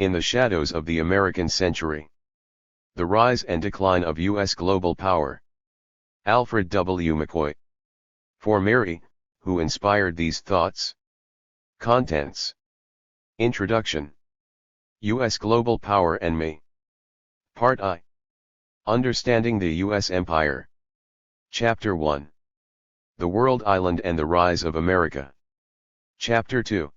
In the Shadows of the American Century. The Rise and Decline of U.S. Global Power. Alfred W. McCoy. For Mary, who inspired these thoughts? Contents. Introduction. U.S. Global Power and Me. Part I. Understanding the U.S. Empire. Chapter 1. The World Island and the Rise of America. Chapter 2.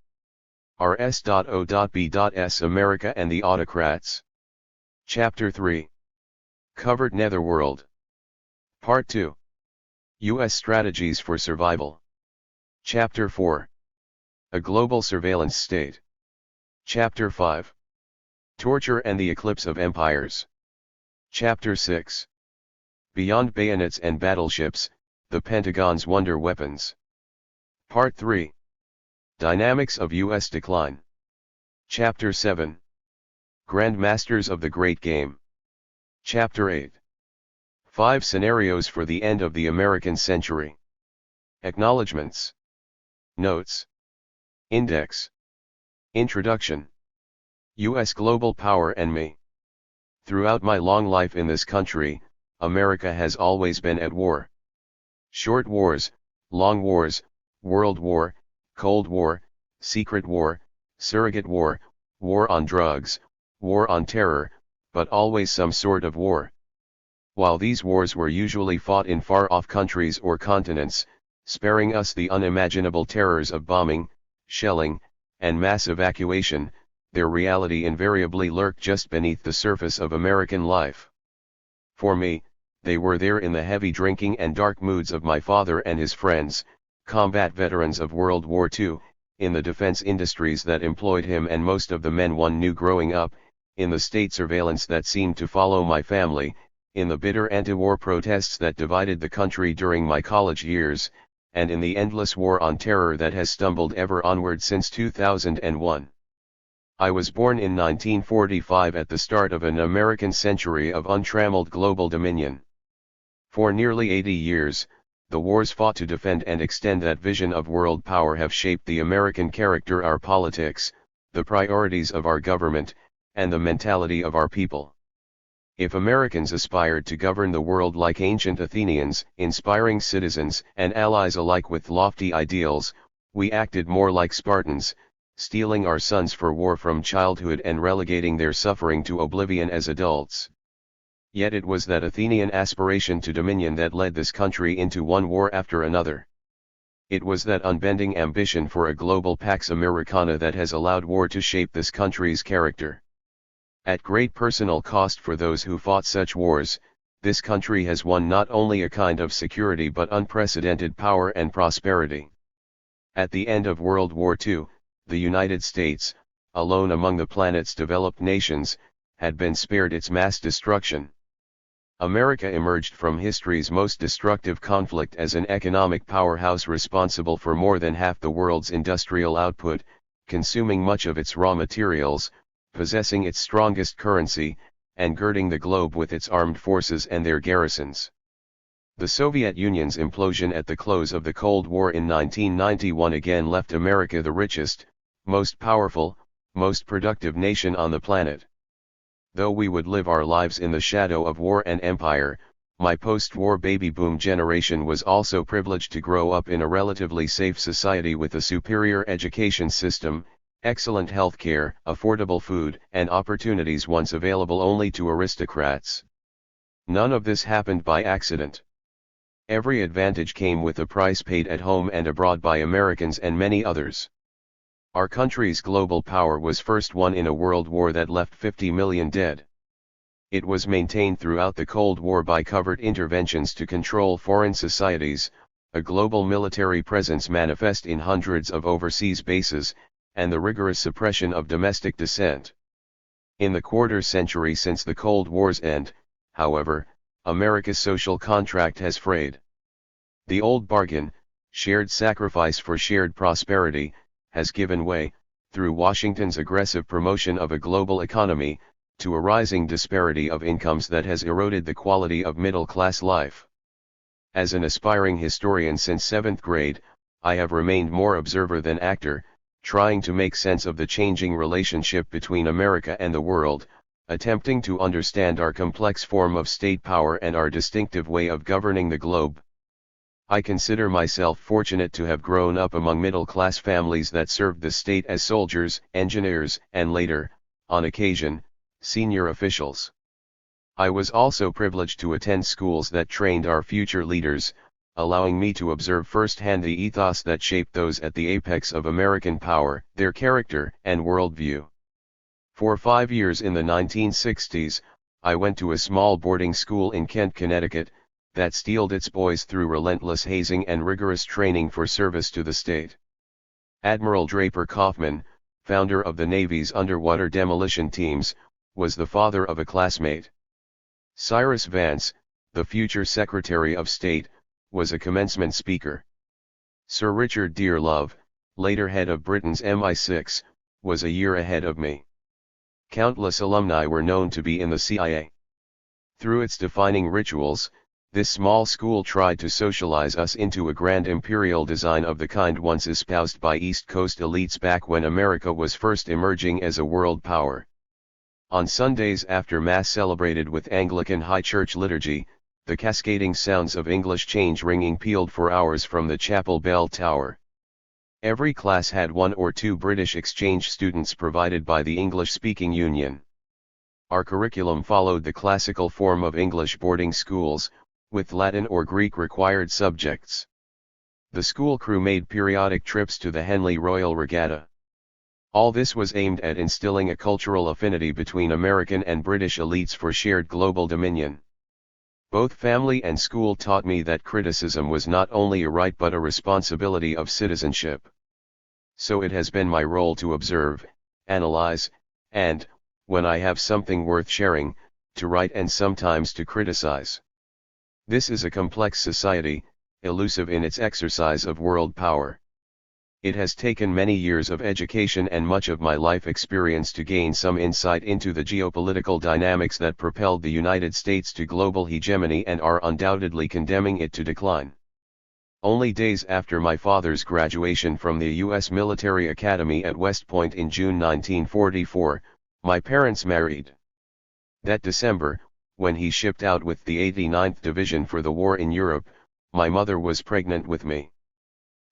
Rs.O.B.S. America and the Autocrats. Chapter 3. Covered Netherworld. Part 2. U.S. Strategies for Survival. Chapter 4. A Global Surveillance State. Chapter 5. Torture and the Eclipse of Empires. Chapter 6. Beyond Bayonets and Battleships, the Pentagon's Wonder Weapons. Part 3. Dynamics of U.S. Decline. Chapter 7. Grandmasters of the Great Game. Chapter 8. 5 Scenarios for the End of the American Century. Acknowledgements. Notes. Index. Introduction. U.S. Global Power and Me. Throughout my long life in this country, America has always been at war. Short wars, long wars, World War, Cold War, Secret War, Surrogate War, War on Drugs, War on Terror, but always some sort of war. While these wars were usually fought in far-off countries or continents, sparing us the unimaginable terrors of bombing, shelling, and mass evacuation, their reality invariably lurked just beneath the surface of American life. For me, they were there in the heavy drinking and dark moods of my father and his friends, combat veterans of World War II, in the defense industries that employed him and most of the men one knew growing up, in the state surveillance that seemed to follow my family, in the bitter anti-war protests that divided the country during my college years, and in the endless war on terror that has stumbled ever onward since 2001. I was born in 1945 at the start of an American century of untrammeled global dominion. For nearly 80 years, the wars fought to defend and extend that vision of world power have shaped the American character, our politics, the priorities of our government, and the mentality of our people. If Americans aspired to govern the world like ancient Athenians, inspiring citizens and allies alike with lofty ideals, we acted more like Spartans, stealing our sons for war from childhood and relegating their suffering to oblivion as adults. Yet it was that Athenian aspiration to dominion that led this country into one war after another. It was that unbending ambition for a global Pax Americana that has allowed war to shape this country's character. At great personal cost for those who fought such wars, this country has won not only a kind of security but unprecedented power and prosperity. At the end of World War II, the United States, alone among the planet's developed nations, had been spared its mass destruction. America emerged from history's most destructive conflict as an economic powerhouse responsible for more than half the world's industrial output, consuming much of its raw materials, possessing its strongest currency, and girding the globe with its armed forces and their garrisons. The Soviet Union's implosion at the close of the Cold War in 1991 again left America the richest, most powerful, most productive nation on the planet. Though we would live our lives in the shadow of war and empire, my post-war baby boom generation was also privileged to grow up in a relatively safe society with a superior education system, excellent health care, affordable food, and opportunities once available only to aristocrats. None of this happened by accident. Every advantage came with a price paid at home and abroad by Americans and many others. Our country's global power was first won in a world war that left 50 million dead. It was maintained throughout the Cold War by covert interventions to control foreign societies, a global military presence manifest in hundreds of overseas bases, and the rigorous suppression of domestic dissent. In the quarter century since the Cold War's end, however, America's social contract has frayed. The old bargain, shared sacrifice for shared prosperity, has given way, through Washington's aggressive promotion of a global economy, to a rising disparity of incomes that has eroded the quality of middle-class life. As an aspiring historian since 7th grade, I have remained more observer than actor, trying to make sense of the changing relationship between America and the world, attempting to understand our complex form of state power and our distinctive way of governing the globe. I consider myself fortunate to have grown up among middle-class families that served the state as soldiers, engineers, and later, on occasion, senior officials. I was also privileged to attend schools that trained our future leaders, allowing me to observe firsthand the ethos that shaped those at the apex of American power, their character and worldview. For 5 years in the 1960s, I went to a small boarding school in Kent, Connecticut, that steeled its boys through relentless hazing and rigorous training for service to the state. Admiral Draper Kaufman, founder of the Navy's underwater demolition teams, was the father of a classmate. Cyrus Vance, the future Secretary of State, was a commencement speaker. Sir Richard Dearlove, later head of Britain's MI6, was a year ahead of me. Countless alumni were known to be in the CIA. Through its defining rituals, this small school tried to socialize us into a grand imperial design of the kind once espoused by East Coast elites back when America was first emerging as a world power. On Sundays after Mass celebrated with Anglican High Church liturgy, the cascading sounds of English change ringing pealed for hours from the chapel bell tower. Every class had 1 or 2 British exchange students provided by the English-speaking Union. Our curriculum followed the classical form of English boarding schools, with Latin or Greek required subjects. The school crew made periodic trips to the Henley Royal Regatta. All this was aimed at instilling a cultural affinity between American and British elites for shared global dominion. Both family and school taught me that criticism was not only a right but a responsibility of citizenship. So it has been my role to observe, analyze, and, when I have something worth sharing, to write and sometimes to criticize. This is a complex society, elusive in its exercise of world power. It has taken many years of education and much of my life experience to gain some insight into the geopolitical dynamics that propelled the United States to global hegemony and are undoubtedly condemning it to decline. Only days after my father's graduation from the U.S. Military Academy at West Point in June 1944, my parents married. That December, when he shipped out with the 89th Division for the war in Europe, my mother was pregnant with me.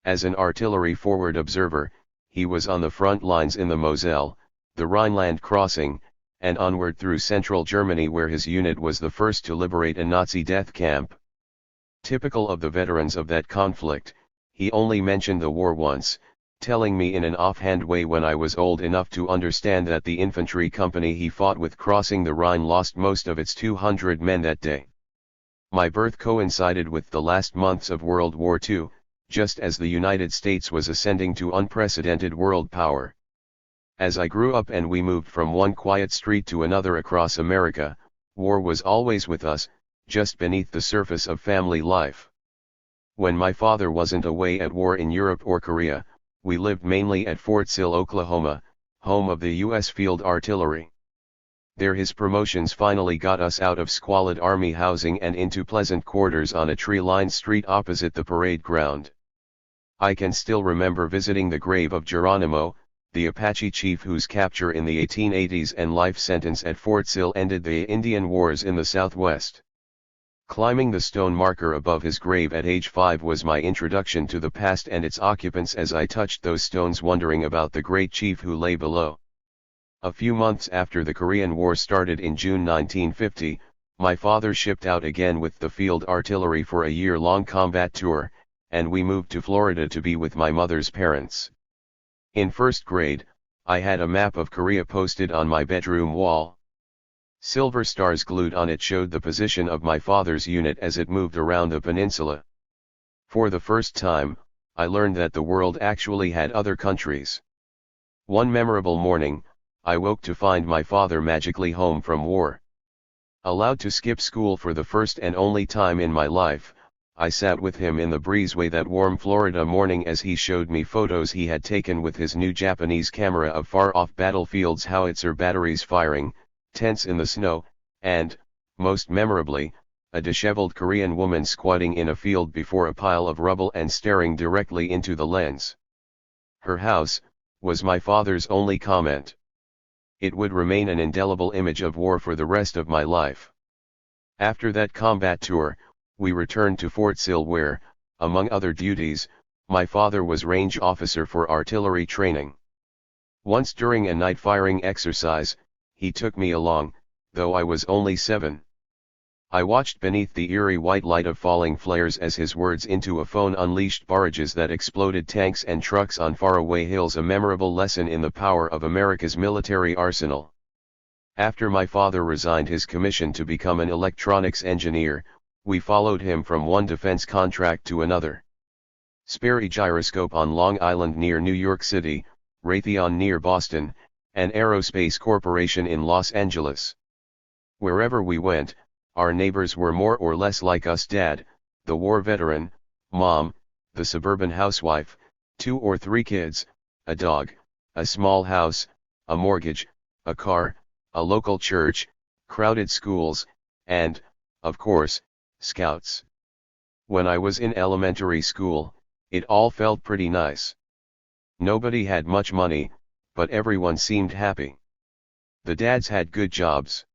As an artillery forward observer, he was on the front lines in the Moselle, the Rhineland crossing, and onward through central Germany where his unit was the first to liberate a Nazi death camp. Typical of the veterans of that conflict, he only mentioned the war once, telling me in an offhand way when I was old enough to understand that the infantry company he fought with crossing the Rhine lost most of its 200 men that day. My birth coincided with the last months of World War II, just as the United States was ascending to unprecedented world power. As I grew up and we moved from one quiet street to another across America, war was always with us, just beneath the surface of family life. When my father wasn't away at war in Europe or Korea, we lived mainly at Fort Sill, Oklahoma, home of the U.S. Field Artillery. There his promotions finally got us out of squalid army housing and into pleasant quarters on a tree-lined street opposite the parade ground. I can still remember visiting the grave of Geronimo, the Apache chief whose capture in the 1880s and life sentence at Fort Sill ended the Indian Wars in the Southwest. Climbing the stone marker above his grave at age 5 was my introduction to the past and its occupants as I touched those stones wondering about the great chief who lay below. A few months after the Korean War started in June 1950, my father shipped out again with the Field Artillery for a year-long combat tour, and we moved to Florida to be with my mother's parents. In first grade, I had a map of Korea posted on my bedroom wall. Silver stars glued on it showed the position of my father's unit as it moved around the peninsula. For the first time, I learned that the world actually had other countries. One memorable morning, I woke to find my father magically home from war. Allowed to skip school for the first and only time in my life, I sat with him in the breezeway that warm Florida morning as he showed me photos he had taken with his new Japanese camera of far-off battlefields, howitzer batteries firing, tents in the snow, and, most memorably, a disheveled Korean woman squatting in a field before a pile of rubble and staring directly into the lens. Her house, was my father's only comment. It would remain an indelible image of war for the rest of my life. After that combat tour, we returned to Fort Sill where, among other duties, my father was range officer for artillery training. Once during a night firing exercise, he took me along, though I was only 7. I watched beneath the eerie white light of falling flares as his words into a phone unleashed barrages that exploded tanks and trucks on faraway hills, a memorable lesson in the power of America's military arsenal. After my father resigned his commission to become an electronics engineer, we followed him from one defense contract to another. Sperry Gyroscope on Long Island near New York City, Raytheon near Boston, and Aerospace Corporation in Los Angeles. Wherever we went, our neighbors were more or less like us: Dad, the war veteran; Mom, the suburban housewife, 2 or 3 kids, a dog, a small house, a mortgage, a car, a local church, crowded schools, and, of course, scouts. When I was in elementary school, it all felt pretty nice. Nobody had much money, but everyone seemed happy. The dads had good jobs.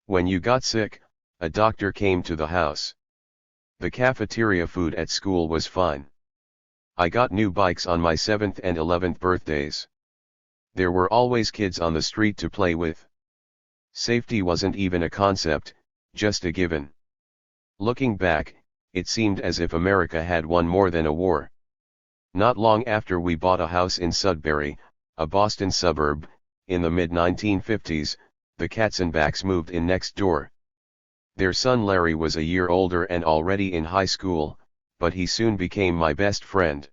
When you got sick, a doctor came to the house. The cafeteria food at school was fine. I got new bikes on my 7th and 11th birthdays. There were always kids on the street to play with. Safety wasn't even a concept, just a given. Looking back, it seemed as if America had won more than a war. Not long after we bought a house in Sudbury, a Boston suburb, in the mid-1950s, the Katzenbachs moved in next door. Their son Larry was a year older and already in high school, but he soon became my best friend.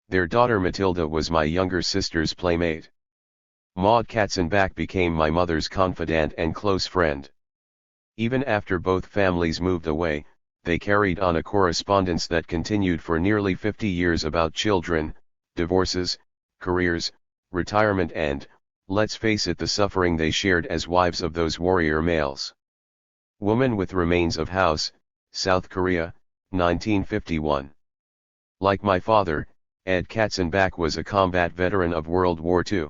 Their daughter Matilda was my younger sister's playmate. Maud Katzenbach became my mother's confidant and close friend. Even after both families moved away, they carried on a correspondence that continued for nearly 50 years about children, divorces, careers, retirement and, let's face it, the suffering they shared as wives of those warrior males. Woman with Remains of House, South Korea, 1951. Like my father, Ed Katzenbach was a combat veteran of World War II.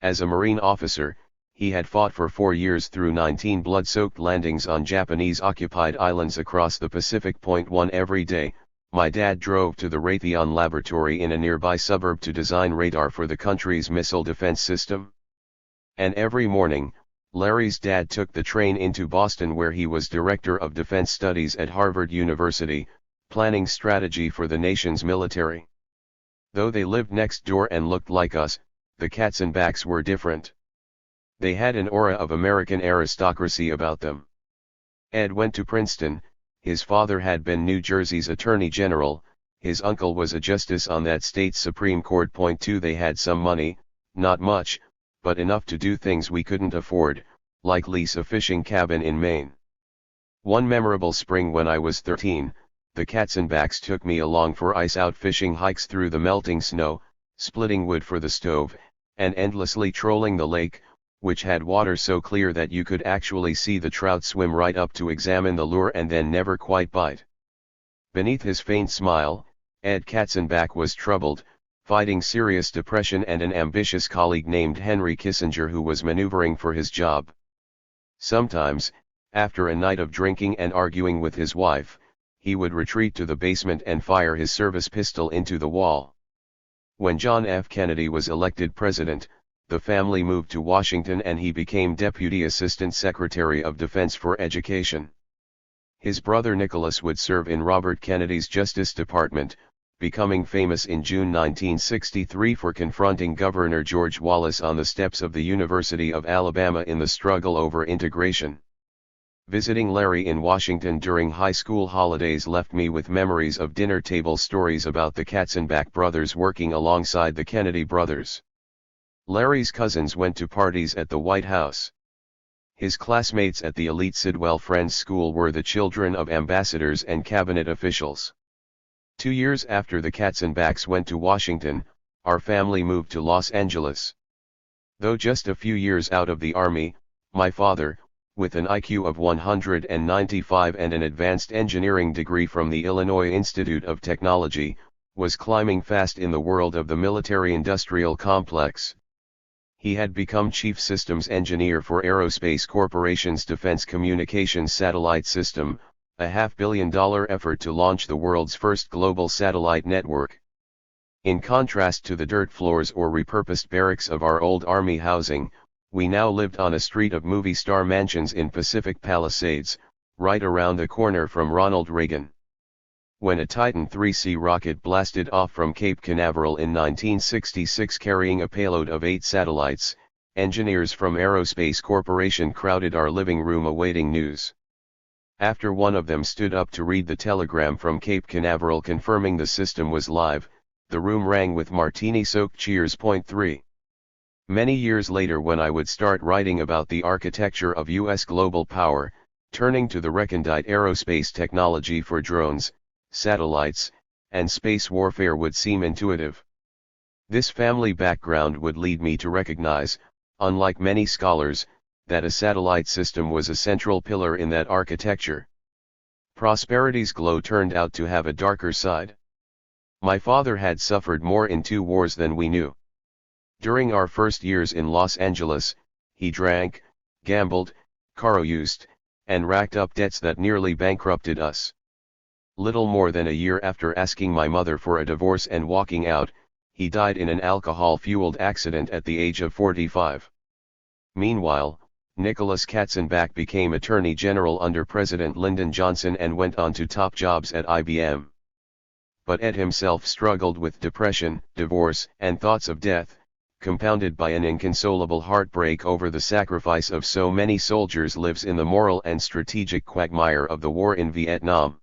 As a Marine officer, he had fought for 4 years through 19 blood-soaked landings on Japanese-occupied islands across the Pacific. One every day, my dad drove to the Raytheon laboratory in a nearby suburb to design radar for the country's missile defense system. And every morning, Larry's dad took the train into Boston where he was director of defense studies at Harvard University, planning strategy for the nation's military. Though they lived next door and looked like us, the Katzenbachs were different. They had an aura of American aristocracy about them. Ed went to Princeton, his father had been New Jersey's Attorney General, his uncle was a justice on that state's Supreme Court. 2 They had some money, not much, but enough to do things we couldn't afford, like lease a fishing cabin in Maine. One memorable spring when I was 13, the Katzenbachs took me along for ice-out fishing hikes through the melting snow, splitting wood for the stove, and endlessly trolling the lake, which had water so clear that you could actually see the trout swim right up to examine the lure and then never quite bite. Beneath his faint smile, Ed Katzenbach was troubled, fighting serious depression and an ambitious colleague named Henry Kissinger who was maneuvering for his job. Sometimes, after a night of drinking and arguing with his wife, he would retreat to the basement and fire his service pistol into the wall. When John F. Kennedy was elected president, the family moved to Washington and he became Deputy Assistant Secretary of Defense for Education. His brother Nicholas would serve in Robert Kennedy's Justice Department, becoming famous in June 1963 for confronting Governor George Wallace on the steps of the University of Alabama in the struggle over integration. Visiting Larry in Washington during high school holidays left me with memories of dinner table stories about the Katzenbach brothers working alongside the Kennedy brothers. Larry's cousins went to parties at the White House. His classmates at the elite Sidwell Friends School were the children of ambassadors and cabinet officials. 2 years after the Katzenbachs went to Washington, our family moved to Los Angeles. Though just a few years out of the Army, my father, with an IQ of 195 and an advanced engineering degree from the Illinois Institute of Technology, was climbing fast in the world of the military-industrial complex. He had become chief systems engineer for Aerospace Corporation's Defense Communications Satellite System, a $500 million effort to launch the world's first global satellite network. In contrast to the dirt floors or repurposed barracks of our old army housing, we now lived on a street of movie star mansions in Pacific Palisades, right around the corner from Ronald Reagan. When a Titan 3C rocket blasted off from Cape Canaveral in 1966 carrying a payload of 8 satellites, engineers from Aerospace Corporation crowded our living room awaiting news. After one of them stood up to read the telegram from Cape Canaveral confirming the system was live, the room rang with martini-soaked cheers. Point 3. Many years later, when I would start writing about the architecture of U.S. global power, turning to the recondite aerospace technology for drones, satellites, and space warfare would seem intuitive. This family background would lead me to recognize, unlike many scholars, that a satellite system was a central pillar in that architecture. Prosperity's glow turned out to have a darker side. My father had suffered more in 2 wars than we knew. During our first years in Los Angeles, he drank, gambled, caroused, and racked up debts that nearly bankrupted us. Little more than a year after asking my mother for a divorce and walking out, he died in an alcohol-fueled accident at the age of 45. Meanwhile, Nicholas Katzenbach became Attorney General under President Lyndon Johnson and went on to top jobs at IBM. But Ed himself struggled with depression, divorce, and thoughts of death, compounded by an inconsolable heartbreak over the sacrifice of so many soldiers. Lives in the moral and strategic quagmire of the war in Vietnam.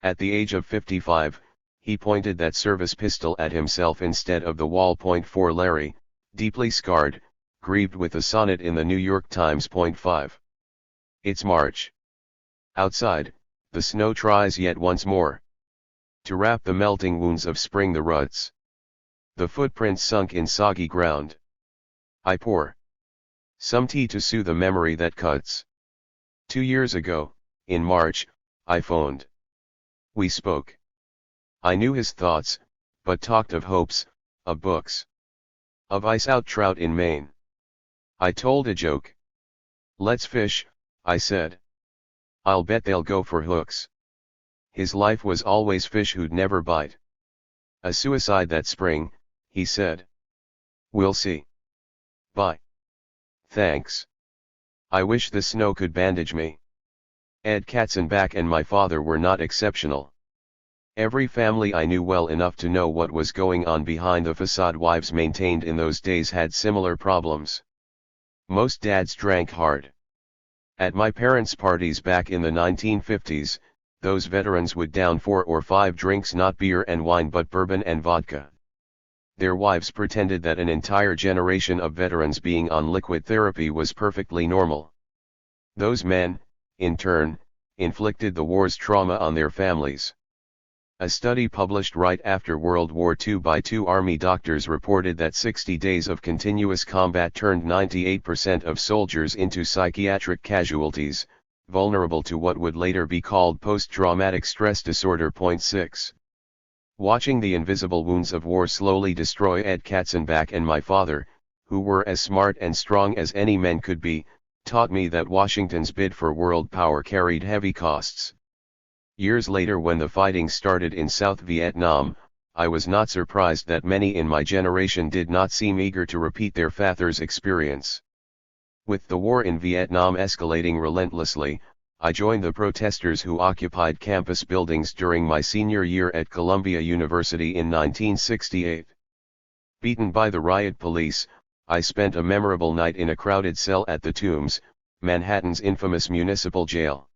At the age of 55, he pointed that service pistol at himself instead of the wall. Point 4. Larry, deeply scarred, grieved with a sonnet in the New York Times. Point 5. It's March. Outside, the snow tries yet once more to wrap the melting wounds of spring. The ruts, the footprints sunk in soggy ground. I pour some tea to soothe the memory that cuts. 2 years ago, in March, I phoned. We spoke. I knew his thoughts, but talked of hopes, of books, of ice-out trout in Maine. I told a joke. Let's fish, I said. I'll bet they'll go for hooks. His life was always fish who'd never bite. A suicide that spring, he said. We'll see. Bye. Thanks. I wish the snow could bandage me. Ed Katzenbach and my father were not exceptional. Every family I knew well enough to know what was going on behind the facade wives maintained in those days had similar problems. Most dads drank hard. At my parents' parties back in the 1950s, those veterans would down 4 or 5 drinks, not beer and wine but bourbon and vodka. Their wives pretended that an entire generation of veterans being on liquid therapy was perfectly normal. Those men, in turn, inflicted the war's trauma on their families. A study published right after World War II by 2 Army doctors reported that 60 days of continuous combat turned 98% of soldiers into psychiatric casualties, vulnerable to what would later be called post-traumatic stress disorder. Point 6. Watching the invisible wounds of war slowly destroy Ed Katzenbach and my father, who were as smart and strong as any men could be, taught me that Washington's bid for world power carried heavy costs. Years later, when the fighting started in South Vietnam, I was not surprised that many in my generation did not seem eager to repeat their father's experience. With the war in Vietnam escalating relentlessly, I joined the protesters who occupied campus buildings during my senior year at Columbia University in 1968. Beaten by the riot police, I spent a memorable night in a crowded cell at the Tombs, Manhattan's infamous municipal jail.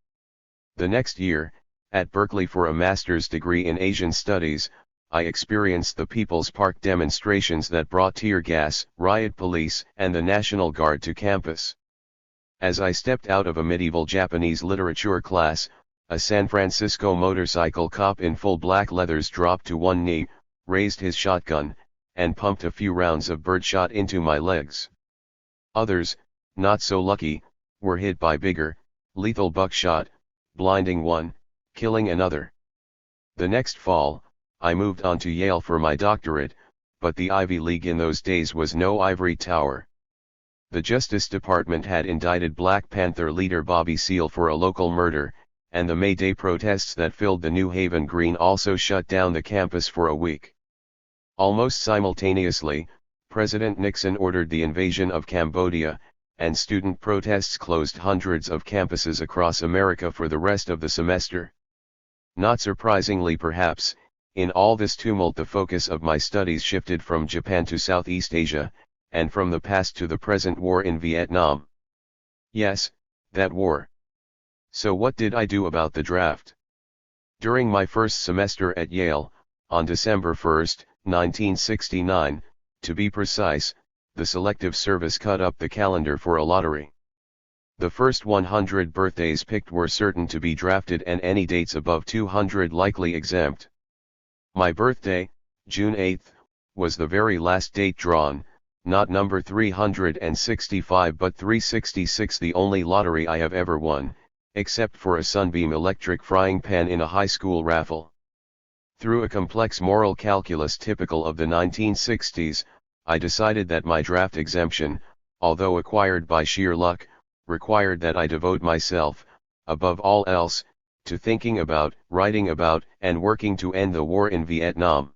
The next year, at Berkeley for a master's degree in Asian Studies, I experienced the People's Park demonstrations that brought tear gas, riot police, and the National Guard to campus. As I stepped out of a medieval Japanese literature class, a San Francisco motorcycle cop in full black leathers dropped to one knee, raised his shotgun, and pumped a few rounds of birdshot into my legs. Others, not so lucky, were hit by bigger, lethal buckshot, blinding one, killing another. The next fall, I moved on to Yale for my doctorate, but the Ivy League in those days was no ivory tower. The Justice Department had indicted Black Panther leader Bobby Seale for a local murder, and the May Day protests that filled the New Haven Green also shut down the campus for a week. Almost simultaneously, President Nixon ordered the invasion of Cambodia, and student protests closed hundreds of campuses across America for the rest of the semester. Not surprisingly perhaps, in all this tumult the focus of my studies shifted from Japan to Southeast Asia, and from the past to the present war in Vietnam. Yes, that war. So what did I do about the draft? During my first semester at Yale, on December 1, 1969, to be precise, the Selective Service cut up the calendar for a lottery. The first 100 birthdays picked were certain to be drafted and any dates above 200 likely exempt. My birthday, June 8, was the very last date drawn, not number 365 but 366, the only lottery I have ever won, except for a Sunbeam electric frying pan in a high school raffle. Through a complex moral calculus typical of the 1960s, I decided that my draft exemption, although acquired by sheer luck, required that I devote myself, above all else, to thinking about, writing about, and working to end the war in Vietnam.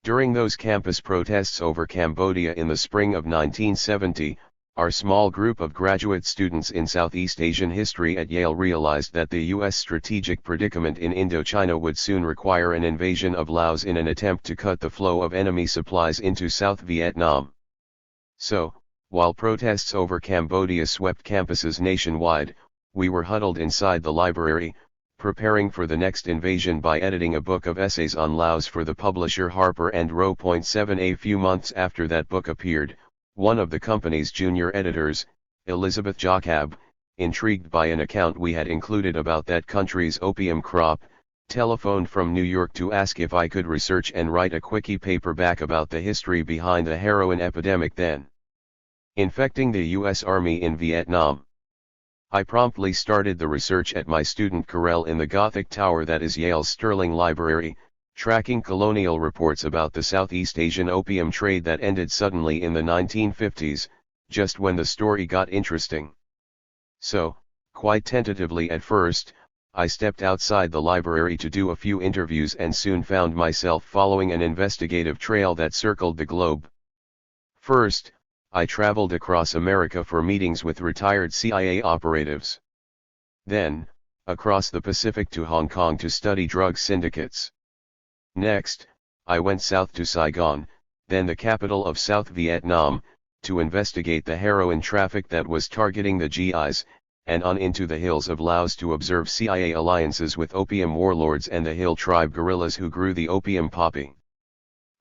During those campus protests over Cambodia in the spring of 1970, our small group of graduate students in Southeast Asian history at Yale realized that the U.S. strategic predicament in Indochina would soon require an invasion of Laos in an attempt to cut the flow of enemy supplies into South Vietnam. So, while protests over Cambodia swept campuses nationwide, we were huddled inside the library, preparing for the next invasion by editing a book of essays on Laos for the publisher Harper & Row. 7 A few months after that book appeared, one of the company's junior editors, Elizabeth Jacob, intrigued by an account we had included about that country's opium crop, telephoned from New York to ask if I could research and write a quickie paperback about the history behind the heroin epidemic then infecting the U.S. Army in Vietnam. I promptly started the research at my student corral in the Gothic tower that is Yale's Sterling Library, tracking colonial reports about the Southeast Asian opium trade that ended suddenly in the 1950s, just when the story got interesting. So, quite tentatively at first, I stepped outside the library to do a few interviews and soon found myself following an investigative trail that circled the globe. First, I traveled across America for meetings with retired CIA operatives. Then, across the Pacific to Hong Kong to study drug syndicates. Next, I went south to Saigon, then the capital of South Vietnam, to investigate the heroin traffic that was targeting the GIs, and on into the hills of Laos to observe CIA alliances with opium warlords and the hill tribe guerrillas who grew the opium poppy.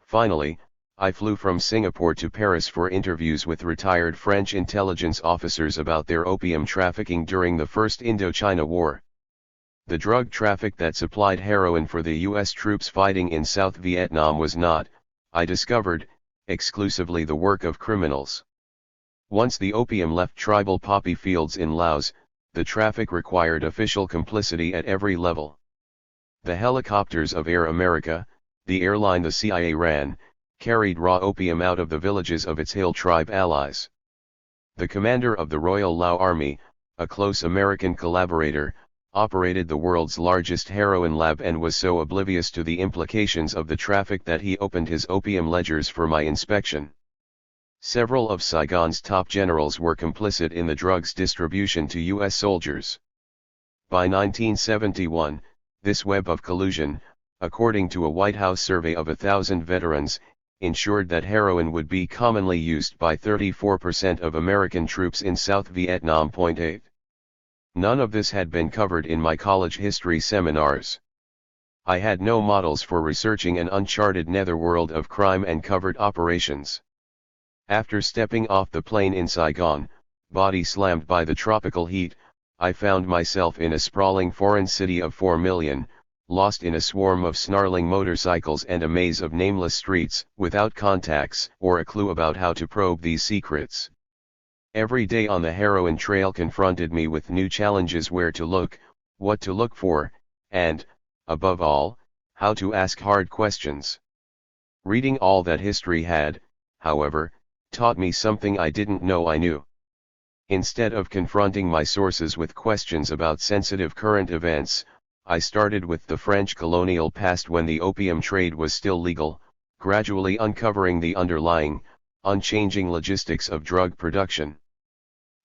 Finally, I flew from Singapore to Paris for interviews with retired French intelligence officers about their opium trafficking during the First Indochina War. The drug traffic that supplied heroin for the U.S. troops fighting in South Vietnam was not, I discovered, exclusively the work of criminals. Once the opium left tribal poppy fields in Laos, the traffic required official complicity at every level. The helicopters of Air America, the airline the CIA ran, carried raw opium out of the villages of its hill tribe allies. The commander of the Royal Lao Army, a close American collaborator, operated the world's largest heroin lab and was so oblivious to the implications of the traffic that he opened his opium ledgers for my inspection. Several of Saigon's top generals were complicit in the drug's distribution to U.S. soldiers. By 1971, this web of collusion, according to a White House survey of 1,000 veterans, ensured that heroin would be commonly used by 34% of American troops in South Vietnam. 8. None of this had been covered in my college history seminars. I had no models for researching an uncharted netherworld of crime and covert operations. After stepping off the plane in Saigon, body slammed by the tropical heat, I found myself in a sprawling foreign city of 4 million, lost in a swarm of snarling motorcycles and a maze of nameless streets, without contacts or a clue about how to probe these secrets. Every day on the heroin trail confronted me with new challenges: where to look, what to look for, and, above all, How to ask hard questions. Reading all that history had, however, taught me something I didn't know I knew. Instead of confronting my sources with questions about sensitive current events, I started with the French colonial past when the opium trade was still legal, gradually uncovering the underlying, unchanging logistics of drug production.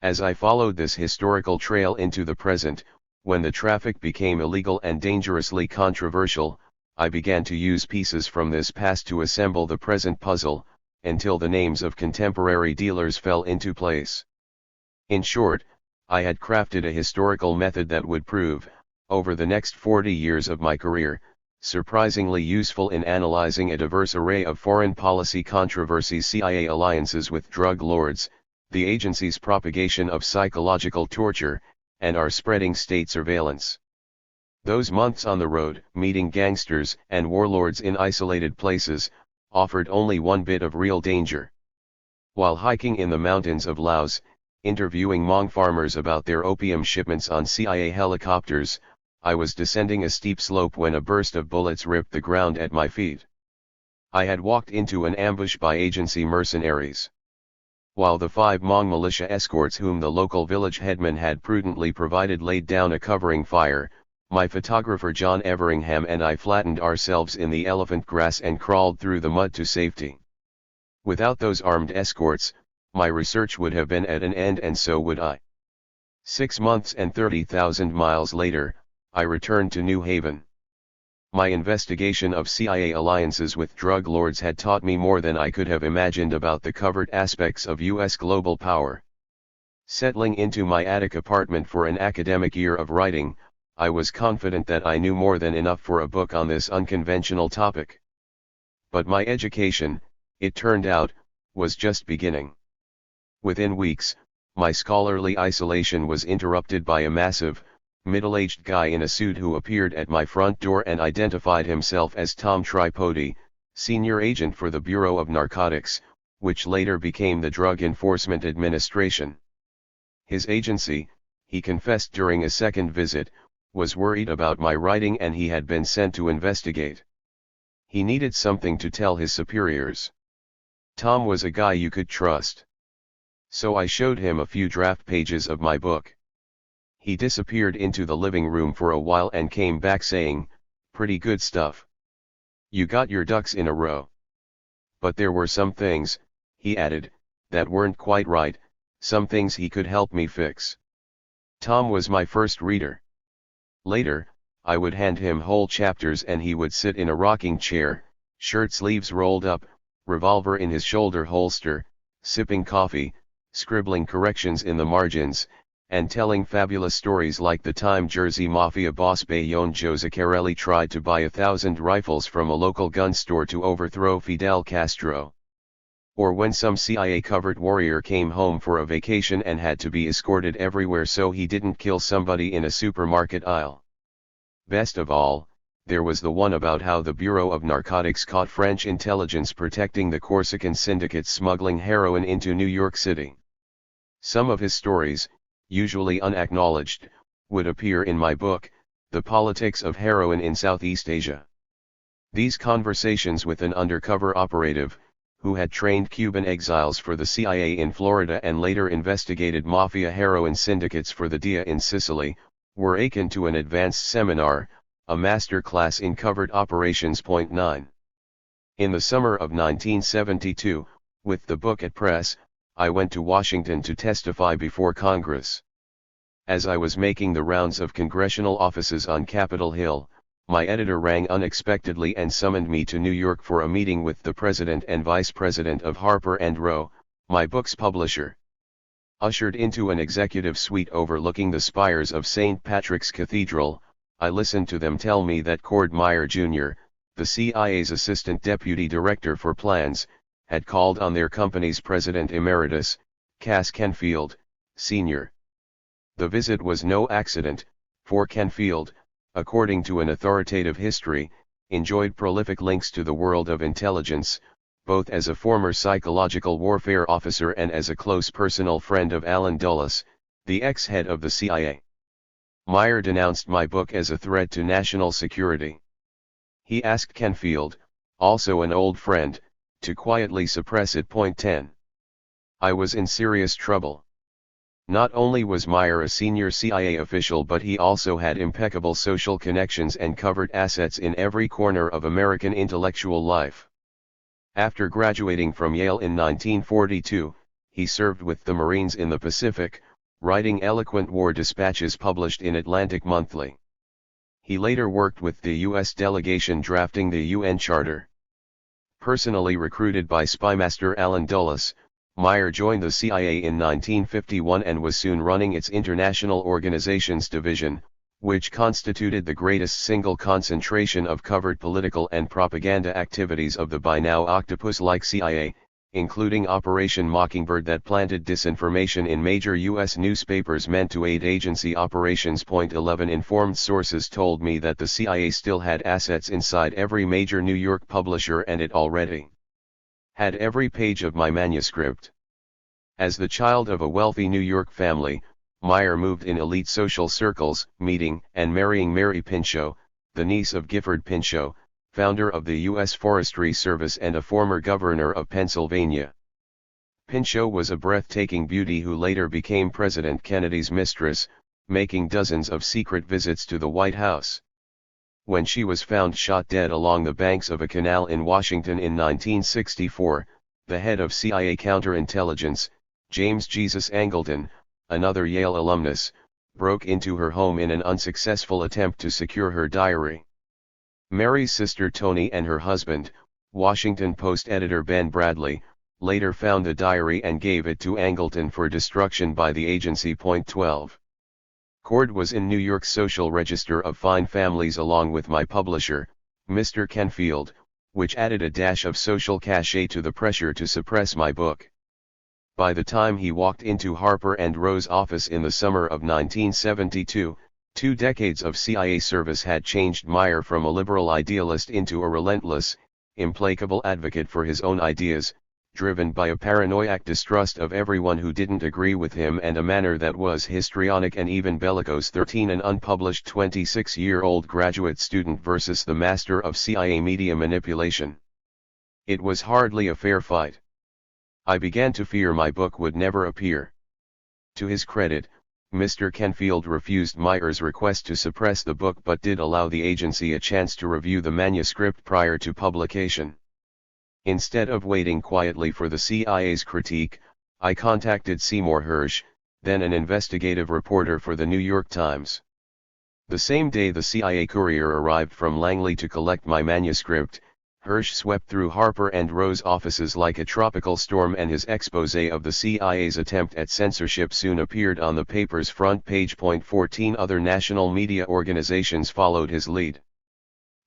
As I followed this historical trail into the present, when the traffic became illegal and dangerously controversial, I began to use pieces from this past to assemble the present puzzle, until the names of contemporary dealers fell into place. In short, I had crafted a historical method that would prove, over the next 40 years of my career, surprisingly useful in analyzing a diverse array of foreign policy controversies: CIA alliances with drug lords, the agency's propagation of psychological torture, and our spreading state surveillance. Those months on the road, meeting gangsters and warlords in isolated places, offered only one bit of real danger. While hiking in the mountains of Laos, interviewing Hmong farmers about their opium shipments on CIA helicopters, I was descending a steep slope when a burst of bullets ripped the ground at my feet. I had walked into an ambush by agency mercenaries. While the 5 Hmong militia escorts whom the local village headman had prudently provided laid down a covering fire, my photographer John Everingham and I flattened ourselves in the elephant grass and crawled through the mud to safety. Without those armed escorts, my research would have been at an end, and so would I. 6 months and 30,000 miles later, I returned to New Haven. My investigation of CIA alliances with drug lords had taught me more than I could have imagined about the covert aspects of U.S. global power. Settling into my attic apartment for an academic year of writing, I was confident that I knew more than enough for a book on this unconventional topic. But my education, it turned out, was just beginning. Within weeks, my scholarly isolation was interrupted by a massive, middle-aged guy in a suit who appeared at my front door and identified himself as Tom Tripodi, senior agent for the Bureau of Narcotics, which later became the Drug Enforcement Administration. His agency, he confessed during a second visit, was worried about my writing and he had been sent to investigate. He needed something to tell his superiors. Tom was a guy you could trust. So I showed him a few draft pages of my book. He disappeared into the living room for a while and came back saying, "Pretty good stuff. You got your ducks in a row." But there were some things, he added, that weren't quite right, some things he could help me fix. Tom was my first reader. Later, I would hand him whole chapters and he would sit in a rocking chair, shirt sleeves rolled up, revolver in his shoulder holster, sipping coffee, scribbling corrections in the margins, and telling fabulous stories like the time Jersey Mafia boss Bayonne Joe Zaccarelli tried to buy 1,000 rifles from a local gun store to overthrow Fidel Castro. Or when some CIA covert warrior came home for a vacation and had to be escorted everywhere so he didn't kill somebody in a supermarket aisle. Best of all, there was the one about how the Bureau of Narcotics caught French intelligence protecting the Corsican syndicate smuggling heroin into New York City. Some of his stories, usually unacknowledged, would appear in my book, The Politics of Heroin in Southeast Asia. These conversations with an undercover operative, who had trained Cuban exiles for the CIA in Florida and later investigated mafia heroin syndicates for the DEA in Sicily, were akin to an advanced seminar, a master class in covert operations. 9. In the summer of 1972, with the book at press, I went to Washington to testify before Congress. As I was making the rounds of congressional offices on Capitol Hill, my editor rang unexpectedly and summoned me to New York for a meeting with the president and vice president of Harper & Row, my book's publisher. Ushered into an executive suite overlooking the spires of St. Patrick's Cathedral, I listened to them tell me that Cord Meyer Jr., the CIA's assistant deputy director for plans, had called on their company's president emeritus, Cass Canfield, Sr. The visit was no accident, for Canfield, according to an authoritative history, enjoyed prolific links to the world of intelligence, both as a former psychological warfare officer and as a close personal friend of Allen Dulles, the ex-head of the CIA. Meyer denounced my book as a threat to national security. He asked Canfield, also an old friend, to quietly suppress it. 10. I was in serious trouble. Not only was Meyer a senior CIA official, but he also had impeccable social connections and covered assets in every corner of American intellectual life. After graduating from Yale in 1942, he served with the Marines in the Pacific, writing eloquent war dispatches published in Atlantic Monthly. He later worked with the U.S. delegation drafting the UN Charter. Personally recruited by spymaster Allen Dulles, Meyer joined the CIA in 1951 and was soon running its International Organizations Division, which constituted the greatest single concentration of covert political and propaganda activities of the by now octopus-like CIA, including Operation Mockingbird that planted disinformation in major U.S. newspapers meant to aid agency operations. 11 Informed sources told me that the CIA still had assets inside every major New York publisher, and it already had every page of my manuscript. As the child of a wealthy New York family, Meyer moved in elite social circles, meeting and marrying Mary Pinchot, the niece of Gifford Pinchot, founder of the U.S. Forestry Service and a former governor of Pennsylvania. Pinchot was a breathtaking beauty who later became President Kennedy's mistress, making dozens of secret visits to the White House. When she was found shot dead along the banks of a canal in Washington in 1964, the head of CIA counterintelligence, James Jesus Angleton, another Yale alumnus, broke into her home in an unsuccessful attempt to secure her diary. Mary's sister Toni and her husband, Washington Post editor Ben Bradley, later found the diary and gave it to Angleton for destruction by the agency. 12. Cord was in New York's Social Register of Fine Families along with my publisher, Mr. Canfield, which added a dash of social cachet to the pressure to suppress my book. By the time he walked into Harper & Ro's office in the summer of 1972, 2 decades of CIA service had changed Meyer from a liberal idealist into a relentless, implacable advocate for his own ideas, driven by a paranoiac distrust of everyone who didn't agree with him and a manner that was histrionic and even bellicose. 13 An unpublished 26-year-old graduate student versus the master of CIA media manipulation. It was hardly a fair fight. I began to fear my book would never appear. To his credit, Mr. Canfield refused Meyer's request to suppress the book but did allow the agency a chance to review the manuscript prior to publication. Instead of waiting quietly for the CIA's critique, I contacted Seymour Hersh, then an investigative reporter for the New York Times. The same day the CIA courier arrived from Langley to collect my manuscript, Hersh swept through Harper & Ro's offices like a tropical storm, and his exposé of the CIA's attempt at censorship soon appeared on the paper's front page. 14 Other national media organizations followed his lead.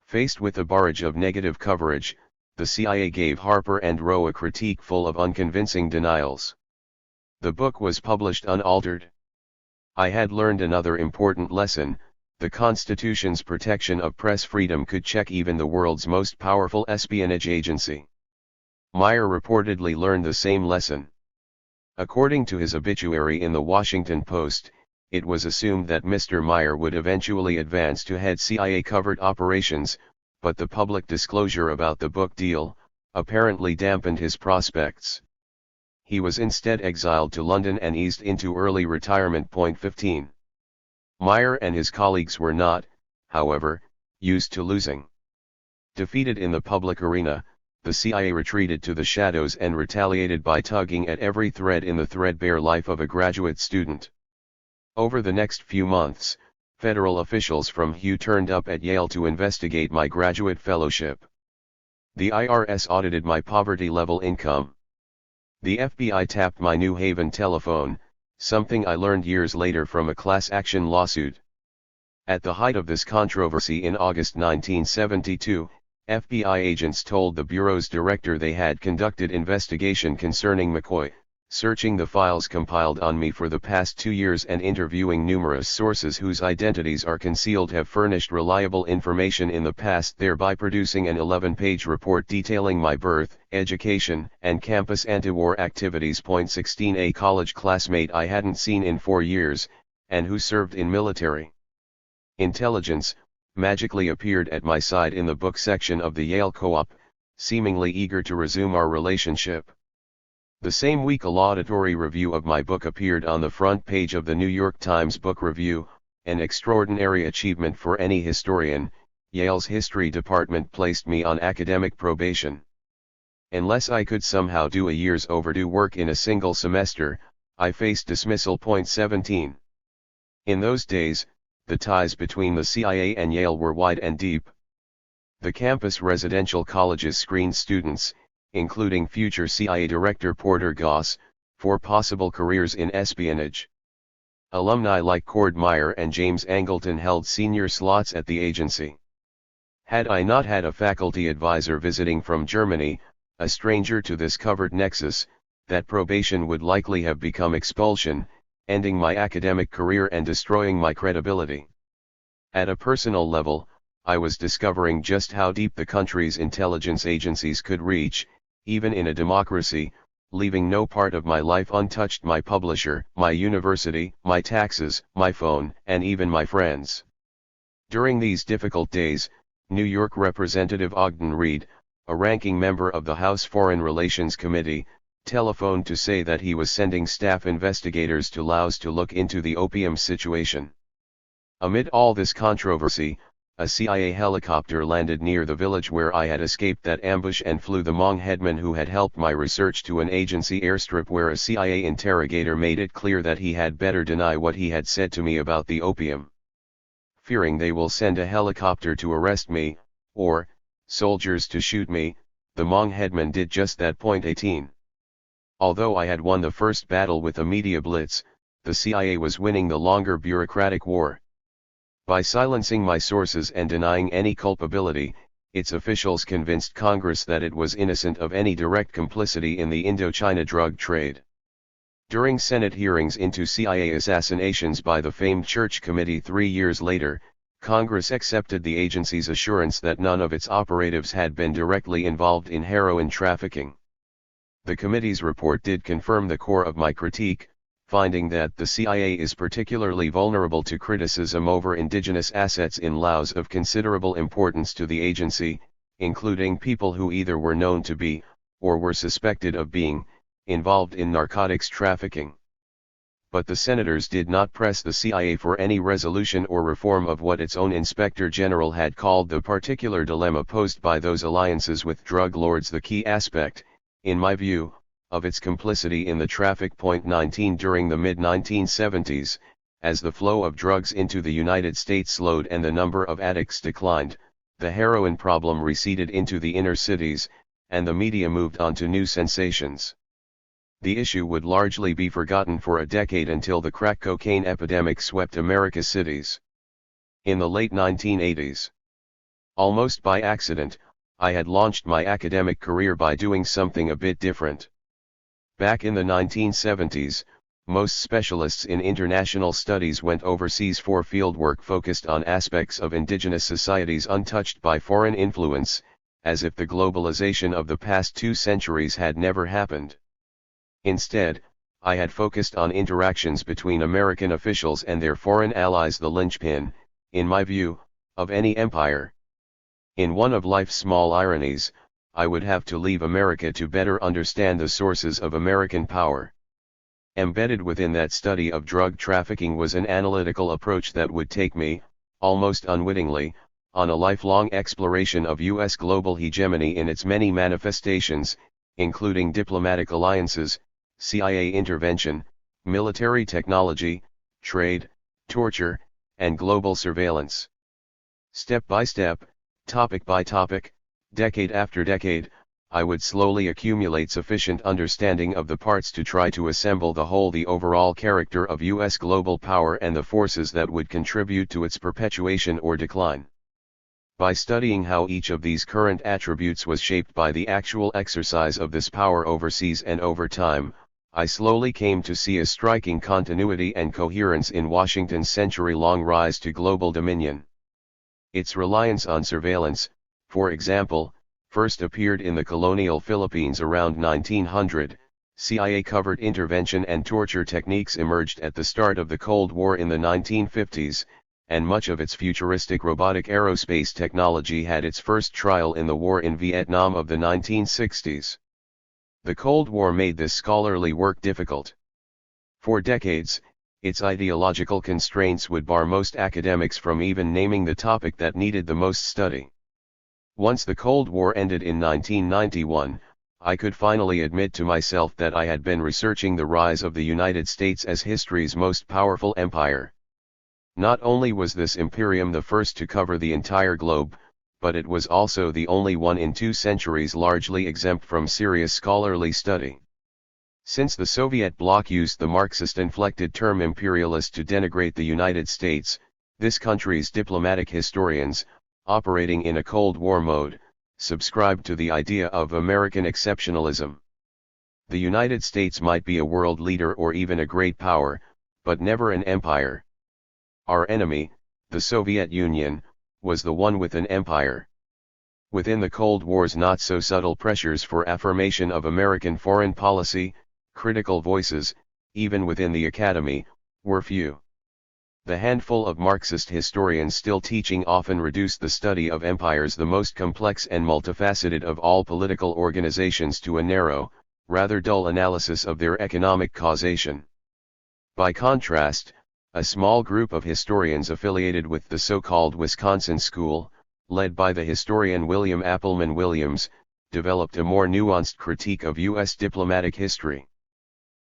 Faced with a barrage of negative coverage, the CIA gave Harper & Row a critique full of unconvincing denials. The book was published unaltered. I had learned another important lesson: the Constitution's protection of press freedom could check even the world's most powerful espionage agency. Meyer reportedly learned the same lesson. According to his obituary in the Washington Post, it was assumed that Mr. Meyer would eventually advance to head CIA covert operations, but the public disclosure about the book deal apparently dampened his prospects. He was instead exiled to London and eased into early retirement. 15. Meyer and his colleagues were not, however, used to losing. Defeated in the public arena, the CIA retreated to the shadows and retaliated by tugging at every thread in the threadbare life of a graduate student. Over the next few months, federal officials from Hugh turned up at Yale to investigate my graduate fellowship. The IRS audited my poverty-level income. The FBI tapped my New Haven telephone, something I learned years later from a class action lawsuit. At the height of this controversy in August 1972, FBI agents told the Bureau's director they had conducted investigation concerning McCoy, searching the files compiled on me for the past 2 years and interviewing numerous sources whose identities are concealed have furnished reliable information in the past, thereby producing an 11-page report detailing my birth, education, and campus anti-war activities. 16 A college classmate I hadn't seen in 4 years, and who served in military intelligence, magically appeared at my side in the book section of the Yale Co-op, seemingly eager to resume our relationship. The same week a laudatory review of my book appeared on the front page of the New York Times Book Review, an extraordinary achievement for any historian. Yale's history department placed me on academic probation. Unless I could somehow do a year's overdue work in a single semester, I faced dismissal. 17. In those days, the ties between the CIA and Yale were wide and deep. The campus residential colleges screened students, including future CIA Director Porter Goss, for possible careers in espionage. Alumni like Cord Meyer and James Angleton held senior slots at the agency. Had I not had a faculty advisor visiting from Germany, a stranger to this covert nexus, that probation would likely have become expulsion, ending my academic career and destroying my credibility. At a personal level, I was discovering just how deep the country's intelligence agencies could reach, even in a democracy, leaving no part of my life untouched: my publisher, my university, my taxes, my phone, and even my friends. During these difficult days, New York Representative Ogden Reed, a ranking member of the House Foreign Relations Committee, telephoned to say that he was sending staff investigators to Laos to look into the opium situation. Amid all this controversy, a CIA helicopter landed near the village where I had escaped that ambush and flew the Hmong headman who had helped my research to an agency airstrip where a CIA interrogator made it clear that he had better deny what he had said to me about the opium. Fearing they will send a helicopter to arrest me, or soldiers to shoot me, the Hmong headman did just that. 18. Although I had won the first battle with a media blitz, the CIA was winning the longer bureaucratic war. By silencing my sources and denying any culpability, its officials convinced Congress that it was innocent of any direct complicity in the Indochina drug trade. During Senate hearings into CIA assassinations by the famed Church Committee 3 years later, Congress accepted the agency's assurance that none of its operatives had been directly involved in heroin trafficking. The committee's report did confirm the core of my critique, finding that the CIA is particularly vulnerable to criticism over indigenous assets in Laos of considerable importance to the agency, including people who either were known to be, or were suspected of being, involved in narcotics trafficking. But the senators did not press the CIA for any resolution or reform of what its own Inspector General had called the particular dilemma posed by those alliances with drug lords, the key aspect, in my view, of its complicity in the traffic. 19 During the mid-1970s, as the flow of drugs into the United States slowed and the number of addicts declined, the heroin problem receded into the inner cities, and the media moved on to new sensations. The issue would largely be forgotten for a decade until the crack cocaine epidemic swept America's cities. In the late 1980s, almost by accident, I had launched my academic career by doing something a bit different. Back in the 1970s, most specialists in international studies went overseas for fieldwork focused on aspects of indigenous societies untouched by foreign influence, as if the globalization of the past 2 centuries had never happened. Instead, I had focused on interactions between American officials and their foreign allies, the linchpin, in my view, of any empire. In one of life's small ironies, I would have to leave America to better understand the sources of American power. Embedded within that study of drug trafficking was an analytical approach that would take me, almost unwittingly, on a lifelong exploration of U.S. global hegemony in its many manifestations, including diplomatic alliances, CIA intervention, military technology, trade, torture, and global surveillance. Step by step, topic by topic, decade after decade, I would slowly accumulate sufficient understanding of the parts to try to assemble the whole, the overall character of U.S. global power and the forces that would contribute to its perpetuation or decline. By studying how each of these current attributes was shaped by the actual exercise of this power overseas and over time, I slowly came to see a striking continuity and coherence in Washington's century-long rise to global dominion. Its reliance on surveillance, for example, first appeared in the colonial Philippines around 1900, CIA-covered intervention and torture techniques emerged at the start of the Cold War in the 1950s, and much of its futuristic robotic aerospace technology had its first trial in the war in Vietnam of the 1960s. The Cold War made this scholarly work difficult. For decades, its ideological constraints would bar most academics from even naming the topic that needed the most study. Once the Cold War ended in 1991, I could finally admit to myself that I had been researching the rise of the United States as history's most powerful empire. Not only was this imperium the first to cover the entire globe, but it was also the only one in 2 centuries largely exempt from serious scholarly study. Since the Soviet bloc used the Marxist-inflected term imperialist to denigrate the United States, this country's diplomatic historians, operating in a Cold War mode, subscribed to the idea of American exceptionalism. The United States might be a world leader or even a great power, but never an empire. Our enemy, the Soviet Union, was the one with an empire. Within the Cold War's not-so-subtle pressures for affirmation of American foreign policy, critical voices, even within the academy, were few. The handful of Marxist historians still teaching often reduced the study of empires, the most complex and multifaceted of all political organizations, to a narrow, rather dull analysis of their economic causation. By contrast, a small group of historians affiliated with the so-called Wisconsin School, led by the historian William Appleman Williams, developed a more nuanced critique of U.S. diplomatic history.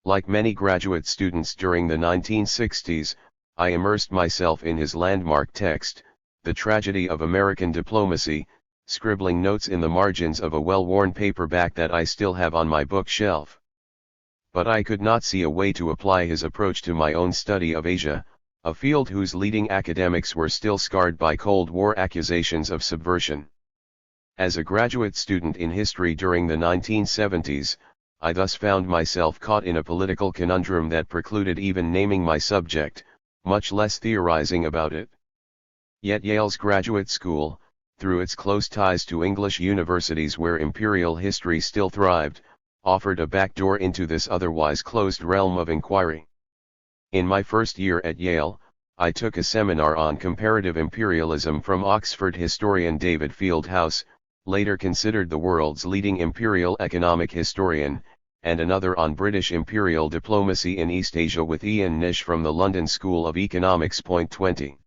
Like many graduate students during the 1960s, I immersed myself in his landmark text, The Tragedy of American Diplomacy, scribbling notes in the margins of a well-worn paperback that I still have on my bookshelf. But I could not see a way to apply his approach to my own study of Asia, a field whose leading academics were still scarred by Cold War accusations of subversion. As a graduate student in history during the 1970s, I thus found myself caught in a political conundrum that precluded even naming my subject, much less theorizing about it. Yet Yale's graduate school, through its close ties to English universities where imperial history still thrived, offered a backdoor into this otherwise closed realm of inquiry. In my first year at Yale, I took a seminar on comparative imperialism from Oxford historian David Fieldhouse, later considered the world's leading imperial economic historian, and another on British imperial diplomacy in East Asia with Ian Nish from the London School of Economics. 20.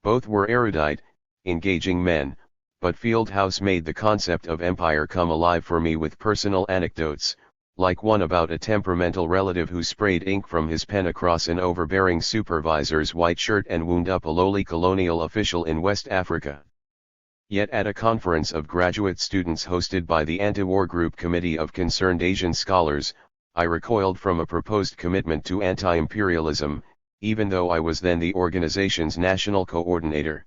Both were erudite, engaging men, but Fieldhouse made the concept of empire come alive for me with personal anecdotes, like one about a temperamental relative who sprayed ink from his pen across an overbearing supervisor's white shirt and wound up a lowly colonial official in West Africa. Yet at a conference of graduate students hosted by the Anti-War Group Committee of Concerned Asian Scholars, I recoiled from a proposed commitment to anti-imperialism, even though I was then the organization's national coordinator.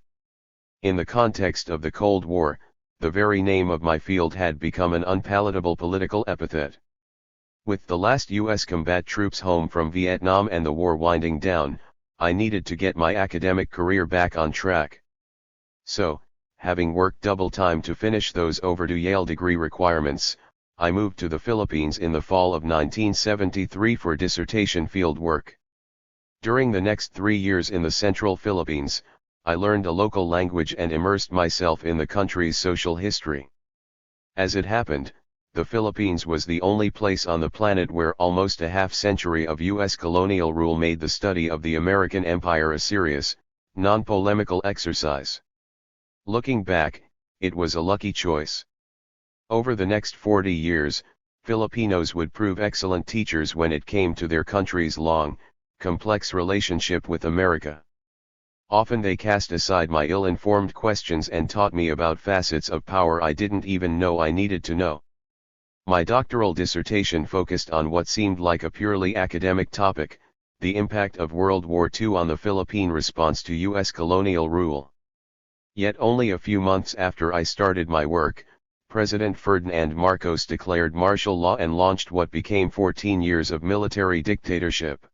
In the context of the Cold War, the very name of my field had become an unpalatable political epithet. With the last U.S. combat troops home from Vietnam and the war winding down, I needed to get my academic career back on track. So, having worked double time to finish those overdue Yale degree requirements, I moved to the Philippines in the fall of 1973 for dissertation field work. During the next 3 years in the central Philippines, I learned a local language and immersed myself in the country's social history. As it happened, the Philippines was the only place on the planet where almost a half-century of U.S. colonial rule made the study of the American empire a serious, non-polemical exercise. Looking back, it was a lucky choice. Over the next 40 years, Filipinos would prove excellent teachers when it came to their country's long, complex relationship with America. Often they cast aside my ill-informed questions and taught me about facets of power I didn't even know I needed to know. My doctoral dissertation focused on what seemed like a purely academic topic, the impact of World War II on the Philippine response to U.S. colonial rule. Yet only a few months after I started my work, President Ferdinand Marcos declared martial law and launched what became 14 years of military dictatorship.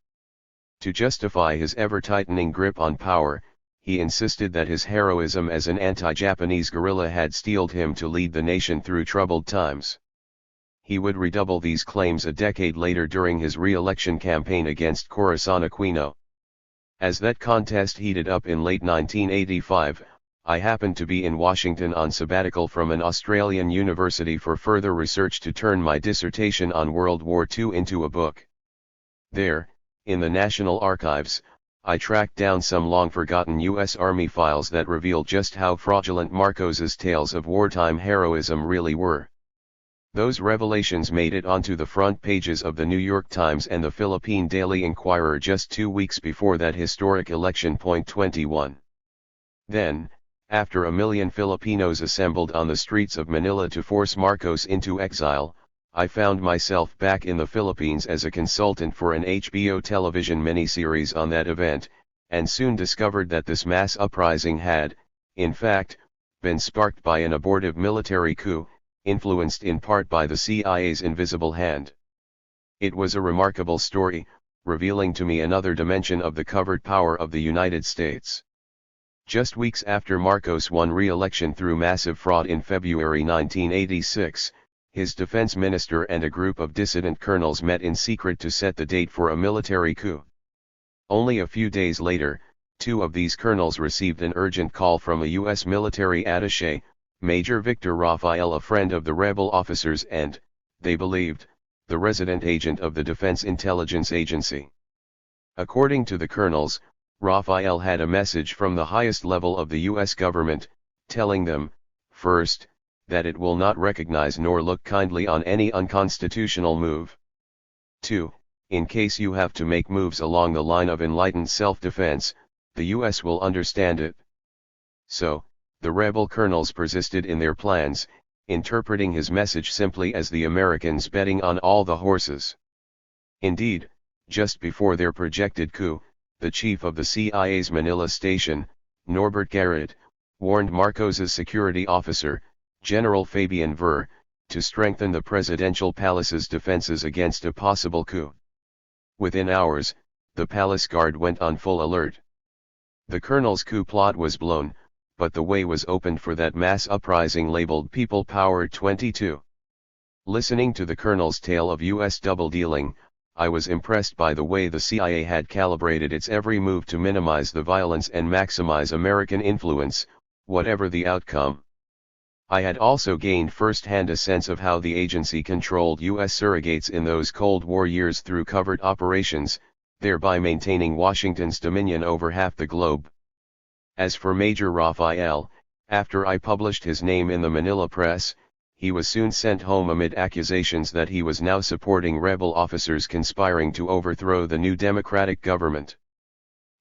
To justify his ever-tightening grip on power, he insisted that his heroism as an anti-Japanese guerrilla had steeled him to lead the nation through troubled times. He would redouble these claims a decade later during his re-election campaign against Corazon Aquino. As that contest heated up in late 1985, I happened to be in Washington on sabbatical from an Australian university for further research to turn my dissertation on World War II into a book. There, in the National Archives, I tracked down some long-forgotten U.S. Army files that reveal just how fraudulent Marcos's tales of wartime heroism really were. Those revelations made it onto the front pages of the New York Times and the Philippine Daily Inquirer just 2 weeks before that historic election. 21. Then, after 1 million Filipinos assembled on the streets of Manila to force Marcos into exile, I found myself back in the Philippines as a consultant for an HBO television miniseries on that event, and soon discovered that this mass uprising had, in fact, been sparked by an abortive military coup, influenced in part by the CIA's invisible hand. It was a remarkable story, revealing to me another dimension of the covert power of the United States. Just weeks after Marcos won re-election through massive fraud in February 1986, his defense minister and a group of dissident colonels met in secret to set the date for a military coup. Only a few days later, 2 of these colonels received an urgent call from a U.S. military attaché, Major Victor Rafael, a friend of the rebel officers and, they believed, the resident agent of the Defense Intelligence Agency. According to the colonels, Rafael had a message from the highest level of the U.S. government, telling them, first, that it will not recognize nor look kindly on any unconstitutional move. 2. In case you have to make moves along the line of enlightened self-defense, the U.S. will understand it. So, the rebel colonels persisted in their plans, interpreting his message simply as the Americans betting on all the horses. Indeed, just before their projected coup, the chief of the CIA's Manila station, Norbert Garrett, warned Marcos's security officer, General Fabian Ver, to strengthen the presidential palace's defenses against a possible coup. Within hours, the palace guard went on full alert. The colonel's coup plot was blown, but the way was opened for that mass uprising labeled People Power 22. Listening to the colonel's tale of U.S. double-dealing, I was impressed by the way the CIA had calibrated its every move to minimize the violence and maximize American influence, whatever the outcome. I had also gained first-hand a sense of how the agency controlled U.S. surrogates in those Cold War years through covert operations, thereby maintaining Washington's dominion over half the globe. As for Major Rafael, after I published his name in the Manila press, he was soon sent home amid accusations that he was now supporting rebel officers conspiring to overthrow the new democratic government.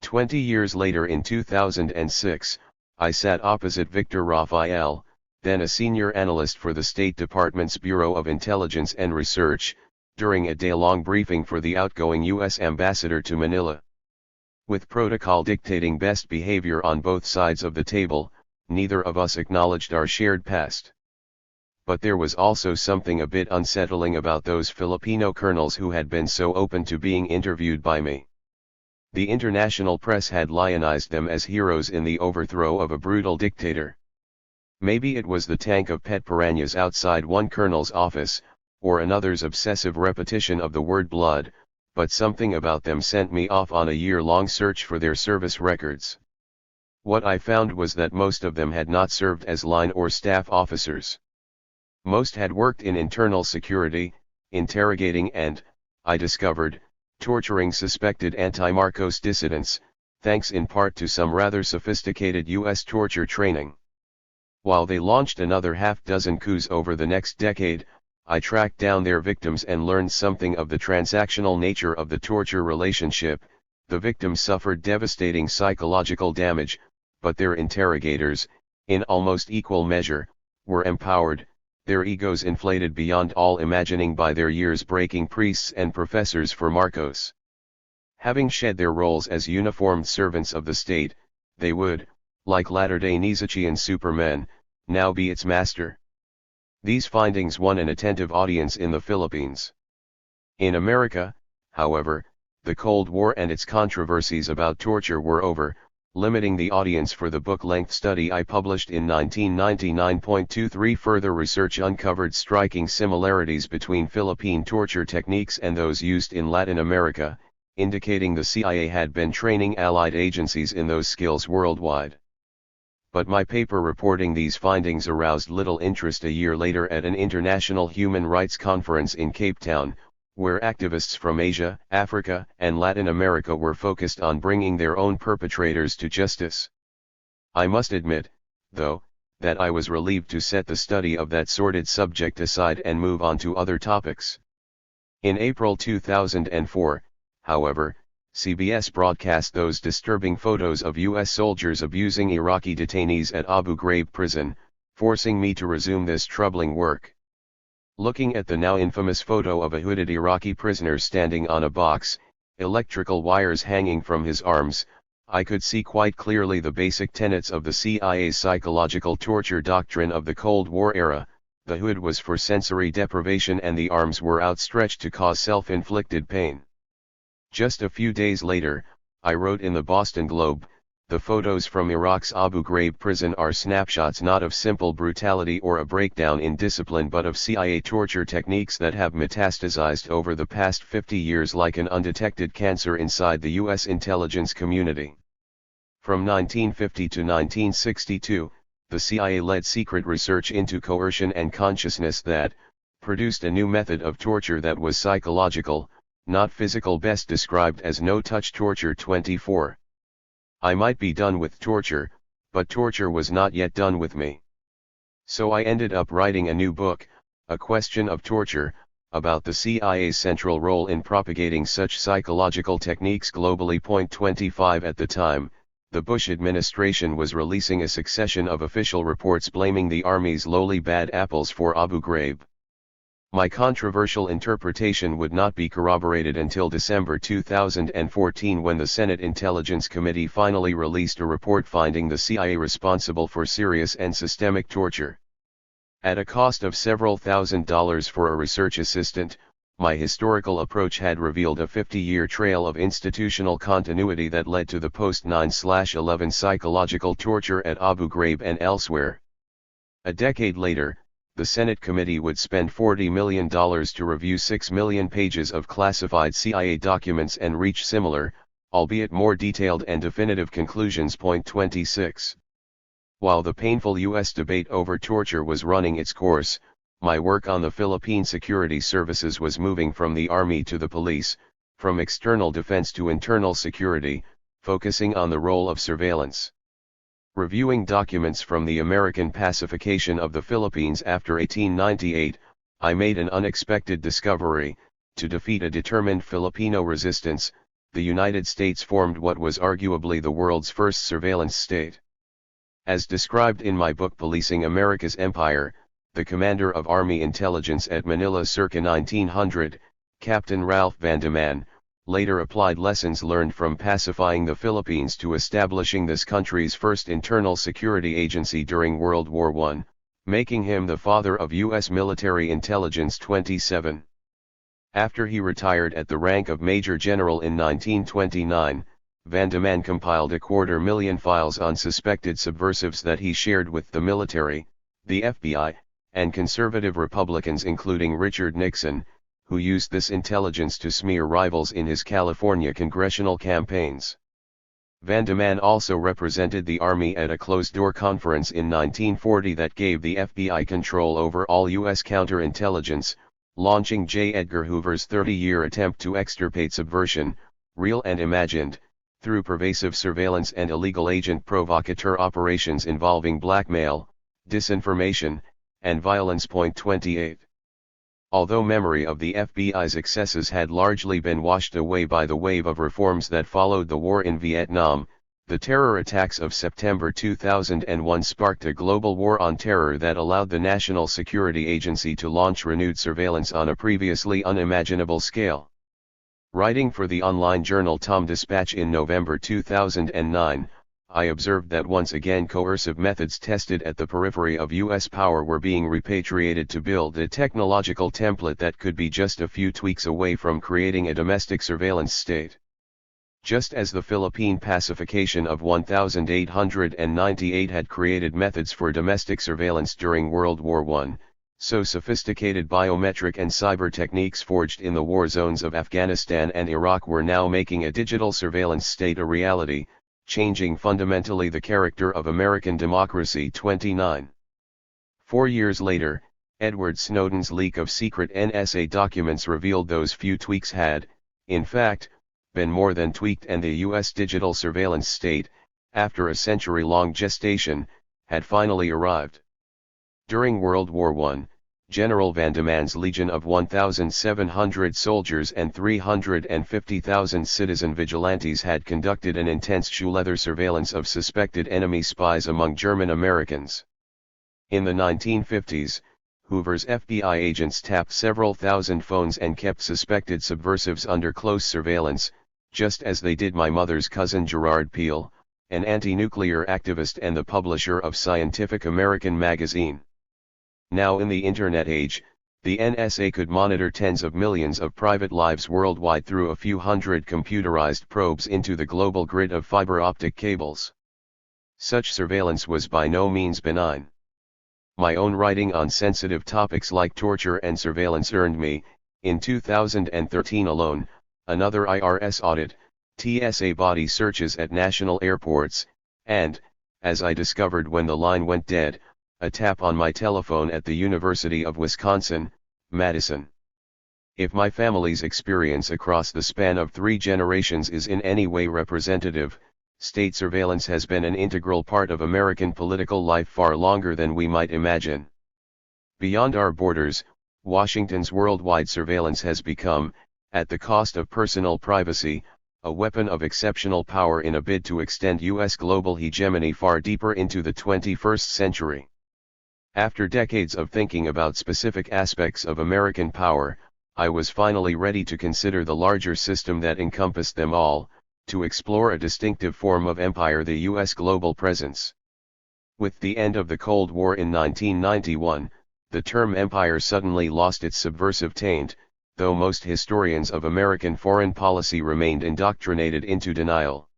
20 years later, in 2006, I sat opposite Victor Rafael, then a senior analyst for the State Department's Bureau of Intelligence and Research, during a day-long briefing for the outgoing U.S. ambassador to Manila. With protocol dictating best behavior on both sides of the table, neither of us acknowledged our shared past. But there was also something a bit unsettling about those Filipino colonels who had been so open to being interviewed by me. The international press had lionized them as heroes in the overthrow of a brutal dictator. Maybe it was the tank of pet piranhas outside one colonel's office, or another's obsessive repetition of the word blood, but something about them sent me off on a year-long search for their service records. What I found was that most of them had not served as line or staff officers. Most had worked in internal security, interrogating and, I discovered, torturing suspected anti-Marcos dissidents, thanks in part to some rather sophisticated U.S. torture training. While they launched another half-dozen coups over the next decade, I tracked down their victims and learned something of the transactional nature of the torture relationship. The victims suffered devastating psychological damage, but their interrogators, in almost equal measure, were empowered, their egos inflated beyond all imagining by their years-breaking priests and professors for Marcos. Having shed their roles as uniformed servants of the state, they would, like latter-day Nietzschean supermen, now be its master. These findings won an attentive audience in the Philippines. In America, however, the Cold War and its controversies about torture were over, limiting the audience for the book-length study I published in 1999. Further research uncovered striking similarities between Philippine torture techniques and those used in Latin America, indicating the CIA had been training Allied agencies in those skills worldwide. But my paper reporting these findings aroused little interest a year later at an international human rights conference in Cape Town, where activists from Asia, Africa, and Latin America were focused on bringing their own perpetrators to justice. I must admit, though, that I was relieved to set the study of that sordid subject aside and move on to other topics. In April 2004, however, CBS broadcast those disturbing photos of U.S. soldiers abusing Iraqi detainees at Abu Ghraib prison, forcing me to resume this troubling work. Looking at the now infamous photo of a hooded Iraqi prisoner standing on a box, electrical wires hanging from his arms, I could see quite clearly the basic tenets of the CIA's psychological torture doctrine of the Cold War era. The hood was for sensory deprivation and the arms were outstretched to cause self-inflicted pain. Just a few days later, I wrote in the Boston Globe, the photos from Iraq's Abu Ghraib prison are snapshots not of simple brutality or a breakdown in discipline but of CIA torture techniques that have metastasized over the past 50 years like an undetected cancer inside the U.S. intelligence community. From 1950 to 1962, the CIA led secret research into coercion and consciousness that produced a new method of torture that was psychological, not physical, best described as no-touch torture. 24. I might be done with torture, but torture was not yet done with me. So I ended up writing a new book, A Question of Torture, about the CIA's central role in propagating such psychological techniques globally. 25 At the time, the Bush administration was releasing a succession of official reports blaming the Army's lowly bad apples for Abu Ghraib. My controversial interpretation would not be corroborated until December 2014 when the Senate Intelligence Committee finally released a report finding the CIA responsible for serious and systemic torture. At a cost of several $1,000s for a research assistant, my historical approach had revealed a 50-year trail of institutional continuity that led to the post-9/11 psychological torture at Abu Ghraib and elsewhere. A decade later, the Senate committee would spend $40 million to review 6 million pages of classified CIA documents and reach similar, albeit more detailed and definitive conclusions. 26. While the painful U.S. debate over torture was running its course, my work on the Philippine security services was moving from the Army to the police, from external defense to internal security, focusing on the role of surveillance. Reviewing documents from the American pacification of the Philippines after 1898, I made an unexpected discovery. To defeat a determined Filipino resistance, the United States formed what was arguably the world's first surveillance state. As described in my book Policing America's Empire, the commander of Army intelligence at Manila circa 1900, Captain Ralph Vandeman, later applied lessons learned from pacifying the Philippines to establishing this country's first internal security agency during World War I, making him the father of U.S. military intelligence. 27. After he retired at the rank of Major General in 1929, Vandeman compiled 250,000 files on suspected subversives that he shared with the military, the FBI, and conservative Republicans including Richard Nixon, who used this intelligence to smear rivals in his California congressional campaigns. Vandeman also represented the Army at a closed-door conference in 1940 that gave the FBI control over all U.S. counterintelligence, launching J. Edgar Hoover's 30-year attempt to extirpate subversion, real and imagined, through pervasive surveillance and illegal agent provocateur operations involving blackmail, disinformation, and violence. 28. Although memory of the FBI's excesses had largely been washed away by the wave of reforms that followed the war in Vietnam, the terror attacks of September 2001 sparked a global war on terror that allowed the National Security Agency to launch renewed surveillance on a previously unimaginable scale. Writing for the online journal Tom Dispatch in November 2009, I observed that once again coercive methods tested at the periphery of U.S. power were being repatriated to build a technological template that could be just a few tweaks away from creating a domestic surveillance state. Just as the Philippine pacification of 1898 had created methods for domestic surveillance during World War I, So sophisticated biometric and cyber techniques forged in the war zones of Afghanistan and Iraq were now making a digital surveillance state a reality, changing fundamentally the character of American democracy. 29. 4 years later, Edward Snowden's leak of secret NSA documents revealed those few tweaks had, in fact, been more than tweaked, and the U.S. digital surveillance state, after a century-long gestation, had finally arrived. During World War I, General Van de Man's legion of 1,700 soldiers and 350,000 citizen vigilantes had conducted an intense shoe-leather surveillance of suspected enemy spies among German Americans. In the 1950s, Hoover's FBI agents tapped several thousand phones and kept suspected subversives under close surveillance, just as they did my mother's cousin Gerard Peel, an anti-nuclear activist and the publisher of Scientific American magazine. Now in the Internet age, the NSA could monitor tens of millions of private lives worldwide through a few hundred computerized probes into the global grid of fiber optic cables. Such surveillance was by no means benign. My own writing on sensitive topics like torture and surveillance earned me, in 2013 alone, another IRS audit, TSA body searches at national airports, and, as I discovered when the line went dead, a tap on my telephone at the University of Wisconsin, Madison. If my family's experience across the span of 3 generations is in any way representative, state surveillance has been an integral part of American political life far longer than we might imagine. Beyond our borders, Washington's worldwide surveillance has become, at the cost of personal privacy, a weapon of exceptional power in a bid to extend U.S. global hegemony far deeper into the 21st century. After decades of thinking about specific aspects of American power, I was finally ready to consider the larger system that encompassed them all, to explore a distinctive form of empire, the U.S. global presence. With the end of the Cold War in 1991, the term empire suddenly lost its subversive taint, though most historians of American foreign policy remained indoctrinated into denial.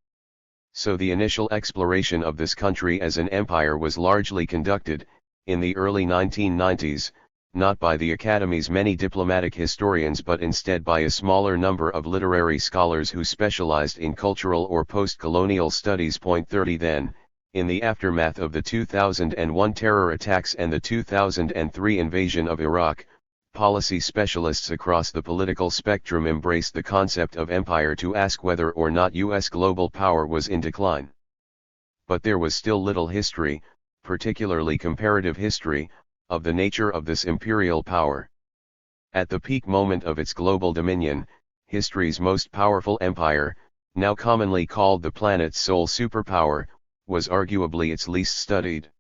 So the initial exploration of this country as an empire was largely conducted, in the early 1990s, not by the Academy's many diplomatic historians but instead by a smaller number of literary scholars who specialized in cultural or post-colonial studies. 30 Then, in the aftermath of the 2001 terror attacks and the 2003 invasion of Iraq, policy specialists across the political spectrum embraced the concept of empire to ask whether or not U.S. global power was in decline. But there was still little history, particularly comparative history, of the nature of this imperial power. At the peak moment of its global dominion, history's most powerful empire, now commonly called the planet's sole superpower, was arguably its least studied.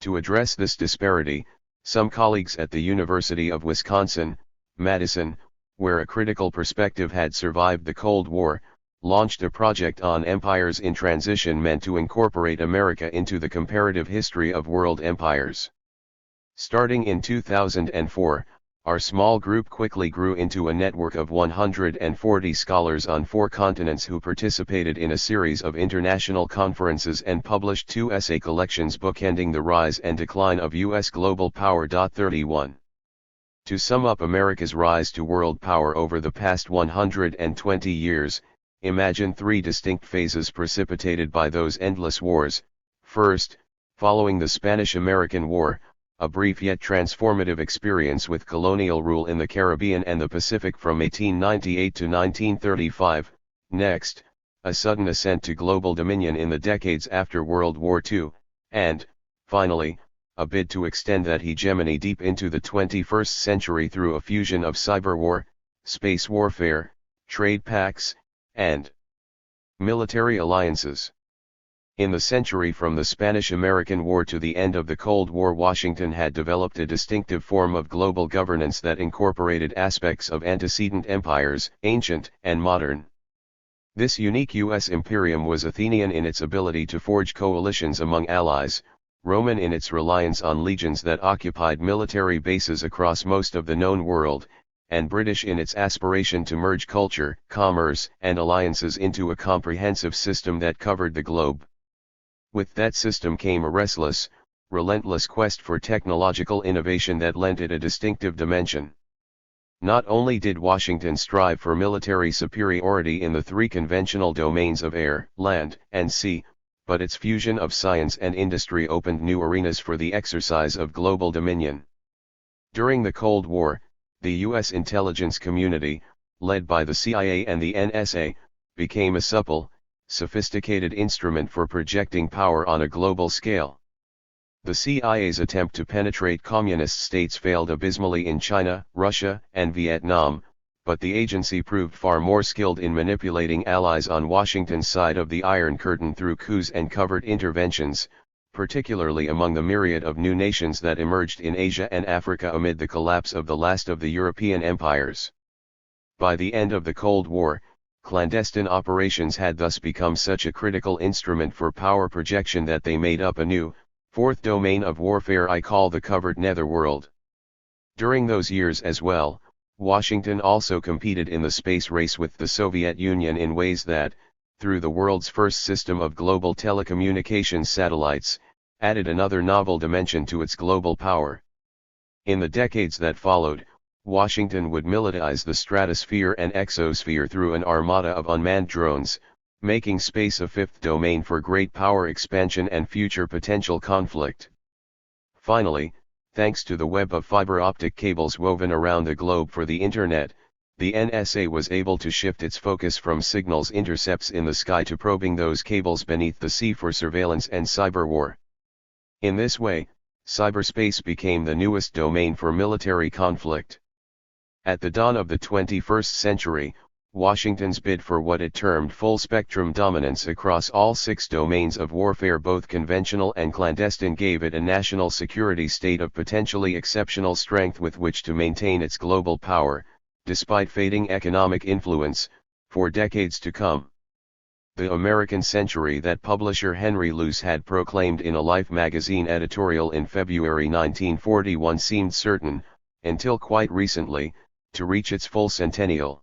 To address this disparity, some colleagues at the University of Wisconsin, Madison, where a critical perspective had survived the Cold War, launched a project on empires in transition meant to incorporate America into the comparative history of world empires. Starting in 2004, our small group quickly grew into a network of 140 scholars on 4 continents who participated in a series of international conferences and published 2 essay collections bookending the rise and decline of U.S. global power. 31. To sum up America's rise to world power over the past 120 years, imagine 3 distinct phases precipitated by those endless wars. First, following the Spanish-American War, a brief yet transformative experience with colonial rule in the Caribbean and the Pacific from 1898 to 1935, next, a sudden ascent to global dominion in the decades after World War II, and, finally, a bid to extend that hegemony deep into the 21st century through a fusion of cyber war, space warfare, trade pacts, and military alliances. In the century from the Spanish-American War to the end of the Cold War, Washington had developed a distinctive form of global governance that incorporated aspects of antecedent empires, ancient and modern. This unique U.S. imperium was Athenian in its ability to forge coalitions among allies, Roman in its reliance on legions that occupied military bases across most of the known world, and British in its aspiration to merge culture, commerce, and alliances into a comprehensive system that covered the globe. With that system came a restless, relentless quest for technological innovation that lent it a distinctive dimension. Not only did Washington strive for military superiority in the three conventional domains of air, land, and sea, but its fusion of science and industry opened new arenas for the exercise of global dominion. During the Cold War, the U.S. intelligence community, led by the CIA and the NSA, became a supple, sophisticated instrument for projecting power on a global scale. The CIA's attempt to penetrate communist states failed abysmally in China, Russia, and Vietnam, but the agency proved far more skilled in manipulating allies on Washington's side of the Iron Curtain through coups and covert interventions, particularly among the myriad of new nations that emerged in Asia and Africa amid the collapse of the last of the European empires. By the end of the Cold War, clandestine operations had thus become such a critical instrument for power projection that they made up a new, fourth domain of warfare I call the covert netherworld. During those years as well, Washington also competed in the space race with the Soviet Union in ways that, through the world's first system of global telecommunications satellites, added another novel dimension to its global power. In the decades that followed, Washington would militarize the stratosphere and exosphere through an armada of unmanned drones, making space a fifth domain for great power expansion and future potential conflict. Finally, thanks to the web of fiber optic cables woven around the globe for the Internet, the NSA was able to shift its focus from signals intercepts in the sky to probing those cables beneath the sea for surveillance and cyberwar. In this way, cyberspace became the newest domain for military conflict. At the dawn of the 21st century, Washington's bid for what it termed full-spectrum dominance across all six domains of warfare, both conventional and clandestine, gave it a national security state of potentially exceptional strength with which to maintain its global power, despite fading economic influence, for decades to come. The American century that publisher Henry Luce had proclaimed in a Life magazine editorial in February 1941 seemed certain, until quite recently, to reach its full centennial.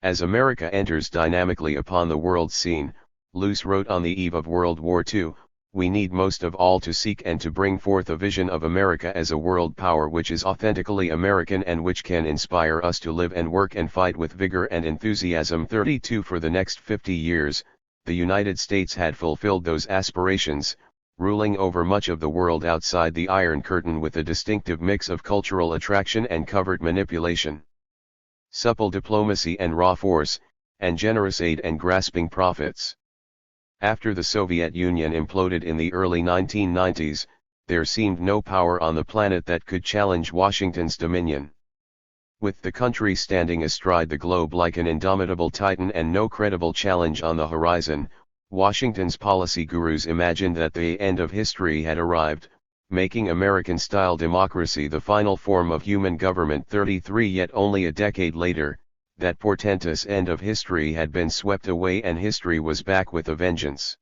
As America enters dynamically upon the world scene, Luce wrote on the eve of World War II, we need most of all to seek and to bring forth a vision of America as a world power which is authentically American and which can inspire us to live and work and fight with vigor and enthusiasm. 32 For the next 50 years, the United States had fulfilled those aspirations, ruling over much of the world outside the Iron Curtain with a distinctive mix of cultural attraction and covert manipulation. Supple diplomacy and raw force, and generous aid and grasping profits. After the Soviet Union imploded in the early 1990s, there seemed no power on the planet that could challenge Washington's dominion. With the country standing astride the globe like an indomitable titan and no credible challenge on the horizon, Washington's policy gurus imagined that the end of history had arrived, making American-style democracy the final form of human government. 33 Yet only a decade later, that portentous end of history had been swept away and history was back with a vengeance.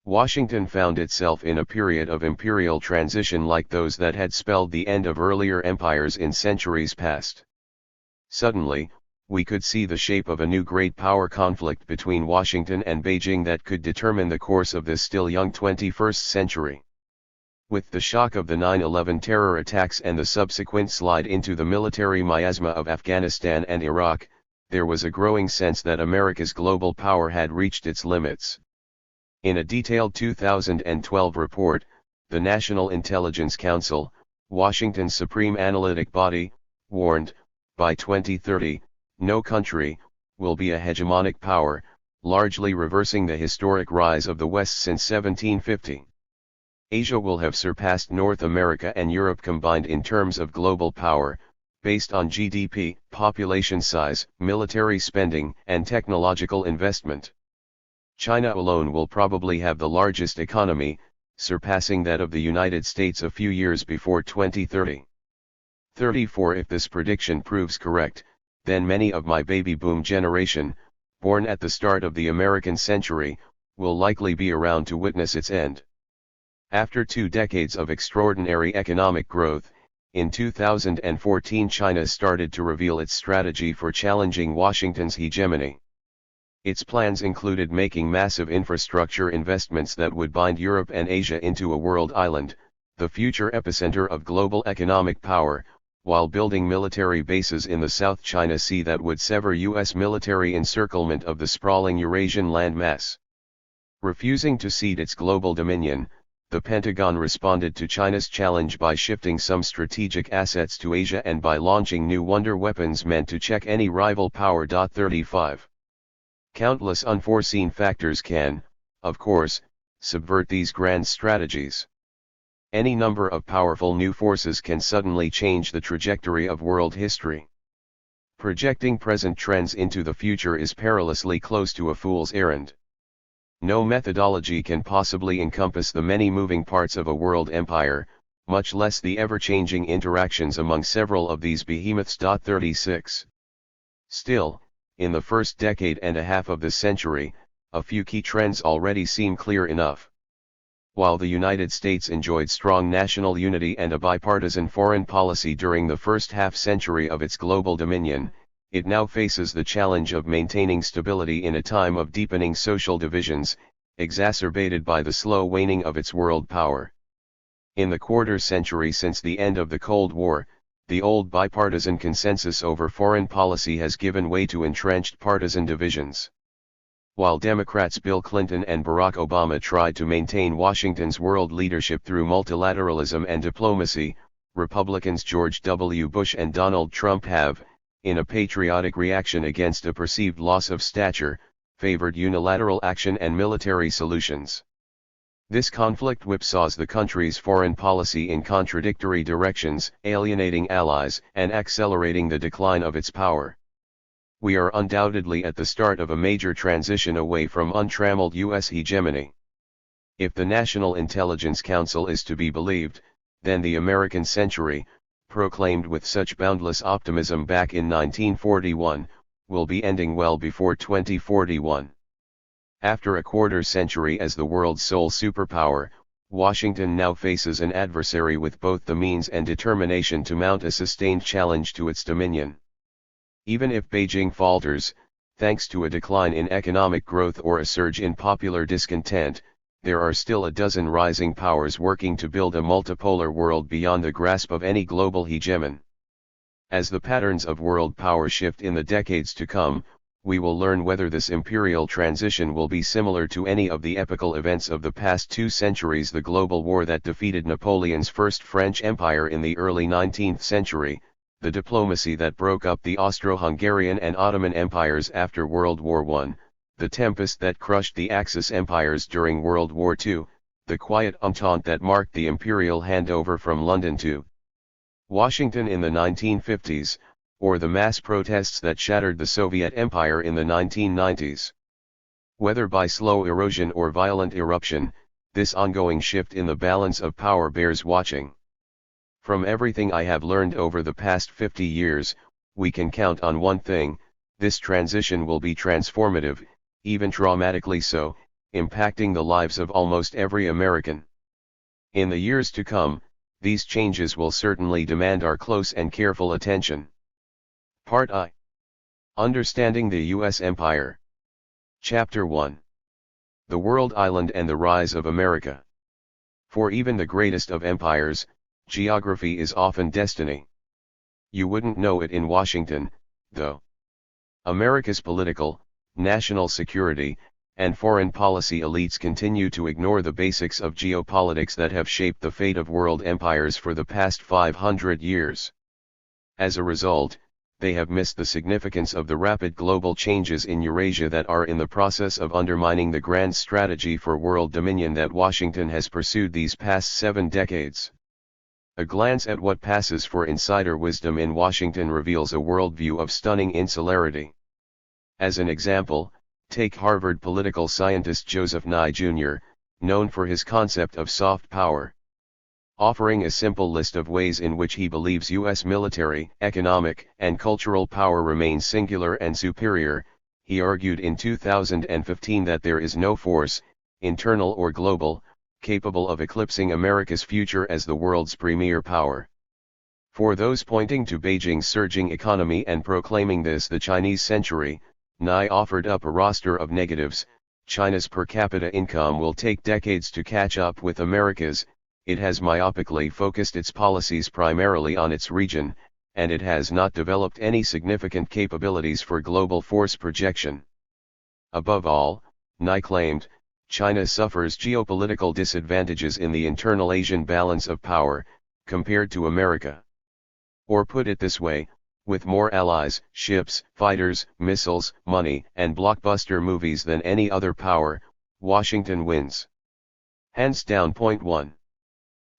Washington found itself in a period of imperial transition like those that had spelled the end of earlier empires in centuries past. Suddenly, we could see the shape of a new great power conflict between Washington and Beijing that could determine the course of this still young 21st century. With the shock of the 9/11 terror attacks and the subsequent slide into the military miasma of Afghanistan and Iraq, there was a growing sense that America's global power had reached its limits. In a detailed 2012 report, the National Intelligence Council, Washington's supreme analytic body, warned, by 2030, no country will be a hegemonic power, largely reversing the historic rise of the West since 1750. Asia will have surpassed North America and Europe combined in terms of global power, based on GDP, population size, military spending, and technological investment. China alone will probably have the largest economy, surpassing that of the United States a few years before 2030. 34 If this prediction proves correct, then many of my baby boom generation, born at the start of the American century, will likely be around to witness its end. After 2 decades of extraordinary economic growth, in 2014 China started to reveal its strategy for challenging Washington's hegemony. Its plans included making massive infrastructure investments that would bind Europe and Asia into a world island, the future epicenter of global economic power, while building military bases in the South China Sea that would sever U.S. military encirclement of the sprawling Eurasian landmass. Refusing to cede its global dominion, the Pentagon responded to China's challenge by shifting some strategic assets to Asia and by launching new wonder weapons meant to check any rival power. 35. Countless unforeseen factors can, of course, subvert these grand strategies. Any number of powerful new forces can suddenly change the trajectory of world history. Projecting present trends into the future is perilously close to a fool's errand. No methodology can possibly encompass the many moving parts of a world empire, much less the ever-changing interactions among several of these behemoths. 36. Still, in the first decade and a half of the century, a few key trends already seem clear enough. While the United States enjoyed strong national unity and a bipartisan foreign policy during the first half-century of its global dominion, it now faces the challenge of maintaining stability in a time of deepening social divisions, exacerbated by the slow waning of its world power. In the quarter-century since the end of the Cold War, the old bipartisan consensus over foreign policy has given way to entrenched partisan divisions. While Democrats Bill Clinton and Barack Obama tried to maintain Washington's world leadership through multilateralism and diplomacy, Republicans George W. Bush and Donald Trump have, in a patriotic reaction against a perceived loss of stature, favored unilateral action and military solutions. This conflict whipsaws the country's foreign policy in contradictory directions, alienating allies and accelerating the decline of its power. We are undoubtedly at the start of a major transition away from untrammeled U.S. hegemony. If the National Intelligence Council is to be believed, then the American century, proclaimed with such boundless optimism back in 1941, will be ending well before 2041. After a quarter century as the world's sole superpower, Washington now faces an adversary with both the means and determination to mount a sustained challenge to its dominion. Even if Beijing falters, thanks to a decline in economic growth or a surge in popular discontent, there are still a dozen rising powers working to build a multipolar world beyond the grasp of any global hegemon. As the patterns of world power shift in the decades to come, we will learn whether this imperial transition will be similar to any of the epical events of the past 2 centuries: the global war that defeated Napoleon's First French Empire in the early 19th century, the diplomacy that broke up the Austro-Hungarian and Ottoman empires after World War I, the tempest that crushed the Axis empires during World War II, the quiet entente that marked the imperial handover from London to Washington in the 1950s, or the mass protests that shattered the Soviet Empire in the 1990s. Whether by slow erosion or violent eruption, this ongoing shift in the balance of power bears watching. From everything I have learned over the past 50 years, we can count on one thing: this transition will be transformative, even dramatically so, impacting the lives of almost every American. In the years to come, these changes will certainly demand our close and careful attention. Part I. Understanding the U.S. Empire. Chapter 1. The World Island and the Rise of America. For even the greatest of empires, geography is often destiny. You wouldn't know it in Washington, though. America's political, national security, and foreign policy elites continue to ignore the basics of geopolitics that have shaped the fate of world empires for the past 500 years. As a result, they have missed the significance of the rapid global changes in Eurasia that are in the process of undermining the grand strategy for world dominion that Washington has pursued these past 7 decades. A glance at what passes for insider wisdom in Washington reveals a worldview of stunning insularity. As an example, take Harvard political scientist Joseph Nye Jr., known for his concept of soft power. Offering a simple list of ways in which he believes U.S. military, economic, and cultural power remains singular and superior, he argued in 2015 that there is no force, internal or global, capable of eclipsing America's future as the world's premier power. For those pointing to Beijing's surging economy and proclaiming this the Chinese century, Nye offered up a roster of negatives. China's per capita income will take decades to catch up with America's, it has myopically focused its policies primarily on its region, and it has not developed any significant capabilities for global force projection. Above all, Nye claimed, China suffers geopolitical disadvantages in the internal Asian balance of power, compared to America. Or put it this way, with more allies, ships, fighters, missiles, money, and blockbuster movies than any other power, Washington wins. Hands down. Point 1.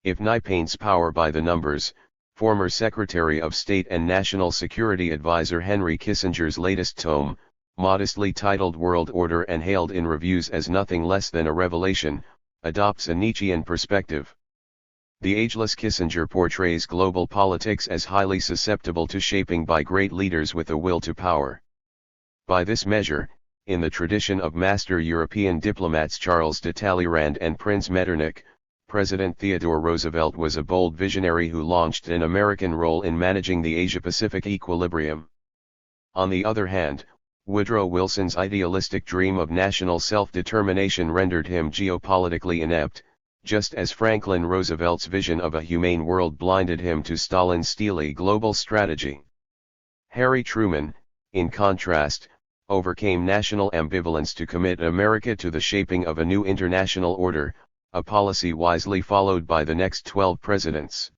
If Nye paints power by the numbers, former Secretary of State and National Security Advisor Henry Kissinger's latest tome, modestly titled World Order and hailed in reviews as nothing less than a revelation, adopts a Nietzschean perspective. The ageless Kissinger portrays global politics as highly susceptible to shaping by great leaders with a will to power. By this measure, in the tradition of master European diplomats Charles de Talleyrand and Prince Metternich, President Theodore Roosevelt was a bold visionary who launched an American role in managing the Asia-Pacific equilibrium. On the other hand, Woodrow Wilson's idealistic dream of national self-determination rendered him geopolitically inept, just as Franklin Roosevelt's vision of a humane world blinded him to Stalin's steely global strategy. Harry Truman, in contrast, overcame national ambivalence to commit America to the shaping of a new international order, a policy wisely followed by the next 12 presidents.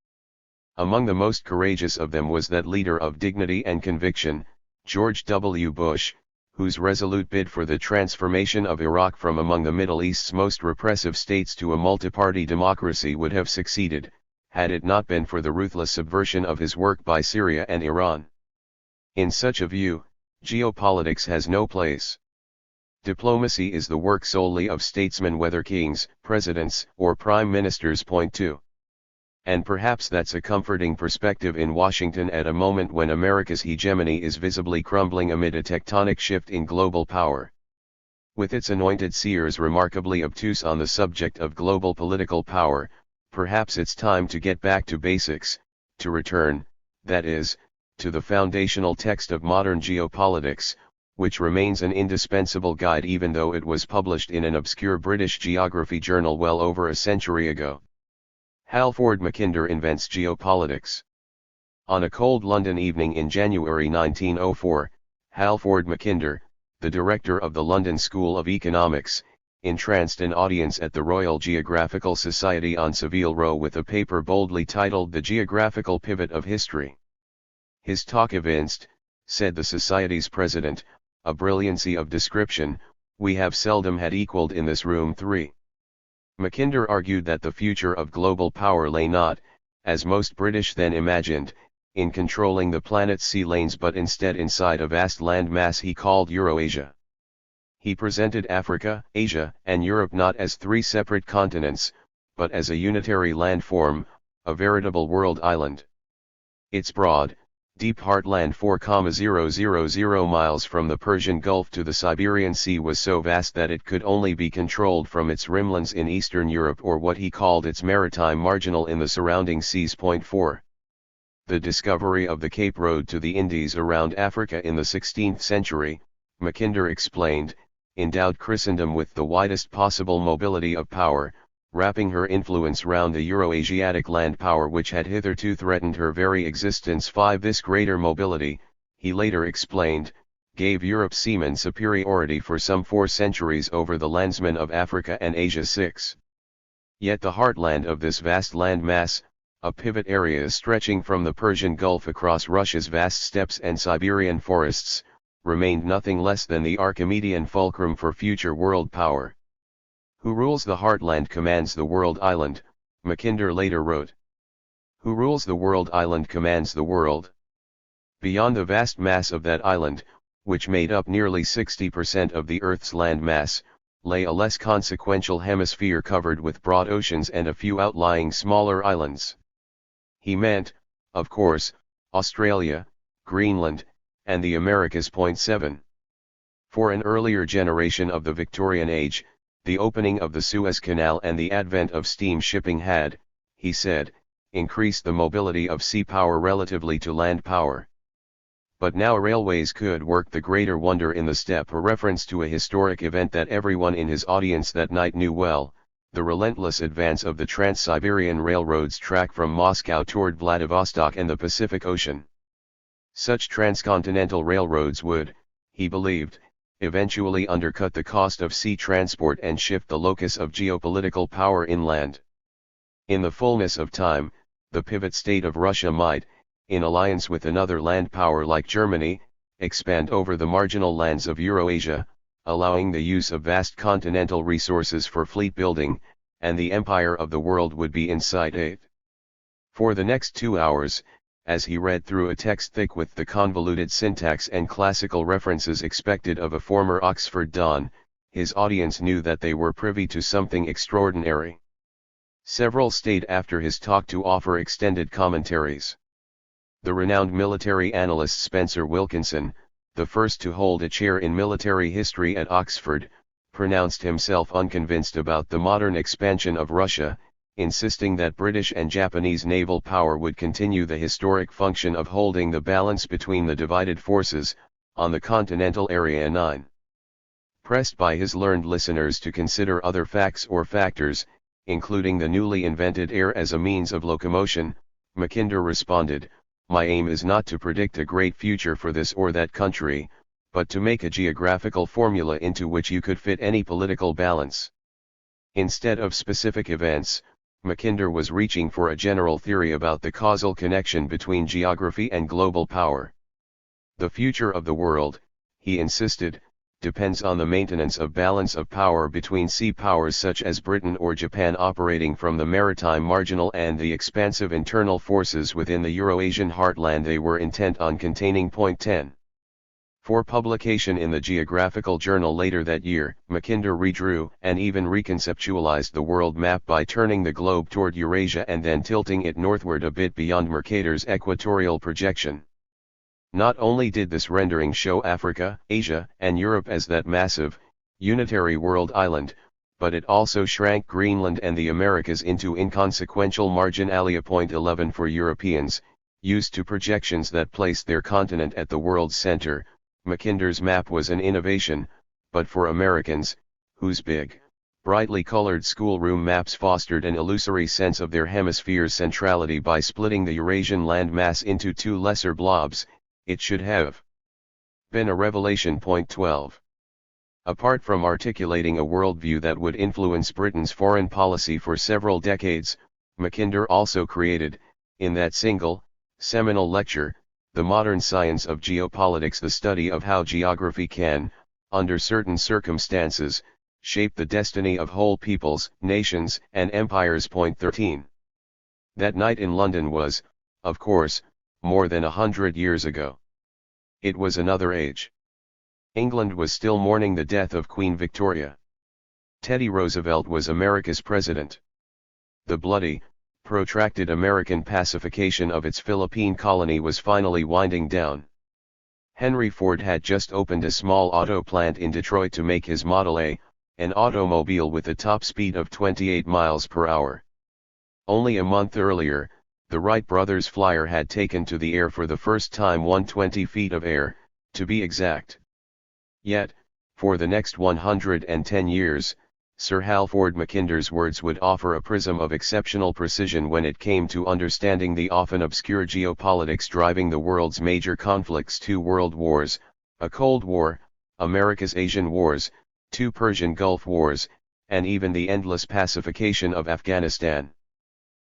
Among the most courageous of them was that leader of dignity and conviction, George W. Bush, whose resolute bid for the transformation of Iraq from among the Middle East's most repressive states to a multi-party democracy would have succeeded, had it not been for the ruthless subversion of his work by Syria and Iran. In such a view, geopolitics has no place. Diplomacy is the work solely of statesmen, whether kings, presidents, or prime ministers. Point 2. And perhaps that's a comforting perspective in Washington at a moment when America's hegemony is visibly crumbling amid a tectonic shift in global power. With its anointed seers remarkably obtuse on the subject of global political power, perhaps it's time to get back to basics, to return, that is, to the foundational text of modern geopolitics, which remains an indispensable guide even though it was published in an obscure British geography journal well over a century ago. Alfred Mackinder invents geopolitics. On a cold London evening in January 1904, Alfred Mackinder, the director of the London School of Economics, entranced an audience at the Royal Geographical Society on Savile Row with a paper boldly titled The Geographical Pivot of History. His talk evinced, said the Society's president, a brilliancy of description we have seldom had equaled in this room. 3. Mackinder argued that the future of global power lay not, as most British then imagined, in controlling the planet's sea lanes but instead inside a vast land mass he called Eurasia. He presented Africa, Asia, and Europe not as three separate continents, but as a unitary landform, a veritable world island. Its broad, deep heartland 4,000 miles from the Persian Gulf to the Siberian Sea was so vast that it could only be controlled from its rimlands in Eastern Europe or what he called its maritime marginal in the surrounding seas. Point 4. The discovery of the Cape Road to the Indies around Africa in the 16th century, Mackinder explained, endowed Christendom with the widest possible mobility of power, wrapping her influence round the Euro-Asiatic land power which had hitherto threatened her very existence. 5. This greater mobility, he later explained, gave Europe seaman superiority for some 4 centuries over the landsmen of Africa and Asia. 6. Yet the heartland of this vast land mass, a pivot area stretching from the Persian Gulf across Russia's vast steppes and Siberian forests, remained nothing less than the Archimedean fulcrum for future world power. Who rules the heartland commands the world island, Mackinder later wrote. Who rules the world island commands the world. Beyond the vast mass of that island, which made up nearly 60% of the Earth's land mass, lay a less consequential hemisphere covered with broad oceans and a few outlying smaller islands. He meant, of course, Australia, Greenland, and the Americas. Point 7. For an earlier generation of the Victorian Age, the opening of the Suez Canal and the advent of steam shipping had, he said, increased the mobility of sea power relatively to land power. But now railways could work the greater wonder in the steppe. A reference to a historic event that everyone in his audience that night knew well, the relentless advance of the Trans-Siberian Railroad's track from Moscow toward Vladivostok and the Pacific Ocean. Such transcontinental railroads would, he believed, eventually undercut the cost of sea transport and shift the locus of geopolitical power inland. In the fullness of time, the pivot state of Russia might, in alliance with another land power like Germany, expand over the marginal lands of Eurasia, allowing the use of vast continental resources for fleet building, and the empire of the world would be in sight. For the next 2 hours, as he read through a text thick with the convoluted syntax and classical references expected of a former Oxford don, his audience knew that they were privy to something extraordinary. Several stayed after his talk to offer extended commentaries. The renowned military analyst Spencer Wilkinson, the first to hold a chair in military history at Oxford, pronounced himself unconvinced about the modern expansion of Russia, insisting that British and Japanese naval power would continue the historic function of holding the balance between the divided forces, on the continental area. 9. Pressed by his learned listeners to consider other facts or factors, including the newly invented air as a means of locomotion, Mackinder responded, "My aim is not to predict a great future for this or that country, but to make a geographical formula into which you could fit any political balance." Instead of specific events, Mackinder was reaching for a general theory about the causal connection between geography and global power. The future of the world, he insisted, depends on the maintenance of balance of power between sea powers such as Britain or Japan operating from the maritime marginal and the expansive internal forces within the Eurasian heartland they were intent on containing. 10. For publication in the Geographical Journal later that year, Mackinder redrew and even reconceptualized the world map by turning the globe toward Eurasia and then tilting it northward a bit beyond Mercator's equatorial projection. Not only did this rendering show Africa, Asia, and Europe as that massive, unitary world island, but it also shrank Greenland and the Americas into inconsequential marginalia. 11 For Europeans, used to projections that placed their continent at the world's center, Mackinder's map was an innovation, but for Americans, whose big, brightly colored schoolroom maps fostered an illusory sense of their hemisphere's centrality by splitting the Eurasian landmass into two lesser blobs, it should have been a revelation. 12. Apart from articulating a worldview that would influence Britain's foreign policy for several decades, Mackinder also created, in that single, seminal lecture, The Modern Science of Geopolitics, the study of how geography can, under certain circumstances, shape the destiny of whole peoples, nations, and empires. 13. That night in London was, of course, more than 100 years ago. It was another age. England was still mourning the death of Queen Victoria. Teddy Roosevelt was America's president. The bloody, protracted American pacification of its Philippine colony was finally winding down. Henry Ford had just opened a small auto plant in Detroit to make his Model A, an automobile with a top speed of 28 miles per hour. Only a month earlier, the Wright brothers' Flyer had taken to the air for the first time 120 feet of air, to be exact. Yet, for the next 110 years, Sir Halford Mackinder's words would offer a prism of exceptional precision when it came to understanding the often obscure geopolitics driving the world's major conflicts: 2 world wars, a Cold War, America's Asian Wars, 2 Persian Gulf Wars, and even the endless pacification of Afghanistan.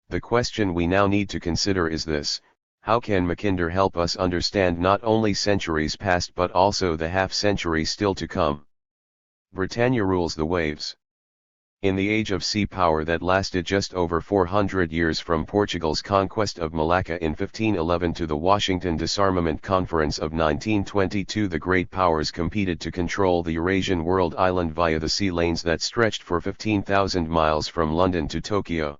The question we now need to consider is this: how can Mackinder help us understand not only centuries past but also the half-century still to come? Britannia rules the waves. In the age of sea power that lasted just over 400 years from Portugal's conquest of Malacca in 1511 to the Washington Disarmament Conference of 1922, the great powers competed to control the Eurasian world island via the sea lanes that stretched for 15,000 miles from London to Tokyo.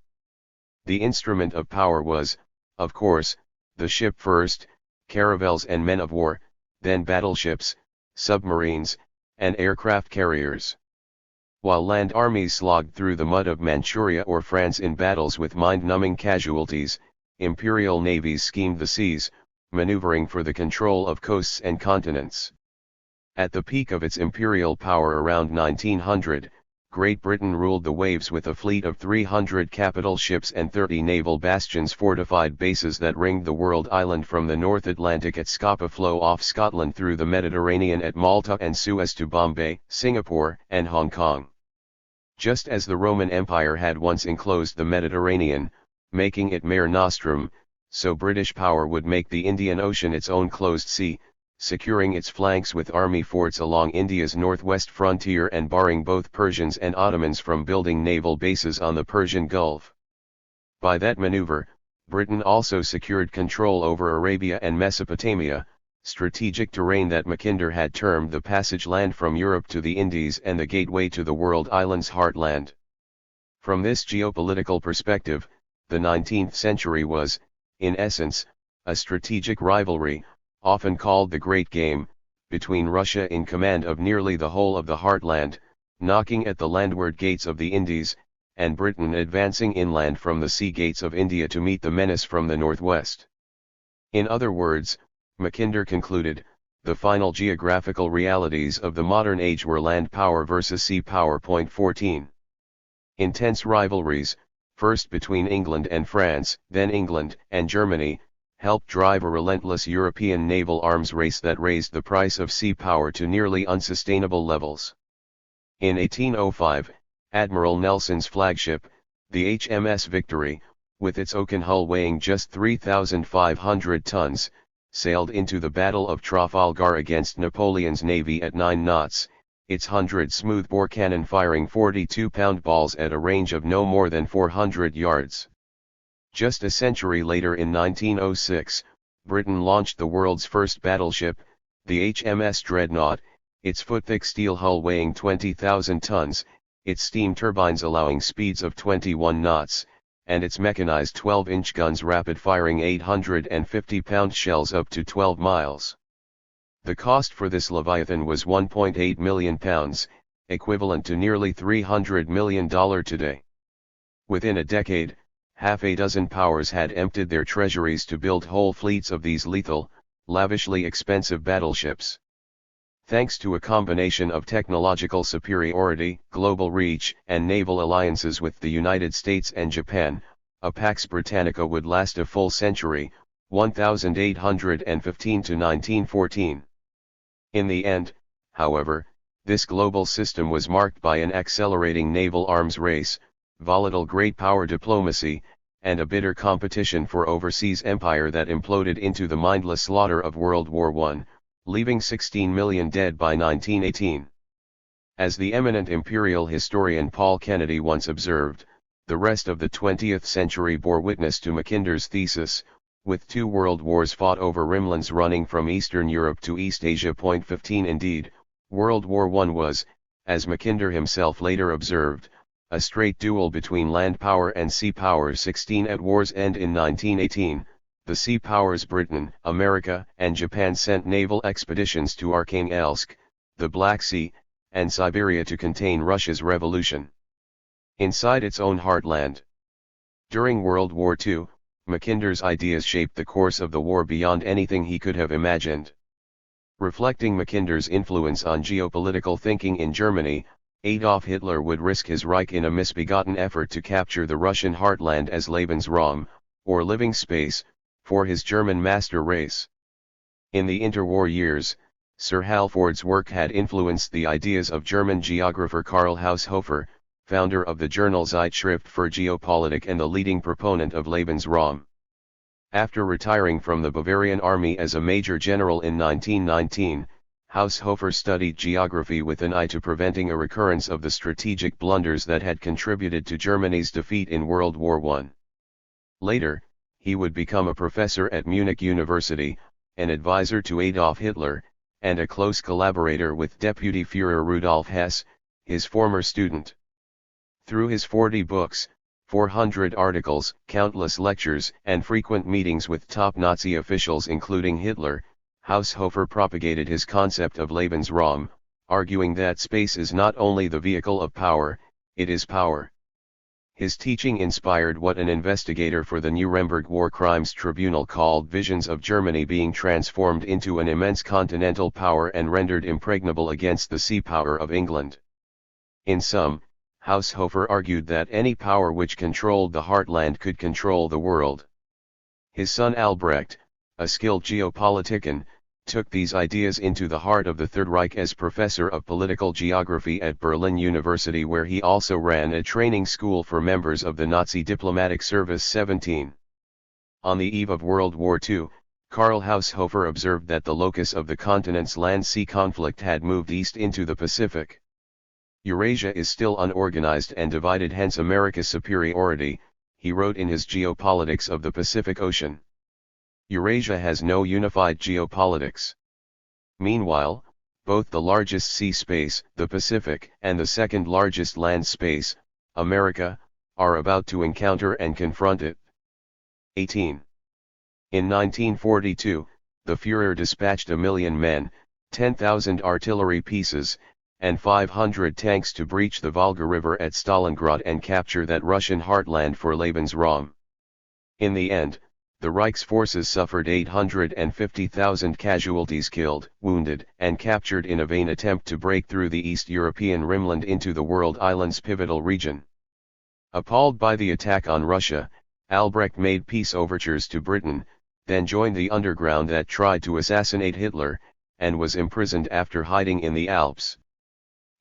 The instrument of power was, of course, the ship first, caravels and men of war, then battleships, submarines, and aircraft carriers. While land armies slogged through the mud of Manchuria or France in battles with mind-numbing casualties, imperial navies schemed the seas, maneuvering for the control of coasts and continents. At the peak of its imperial power around 1900, Great Britain ruled the waves with a fleet of 300 capital ships and 30 naval bastions, fortified bases that ringed the world island from the North Atlantic at Scapa Flow off Scotland through the Mediterranean at Malta and Suez to Bombay, Singapore, and Hong Kong. Just as the Roman Empire had once enclosed the Mediterranean, making it Mare Nostrum, so British power would make the Indian Ocean its own closed sea, securing its flanks with army forts along India's northwest frontier and barring both Persians and Ottomans from building naval bases on the Persian Gulf. By that maneuver, Britain also secured control over Arabia and Mesopotamia, strategic terrain that Mackinder had termed the passage land from Europe to the Indies and the gateway to the world island's heartland. From this geopolitical perspective, the 19th century was, in essence, a strategic rivalry, often called the Great Game, between Russia in command of nearly the whole of the heartland, knocking at the landward gates of the Indies, and Britain advancing inland from the sea gates of India to meet the menace from the northwest. In other words, Mackinder concluded, the final geographical realities of the modern age were land power versus sea power. 14. Intense rivalries, first between England and France, then England and Germany, helped drive a relentless European naval arms race that raised the price of sea power to nearly unsustainable levels. In 1805, Admiral Nelson's flagship, the HMS Victory, with its oaken hull weighing just 3,500 tons, sailed into the Battle of Trafalgar against Napoleon's navy at 9 knots, its 100 smoothbore cannon firing 42-pound balls at a range of no more than 400 yards. Just a century later, in 1906, Britain launched the world's first battleship, the HMS Dreadnought, its foot-thick steel hull weighing 20,000 tons, its steam turbines allowing speeds of 21 knots, and its mechanized 12-inch guns rapid-firing 850-pound shells up to 12 miles. The cost for this Leviathan was £1.8 million, equivalent to nearly $300 million today. Within a decade, half a dozen powers had emptied their treasuries to build whole fleets of these lethal, lavishly expensive battleships. Thanks to a combination of technological superiority, global reach, and naval alliances with the United States and Japan, a Pax Britannica would last a full century, 1815 to 1914. In the end, however, this global system was marked by an accelerating naval arms race, volatile great power diplomacy, and a bitter competition for overseas empire that imploded into the mindless slaughter of World War I, leaving 16 million dead by 1918. As the eminent imperial historian Paul Kennedy once observed, the rest of the 20th century bore witness to Mackinder's thesis, with 2 world wars fought over rimlands running from Eastern Europe to East Asia. 15 Indeed, World War I was, as Mackinder himself later observed, a straight duel between land power and sea power. 16 At war's end in 1918, the sea powers Britain, America, and Japan sent naval expeditions to Arkhangelsk, the Black Sea, and Siberia to contain Russia's revolution inside its own heartland. During World War II, Mackinder's ideas shaped the course of the war beyond anything he could have imagined. Reflecting Mackinder's influence on geopolitical thinking in Germany, Adolf Hitler would risk his Reich in a misbegotten effort to capture the Russian heartland as Lebensraum, or living space, for his German master race. In the interwar years, Sir Halford's work had influenced the ideas of German geographer Karl Haushofer, founder of the journal Zeitschrift für Geopolitik and the leading proponent of Lebensraum. After retiring from the Bavarian army as a major general in 1919, Haushofer studied geography with an eye to preventing a recurrence of the strategic blunders that had contributed to Germany's defeat in World War I. Later, he would become a professor at Munich University, an advisor to Adolf Hitler, and a close collaborator with Deputy Führer Rudolf Hess, his former student. Through his 40 books, 400 articles, countless lectures, and frequent meetings with top Nazi officials including Hitler, Haushofer propagated his concept of Lebensraum, arguing that space is not only the vehicle of power, it is power. His teaching inspired what an investigator for the Nuremberg War Crimes Tribunal called visions of Germany being transformed into an immense continental power and rendered impregnable against the sea power of England. In sum, Haushofer argued that any power which controlled the heartland could control the world. His son Albrecht, a skilled geopolitician, took these ideas into the heart of the Third Reich as professor of political geography at Berlin University, where he also ran a training school for members of the Nazi diplomatic service. 17. On the eve of World War II, Karl Haushofer observed that the locus of the continent's land-sea conflict had moved east into the Pacific. Eurasia is still unorganized and divided, hence America's superiority, he wrote in his Geopolitics of the Pacific Ocean. Eurasia has no unified geopolitics. Meanwhile, both the largest sea space, the Pacific, and the second largest land space, America, are about to encounter and confront it. 18. In 1942, the Führer dispatched 1,000,000 men, 10,000 artillery pieces, and 500 tanks to breach the Volga River at Stalingrad and capture that Russian heartland for Lebensraum. In the end, the Reich's forces suffered 850,000 casualties, killed, wounded, and captured in a vain attempt to break through the East European rimland into the world island's pivotal region. Appalled by the attack on Russia, Albrecht made peace overtures to Britain, then joined the underground that tried to assassinate Hitler, and was imprisoned after hiding in the Alps.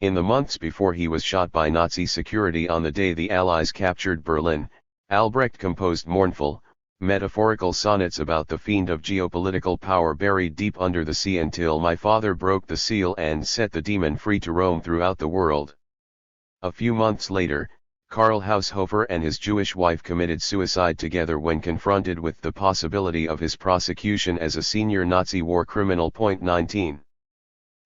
In the months before he was shot by Nazi security on the day the Allies captured Berlin, Albrecht composed mournful, metaphorical sonnets about the fiend of geopolitical power buried deep under the sea, until my father broke the seal and set the demon free to roam throughout the world. A few months later, Karl Haushofer and his Jewish wife committed suicide together when confronted with the possibility of his prosecution as a senior Nazi war criminal. 19.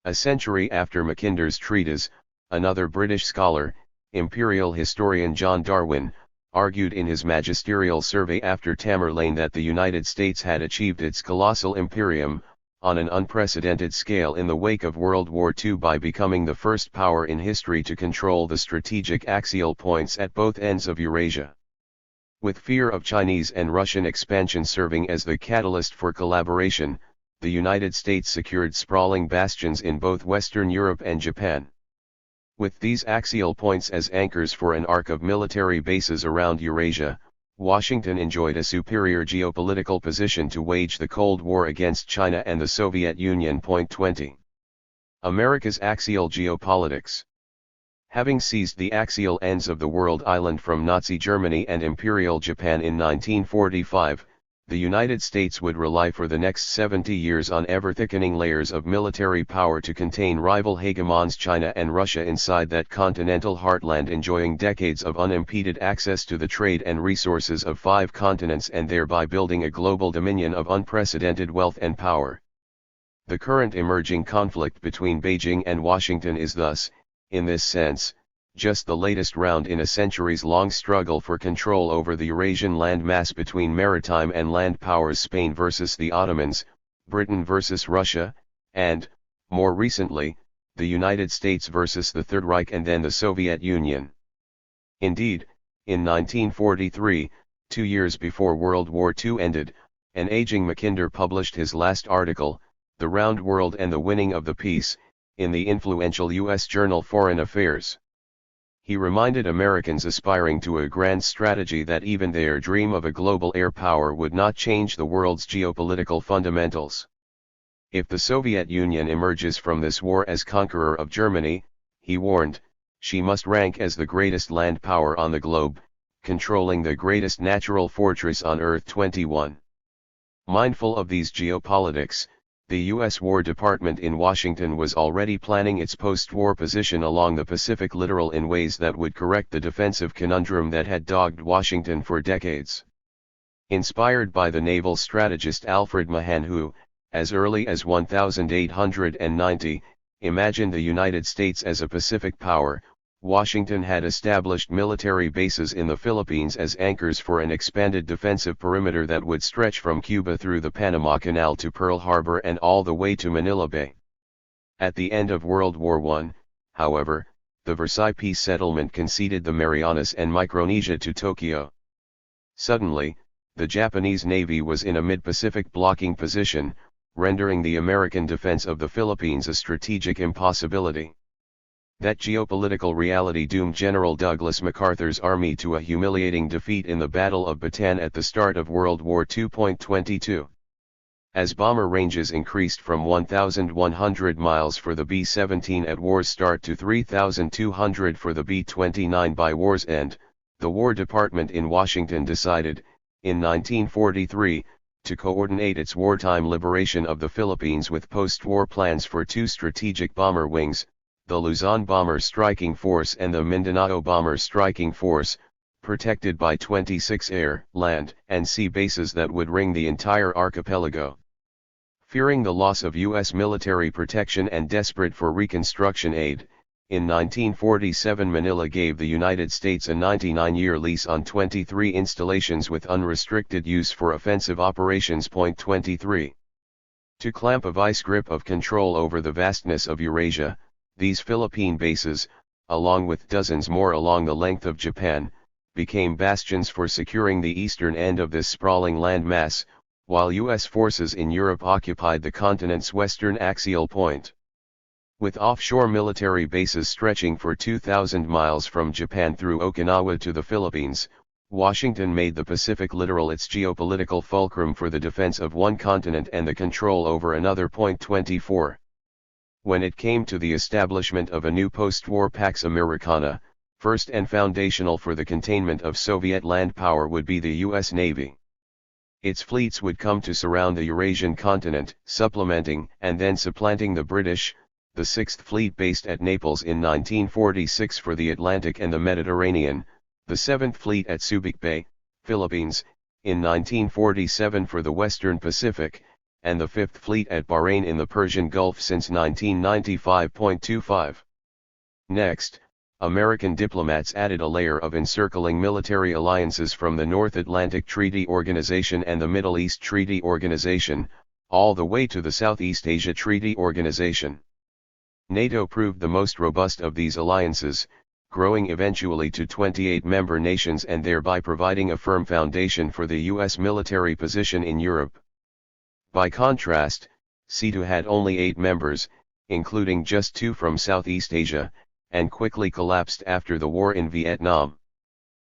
A century after Mackinder's treatise, another British scholar, imperial historian John Darwin, argued in his magisterial survey after Tamerlane that the United States had achieved its colossal imperium, on an unprecedented scale in the wake of World War II, by becoming the first power in history to control the strategic axial points at both ends of Eurasia. With fear of Chinese and Russian expansion serving as the catalyst for collaboration, the United States secured sprawling bastions in both Western Europe and Japan. With these axial points as anchors for an arc of military bases around Eurasia, Washington enjoyed a superior geopolitical position to wage the Cold War against China and the Soviet Union. 20. America's axial geopolitics. Having seized the axial ends of the world island from Nazi Germany and Imperial Japan in 1945, the United States would rely for the next 70 years on ever-thickening layers of military power to contain rival hegemons China and Russia inside that continental heartland, enjoying decades of unimpeded access to the trade and resources of 5 continents, and thereby building a global dominion of unprecedented wealth and power. The current emerging conflict between Beijing and Washington is thus, in this sense, just the latest round in a centuries-long struggle for control over the Eurasian landmass between maritime and land powers Spain versus the Ottomans, Britain versus Russia, and, more recently, the United States versus the Third Reich and then the Soviet Union. Indeed, in 1943, 2 years before World War II ended, an aging Mackinder published his last article, The Round World and the Winning of the Peace, in the influential U.S. journal Foreign Affairs. He reminded Americans aspiring to a grand strategy that even their dream of a global air power would not change the world's geopolitical fundamentals. If the Soviet Union emerges from this war as conqueror of Germany, he warned, she must rank as the greatest land power on the globe, controlling the greatest natural fortress on Earth. 21. Mindful of these geopolitics, the U.S. War Department in Washington was already planning its post-war position along the Pacific littoral in ways that would correct the defensive conundrum that had dogged Washington for decades. Inspired by the naval strategist Alfred Mahan, who, as early as 1890, imagined the United States as a Pacific power, Washington had established military bases in the Philippines as anchors for an expanded defensive perimeter that would stretch from Cuba through the Panama Canal to Pearl Harbor and all the way to Manila Bay. At the end of World War I, however, the Versailles Peace Settlement conceded the Marianas and Micronesia to Tokyo. Suddenly, the Japanese Navy was in a mid-Pacific blocking position, rendering the American defense of the Philippines a strategic impossibility. That geopolitical reality doomed General Douglas MacArthur's army to a humiliating defeat in the Battle of Bataan at the start of World War II.22. As bomber ranges increased from 1,100 miles for the B-17 at war's start to 3,200 for the B-29 by war's end, the War Department in Washington decided, in 1943, to coordinate its wartime liberation of the Philippines with post-war plans for two strategic bomber wings, the Luzon Bomber Striking Force and the Mindanao Bomber Striking Force, protected by 26 air, land, and sea bases that would ring the entire archipelago. Fearing the loss of U.S. military protection and desperate for reconstruction aid, in 1947 Manila gave the United States a 99-year lease on 23 installations with unrestricted use for offensive operations. 23. To clamp a vice grip of control over the vastness of Eurasia, these Philippine bases, along with dozens more along the length of Japan, became bastions for securing the eastern end of this sprawling landmass, while U.S. forces in Europe occupied the continent's western axial point. With offshore military bases stretching for 2,000 miles from Japan through Okinawa to the Philippines, Washington made the Pacific littoral its geopolitical fulcrum for the defense of one continent and the control over another. 24. When it came to the establishment of a new post-war Pax Americana, first and foundational for the containment of Soviet land power would be the U.S. Navy. Its fleets would come to surround the Eurasian continent, supplementing and then supplanting the British, the 6th Fleet based at Naples in 1946 for the Atlantic and the Mediterranean, the 7th Fleet at Subic Bay, Philippines, in 1947 for the Western Pacific, and the 5th Fleet at Bahrain in the Persian Gulf since 1995.25. Next, American diplomats added a layer of encircling military alliances from the North Atlantic Treaty Organization and the Middle East Treaty Organization, all the way to the Southeast Asia Treaty Organization. NATO proved the most robust of these alliances, growing eventually to 28 member nations and thereby providing a firm foundation for the U.S. military position in Europe. By contrast, C2 had only 8 members, including just 2 from Southeast Asia, and quickly collapsed after the war in Vietnam.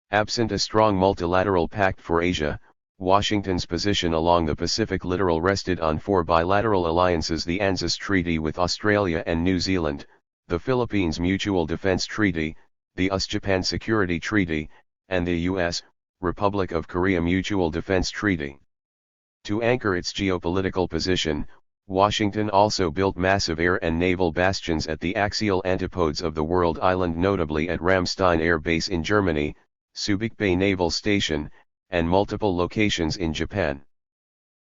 Absent a strong multilateral pact for Asia, Washington's position along the Pacific littoral rested on 4 bilateral alliances: the ANZUS Treaty with Australia and New Zealand, the Philippines Mutual Defense Treaty, the US-Japan Security Treaty, and the U.S. Republic of Korea Mutual Defense Treaty. To anchor its geopolitical position, Washington also built massive air and naval bastions at the axial antipodes of the world island, notably at Ramstein Air Base in Germany, Subic Bay Naval Station, and multiple locations in Japan.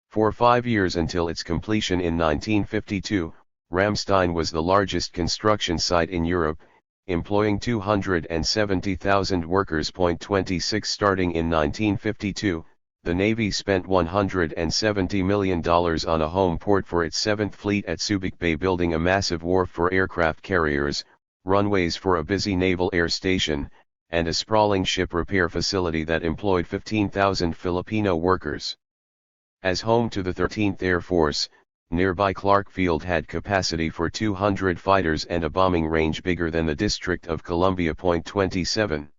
For 5 years until its completion in 1952, Ramstein was the largest construction site in Europe, employing 270,000 workers. 26 Starting in 1952, the Navy spent $170 million on a home port for its 7th Fleet at Subic Bay, building a massive wharf for aircraft carriers, runways for a busy naval air station, and a sprawling ship repair facility that employed 15,000 Filipino workers. As home to the 13th Air Force, nearby Clark Field had capacity for 200 fighters and a bombing range bigger than the District of Columbia. 27.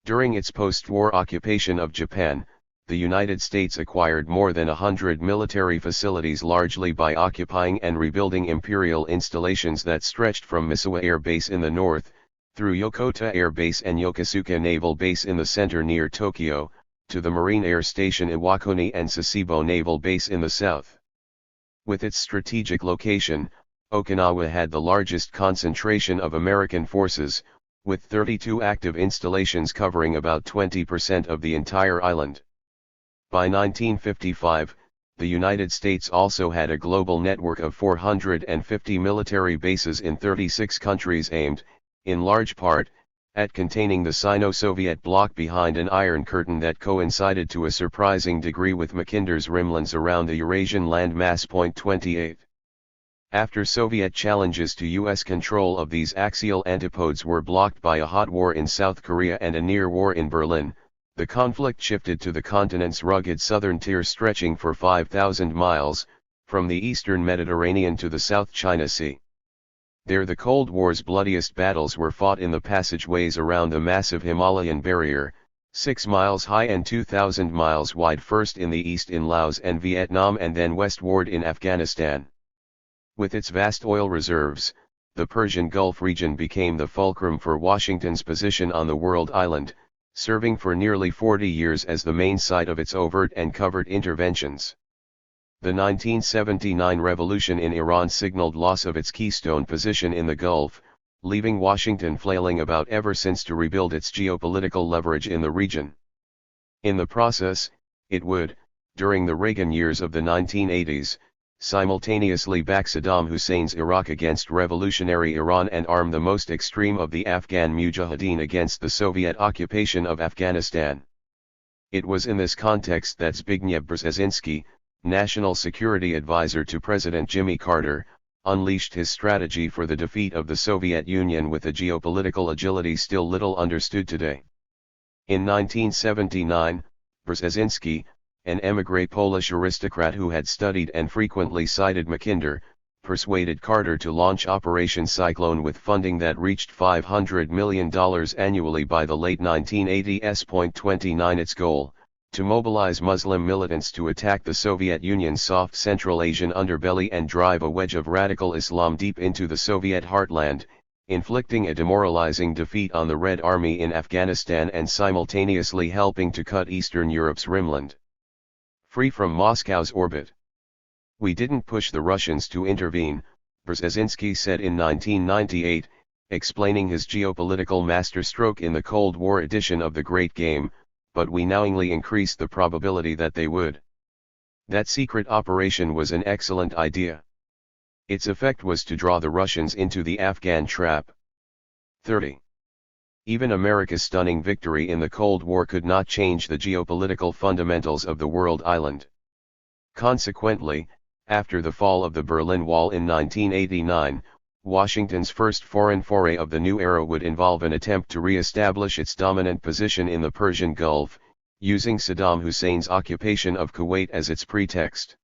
During its post-war occupation of Japan, the United States acquired more than 100 military facilities, largely by occupying and rebuilding imperial installations that stretched from Misawa Air Base in the north, through Yokota Air Base and Yokosuka Naval Base in the center near Tokyo, to the Marine Air Station Iwakuni and Sasebo Naval Base in the south. With its strategic location, Okinawa had the largest concentration of American forces, with 32 active installations covering about 20% of the entire island. By 1955, the United States also had a global network of 450 military bases in 36 countries aimed, in large part, at containing the Sino-Soviet bloc behind an Iron Curtain that coincided to a surprising degree with Mackinder's rimlands around the Eurasian landmass. 28. After Soviet challenges to U.S. control of these axial antipodes were blocked by a hot war in South Korea and a near war in Berlin, the conflict shifted to the continent's rugged southern tier stretching for 5,000 miles, from the eastern Mediterranean to the South China Sea. There the Cold War's bloodiest battles were fought in the passageways around the massive Himalayan barrier, 6 miles high and 2,000 miles wide, first in the east in Laos and Vietnam and then westward in Afghanistan. With its vast oil reserves, the Persian Gulf region became the fulcrum for Washington's position on the world island, serving for nearly 40 years as the main site of its overt and covert interventions. The 1979 revolution in Iran signaled loss of its keystone position in the Gulf, leaving Washington flailing about ever since to rebuild its geopolitical leverage in the region. In the process, it would, during the Reagan years of the 1980s, simultaneously back Saddam Hussein's Iraq against revolutionary Iran and arm the most extreme of the Afghan mujahideen against the Soviet occupation of Afghanistan. It was in this context that Zbigniew Brzezinski, National Security Advisor to President Jimmy Carter, unleashed his strategy for the defeat of the Soviet Union with a geopolitical agility still little understood today. In 1979, Brzezinski, an émigré Polish aristocrat who had studied and frequently cited Mackinder, persuaded Carter to launch Operation Cyclone with funding that reached $500 million annually by the late 1980s. 29 Its goal, to mobilize Muslim militants to attack the Soviet Union's soft Central Asian underbelly and drive a wedge of radical Islam deep into the Soviet heartland, inflicting a demoralizing defeat on the Red Army in Afghanistan and simultaneously helping to cut Eastern Europe's rimland free from Moscow's orbit. We didn't push the Russians to intervene, Brzezinski said in 1998, explaining his geopolitical masterstroke in the Cold War edition of The Great Game, but we knowingly increased the probability that they would. That secret operation was an excellent idea. Its effect was to draw the Russians into the Afghan trap. 30. Even America's stunning victory in the Cold War could not change the geopolitical fundamentals of the world island. Consequently, after the fall of the Berlin Wall in 1989, Washington's first foreign foray of the new era would involve an attempt to re-establish its dominant position in the Persian Gulf, using Saddam Hussein's occupation of Kuwait as its pretext.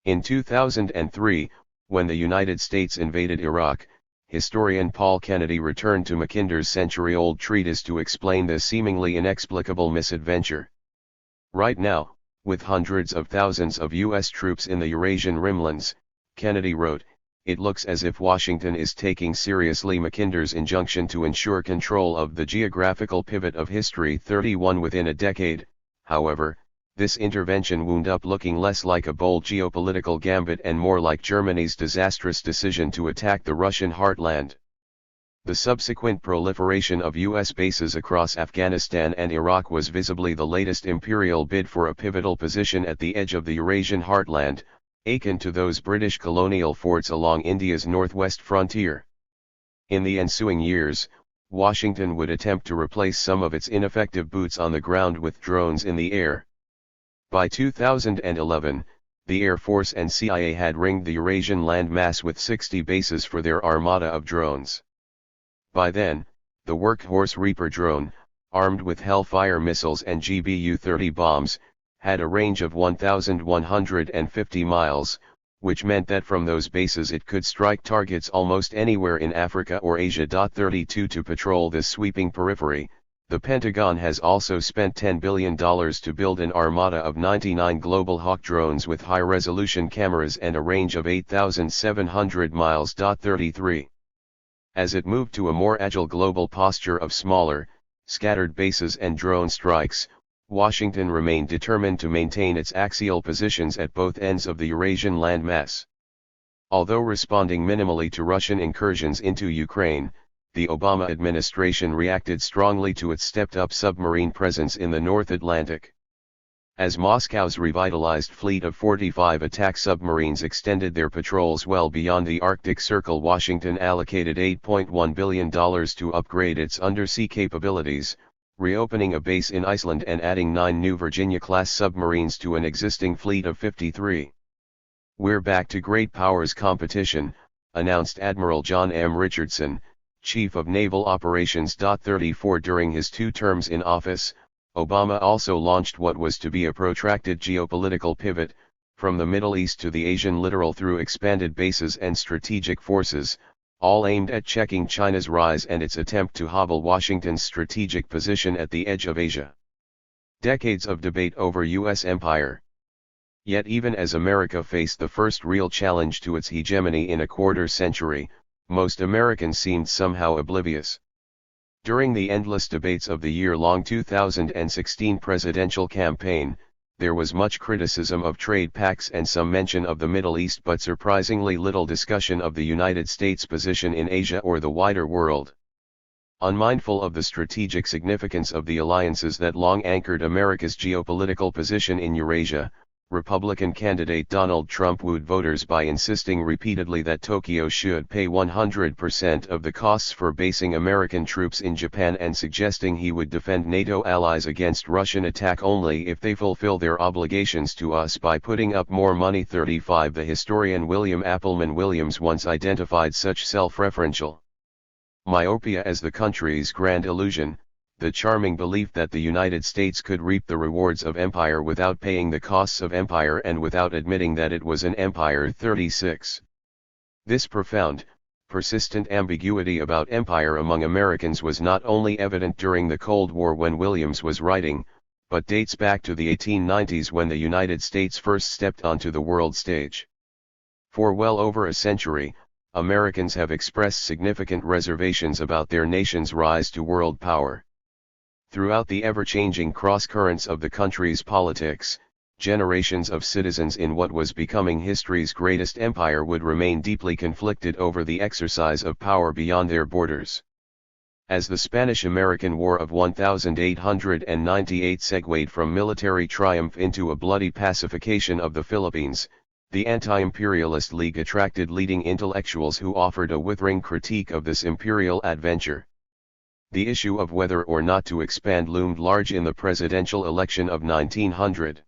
In 2003, when the United States invaded Iraq, historian Paul Kennedy returned to Mackinder's century-old treatise to explain this seemingly inexplicable misadventure. Right now, with hundreds of thousands of U.S. troops in the Eurasian rimlands, Kennedy wrote, it looks as if Washington is taking seriously Mackinder's injunction to ensure control of the geographical pivot of history 31 within a decade. However, this intervention wound up looking less like a bold geopolitical gambit and more like Germany's disastrous decision to attack the Russian heartland. The subsequent proliferation of U.S. bases across Afghanistan and Iraq was visibly the latest imperial bid for a pivotal position at the edge of the Eurasian heartland, akin to those British colonial forts along India's northwest frontier. In the ensuing years, Washington would attempt to replace some of its ineffective boots on the ground with drones in the air. By 2011, the Air Force and CIA had ringed the Eurasian landmass with 60 bases for their armada of drones. By then, the workhorse Reaper drone, armed with Hellfire missiles and GBU-30 bombs, had a range of 1,150 miles, which meant that from those bases it could strike targets almost anywhere in Africa or Asia. 32 To patrol this sweeping periphery, the Pentagon has also spent $10 billion to build an armada of 99 Global Hawk drones with high-resolution cameras and a range of 8,700 miles. 33. As it moved to a more agile global posture of smaller, scattered bases and drone strikes, Washington remained determined to maintain its axial positions at both ends of the Eurasian landmass. Although responding minimally to Russian incursions into Ukraine, the Obama administration reacted strongly to its stepped-up submarine presence in the North Atlantic. As Moscow's revitalized fleet of 45 attack submarines extended their patrols well beyond the Arctic Circle, Washington allocated $8.1 billion to upgrade its undersea capabilities, reopening a base in Iceland and adding 9 new Virginia-class submarines to an existing fleet of 53. We're back to great powers competition, announced Admiral John M. Richardson, Chief of Naval Operations. 34 During his 2 terms in office, Obama also launched what was to be a protracted geopolitical pivot, from the Middle East to the Asian littoral through expanded bases and strategic forces, all aimed at checking China's rise and its attempt to hobble Washington's strategic position at the edge of Asia. Decades of debate over U.S. empire. Yet even as America faced the first real challenge to its hegemony in a quarter century, most Americans seemed somehow oblivious. During the endless debates of the year-long 2016 presidential campaign, there was much criticism of trade pacts and some mention of the Middle East, but surprisingly little discussion of the United States' position in Asia or the wider world. Unmindful of the strategic significance of the alliances that long anchored America's geopolitical position in Eurasia, Republican candidate Donald Trump wooed voters by insisting repeatedly that Tokyo should pay 100% of the costs for basing American troops in Japan, and suggesting he would defend NATO allies against Russian attack only if they fulfill their obligations to us by putting up more money. 35 The historian William Appleman Williams once identified such self-referential myopia as the country's grand illusion, the charming belief that the United States could reap the rewards of empire without paying the costs of empire and without admitting that it was an empire. 36. This profound, persistent ambiguity about empire among Americans was not only evident during the Cold War when Williams was writing, but dates back to the 1890s when the United States first stepped onto the world stage. For well over a century, Americans have expressed significant reservations about their nation's rise to world power. Throughout the ever-changing cross-currents of the country's politics, generations of citizens in what was becoming history's greatest empire would remain deeply conflicted over the exercise of power beyond their borders. As the Spanish-American War of 1898 segued from military triumph into a bloody pacification of the Philippines, the Anti-Imperialist League attracted leading intellectuals who offered a withering critique of this imperial adventure. The issue of whether or not to expand loomed large in the presidential election of 1900.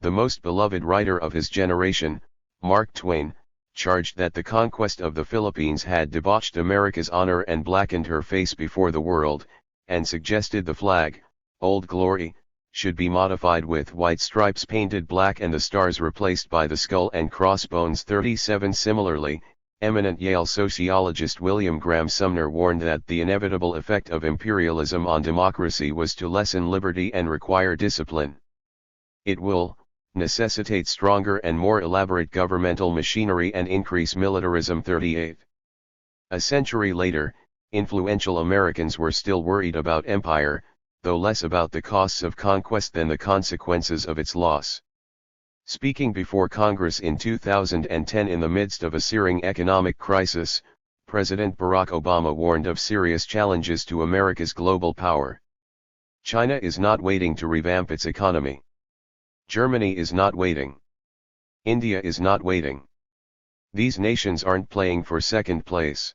The most beloved writer of his generation, Mark Twain, charged that the conquest of the Philippines had debauched America's honor and blackened her face before the world, and suggested the flag, Old Glory, should be modified with white stripes painted black and the stars replaced by the skull and crossbones. 37 Similarly, eminent Yale sociologist William Graham Sumner warned that the inevitable effect of imperialism on democracy was to lessen liberty and require discipline. It will necessitate stronger and more elaborate governmental machinery and increase militarism. 38. A century later, influential Americans were still worried about empire, though less about the costs of conquest than the consequences of its loss. Speaking before Congress in 2010 in the midst of a searing economic crisis, President Barack Obama warned of serious challenges to America's global power. China is not waiting to revamp its economy. Germany is not waiting. India is not waiting. These nations aren't playing for second place.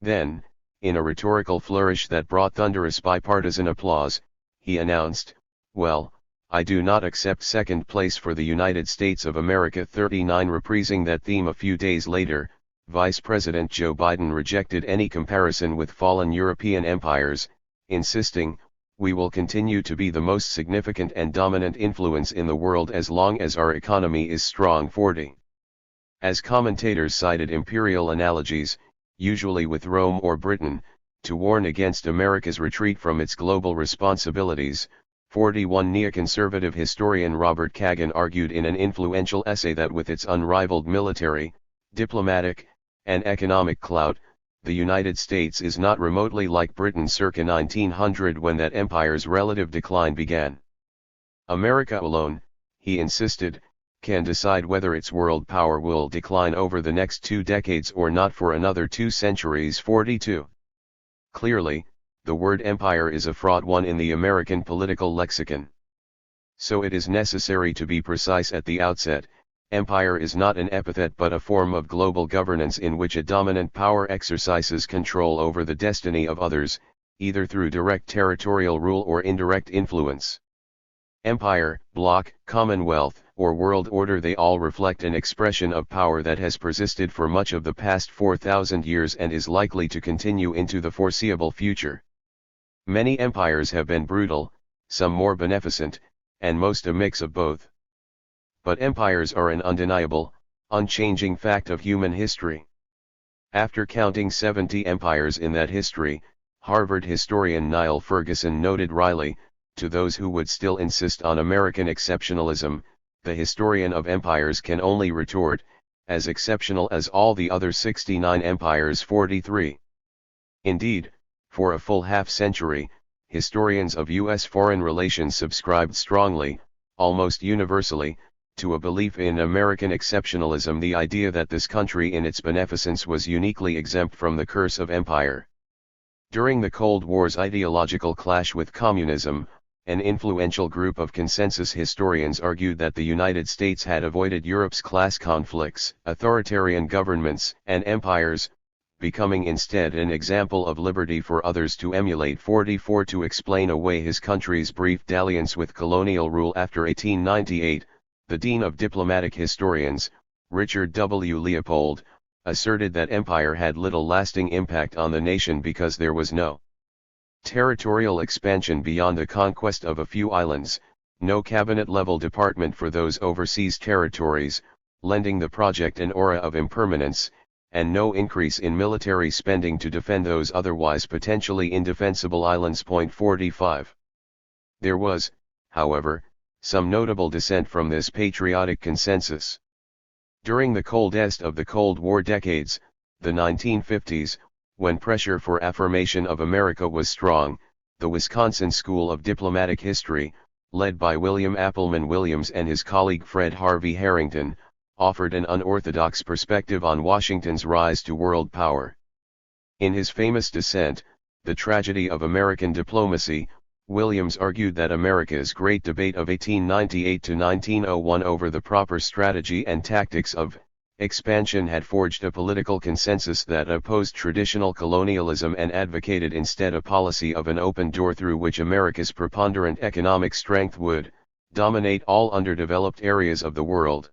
Then, in a rhetorical flourish that brought thunderous bipartisan applause, he announced, "Well, I do not accept second place for the United States of America." 39 Reprising that theme a few days later, Vice President Joe Biden rejected any comparison with fallen European empires, insisting, "We will continue to be the most significant and dominant influence in the world as long as our economy is strong." 40. As commentators cited imperial analogies, usually with Rome or Britain, to warn against America's retreat from its global responsibilities, 41 neoconservative historian Robert Kagan argued in an influential essay that with its unrivaled military, diplomatic, and economic clout, the United States is not remotely like Britain circa 1900 when that empire's relative decline began. America alone, he insisted, can decide whether its world power will decline over the next 2 decades or not for another 2 centuries. 42. Clearly, the word empire is a fraught one in the American political lexicon. So it is necessary to be precise at the outset. Empire is not an epithet but a form of global governance in which a dominant power exercises control over the destiny of others, either through direct territorial rule or indirect influence. Empire, bloc, commonwealth, or world order, they all reflect an expression of power that has persisted for much of the past 4,000 years and is likely to continue into the foreseeable future. Many empires have been brutal, some more beneficent, and most a mix of both. But empires are an undeniable, unchanging fact of human history. After counting 70 empires in that history, Harvard historian Niall Ferguson noted wryly, to those who would still insist on American exceptionalism, the historian of empires can only retort, as exceptional as all the other 69 empires 43. Indeed, for a full half-century, historians of U.S. foreign relations subscribed strongly, almost universally, to a belief in American exceptionalism, the idea that this country in its beneficence was uniquely exempt from the curse of empire. During the Cold War's ideological clash with communism, an influential group of consensus historians argued that the United States had avoided Europe's class conflicts, authoritarian governments, and empires, becoming instead an example of liberty for others to emulate. 44 To explain away his country's brief dalliance with colonial rule after 1898, the Dean of Diplomatic Historians, Richard W. Leopold, asserted that empire had little lasting impact on the nation because there was no territorial expansion beyond the conquest of a few islands, no cabinet-level department for those overseas territories, lending the project an aura of impermanence, and no increase in military spending to defend those otherwise potentially indefensible islands. 45. There was, however, some notable dissent from this patriotic consensus. During the coldest of the Cold War decades, the 1950s, when pressure for affirmation of America was strong, the Wisconsin School of Diplomatic History, led by William Appleman Williams and his colleague Fred Harvey Harrington, offered an unorthodox perspective on Washington's rise to world power. In his famous dissent, The Tragedy of American Diplomacy, Williams argued that America's great debate of 1898 to 1901 over the proper strategy and tactics of expansion had forged a political consensus that opposed traditional colonialism and advocated instead a policy of an open door through which America's preponderant economic strength would dominate all underdeveloped areas of the world.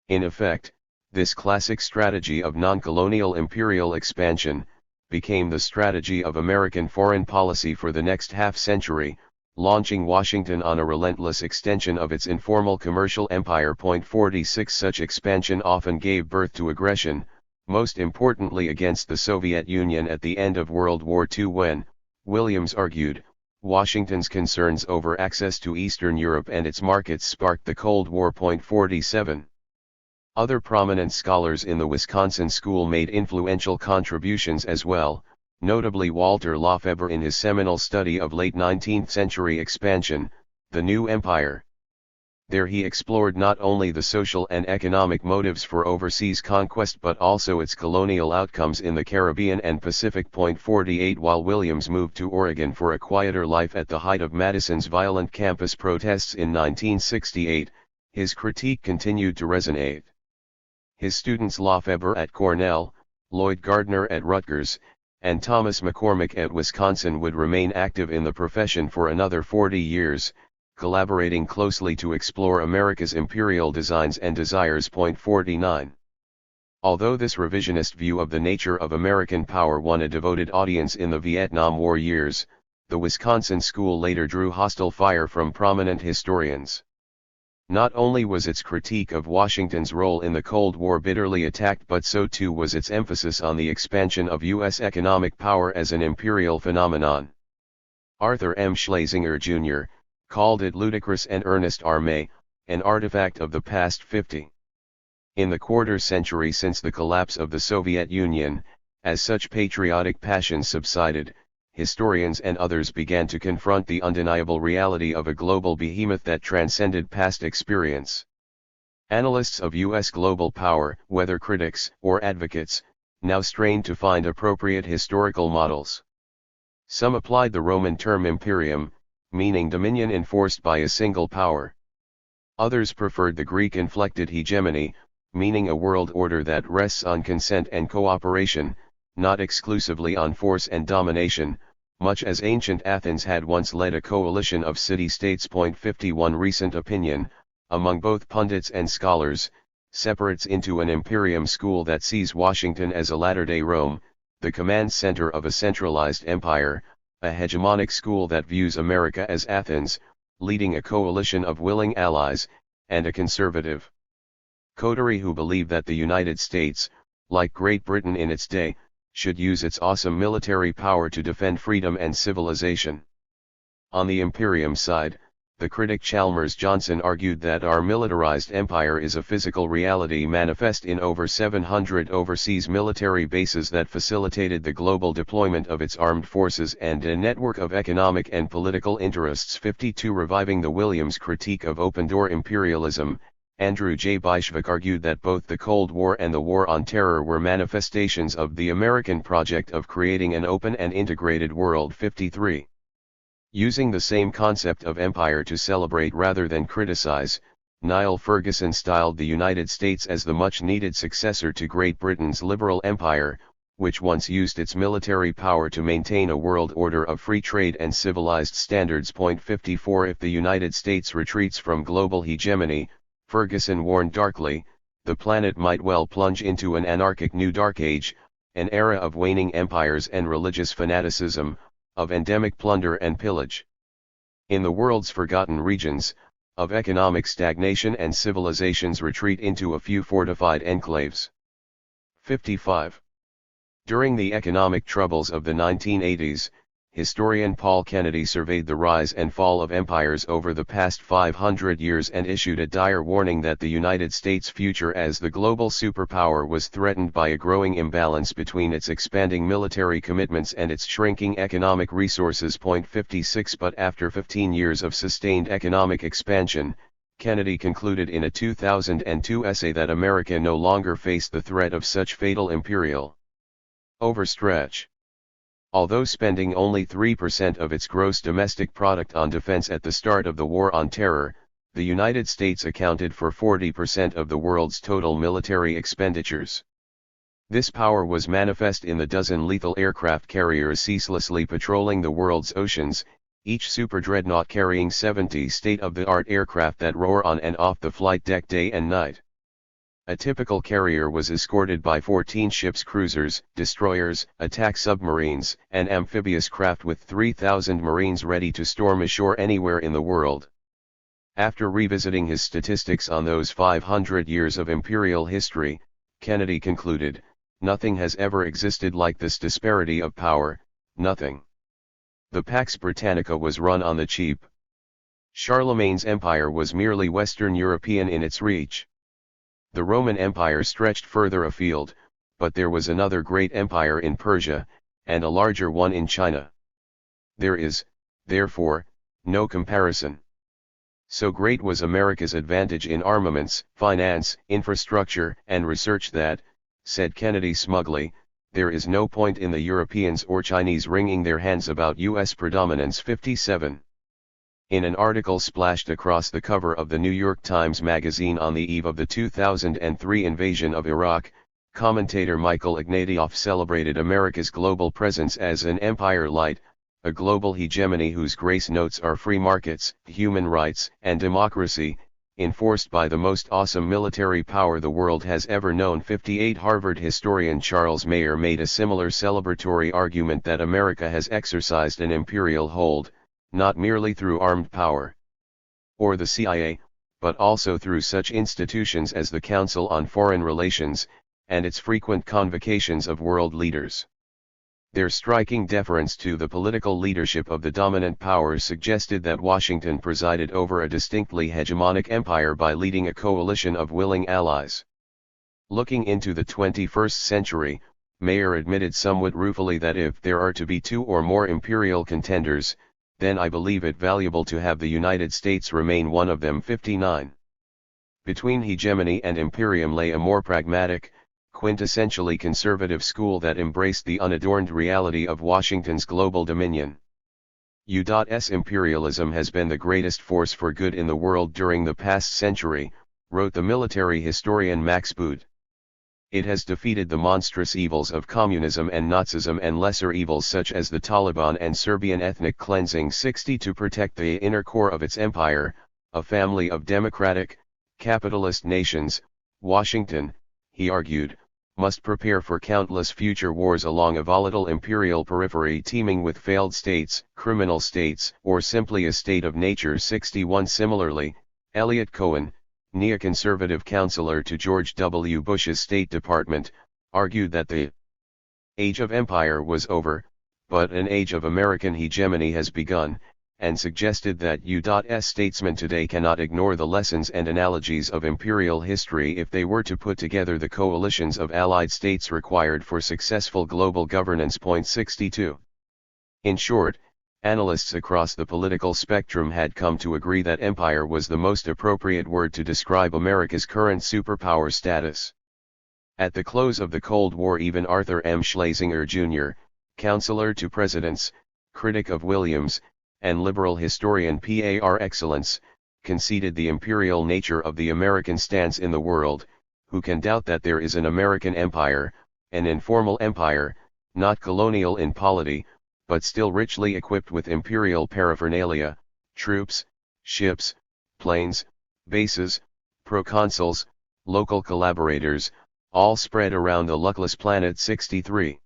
In effect, this classic strategy of non-colonial imperial expansion became the strategy of American foreign policy for the next half-century, launching Washington on a relentless extension of its informal commercial empire. 46 Such expansion often gave birth to aggression, most importantly against the Soviet Union at the end of World War II when, Williams argued, Washington's concerns over access to Eastern Europe and its markets sparked the Cold War. 47. Other prominent scholars in the Wisconsin School made influential contributions as well, notably Walter Lafebre in his seminal study of late 19th century expansion, The New Empire. There he explored not only the social and economic motives for overseas conquest but also its colonial outcomes in the Caribbean and Pacific. 48 While Williams moved to Oregon for a quieter life at the height of Madison's violent campus protests in 1968, his critique continued to resonate. His students Lafebre at Cornell, Lloyd Gardner at Rutgers, and Thomas McCormick at Wisconsin would remain active in the profession for another 40 years, collaborating closely to explore America's imperial designs and desires. 49. Although this revisionist view of the nature of American power won a devoted audience in the Vietnam War years, the Wisconsin School later drew hostile fire from prominent historians. Not only was its critique of Washington's role in the Cold War bitterly attacked, but so too was its emphasis on the expansion of U.S. economic power as an imperial phenomenon. Arthur M. Schlesinger, Jr., called it ludicrous and earnest armée, an artifact of the past 50. In the quarter-century since the collapse of the Soviet Union, as such patriotic passions subsided, historians and others began to confront the undeniable reality of a global behemoth that transcended past experience. Analysts of U.S. global power, whether critics or advocates, now strained to find appropriate historical models. Some applied the Roman term imperium, meaning dominion enforced by a single power. Others preferred the Greek-inflected hegemony, meaning a world order that rests on consent and cooperation, not exclusively on force and domination, much as ancient Athens had once led a coalition of city-states. 51 Recent opinion, among both pundits and scholars, separates into an imperium school that sees Washington as a latter-day Rome, the command center of a centralized empire, a hegemonic school that views America as Athens, leading a coalition of willing allies, and a conservative coterie who believe that the United States, like Great Britain in its day, should use its awesome military power to defend freedom and civilization. On the Imperium side, the critic Chalmers Johnson argued that our militarized empire is a physical reality manifest in over 700 overseas military bases that facilitated the global deployment of its armed forces and a network of economic and political interests. 52 Reviving the Williams critique of open-door imperialism, Andrew J. Bishvik argued that both the Cold War and the War on Terror were manifestations of the American project of creating an open and integrated world. 53. Using the same concept of empire to celebrate rather than criticize, Niall Ferguson styled the United States as the much-needed successor to Great Britain's liberal empire, which once used its military power to maintain a world order of free trade and civilized standards. 54 If the United States retreats from global hegemony, Ferguson warned darkly, the planet might well plunge into an anarchic new dark age, an era of waning empires and religious fanaticism, of endemic plunder and pillage. In the world's forgotten regions, of economic stagnation and civilization's retreat into a few fortified enclaves. 55. During the economic troubles of the 1980s, historian Paul Kennedy surveyed the rise and fall of empires over the past 500 years and issued a dire warning that the United States' future as the global superpower was threatened by a growing imbalance between its expanding military commitments and its shrinking economic resources. 56 But after 15 years of sustained economic expansion, Kennedy concluded in a 2002 essay that America no longer faced the threat of such fatal imperial overstretch. Although spending only 3% of its gross domestic product on defense at the start of the War on Terror, the United States accounted for 40% of the world's total military expenditures. This power was manifest in the dozen lethal aircraft carriers ceaselessly patrolling the world's oceans, each super dreadnought carrying 70 state-of-the-art aircraft that roar on and off the flight deck day and night. A typical carrier was escorted by 14 ships, cruisers, destroyers, attack submarines, and amphibious craft with 3,000 Marines ready to storm ashore anywhere in the world. After revisiting his statistics on those 500 years of imperial history, Kennedy concluded, "Nothing has ever existed like this disparity of power, nothing. The Pax Britannica was run on the cheap. Charlemagne's empire was merely Western European in its reach. The Roman Empire stretched further afield, but there was another great empire in Persia, and a larger one in China. There is, therefore, no comparison. So great was America's advantage in armaments, finance, infrastructure, and research that," said Kennedy smugly, "there is no point in the Europeans or Chinese wringing their hands about U.S. predominance." 57. In an article splashed across the cover of the New York Times Magazine on the eve of the 2003 invasion of Iraq, commentator Michael Ignatieff celebrated America's global presence as an empire light, a global hegemony whose grace notes are free markets, human rights, and democracy, enforced by the most awesome military power the world has ever known. 58. Harvard historian Charles Mayer made a similar celebratory argument that America has exercised an imperial hold, not merely through armed power or the CIA, but also through such institutions as the Council on Foreign Relations, and its frequent convocations of world leaders. Their striking deference to the political leadership of the dominant powers suggested that Washington presided over a distinctly hegemonic empire by leading a coalition of willing allies. Looking into the 21st century, Mayer admitted somewhat ruefully that if there are to be two or more imperial contenders, then I believe it valuable to have the United States remain one of them. 59. Between hegemony and imperium lay a more pragmatic, quintessentially conservative school that embraced the unadorned reality of Washington's global dominion. U.S. imperialism has been the greatest force for good in the world during the past century, wrote the military historian Max Boot. It has defeated the monstrous evils of communism and Nazism and lesser evils such as the Taliban and Serbian ethnic cleansing. 60. To protect the inner core of its empire, a family of democratic, capitalist nations, Washington, he argued, must prepare for countless future wars along a volatile imperial periphery teeming with failed states, criminal states, or simply a state of nature. 61. Similarly, Elliot Cohen, neoconservative counselor to George W. Bush's State Department, argued that the age of empire was over, but an age of American hegemony has begun, and suggested that U.S. statesmen today cannot ignore the lessons and analogies of imperial history if they were to put together the coalitions of allied states required for successful global governance. 62. In short, analysts across the political spectrum had come to agree that empire was the most appropriate word to describe America's current superpower status. At the close of the Cold War, even Arthur M. Schlesinger Jr., counselor to presidents, critic of Williams, and liberal historian par excellence, conceded the imperial nature of the American stance in the world. Who can doubt that there is an American empire, an informal empire, not colonial in polity, but still richly equipped with imperial paraphernalia, troops, ships, planes, bases, proconsuls, local collaborators, all spread around the luckless planet. 63.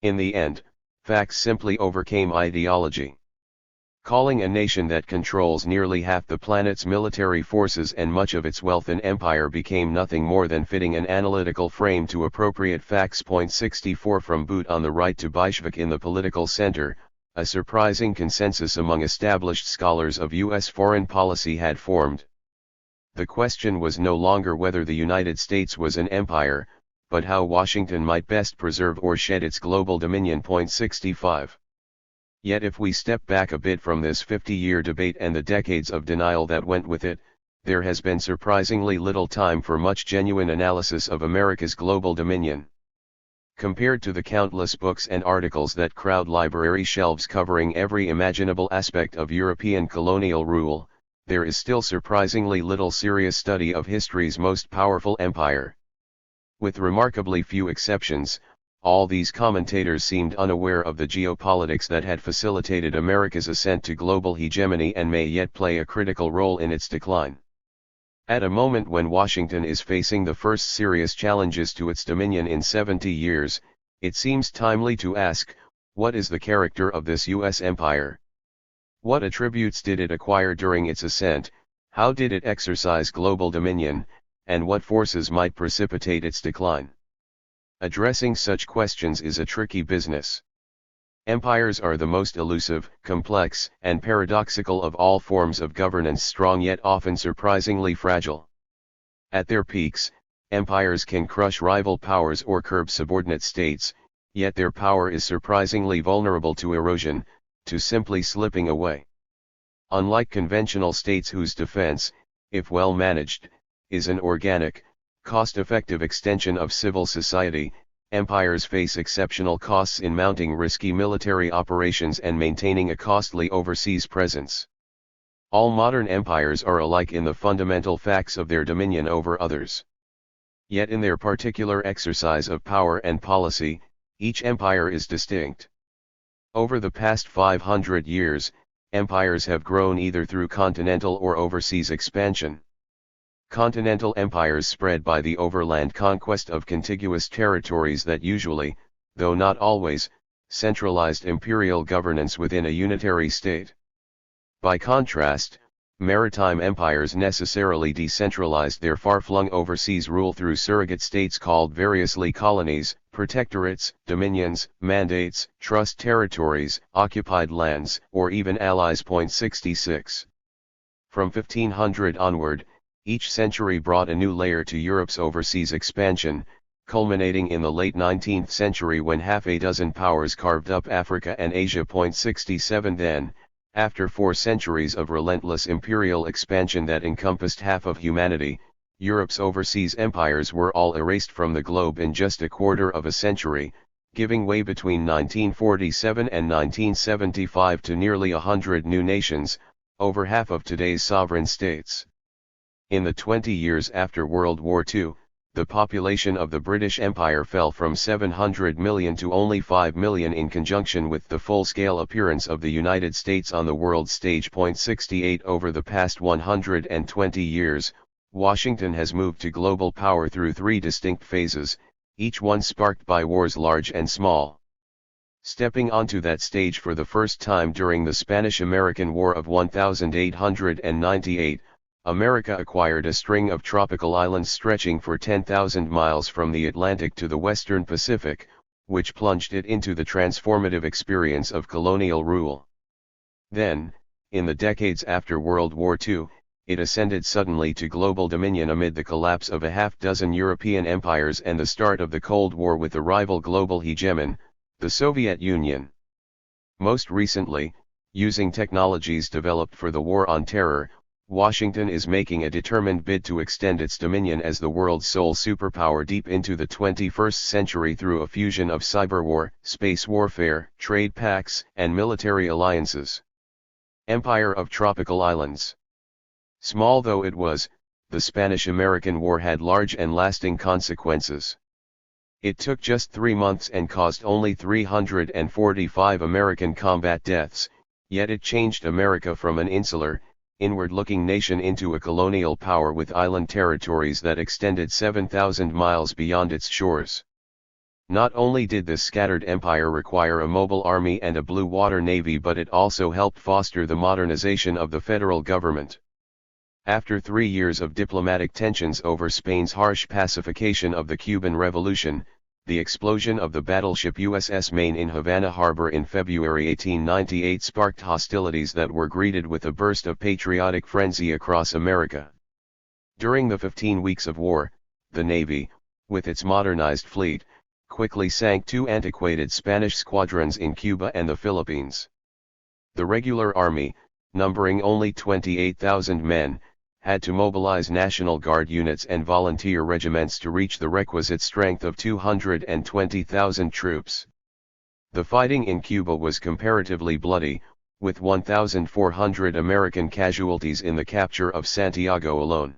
In the end, facts simply overcame ideology. Calling a nation that controls nearly half the planet's military forces and much of its wealth an empire became nothing more than fitting an analytical frame to appropriate facts. 64. From Boot on the right to Bolshevik in the political center, a surprising consensus among established scholars of U.S. foreign policy had formed. The question was no longer whether the United States was an empire, but how Washington might best preserve or shed its global dominion. 65. Yet if we step back a bit from this 50-year debate and the decades of denial that went with it, there has been surprisingly little time for much genuine analysis of America's global dominion. Compared to the countless books and articles that crowd library shelves covering every imaginable aspect of European colonial rule, there is still surprisingly little serious study of history's most powerful empire. With remarkably few exceptions, all these commentators seemed unaware of the geopolitics that had facilitated America's ascent to global hegemony and may yet play a critical role in its decline. At a moment when Washington is facing the first serious challenges to its dominion in 70 years, it seems timely to ask, what is the character of this U.S. empire? What attributes did it acquire during its ascent, how did it exercise global dominion, and what forces might precipitate its decline? Addressing such questions is a tricky business. Empires are the most elusive, complex, and paradoxical of all forms of governance, strong yet often surprisingly fragile. At their peaks, empires can crush rival powers or curb subordinate states, yet their power is surprisingly vulnerable to erosion, to simply slipping away. Unlike conventional states whose defense, if well managed, is an organic, cost-effective extension of civil society, empires face exceptional costs in mounting risky military operations and maintaining a costly overseas presence. All modern empires are alike in the fundamental facts of their dominion over others. Yet in their particular exercise of power and policy, each empire is distinct. Over the past 500 years, empires have grown either through continental or overseas expansion. Continental empires spread by the overland conquest of contiguous territories that usually, though not always, centralized imperial governance within a unitary state. By contrast, maritime empires necessarily decentralized their far-flung overseas rule through surrogate states called variously colonies, protectorates, dominions, mandates, trust territories, occupied lands, or even allies. 66. From 1500 onward, each century brought a new layer to Europe's overseas expansion, culminating in the late 19th century when half a dozen powers carved up Africa and Asia. 67. Then, after 4 centuries of relentless imperial expansion that encompassed half of humanity, Europe's overseas empires were all erased from the globe in just a quarter of a century, giving way between 1947 and 1975 to nearly 100 new nations, over half of today's sovereign states. In the 20 years after World War II, the population of the British Empire fell from 700 million to only 5 million in conjunction with the full-scale appearance of the United States on the world stage. 68. Over the past 120 years, Washington has moved to global power through 3 distinct phases, each one sparked by wars large and small. Stepping onto that stage for the first time during the Spanish-American War of 1898, America acquired a string of tropical islands stretching for 10,000 miles from the Atlantic to the western Pacific, which plunged it into the transformative experience of colonial rule. Then, in the decades after World War II, it ascended suddenly to global dominion amid the collapse of a half-dozen European empires and the start of the Cold War with the rival global hegemon, the Soviet Union. Most recently, using technologies developed for the War on Terror, Washington is making a determined bid to extend its dominion as the world's sole superpower deep into the 21st century through a fusion of cyberwar, space warfare, trade pacts, and military alliances. Empire of Tropical Islands. Small though it was, the Spanish-American War had large and lasting consequences. It took just 3 months and caused only 345 American combat deaths, yet it changed America from an insular, inward-looking nation into a colonial power with island territories that extended 7,000 miles beyond its shores. Not only did this scattered empire require a mobile army and a blue water navy, but it also helped foster the modernization of the federal government. After 3 years of diplomatic tensions over Spain's harsh pacification of the Cuban Revolution, the explosion of the battleship USS Maine in Havana Harbor in February 1898 sparked hostilities that were greeted with a burst of patriotic frenzy across America. During the 15 weeks of war, the Navy, with its modernized fleet, quickly sank 2 antiquated Spanish squadrons in Cuba and the Philippines. The regular army, numbering only 28,000 men, had to mobilize National Guard units and volunteer regiments to reach the requisite strength of 220,000 troops. The fighting in Cuba was comparatively bloody, with 1,400 American casualties in the capture of Santiago alone.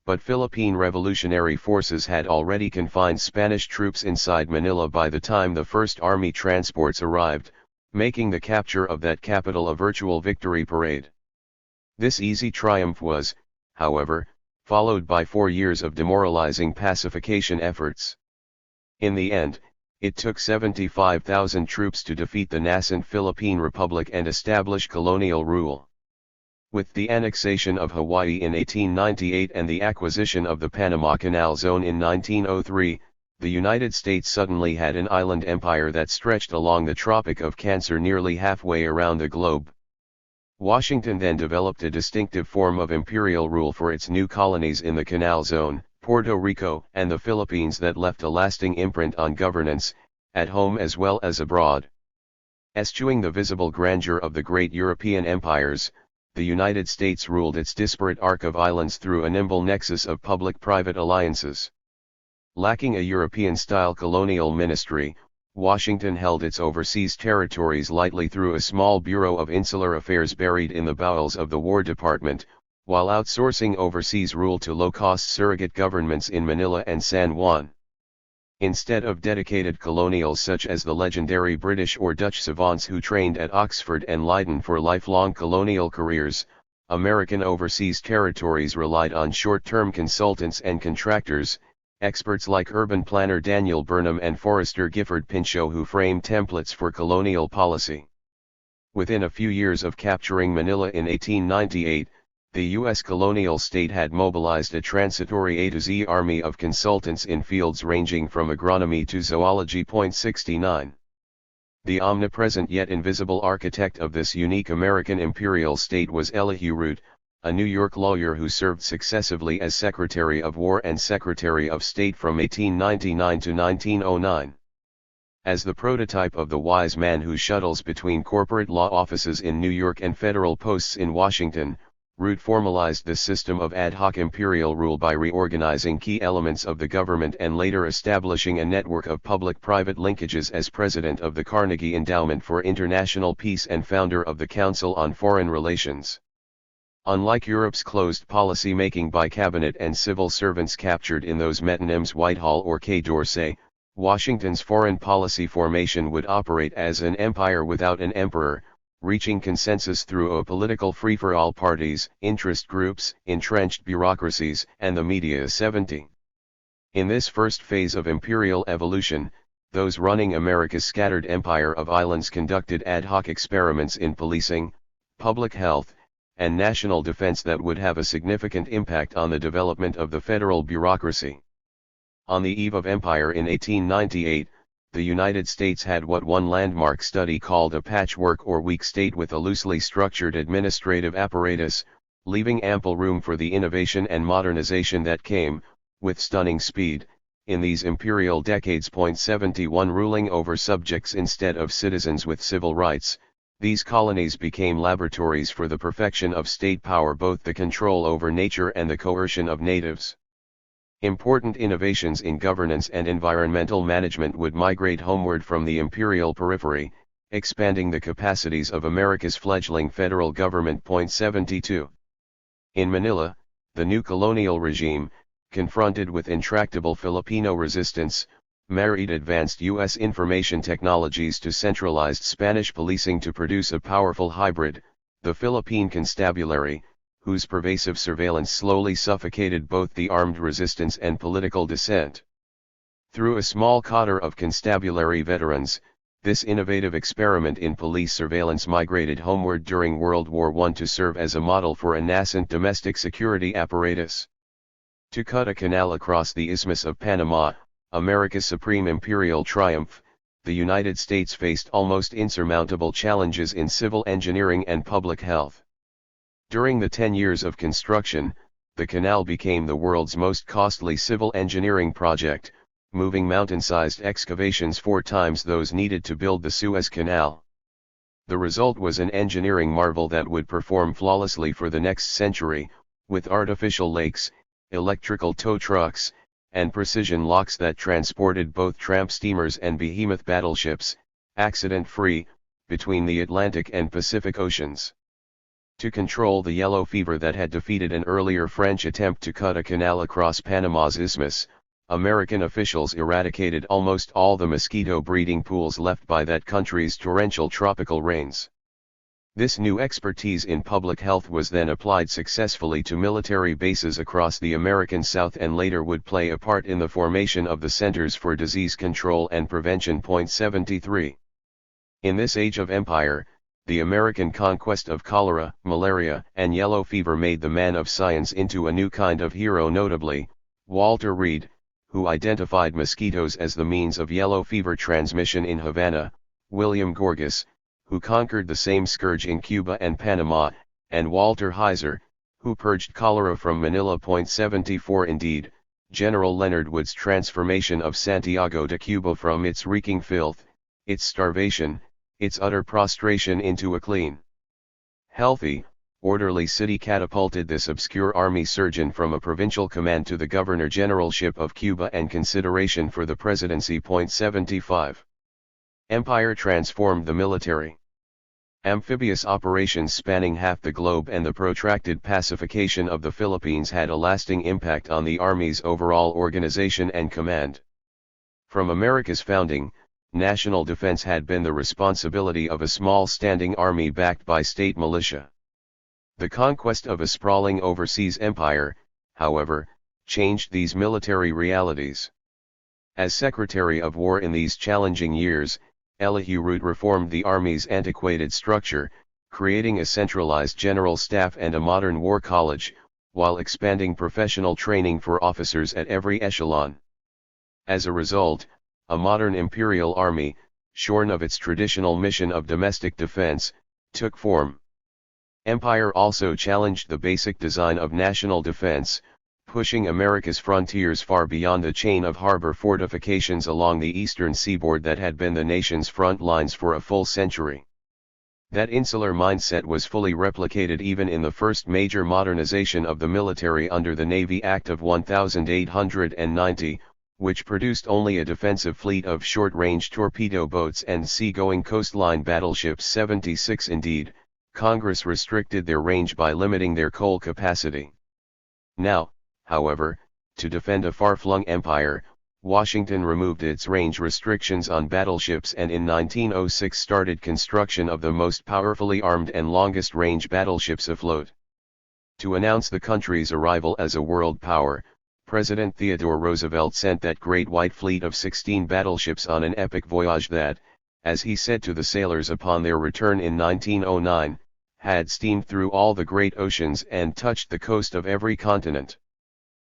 But Philippine revolutionary forces had already confined Spanish troops inside Manila by the time the first army transports arrived, making the capture of that capital a virtual victory parade. This easy triumph was, however, followed by 4 years of demoralizing pacification efforts. In the end, it took 75,000 troops to defeat the nascent Philippine Republic and establish colonial rule. With the annexation of Hawaii in 1898 and the acquisition of the Panama Canal Zone in 1903, the United States suddenly had an island empire that stretched along the Tropic of Cancer nearly halfway around the globe. Washington then developed a distinctive form of imperial rule for its new colonies in the Canal Zone, Puerto Rico and the Philippines that left a lasting imprint on governance, at home as well as abroad. Eschewing the visible grandeur of the great European empires, the United States ruled its disparate arc of islands through a nimble nexus of public-private alliances. Lacking a European-style colonial ministry, Washington held its overseas territories lightly through a small Bureau of Insular Affairs buried in the bowels of the War Department, while outsourcing overseas rule to low-cost surrogate governments in Manila and San Juan. Instead of dedicated colonials such as the legendary British or Dutch savants who trained at Oxford and Leiden for lifelong colonial careers, American overseas territories relied on short-term consultants and contractors, experts like urban planner Daniel Burnham and forester Gifford Pinchot who framed templates for colonial policy. Within a few years of capturing Manila in 1898, the U.S. colonial state had mobilized a transitory A-to-Z army of consultants in fields ranging from agronomy to zoology. 69. The omnipresent yet invisible architect of this unique American imperial state was Elihu Root, a New York lawyer who served successively as Secretary of War and Secretary of State from 1899 to 1909. As the prototype of the wise man who shuttles between corporate law offices in New York and federal posts in Washington, Root formalized this system of ad hoc imperial rule by reorganizing key elements of the government and later establishing a network of public-private linkages as president of the Carnegie Endowment for International Peace and founder of the Council on Foreign Relations. Unlike Europe's closed policy-making by cabinet and civil servants captured in those metonyms Whitehall or Quai d'Orsay, Washington's foreign policy formation would operate as an empire without an emperor, reaching consensus through a political free-for-all parties, interest groups, entrenched bureaucracies, and the media. 70. In this first phase of imperial evolution, those running America's scattered empire of islands conducted ad hoc experiments in policing, public health, and national defense that would have a significant impact on the development of the federal bureaucracy. On the eve of empire in 1898, the United States had what one landmark study called a patchwork or weak state with a loosely structured administrative apparatus, leaving ample room for the innovation and modernization that came, with stunning speed, in these imperial decades. 71 Ruling over subjects instead of citizens with civil rights, these colonies became laboratories for the perfection of state power, both the control over nature and the coercion of natives. Important innovations in governance and environmental management would migrate homeward from the imperial periphery, expanding the capacities of America's fledgling federal government. 72. In Manila, the new colonial regime, confronted with intractable Filipino resistance, married advanced U.S. information technologies to centralized Spanish policing to produce a powerful hybrid, the Philippine Constabulary, whose pervasive surveillance slowly suffocated both the armed resistance and political dissent. Through a small cadre of constabulary veterans, this innovative experiment in police surveillance migrated homeward during World War I to serve as a model for a nascent domestic security apparatus. To cut a canal across the Isthmus of Panama, America's supreme imperial triumph, the United States faced almost insurmountable challenges in civil engineering and public health. During the 10 years of construction, the canal became the world's most costly civil engineering project, moving mountain-sized excavations 4 times those needed to build the Suez Canal. The result was an engineering marvel that would perform flawlessly for the next century, with artificial lakes, electrical tow trucks, and precision locks that transported both tramp steamers and behemoth battleships, accident-free, between the Atlantic and Pacific Oceans. To control the yellow fever that had defeated an earlier French attempt to cut a canal across Panama's isthmus, American officials eradicated almost all the mosquito breeding pools left by that country's torrential tropical rains. This new expertise in public health was then applied successfully to military bases across the American South and later would play a part in the formation of the Centers for Disease Control and Prevention. 73. In this age of empire, the American conquest of cholera, malaria, and yellow fever made the man of science into a new kind of hero, notably, Walter Reed, who identified mosquitoes as the means of yellow fever transmission in Havana, William Gorgas, who conquered the same scourge in Cuba and Panama, and Walter Heiser, who purged cholera from Manila. 74 Indeed, General Leonard Wood's transformation of Santiago de Cuba from its reeking filth, its starvation, its utter prostration into a clean, healthy, orderly city catapulted this obscure army surgeon from a provincial command to the governor-generalship of Cuba and consideration for the presidency. 75. Empire transformed the military. Amphibious operations spanning half the globe and the protracted pacification of the Philippines had a lasting impact on the Army's overall organization and command. From America's founding, national defense had been the responsibility of a small standing army backed by state militia. The conquest of a sprawling overseas empire, however, changed these military realities. As Secretary of War in these challenging years, Elihu Root reformed the Army's antiquated structure, creating a centralized general staff and a modern war college, while expanding professional training for officers at every echelon. As a result, a modern imperial army, shorn of its traditional mission of domestic defense, took form. Empire also challenged the basic design of national defense, pushing America's frontiers far beyond the chain of harbor fortifications along the eastern seaboard that had been the nation's front lines for a full century. That insular mindset was fully replicated even in the first major modernization of the military under the Navy Act of 1890, which produced only a defensive fleet of short-range torpedo boats and sea-going coastline battleships. 76 Indeed, Congress restricted their range by limiting their coal capacity. Now, however, to defend a far-flung empire, Washington removed its range restrictions on battleships and in 1906 started construction of the most powerfully armed and longest-range battleships afloat. To announce the country's arrival as a world power, President Theodore Roosevelt sent that great white fleet of 16 battleships on an epic voyage that, as he said to the sailors upon their return in 1909, had steamed through all the great oceans and touched the coast of every continent.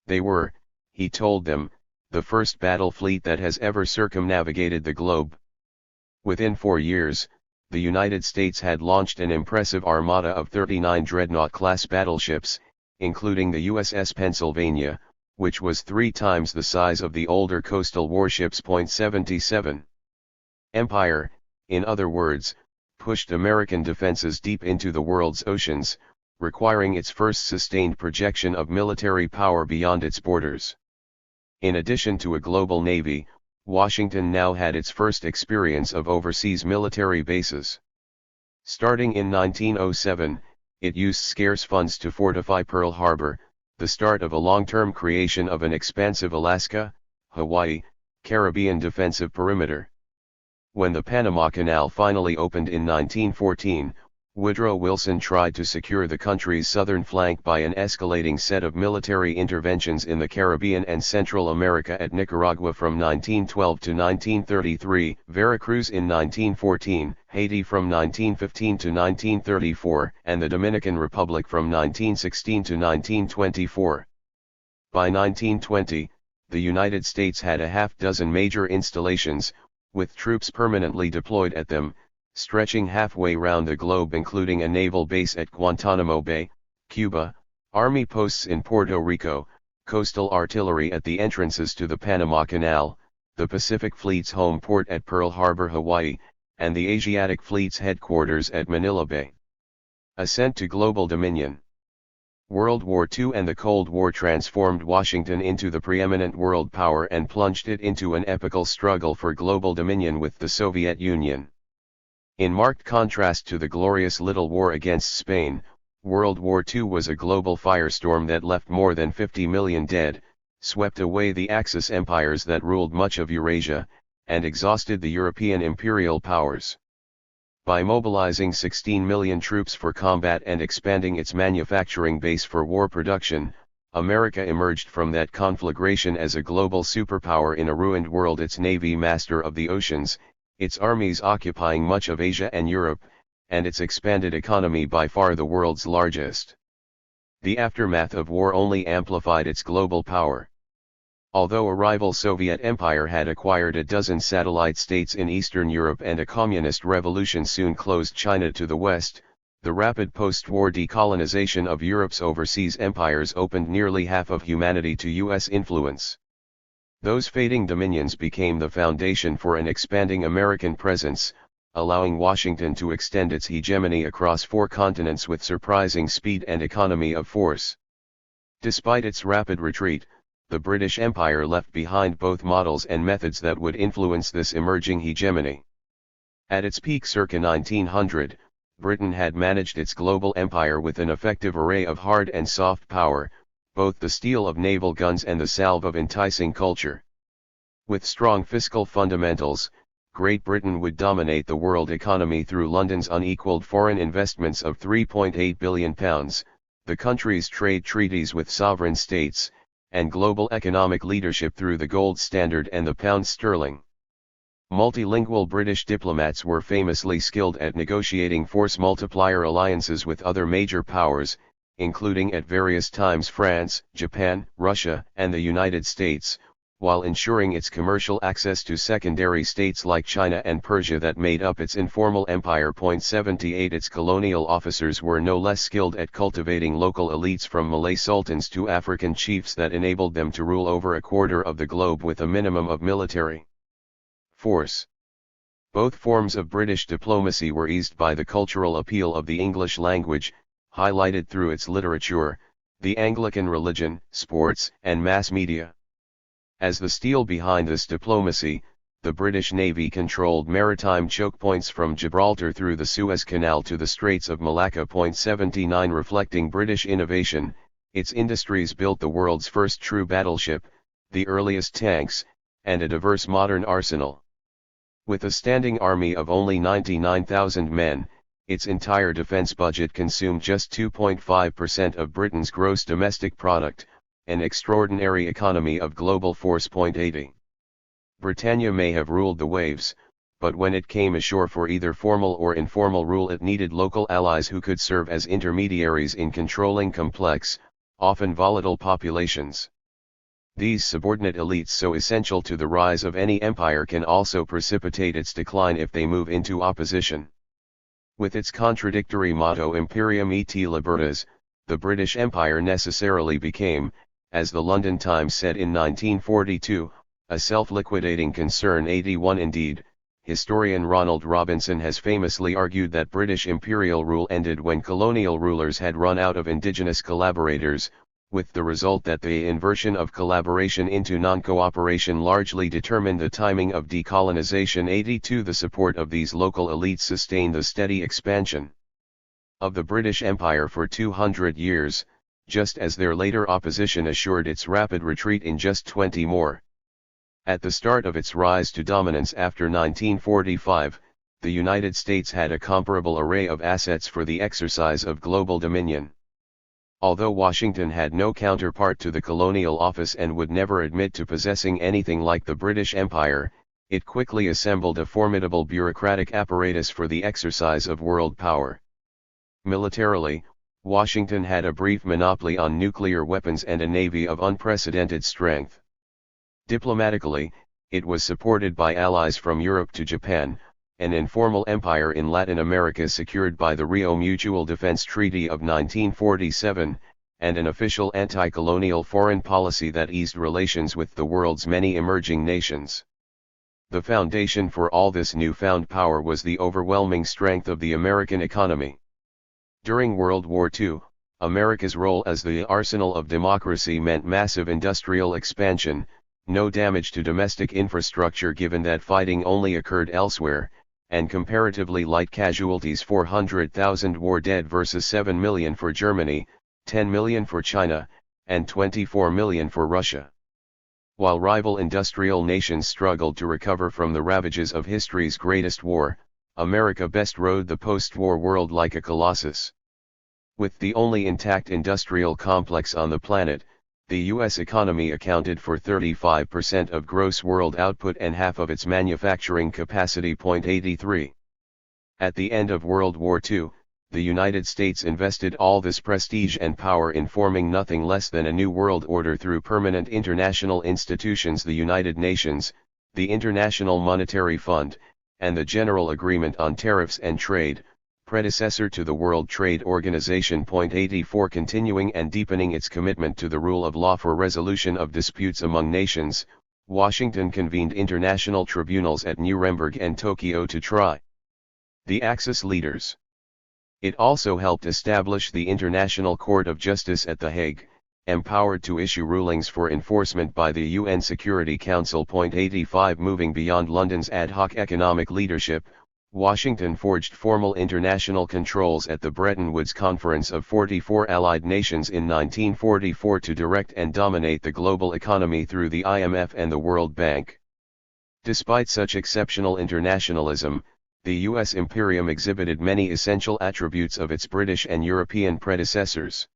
They were, he told them, the first battle fleet that has ever circumnavigated the globe. Within 4 years, the United States had launched an impressive armada of 39 dreadnought-class battleships, including the USS Pennsylvania, which was 3 times the size of the older coastal warships. 77. Empire, in other words, pushed American defenses deep into the world's oceans, requiring its first sustained projection of military power beyond its borders. In addition to a global navy, Washington now had its first experience of overseas military bases. Starting in 1907, it used scarce funds to fortify Pearl Harbor, the start of a long-term creation of an expansive Alaska, Hawaii, Caribbean defensive perimeter. When the Panama Canal finally opened in 1914, Woodrow Wilson tried to secure the country's southern flank by an escalating set of military interventions in the Caribbean and Central America at Nicaragua from 1912 to 1933, Veracruz in 1914, Haiti from 1915 to 1934, and the Dominican Republic from 1916 to 1924. By 1920, the United States had a half-dozen major installations, with troops permanently deployed at them, stretching halfway round the globe, including a naval base at Guantanamo Bay, Cuba, army posts in Puerto Rico, coastal artillery at the entrances to the Panama Canal, the Pacific Fleet's home port at Pearl Harbor, Hawaii, and the Asiatic Fleet's headquarters at Manila Bay. Ascent to global dominion. World War II and the Cold War transformed Washington into the preeminent world power and plunged it into an epical struggle for global dominion with the Soviet Union. In marked contrast to the glorious little war against Spain, World War II was a global firestorm that left more than 50 million dead, swept away the Axis empires that ruled much of Eurasia, and exhausted the European imperial powers. By mobilizing 16 million troops for combat and expanding its manufacturing base for war production, America emerged from that conflagration as a global superpower in a ruined world, its navy master of the oceans, its armies occupying much of Asia and Europe, and its expanded economy by far the world's largest. The aftermath of war only amplified its global power. Although a rival Soviet empire had acquired a dozen satellite states in Eastern Europe and a communist revolution soon closed China to the west, the rapid post-war decolonization of Europe's overseas empires opened nearly half of humanity to U.S. influence. Those fading dominions became the foundation for an expanding American presence, allowing Washington to extend its hegemony across 4 continents with surprising speed and economy of force. Despite its rapid retreat, the British Empire left behind both models and methods that would influence this emerging hegemony. At its peak circa 1900, Britain had managed its global empire with an effective array of hard and soft power, both the steel of naval guns and the salve of enticing culture. With strong fiscal fundamentals, Great Britain would dominate the world economy through London's unequaled foreign investments of £3.8 billion, the country's trade treaties with sovereign states, and global economic leadership through the gold standard and the pound sterling. Multilingual British diplomats were famously skilled at negotiating force multiplier alliances with other major powers, including at various times France, Japan, Russia, and the United States, while ensuring its commercial access to secondary states like China and Persia that made up its informal empire. 78 Its colonial officers were no less skilled at cultivating local elites from Malay sultans to African chiefs that enabled them to rule over a quarter of the globe with a minimum of military force. Both forms of British diplomacy were eased by the cultural appeal of the English language, highlighted through its literature, the Anglican religion, sports, and mass media. As the steel behind this diplomacy, the British Navy controlled maritime choke points from Gibraltar through the Suez Canal to the Straits of Malacca. 79 Reflecting British innovation, its industries built the world's first true battleship, the earliest tanks, and a diverse modern arsenal. With a standing army of only 99,000 men, its entire defense budget consumed just 2.5% of Britain's gross domestic product, an extraordinary economy of global force. 80. Britannia may have ruled the waves, but when it came ashore for either formal or informal rule it needed local allies who could serve as intermediaries in controlling complex, often volatile populations. These subordinate elites so essential to the rise of any empire can also precipitate its decline if they move into opposition. With its contradictory motto Imperium et Libertas, the British Empire necessarily became, as the London Times said in 1942, a self-liquidating concern. 81 Indeed, historian Ronald Robinson has famously argued that British imperial rule ended when colonial rulers had run out of indigenous collaborators, with the result that the inversion of collaboration into non-cooperation largely determined the timing of decolonization. 82 The support of these local elites sustained the steady expansion of the British Empire for 200 years, just as their later opposition assured its rapid retreat in just 20 more. At the start of its rise to dominance after 1945, the United States had a comparable array of assets for the exercise of global dominion. Although Washington had no counterpart to the colonial office and would never admit to possessing anything like the British Empire, it quickly assembled a formidable bureaucratic apparatus for the exercise of world power. Militarily, Washington had a brief monopoly on nuclear weapons and a navy of unprecedented strength. Diplomatically, it was supported by allies from Europe to Japan, an informal empire in Latin America secured by the Rio Mutual Defense Treaty of 1947, and an official anti-colonial foreign policy that eased relations with the world's many emerging nations. The foundation for all this newfound power was the overwhelming strength of the American economy. During World War II, America's role as the arsenal of democracy meant massive industrial expansion, no damage to domestic infrastructure given that fighting only occurred elsewhere, and comparatively light casualties. 400,000 war dead versus 7 million for Germany, 10 million for China, and 24 million for Russia. While rival industrial nations struggled to recover from the ravages of history's greatest war, America best rode the post-war world like a colossus. With the only intact industrial complex on the planet, the U.S. economy accounted for 35% of gross world output and half of its manufacturing capacity. 83. At the end of World War II, the United States invested all this prestige and power in forming nothing less than a new world order through permanent international institutions: the United Nations, the International Monetary Fund, and the General Agreement on Tariffs and Trade, predecessor to the World Trade Organization. 84 Continuing and deepening its commitment to the rule of law for resolution of disputes among nations, Washington convened international tribunals at Nuremberg and Tokyo to try the Axis leaders. It also helped establish the International Court of Justice at The Hague, empowered to issue rulings for enforcement by the UN Security Council. 85 Moving beyond London's ad hoc economic leadership, Washington forged formal international controls at the Bretton Woods Conference of 44 Allied nations in 1944 to direct and dominate the global economy through the IMF and the World Bank. Despite such exceptional internationalism, the U.S. Imperium exhibited many essential attributes of its British and European predecessors.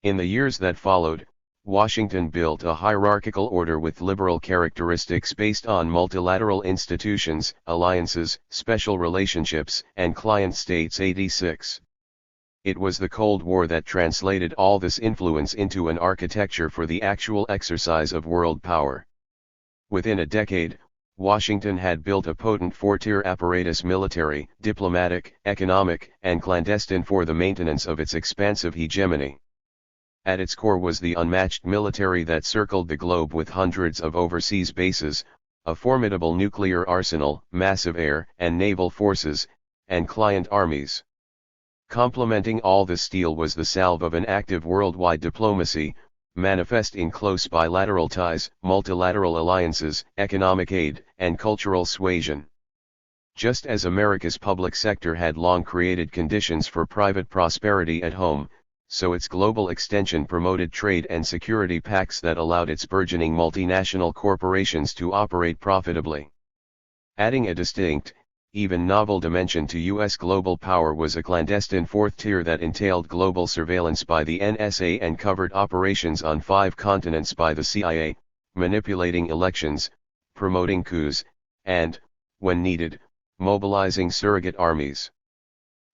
In the years that followed, Washington built a hierarchical order with liberal characteristics based on multilateral institutions, alliances, special relationships, and client states. 86. It was the Cold War that translated all this influence into an architecture for the actual exercise of world power. Within a decade, Washington had built a potent four-tier apparatus: military, diplomatic, economic, and clandestine, for the maintenance of its expansive hegemony. At its core was the unmatched military that circled the globe with hundreds of overseas bases, a formidable nuclear arsenal, massive air and naval forces, and client armies. Complementing all this steel was the salve of an active worldwide diplomacy, manifest in close bilateral ties, multilateral alliances, economic aid, and cultural suasion. Just as America's public sector had long created conditions for private prosperity at home, so its global extension promoted trade and security pacts that allowed its burgeoning multinational corporations to operate profitably. Adding a distinct, even novel dimension to U.S. global power was a clandestine fourth tier that entailed global surveillance by the NSA and covered operations on 5 continents by the CIA, manipulating elections, promoting coups, and, when needed, mobilizing surrogate armies.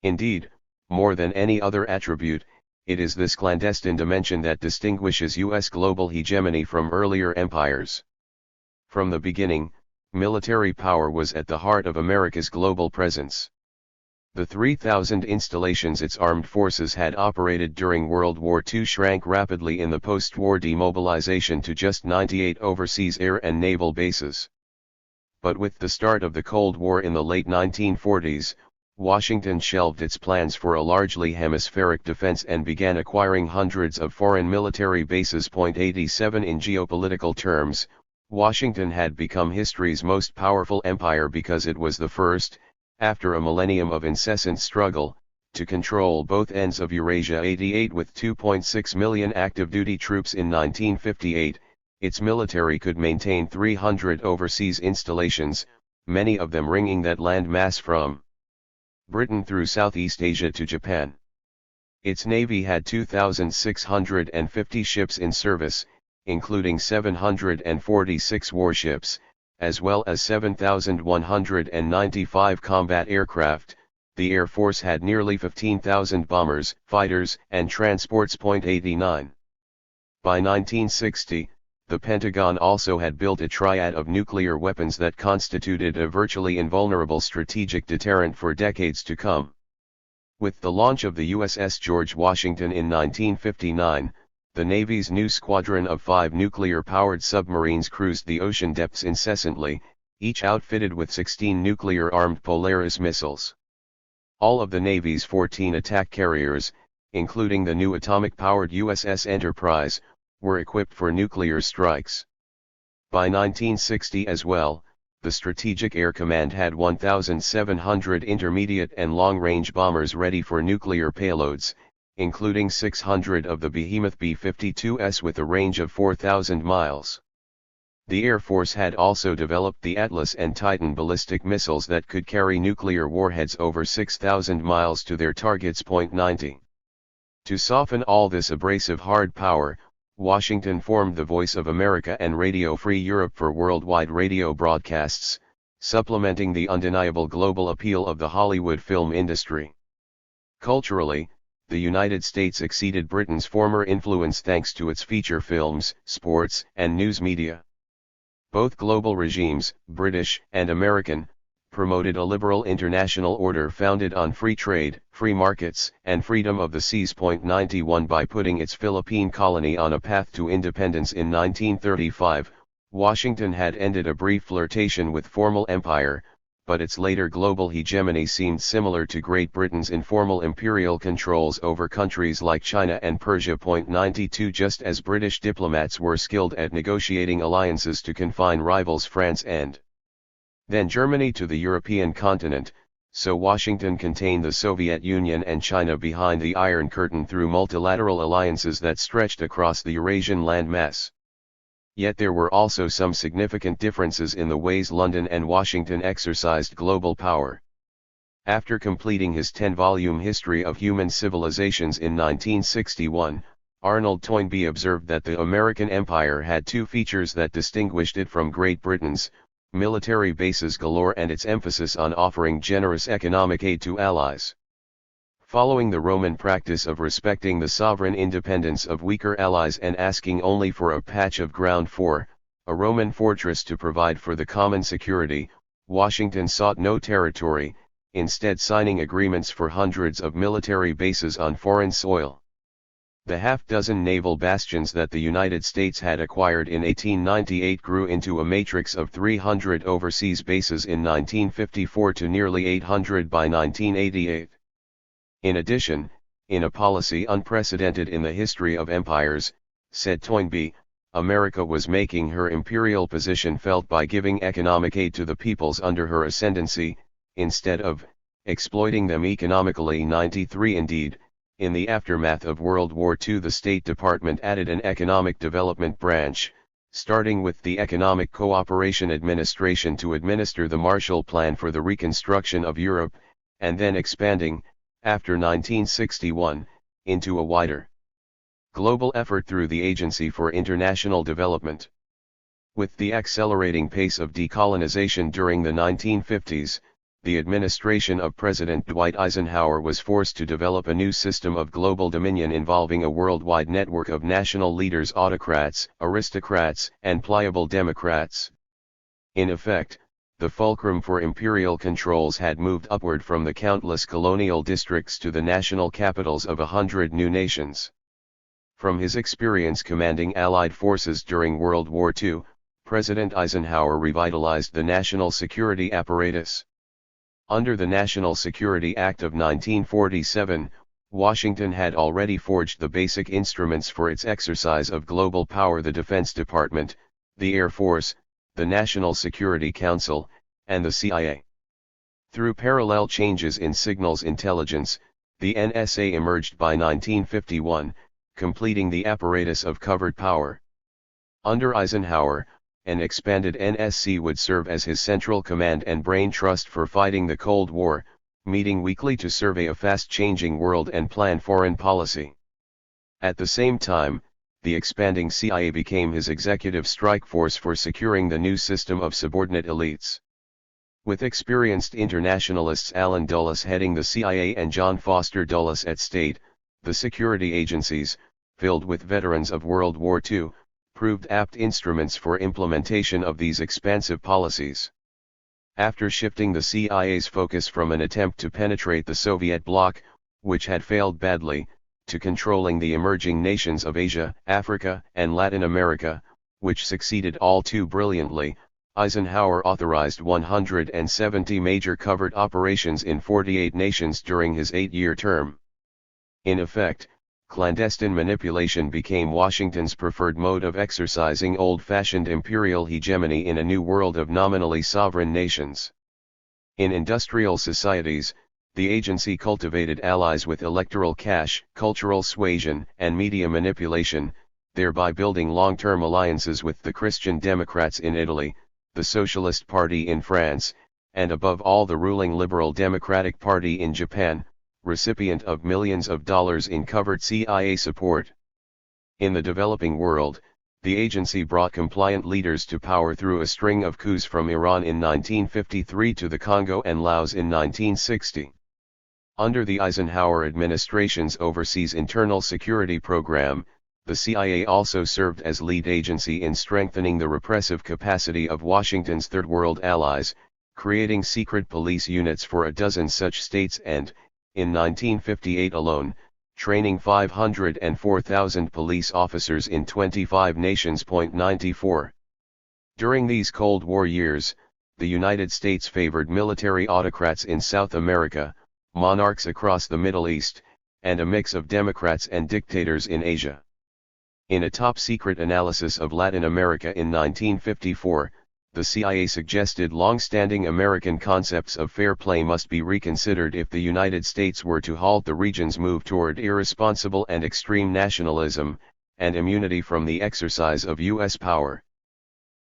Indeed, more than any other attribute, it is this clandestine dimension that distinguishes U.S. global hegemony from earlier empires. From the beginning, military power was at the heart of America's global presence. The 3,000 installations its armed forces had operated during World War II shrank rapidly in the post-war demobilization to just 98 overseas air and naval bases. But with the start of the Cold War in the late 1940s, Washington shelved its plans for a largely hemispheric defense and began acquiring hundreds of foreign military bases. 87 In geopolitical terms, Washington had become history's most powerful empire because it was the first, after a millennium of incessant struggle, to control both ends of Eurasia. 88 With 2.6 million active-duty troops in 1958, its military could maintain 300 overseas installations, many of them ringing that land mass from Britain through Southeast Asia to Japan. Its navy had 2,650 ships in service, including 746 warships, as well as 7,195 combat aircraft. The Air Force had nearly 15,000 bombers, fighters, and transports. 89. By 1960, the Pentagon also had built a triad of nuclear weapons that constituted a virtually invulnerable strategic deterrent for decades to come. With the launch of the USS George Washington in 1959, the Navy's new squadron of 5 nuclear-powered submarines cruised the ocean depths incessantly, each outfitted with 16 nuclear-armed Polaris missiles. All of the Navy's 14 attack carriers, including the new atomic-powered USS Enterprise, were equipped for nuclear strikes. By 1960 as well, the Strategic Air Command had 1,700 intermediate and long-range bombers ready for nuclear payloads, including 600 of the behemoth B-52s with a range of 4,000 miles. The Air Force had also developed the Atlas and Titan ballistic missiles that could carry nuclear warheads over 6,000 miles to their targets. 90. To soften all this abrasive hard power, Washington formed the Voice of America and Radio Free Europe for worldwide radio broadcasts, supplementing the undeniable global appeal of the Hollywood film industry. Culturally, the United States exceeded Britain's former influence thanks to its feature films, sports, and news media. Both global regimes, British and American, promoted a liberal international order founded on free trade, free markets, and freedom of the seas. 91 By putting its Philippine colony on a path to independence in 1935, Washington had ended a brief flirtation with formal empire, but its later global hegemony seemed similar to Great Britain's informal imperial controls over countries like China and Persia. 92 Just as British diplomats were skilled at negotiating alliances to confine rivals France and then Germany to the European continent, so Washington contained the Soviet Union and China behind the Iron Curtain through multilateral alliances that stretched across the Eurasian landmass. Yet there were also some significant differences in the ways London and Washington exercised global power. After completing his 10-volume History of Human Civilizations in 1961, Arnold Toynbee observed that the American empire had two features that distinguished it from Great Britain's: military bases galore and its emphasis on offering generous economic aid to allies. Following the Roman practice of respecting the sovereign independence of weaker allies and asking only for a patch of ground for a Roman fortress to provide for the common security, Washington sought no territory, instead signing agreements for hundreds of military bases on foreign soil. The half-dozen naval bastions that the United States had acquired in 1898 grew into a matrix of 300 overseas bases in 1954 to nearly 800 by 1988. In addition, in a policy unprecedented in the history of empires, said Toynbee, America was making her imperial position felt by giving economic aid to the peoples under her ascendancy, instead of exploiting them economically. 93 Indeed, in the aftermath of World War II, the State Department added an economic development branch, starting with the Economic Cooperation Administration to administer the Marshall Plan for the reconstruction of Europe, and then expanding, after 1961, into a wider global effort through the Agency for International Development. With the accelerating pace of decolonization during the 1950s, the administration of President Dwight Eisenhower was forced to develop a new system of global dominion involving a worldwide network of national leaders, autocrats, aristocrats, and pliable democrats. In effect, the fulcrum for imperial controls had moved upward from the countless colonial districts to the national capitals of 100 new nations. From his experience commanding Allied forces during World War II, President Eisenhower revitalized the national security apparatus. Under the National Security Act of 1947, Washington had already forged the basic instruments for its exercise of global power: the Defense Department, the Air Force, the National Security Council, and the CIA. Through parallel changes in signals intelligence, the NSA emerged by 1951, completing the apparatus of covert power. Under Eisenhower, an expanded NSC would serve as his central command and brain trust for fighting the Cold War, meeting weekly to survey a fast-changing world and plan foreign policy. At the same time, the expanding CIA became his executive strike force for securing the new system of subordinate elites. With experienced internationalists Allen Dulles heading the CIA and John Foster Dulles at State, the security agencies, filled with veterans of World War II, proved apt instruments for implementation of these expansive policies. After shifting the CIA's focus from an attempt to penetrate the Soviet bloc, which had failed badly, to controlling the emerging nations of Asia, Africa, and Latin America, which succeeded all too brilliantly, Eisenhower authorized 170 major covert operations in 48 nations during his 8-year term. In effect, clandestine manipulation became Washington's preferred mode of exercising old-fashioned imperial hegemony in a new world of nominally sovereign nations. In industrial societies, the agency cultivated allies with electoral cash, cultural suasion, and media manipulation, thereby building long-term alliances with the Christian Democrats in Italy, the Socialist Party in France, and above all the ruling Liberal Democratic Party in Japan, recipient of millions of dollars in covert CIA support. In the developing world, the agency brought compliant leaders to power through a string of coups, from Iran in 1953 to the Congo and Laos in 1960. Under the Eisenhower administration's Overseas Internal Security Program, the CIA also served as lead agency in strengthening the repressive capacity of Washington's Third World allies, creating secret police units for a dozen such states and, in 1958 alone, training 504,000 police officers in 25 nations. 94. During these Cold War years, the United States favored military autocrats in South America, monarchs across the Middle East, and a mix of democrats and dictators in Asia. In a top-secret analysis of Latin America in 1954, the CIA suggested long-standing American concepts of fair play must be reconsidered if the United States were to halt the region's move toward irresponsible and extreme nationalism, and immunity from the exercise of U.S. power.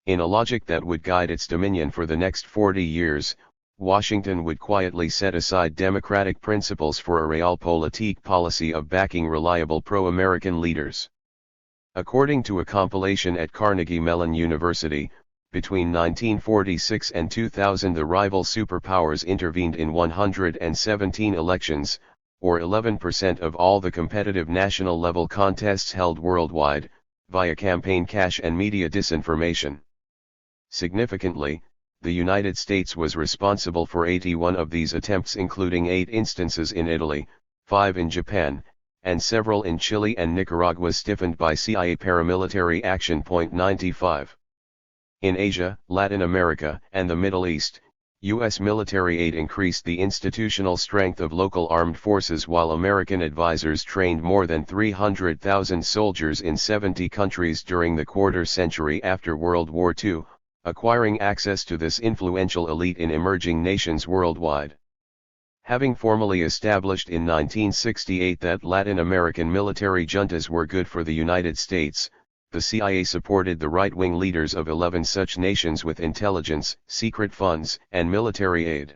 In a logic that would guide its dominion for the next 40 years, Washington would quietly set aside democratic principles for a realpolitik policy of backing reliable pro-American leaders. According to a compilation at Carnegie Mellon University, between 1946 and 2000 the rival superpowers intervened in 117 elections, or 11% of all the competitive national-level contests held worldwide, via campaign cash and media disinformation. Significantly, the United States was responsible for 81 of these attempts, including 8 instances in Italy, 5 in Japan, and several in Chile and Nicaragua stiffened by CIA paramilitary action. 95. In Asia, Latin America, and the Middle East, U.S. military aid increased the institutional strength of local armed forces, while American advisors trained more than 300,000 soldiers in 70 countries during the quarter century after World War II, acquiring access to this influential elite in emerging nations worldwide. Having formally established in 1968 that Latin American military juntas were good for the United States, the CIA supported the right-wing leaders of 11 such nations with intelligence, secret funds, and military aid.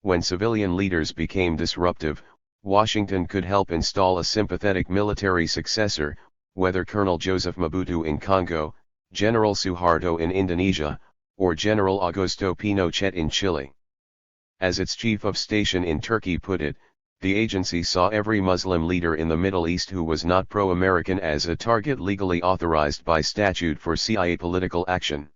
When civilian leaders became disruptive, Washington could help install a sympathetic military successor, whether Colonel Joseph Mobutu in Congo, General Suharto in Indonesia, or General Augusto Pinochet in Chile. As its chief of station in Turkey put it, the agency saw every Muslim leader in the Middle East who was not pro-American as a target legally authorized by statute for CIA political action.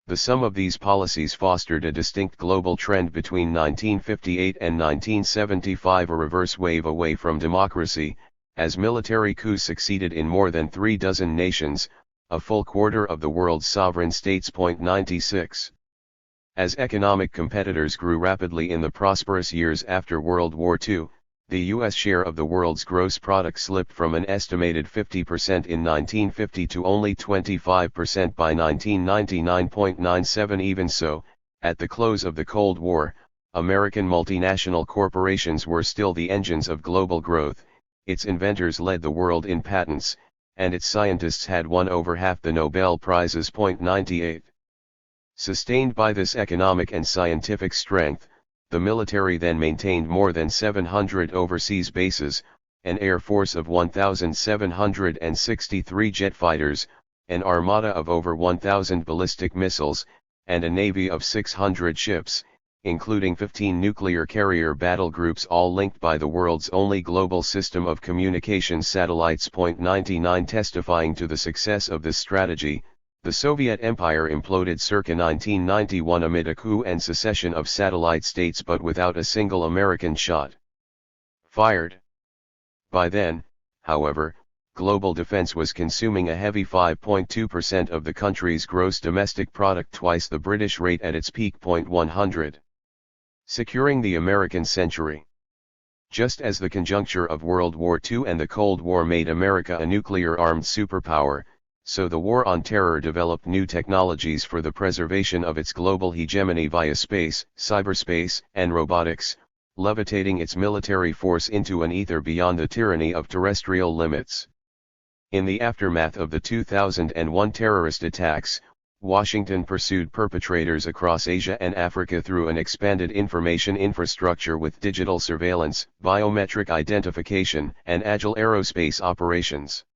The sum of these policies fostered a distinct global trend between 1958 and 1975, a reverse wave away from democracy, as military coups succeeded in more than 36 nations, a full quarter of the world's sovereign states. 96. As economic competitors grew rapidly in the prosperous years after World War II, the U.S. share of the world's gross product slipped from an estimated 50% in 1950 to only 25% by 1999.97. Even so, at the close of the Cold War, American multinational corporations were still the engines of global growth, its inventors led the world in patents, and its scientists had won over half the Nobel Prizes. 98. Sustained by this economic and scientific strength, the military then maintained more than 700 overseas bases, an air force of 1,763 jet fighters, an armada of over 1,000 ballistic missiles, and a navy of 600 ships, including 15 nuclear carrier battle groups, all linked by the world's only global system of communication satellites. 99. Testifying to the success of this strategy, the Soviet Empire imploded circa 1991 amid a coup and secession of satellite states, but without a single American shot fired. By then, however, global defense was consuming a heavy 5.2% of the country's gross domestic product, twice the British rate at its peak. 100. Securing the American century. Just as the conjuncture of World War II and the Cold War made America a nuclear-armed superpower, so the War on Terror developed new technologies for the preservation of its global hegemony via space, cyberspace, and robotics, levitating its military force into an ether beyond the tyranny of terrestrial limits. In the aftermath of the 2001 terrorist attacks, Washington pursued perpetrators across Asia and Africa through an expanded information infrastructure with digital surveillance, biometric identification, and agile aerospace operations.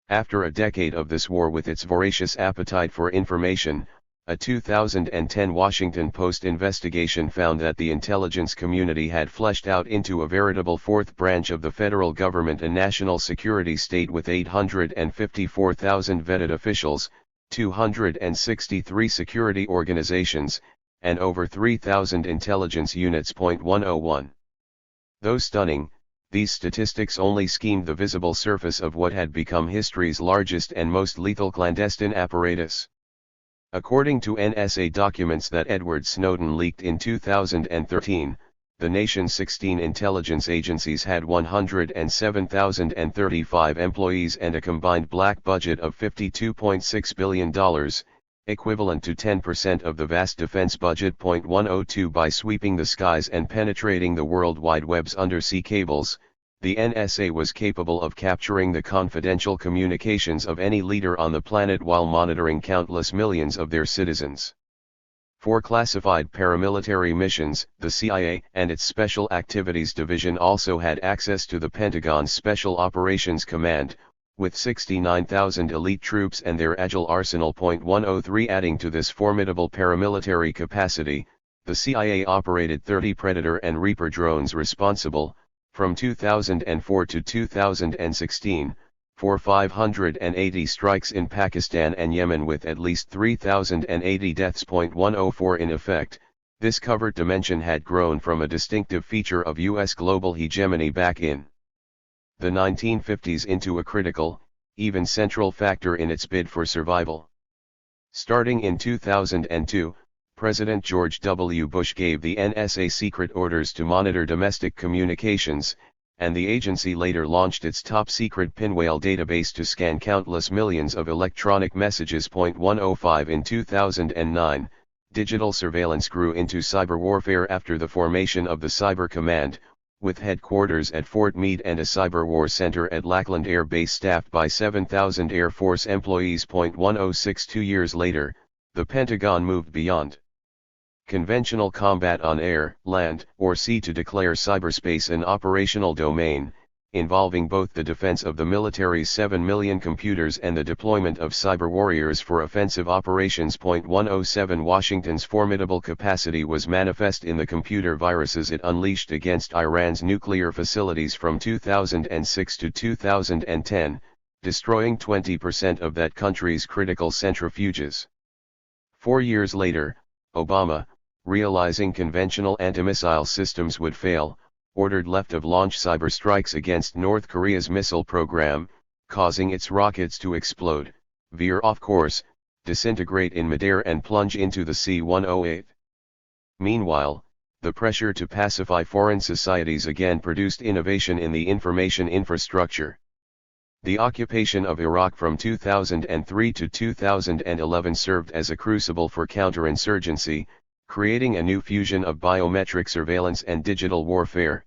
After a decade of this war with its voracious appetite for information, a 2010 Washington Post investigation found that the intelligence community had fleshed out into a veritable fourth branch of the federal government, a national security state with 854,000 vetted officials, 263 security organizations, and over 3,000 intelligence units. 101. Though stunning, these statistics only skimmed the visible surface of what had become history's largest and most lethal clandestine apparatus. According to NSA documents that Edward Snowden leaked in 2013, the nation's 16 intelligence agencies had 107,035 employees and a combined black budget of $52.6 billion, equivalent to 10% of the vast defense budget. 102. By sweeping the skies and penetrating the World Wide Web's undersea cables, the NSA was capable of capturing the confidential communications of any leader on the planet while monitoring countless millions of their citizens. For classified paramilitary missions, the CIA and its Special Activities Division also had access to the Pentagon's Special Operations Command, with 69,000 elite troops and their agile arsenal. 103. Adding to this formidable paramilitary capacity, the CIA operated 30 Predator and Reaper drones responsible, from 2004 to 2016, for 580 strikes in Pakistan and Yemen with at least 3,080 deaths. 104. In effect, this covert dimension had grown from a distinctive feature of U.S. global hegemony back in the 1950s into a critical, even central factor in its bid for survival. Starting in 2002, President George W. Bush gave the NSA secret orders to monitor domestic communications, and the agency later launched its top-secret Pinwhale database to scan countless millions of electronic messages. 105. In 2009, digital surveillance grew into cyber warfare after the formation of the Cyber Command, with headquarters at Fort Meade and a cyber war center at Lackland Air Base staffed by 7,000 Air Force employees. 106. 2 years later, the Pentagon moved beyond conventional combat on air, land, or sea to declare cyberspace an operational domain, involving both the defense of the military's 7 million computers and the deployment of cyber warriors for offensive operations. 107 Washington's formidable capacity was manifest in the computer viruses it unleashed against Iran's nuclear facilities from 2006 to 2010, destroying 20% of that country's critical centrifuges. 4 years later, Obama, realizing conventional anti-missile systems would fail, ordered left-of-launch cyber strikes against North Korea's missile program, causing its rockets to explode, veer off course, disintegrate in midair and plunge into the C-108. Meanwhile, the pressure to pacify foreign societies again produced innovation in the information infrastructure. The occupation of Iraq from 2003 to 2011 served as a crucible for counterinsurgency, creating a new fusion of biometric surveillance and digital warfare.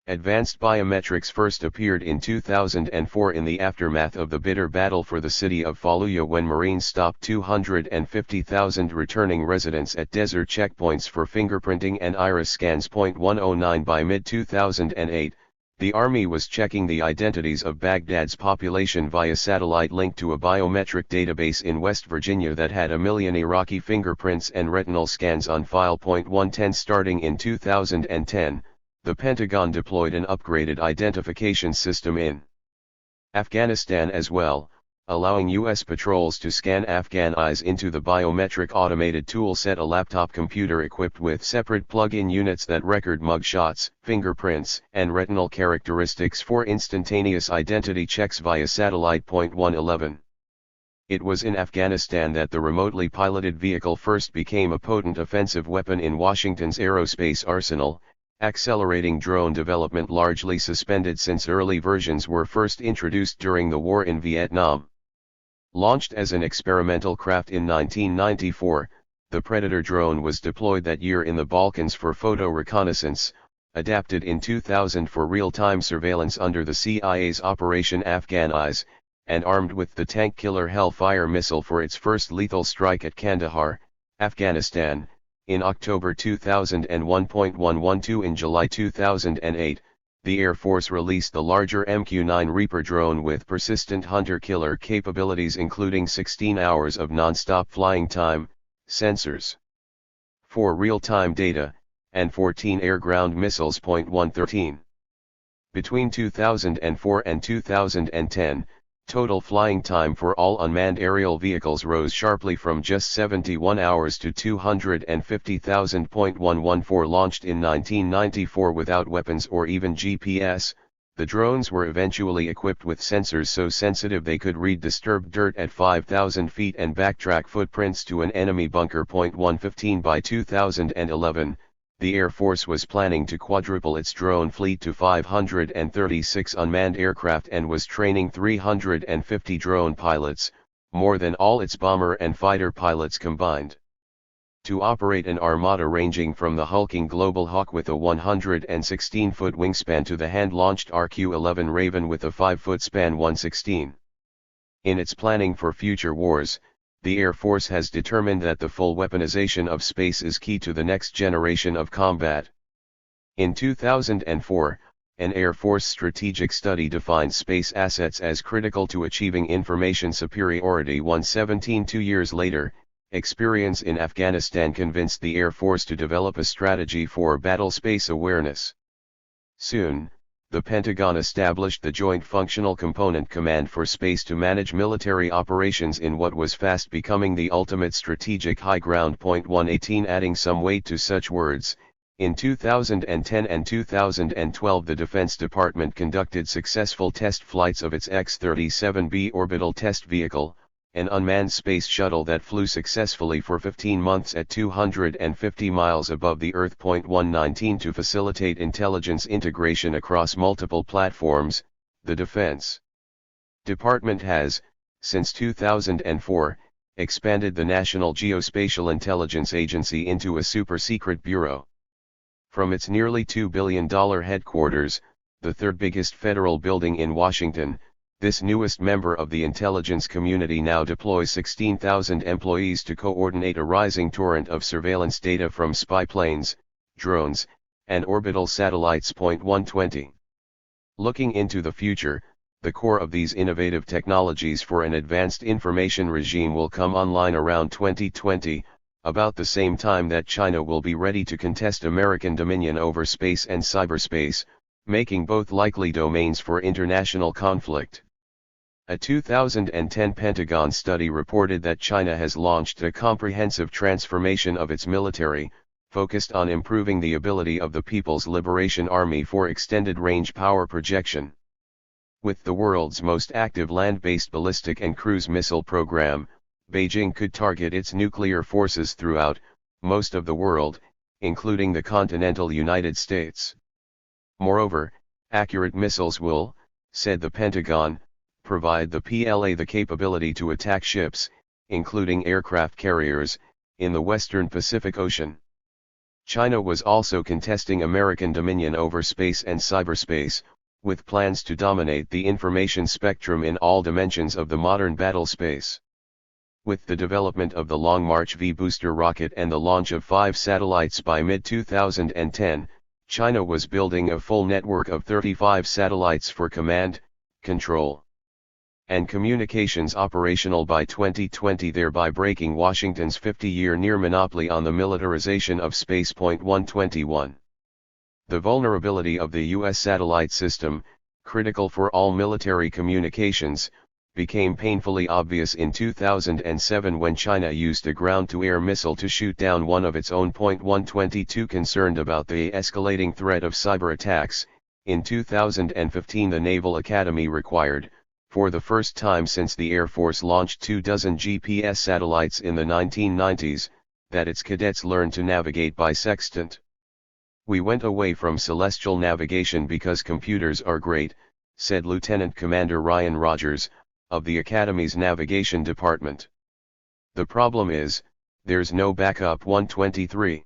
Advanced biometrics first appeared in 2004 in the aftermath of the bitter battle for the city of Fallujah, when Marines stopped 250,000 returning residents at desert checkpoints for fingerprinting and iris scans. 109 By mid-2008, the Army was checking the identities of Baghdad's population via satellite link to a biometric database in West Virginia that had 1 million Iraqi fingerprints and retinal scans on file. 110 Starting in 2010, the Pentagon deployed an upgraded identification system in Afghanistan as well, allowing U.S. patrols to scan Afghan eyes into the biometric automated toolset, a laptop computer equipped with separate plug-in units that record mugshots, fingerprints, and retinal characteristics for instantaneous identity checks via satellite. 111. It was in Afghanistan that the remotely piloted vehicle first became a potent offensive weapon in Washington's aerospace arsenal, accelerating drone development largely suspended since early versions were first introduced during the war in Vietnam. Launched as an experimental craft in 1994, the Predator drone was deployed that year in the Balkans for photo reconnaissance, adapted in 2000 for real-time surveillance under the CIA's Operation Afghan Eyes, and armed with the tank killer Hellfire missile for its first lethal strike at Kandahar, Afghanistan, in October 2001. 112 In July 2008, the Air Force released the larger MQ-9 Reaper drone with persistent hunter-killer capabilities, including 16 hours of non-stop flying time, sensors for real-time data, and 14 air-ground missiles. 113. Between 2004 and 2010, total flying time for all unmanned aerial vehicles rose sharply from just 71 hours to 250,000. 114 Launched in 1994 without weapons or even GPS, the drones were eventually equipped with sensors so sensitive they could read disturbed dirt at 5,000 feet and backtrack footprints to an enemy bunker. 115 By 2011, the Air Force was planning to quadruple its drone fleet to 536 unmanned aircraft and was training 350 drone pilots, more than all its bomber and fighter pilots combined, to operate an armada ranging from the hulking Global Hawk with a 116-foot wingspan to the hand-launched RQ-11 Raven with a 5-foot span. 116. In its planning for future wars, the Air Force has determined that the full weaponization of space is key to the next generation of combat. In 2004, an Air Force strategic study defined space assets as critical to achieving information superiority. 117 2 years later, experience in Afghanistan convinced the Air Force to develop a strategy for battle space awareness. Soon, the Pentagon established the Joint Functional Component Command for Space to manage military operations in what was fast becoming the ultimate strategic high ground. 118 Adding some weight to such words, in 2010 and 2012 the Defense Department conducted successful test flights of its X-37B orbital test vehicle, an unmanned space shuttle that flew successfully for 15 months at 250 miles above the Earth. 119 To facilitate intelligence integration across multiple platforms, the Defense Department has, since 2004, expanded the National Geospatial Intelligence Agency into a super-secret bureau. From its nearly $2 billion headquarters, the third biggest federal building in Washington, this newest member of the intelligence community now deploys 16,000 employees to coordinate a rising torrent of surveillance data from spy planes, drones, and orbital satellites. 120. Looking into the future, the core of these innovative technologies for an advanced information regime will come online around 2020, about the same time that China will be ready to contest American dominion over space and cyberspace, making both likely domains for international conflict. A 2010 Pentagon study reported that China has launched a comprehensive transformation of its military, focused on improving the ability of the People's Liberation Army for extended-range power projection. With the world's most active land-based ballistic and cruise missile program, Beijing could target its nuclear forces throughout most of the world, including the continental United States. Moreover, accurate missiles will, said the Pentagon, provide the PLA the capability to attack ships, including aircraft carriers, in the western Pacific Ocean. China was also contesting American dominion over space and cyberspace, with plans to dominate the information spectrum in all dimensions of the modern battle space. With the development of the Long March V booster rocket and the launch of 5 satellites by mid-2010, China was building a full network of 35 satellites for command, control, and communications operational by 2020, thereby breaking Washington's 50-year near monopoly on the militarization of space. 121. The vulnerability of the U.S. satellite system, critical for all military communications, became painfully obvious in 2007 when China used a ground-to-air missile to shoot down one of its own. 122. Concerned about the escalating threat of cyber attacks, in 2015 the Naval Academy required, for the first time since the Air Force launched 24 GPS satellites in the 1990s, that its cadets learn to navigate by sextant. "We went away from celestial navigation because computers are great," said Lieutenant Commander Ryan Rogers, of the Academy's Navigation Department. "The problem is, there's no backup." 123.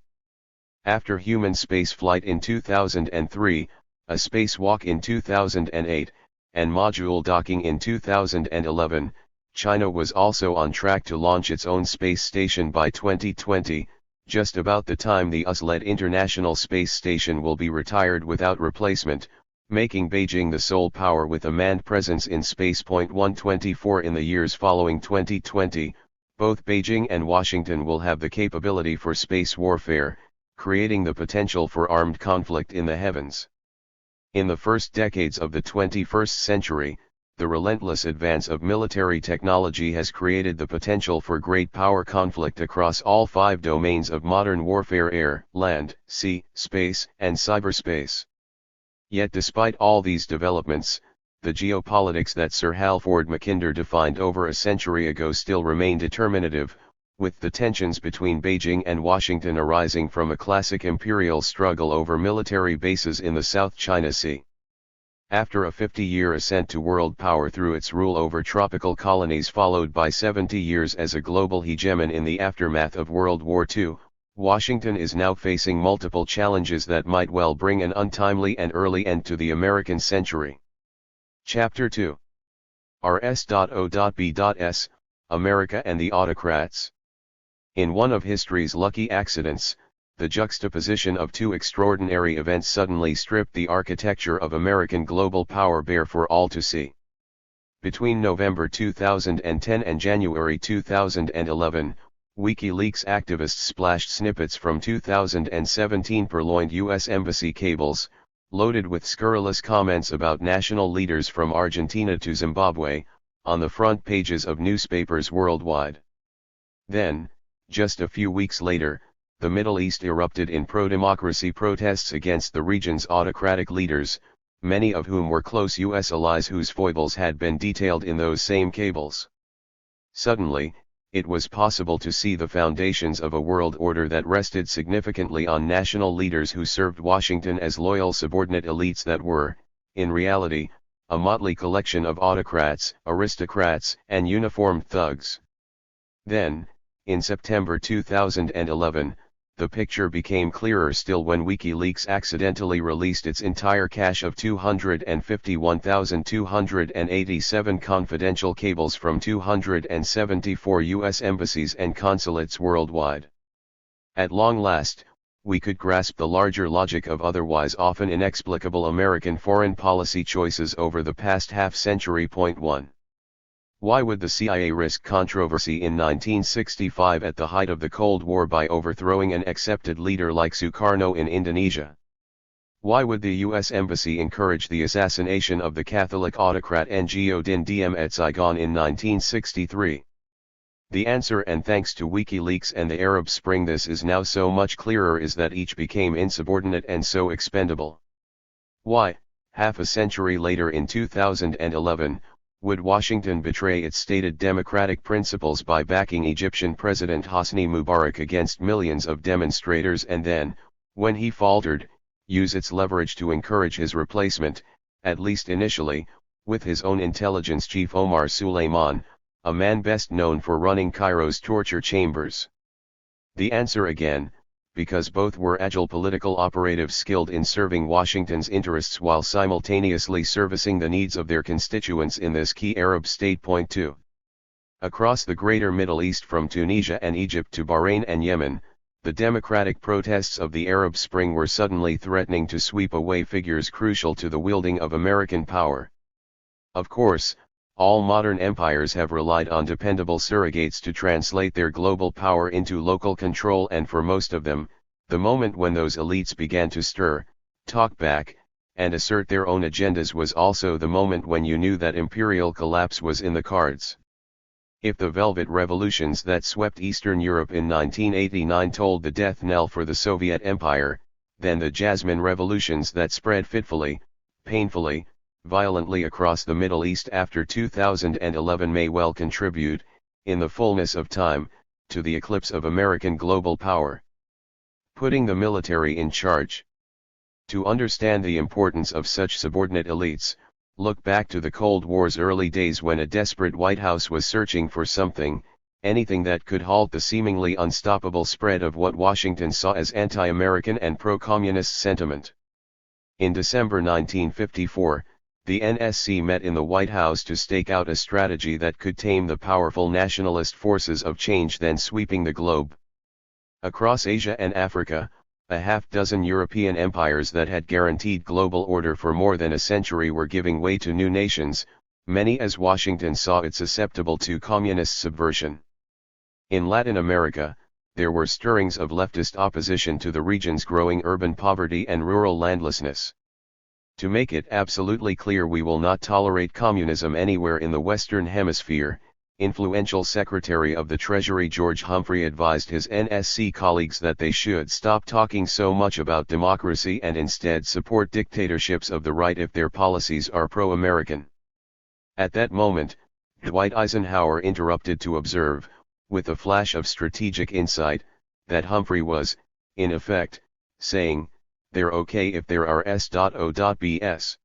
After human spaceflight in 2003, a spacewalk in 2008, and module docking in 2011, China was also on track to launch its own space station by 2020, just about the time the US-led International Space Station will be retired without replacement, making Beijing the sole power with a manned presence in space. 124. In the years following 2020, both Beijing and Washington will have the capability for space warfare, creating the potential for armed conflict in the heavens. In the first decades of the 21st century, the relentless advance of military technology has created the potential for great power conflict across all 5 domains of modern warfare: air, land, sea, space, and cyberspace. Yet despite all these developments, the geopolitics that Sir Halford Mackinder defined over a century ago still remain determinative, with the tensions between Beijing and Washington arising from a classic imperial struggle over military bases in the South China Sea. After a 50-year ascent to world power through its rule over tropical colonies followed by 70 years as a global hegemon in the aftermath of World War II, Washington is now facing multiple challenges that might well bring an untimely and early end to the American century. Chapter 2. Rs.O.B.S. America and the Autocrats. In one of history's lucky accidents, the juxtaposition of 2 extraordinary events suddenly stripped the architecture of American global power bare for all to see. Between November 2010 and January 2011, WikiLeaks activists splashed snippets from 2017 purloined U.S. Embassy cables, loaded with scurrilous comments about national leaders from Argentina to Zimbabwe, on the front pages of newspapers worldwide. Then, just a few weeks later, the Middle East erupted in pro-democracy protests against the region's autocratic leaders, many of whom were close U.S. allies whose foibles had been detailed in those same cables. Suddenly, it was possible to see the foundations of a world order that rested significantly on national leaders who served Washington as loyal subordinate elites that were, in reality, a motley collection of autocrats, aristocrats, and uniformed thugs. Then, in September 2011, the picture became clearer still when WikiLeaks accidentally released its entire cache of 251,287 confidential cables from 274 U.S. embassies and consulates worldwide. At long last, we could grasp the larger logic of otherwise often inexplicable American foreign policy choices over the past half-century. 1. Why would the CIA risk controversy in 1965 at the height of the Cold War by overthrowing an accepted leader like Sukarno in Indonesia? Why would the U.S. Embassy encourage the assassination of the Catholic autocrat Ngo Diem at Saigon in 1963? The answer, and thanks to WikiLeaks and the Arab Spring this is now so much clearer, is that each became insubordinate and so expendable. Why, half a century later in 2011, would Washington betray its stated democratic principles by backing Egyptian President Hosni Mubarak against millions of demonstrators and then, when he faltered, use its leverage to encourage his replacement, at least initially, with his own intelligence chief Omar Suleiman, a man best known for running Cairo's torture chambers? The answer again, because both were agile political operatives skilled in serving Washington's interests while simultaneously servicing the needs of their constituents in this key Arab state. 2. Across the greater Middle East from Tunisia and Egypt to Bahrain and Yemen, the democratic protests of the Arab Spring were suddenly threatening to sweep away figures crucial to the wielding of American power. Of course, all modern empires have relied on dependable surrogates to translate their global power into local control, and for most of them, the moment when those elites began to stir, talk back, and assert their own agendas was also the moment when you knew that imperial collapse was in the cards. If the Velvet Revolutions that swept Eastern Europe in 1989 tolled the death knell for the Soviet Empire, then the Jasmine Revolutions that spread fitfully, painfully, violently across the Middle East after 2011 may well contribute, in the fullness of time, to the eclipse of American global power. Putting the military in charge. To understand the importance of such subordinate elites, look back to the Cold War's early days when a desperate White House was searching for something, anything that could halt the seemingly unstoppable spread of what Washington saw as anti-American and pro-communist sentiment. In December 1954, the NSC met in the White House to stake out a strategy that could tame the powerful nationalist forces of change then sweeping the globe. Across Asia and Africa, a half-dozen European empires that had guaranteed global order for more than a century were giving way to new nations, many as Washington saw it susceptible to communist subversion. In Latin America, there were stirrings of leftist opposition to the region's growing urban poverty and rural landlessness. To make it absolutely clear, we will not tolerate communism anywhere in the Western Hemisphere, influential Secretary of the Treasury George Humphrey advised his NSC colleagues that they should stop talking so much about democracy and instead support dictatorships of the right if their policies are pro-American. At that moment, Dwight Eisenhower interrupted to observe, with a flash of strategic insight, that Humphrey was, in effect, saying, "They're okay if there are S.O.Bs."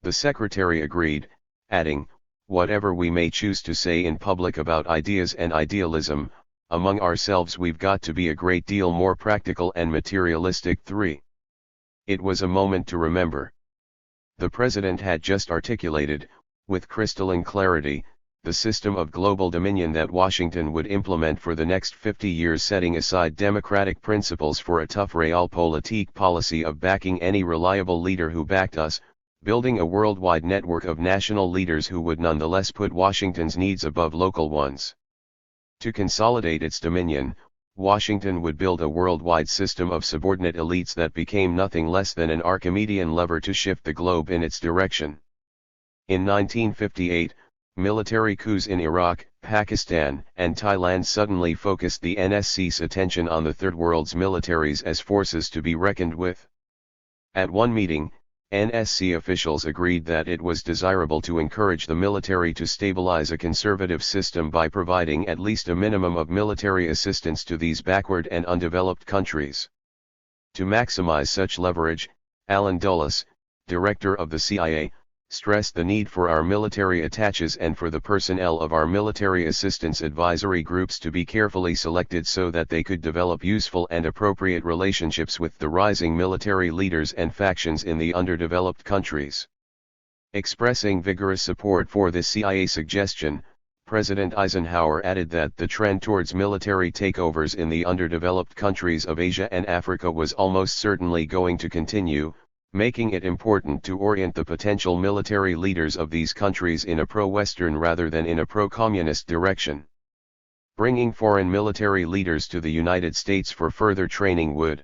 The secretary agreed, adding, "Whatever we may choose to say in public about ideas and idealism, among ourselves we've got to be a great deal more practical and materialistic." 3. It was a moment to remember. The president had just articulated, with crystalline clarity, the system of global dominion that Washington would implement for the next 50 years, setting aside democratic principles for a tough realpolitik policy of backing any reliable leader who backed us, building a worldwide network of national leaders who would nonetheless put Washington's needs above local ones. To consolidate its dominion, Washington would build a worldwide system of subordinate elites that became nothing less than an Archimedean lever to shift the globe in its direction. In 1958, military coups in Iraq, Pakistan, and Thailand suddenly focused the NSC's attention on the Third World's militaries as forces to be reckoned with. At one meeting, NSC officials agreed that it was desirable to encourage the military to stabilize a conservative system by providing at least a minimum of military assistance to these backward and undeveloped countries. To maximize such leverage, Allen Dulles, director of the CIA, stressed the need for our military attaches and for the personnel of our military assistance advisory groups to be carefully selected so that they could develop useful and appropriate relationships with the rising military leaders and factions in the underdeveloped countries. Expressing vigorous support for this CIA suggestion, President Eisenhower added that the trend towards military takeovers in the underdeveloped countries of Asia and Africa was almost certainly going to continue, making it important to orient the potential military leaders of these countries in a pro-Western rather than in a pro-communist direction. Bringing foreign military leaders to the United States for further training would,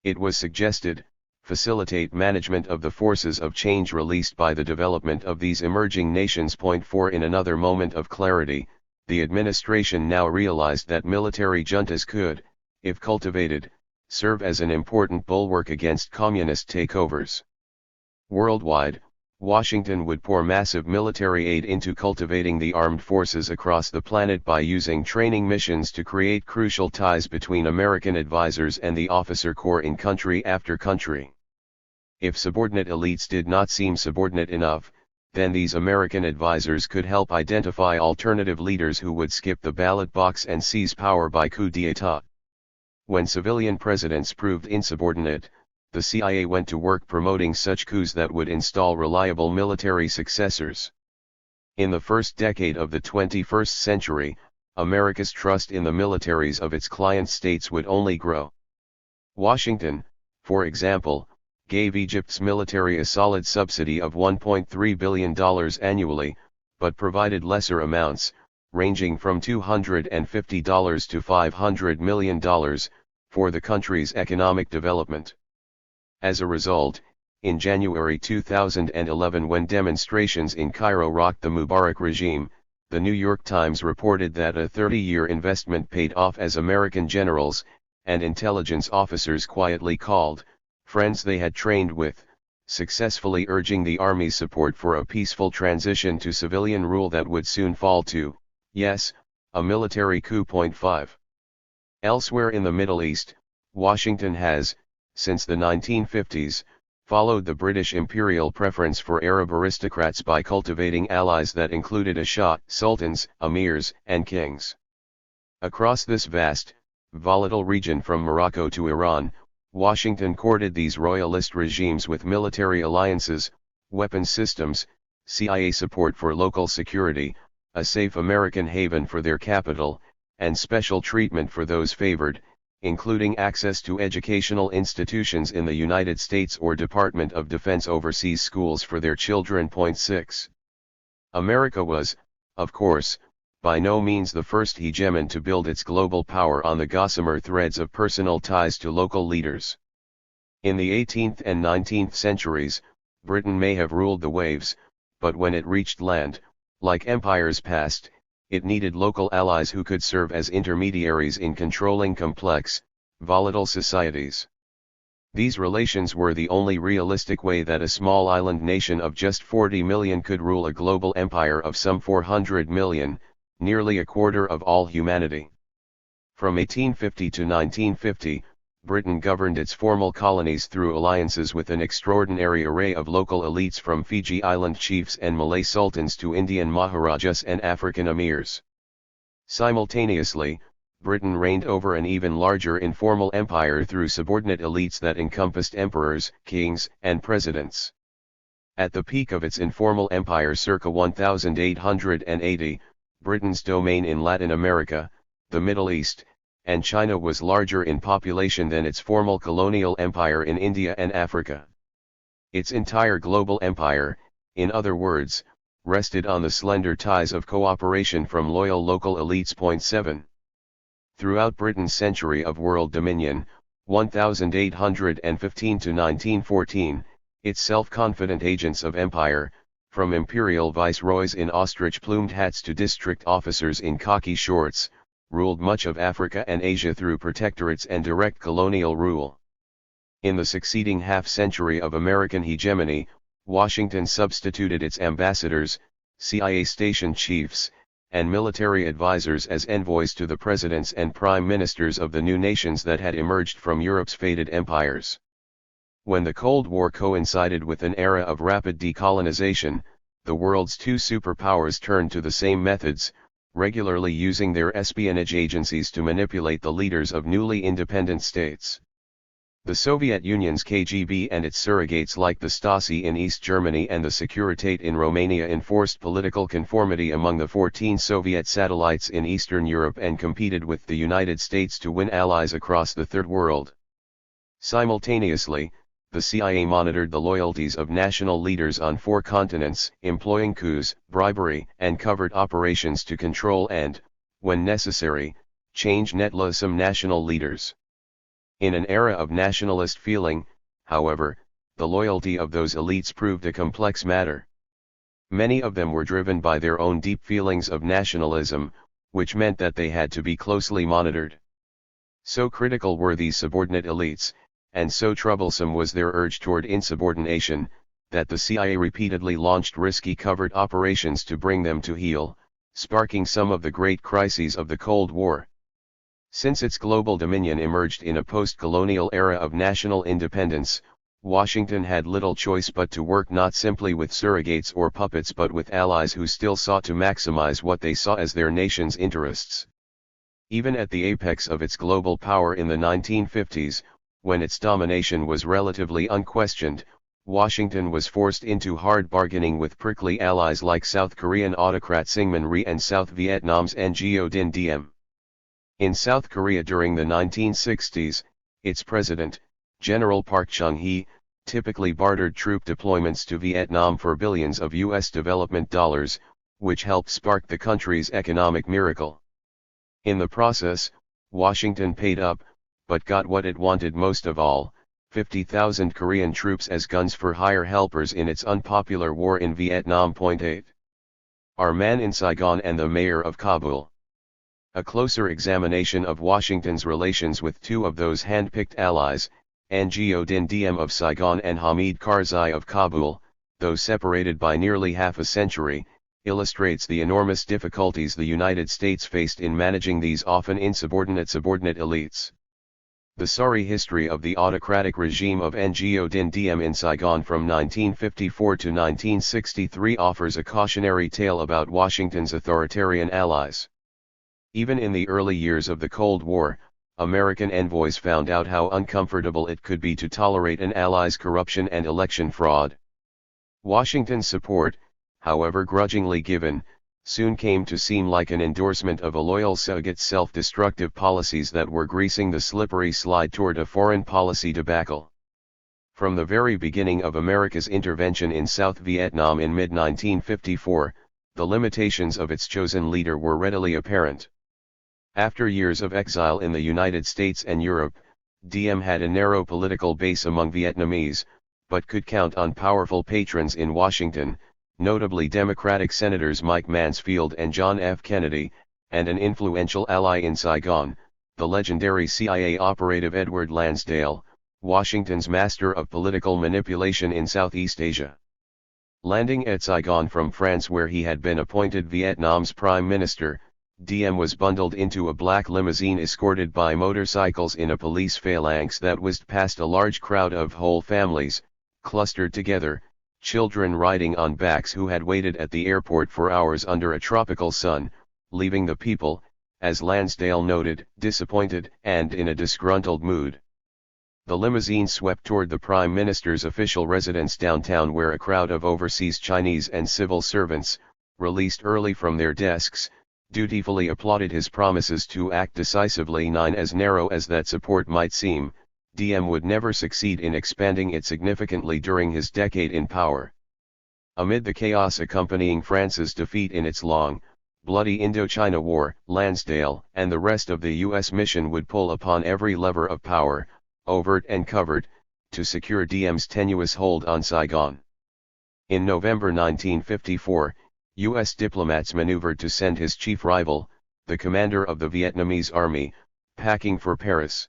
it was suggested, facilitate management of the forces of change released by the development of these emerging nations. 4 In another moment of clarity, the administration now realized that military juntas could, if cultivated, serve as an important bulwark against communist takeovers. Worldwide, Washington would pour massive military aid into cultivating the armed forces across the planet by using training missions to create crucial ties between American advisors and the officer corps in country after country. If subordinate elites did not seem subordinate enough, then these American advisors could help identify alternative leaders who would skip the ballot box and seize power by coup d'état. When civilian presidents proved insubordinate, the CIA went to work promoting such coups that would install reliable military successors. In the first decade of the 21st century, America's trust in the militaries of its client states would only grow. Washington, for example, gave Egypt's military a solid subsidy of $1.3 billion annually, but provided lesser amounts, ranging from $250 to $500 million, for the country's economic development. As a result, in January 2011, when demonstrations in Cairo rocked the Mubarak regime, the New York Times reported that a 30-year investment paid off as American generals and intelligence officers quietly called friends they had trained with, successfully urging the Army's support for a peaceful transition to civilian rule that would soon fall to, yes, a military coup. 5. Elsewhere in the Middle East, Washington has, since the 1950s, followed the British imperial preference for Arab aristocrats by cultivating allies that included a Shah, sultans, emirs, and kings. Across this vast, volatile region from Morocco to Iran, Washington courted these royalist regimes with military alliances, weapons systems, CIA support for local security, a safe American haven for their capital, and special treatment for those favored, including access to educational institutions in the United States or Department of Defense overseas schools for their children. 6. America was, of course, by no means the first hegemon to build its global power on the gossamer threads of personal ties to local leaders. In the 18th and 19th centuries, Britain may have ruled the waves, but when it reached land, like empires past, it needed local allies who could serve as intermediaries in controlling complex, volatile societies. These relations were the only realistic way that a small island nation of just 40 million could rule a global empire of some 400 million, nearly a quarter of all humanity. From 1850 to 1950, Britain governed its formal colonies through alliances with an extraordinary array of local elites, from Fiji Island chiefs and Malay sultans to Indian Maharajas and African emirs. Simultaneously, Britain reigned over an even larger informal empire through subordinate elites that encompassed emperors, kings, and presidents. At the peak of its informal empire circa 1880, Britain's domain in Latin America, the Middle East, and China was larger in population than its formal colonial empire in India and Africa. Its entire global empire, in other words, rested on the slender ties of cooperation from loyal local elites. 7. Throughout Britain's century of world dominion, 1815 to 1914, its self-confident agents of empire, from imperial viceroys in ostrich-plumed hats to district officers in khaki shorts, ruled much of Africa and Asia through protectorates and direct colonial rule. In the succeeding half-century of American hegemony, Washington substituted its ambassadors, CIA station chiefs, and military advisors as envoys to the presidents and prime ministers of the new nations that had emerged from Europe's faded empires. When the Cold War coincided with an era of rapid decolonization, the world's two superpowers turned to the same methods, regularly using their espionage agencies to manipulate the leaders of newly independent states. The Soviet Union's KGB and its surrogates like the Stasi in East Germany and the Securitate in Romania enforced political conformity among the 14 Soviet satellites in Eastern Europe and competed with the United States to win allies across the Third World. Simultaneously, the CIA monitored the loyalties of national leaders on 4 continents, employing coups, bribery, and covert operations to control and, when necessary, change some national leaders. In an era of nationalist feeling, however, the loyalty of those elites proved a complex matter. Many of them were driven by their own deep feelings of nationalism, which meant that they had to be closely monitored. So critical were these subordinate elites, and so troublesome was their urge toward insubordination, that the CIA repeatedly launched risky covert operations to bring them to heel, sparking some of the great crises of the Cold War. Since its global dominion emerged in a post-colonial era of national independence, Washington had little choice but to work not simply with surrogates or puppets but with allies who still sought to maximize what they saw as their nation's interests. Even at the apex of its global power in the 1950s, when its domination was relatively unquestioned, Washington was forced into hard bargaining with prickly allies like South Korean autocrat Syngman Rhee and South Vietnam's Ngo Dinh Diem. In South Korea during the 1960s, its president, General Park Chung-hee, typically bartered troop deployments to Vietnam for billions of U.S. development dollars, which helped spark the country's economic miracle. In the process, Washington paid up, but got what it wanted most of all, 50,000 Korean troops as guns-for-hire helpers in its unpopular war in Vietnam. 8. Our Man in Saigon and the Mayor of Kabul. A closer examination of Washington's relations with 2 of those hand-picked allies, Ngo Dinh Diem of Saigon and Hamid Karzai of Kabul, though separated by nearly half a century, illustrates the enormous difficulties the United States faced in managing these often insubordinate elites. The sorry history of the autocratic regime of Ngo Dinh Diem in Saigon from 1954 to 1963 offers a cautionary tale about Washington's authoritarian allies. Even in the early years of the Cold War, American envoys found out how uncomfortable it could be to tolerate an ally's corruption and election fraud. Washington's support, however grudgingly given, soon came to seem like an endorsement of a loyal surrogate's self-destructive policies that were greasing the slippery slide toward a foreign policy debacle. From the very beginning of America's intervention in South Vietnam in mid-1954, the limitations of its chosen leader were readily apparent. After years of exile in the United States and Europe, Diem had a narrow political base among Vietnamese, but could count on powerful patrons in Washington, notably Democratic Senators Mike Mansfield and John F. Kennedy, and an influential ally in Saigon, the legendary CIA operative Edward Lansdale, Washington's master of political manipulation in Southeast Asia. Landing at Saigon from France where he had been appointed Vietnam's prime minister, Diem was bundled into a black limousine escorted by motorcycles in a police phalanx that whizzed past a large crowd of whole families, clustered together, children riding on backs who had waited at the airport for hours under a tropical sun, leaving the people, as Lansdale noted, disappointed and in a disgruntled mood. The limousine swept toward the Prime Minister's official residence downtown where a crowd of overseas Chinese and civil servants, released early from their desks, dutifully applauded his promises to act decisively. As narrow as that support might seem, Diem would never succeed in expanding it significantly during his decade in power. Amid the chaos accompanying France's defeat in its long, bloody Indochina War, Lansdale and the rest of the U.S. mission would pull upon every lever of power, overt and covert, to secure Diem's tenuous hold on Saigon. In November 1954, U.S. diplomats maneuvered to send his chief rival, the commander of the Vietnamese army, packing for Paris.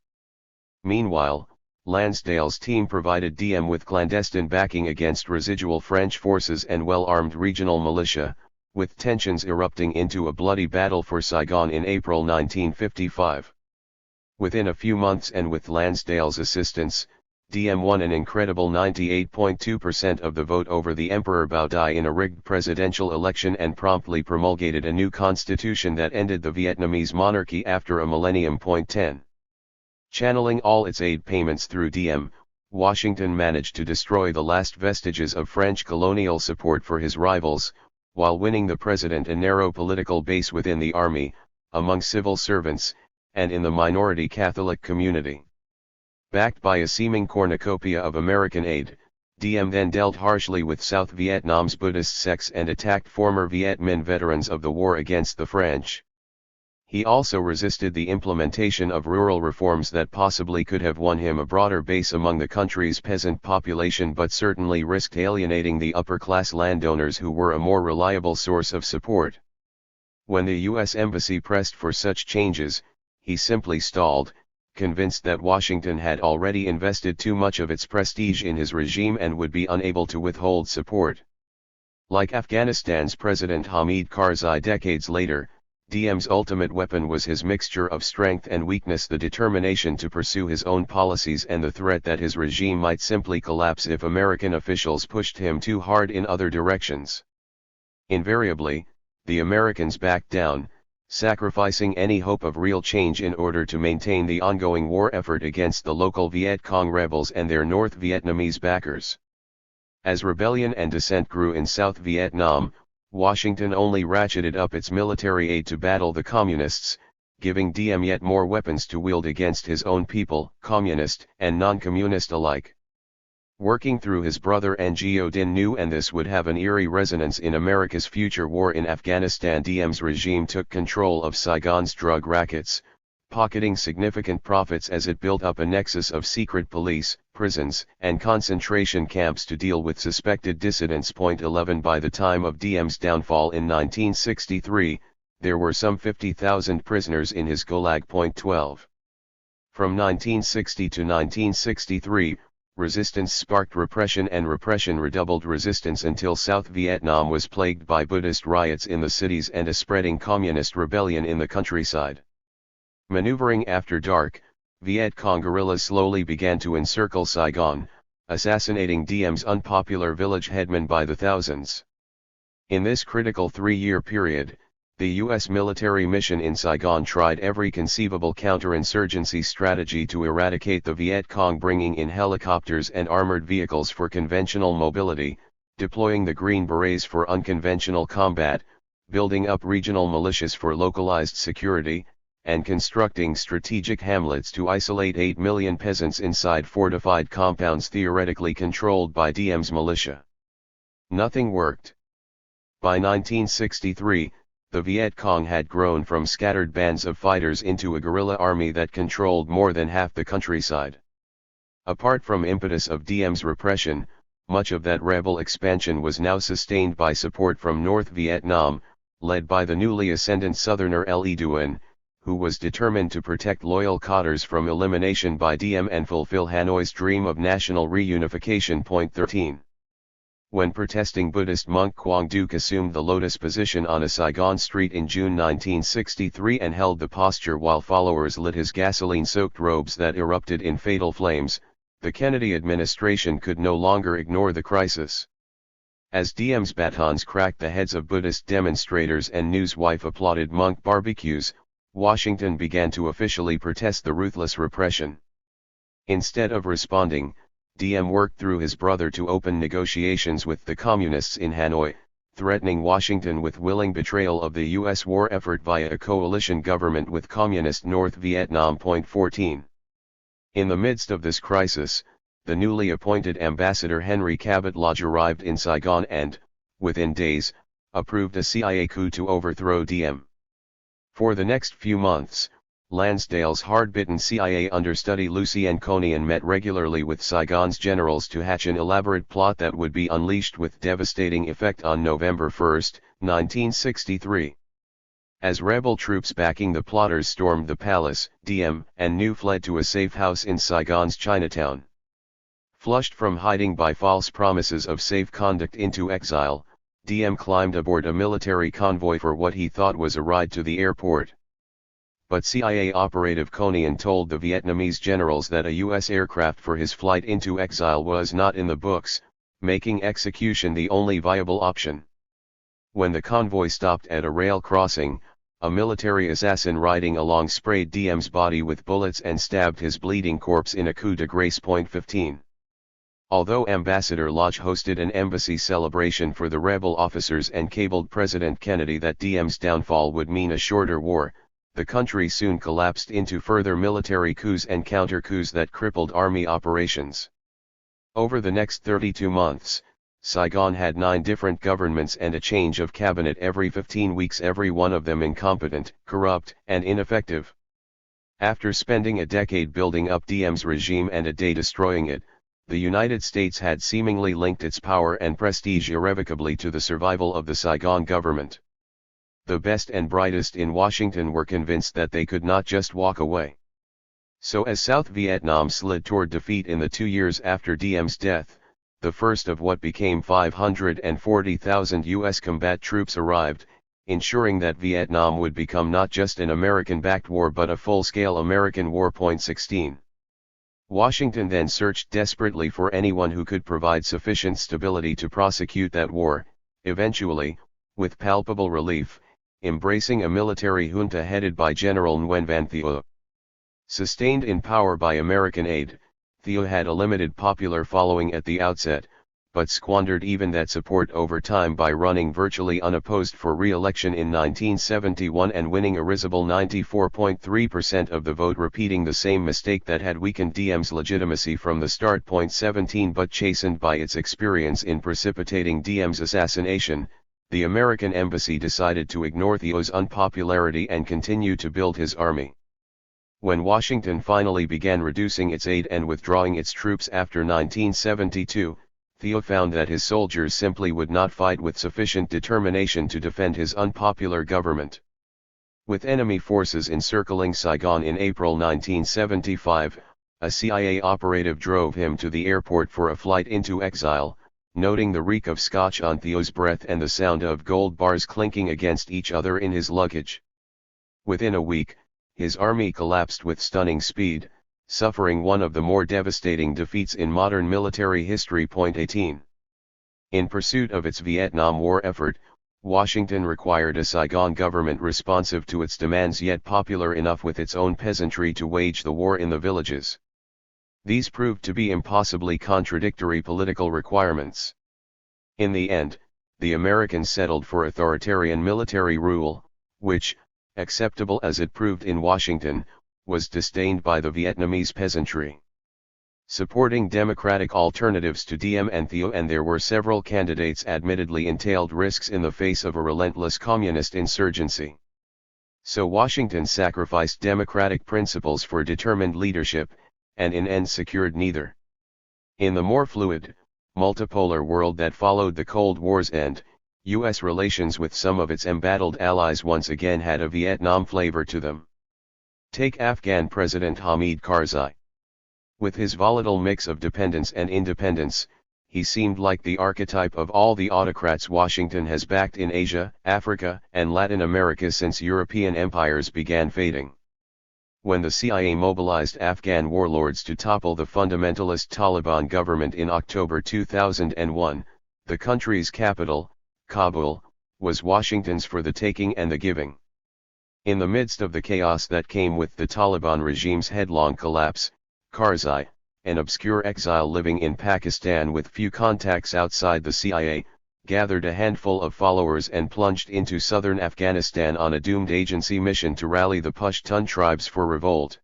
Meanwhile, Lansdale's team provided Diem with clandestine backing against residual French forces and well-armed regional militia, with tensions erupting into a bloody battle for Saigon in April 1955. Within a few months and with Lansdale's assistance, Diem won an incredible 98.2% of the vote over the Emperor Bao Dai in a rigged presidential election and promptly promulgated a new constitution that ended the Vietnamese monarchy after a millennium. 10. Channeling all its aid payments through DM, Washington managed to destroy the last vestiges of French colonial support for his rivals, while winning the president a narrow political base within the army, among civil servants, and in the minority Catholic community. Backed by a seeming cornucopia of American aid, DM then dealt harshly with South Vietnam's Buddhist sects and attacked former Viet Minh veterans of the war against the French. He also resisted the implementation of rural reforms that possibly could have won him a broader base among the country's peasant population, but certainly risked alienating the upper-class landowners who were a more reliable source of support. When the U.S. Embassy pressed for such changes, he simply stalled, convinced that Washington had already invested too much of its prestige in his regime and would be unable to withhold support. Like Afghanistan's President Hamid Karzai decades later, DM's ultimate weapon was his mixture of strength and weakness, the determination to pursue his own policies and the threat that his regime might simply collapse if American officials pushed him too hard in other directions. Invariably, the Americans backed down, sacrificing any hope of real change in order to maintain the ongoing war effort against the local Viet Cong rebels and their North Vietnamese backers. As rebellion and dissent grew in South Vietnam, Washington only ratcheted up its military aid to battle the Communists, giving DM yet more weapons to wield against his own people, communist and non-communist alike. Working through his brother Ngo Dinh knew, and this would have an eerie resonance in America's future war in Afghanistan. DM's regime took control of Saigon's drug rackets, pocketing significant profits as it built up a nexus of secret police, prisons, and concentration camps to deal with suspected dissidents. 11 By the time of DM's downfall in 1963, there were some 50,000 prisoners in his Gulag. 12 From 1960 to 1963, resistance sparked repression, and repression redoubled resistance until South Vietnam was plagued by Buddhist riots in the cities and a spreading communist rebellion in the countryside. Maneuvering after dark, Viet Cong guerrillas slowly began to encircle Saigon, assassinating DM's unpopular village headmen by the thousands. In this critical 3-year period, the U.S. military mission in Saigon tried every conceivable counterinsurgency strategy to eradicate the Viet Cong, bringing in helicopters and armored vehicles for conventional mobility, deploying the Green Berets for unconventional combat, building up regional militias for localized security, and constructing strategic hamlets to isolate 8 million peasants inside fortified compounds theoretically controlled by DM's militia. Nothing worked. By 1963, the Viet Cong had grown from scattered bands of fighters into a guerrilla army that controlled more than half the countryside. Apart from impetus of DM's repression, much of that rebel expansion was now sustained by support from North Vietnam, led by the newly ascendant southerner Le Duan, who was determined to protect loyal Cotters from elimination by DM and fulfill Hanoi's dream of national reunification. 13 When protesting Buddhist monk Quang Duc assumed the lotus position on a Saigon street in June 1963 and held the posture while followers lit his gasoline-soaked robes that erupted in fatal flames, the Kennedy administration could no longer ignore the crisis. As DM's batons cracked the heads of Buddhist demonstrators and newswife applauded monk barbecues, Washington began to officially protest the ruthless repression. Instead of responding, DM worked through his brother to open negotiations with the Communists in Hanoi, threatening Washington with willing betrayal of the U.S. war effort via a coalition government with Communist North Vietnam. 14 In the midst of this crisis, the newly appointed Ambassador Henry Cabot Lodge arrived in Saigon and, within days, approved a CIA coup to overthrow DM. For the next few months, Lansdale's hard-bitten CIA understudy Lucien Conein met regularly with Saigon's generals to hatch an elaborate plot that would be unleashed with devastating effect on November 1, 1963. As rebel troops backing the plotters stormed the palace, DM and New fled to a safe house in Saigon's Chinatown. Flushed from hiding by false promises of safe conduct into exile, DM climbed aboard a military convoy for what he thought was a ride to the airport. But CIA operative Conein told the Vietnamese generals that a U.S. aircraft for his flight into exile was not in the books, making execution the only viable option. When the convoy stopped at a rail crossing, a military assassin riding along sprayed Diem's body with bullets and stabbed his bleeding corpse in a coup de grace. 15. Although Ambassador Lodge hosted an embassy celebration for the rebel officers and cabled President Kennedy that Diem's downfall would mean a shorter war, the country soon collapsed into further military coups and counter-coups that crippled army operations. Over the next 32 months, Saigon had 9 different governments and a change of cabinet every 15 weeks, every one of them incompetent, corrupt, and ineffective. After spending a decade building up Diem's regime and a day destroying it, the United States had seemingly linked its power and prestige irrevocably to the survival of the Saigon government. The best and brightest in Washington were convinced that they could not just walk away. So as South Vietnam slid toward defeat in the 2 years after Diem's death, the first of what became 540,000 U.S. combat troops arrived, ensuring that Vietnam would become not just an American-backed war but a full-scale American war. 16. Washington then searched desperately for anyone who could provide sufficient stability to prosecute that war, eventually, with palpable relief, embracing a military junta headed by General Nguyen Van Thieu. Sustained in power by American aid, Thieu had a limited popular following at the outset, but squandered even that support over time by running virtually unopposed for re-election in 1971 and winning a risible 94.3% of the vote, repeating the same mistake that had weakened Diem's legitimacy from the start. 17 But chastened by its experience in precipitating Diem's assassination, the American embassy decided to ignore Thieu's unpopularity and continue to build his army. When Washington finally began reducing its aid and withdrawing its troops after 1972, Thieu found that his soldiers simply would not fight with sufficient determination to defend his unpopular government. With enemy forces encircling Saigon in April 1975, a CIA operative drove him to the airport for a flight into exile, noting the reek of scotch on Thieu's breath and the sound of gold bars clinking against each other in his luggage. Within a week, his army collapsed with stunning speed, suffering one of the more devastating defeats in modern military history. 18. In pursuit of its Vietnam War effort, Washington required a Saigon government responsive to its demands yet popular enough with its own peasantry to wage the war in the villages. These proved to be impossibly contradictory political requirements. In the end, the Americans settled for authoritarian military rule, which, acceptable as it proved in Washington, was disdained by the Vietnamese peasantry. Supporting democratic alternatives to Diem and Thieu, and there were several candidates, admittedly entailed risks in the face of a relentless communist insurgency. So Washington sacrificed democratic principles for determined leadership, and in end secured neither. In the more fluid, multipolar world that followed the Cold War's end, U.S. relations with some of its embattled allies once again had a Vietnam flavor to them. Take Afghan President Hamid Karzai. With his volatile mix of dependence and independence, he seemed like the archetype of all the autocrats Washington has backed in Asia, Africa, and Latin America since European empires began fading. When the CIA mobilized Afghan warlords to topple the fundamentalist Taliban government in October 2001, the country's capital, Kabul, was Washington's for the taking and the giving. In the midst of the chaos that came with the Taliban regime's headlong collapse, Karzai, an obscure exile living in Pakistan with few contacts outside the CIA, gathered a handful of followers and plunged into southern Afghanistan on a doomed agency mission to rally the Pashtun tribes for revolt.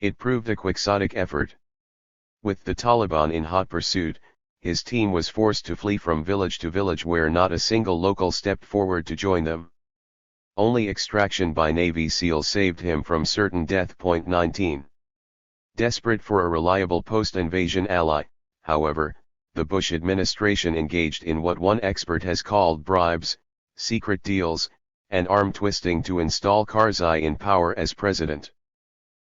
It proved a quixotic effort. With the Taliban in hot pursuit, his team was forced to flee from village to village where not a single local stepped forward to join them. Only extraction by Navy SEALs saved him from certain death. 19. Desperate for a reliable post-invasion ally, however, the Bush administration engaged in what one expert has called bribes, secret deals, and arm twisting to install Karzai in power as president.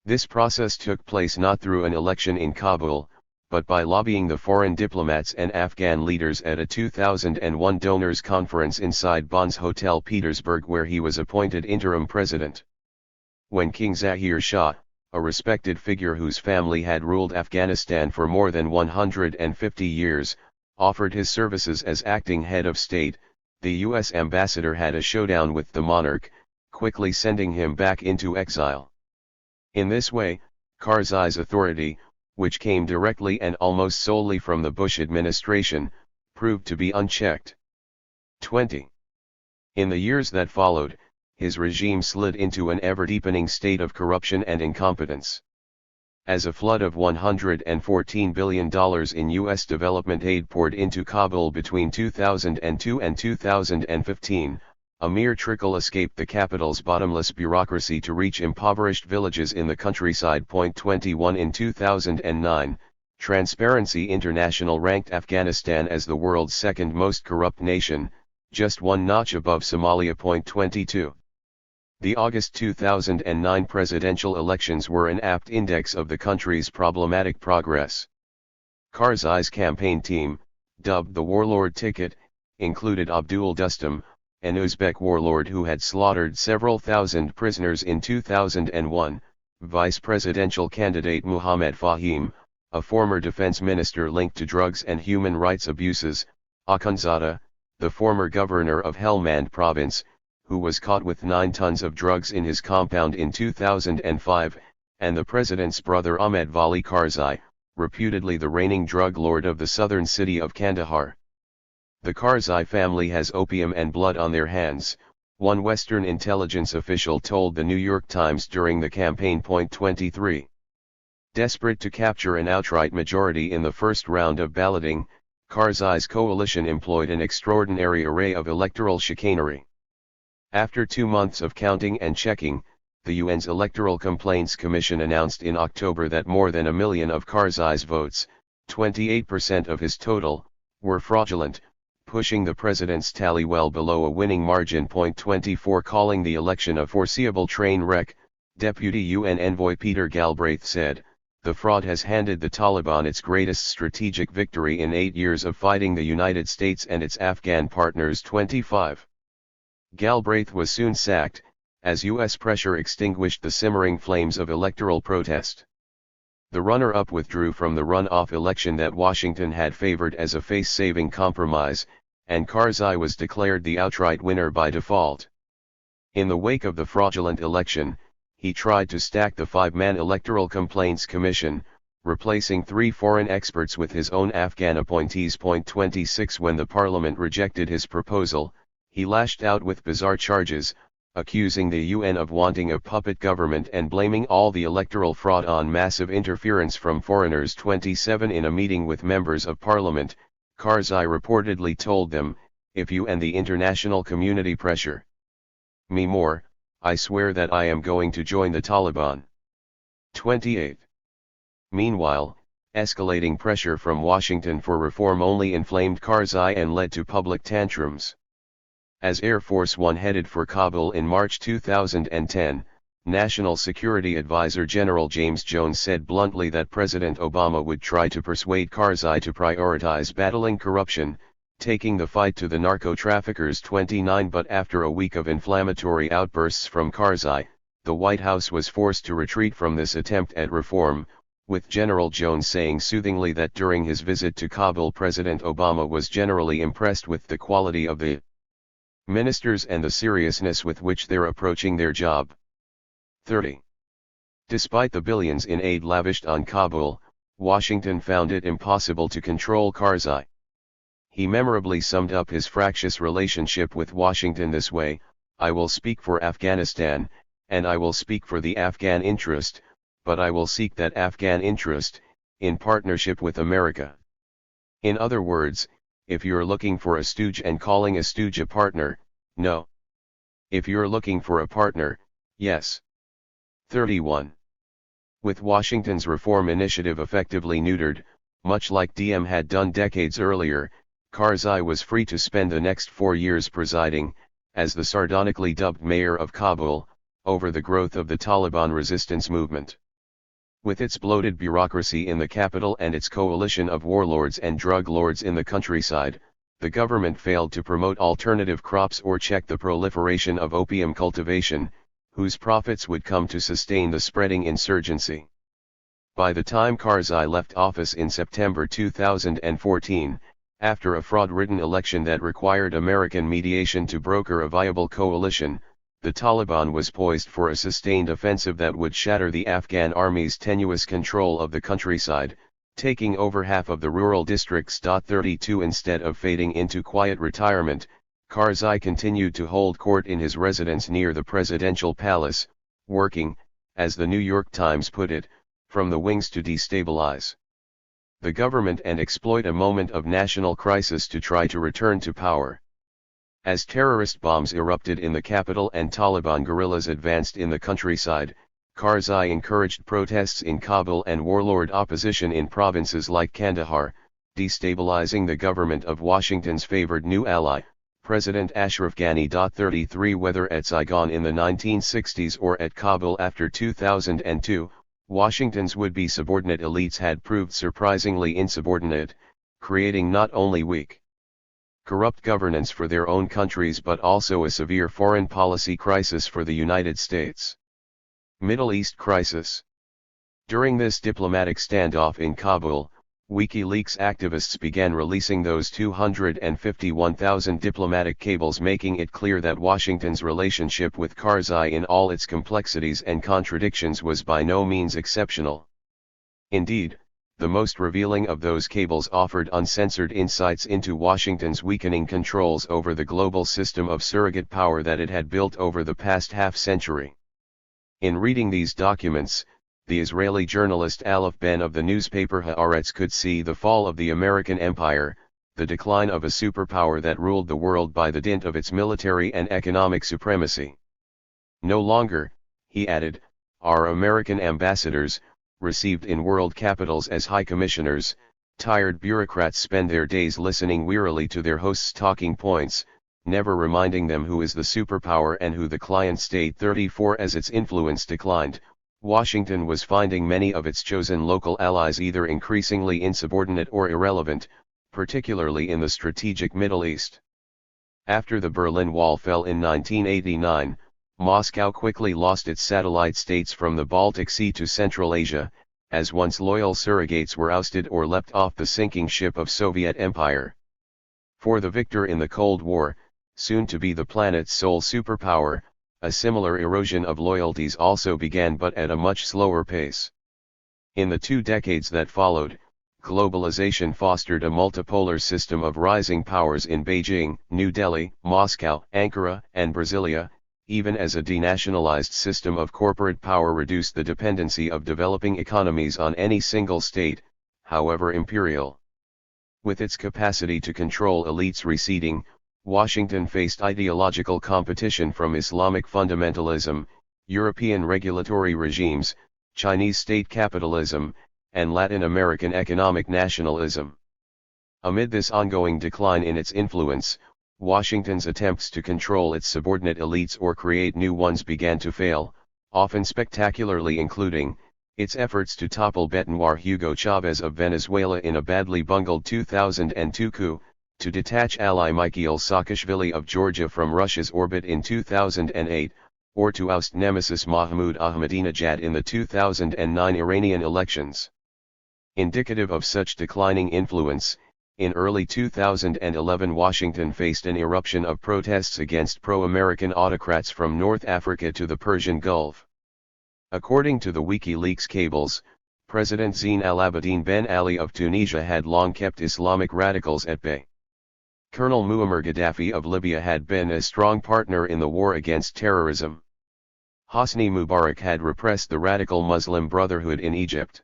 This process took place not through an election in Kabul, but by lobbying the foreign diplomats and Afghan leaders at a 2001 donors conference inside Bond's Hotel Petersburg, where he was appointed interim president. When King Zahir Shah, a respected figure whose family had ruled Afghanistan for more than 150 years, offered his services as acting head of state, the U.S. ambassador had a showdown with the monarch, quickly sending him back into exile. In this way, Karzai's authority, which came directly and almost solely from the Bush administration, proved to be unchecked. 20. In the years that followed, his regime slid into an ever-deepening state of corruption and incompetence. As a flood of $114 billion in U.S. development aid poured into Kabul between 2002 and 2015, a mere trickle escaped the capital's bottomless bureaucracy to reach impoverished villages in the countryside. 21 In 2009, Transparency International ranked Afghanistan as the world's second most corrupt nation, just one notch above Somalia. 22. The August 2009 presidential elections were an apt index of the country's problematic progress. Karzai's campaign team, dubbed the Warlord Ticket, included Abdul Dostum, an Uzbek warlord who had slaughtered several thousand prisoners in 2001, vice presidential candidate Muhammad Fahim, a former defense minister linked to drugs and human rights abuses, Akhundzada, the former governor of Helmand province, who was caught with 9 tons of drugs in his compound in 2005, and the president's brother Ahmed Vali Karzai, reputedly the reigning drug lord of the southern city of Kandahar. The Karzai family has opium and blood on their hands, one Western intelligence official told the New York Times during the campaign. 23. Desperate to capture an outright majority in the first round of balloting, Karzai's coalition employed an extraordinary array of electoral chicanery. After 2 months of counting and checking, the UN's Electoral Complaints Commission announced in October that more than 1 million of Karzai's votes, 28% of his total, were fraudulent, pushing the president's tally well below a winning margin. 24 Calling the election a foreseeable train wreck, Deputy UN Envoy Peter Galbraith said, "The fraud has handed the Taliban its greatest strategic victory in 8 years of fighting the United States and its Afghan partners." 25. Galbraith was soon sacked, as U.S. pressure extinguished the simmering flames of electoral protest. The runner-up withdrew from the runoff election that Washington had favored as a face-saving compromise, and Karzai was declared the outright winner by default. In the wake of the fraudulent election, he tried to stack the 5-man Electoral Complaints Commission, replacing 3 foreign experts with his own Afghan appointees. 26 When the parliament rejected his proposal, he lashed out with bizarre charges, accusing the UN of wanting a puppet government and blaming all the electoral fraud on massive interference from foreigners. 27 In a meeting with members of parliament, Karzai reportedly told them, "If you and the international community pressure me more, I swear that I am going to join the Taliban." 28. Meanwhile, escalating pressure from Washington for reform only inflamed Karzai and led to public tantrums. As Air Force One headed for Kabul in March 2010, National Security Advisor General James Jones said bluntly that President Obama would try to persuade Karzai to prioritize battling corruption, taking the fight to the narco-traffickers. 29 But after a week of inflammatory outbursts from Karzai, the White House was forced to retreat from this attempt at reform, with General Jones saying soothingly that during his visit to Kabul President Obama was generally impressed with the quality of the ministers and the seriousness with which they're approaching their job. 30. Despite the billions in aid lavished on Kabul, Washington found it impossible to control Karzai. He memorably summed up his fractious relationship with Washington this way: "I will speak for Afghanistan, and I will speak for the Afghan interest, but I will seek that Afghan interest, in partnership with America." In other words, if you're looking for a stooge and calling a stooge a partner, no. If you're looking for a partner, yes. 31. With Washington's reform initiative effectively neutered, much like Diem had done decades earlier, Karzai was free to spend the next 4 years presiding, as the sardonically dubbed mayor of Kabul, over the growth of the Taliban resistance movement. With its bloated bureaucracy in the capital and its coalition of warlords and drug lords in the countryside, the government failed to promote alternative crops or check the proliferation of opium cultivation, whose profits would come to sustain the spreading insurgency. By the time Karzai left office in September 2014, after a fraud-ridden election that required American mediation to broker a viable coalition, the Taliban was poised for a sustained offensive that would shatter the Afghan army's tenuous control of the countryside, taking over half of the rural districts. 32 Instead of fading into quiet retirement, Karzai continued to hold court in his residence near the presidential palace, working, as the New York Times put it, from the wings to destabilize the government and exploit a moment of national crisis to try to return to power. As terrorist bombs erupted in the capital and Taliban guerrillas advanced in the countryside, Karzai encouraged protests in Kabul and warlord opposition in provinces like Kandahar, destabilizing the government of Washington's favored new ally, President Ashraf Ghani. 33 Whether at Saigon in the 1960s or at Kabul after 2002, Washington's would-be subordinate elites had proved surprisingly insubordinate, creating not only weak, corrupt governance for their own countries but also a severe foreign policy crisis for the United States. Middle East crisis. During this diplomatic standoff in Kabul, WikiLeaks activists began releasing those 251,000 diplomatic cables, making it clear that Washington's relationship with Karzai in all its complexities and contradictions was by no means exceptional. Indeed, the most revealing of those cables offered uncensored insights into Washington's weakening controls over the global system of surrogate power that it had built over the past half-century. In reading these documents, the Israeli journalist Aleph Ben of the newspaper Haaretz could see the fall of the American empire, the decline of a superpower that ruled the world by the dint of its military and economic supremacy. No longer, he added, are American ambassadors, received in world capitals as high commissioners, tired bureaucrats spend their days listening wearily to their hosts' talking points, never reminding them who is the superpower and who the client state. 34 As its influence declined, Washington was finding many of its chosen local allies either increasingly insubordinate or irrelevant, particularly in the strategic Middle East. After the Berlin Wall fell in 1989, Moscow quickly lost its satellite states from the Baltic Sea to Central Asia, as once loyal surrogates were ousted or leapt off the sinking ship of Soviet Empire. For the victor in the Cold War, soon to be the planet's sole superpower, a similar erosion of loyalties also began, but at a much slower pace. In the 2 decades that followed, globalization fostered a multipolar system of rising powers in Beijing, New Delhi, Moscow, Ankara, and Brasilia, even as a denationalized system of corporate power reduced the dependency of developing economies on any single state, however imperial. With its capacity to control elites receding, Washington faced ideological competition from Islamic fundamentalism, European regulatory regimes, Chinese state capitalism, and Latin American economic nationalism. Amid this ongoing decline in its influence, Washington's attempts to control its subordinate elites or create new ones began to fail, often spectacularly, including its efforts to topple Betanwar Hugo Chavez of Venezuela in a badly bungled 2002 coup, to detach ally Mikhail Saakashvili of Georgia from Russia's orbit in 2008, or to oust nemesis Mahmoud Ahmadinejad in the 2009 Iranian elections. Indicative of such declining influence, in early 2011 Washington faced an eruption of protests against pro-American autocrats from North Africa to the Persian Gulf. According to the WikiLeaks cables, President Zine al-Abidine Ben Ali of Tunisia had long kept Islamic radicals at bay. Colonel Muammar Gaddafi of Libya had been a strong partner in the war against terrorism. Hosni Mubarak had repressed the radical Muslim Brotherhood in Egypt.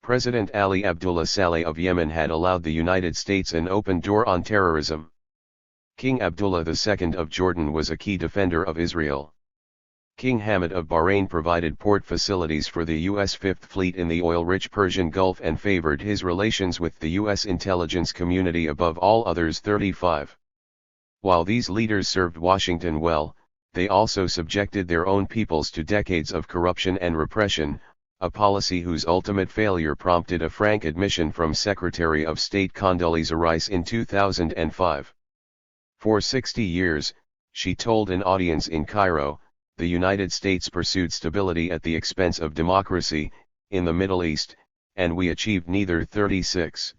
President Ali Abdullah Saleh of Yemen had allowed the United States an open door on terrorism. King Abdullah II of Jordan was a key defender of Israel. King Hamad of Bahrain provided port facilities for the U.S. Fifth Fleet in the oil-rich Persian Gulf and favored his relations with the U.S. intelligence community above all others. 35. While these leaders served Washington well, they also subjected their own peoples to decades of corruption and repression, a policy whose ultimate failure prompted a frank admission from Secretary of State Condoleezza Rice in 2005. For 60 years, she told an audience in Cairo, the United States pursued stability at the expense of democracy, in the Middle East, and we achieved neither. 36.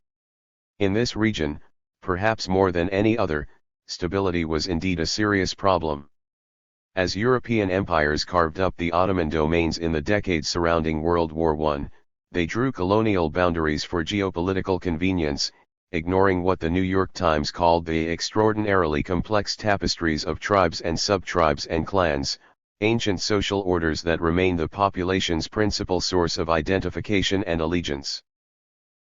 In this region, perhaps more than any other, stability was indeed a serious problem. As European empires carved up the Ottoman domains in the decades surrounding World War I, they drew colonial boundaries for geopolitical convenience, ignoring what the New York Times called the extraordinarily complex tapestries of tribes and sub-tribes and clans, ancient social orders that remain the population's principal source of identification and allegiance.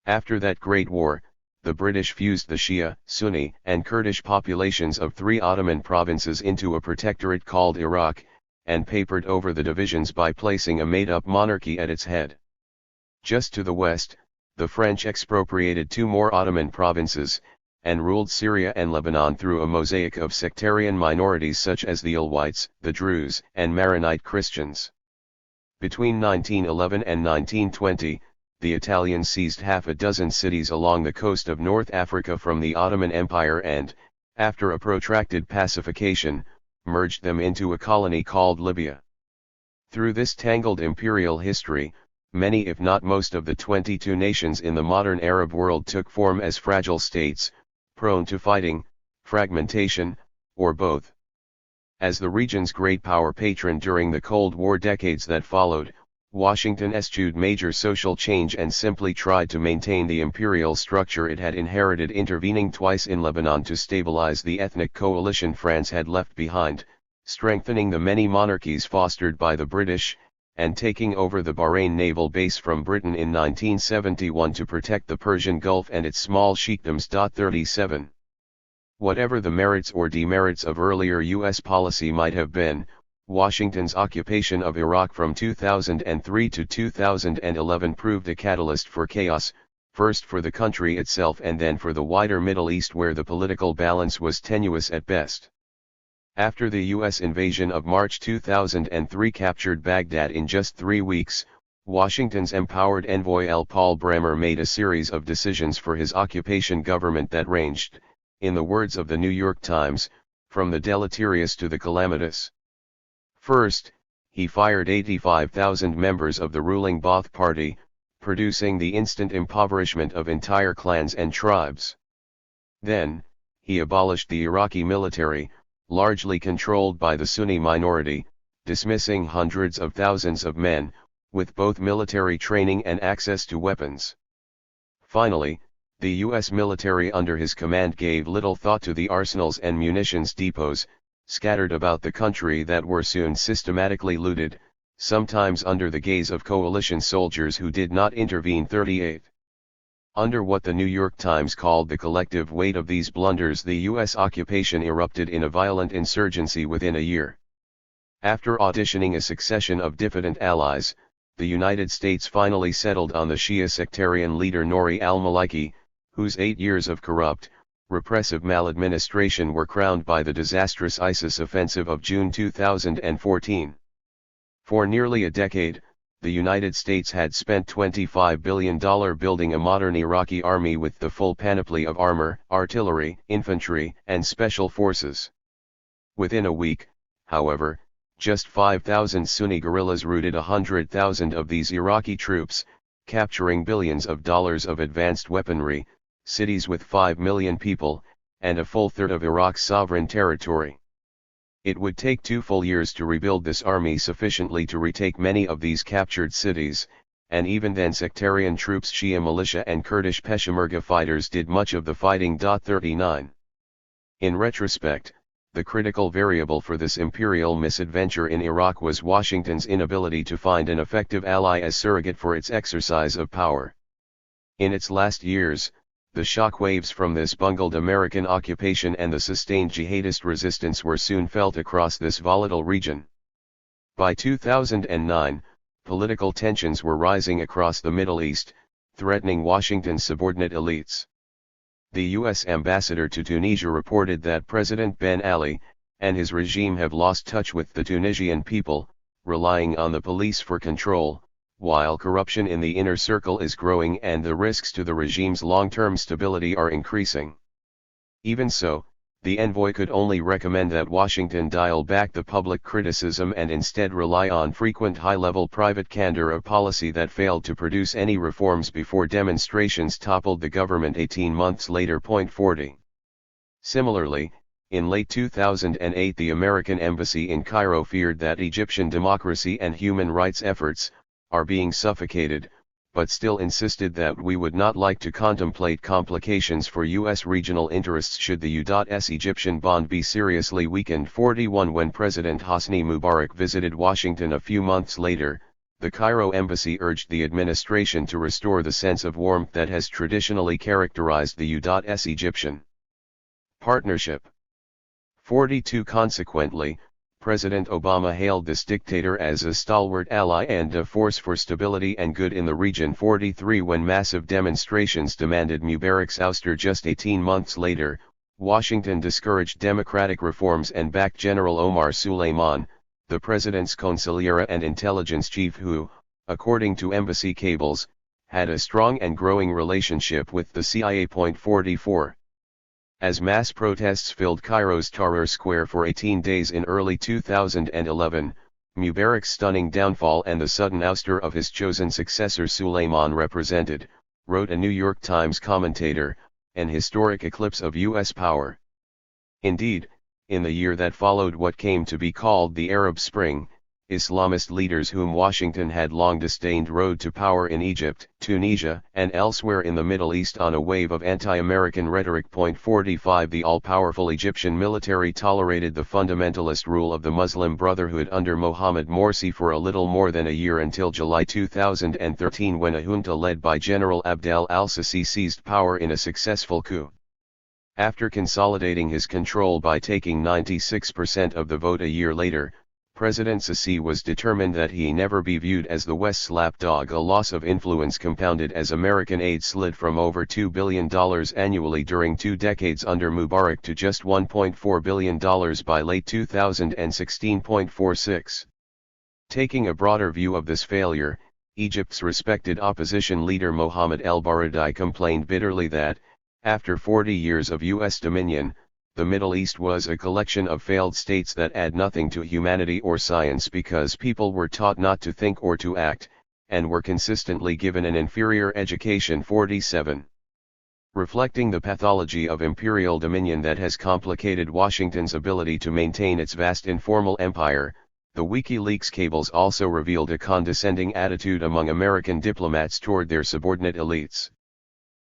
After that Great War, the British fused the Shia, Sunni, and Kurdish populations of 3 Ottoman provinces into a protectorate called Iraq, and papered over the divisions by placing a made-up monarchy at its head. Just to the west, the French expropriated 2 more Ottoman provinces, and ruled Syria and Lebanon through a mosaic of sectarian minorities such as the Alawites, the Druze, and Maronite Christians. Between 1911 and 1920, the Italians seized half a dozen cities along the coast of North Africa from the Ottoman Empire and, after a protracted pacification, merged them into a colony called Libya. Through this tangled imperial history, many if not most of the 22 nations in the modern Arab world took form as fragile states, prone to fighting, fragmentation, or both. As the region's great power patron during the Cold War decades that followed, Washington eschewed major social change and simply tried to maintain the imperial structure it had inherited, intervening twice in Lebanon to stabilize the ethnic coalition France had left behind, strengthening the many monarchies fostered by the British, and taking over the Bahrain naval base from Britain in 1971 to protect the Persian Gulf and its small sheikdoms. 37. Whatever the merits or demerits of earlier U.S. policy might have been, Washington's occupation of Iraq from 2003 to 2011 proved a catalyst for chaos, first for the country itself and then for the wider Middle East, where the political balance was tenuous at best. After the U.S. invasion of March 2003 captured Baghdad in just 3 weeks, Washington's empowered envoy L. Paul Bremer made a series of decisions for his occupation government that ranged, in the words of the New York Times, from the deleterious to the calamitous. First, he fired 85,000 members of the ruling Ba'ath Party, producing the instant impoverishment of entire clans and tribes. Then, he abolished the Iraqi military, largely controlled by the Sunni minority, dismissing hundreds of thousands of men, with both military training and access to weapons. Finally, the U.S. military under his command gave little thought to the arsenals and munitions depots, scattered about the country, that were soon systematically looted, sometimes under the gaze of coalition soldiers who did not intervene. 38. Under what the New York Times called the collective weight of these blunders, the U.S. occupation erupted in a violent insurgency within a year. After auditioning a succession of diffident allies, the United States finally settled on the Shia sectarian leader Nouri al-Maliki, whose 8 years of corrupt, repressive maladministration were crowned by the disastrous ISIS offensive of June 2014. For nearly a decade, the United States had spent $25 billion building a modern Iraqi army with the full panoply of armor, artillery, infantry, and special forces. Within a week, however, just 5,000 Sunni guerrillas routed 100,000 of these Iraqi troops, capturing billions of dollars of advanced weaponry, cities with 5 million people, and a full third of Iraq's sovereign territory. It would take 2 full years to rebuild this army sufficiently to retake many of these captured cities, and even then sectarian troops, Shia militia and Kurdish Peshmerga fighters did much of the fighting. 39. In retrospect, the critical variable for this imperial misadventure in Iraq was Washington's inability to find an effective ally as surrogate for its exercise of power. In its last years, the shockwaves from this bungled American occupation and the sustained jihadist resistance were soon felt across this volatile region. By 2009, political tensions were rising across the Middle East, threatening Washington's subordinate elites. The U.S. ambassador to Tunisia reported that President Ben Ali and his regime have lost touch with the Tunisian people, relying on the police for control, while corruption in the inner circle is growing and the risks to the regime's long-term stability are increasing. Even so, the envoy could only recommend that Washington dial back the public criticism and instead rely on frequent high-level private candor, a policy that failed to produce any reforms before demonstrations toppled the government 18 months later. 40. Similarly, In late 2008 the American embassy in Cairo feared that Egyptian democracy and human rights efforts are being suffocated, but still insisted that we would not like to contemplate complications for U.S. regional interests should the U.S. Egyptian bond be seriously weakened. 41 When President Hosni Mubarak visited Washington a few months later, the Cairo embassy urged the administration to restore the sense of warmth that has traditionally characterized the U.S. Egyptian partnership. 42 Consequently, President Obama hailed this dictator as a stalwart ally and a force for stability and good in the region. 43 When massive demonstrations demanded Mubarak's ouster just 18 months later, Washington discouraged democratic reforms and backed General Omar Suleiman, the president's consigliere and intelligence chief who, according to embassy cables, had a strong and growing relationship with the CIA. 44 As mass protests filled Cairo's Tahrir Square for 18 days in early 2011, Mubarak's stunning downfall and the sudden ouster of his chosen successor Suleiman represented, wrote a New York Times commentator, an historic eclipse of U.S. power. Indeed, in the year that followed what came to be called the Arab Spring, Islamist leaders whom Washington had long disdained rode to power in Egypt, Tunisia, and elsewhere in the Middle East on a wave of anti-American rhetoric. 45 The all-powerful Egyptian military tolerated the fundamentalist rule of the Muslim Brotherhood under Mohamed Morsi for a little more than a year until July 2013 when a junta led by General Abdel al-Sisi seized power in a successful coup. After consolidating his control by taking 96% of the vote a year later, President Sisi was determined that he never be viewed as the West's lapdog, a loss of influence compounded as American aid slid from over $2 billion annually during 2 decades under Mubarak to just $1.4 billion by late 2016. 46 Taking a broader view of this failure, Egypt's respected opposition leader Mohamed El-Baradei complained bitterly that, after 40 years of U.S. dominion, the Middle East was a collection of failed states that add nothing to humanity or science because people were taught not to think or to act, and were consistently given an inferior education. 47 Reflecting the pathology of imperial dominion that has complicated Washington's ability to maintain its vast informal empire, the WikiLeaks cables also revealed a condescending attitude among American diplomats toward their subordinate elites.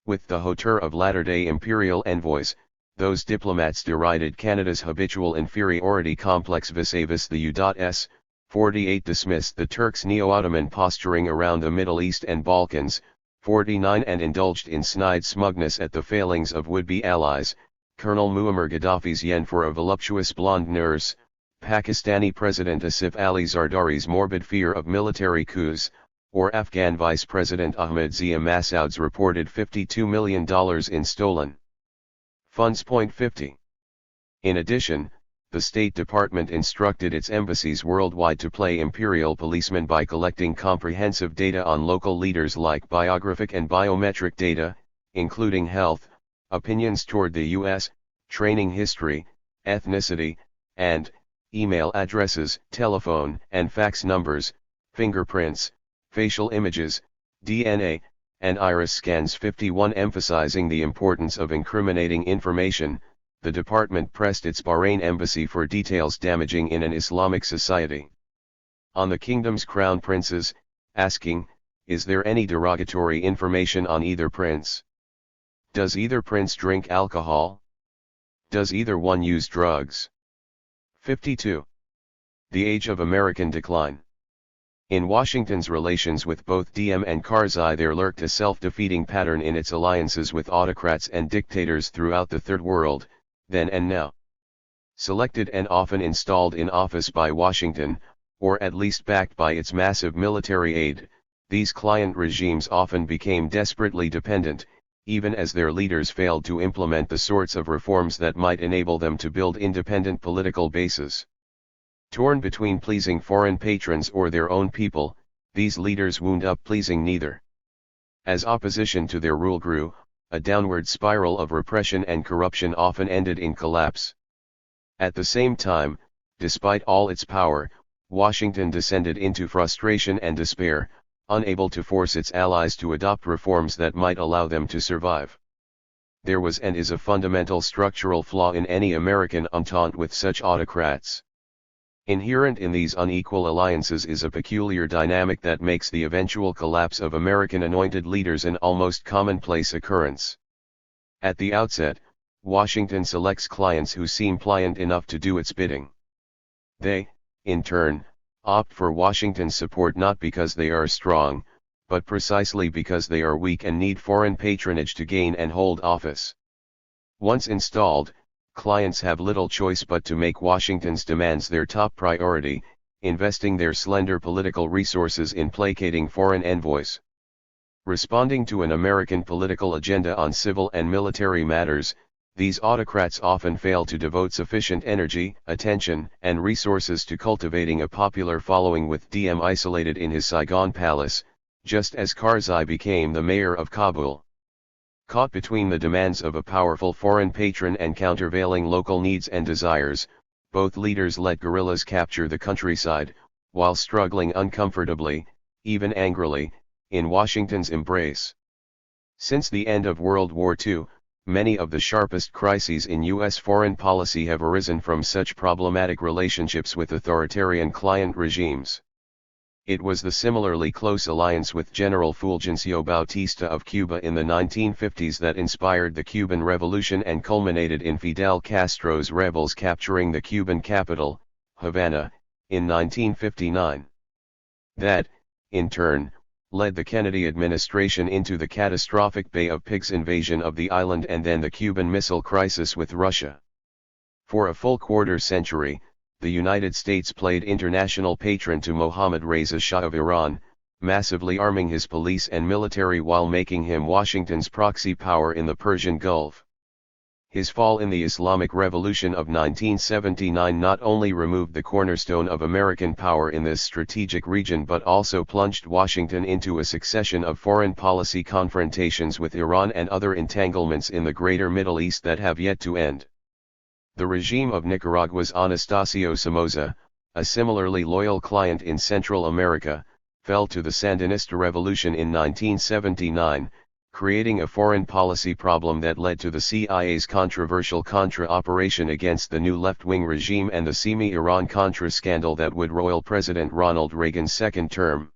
With the hauteur of latter-day imperial envoys, those diplomats derided Canada's habitual inferiority complex vis-a-vis the U.S. 48 Dismissed the Turks' neo-Ottoman posturing around the Middle East and Balkans. 49 And indulged in snide smugness at the failings of would-be allies, Colonel Muammar Gaddafi's yen for a voluptuous blonde nurse, Pakistani President Asif Ali Zardari's morbid fear of military coups, or Afghan Vice President Ahmed Zia Massoud's reported $52 million in stolen funds. 50 In addition, the State Department instructed its embassies worldwide to play imperial policeman by collecting comprehensive data on local leaders like biographic and biometric data, including health, opinions toward the U.S., training history, ethnicity, and email addresses, telephone and fax numbers, fingerprints, facial images, DNA, and iris scans. 51 Emphasizing the importance of incriminating information, the department pressed its Bahrain embassy for details damaging in an Islamic society on the kingdom's crown princes, asking, is there any derogatory information on either prince? Does either prince drink alcohol? Does either one use drugs? 52 The age of American decline. In Washington's relations with both Diem and Karzai there lurked a self-defeating pattern in its alliances with autocrats and dictators throughout the Third World, then and now. Selected and often installed in office by Washington, or at least backed by its massive military aid, these client regimes often became desperately dependent, even as their leaders failed to implement the sorts of reforms that might enable them to build independent political bases. Torn between pleasing foreign patrons or their own people, these leaders wound up pleasing neither. As opposition to their rule grew, a downward spiral of repression and corruption often ended in collapse. At the same time, despite all its power, Washington descended into frustration and despair, unable to force its allies to adopt reforms that might allow them to survive. there was and is a fundamental structural flaw in any American entente with such autocrats. Inherent in these unequal alliances is a peculiar dynamic that makes the eventual collapse of American anointed leaders an almost commonplace occurrence. At the outset, Washington selects clients who seem pliant enough to do its bidding. They, in turn, opt for Washington's support not because they are strong, but precisely because they are weak and need foreign patronage to gain and hold office. Once installed, clients have little choice but to make Washington's demands their top priority, investing their slender political resources in placating foreign envoys. Responding to an American political agenda on civil and military matters, these autocrats often fail to devote sufficient energy, attention, and resources to cultivating a popular following with Diem isolated in his Saigon palace, just as Karzai became the mayor of Kabul. Caught between the demands of a powerful foreign patron and countervailing local needs and desires, both leaders let guerrillas capture the countryside, while struggling uncomfortably, even angrily, in Washington's embrace. Since the end of World War II, many of the sharpest crises in U.S. foreign policy have arisen from such problematic relationships with authoritarian client regimes. It was the similarly close alliance with General Fulgencio Bautista of Cuba in the 1950s that inspired the Cuban Revolution and culminated in Fidel Castro's rebels capturing the Cuban capital, Havana, in 1959. That, in turn, led the Kennedy administration into the catastrophic Bay of Pigs invasion of the island and then the Cuban Missile Crisis with Russia. For a full quarter century, the United States played international patron to Mohammad Reza Shah of Iran, massively arming his police and military while making him Washington's proxy power in the Persian Gulf. His fall in the Islamic Revolution of 1979 not only removed the cornerstone of American power in this strategic region but also plunged Washington into a succession of foreign policy confrontations with Iran and other entanglements in the greater Middle East that have yet to end. The regime of Nicaragua's Anastasio Somoza, a similarly loyal client in Central America, fell to the Sandinista revolution in 1979, creating a foreign policy problem that led to the CIA's controversial Contra operation against the new left-wing regime and the Semi-Iran-Contra scandal that would roil President Ronald Reagan's second term.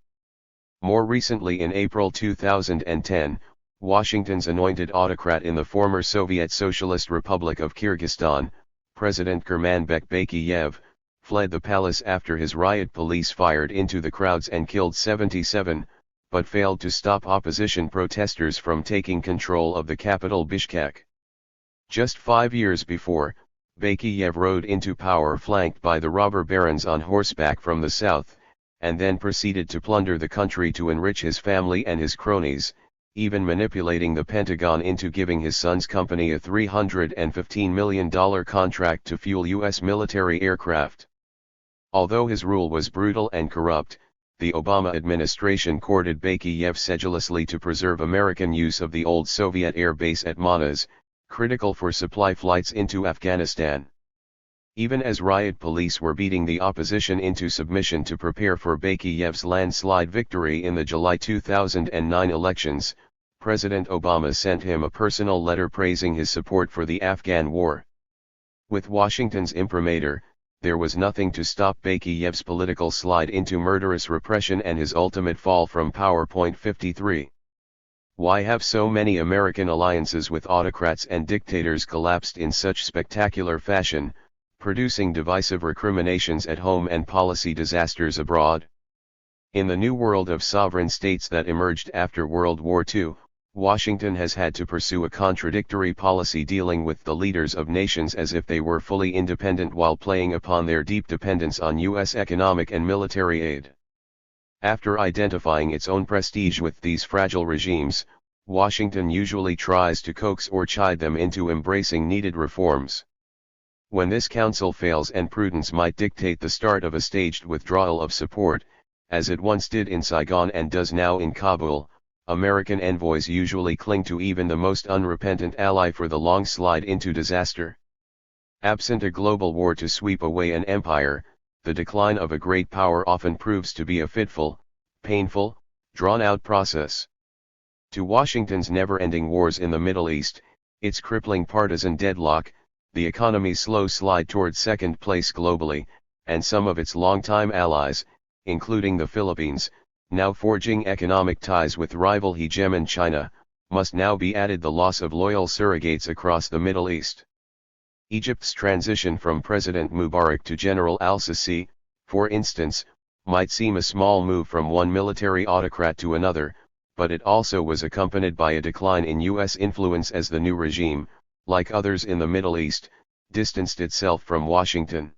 More recently in April 2010, Washington's anointed autocrat in the former Soviet Socialist Republic of Kyrgyzstan, President Kurmanbek Bakiyev, fled the palace after his riot police fired into the crowds and killed 77, but failed to stop opposition protesters from taking control of the capital Bishkek. Just 5 years before, Bakiyev rode into power flanked by the robber barons on horseback from the south, and then proceeded to plunder the country to enrich his family and his cronies, even manipulating the Pentagon into giving his son's company a $315 million contract to fuel U.S. military aircraft. Although his rule was brutal and corrupt, the Obama administration courted Bakiyev sedulously to preserve American use of the old Soviet air base at Manas, critical for supply flights into Afghanistan. Even as riot police were beating the opposition into submission to prepare for Bakiyev's landslide victory in the July 2009 elections, President Obama sent him a personal letter praising his support for the Afghan war. With Washington's imprimatur, there was nothing to stop Bakiyev's political slide into murderous repression and his ultimate fall from power. 53. Why have so many American alliances with autocrats and dictators collapsed in such spectacular fashion, producing divisive recriminations at home and policy disasters abroad? In the new world of sovereign states that emerged after World War II, Washington has had to pursue a contradictory policy dealing with the leaders of nations as if they were fully independent while playing upon their deep dependence on U.S. economic and military aid. After identifying its own prestige with these fragile regimes, Washington usually tries to coax or chide them into embracing needed reforms. When this counsel fails and prudence might dictate the start of a staged withdrawal of support, as it once did in Saigon and does now in Kabul, American envoys usually cling to even the most unrepentant ally for the long slide into disaster. Absent a global war to sweep away an empire, the decline of a great power often proves to be a fitful, painful, drawn-out process. To Washington's never-ending wars in the Middle East, Its crippling partisan deadlock, the economy's slow slide towards second place globally, and some of its longtime allies, including the Philippines, now forging economic ties with rival hegemon China, must now be added the loss of loyal surrogates across the Middle East. Egypt's transition from President Mubarak to General al-Sisi, for instance, might seem a small move from one military autocrat to another, but it also was accompanied by a decline in U.S. influence as the new regime, like others in the Middle East, distanced itself from Washington.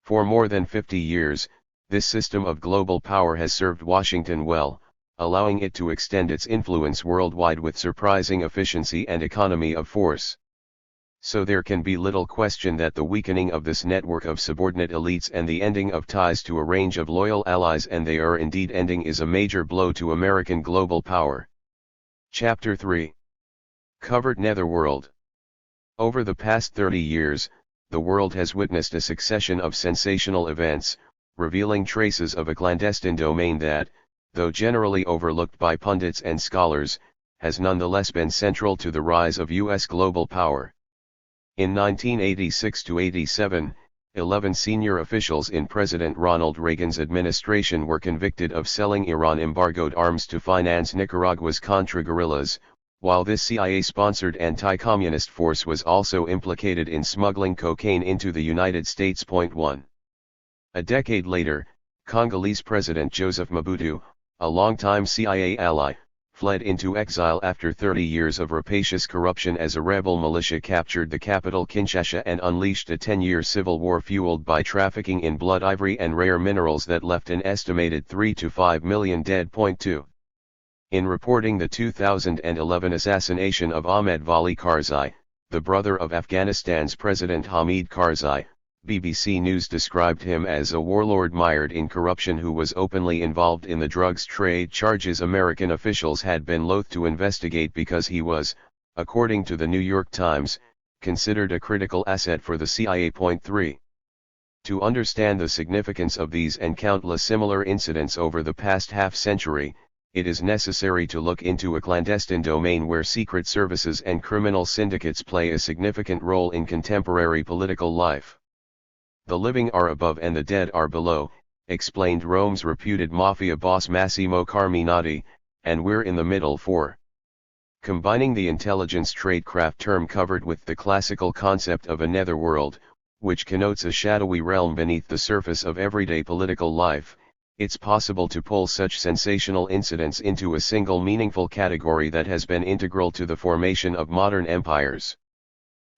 For more than 50 years, this system of global power has served Washington well, allowing it to extend its influence worldwide with surprising efficiency and economy of force. So there can be little question that the weakening of this network of subordinate elites and the ending of ties to a range of loyal allies, and they are indeed ending, is a major blow to American global power. Chapter 3. Covered Netherworld. Over the past 30 years, the world has witnessed a succession of sensational events, revealing traces of a clandestine domain that, though generally overlooked by pundits and scholars, has nonetheless been central to the rise of U.S. global power. In 1986–87, 11 senior officials in President Ronald Reagan's administration were convicted of selling Iran-embargoed arms to finance Nicaragua's Contra guerrillas, while this CIA-sponsored anti-communist force was also implicated in smuggling cocaine into the United States. 1. A decade later, Congolese President Joseph Mobutu, a longtime CIA ally, fled into exile after 30 years of rapacious corruption as a rebel militia captured the capital Kinshasa and unleashed a 10-year civil war fueled by trafficking in blood ivory and rare minerals that left an estimated 3 to 5 million dead. 2. In reporting the 2011 assassination of Ahmed Vali Karzai, the brother of Afghanistan's President Hamid Karzai, BBC News described him as a warlord mired in corruption who was openly involved in the drugs trade, charges American officials had been loath to investigate because he was, according to the New York Times, considered a critical asset for the CIA. 3. To understand the significance of these and countless similar incidents over the past half-century, it is necessary to look into a clandestine domain where secret services and criminal syndicates play a significant role in contemporary political life. The living are above and the dead are below, explained Rome's reputed mafia boss Massimo Carminati, and we're in the middle. 4. Combining the intelligence tradecraft term covered with the classical concept of a netherworld, which connotes a shadowy realm beneath the surface of everyday political life, it's possible to pull such sensational incidents into a single meaningful category that has been integral to the formation of modern empires.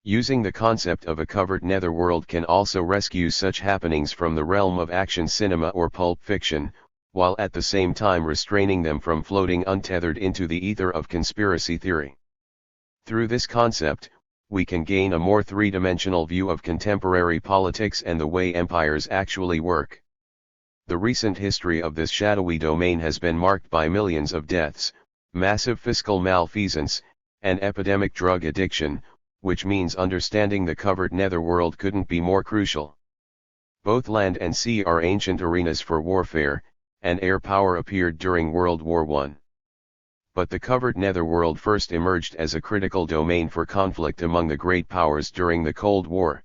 Using the concept of a covered netherworld can also rescue such happenings from the realm of action cinema or pulp fiction, while at the same time restraining them from floating untethered into the ether of conspiracy theory. Through this concept, we can gain a more three-dimensional view of contemporary politics and the way empires actually work. The recent history of this shadowy domain has been marked by millions of deaths, massive fiscal malfeasance, and epidemic drug addiction, which means understanding the covered netherworld couldn't be more crucial. Both land and sea are ancient arenas for warfare, and air power appeared during World War I. But the covered netherworld first emerged as a critical domain for conflict among the great powers during the Cold War.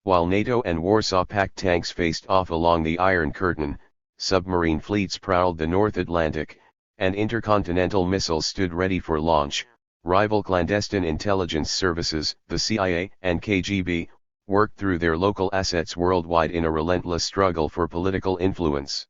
While NATO and Warsaw Pact tanks faced off along the Iron Curtain, submarine fleets prowled the North Atlantic, and intercontinental missiles stood ready for launch, rival clandestine intelligence services, the CIA and KGB, worked through their local assets worldwide in a relentless struggle for political influence.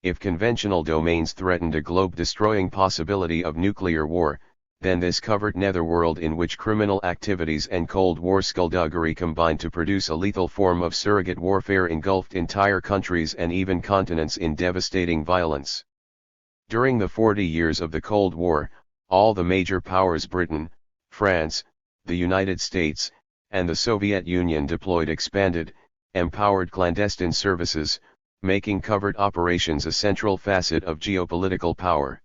If conventional domains threatened a globe-destroying possibility of nuclear war, then this covered netherworld in which criminal activities and Cold War skullduggery combined to produce a lethal form of surrogate warfare engulfed entire countries and even continents in devastating violence. During the 40 years of the Cold War, all the major powers Britain, France, the United States, and the Soviet Union deployed expanded, empowered clandestine services, making covert operations a central facet of geopolitical power.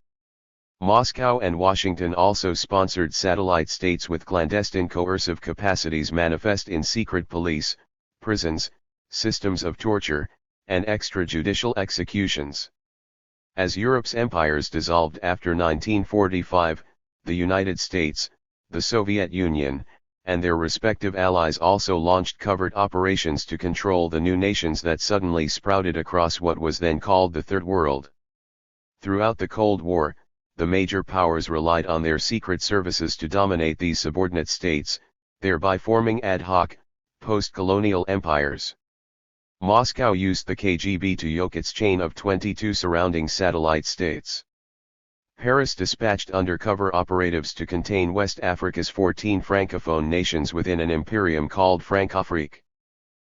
Moscow and Washington also sponsored satellite states with clandestine coercive capacities manifest in secret police, prisons, systems of torture, and extrajudicial executions. As Europe's empires dissolved after 1945, the United States, the Soviet Union, and their respective allies also launched covert operations to control the new nations that suddenly sprouted across what was then called the Third World. Throughout the Cold War, the major powers relied on their secret services to dominate these subordinate states, thereby forming ad hoc, post-colonial empires. Moscow used the KGB to yoke its chain of 22 surrounding satellite states. Paris dispatched undercover operatives to contain West Africa's 14 francophone nations within an imperium called Francofrique.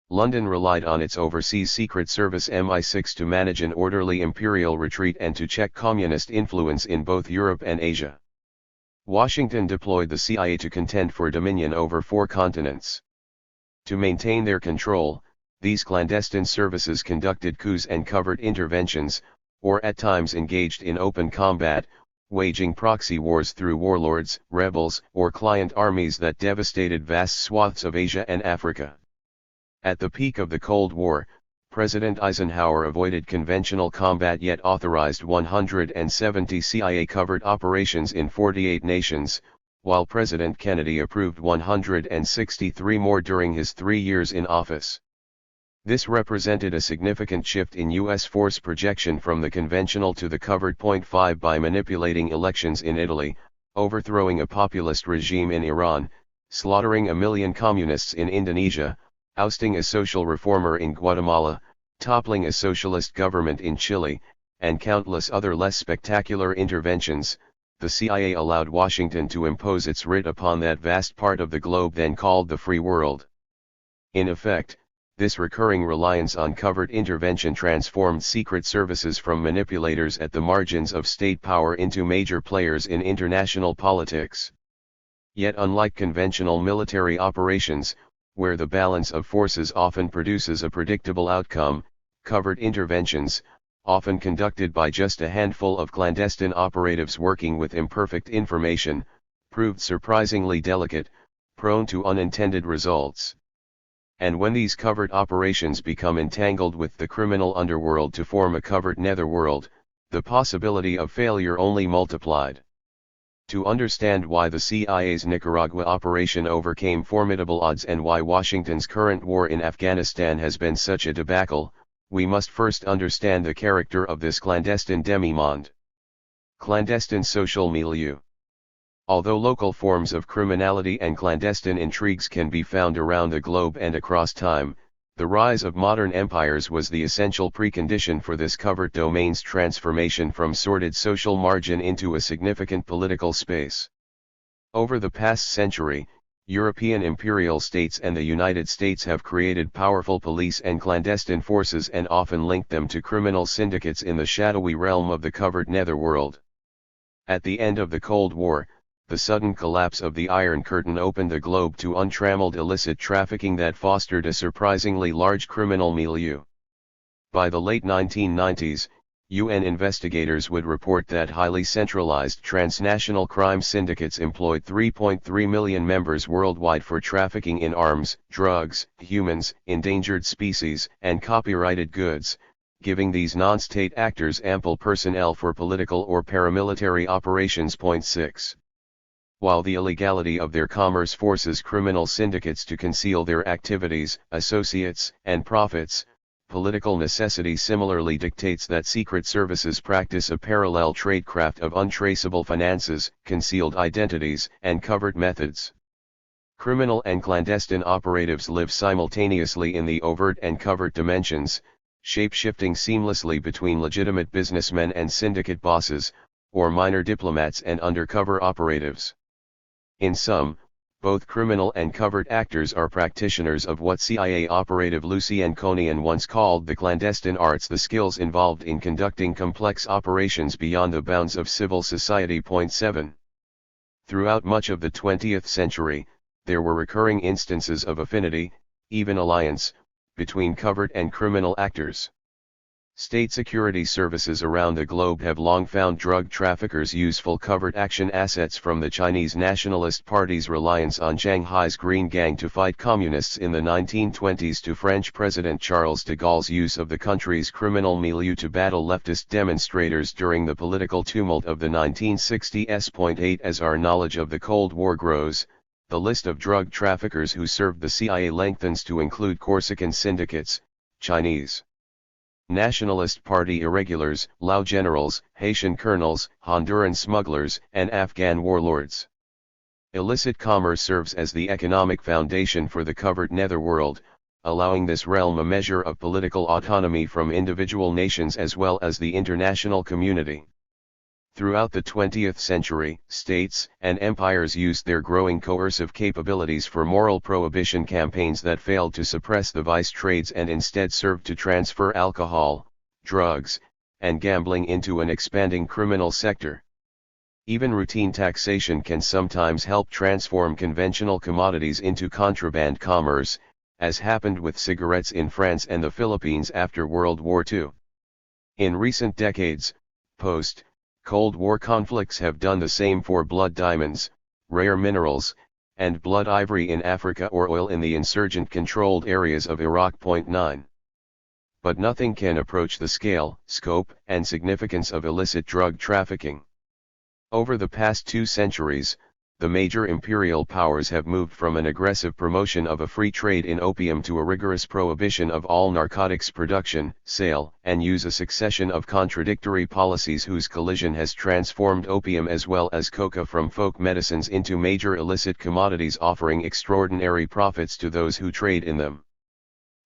London relied on its overseas secret service MI6 to manage an orderly imperial retreat and to check communist influence in both Europe and Asia. Washington deployed the CIA to contend for dominion over 4 continents. To maintain their control, these clandestine services conducted coups and covert interventions, or at times engaged in open combat, waging proxy wars through warlords, rebels, or client armies that devastated vast swaths of Asia and Africa. At the peak of the Cold War, President Eisenhower avoided conventional combat yet authorized 170 CIA covert operations in 48 nations, while President Kennedy approved 163 more during his 3 years in office. This represented a significant shift in U.S. force projection from the conventional to the covert. 5 By manipulating elections in Italy, overthrowing a populist regime in Iran, slaughtering 1 million communists in Indonesia, ousting a social reformer in Guatemala, toppling a socialist government in Chile, and countless other less spectacular interventions, the CIA allowed Washington to impose its writ upon that vast part of the globe then called the Free World. In effect, this recurring reliance on covert intervention transformed secret services from manipulators at the margins of state power into major players in international politics. Yet unlike conventional military operations, where the balance of forces often produces a predictable outcome, covert interventions, often conducted by just a handful of clandestine operatives working with imperfect information, proved surprisingly delicate, prone to unintended results. And when these covert operations become entangled with the criminal underworld to form a covert netherworld, the possibility of failure only multiplied. To understand why the CIA's Nicaragua operation overcame formidable odds and why Washington's current war in Afghanistan has been such a debacle, we must first understand the character of this clandestine demi-monde. Clandestine social milieu. Although local forms of criminality and clandestine intrigues can be found around the globe and across time, the rise of modern empires was the essential precondition for this covert domain's transformation from sordid social margin into a significant political space. Over the past century, European imperial states and the United States have created powerful police and clandestine forces and often linked them to criminal syndicates in the shadowy realm of the covert netherworld. At the end of the Cold War, the sudden collapse of the Iron Curtain opened the globe to untrammeled illicit trafficking that fostered a surprisingly large criminal milieu. By the late 1990s, UN investigators would report that highly centralized transnational crime syndicates employed 3.3 million members worldwide for trafficking in arms, drugs, humans, endangered species, and copyrighted goods, giving these non-state actors ample personnel for political or paramilitary operations. 6. While the illegality of their commerce forces criminal syndicates to conceal their activities, associates, and profits, political necessity similarly dictates that secret services practice a parallel tradecraft of untraceable finances, concealed identities, and covert methods. Criminal and clandestine operatives live simultaneously in the overt and covert dimensions, shape-shifting seamlessly between legitimate businessmen and syndicate bosses, or minor diplomats and undercover operatives. In sum, both criminal and covert actors are practitioners of what CIA operative Lucy Anconian once called the clandestine arts, the skills involved in conducting complex operations beyond the bounds of civil society. 7. Throughout much of the 20th century, there were recurring instances of affinity, even alliance, between covert and criminal actors. State security services around the globe have long found drug traffickers useful covert action assets, from the Chinese Nationalist Party's reliance on Shanghai's Green Gang to fight communists in the 1920s to French President Charles de Gaulle's use of the country's criminal milieu to battle leftist demonstrators during the political tumult of the 1960s. 8 As our knowledge of the Cold War grows, the list of drug traffickers who served the CIA lengthens to include Corsican syndicates, Chinese Nationalist Party irregulars, Lao generals, Haitian colonels, Honduran smugglers, and Afghan warlords. Illicit commerce serves as the economic foundation for the covert netherworld, allowing this realm a measure of political autonomy from individual nations as well as the international community. Throughout the 20th century, states and empires used their growing coercive capabilities for moral prohibition campaigns that failed to suppress the vice trades and instead served to transfer alcohol, drugs, and gambling into an expanding criminal sector. Even routine taxation can sometimes help transform conventional commodities into contraband commerce, as happened with cigarettes in France and the Philippines after World War II. In recent decades, post-Cold War conflicts have done the same for blood diamonds, rare minerals, and blood ivory in Africa or oil in the insurgent-controlled areas of Iraq. 9. But nothing can approach the scale, scope, and significance of illicit drug trafficking. Over the past 2 centuries, the major imperial powers have moved from an aggressive promotion of a free trade in opium to a rigorous prohibition of all narcotics production, sale, and use, a succession of contradictory policies whose collision has transformed opium as well as coca from folk medicines into major illicit commodities offering extraordinary profits to those who trade in them.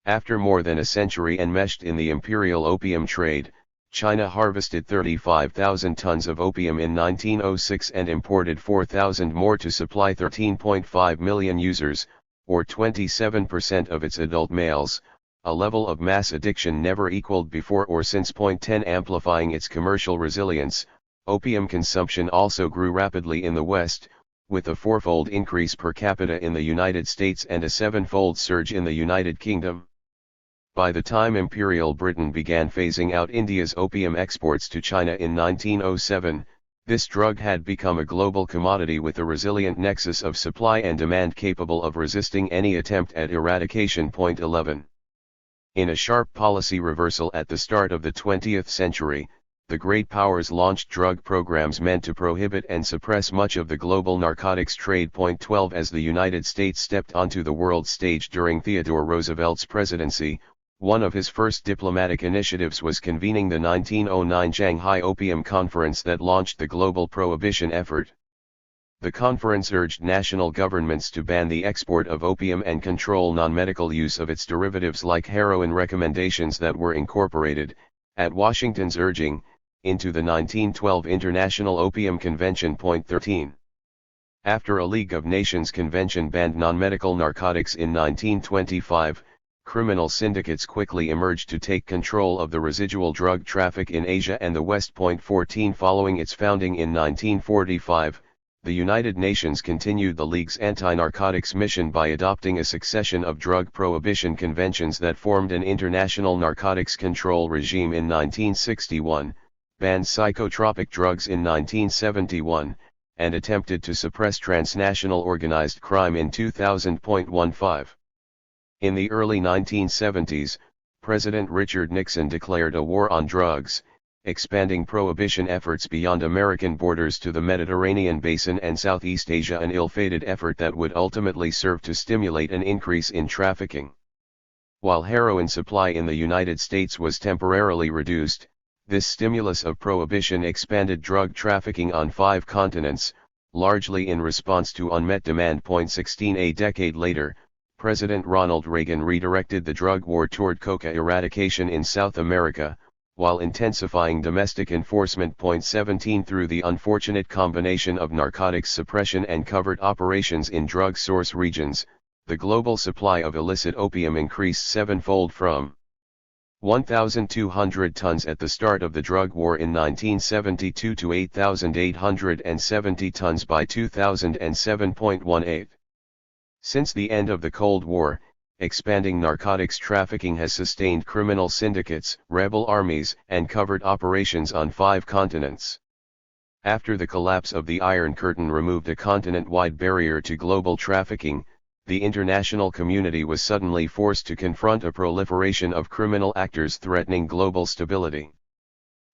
After more than a century enmeshed in the imperial opium trade, China harvested 35,000 tons of opium in 1906 and imported 4,000 more to supply 13.5 million users, or 27% of its adult males, a level of mass addiction never equaled before or since. 10 Amplifying its commercial resilience, opium consumption also grew rapidly in the West, with a 4-fold increase per capita in the United States and a 7-fold surge in the United Kingdom. By the time Imperial Britain began phasing out India's opium exports to China in 1907, this drug had become a global commodity with a resilient nexus of supply and demand capable of resisting any attempt at eradication. 11. In a sharp policy reversal at the start of the 20th century, the great powers launched drug programs meant to prohibit and suppress much of the global narcotics trade. 12 As the United States stepped onto the world stage during Theodore Roosevelt's presidency, one of his first diplomatic initiatives was convening the 1909 Shanghai Opium Conference that launched the global prohibition effort. The conference urged national governments to ban the export of opium and control non-medical use of its derivatives like heroin, recommendations that were incorporated, at Washington's urging, into the 1912 International Opium Convention. 13. After a League of Nations convention banned non-medical narcotics in 1925, criminal syndicates quickly emerged to take control of the residual drug traffic in Asia and the West. 14 Following its founding in 1945, the United Nations continued the League's anti-narcotics mission by adopting a succession of drug prohibition conventions that formed an international narcotics control regime in 1961, banned psychotropic drugs in 1971, and attempted to suppress transnational organized crime in 2000. 15 In the early 1970s, President Richard Nixon declared a war on drugs, expanding prohibition efforts beyond American borders to the Mediterranean basin and Southeast Asia, an ill-fated effort that would ultimately serve to stimulate an increase in trafficking. While heroin supply in the United States was temporarily reduced, this stimulus of prohibition expanded drug trafficking on 5 continents, largely in response to unmet demand. 16 A decade later, President Ronald Reagan redirected the drug war toward coca eradication in South America, while intensifying domestic enforcement. 17 Through the unfortunate combination of narcotics suppression and covert operations in drug source regions, the global supply of illicit opium increased 7-fold from 1,200 tons at the start of the drug war in 1972 to 8,870 tons by 2007. 18 Since the end of the Cold War, expanding narcotics trafficking has sustained criminal syndicates, rebel armies, and covert operations on 5 continents. After the collapse of the Iron Curtain removed a continent-wide barrier to global trafficking, the international community was suddenly forced to confront a proliferation of criminal actors threatening global stability.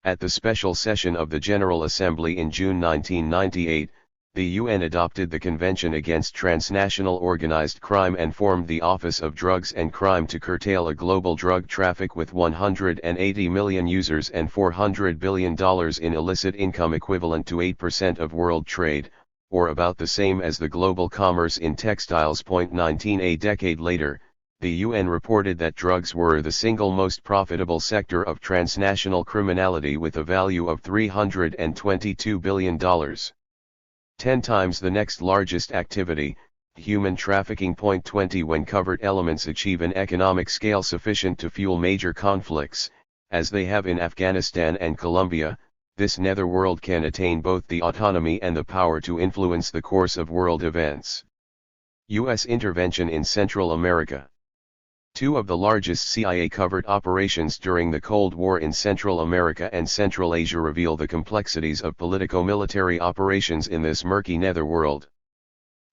At the special session of the General Assembly in June 1998, the UN adopted the Convention Against Transnational Organized Crime and formed the Office of Drugs and Crime to curtail a global drug traffic with 180 million users and $400 billion in illicit income, equivalent to 8% of world trade, or about the same as the global commerce in textiles. 19 A decade later, the UN reported that drugs were the single most profitable sector of transnational criminality with a value of $322 billion. 10 times the next largest activity, human trafficking. 20 When covert elements achieve an economic scale sufficient to fuel major conflicts, as they have in Afghanistan and Colombia, this netherworld can attain both the autonomy and the power to influence the course of world events. U.S. intervention in Central America. 2 of the largest CIA covert operations during the Cold War in Central America and Central Asia reveal the complexities of politico-military operations in this murky netherworld.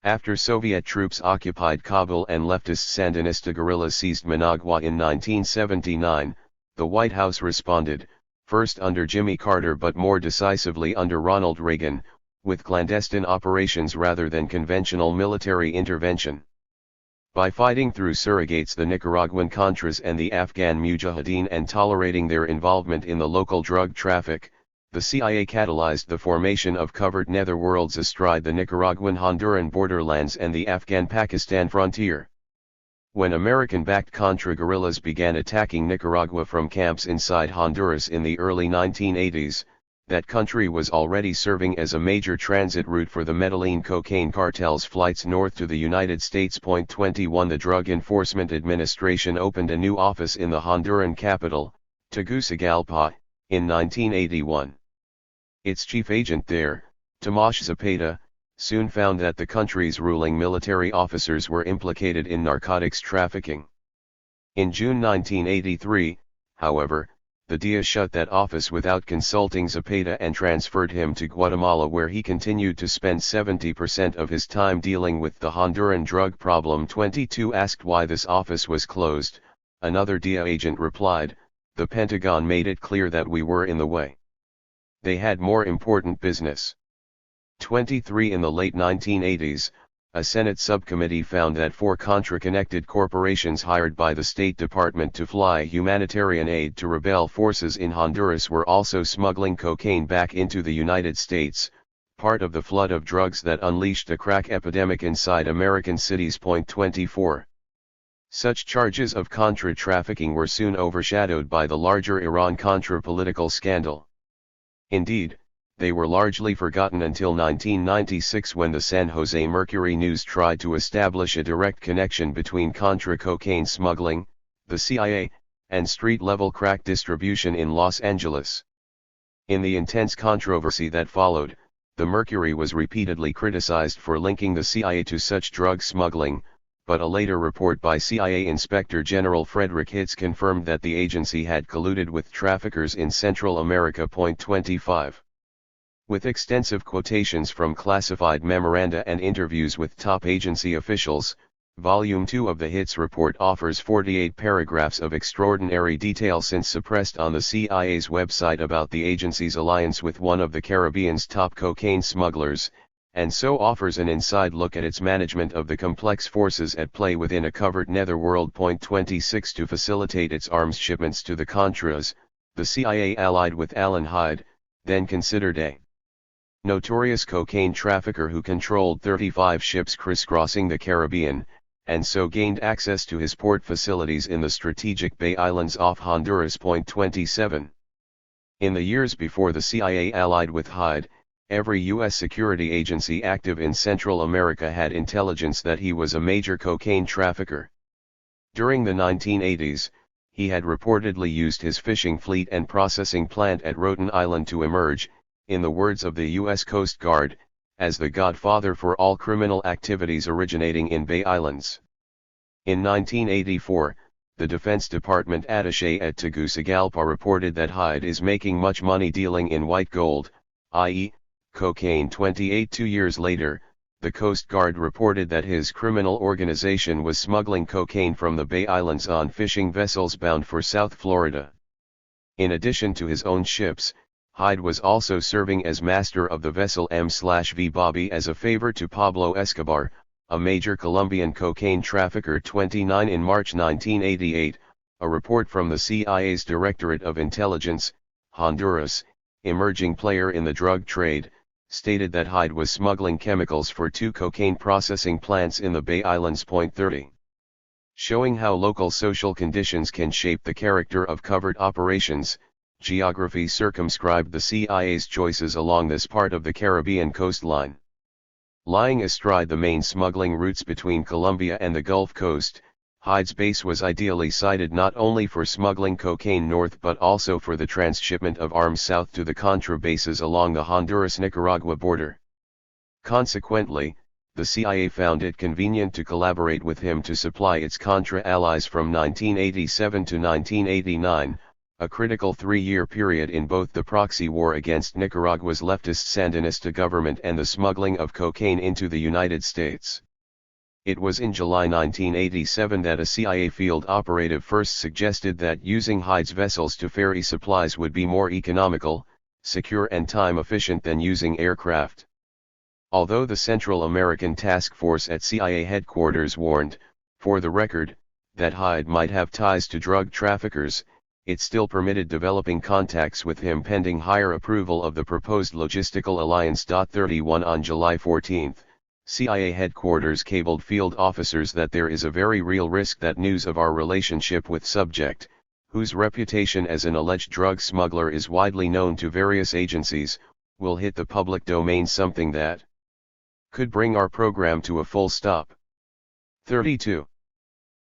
After Soviet troops occupied Kabul and leftist Sandinista guerrillas seized Managua in 1979, the White House responded, first under Jimmy Carter but more decisively under Ronald Reagan, with clandestine operations rather than conventional military intervention. By fighting through surrogates the Nicaraguan Contras and the Afghan Mujahideen and tolerating their involvement in the local drug traffic, the CIA catalyzed the formation of covert netherworlds astride the Nicaraguan-Honduran borderlands and the Afghan-Pakistan frontier. When American-backed Contra guerrillas began attacking Nicaragua from camps inside Honduras in the early 1980s, that country was already serving as a major transit route for the Medellin cocaine cartel's flights north to the United States. 21 The Drug Enforcement Administration opened a new office in the Honduran capital, Tegucigalpa, in 1981. Its chief agent there, Tomas Zapata, soon found that the country's ruling military officers were implicated in narcotics trafficking. In June 1983, however, the DEA shut that office without consulting Zapata and transferred him to Guatemala, where he continued to spend 70% of his time dealing with the Honduran drug problem. 22 Asked why this office was closed, another DEA agent replied, "The Pentagon made it clear that we were in the way. They had more important business." 23 In the late 1980s, a Senate subcommittee found that 4 Contra-connected corporations hired by the State Department to fly humanitarian aid to rebel forces in Honduras were also smuggling cocaine back into the United States, part of the flood of drugs that unleashed a crack epidemic inside American cities. 24 Such charges of Contra trafficking were soon overshadowed by the larger Iran-Contra political scandal. Indeed, they were largely forgotten until 1996, when the San Jose Mercury News tried to establish a direct connection between Contra cocaine smuggling, the CIA, and street-level crack distribution in Los Angeles. In the intense controversy that followed, the Mercury was repeatedly criticized for linking the CIA to such drug smuggling, but a later report by CIA Inspector General Frederick Hitz confirmed that the agency had colluded with traffickers in Central America. 25 With extensive quotations from classified memoranda and interviews with top agency officials, Volume 2 of the Hitz report offers 48 paragraphs of extraordinary detail since suppressed on the CIA's website about the agency's alliance with one of the Caribbean's top cocaine smugglers, and so offers an inside look at its management of the complex forces at play within a covert netherworld. 26 To facilitate its arms shipments to the Contras, the CIA allied with Alan Hyde, then considered a notorious cocaine trafficker who controlled 35 ships crisscrossing the Caribbean, and so gained access to his port facilities in the strategic Bay Islands off Honduras. 27 In the years before the CIA allied with Hyde, every U.S. security agency active in Central America had intelligence that he was a major cocaine trafficker. During the 1980s, he had reportedly used his fishing fleet and processing plant at Roten Island to emerge, in the words of the U.S. Coast Guard, as the godfather for all criminal activities originating in Bay Islands. In 1984, the Defense Department attaché at Tegucigalpa reported that Hyde is making much money dealing in white gold, i.e., cocaine. 2 years later, the Coast Guard reported that his criminal organization was smuggling cocaine from the Bay Islands on fishing vessels bound for South Florida. In addition to his own ships, Hyde was also serving as master of the vessel M/V Bobby as a favor to Pablo Escobar, a major Colombian cocaine trafficker. 29 In March 1988, a report from the CIA's Directorate of Intelligence, Honduras, emerging player in the drug trade, stated that Hyde was smuggling chemicals for 2 cocaine processing plants in the Bay Islands. 30. Showing how local social conditions can shape the character of covert operations, geography circumscribed the CIA's choices along this part of the Caribbean coastline. Lying astride the main smuggling routes between Colombia and the Gulf Coast, Hyde's base was ideally sited not only for smuggling cocaine north but also for the transshipment of arms south to the Contra bases along the Honduras-Nicaragua border. Consequently, the CIA found it convenient to collaborate with him to supply its Contra allies from 1987 to 1989, a critical 3-year period in both the proxy war against Nicaragua's leftist Sandinista government and the smuggling of cocaine into the United States. It was in July 1987 that a CIA field operative first suggested that using Hyde's vessels to ferry supplies would be more economical, secure and time-efficient than using aircraft. Although the Central American Task Force at CIA headquarters warned, for the record, that Hyde might have ties to drug traffickers, it still permitted developing contacts with him pending higher approval of the proposed logistical alliance. 31 On July 14, CIA headquarters cabled field officers that there is a very real risk that news of our relationship with subject, whose reputation as an alleged drug smuggler is widely known to various agencies, will hit the public domain, something that could bring our program to a full stop. 32.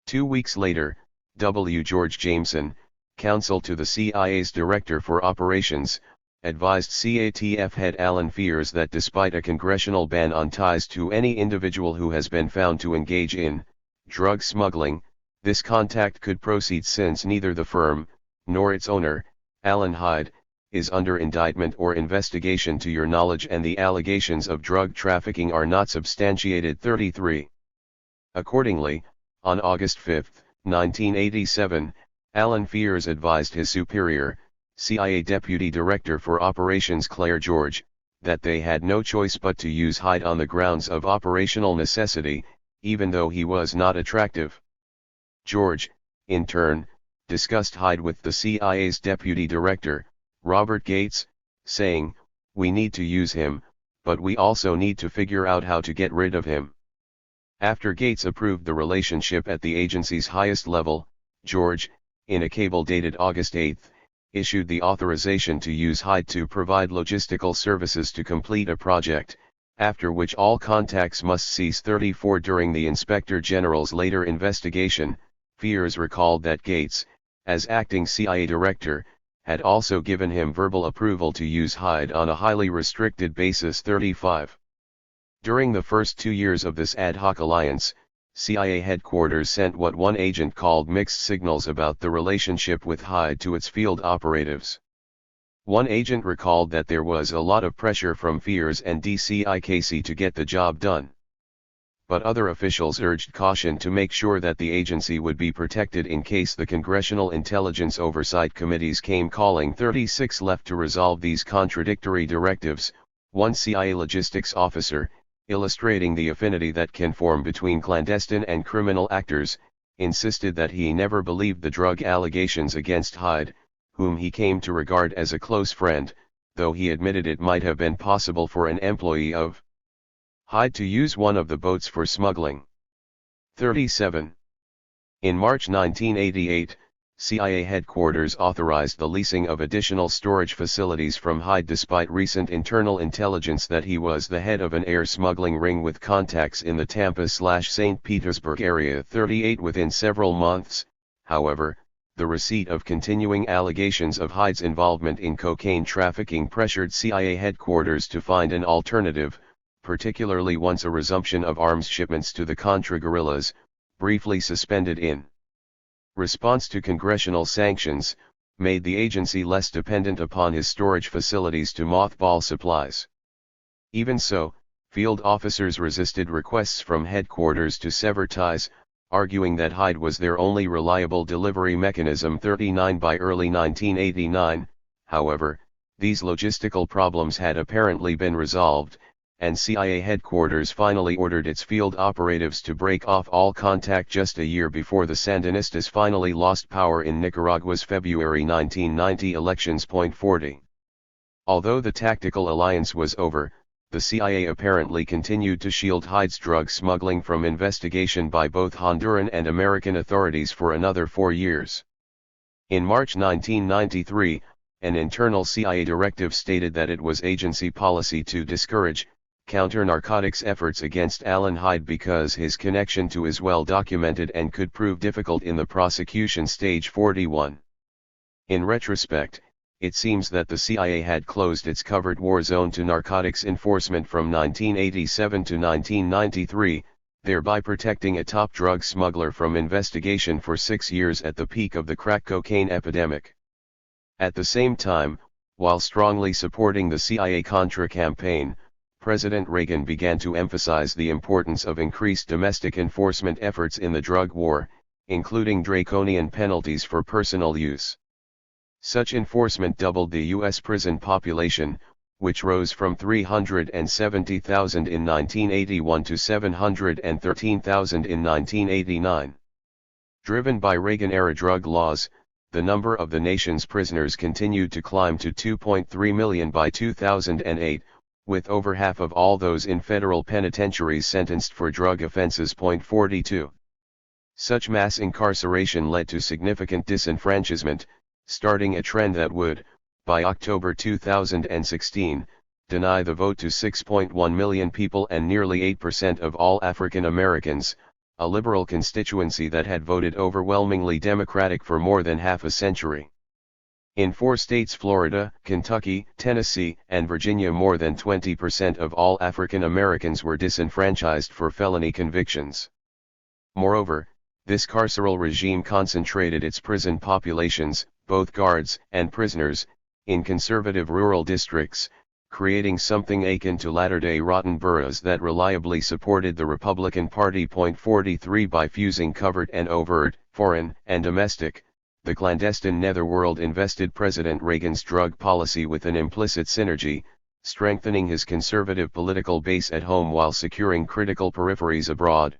2 weeks later, W. George Jameson, counsel to the CIA's Director for Operations, advised CATF head Alan Fears that despite a congressional ban on ties to any individual who has been found to engage in drug smuggling, this contact could proceed since neither the firm, nor its owner, Alan Hyde, is under indictment or investigation to your knowledge, and the allegations of drug trafficking are not substantiated. 33. Accordingly, on August 5, 1987, Alan Fears advised his superior, CIA Deputy Director for Operations Claire George, that they had no choice but to use Hyde on the grounds of operational necessity, even though he was not attractive. George, in turn, discussed Hyde with the CIA's Deputy Director, Robert Gates, saying, "We need to use him, but we also need to figure out how to get rid of him." After Gates approved the relationship at the agency's highest level, George, in a cable dated August 8, issued the authorization to use Hyde to provide logistical services to complete a project, after which all contacts must cease. 34 During the Inspector General's later investigation, Fears recalled that Gates, as acting CIA director, had also given him verbal approval to use Hyde on a highly restricted basis. 35. During the first 2 years of this ad hoc alliance, CIA headquarters sent what one agent called mixed signals about the relationship with Hyde to its field operatives. One agent recalled that there was a lot of pressure from Fears and DCIKC to get the job done. But other officials urged caution to make sure that the agency would be protected in case the Congressional Intelligence Oversight Committees came calling. 36 Left to resolve these contradictory directives, one CIA logistics officer, illustrating the affinity that can form between clandestine and criminal actors, insisted that he never believed the drug allegations against Hyde, whom he came to regard as a close friend, though he admitted it might have been possible for an employee of Hyde to use one of the boats for smuggling. 37. In March 1988, CIA headquarters authorized the leasing of additional storage facilities from Hyde despite recent internal intelligence that he was the head of an air smuggling ring with contacts in the Tampa/St. Petersburg area. 38 Within several months, however, the receipt of continuing allegations of Hyde's involvement in cocaine trafficking pressured CIA headquarters to find an alternative, particularly once a resumption of arms shipments to the Contra guerrillas, briefly suspended in response to congressional sanctions, made the agency less dependent upon his storage facilities to mothball supplies. Even so, field officers resisted requests from headquarters to sever ties, arguing that Hyde was their only reliable delivery mechanism. 39 By early 1989, however, these logistical problems had apparently been resolved, and CIA headquarters finally ordered its field operatives to break off all contact just a year before the Sandinistas finally lost power in Nicaragua's February 1990 elections. 40. Although the tactical alliance was over, the CIA apparently continued to shield Hyde's drug smuggling from investigation by both Honduran and American authorities for another 4 years. In March 1993, an internal CIA directive stated that it was agency policy to discourage counter-narcotics efforts against Alan Hyde because his connection to is well documented and could prove difficult in the prosecution stage. 41. In retrospect, it seems that the CIA had closed its covert war zone to narcotics enforcement from 1987 to 1993, thereby protecting a top drug smuggler from investigation for 6 years at the peak of the crack cocaine epidemic. At the same time, while strongly supporting the CIA-Contra campaign, President Reagan began to emphasize the importance of increased domestic enforcement efforts in the drug war, including draconian penalties for personal use. Such enforcement doubled the U.S. prison population, which rose from 370,000 in 1981 to 713,000 in 1989. Driven by Reagan-era drug laws, the number of the nation's prisoners continued to climb to 2.3 million by 2008, with over half of all those in federal penitentiaries sentenced for drug offenses. 42. Such mass incarceration led to significant disenfranchisement, starting a trend that would, by October 2016, deny the vote to 6.1 million people and nearly 8% of all African Americans, a liberal constituency that had voted overwhelmingly Democratic for more than half a century. In 4 states, Florida, Kentucky, Tennessee, and Virginia, more than 20% of all African Americans were disenfranchised for felony convictions. Moreover, this carceral regime concentrated its prison populations, both guards and prisoners, in conservative rural districts, creating something akin to latter-day rotten boroughs that reliably supported the Republican Party. 43 By fusing covert and overt, foreign and domestic, the clandestine netherworld invested President Reagan's drug policy with an implicit synergy, strengthening his conservative political base at home while securing critical peripheries abroad.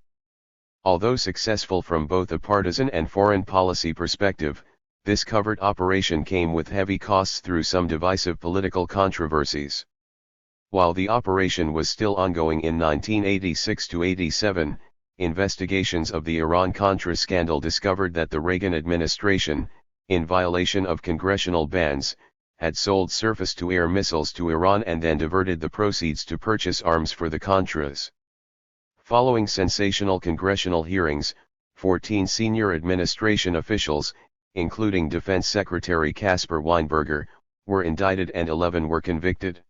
Although successful from both a partisan and foreign policy perspective, this covert operation came with heavy costs through some divisive political controversies. While the operation was still ongoing in 1986–87, investigations of the Iran-Contra scandal discovered that the Reagan administration, in violation of congressional bans, had sold surface-to-air missiles to Iran and then diverted the proceeds to purchase arms for the Contras. Following sensational congressional hearings, 14 senior administration officials, including Defense Secretary Caspar Weinberger, were indicted and 11 were convicted.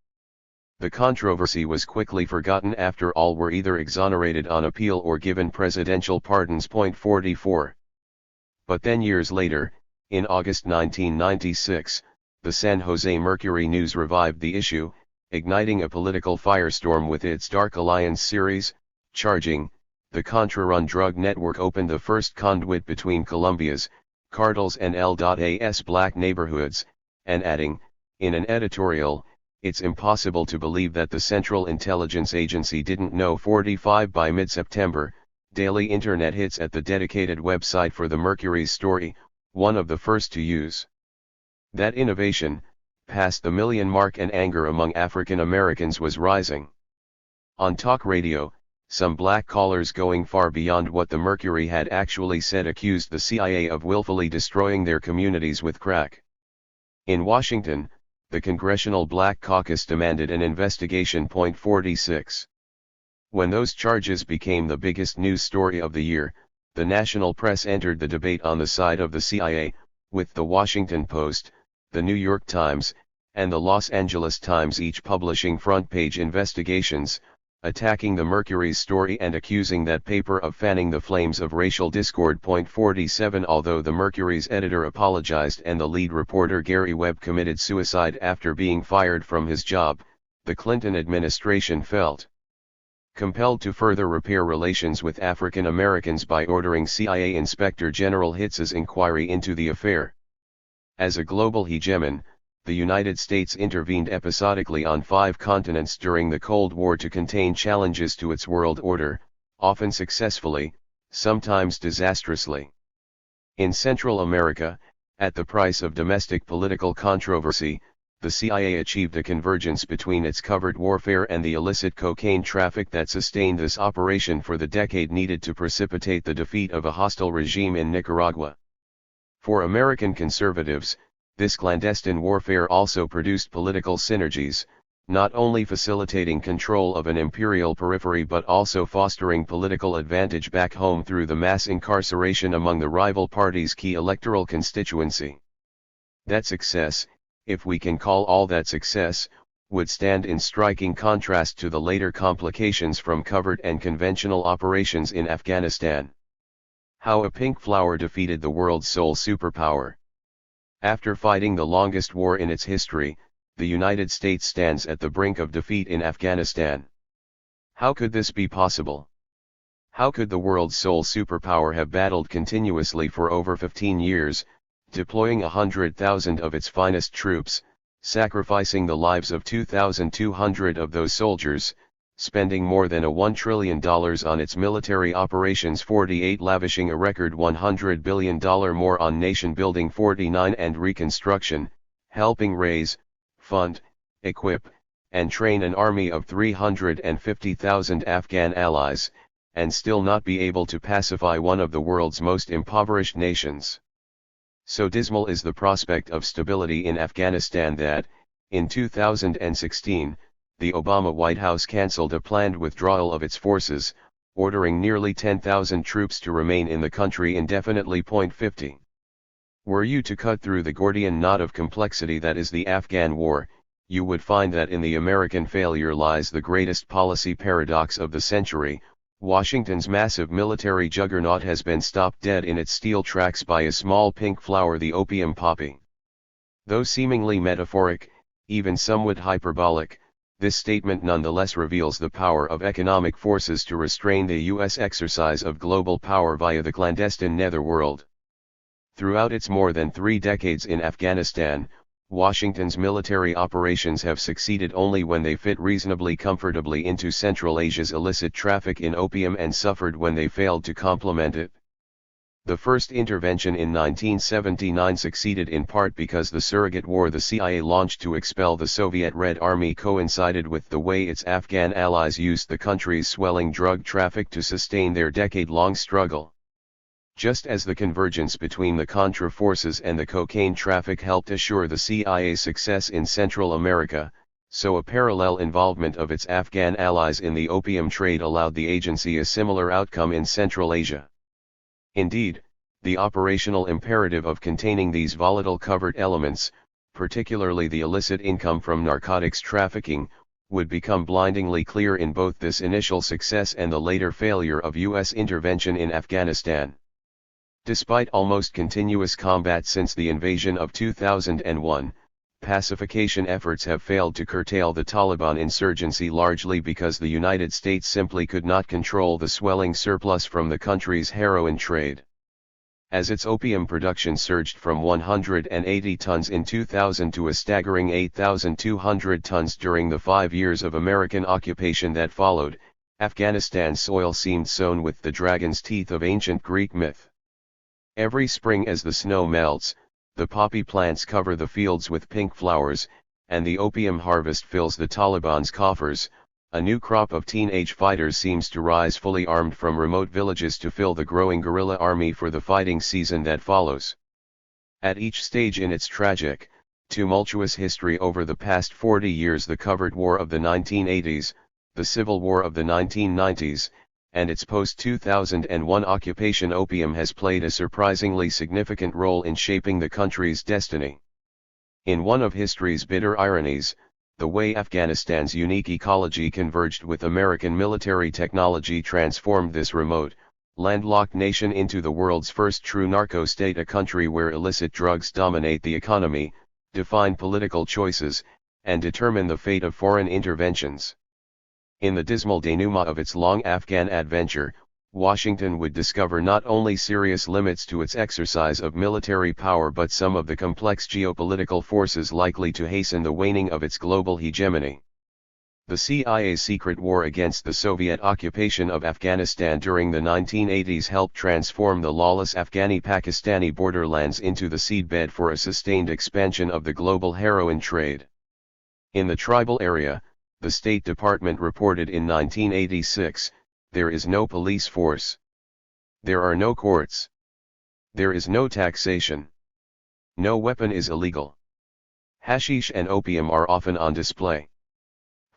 The controversy was quickly forgotten after all were either exonerated on appeal or given presidential pardons. 44. But then years later, in August 1996, the San Jose Mercury News revived the issue, igniting a political firestorm with its Dark Alliance series, charging, the Contra-run drug network opened the first conduit between Colombia's cartels and L.A.'s black neighborhoods, and adding, in an editorial, "It's impossible to believe that the Central Intelligence Agency didn't know." 45 By mid-September, daily internet hits at the dedicated website for the Mercury's story, one of the first to use that innovation, passed the million mark, and anger among African Americans was rising. On talk radio, some black callers, going far beyond what the Mercury had actually said, accused the CIA of willfully destroying their communities with crack. In Washington, the Congressional Black Caucus demanded an investigation. 46. When those charges became the biggest news story of the year, the national press entered the debate on the side of the CIA, with the Washington Post, the New York Times, and the Los Angeles Times each publishing front-page investigations, attacking the Mercury's story and accusing that paper of fanning the flames of racial discord. 47 Although the Mercury's editor apologized and the lead reporter Gary Webb committed suicide after being fired from his job, the Clinton administration felt compelled to further repair relations with African Americans by ordering CIA Inspector General Hitz's inquiry into the affair. As a global hegemon, the United States intervened episodically on 5 continents during the Cold War to contain challenges to its world order, often successfully, sometimes disastrously. In Central America, at the price of domestic political controversy, the CIA achieved a convergence between its covert warfare and the illicit cocaine traffic that sustained this operation for the decade needed to precipitate the defeat of a hostile regime in Nicaragua. For American conservatives, this clandestine warfare also produced political synergies, not only facilitating control of an imperial periphery but also fostering political advantage back home through the mass incarceration among the rival party's key electoral constituency. That success, if we can call all that success, would stand in striking contrast to the later complications from covert and conventional operations in Afghanistan. How a pink flower defeated the world's sole superpower. After fighting the longest war in its history, the United States stands at the brink of defeat in Afghanistan. How could this be possible? How could the world's sole superpower have battled continuously for over 15 years, deploying 100,000 of its finest troops, sacrificing the lives of 2,200 of those soldiers, spending more than $1 trillion on its military operations 48 lavishing a record $100 billion more on nation building 49 and reconstruction, helping raise, fund, equip, and train an army of 350,000 Afghan allies, and still not be able to pacify one of the world's most impoverished nations. So dismal is the prospect of stability in Afghanistan that, in 2016, the Obama White House canceled a planned withdrawal of its forces, ordering nearly 10,000 troops to remain in the country indefinitely. 50. Were you to cut through the Gordian knot of complexity that is the Afghan war, you would find that in the American failure lies the greatest policy paradox of the century. Washington's massive military juggernaut has been stopped dead in its steel tracks by a small pink flower, the opium poppy. Though seemingly metaphoric, even somewhat hyperbolic, this statement nonetheless reveals the power of economic forces to restrain the U.S. exercise of global power via the clandestine netherworld. Throughout its more than 3 decades in Afghanistan, Washington's military operations have succeeded only when they fit reasonably comfortably into Central Asia's illicit traffic in opium and suffered when they failed to complement it. The first intervention in 1979 succeeded in part because the surrogate war the CIA launched to expel the Soviet Red Army coincided with the way its Afghan allies used the country's swelling drug traffic to sustain their decade-long struggle. Just as the convergence between the Contra forces and the cocaine traffic helped assure the CIA's success in Central America, so a parallel involvement of its Afghan allies in the opium trade allowed the agency a similar outcome in Central Asia. Indeed, the operational imperative of containing these volatile covert elements, particularly the illicit income from narcotics trafficking, would become blindingly clear in both this initial success and the later failure of U.S. intervention in Afghanistan. Despite almost continuous combat since the invasion of 2001, pacification efforts have failed to curtail the Taliban insurgency largely because the United States simply could not control the swelling surplus from the country's heroin trade. As its opium production surged from 180 tons in 2000 to a staggering 8,200 tons during the 5 years of American occupation that followed, Afghanistan's soil seemed sown with the dragon's teeth of ancient Greek myth. Every spring as the snow melts, the poppy plants cover the fields with pink flowers, and the opium harvest fills the Taliban's coffers. A new crop of teenage fighters seems to rise fully armed from remote villages to fill the growing guerrilla army for the fighting season that follows. At each stage in its tragic, tumultuous history over the past 40 years, the covert war of the 1980s, the civil war of the 1990s, and its post-2001 occupation, opium has played a surprisingly significant role in shaping the country's destiny. In one of history's bitter ironies, the way Afghanistan's unique ecology converged with American military technology transformed this remote, landlocked nation into the world's first true narco-state, a country where illicit drugs dominate the economy, define political choices, and determine the fate of foreign interventions. In the dismal denouement of its long Afghan adventure, Washington would discover not only serious limits to its exercise of military power but some of the complex geopolitical forces likely to hasten the waning of its global hegemony. The CIA's secret war against the Soviet occupation of Afghanistan during the 1980s helped transform the lawless Afghani-Pakistani borderlands into the seedbed for a sustained expansion of the global heroin trade. In the tribal area, the State Department reported in 1986, "There is no police force. There are no courts. There is no taxation. No weapon is illegal. Hashish and opium are often on display."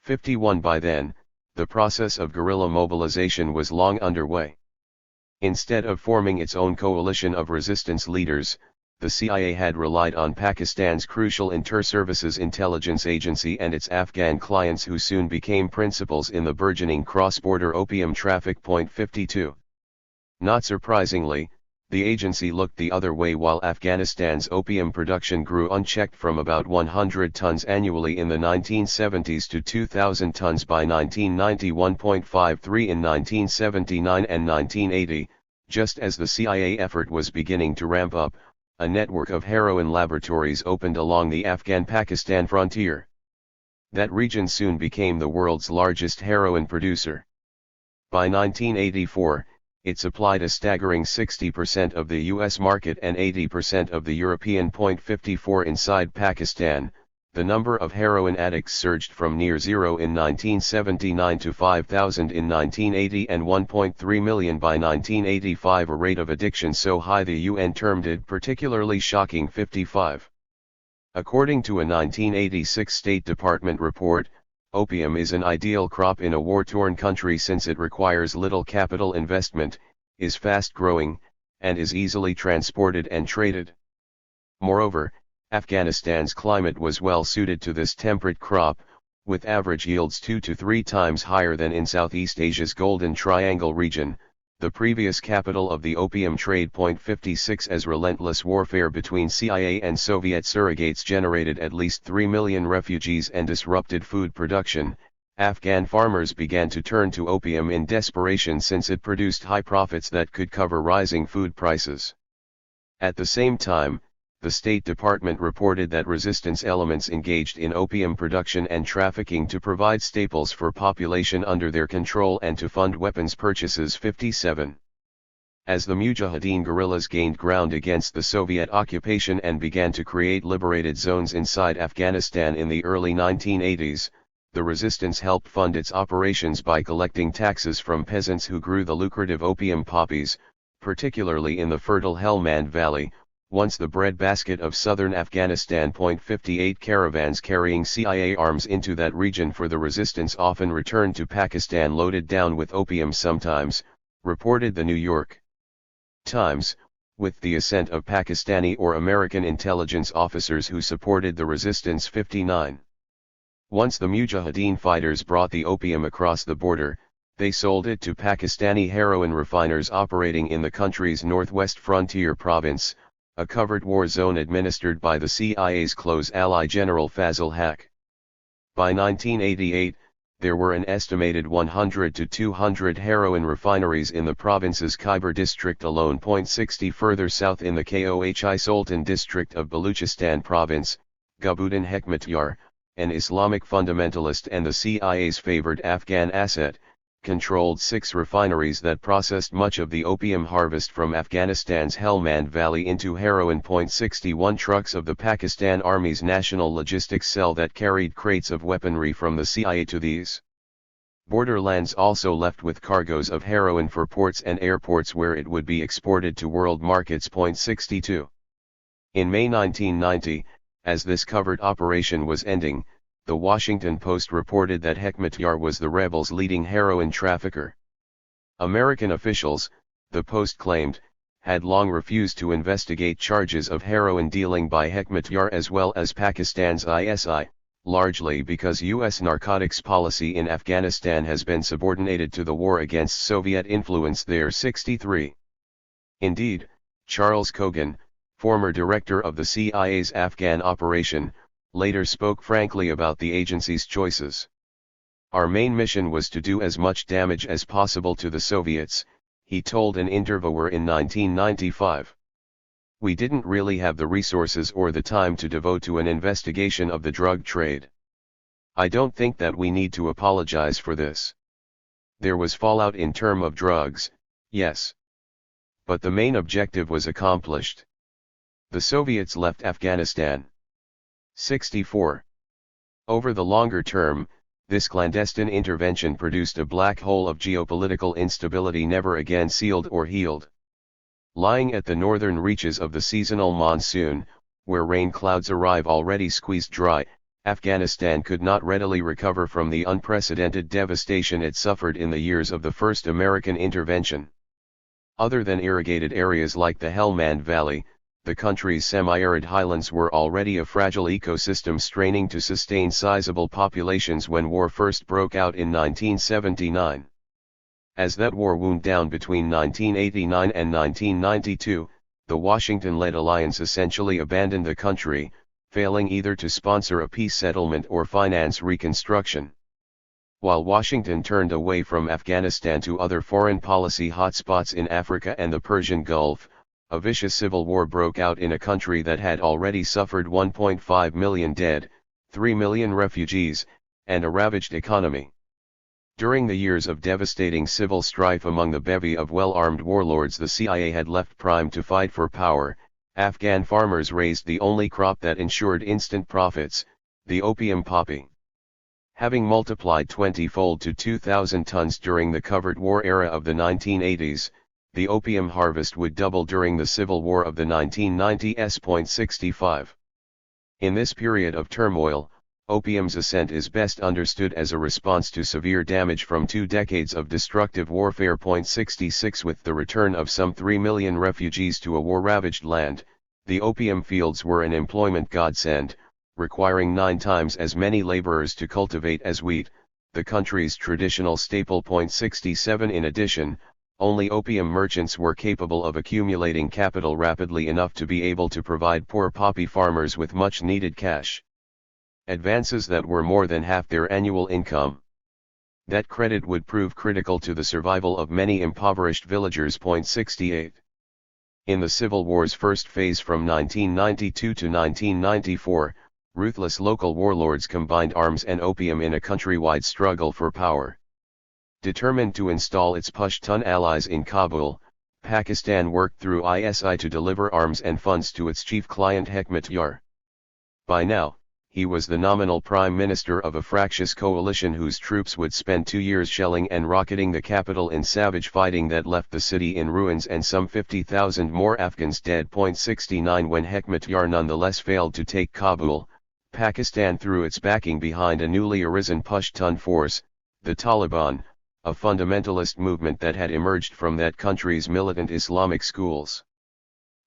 51 By then, the process of guerrilla mobilization was long underway. Instead of forming its own coalition of resistance leaders, the CIA had relied on Pakistan's crucial inter-services intelligence agency and its Afghan clients, who soon became principals in the burgeoning cross-border opium traffic. 52. Not surprisingly, the agency looked the other way while Afghanistan's opium production grew unchecked from about 100 tons annually in the 1970s to 2,000 tons by 1990, 1.53 in 1979 and 1980, just as the CIA effort was beginning to ramp up. A network of heroin laboratories opened along the Afghan-Pakistan frontier. That region soon became the world's largest heroin producer. By 1984, it supplied a staggering 60% of the US market and 80% of the European. 54 Inside Pakistan, the number of heroin addicts surged from near zero in 1979 to 5,000 in 1980 and 1.3 million by 1985, a rate of addiction so high the UN termed it particularly shocking. 55. According to a 1986 State Department report, opium is an ideal crop in a war-torn country since it requires little capital investment, is fast-growing, and is easily transported and traded. Moreover, Afghanistan's climate was well suited to this temperate crop, with average yields 2 to 3 times higher than in Southeast Asia's Golden Triangle region, the previous capital of the opium trade. 56 As relentless warfare between CIA and Soviet surrogates generated at least 3 million refugees and disrupted food production, Afghan farmers began to turn to opium in desperation since it produced high profits that could cover rising food prices. At the same time, the State Department reported that resistance elements engaged in opium production and trafficking to provide staples for population under their control and to fund weapons purchases. 57. As the Mujahideen guerrillas gained ground against the Soviet occupation and began to create liberated zones inside Afghanistan in the early 1980s, the resistance helped fund its operations by collecting taxes from peasants who grew the lucrative opium poppies, particularly in the fertile Helmand Valley, once the breadbasket of southern Afghanistan. 58 Caravans carrying CIA arms into that region for the resistance often returned to Pakistan loaded down with opium sometimes, reported the New York Times, with the assent of Pakistani or American intelligence officers who supported the resistance. 59. Once the Mujahideen fighters brought the opium across the border, they sold it to Pakistani heroin refiners operating in the country's northwest frontier province, a covered war zone administered by the CIA's close ally General Fazl Haq. By 1988, there were an estimated 100 to 200 heroin refineries in the province's Khyber district alone. 60 Further south in the Kohi Sultan district of Baluchistan province, Gulbuddin Hekmatyar, an Islamic fundamentalist and the CIA's favored Afghan asset, controlled 6 refineries that processed much of the opium harvest from Afghanistan's Helmand Valley into heroin. 61 Trucks of the Pakistan Army's National Logistics Cell that carried crates of weaponry from the CIA to these borderlands also left with cargoes of heroin for ports and airports where it would be exported to world markets. 62. In May 1990, as this covert operation was ending, the Washington Post reported that Hekmatyar was the rebels' leading heroin trafficker. American officials, the Post claimed, had long refused to investigate charges of heroin dealing by Hekmatyar as well as Pakistan's ISI, largely because U.S. narcotics policy in Afghanistan has been subordinated to the war against Soviet influence there. 63. Indeed, Charles Cogan, former director of the CIA's Afghan operation, later spoke frankly about the agency's choices. "Our main mission was to do as much damage as possible to the Soviets," he told an interviewer in 1995. "We didn't really have the resources or the time to devote to an investigation of the drug trade. I don't think that we need to apologize for this. There was fallout in terms of drugs, yes. But the main objective was accomplished. The Soviets left Afghanistan." 64. Over the longer term, this clandestine intervention produced a black hole of geopolitical instability never again sealed or healed. Lying at the northern reaches of the seasonal monsoon, where rain clouds arrive already squeezed dry, Afghanistan could not readily recover from the unprecedented devastation it suffered in the years of the first American intervention. Other than irrigated areas like the Helmand Valley, the country's semi-arid highlands were already a fragile ecosystem straining to sustain sizable populations when war first broke out in 1979. As that war wound down between 1989 and 1992, the Washington-led alliance essentially abandoned the country, failing either to sponsor a peace settlement or finance reconstruction. While Washington turned away from Afghanistan to other foreign policy hotspots in Africa and the Persian Gulf, a vicious civil war broke out in a country that had already suffered 1.5 million dead, 3 million refugees, and a ravaged economy. During the years of devastating civil strife among the bevy of well-armed warlords the CIA had left primed to fight for power, Afghan farmers raised the only crop that ensured instant profits, the opium poppy. Having multiplied 20-fold to 2,000 tons during the covered war era of the 1980s, the opium harvest would double during the Civil War of the 1990s. 65. In this period of turmoil, opium's ascent is best understood as a response to severe damage from 2 decades of destructive warfare. 66 With the return of some 3 million refugees to a war-ravaged land, the opium fields were an employment godsend, requiring 9 times as many laborers to cultivate as wheat, the country's traditional staple. 67 In addition, only opium merchants were capable of accumulating capital rapidly enough to be able to provide poor poppy farmers with much-needed cash advances that were more than half their annual income. That credit would prove critical to the survival of many impoverished villagers. 68. In the Civil War's first phase from 1992 to 1994, ruthless local warlords combined arms and opium in a countrywide struggle for power. Determined to install its Pashtun allies in Kabul, Pakistan worked through ISI to deliver arms and funds to its chief client Hekmat Yar. By now, he was the nominal prime minister of a fractious coalition whose troops would spend 2 years shelling and rocketing the capital in savage fighting that left the city in ruins and some 50,000 more Afghans dead. 69 When Hekmat Yar nonetheless failed to take Kabul, Pakistan threw its backing behind a newly arisen Pashtun force, the Taliban, a fundamentalist movement that had emerged from that country's militant Islamic schools.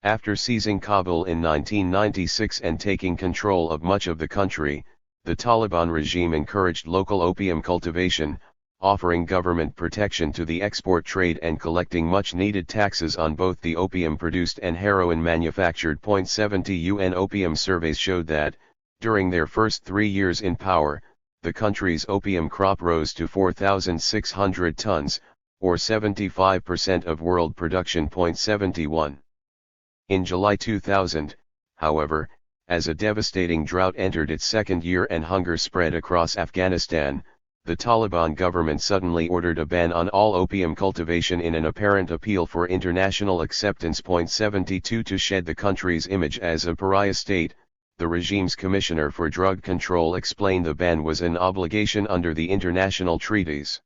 After seizing Kabul in 1996 and taking control of much of the country, the Taliban regime encouraged local opium cultivation, offering government protection to the export trade and collecting much-needed taxes on both the opium produced and heroin manufactured. 70 UN opium surveys showed that, during their first 3 years in power, the country's opium crop rose to 4,600 tons, or 75% of world production. 71. In July 2000, however, as a devastating drought entered its second year and hunger spread across Afghanistan, the Taliban government suddenly ordered a ban on all opium cultivation in an apparent appeal for international acceptance. 72 To shed the country's image as a pariah state, the regime's commissioner for drug control explained the ban was an obligation under the international treaties.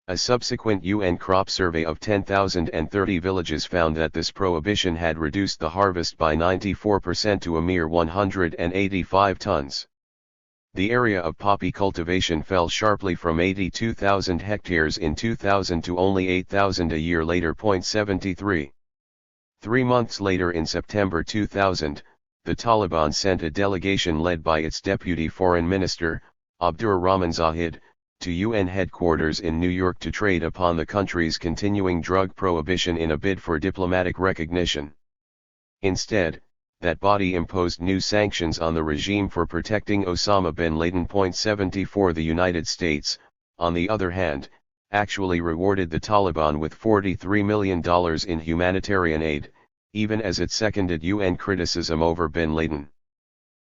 A subsequent UN crop survey of 10,030 villages found that this prohibition had reduced the harvest by 94% to a mere 185 tons. The area of poppy cultivation fell sharply from 82,000 hectares in 2000 to only 8,000 a year later. 73. 3 months later in September 2000, the Taliban sent a delegation led by its deputy foreign minister, Abdur Rahman Zahid, to UN headquarters in New York to trade upon the country's continuing drug prohibition in a bid for diplomatic recognition. Instead, that body imposed new sanctions on the regime for protecting Osama bin Laden. 74 The United States, on the other hand, actually rewarded the Taliban with $43 million in humanitarian aid, even as it seconded UN criticism over bin Laden.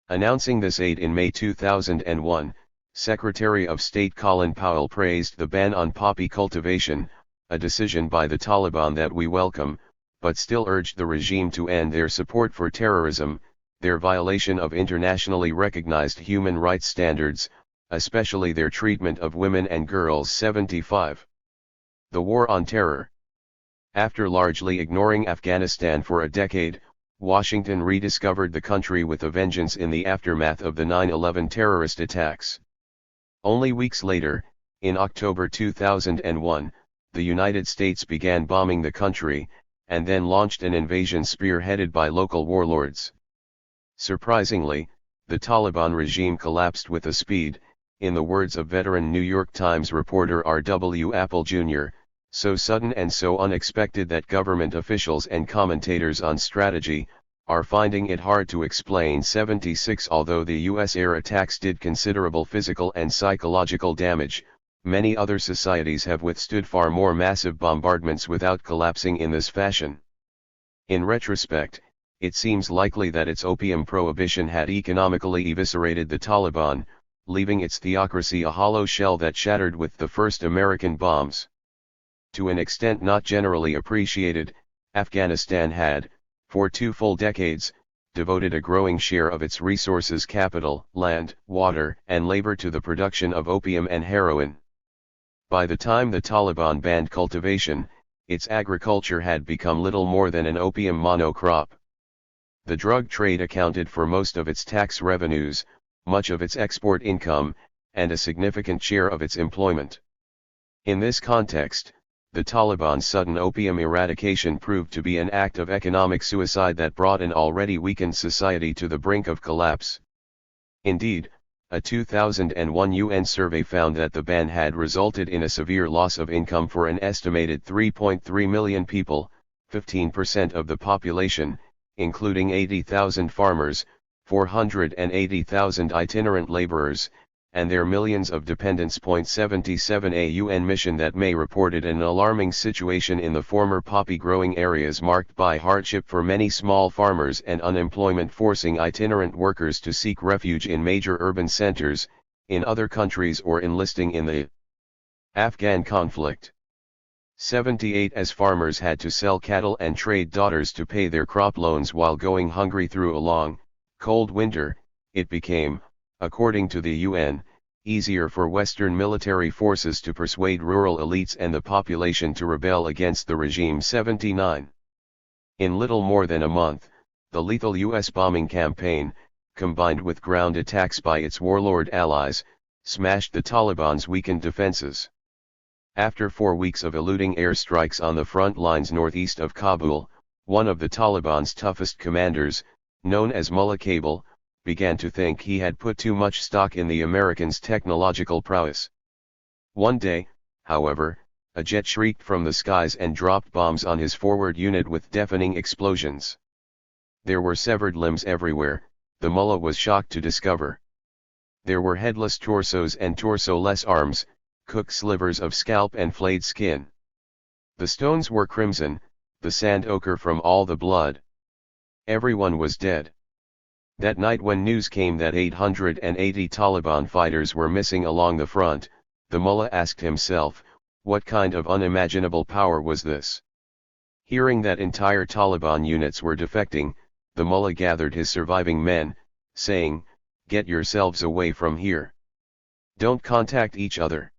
Announcing this aid in May 2001, Secretary of State Colin Powell praised the ban on poppy cultivation, a decision by the Taliban that we welcome, but still urged the regime to end their support for terrorism, their violation of internationally recognized human rights standards, especially their treatment of women and girls. 75. The War on Terror. After largely ignoring Afghanistan for a decade, Washington rediscovered the country with a vengeance in the aftermath of the 9/11 terrorist attacks. Only weeks later, in October 2001, the United States began bombing the country, and then launched an invasion spearheaded by local warlords. Surprisingly, the Taliban regime collapsed with a speed, in the words of veteran New York Times reporter R.W. Apple Jr., so sudden and so unexpected that government officials and commentators on strategy are finding it hard to explain. 76 Although the U.S. air attacks did considerable physical and psychological damage, many other societies have withstood far more massive bombardments without collapsing in this fashion. In retrospect, it seems likely that its opium prohibition had economically eviscerated the Taliban, leaving its theocracy a hollow shell that shattered with the first American bombs. To an extent not generally appreciated, Afghanistan had, for 2 full decades, devoted a growing share of its resources, capital, land, water, and labor to the production of opium and heroin. By the time the Taliban banned cultivation, its agriculture had become little more than an opium monocrop. The drug trade accounted for most of its tax revenues, much of its export income, and a significant share of its employment. In this context, the Taliban's sudden opium eradication proved to be an act of economic suicide that brought an already weakened society to the brink of collapse. Indeed, a 2001 UN survey found that the ban had resulted in a severe loss of income for an estimated 3.3 million people, 15% of the population, including 80,000 farmers, 480,000 itinerant laborers, and their millions of dependents. 77 A UN mission that May reported an alarming situation in the former poppy growing areas marked by hardship for many small farmers and unemployment, forcing itinerant workers to seek refuge in major urban centers, in other countries, or enlisting in the Afghan conflict. 78 As farmers had to sell cattle and trade daughters to pay their crop loans while going hungry through a long, cold winter, it became, according to the UN, easier for Western military forces to persuade rural elites and the population to rebel against the regime. 79. In little more than a month, the lethal U.S. bombing campaign, combined with ground attacks by its warlord allies, smashed the Taliban's weakened defenses. After 4 weeks of eluding airstrikes on the front lines northeast of Kabul, one of the Taliban's toughest commanders, known as Mullah Cable, began to think he had put too much stock in the Americans' technological prowess. One day, however, a jet shrieked from the skies and dropped bombs on his forward unit with deafening explosions. There were severed limbs everywhere, the mullah was shocked to discover. There were headless torsos and torso-less arms, cooked slivers of scalp and flayed skin. The stones were crimson, the sand ochre from all the blood. Everyone was dead. That night, when news came that 880 Taliban fighters were missing along the front, the mullah asked himself, what kind of unimaginable power was this? Hearing that entire Taliban units were defecting, the mullah gathered his surviving men, saying, "Get yourselves away from here. Don't contact each other."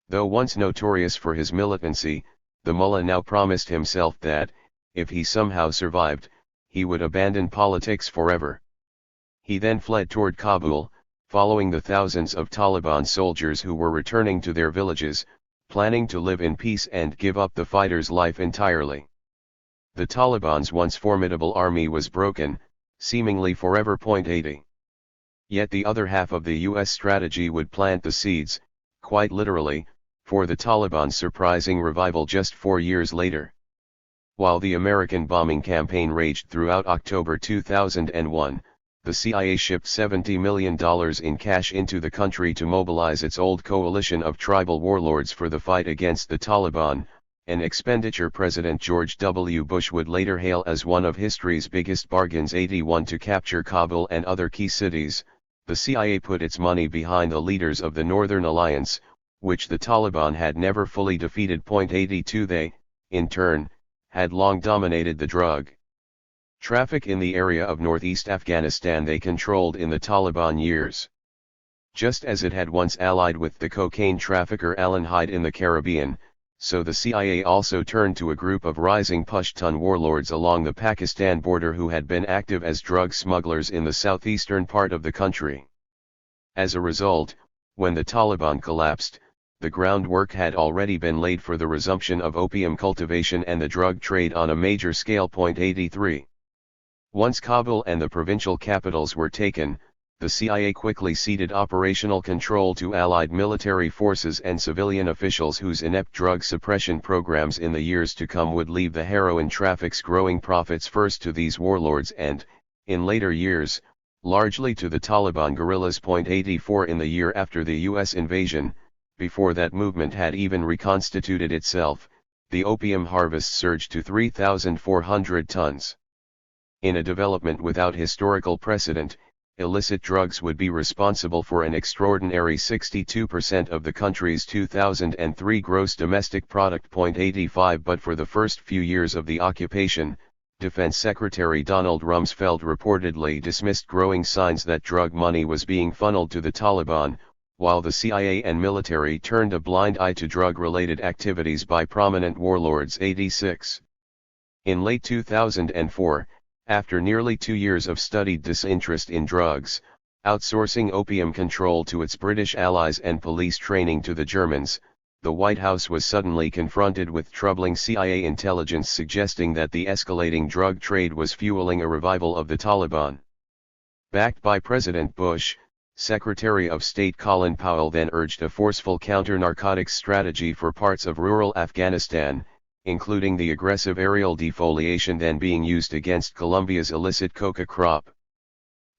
Though once notorious for his militancy, the mullah now promised himself that, if he somehow survived, he would abandon politics forever. He then fled toward Kabul, following the thousands of Taliban soldiers who were returning to their villages, planning to live in peace and give up the fighter's life entirely. The Taliban's once formidable army was broken, seemingly forever. 80. Yet the other half of the US strategy would plant the seeds, quite literally, for the Taliban's surprising revival just 4 years later. While the American bombing campaign raged throughout October 2001, the CIA shipped $70 million in cash into the country to mobilize its old coalition of tribal warlords for the fight against the Taliban, an expenditure President George W. Bush would later hail as one of history's biggest bargains. 81. To capture Kabul and other key cities, the CIA put its money behind the leaders of the Northern Alliance, which the Taliban had never fully defeated. 82. They, in turn, had long dominated the drug traffic in the area of northeast Afghanistan they controlled in the Taliban years. Just as it had once allied with the cocaine trafficker Alan Hyde in the Caribbean, so the CIA also turned to a group of rising Pashtun warlords along the Pakistan border who had been active as drug smugglers in the southeastern part of the country. As a result, when the Taliban collapsed, the groundwork had already been laid for the resumption of opium cultivation and the drug trade on a major scale. 83. Once Kabul and the provincial capitals were taken, the CIA quickly ceded operational control to Allied military forces and civilian officials whose inept drug suppression programs in the years to come would leave the heroin traffic's growing profits first to these warlords and, in later years, largely to the Taliban guerrillas. 84. In the year after the US invasion, before that movement had even reconstituted itself, the opium harvest surged to 3,400 tons. In a development without historical precedent, illicit drugs would be responsible for an extraordinary 62% of the country's 2003 gross domestic product. 85. But for the first few years of the occupation, Defense Secretary Donald Rumsfeld reportedly dismissed growing signs that drug money was being funneled to the Taliban, while the CIA and military turned a blind eye to drug-related activities by prominent warlords. 86. In late 2004, after nearly 2 years of studied disinterest in drugs, outsourcing opium control to its British allies and police training to the Germans, the White House was suddenly confronted with troubling CIA intelligence suggesting that the escalating drug trade was fueling a revival of the Taliban. Backed by President Bush, Secretary of State Colin Powell then urged a forceful counter-narcotics strategy for parts of rural Afghanistan, including the aggressive aerial defoliation then being used against Colombia's illicit coca crop.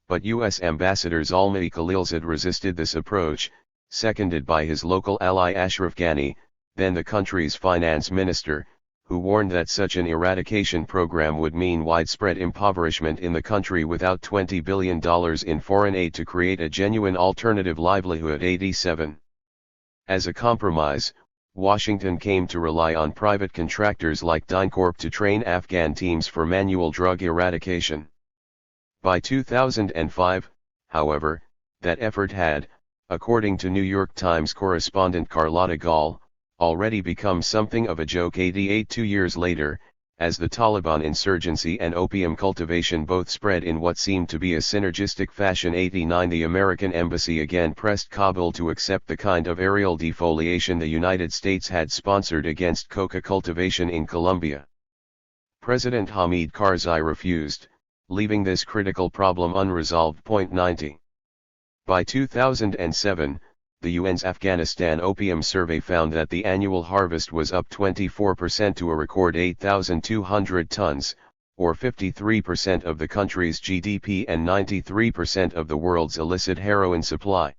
But U.S. Ambassador Zalmay Khalilzad resisted this approach, seconded by his local ally Ashraf Ghani, then the country's finance minister, who warned that such an eradication program would mean widespread impoverishment in the country without $20 billion in foreign aid to create a genuine alternative livelihood. 87. As a compromise, Washington came to rely on private contractors like DynCorp to train Afghan teams for manual drug eradication. By 2005, however, that effort had, according to New York Times correspondent Carlotta Gall, already become something of a joke. 88. 2 years later, as the Taliban insurgency and opium cultivation both spread in what seemed to be a synergistic fashion. 89. The American embassy again pressed Kabul to accept the kind of aerial defoliation the United States had sponsored against coca cultivation in Colombia. President Hamid Karzai refused, leaving this critical problem unresolved. 90. By 2007, the UN's Afghanistan Opium Survey found that the annual harvest was up 24% to a record 8,200 tons, or 53% of the country's GDP and 93% of the world's illicit heroin supply.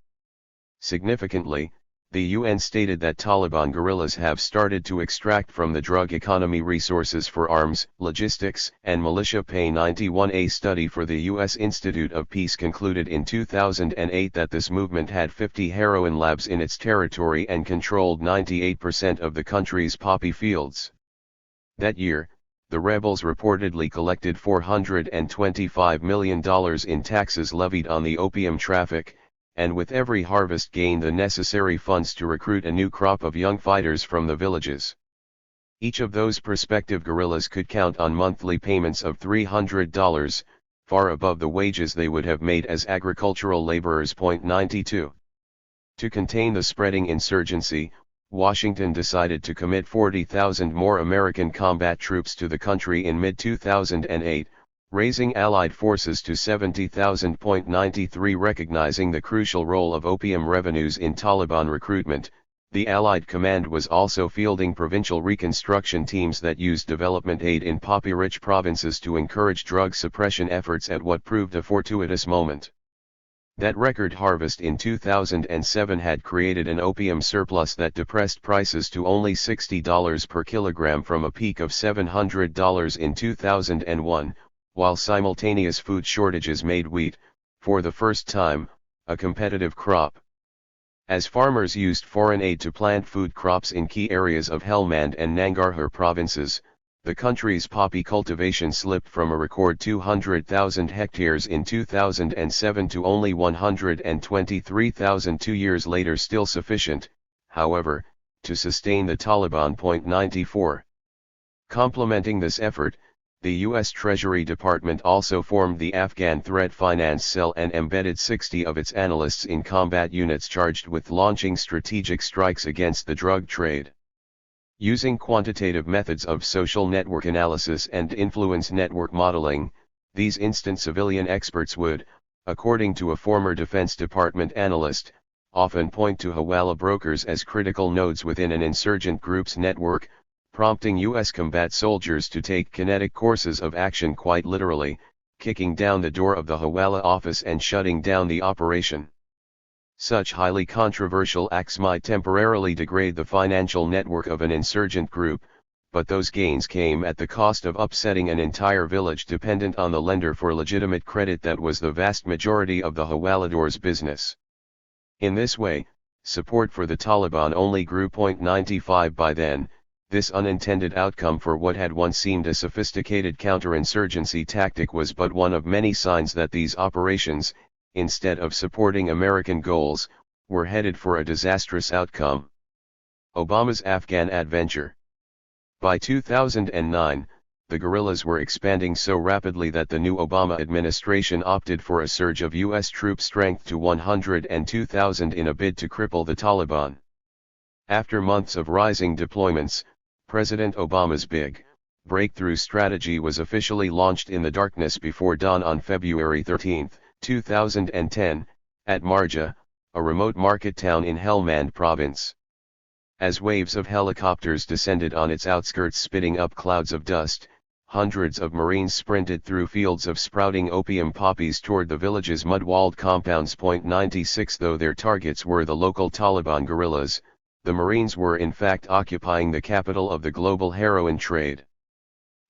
Significantly, the UN stated that Taliban guerrillas have started to extract from the drug economy resources for arms, logistics, and militia pay. 91. A study for the U.S. Institute of Peace concluded in 2008 that this movement had 50 heroin labs in its territory and controlled 98% of the country's poppy fields. That year, the rebels reportedly collected $425 million in taxes levied on the opium traffic, and with every harvest gained the necessary funds to recruit a new crop of young fighters from the villages. Each of those prospective guerrillas could count on monthly payments of $300, far above the wages they would have made as agricultural laborers. 92. To contain the spreading insurgency, Washington decided to commit 40,000 more American combat troops to the country in mid-2008, raising Allied forces to 70,000.93. Recognizing the crucial role of opium revenues in Taliban recruitment, the Allied command was also fielding provincial reconstruction teams that used development aid in poppy-rich provinces to encourage drug suppression efforts at what proved a fortuitous moment. That record harvest in 2007 had created an opium surplus that depressed prices to only $60 per kilogram from a peak of $700 in 2001, while simultaneous food shortages made wheat, for the first time, a competitive crop. As farmers used foreign aid to plant food crops in key areas of Helmand and Nangarhar provinces, the country's poppy cultivation slipped from a record 200,000 hectares in 2007 to only 123,000 2 years later, still sufficient, however, to sustain the Taliban. 94. Complementing this effort, the U.S. Treasury Department also formed the Afghan Threat Finance Cell and embedded 60 of its analysts in combat units charged with launching strategic strikes against the drug trade. Using quantitative methods of social network analysis and influence network modeling, these instant civilian experts would, according to a former Defense Department analyst, often point to Hawala brokers as critical nodes within an insurgent group's network, prompting U.S. combat soldiers to take kinetic courses of action, quite literally, kicking down the door of the Hawala office and shutting down the operation. Such highly controversial acts might temporarily degrade the financial network of an insurgent group, but those gains came at the cost of upsetting an entire village dependent on the lender for legitimate credit that was the vast majority of the Hawalador's business. In this way, support for the Taliban only grew. 95 By then, this unintended outcome for what had once seemed a sophisticated counterinsurgency tactic was but one of many signs that these operations, instead of supporting American goals, were headed for a disastrous outcome. Obama's Afghan adventure. By 2009, the guerrillas were expanding so rapidly that the new Obama administration opted for a surge of U.S. troop strength to 102,000 in a bid to cripple the Taliban. After months of rising deployments, President Obama's big, breakthrough strategy was officially launched in the darkness before dawn on February 13, 2010, at Marja, a remote market town in Helmand province. As waves of helicopters descended on its outskirts spitting up clouds of dust, hundreds of Marines sprinted through fields of sprouting opium poppies toward the village's mud-walled compounds. 96 Though their targets were the local Taliban guerrillas, the Marines were in fact occupying the capital of the global heroin trade.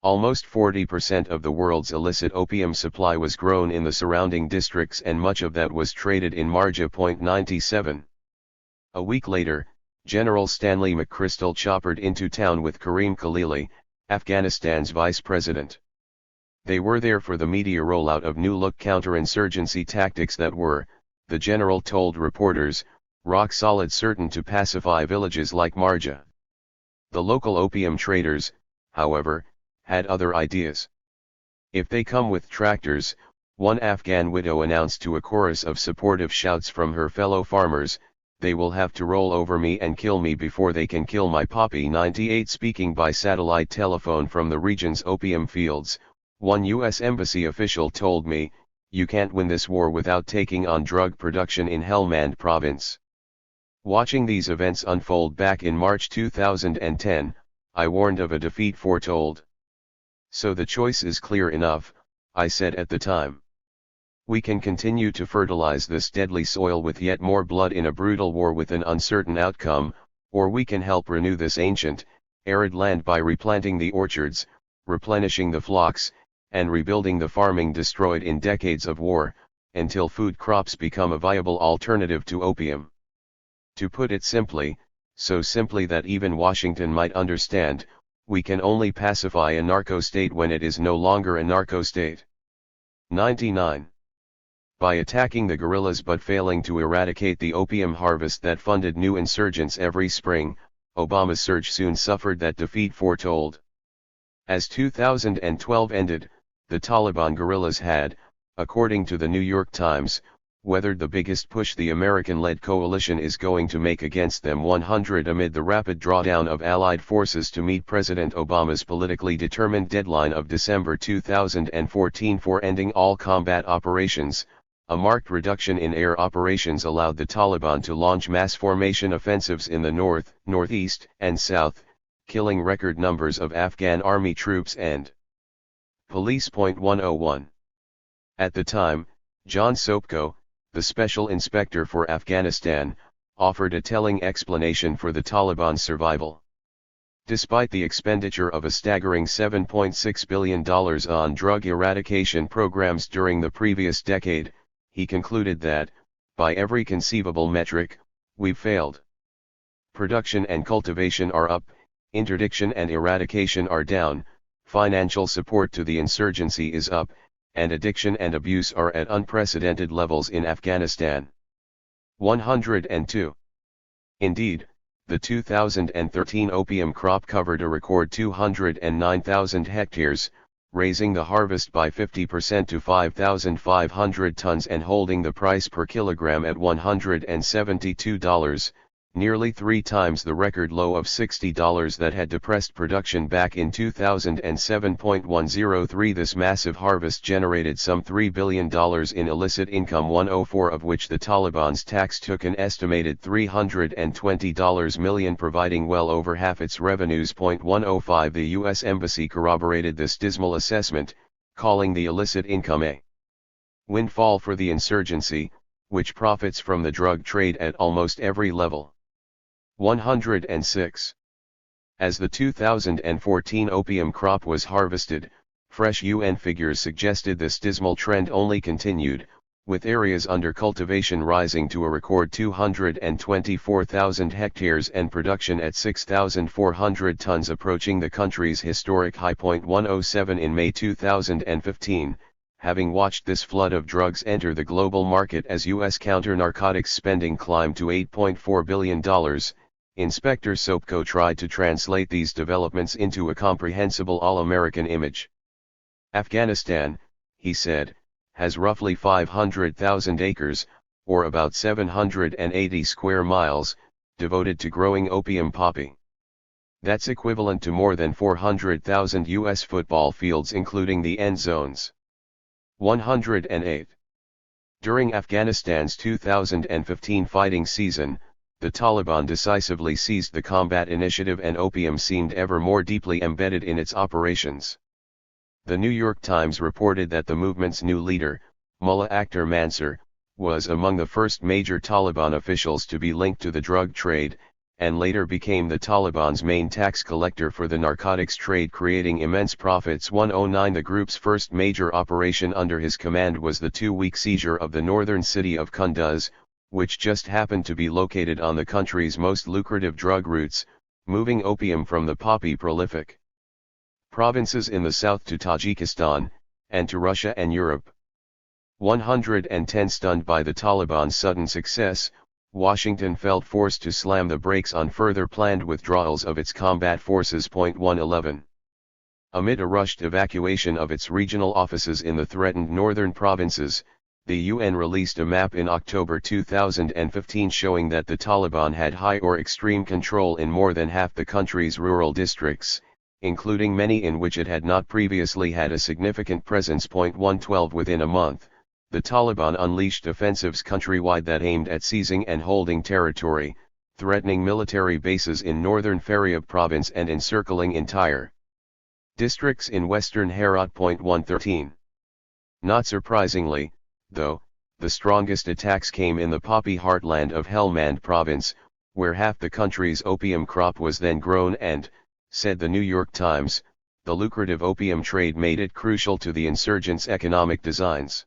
Almost 40% of the world's illicit opium supply was grown in the surrounding districts, and much of that was traded in Marja. 97. A week later, General Stanley McChrystal choppered into town with Karim Khalili, Afghanistan's vice president. They were there for the media rollout of new-look counterinsurgency tactics that were, the general told reporters, rock-solid, certain to pacify villages like Marja. The local opium traders, however, had other ideas. "If they come with tractors," one Afghan widow announced to a chorus of supportive shouts from her fellow farmers, "they will have to roll over me and kill me before they can kill my poppy." 98 Speaking by satellite telephone from the region's opium fields, one U.S. Embassy official told me, "You can't win this war without taking on drug production in Helmand province." Watching these events unfold back in March 2010, I warned of a defeat foretold. "So the choice is clear enough," I said at the time. "We can continue to fertilize this deadly soil with yet more blood in a brutal war with an uncertain outcome, or we can help renew this ancient, arid land by replanting the orchards, replenishing the flocks, and rebuilding the farming destroyed in decades of war, until food crops become a viable alternative to opium. To put it simply, so simply that even Washington might understand, we can only pacify a narco-state when it is no longer a narco-state." 99. By attacking the guerrillas but failing to eradicate the opium harvest that funded new insurgents every spring, Obama's surge soon suffered that defeat foretold. As 2012 ended, the Taliban guerrillas had, according to the New York Times, weathered the biggest push the American-led coalition is going to make against them 100 amid the rapid drawdown of Allied forces to meet President Obama's politically determined deadline of December 2014 for ending all combat operations. A marked reduction in air operations allowed the Taliban to launch mass formation offensives in the north, northeast, and south, killing record numbers of Afghan army troops and police. 101. At the time, John Sopko, the Special Inspector for Afghanistan, offered a telling explanation for the Taliban's survival. Despite the expenditure of a staggering $7.6 billion on drug eradication programs during the previous decade, he concluded that, by every conceivable metric, we've failed. Production and cultivation are up, interdiction and eradication are down, financial support to the insurgency is up, and addiction and abuse are at unprecedented levels in Afghanistan. 102. Indeed, the 2013 opium crop covered a record 209,000 hectares, raising the harvest by 50% to 5,500 tons and holding the price per kilogram at $172, nearly 3 times the record low of $60 that had depressed production back in 2007. 103 This massive harvest generated some $3 billion in illicit income, 104 of which the Taliban's tax took an estimated $320 million, providing well over half its revenues. 105 The U.S. Embassy corroborated this dismal assessment, calling the illicit income a windfall for the insurgency, which profits from the drug trade at almost every level. 106. As the 2014 opium crop was harvested, fresh UN figures suggested this dismal trend only continued, with areas under cultivation rising to a record 224,000 hectares and production at 6,400 tons, approaching the country's historic high. 107 In May 2015, having watched this flood of drugs enter the global market as U.S. counter-narcotics spending climbed to $8.4 billion, Inspector Sopko tried to translate these developments into a comprehensible all-American image. Afghanistan, he said, has roughly 500,000 acres, or about 780 square miles, devoted to growing opium poppy. That's equivalent to more than 400,000 U.S. football fields including the end zones. 108. During Afghanistan's 2015 fighting season, the Taliban decisively seized the combat initiative and opium seemed ever more deeply embedded in its operations. The New York Times reported that the movement's new leader, Mullah Akhtar Mansur, was among the first major Taliban officials to be linked to the drug trade, and later became the Taliban's main tax collector for the narcotics trade, creating immense profits. 109 The group's first major operation under his command was the 2-week seizure of the northern city of Kunduz, which just happened to be located on the country's most lucrative drug routes, moving opium from the poppy prolific provinces in the south to Tajikistan, and to Russia and Europe. 110 Stunned by the Taliban's sudden success, Washington felt forced to slam the brakes on further planned withdrawals of its combat forces. 111. Amid a rushed evacuation of its regional offices in the threatened northern provinces, the UN released a map in October 2015 showing that the Taliban had high or extreme control in more than half the country's rural districts, including many in which it had not previously had a significant presence. 112 Within a month, the Taliban unleashed offensives countrywide that aimed at seizing and holding territory, threatening military bases in northern Faryab province and encircling entire districts in western Herat. 113. Not surprisingly, though, the strongest attacks came in the poppy heartland of Helmand province, where half the country's opium crop was then grown and, said the New York Times, the lucrative opium trade made it crucial to the insurgents' economic designs.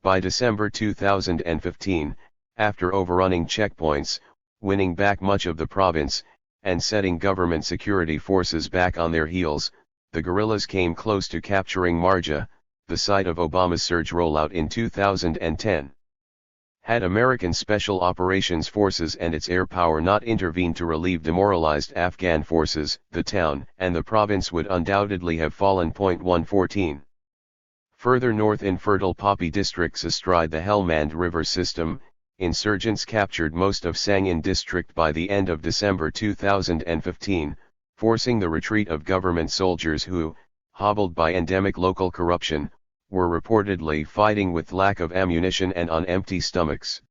By December 2015, after overrunning checkpoints, winning back much of the province, and setting government security forces back on their heels, the guerrillas came close to capturing Marja, the site of Obama's surge rollout in 2010. Had American Special Operations Forces and its air power not intervened to relieve demoralized Afghan forces, the town and the province would undoubtedly have fallen. 114. Further north in fertile poppy districts astride the Helmand River system, insurgents captured most of Sangin district by the end of December 2015, forcing the retreat of government soldiers who, hobbled by endemic local corruption, were reportedly fighting with lack of ammunition and on empty stomachs.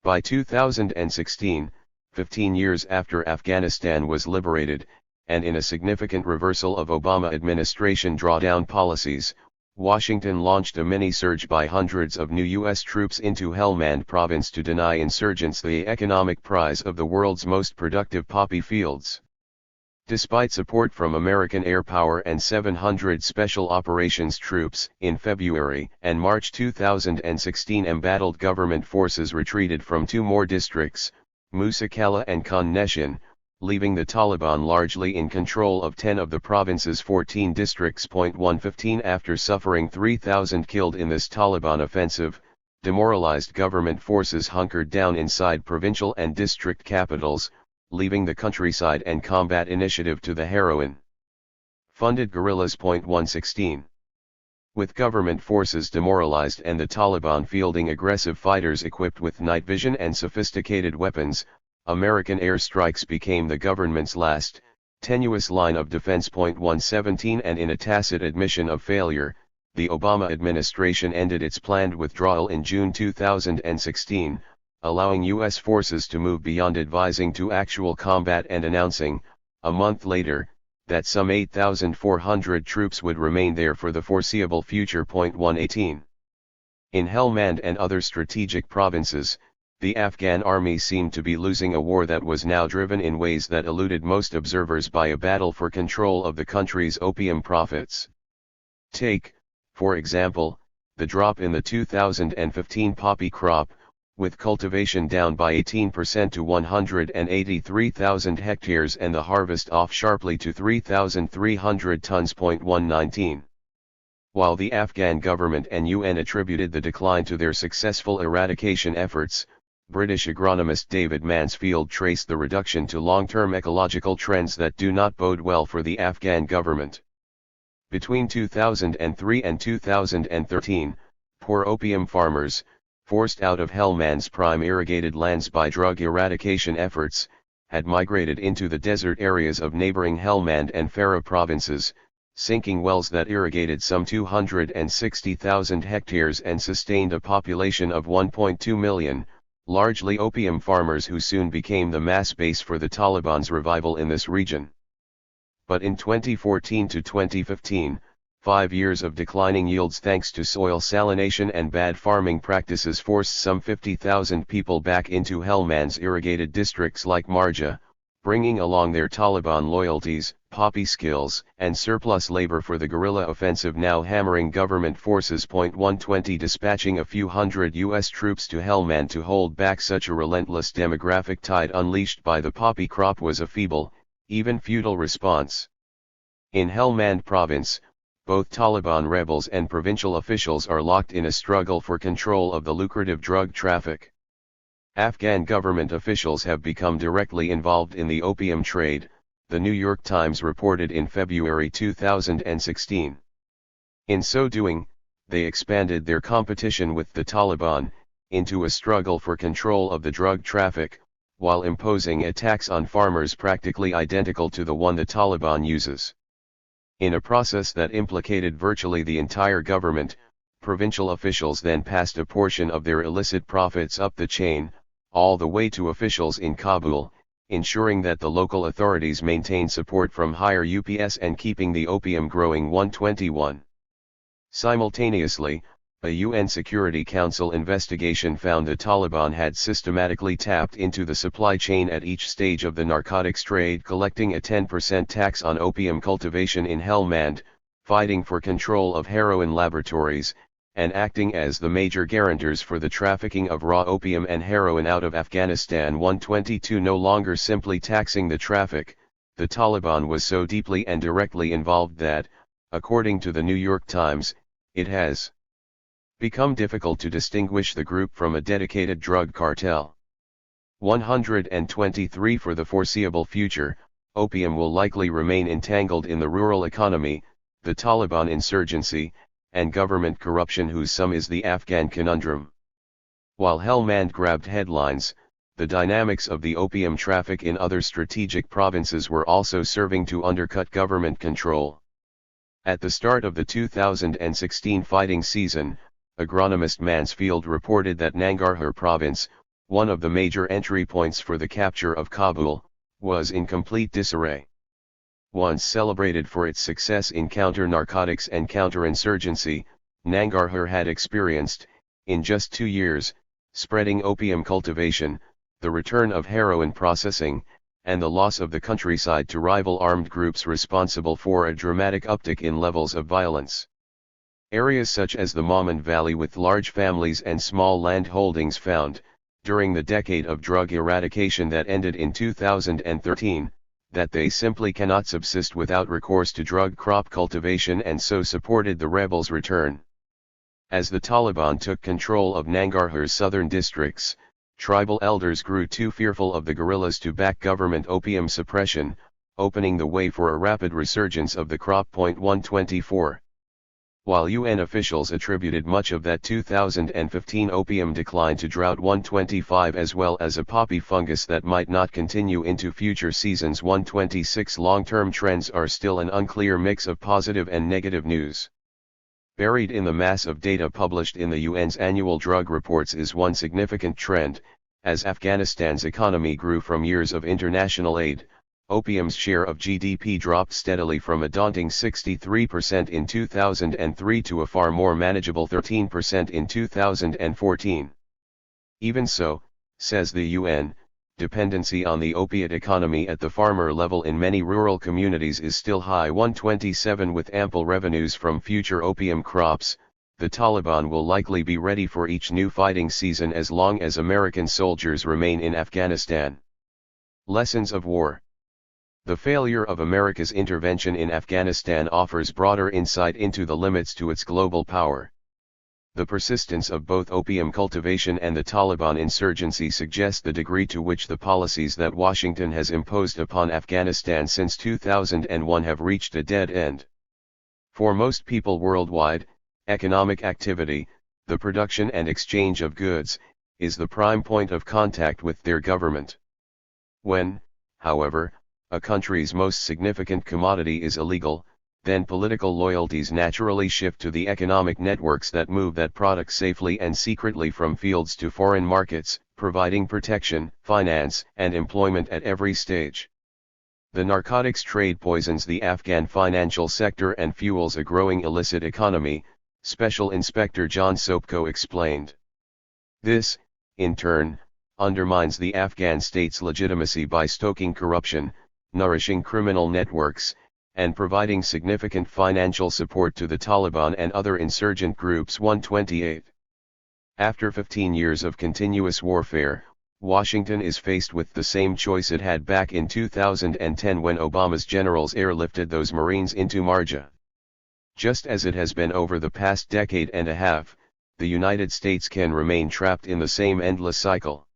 By 2016, 15 years after Afghanistan was liberated, and in a significant reversal of Obama administration drawdown policies, Washington launched a mini-surge by hundreds of new U.S. troops into Helmand province to deny insurgents the economic prize of the world's most productive poppy fields. Despite support from American air power and 700 Special Operations troops, in February and March 2016 embattled government forces retreated from two more districts, Musa Qala and Khan Neshin, leaving the Taliban largely in control of 10 of the province's 14 districts. 115 After suffering 3,000 killed in this Taliban offensive, demoralized government forces hunkered down inside provincial and district capitals, leaving the countryside and combat initiative to the heroin-funded guerrillas. 116 With government forces demoralized and the Taliban fielding aggressive fighters equipped with night vision and sophisticated weapons, American airstrikes became the government's last, tenuous line of defense. 117 And in a tacit admission of failure, the Obama administration ended its planned withdrawal in June 2016, allowing U.S. forces to move beyond advising to actual combat and announcing, a month later, that some 8,400 troops would remain there for the foreseeable future. 118 In Helmand and other strategic provinces, the Afghan army seemed to be losing a war that was now driven in ways that eluded most observers by a battle for control of the country's opium profits. Take, for example, the drop in the 2015 poppy crop, with cultivation down by 18% to 183,000 hectares and the harvest off sharply to 3,300 tons. 119 While the Afghan government and UN attributed the decline to their successful eradication efforts, British agronomist David Mansfield traced the reduction to long-term ecological trends that do not bode well for the Afghan government. Between 2003 and 2013, poor opium farmers, forced out of Helmand's prime irrigated lands by drug eradication efforts, had migrated into the desert areas of neighboring Helmand and Farah provinces, sinking wells that irrigated some 260,000 hectares and sustained a population of 1.2 million, largely opium farmers who soon became the mass base for the Taliban's revival in this region. But in 2014 to 2015, 5 years of declining yields thanks to soil salination and bad farming practices forced some 50,000 people back into Helmand's irrigated districts like Marja, bringing along their Taliban loyalties, poppy skills, and surplus labor for the guerrilla offensive now hammering government forces. 120 Dispatching a few hundred U.S. troops to Helmand to hold back such a relentless demographic tide unleashed by the poppy crop was a feeble, even futile response. In Helmand province, both Taliban rebels and provincial officials are locked in a struggle for control of the lucrative drug traffic. Afghan government officials have become directly involved in the opium trade, The New York Times reported in February 2016. In so doing, they expanded their competition with the Taliban into a struggle for control of the drug traffic, while imposing a tax on farmers practically identical to the one the Taliban uses. In a process that implicated virtually the entire government, provincial officials then passed a portion of their illicit profits up the chain, all the way to officials in Kabul, ensuring that the local authorities maintain support from higher UPS and keeping the opium growing. 121. Simultaneously, a UN Security Council investigation found the Taliban had systematically tapped into the supply chain at each stage of the narcotics trade, collecting a 10% tax on opium cultivation in Helmand, fighting for control of heroin laboratories, and acting as the major guarantors for the trafficking of raw opium and heroin out of Afghanistan. 122 No longer simply taxing the traffic, the Taliban was so deeply and directly involved that, according to the New York Times, it has become difficult to distinguish the group from a dedicated drug cartel. 123 For the foreseeable future, opium will likely remain entangled in the rural economy, the Taliban insurgency, and government corruption whose sum is the Afghan conundrum. While Helmand grabbed headlines, the dynamics of the opium traffic in other strategic provinces were also serving to undercut government control. At the start of the 2016 fighting season, agronomist Mansfield reported that Nangarhar province, one of the major entry points for the capture of Kabul, was in complete disarray. Once celebrated for its success in counter-narcotics and counterinsurgency, Nangarhar had experienced, in just 2 years, spreading opium cultivation, the return of heroin processing, and the loss of the countryside to rival armed groups responsible for a dramatic uptick in levels of violence. Areas such as the Mamand Valley with large families and small land holdings found, during the decade of drug eradication that ended in 2013, that they simply cannot subsist without recourse to drug crop cultivation and so supported the rebels' return. As the Taliban took control of Nangarhar's southern districts, tribal elders grew too fearful of the guerrillas to back government opium suppression, opening the way for a rapid resurgence of the crop. 124. While UN officials attributed much of that 2015 opium decline to drought. 125 as well as a poppy fungus that might not continue into future seasons. 126 long-term trends are still an unclear mix of positive and negative news. Buried in the mass of data published in the UN's annual drug reports is one significant trend. As Afghanistan's economy grew from years of international aid, opium's share of GDP dropped steadily from a daunting 63% in 2003 to a far more manageable 13% in 2014. Even so, says the UN, dependency on the opiate economy at the farmer level in many rural communities is still high. 127 With ample revenues from future opium crops, the Taliban will likely be ready for each new fighting season as long as American soldiers remain in Afghanistan. Lessons of War. The failure of America's intervention in Afghanistan offers broader insight into the limits to its global power. The persistence of both opium cultivation and the Taliban insurgency suggest the degree to which the policies that Washington has imposed upon Afghanistan since 2001 have reached a dead end. For most people worldwide, economic activity, the production and exchange of goods, is the prime point of contact with their government. When, however, a country's most significant commodity is illegal, then political loyalties naturally shift to the economic networks that move that product safely and secretly from fields to foreign markets, providing protection, finance, and employment at every stage. The narcotics trade poisons the Afghan financial sector and fuels a growing illicit economy, Special Inspector John Sopko explained. This, in turn, undermines the Afghan state's legitimacy by stoking corruption, nourishing criminal networks, and providing significant financial support to the Taliban and other insurgent groups. 128. After 15 years of continuous warfare, Washington is faced with the same choice it had back in 2010 when Obama's generals airlifted those Marines into Marja. Just as it has been over the past decade and a half, the United States can remain trapped in the same endless cycle.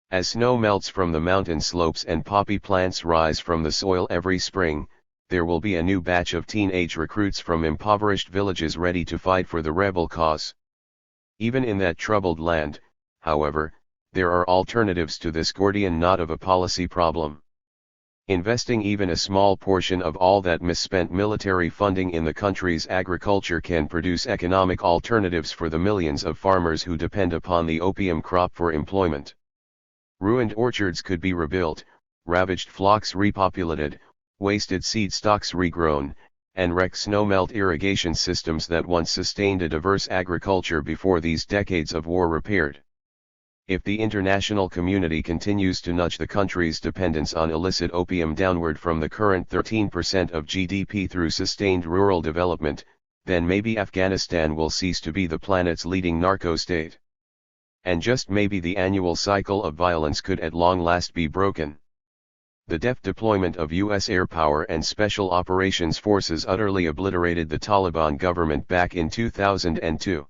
As snow melts from the mountain slopes and poppy plants rise from the soil every spring, there will be a new batch of teenage recruits from impoverished villages ready to fight for the rebel cause. Even in that troubled land, however, there are alternatives to this Gordian knot of a policy problem. Investing even a small portion of all that misspent military funding in the country's agriculture can produce economic alternatives for the millions of farmers who depend upon the opium crop for employment. Ruined orchards could be rebuilt, ravaged flocks repopulated, wasted seed stocks regrown, and wrecked snowmelt irrigation systems that once sustained a diverse agriculture before these decades of war repaired. If the international community continues to nudge the country's dependence on illicit opium downward from the current 13% of GDP through sustained rural development, then maybe Afghanistan will cease to be the planet's leading narco-state. And just maybe the annual cycle of violence could at long last be broken. The deft deployment of U.S. air power and special operations forces utterly obliterated the Taliban government back in 2002.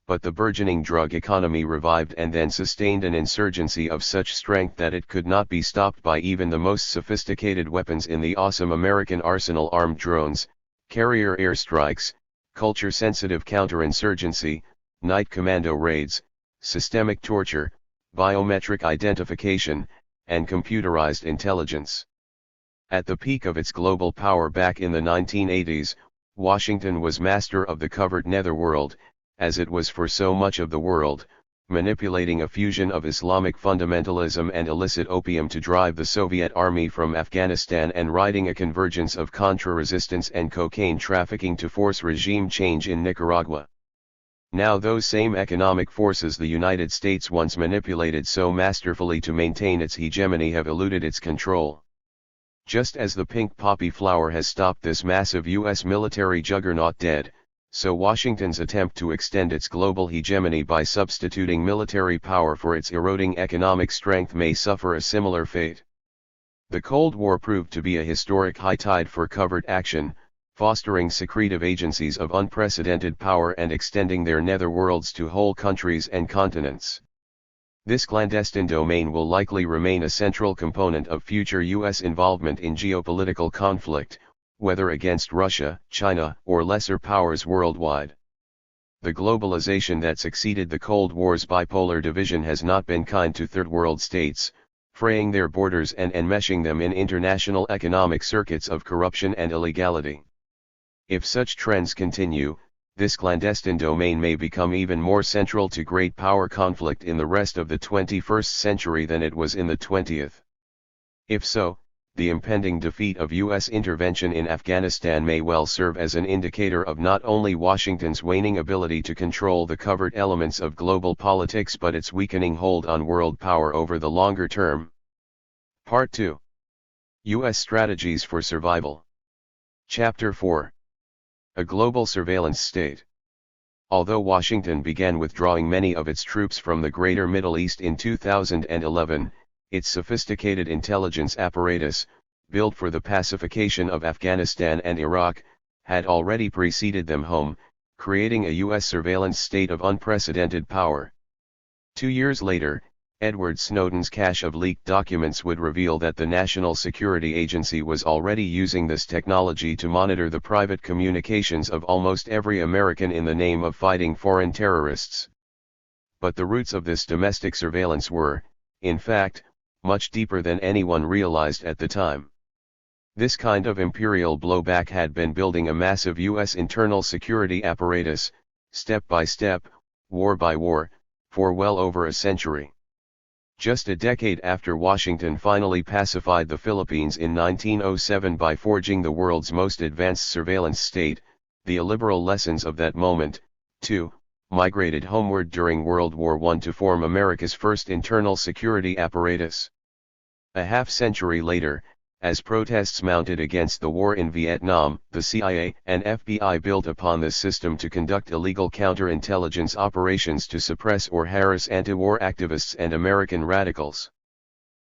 But the burgeoning drug economy revived and then sustained an insurgency of such strength that it could not be stopped by even the most sophisticated weapons in the awesome American arsenal: armed drones, carrier airstrikes, culture-sensitive counterinsurgency, night commando raids, systemic torture, biometric identification, and computerized intelligence. At the peak of its global power back in the 1980s, Washington was master of the covert netherworld, as it was for so much of the world, manipulating a fusion of Islamic fundamentalism and illicit opium to drive the Soviet army from Afghanistan and riding a convergence of Contra-resistance and cocaine trafficking to force regime change in Nicaragua. Now those same economic forces the United States once manipulated so masterfully to maintain its hegemony have eluded its control. Just as the pink poppy flower has stopped this massive U.S. military juggernaut dead, so Washington's attempt to extend its global hegemony by substituting military power for its eroding economic strength may suffer a similar fate. The Cold War proved to be a historic high tide for covert action, fostering secretive agencies of unprecedented power and extending their netherworlds to whole countries and continents. This clandestine domain will likely remain a central component of future U.S. involvement in geopolitical conflict, whether against Russia, China, or lesser powers worldwide. The globalization that succeeded the Cold War's bipolar division has not been kind to third world states, fraying their borders and enmeshing them in international economic circuits of corruption and illegality. If such trends continue, this clandestine domain may become even more central to great power conflict in the rest of the 21st century than it was in the 20th. If so, the impending defeat of U.S. intervention in Afghanistan may well serve as an indicator of not only Washington's waning ability to control the covert elements of global politics but its weakening hold on world power over the longer term. Part 2. U.S. Strategies for Survival. Chapter 4. A Global Surveillance State. Although Washington began withdrawing many of its troops from the Greater Middle East in 2011, its sophisticated intelligence apparatus, built for the pacification of Afghanistan and Iraq, had already preceded them home, creating a U.S. surveillance state of unprecedented power. 2 years later, Edward Snowden's cache of leaked documents would reveal that the National Security Agency was already using this technology to monitor the private communications of almost every American in the name of fighting foreign terrorists. But the roots of this domestic surveillance were, in fact, much deeper than anyone realized at the time. This kind of imperial blowback had been building a massive U.S. internal security apparatus, step by step, war by war, for well over a century. Just a decade after Washington finally pacified the Philippines in 1907 by forging the world's most advanced surveillance state, the illiberal lessons of that moment, too, migrated homeward during World War I to form America's first internal security apparatus. A half-century later, as protests mounted against the war in Vietnam, the CIA and FBI built upon this system to conduct illegal counterintelligence operations to suppress or harass anti-war activists and American radicals.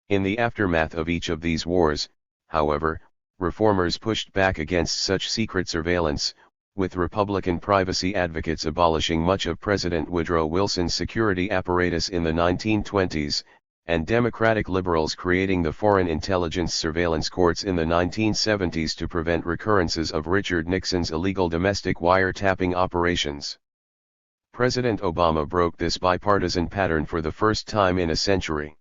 In the aftermath of each of these wars, however, reformers pushed back against such secret surveillance, with Republican privacy advocates abolishing much of President Woodrow Wilson's security apparatus in the 1920s, and Democratic liberals creating the Foreign Intelligence Surveillance Courts in the 1970s to prevent recurrences of Richard Nixon's illegal domestic wiretapping operations. President Obama broke this bipartisan pattern for the first time in a century.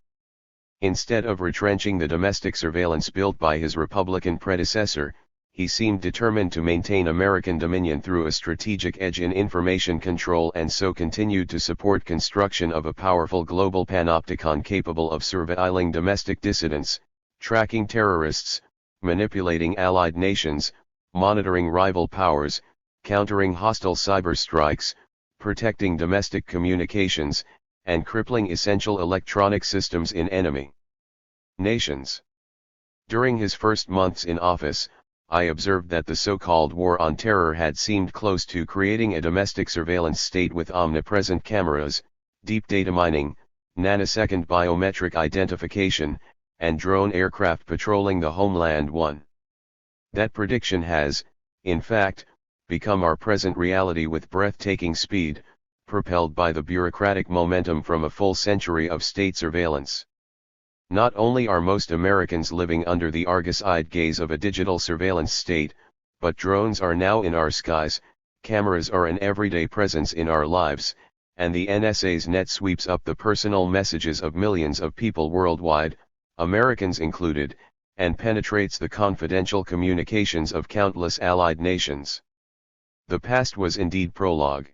Instead of retrenching the domestic surveillance built by his Republican predecessor, he seemed determined to maintain American dominion through a strategic edge in information control and so continued to support construction of a powerful global panopticon capable of surveilling domestic dissidents, tracking terrorists, manipulating allied nations, monitoring rival powers, countering hostile cyber strikes, protecting domestic communications, and crippling essential electronic systems in enemy nations. During his first months in office, I observed that the so-called war on terror had seemed close to creating a domestic surveillance state with omnipresent cameras, deep data mining, nanosecond biometric identification, and drone aircraft patrolling the homeland. That prediction has, in fact, become our present reality with breathtaking speed, propelled by the bureaucratic momentum from a full century of state surveillance. Not only are most Americans living under the Argus-eyed gaze of a digital surveillance state, but drones are now in our skies, Cameras are an everyday presence in our lives, and the NSA's net sweeps up the personal messages of millions of people worldwide, Americans included, and penetrates the confidential communications of countless allied nations. The past was indeed prologue.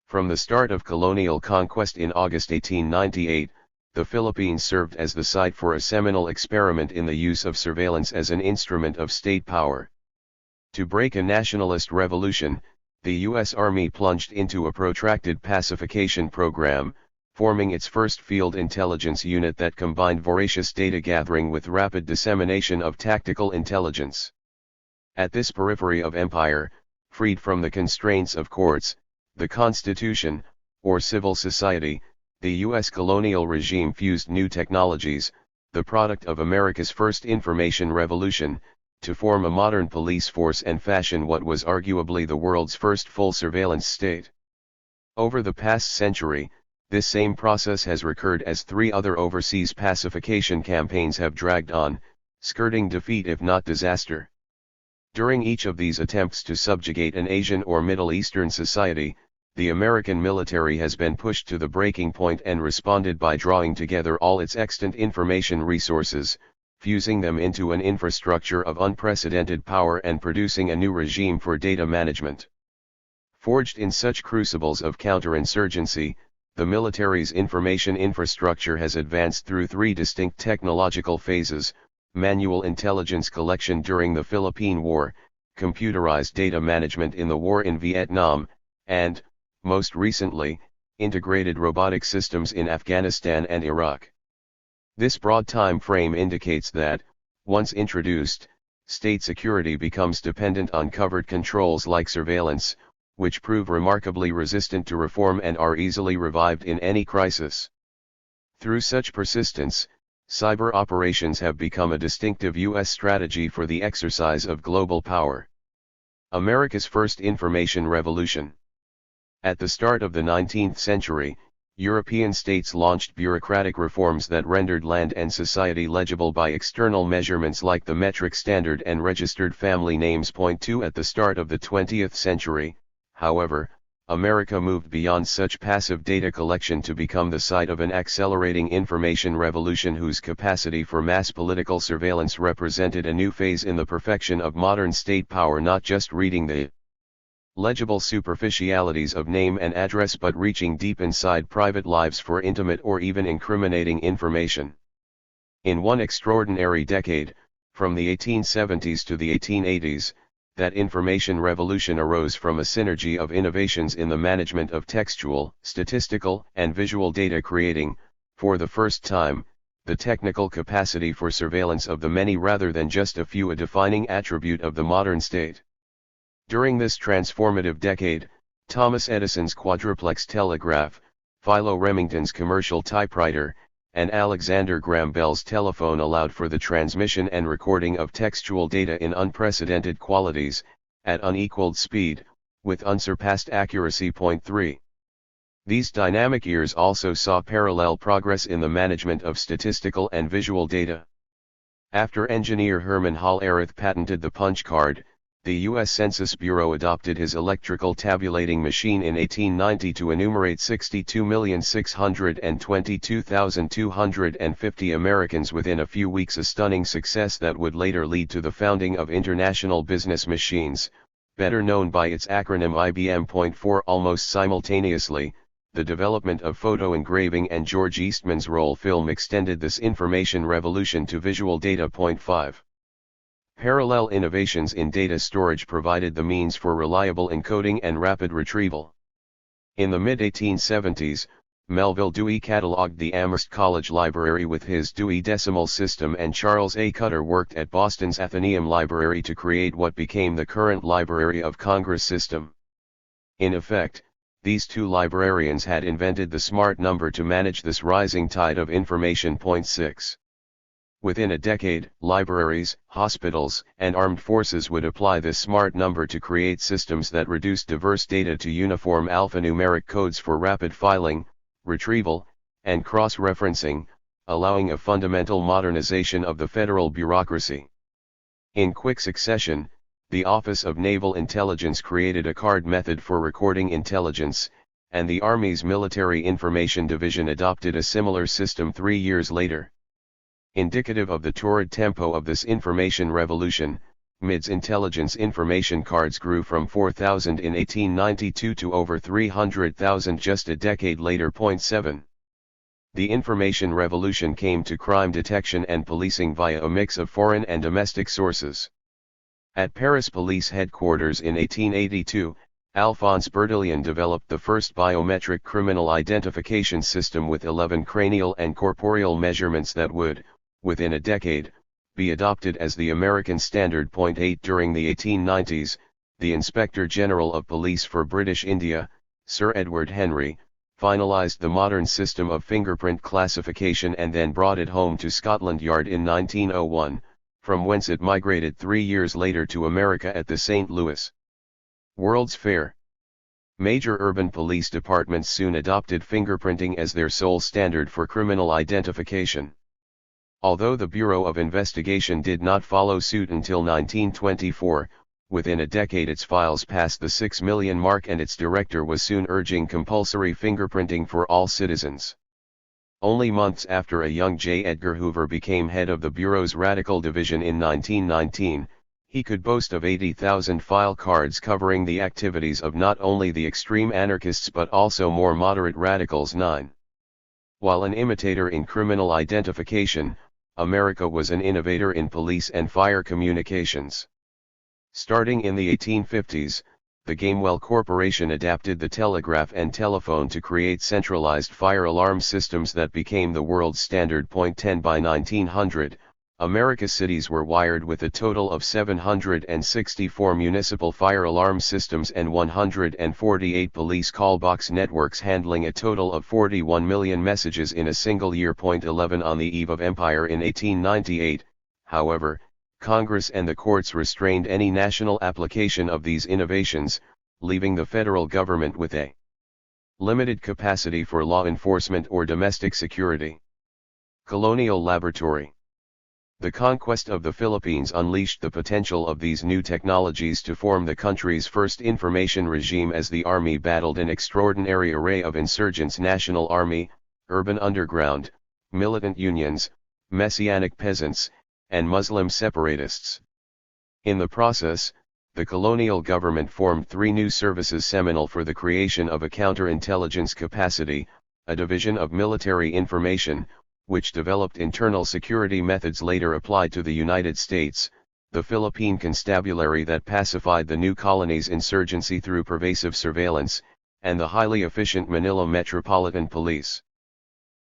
From the start of colonial conquest in August 1898, the Philippines served as the site for a seminal experiment in the use of surveillance as an instrument of state power. To break a nationalist revolution, the U.S. Army plunged into a protracted pacification program, forming its first field intelligence unit that combined voracious data gathering with rapid dissemination of tactical intelligence. At this periphery of empire, freed from the constraints of courts, the Constitution, or civil society, the U.S. colonial regime fused new technologies, the product of America's first information revolution, to form a modern police force and fashion what was arguably the world's first full surveillance state. Over the past century, this same process has recurred as three other overseas pacification campaigns have dragged on, skirting defeat if not disaster. During each of these attempts to subjugate an Asian or Middle Eastern society, the American military has been pushed to the breaking point and responded by drawing together all its extant information resources, fusing them into an infrastructure of unprecedented power and producing a new regime for data management. Forged in such crucibles of counterinsurgency, the military's information infrastructure has advanced through three distinct technological phases: manual intelligence collection during the Philippine War, computerized data management in the war in Vietnam, and, most recently, integrated robotic systems in Afghanistan and Iraq. This broad time frame indicates that, once introduced, state security becomes dependent on covert controls like surveillance, which prove remarkably resistant to reform and are easily revived in any crisis. Through such persistence, cyber operations have become a distinctive U.S. strategy for the exercise of global power. America's first information revolution. At the start of the 19th century, European states launched bureaucratic reforms that rendered land and society legible by external measurements like the metric standard and registered family names. Point 2. At the start of the 20th century, however, America moved beyond such passive data collection to become the site of an accelerating information revolution whose capacity for mass political surveillance represented a new phase in the perfection of modern state power, not just reading the legible superficialities of name and address but reaching deep inside private lives for intimate or even incriminating information. In one extraordinary decade, from the 1870s to the 1880s, that information revolution arose from a synergy of innovations in the management of textual, statistical, and visual data, creating, for the first time, the technical capacity for surveillance of the many rather than just a few, a defining attribute of the modern state. During this transformative decade, Thomas Edison's quadruplex telegraph, Philo Remington's commercial typewriter, and Alexander Graham Bell's telephone allowed for the transmission and recording of textual data in unprecedented qualities, at unequaled speed, with unsurpassed accuracy. Point 3. These dynamic years also saw parallel progress in the management of statistical and visual data. After engineer Herman Hall Erith patented the punch card, the U.S. Census Bureau adopted his electrical tabulating machine in 1890 to enumerate 62,622,250 Americans within a few weeks, a stunning success that would later lead to the founding of International Business Machines, better known by its acronym IBM. Point 4. Almost simultaneously, the development of photo engraving and George Eastman's roll film extended this information revolution to visual data. Point 5. Parallel innovations in data storage provided the means for reliable encoding and rapid retrieval. In the mid-1870s, Melville Dewey cataloged the Amherst College Library with his Dewey Decimal System, and Charles A. Cutter worked at Boston's Athenaeum Library to create what became the current Library of Congress system. In effect, these two librarians had invented the smart number to manage this rising tide of information. Point 6. Within a decade, libraries, hospitals, and armed forces would apply this smart number to create systems that reduced diverse data to uniform alphanumeric codes for rapid filing, retrieval, and cross-referencing, allowing a fundamental modernization of the federal bureaucracy. In quick succession, The Office of Naval Intelligence created a card method for recording intelligence, and the Army's Military Information Division adopted a similar system 3 years later. Indicative of the torrid tempo of this information revolution, MID's intelligence information cards grew from 4,000 in 1892 to over 300,000 just a decade later. 7. The information revolution came to crime detection and policing via a mix of foreign and domestic sources. At Paris Police Headquarters in 1882, Alphonse Bertillon developed the first biometric criminal identification system with 11 cranial and corporeal measurements that would, within a decade, be adopted as the American standard. 8 During the 1890s, the Inspector General of Police for British India, Sir Edward Henry, finalised the modern system of fingerprint classification and then brought it home to Scotland Yard in 1901, from whence it migrated 3 years later to America at the St. Louis World's Fair. Major urban police departments soon adopted fingerprinting as their sole standard for criminal identification. Although the Bureau of Investigation did not follow suit until 1924, within a decade its files passed the 6 million mark and its director was soon urging compulsory fingerprinting for all citizens. Only months after a young J. Edgar Hoover became head of the Bureau's Radical Division in 1919, he could boast of 80,000 file cards covering the activities of not only the extreme anarchists but also more moderate radicals. 9. While an imitator in criminal identification, America was an innovator in police and fire communications. Starting in the 1850s, the Gamewell Corporation adapted the telegraph and telephone to create centralized fire alarm systems that became the world standard. 10 By 1900, America's cities were wired with a total of 764 municipal fire alarm systems and 148 police callbox networks handling a total of 41 million messages in a single year. 11 On the eve of empire in 1898, however, Congress and the courts restrained any national application of these innovations, leaving the federal government with a limited capacity for law enforcement or domestic security. Colonial Laboratory. The conquest of the Philippines unleashed the potential of these new technologies to form the country's first information regime as the army battled an extraordinary array of insurgents: National Army, urban underground, militant unions, messianic peasants, and Muslim separatists. In the process, the colonial government formed 3 new services seminal for the creation of a counterintelligence capacity, a division of military information, which developed internal security methods later applied to the United States, the Philippine Constabulary that pacified the new colony's insurgency through pervasive surveillance, and the highly efficient Manila Metropolitan Police.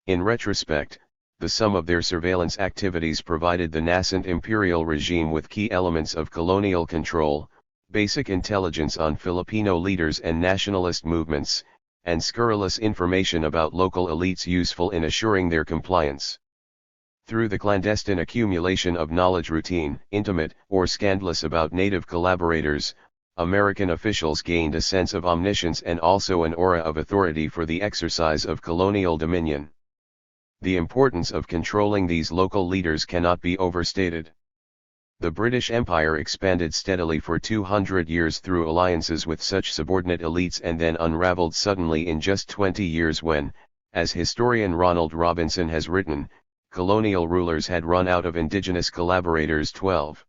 In retrospect, the sum of their surveillance activities provided the nascent imperial regime with key elements of colonial control, basic intelligence on Filipino leaders and nationalist movements, and scurrilous information about local elites useful in assuring their compliance. Through the clandestine accumulation of knowledge, routine, intimate, or scandalous about native collaborators, American officials gained a sense of omniscience and also an aura of authority for the exercise of colonial dominion. The importance of controlling these local leaders cannot be overstated. The British Empire expanded steadily for 200 years through alliances with such subordinate elites and then unraveled suddenly in just 20 years when, as historian Ronald Robinson has written, colonial rulers had run out of indigenous collaborators. 12.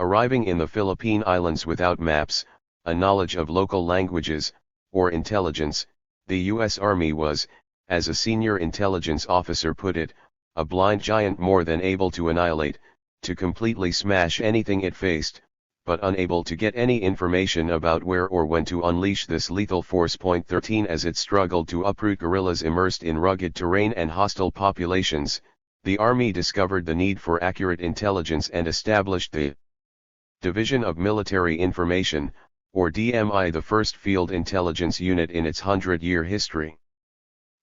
Arriving in the Philippine Islands without maps, a knowledge of local languages, or intelligence, the U.S. Army was, as a senior intelligence officer put it, a blind giant more than able to annihilate, to completely smash anything it faced, but unable to get any information about where or when to unleash this lethal force. 13 As it struggled to uproot guerrillas immersed in rugged terrain and hostile populations, the Army discovered the need for accurate intelligence and established the Division of Military Information, or DMI, the first field intelligence unit in its 100-year history.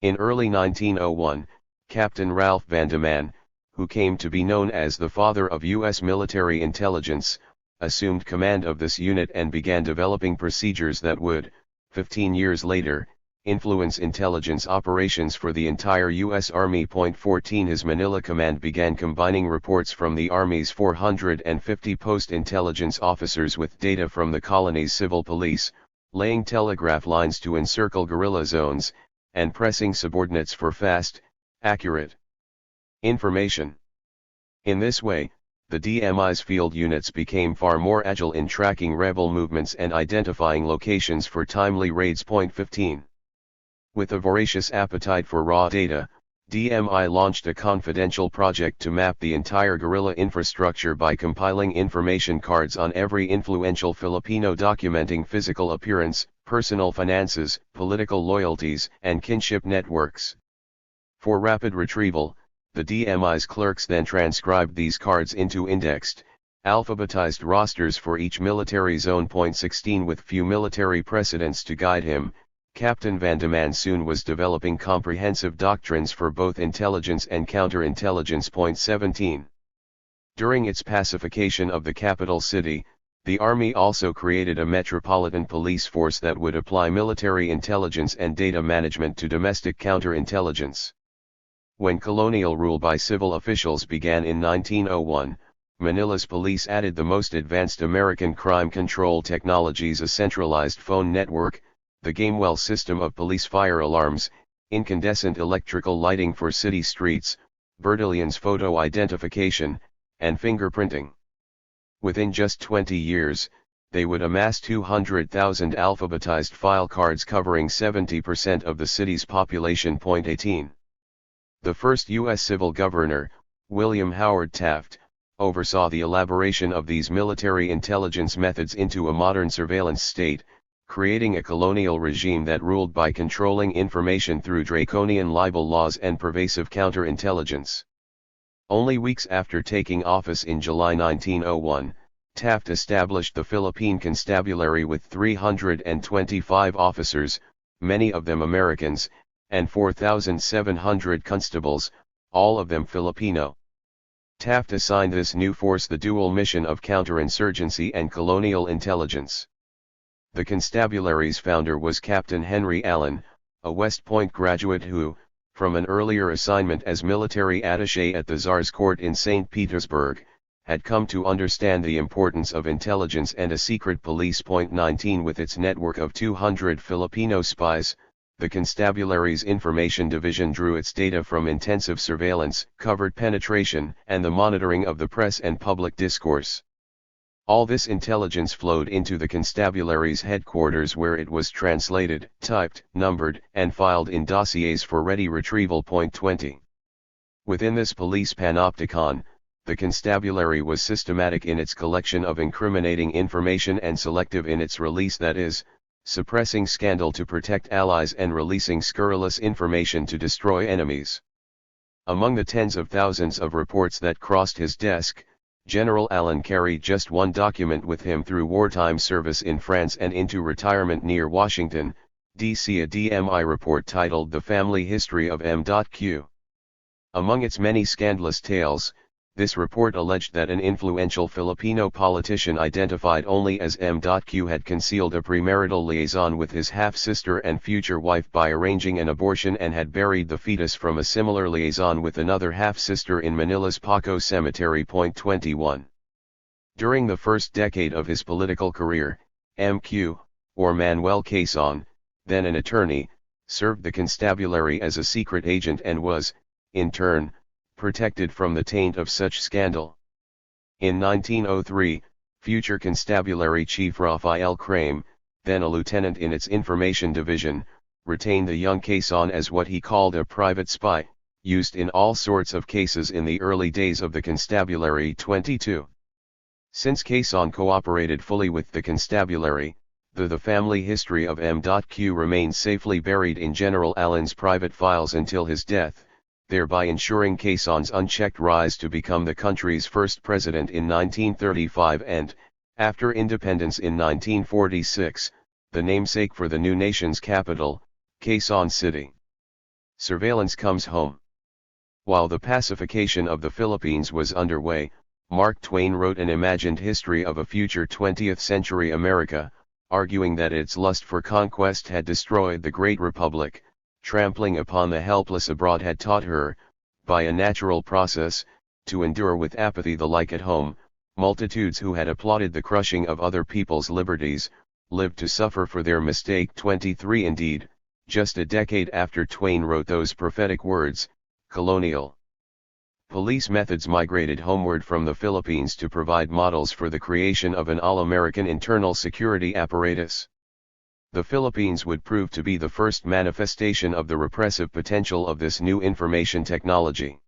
In early 1901, Captain Ralph Vandeman, who came to be known as the father of U.S. military intelligence, assumed command of this unit and began developing procedures that would, 15 years later, influence intelligence operations for the entire U.S. Army. 14 His Manila command began combining reports from the Army's 450 post-intelligence officers with data from the colony's civil police, laying telegraph lines to encircle guerrilla zones, and pressing subordinates for fast, accurate information. In this way, the DMI's field units became far more agile in tracking rebel movements and identifying locations for timely raids. 15. With a voracious appetite for raw data, DMI launched a confidential project to map the entire guerrilla infrastructure by compiling information cards on every influential Filipino, documenting physical appearance, personal finances, political loyalties, and kinship networks. For rapid retrieval, the DMI's clerks then transcribed these cards into indexed, alphabetized rosters for each military zone. 16 With few military precedents to guide him, Captain Vandeman soon was developing comprehensive doctrines for both intelligence and counterintelligence. 17. During its pacification of the capital city, the Army also created a metropolitan police force that would apply military intelligence and data management to domestic counterintelligence. When colonial rule by civil officials began in 1901, Manila's police added the most advanced American crime control technologies: a centralized phone network, the Gamewell system of police fire alarms, incandescent electrical lighting for city streets, Bertillon's photo identification, and fingerprinting. Within just 20 years, they would amass 200,000 alphabetized file cards covering 70% of the city's population. 18. The first U.S. civil governor, William Howard Taft, oversaw the elaboration of these military intelligence methods into a modern surveillance state, creating a colonial regime that ruled by controlling information through draconian libel laws and pervasive counterintelligence. Only weeks after taking office in July 1901, Taft established the Philippine Constabulary with 325 officers, many of them Americans, and 4,700 constables, all of them Filipino. Taft assigned this new force the dual mission of counterinsurgency and colonial intelligence. The Constabulary's founder was Captain Henry Allen, a West Point graduate who, from an earlier assignment as military attaché at the Tsar's court in St. Petersburg, had come to understand the importance of intelligence and a secret police. 19 With its network of 200 Filipino spies, the Constabulary's Information Division drew its data from intensive surveillance, covert penetration, and the monitoring of the press and public discourse. All this intelligence flowed into the Constabulary's headquarters, where it was translated, typed, numbered, and filed in dossiers for ready retrieval. 20. Within this police panopticon, the Constabulary was systematic in its collection of incriminating information and selective in its release, that is, suppressing scandal to protect allies and releasing scurrilous information to destroy enemies. Among the tens of thousands of reports that crossed his desk, General Allen carried just one document with him through wartime service in France and into retirement near Washington, D.C., a DMI report titled The Family History of M.Q. Among its many scandalous tales, this report alleged that an influential Filipino politician identified only as M.Q. had concealed a premarital liaison with his half-sister and future wife by arranging an abortion and had buried the fetus from a similar liaison with another half-sister in Manila's Paco Cemetery. 21. During the first decade of his political career, M.Q., or Manuel Quezon, then an attorney, served the Constabulary as a secret agent and was, in turn, protected from the taint of such scandal. In 1903, future Constabulary Chief Rafael Crame, then a lieutenant in its Information Division, retained the young Quezon as what he called a private spy, used in all sorts of cases in the early days of the Constabulary. 22. Since Quezon cooperated fully with the Constabulary, the family history of M.Q. remained safely buried in General Allen's private files until his death, thereby ensuring Quezon's unchecked rise to become the country's first president in 1935 and, after independence in 1946, the namesake for the new nation's capital, Quezon City. Surveillance comes home. While the pacification of the Philippines was underway, Mark Twain wrote an imagined history of a future 20th century America, arguing that its lust for conquest had destroyed the Great Republic, trampling upon the helpless abroad had taught her, by a natural process, to endure with apathy the like at home. Multitudes who had applauded the crushing of other people's liberties, lived to suffer for their mistake. 23 Indeed, just a decade after Twain wrote those prophetic words, colonial police methods migrated homeward from the Philippines to provide models for the creation of an all-American internal security apparatus. The Philippines would prove to be the first manifestation of the repressive potential of this new information technology.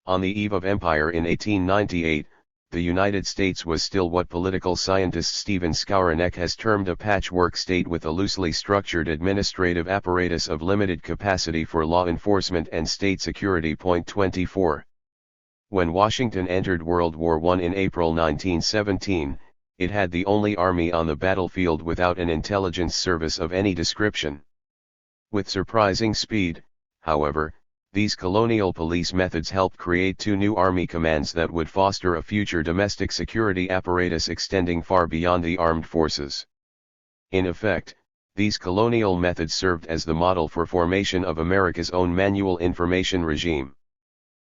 On the eve of empire in 1898, the United States was still what political scientist Stephen Skowronek has termed a patchwork state with a loosely structured administrative apparatus of limited capacity for law enforcement and state security. 24. When Washington entered World War I in April 1917, it had the only army on the battlefield without an intelligence service of any description. With surprising speed, however, these colonial police methods helped create two new army commands that would foster a future domestic security apparatus extending far beyond the armed forces. In effect, these colonial methods served as the model for formation of America's own manual information regime.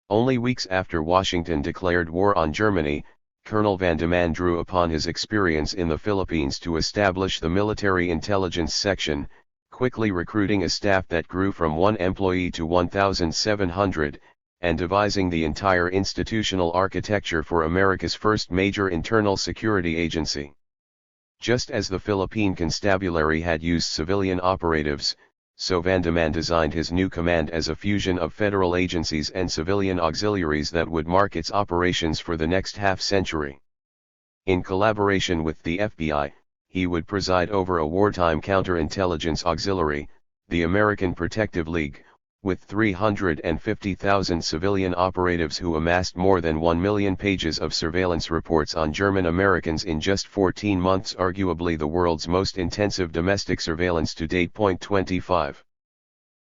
Only weeks after Washington declared war on Germany, Colonel Van de Man drew upon his experience in the Philippines to establish the Military Intelligence Section, quickly recruiting a staff that grew from 1 employee to 1,700, and devising the entire institutional architecture for America's first major internal security agency. Just as the Philippine Constabulary had used civilian operatives, so Van de Man designed his new command as a fusion of federal agencies and civilian auxiliaries that would mark its operations for the next half-century. In collaboration with the FBI, he would preside over a wartime counterintelligence auxiliary, the American Protective League, with 350,000 civilian operatives who amassed more than 1 million pages of surveillance reports on German Americans in just 14 months, arguably the world's most intensive domestic surveillance to date. 25.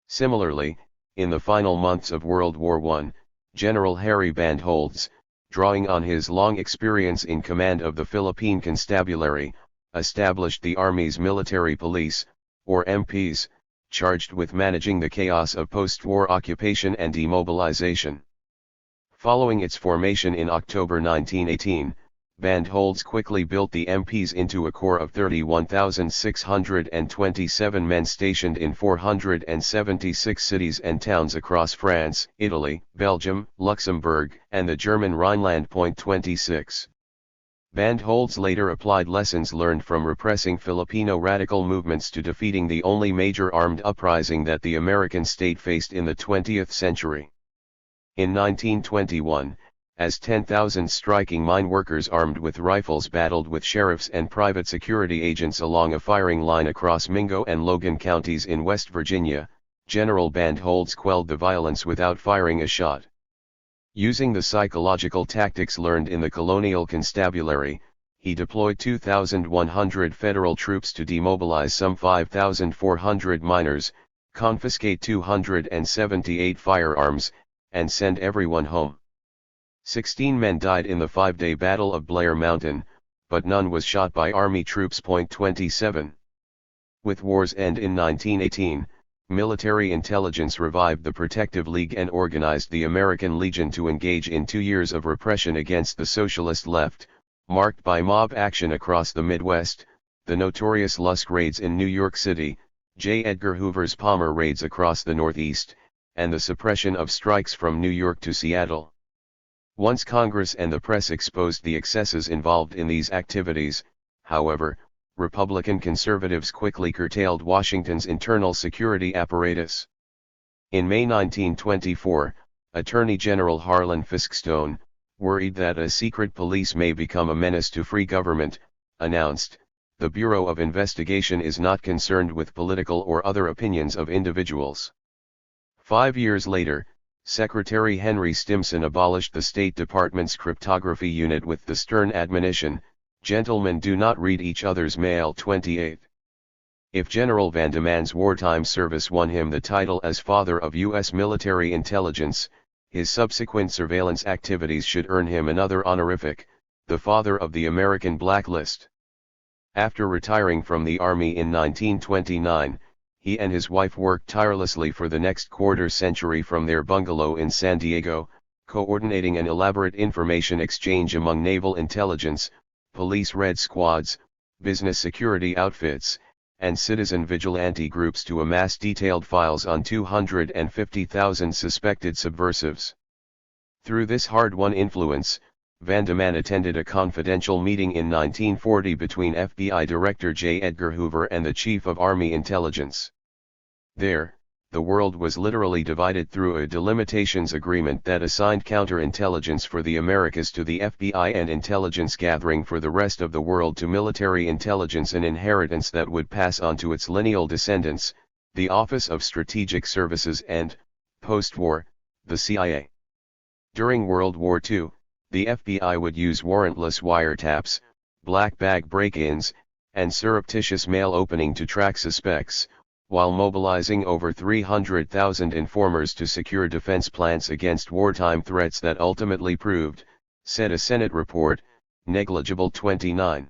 Similarly, in the final months of World War I, General Harry Bandholz, drawing on his long experience in command of the Philippine Constabulary, established the Army's Military Police, or MPs, charged with managing the chaos of post-war occupation and demobilization. Following its formation in October 1918, Bandholz quickly built the MPs into a corps of 31,627 men stationed in 476 cities and towns across France, Italy, Belgium, Luxembourg, and the German Rhineland. 26. Bandholz later applied lessons learned from repressing Filipino radical movements to defeating the only major armed uprising that the American state faced in the 20th century. In 1921, as 10,000 striking mine workers armed with rifles battled with sheriffs and private security agents along a firing line across Mingo and Logan counties in West Virginia, General Bandholz quelled the violence without firing a shot. Using the psychological tactics learned in the colonial constabulary, he deployed 2,100 federal troops to demobilize some 5,400 miners, confiscate 278 firearms, and send everyone home. 16 men died in the 5-day Battle of Blair Mountain, but none was shot by Army troops. 27. With war's end in 1918, military intelligence revived the Protective League and organized the American Legion to engage in 2 years of repression against the socialist left, marked by mob action across the Midwest, the notorious Lusk raids in New York City, J. Edgar Hoover's Palmer raids across the Northeast, and the suppression of strikes from New York to Seattle. Once Congress and the press exposed the excesses involved in these activities, however, Republican conservatives quickly curtailed Washington's internal security apparatus. In May 1924, Attorney General Harlan Fiske, worried that a secret police may become a menace to free government, announced, "The Bureau of Investigation is not concerned with political or other opinions of individuals." 5 years later, Secretary Henry Stimson abolished the State Department's cryptography unit with the stern admonition, "Gentlemen, do not read each other's mail." 28. If General Van de Man's wartime service won him the title as Father of U.S. Military Intelligence, his subsequent surveillance activities should earn him another honorific, the Father of the American Blacklist. After retiring from the army in 1929, he and his wife worked tirelessly for the next quarter century from their bungalow in San Diego, coordinating an elaborate information exchange among naval intelligence, police red squads, business security outfits, and citizen vigilante groups to amass detailed files on 250,000 suspected subversives. Through this hard-won influence, Van de Man attended a confidential meeting in 1940 between FBI Director J. Edgar Hoover and the Chief of Army Intelligence. There, the world was literally divided through a delimitations agreement that assigned counterintelligence for the Americas to the FBI and intelligence gathering for the rest of the world to military intelligence, an inheritance that would pass on to its lineal descendants, the Office of Strategic Services and, post-war, the CIA. During World War II, the FBI would use warrantless wiretaps, black bag break-ins, and surreptitious mail opening to track suspects, while mobilizing over 300,000 informers to secure defense plans against wartime threats that ultimately proved, said a Senate report, negligible. 29.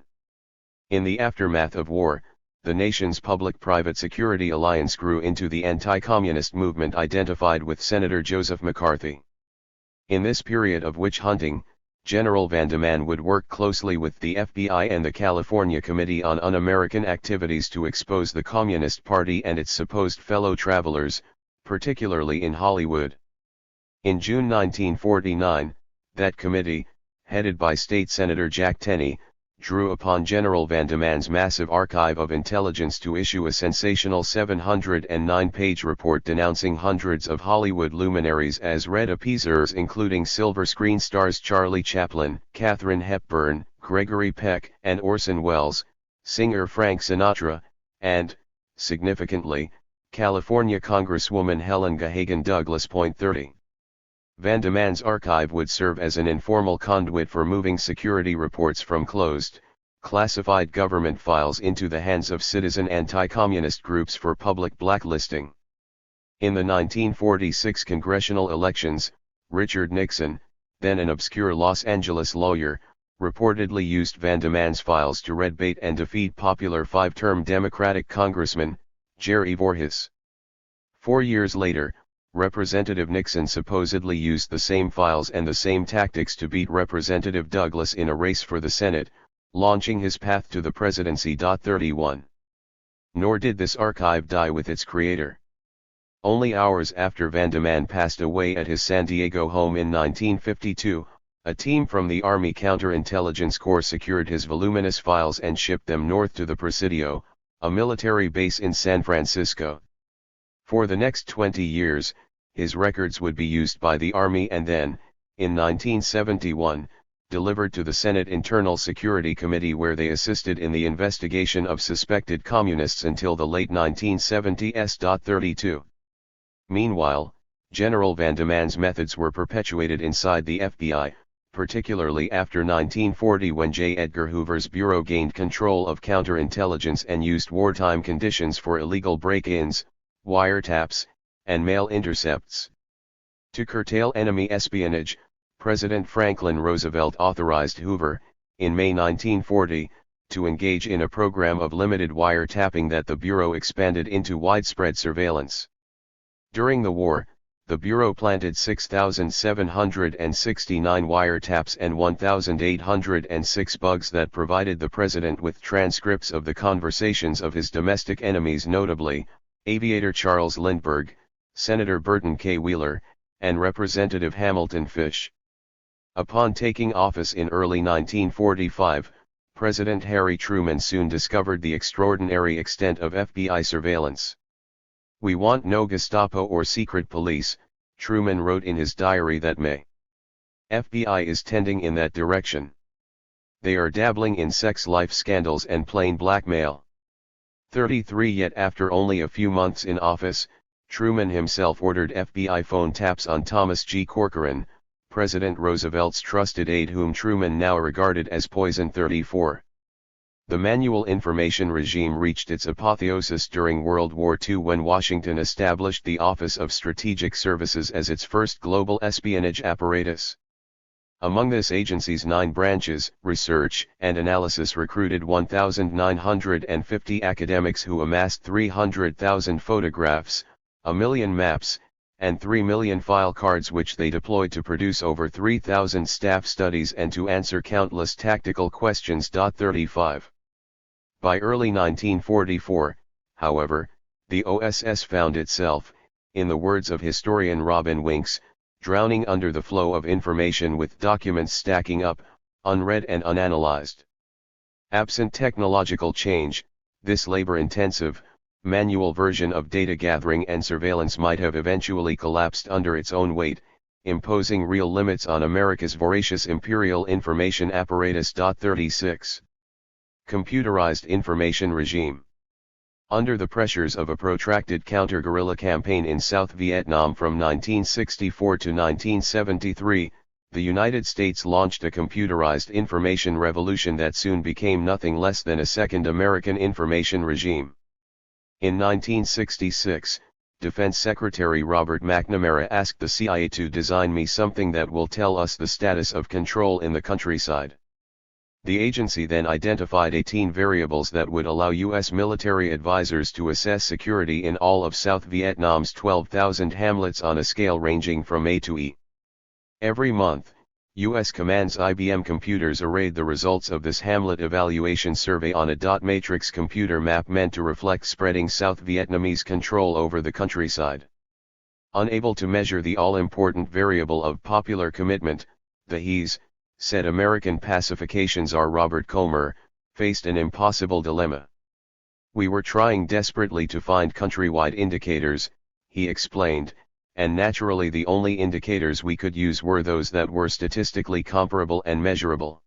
In the aftermath of war, the nation's public-private security alliance grew into the anti-communist movement identified with Senator Joseph McCarthy. In this period of witch hunting, General Van de Man would work closely with the FBI and the California Committee on Un-American Activities to expose the Communist Party and its supposed fellow travelers, particularly in Hollywood. In June 1949, that committee, headed by State Senator Jack Tenney, drew upon General Van de Man's massive archive of intelligence to issue a sensational 709-page report denouncing hundreds of Hollywood luminaries as red appeasers, including silver screen stars Charlie Chaplin, Katharine Hepburn, Gregory Peck, and Orson Welles, singer Frank Sinatra, and, significantly, California Congresswoman Helen Gahagan Douglas. 30. Van de Man's archive would serve as an informal conduit for moving security reports from closed, classified government files into the hands of citizen anti-communist groups for public blacklisting. In the 1946 congressional elections, Richard Nixon, then an obscure Los Angeles lawyer, reportedly used Van de Man's files to red bait and defeat popular five-term Democratic Congressman, Jerry Voorhis. 4 years later, Representative Nixon supposedly used the same files and the same tactics to beat Representative Douglas in a race for the Senate, launching his path to the presidency. 31. Nor did this archive die with its creator. Only hours after Van de Man passed away at his San Diego home in 1952, a team from the Army Counterintelligence Corps secured his voluminous files and shipped them north to the Presidio, a military base in San Francisco. For the next 20 years, his records would be used by the Army and then, in 1971, delivered to the Senate Internal Security Committee, where they assisted in the investigation of suspected communists until the late 1970s. 32. Meanwhile, General Van de Man's methods were perpetuated inside the FBI, particularly after 1940 when J. Edgar Hoover's Bureau gained control of counterintelligence and used wartime conditions for illegal break-ins, wiretaps, and mail intercepts. To curtail enemy espionage, President Franklin Roosevelt authorized Hoover, in May 1940, to engage in a program of limited wiretapping that the Bureau expanded into widespread surveillance. During the war, the Bureau planted 6,769 wiretaps and 1,806 bugs that provided the President with transcripts of the conversations of his domestic enemies, notably, Aviator Charles Lindbergh, Senator Burton K. Wheeler, and Representative Hamilton Fish. Upon taking office in early 1945, President Harry Truman soon discovered the extraordinary extent of FBI surveillance. "We want no Gestapo or secret police," Truman wrote in his diary that May. "FBI is tending in that direction. They are dabbling in sex life scandals and plain blackmail." 33. Yet after only a few months in office, Truman himself ordered FBI phone taps on Thomas G. Corcoran, President Roosevelt's trusted aide, whom Truman now regarded as poison. 34. The manual information regime reached its apotheosis during World War II when Washington established the Office of Strategic Services as its first global espionage apparatus. Among this agency's 9 branches, research and analysis recruited 1,950 academics who amassed 300,000 photographs, a million maps, and 3 million file cards which they deployed to produce over 3,000 staff studies and to answer countless tactical questions. 35. By early 1944, however, the OSS found itself, in the words of historian Robin Winks, drowning under the flow of information with documents stacking up, unread and unanalyzed. Absent technological change, this labor-intensive, manual version of data gathering and surveillance might have eventually collapsed under its own weight, imposing real limits on America's voracious imperial information apparatus. 36. Computerized information regime. Under the pressures of a protracted counter-guerrilla campaign in South Vietnam from 1964 to 1973, the United States launched a computerized information revolution that soon became nothing less than a second American information regime. In 1966, Defense Secretary Robert McNamara asked the CIA to design me something that will tell us the status of control in the countryside. The agency then identified 18 variables that would allow U.S. military advisors to assess security in all of South Vietnam's 12,000 hamlets on a scale ranging from A to E. Every month, U.S. Command's IBM computers arrayed the results of this hamlet evaluation survey on a dot matrix computer map meant to reflect spreading South Vietnamese control over the countryside. Unable to measure the all-important variable of popular commitment, the He's, said American pacification czar Robert Comer, faced an impossible dilemma. We were trying desperately to find countrywide indicators, he explained, and naturally the only indicators we could use were those that were statistically comparable and measurable.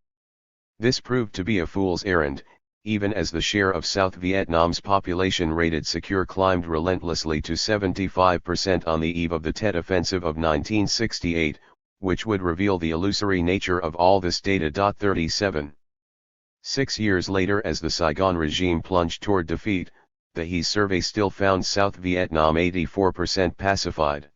This proved to be a fool's errand, even as the share of South Vietnam's population rated secure climbed relentlessly to 75% on the eve of the Tet Offensive of 1968, which would reveal the illusory nature of all this data. 37. 6 years later, as the Saigon regime plunged toward defeat, the He's survey still found South Vietnam 84% pacified.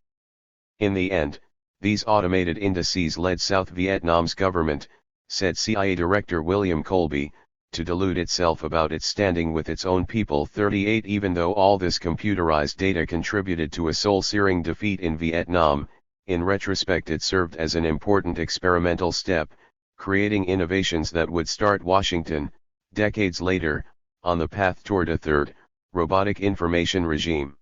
In the end, these automated indices led South Vietnam's government, said CIA Director William Colby, to delude itself about its standing with its own people. 38. Even though all this computerized data contributed to a soul-searing defeat in Vietnam, in retrospect it served as an important experimental step, creating innovations that would start Washington, decades later, on the path toward a third, robotic information regime.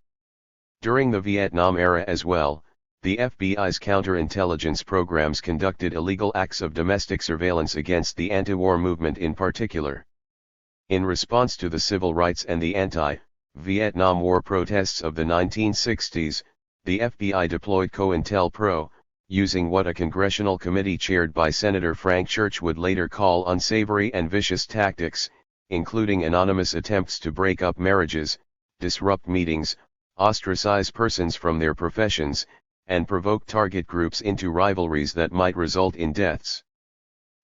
During the Vietnam era as well, the FBI's counterintelligence programs conducted illegal acts of domestic surveillance against the anti-war movement in particular. In response to the civil rights and the anti-Vietnam War protests of the 1960s, the FBI deployed COINTELPRO, using what a congressional committee chaired by Senator Frank Church would later call unsavory and vicious tactics, including anonymous attempts to break up marriages, disrupt meetings, ostracize persons from their professions, and provoke target groups into rivalries that might result in deaths.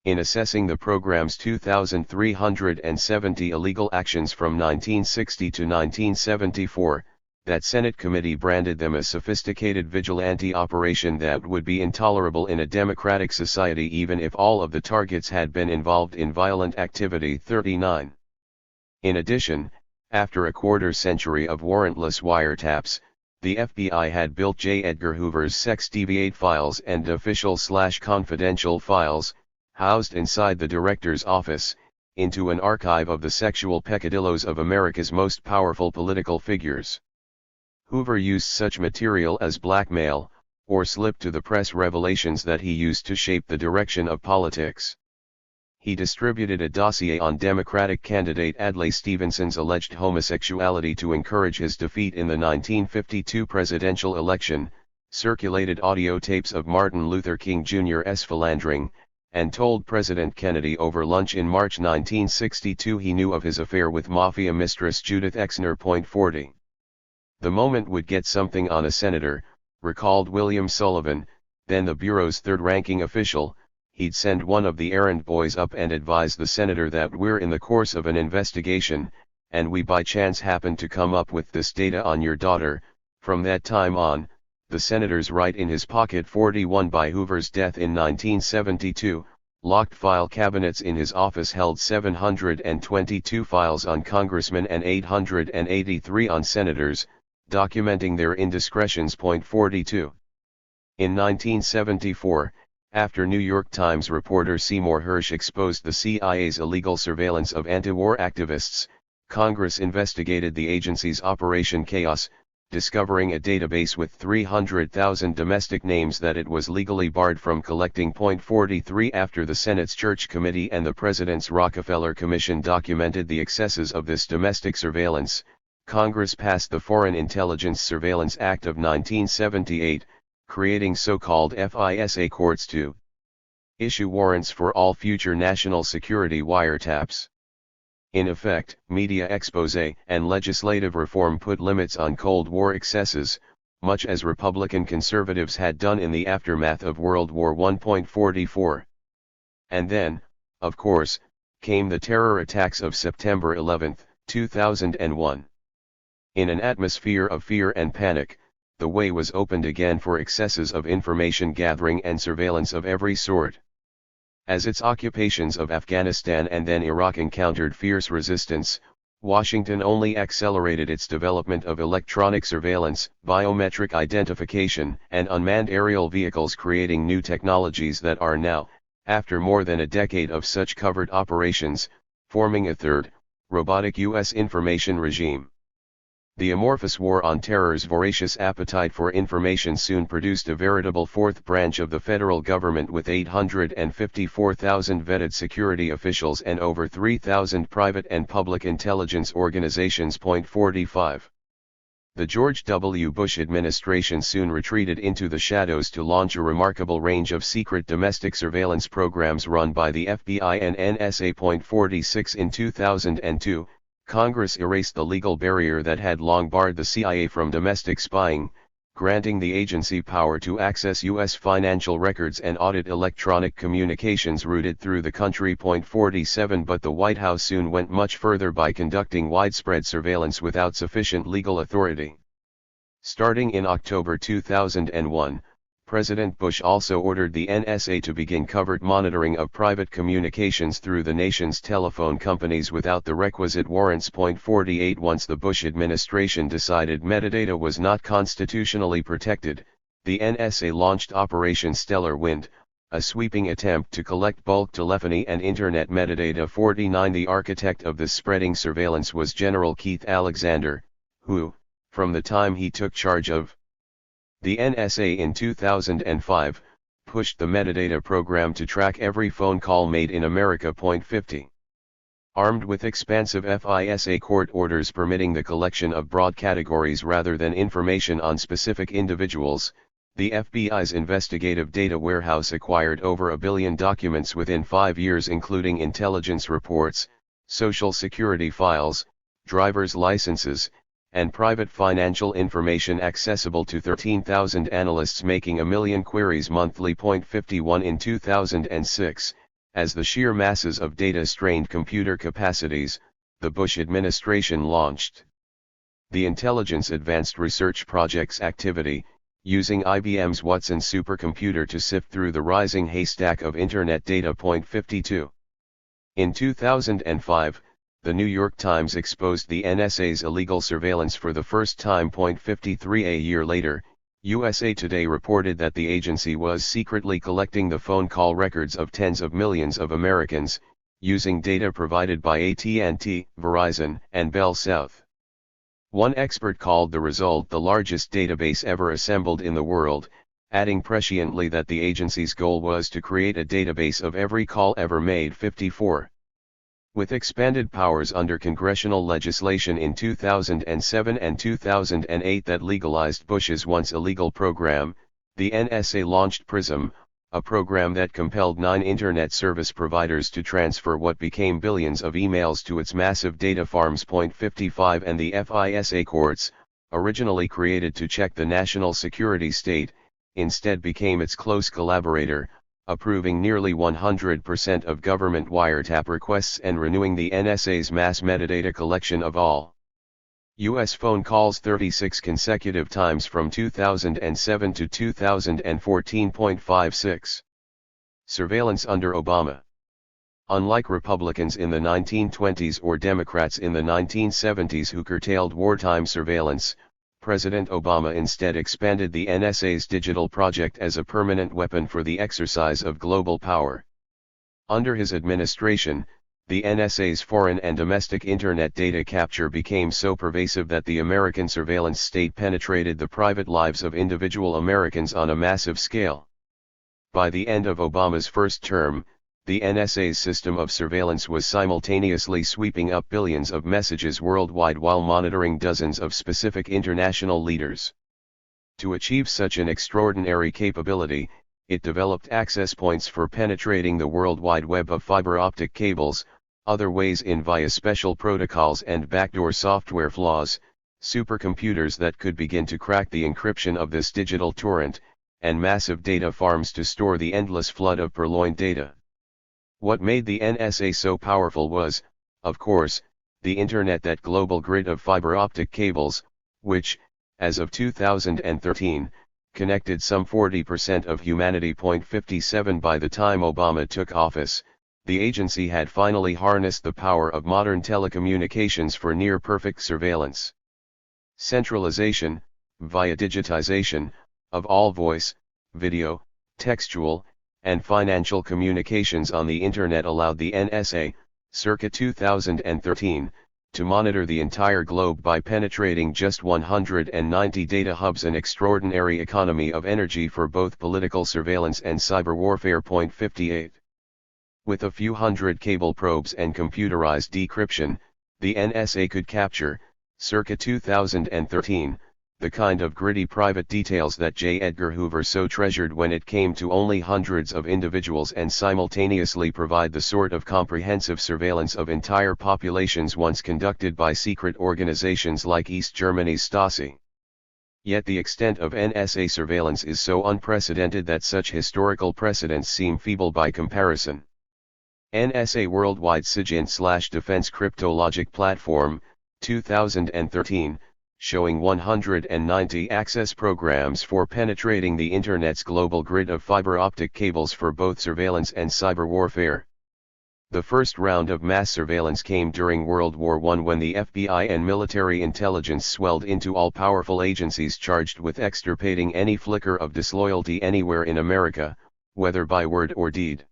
In assessing the program's 2,370 illegal actions from 1960 to 1974, that Senate committee branded them a sophisticated vigilante operation that would be intolerable in a democratic society even if all of the targets had been involved in violent activity. 39. In addition, after a quarter-century of warrantless wiretaps, the FBI had built J. Edgar Hoover's Sex Deviate files and official/confidential files, housed inside the director's office, into an archive of the sexual peccadillos of America's most powerful political figures. Hoover used such material as blackmail, or slip to the press revelations that he used to shape the direction of politics. He distributed a dossier on Democratic candidate Adlai Stevenson's alleged homosexuality to encourage his defeat in the 1952 presidential election, circulated audio tapes of Martin Luther King Jr.'s philandering, and told President Kennedy over lunch in March 1962 he knew of his affair with mafia mistress Judith Exner. 40. The moment would get something on a senator, recalled William Sullivan, then the Bureau's third-ranking official. He'd send one of the errand boys up and advise the senator that we're in the course of an investigation, and we by chance happen to come up with this data on your daughter. From that time on, the senators write in his pocket 41 by Hoover's death in 1972, locked file cabinets in his office held 722 files on congressmen and 883 on senators, documenting their indiscretions. 42. In 1974, after New York Times reporter Seymour Hersh exposed the CIA's illegal surveillance of anti-war activists, Congress investigated the agency's Operation Chaos, discovering a database with 300,000 domestic names that it was legally barred from collecting. 43. After the Senate's Church Committee and the President's Rockefeller Commission documented the excesses of this domestic surveillance, Congress passed the Foreign Intelligence Surveillance Act of 1978, creating so-called FISA courts to issue warrants for all future national security wiretaps. In effect, media expose and legislative reform put limits on Cold War excesses, much as Republican conservatives had done in the aftermath of World War I. 44. And then, of course, came the terror attacks of September 11, 2001. In an atmosphere of fear and panic, the way was opened again for excesses of information gathering and surveillance of every sort. As its occupations of Afghanistan and then Iraq encountered fierce resistance, Washington only accelerated its development of electronic surveillance, biometric identification, and unmanned aerial vehicles, creating new technologies that are now, after more than a decade of such covert operations, forming a third, robotic U.S. information regime. The amorphous war on terror's voracious appetite for information soon produced a veritable fourth branch of the federal government with 854,000 vetted security officials and over 3,000 private and public intelligence organizations. 45. The George W. Bush administration soon retreated into the shadows to launch a remarkable range of secret domestic surveillance programs run by the FBI and NSA. 46. In 2002, Congress erased the legal barrier that had long barred the CIA from domestic spying, granting the agency power to access U.S. financial records and audit electronic communications routed through the country. 47. But the White House soon went much further by conducting widespread surveillance without sufficient legal authority. Starting in October 2001, President Bush also ordered the NSA to begin covert monitoring of private communications through the nation's telephone companies without the requisite warrants. 48. Once the Bush administration decided metadata was not constitutionally protected, the NSA launched Operation Stellar Wind, a sweeping attempt to collect bulk telephony and internet metadata. 49. The architect of this spreading surveillance was General Keith Alexander, who, from the time he took charge of the NSA in 2005, pushed the metadata program to track every phone call made in America. 50. Armed with expansive FISA court orders permitting the collection of broad categories rather than information on specific individuals, the FBI's investigative data warehouse acquired over 1 billion documents within 5 years, including intelligence reports, social security files, driver's licenses, and private financial information accessible to 13,000 analysts making 1 million queries monthly. 51. In 2006, as the sheer masses of data strained computer capacities, the Bush administration launched the Intelligence Advanced Research Projects activity, using IBM's Watson supercomputer to sift through the rising haystack of Internet data. 52. In 2005, the New York Times exposed the NSA's illegal surveillance for the first time. 53. A year later, USA Today reported that the agency was secretly collecting the phone call records of tens of millions of Americans, using data provided by AT&T, Verizon, and Bell South. One expert called the result the largest database ever assembled in the world, adding presciently that the agency's goal was to create a database of every call ever made. 54. With expanded powers under congressional legislation in 2007 and 2008 that legalized Bush's once illegal program, the NSA launched PRISM, a program that compelled 9 internet service providers to transfer what became billions of emails to its massive data farms. 55. And the FISA courts, originally created to check the national security state, instead became its close collaborator, approving nearly 100% of government wiretap requests and renewing the NSA's mass metadata collection of all U.S. phone calls 36 consecutive times from 2007 to 2014.56. Surveillance under Obama. Unlike Republicans in the 1920s or Democrats in the 1970s who curtailed wartime surveillance, President Obama instead expanded the NSA's digital project as a permanent weapon for the exercise of global power. Under his administration, the NSA's foreign and domestic Internet data capture became so pervasive that the American surveillance state penetrated the private lives of individual Americans on a massive scale. By the end of Obama's first term, the NSA's system of surveillance was simultaneously sweeping up billions of messages worldwide while monitoring dozens of specific international leaders. To achieve such an extraordinary capability, it developed access points for penetrating the World Wide Web of fiber optic cables, other ways in via special protocols and backdoor software flaws, supercomputers that could begin to crack the encryption of this digital torrent, and massive data farms to store the endless flood of purloined data. What made the NSA so powerful was, of course, the Internet, that global grid of fiber optic cables, which, as of 2013, connected some 40% of humanity. 57 By the time Obama took office, the agency had finally harnessed the power of modern telecommunications for near-perfect surveillance. Centralization, via digitization, of all voice, video, textual, and financial communications on the Internet allowed the NSA, circa 2013, to monitor the entire globe by penetrating just 190 data hubs, an extraordinary economy of energy for both political surveillance and cyber warfare. 58. With a few hundred cable probes and computerized decryption, the NSA could capture, circa 2013, the kind of gritty private details that J. Edgar Hoover so treasured when it came to only hundreds of individuals, and simultaneously provide the sort of comprehensive surveillance of entire populations once conducted by secret organizations like East Germany's Stasi. Yet the extent of NSA surveillance is so unprecedented that such historical precedents seem feeble by comparison. NSA Worldwide SIGINT/Defense Cryptologic Platform, 2013, showing 190 access programs for penetrating the Internet's global grid of fiber optic cables for both surveillance and cyber warfare. The first round of mass surveillance came during World War I, when the FBI and military intelligence swelled into all-powerful agencies charged with extirpating any flicker of disloyalty anywhere in America, whether by word or deed.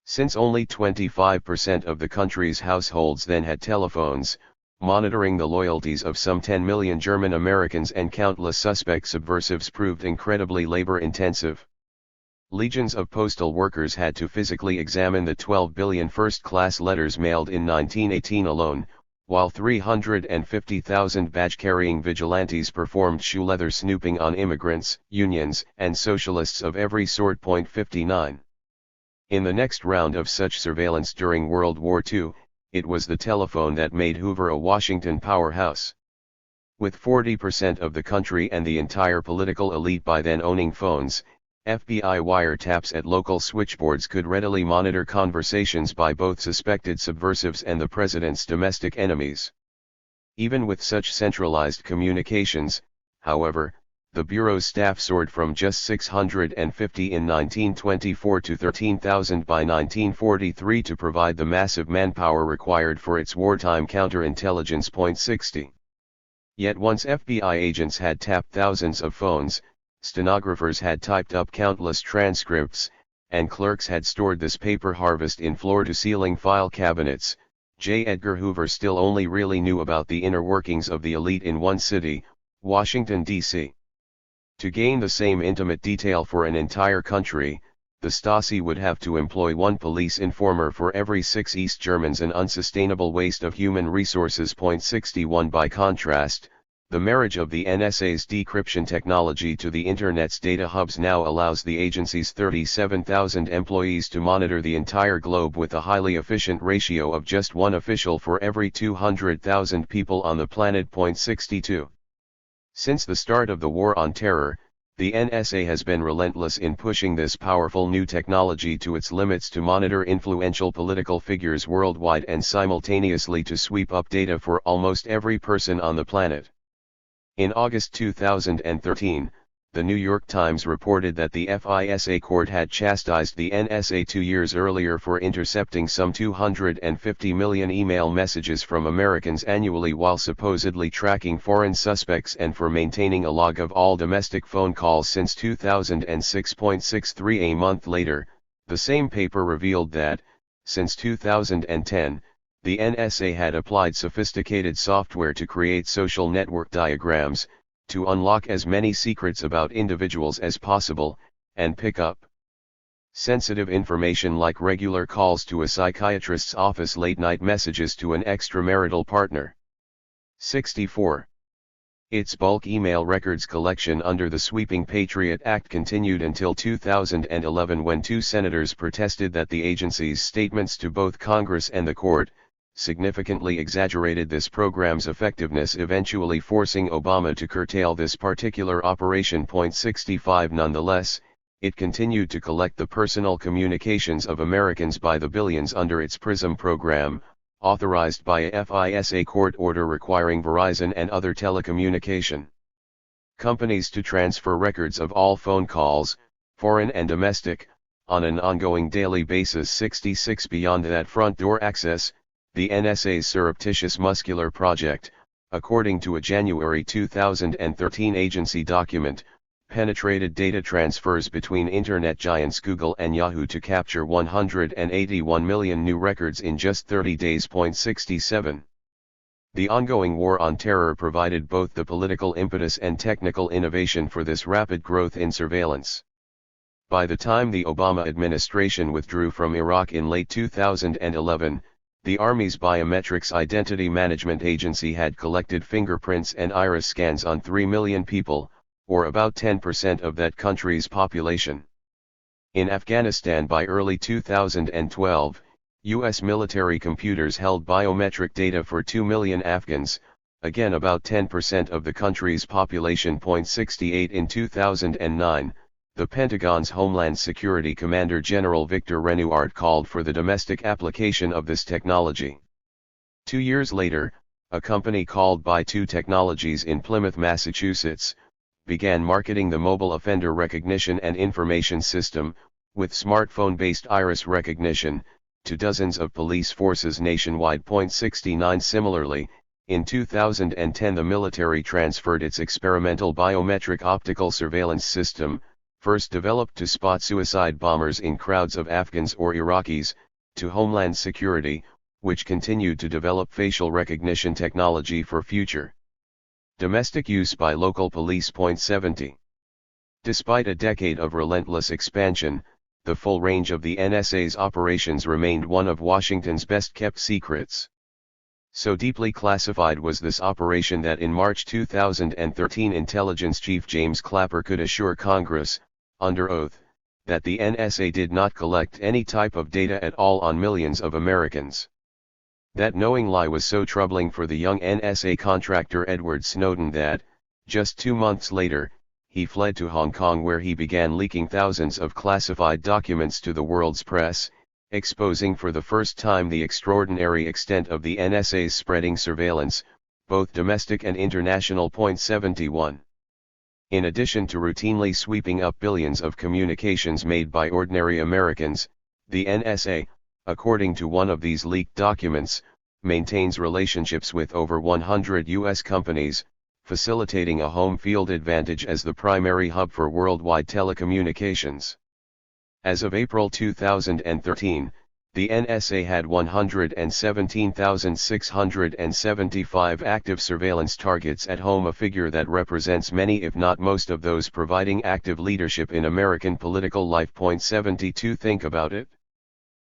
Since only 25% of the country's households then had telephones, monitoring the loyalties of some 10 million German Americans and countless suspect subversives proved incredibly labor-intensive. Legions of postal workers had to physically examine the 12 billion first-class letters mailed in 1918 alone, while 350,000 badge-carrying vigilantes performed shoe-leather snooping on immigrants, unions, and socialists of every sort. 59. In the next round of such surveillance during World War II, it was the telephone that made Hoover a Washington powerhouse. With 40% of the country and the entire political elite by then owning phones, FBI wiretaps at local switchboards could readily monitor conversations by both suspected subversives and the president's domestic enemies. Even with such centralized communications, however, the Bureau's staff soared from just 650 in 1924 to 13,000 by 1943 to provide the massive manpower required for its wartime counterintelligence. 60. Yet once FBI agents had tapped thousands of phones, stenographers had typed up countless transcripts, and clerks had stored this paper harvest in floor-to-ceiling file cabinets, J. Edgar Hoover still only really knew about the inner workings of the elite in one city, Washington, D.C. To gain the same intimate detail for an entire country, the Stasi would have to employ one police informer for every 6 East Germans, an unsustainable waste of human resources. 61. By contrast, the marriage of the NSA's decryption technology to the Internet's data hubs now allows the agency's 37,000 employees to monitor the entire globe with a highly efficient ratio of just one official for every 200,000 people on the planet. 62. Since the start of the War on Terror, The NSA has been relentless in pushing this powerful new technology to its limits to monitor influential political figures worldwide and simultaneously to sweep up data for almost every person on the planet. In August 2013, the New York Times reported that the FISA court had chastised the NSA 2 years earlier for intercepting some 250 million email messages from Americans annually while supposedly tracking foreign suspects and for maintaining a log of all domestic phone calls since 2006.63. A month later, the same paper revealed that, since 2010, the NSA had applied sophisticated software to create social network diagrams, to unlock as many secrets about individuals as possible, and pick up sensitive information like regular calls to a psychiatrist's office, late-night messages to an extramarital partner. 64. Its bulk email records collection under the sweeping Patriot Act continued until 2011 when 2 senators protested that the agency's statements to both Congress and the court significantly exaggerated this program's effectiveness, eventually forcing Obama to curtail this particular operation. 65 Nonetheless, it continued to collect the personal communications of Americans by the billions under its PRISM program, authorized by a FISA court order requiring Verizon and other telecommunication companies to transfer records of all phone calls, foreign and domestic, on an ongoing daily basis. 66 Beyond that front door access, the NSA's surreptitious muscular project, according to a January 2013 agency document, penetrated data transfers between internet giants Google and Yahoo to capture 181 million new records in just 30 days. 67. The ongoing war on terror provided both the political impetus and technical innovation for this rapid growth in surveillance. By the time the Obama administration withdrew from Iraq in late 2011, the Army's Biometrics Identity Management Agency had collected fingerprints and iris scans on 3 million people, or about 10% of that country's population. In Afghanistan by early 2012, U.S. military computers held biometric data for 2 million Afghans, again about 10% of the country's population. 68 In 2009, the Pentagon's Homeland Security Commander General Victor Renouard called for the domestic application of this technology. 2 years later, a company called By2 Technologies in Plymouth, Massachusetts, began marketing the Mobile Offender Recognition and Information System, with smartphone-based iris recognition, to dozens of police forces nationwide. 69 Similarly, in 2010 the military transferred its experimental biometric optical surveillance system, first developed to spot suicide bombers in crowds of Afghans or Iraqis, to Homeland Security, which continued to develop facial recognition technology for future domestic use by local police. 70. Despite a decade of relentless expansion, the full range of the NSA's operations remained one of Washington's best-kept secrets. So deeply classified was this operation that in March 2013 Intelligence Chief James Clapper could assure Congress, under oath, that the NSA did not collect any type of data at all on millions of Americans. That knowing lie was so troubling for the young NSA contractor Edward Snowden that, just 2 months later, he fled to Hong Kong where he began leaking thousands of classified documents to the world's press, exposing for the first time the extraordinary extent of the NSA's spreading surveillance, both domestic and international. 71. In addition to routinely sweeping up billions of communications made by ordinary Americans, the NSA, according to one of these leaked documents, maintains relationships with over 100 U.S. companies, facilitating a home field advantage as the primary hub for worldwide telecommunications. As of April 2013, the NSA had 117,675 active surveillance targets at home, a figure that represents many if not most of those providing active leadership in American political life. 72 Think about it.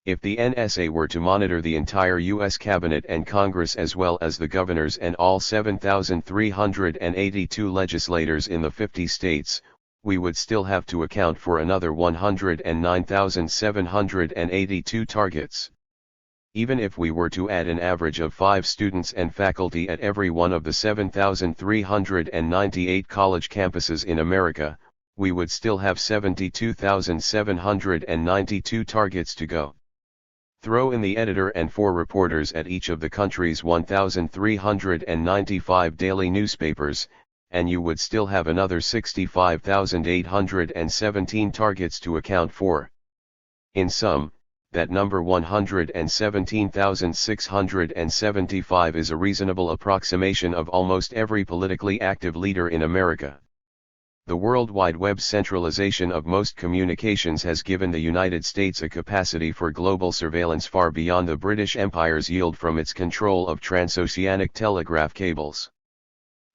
If the NSA were to monitor the entire U.S. Cabinet and Congress as well as the governors and all 7,382 legislators in the 50 states, we would still have to account for another 109,782 targets. Even if we were to add an average of 5 students and faculty at every one of the 7,398 college campuses in America, we would still have 72,792 targets to go. Throw in the editor and 4 reporters at each of the country's 1,395 daily newspapers, and you would still have another 65,817 targets to account for. In sum, that number 117,675 is a reasonable approximation of almost every politically active leader in America. The World Wide Web's centralization of most communications has given the United States a capacity for global surveillance far beyond the British Empire's yield from its control of transoceanic telegraph cables.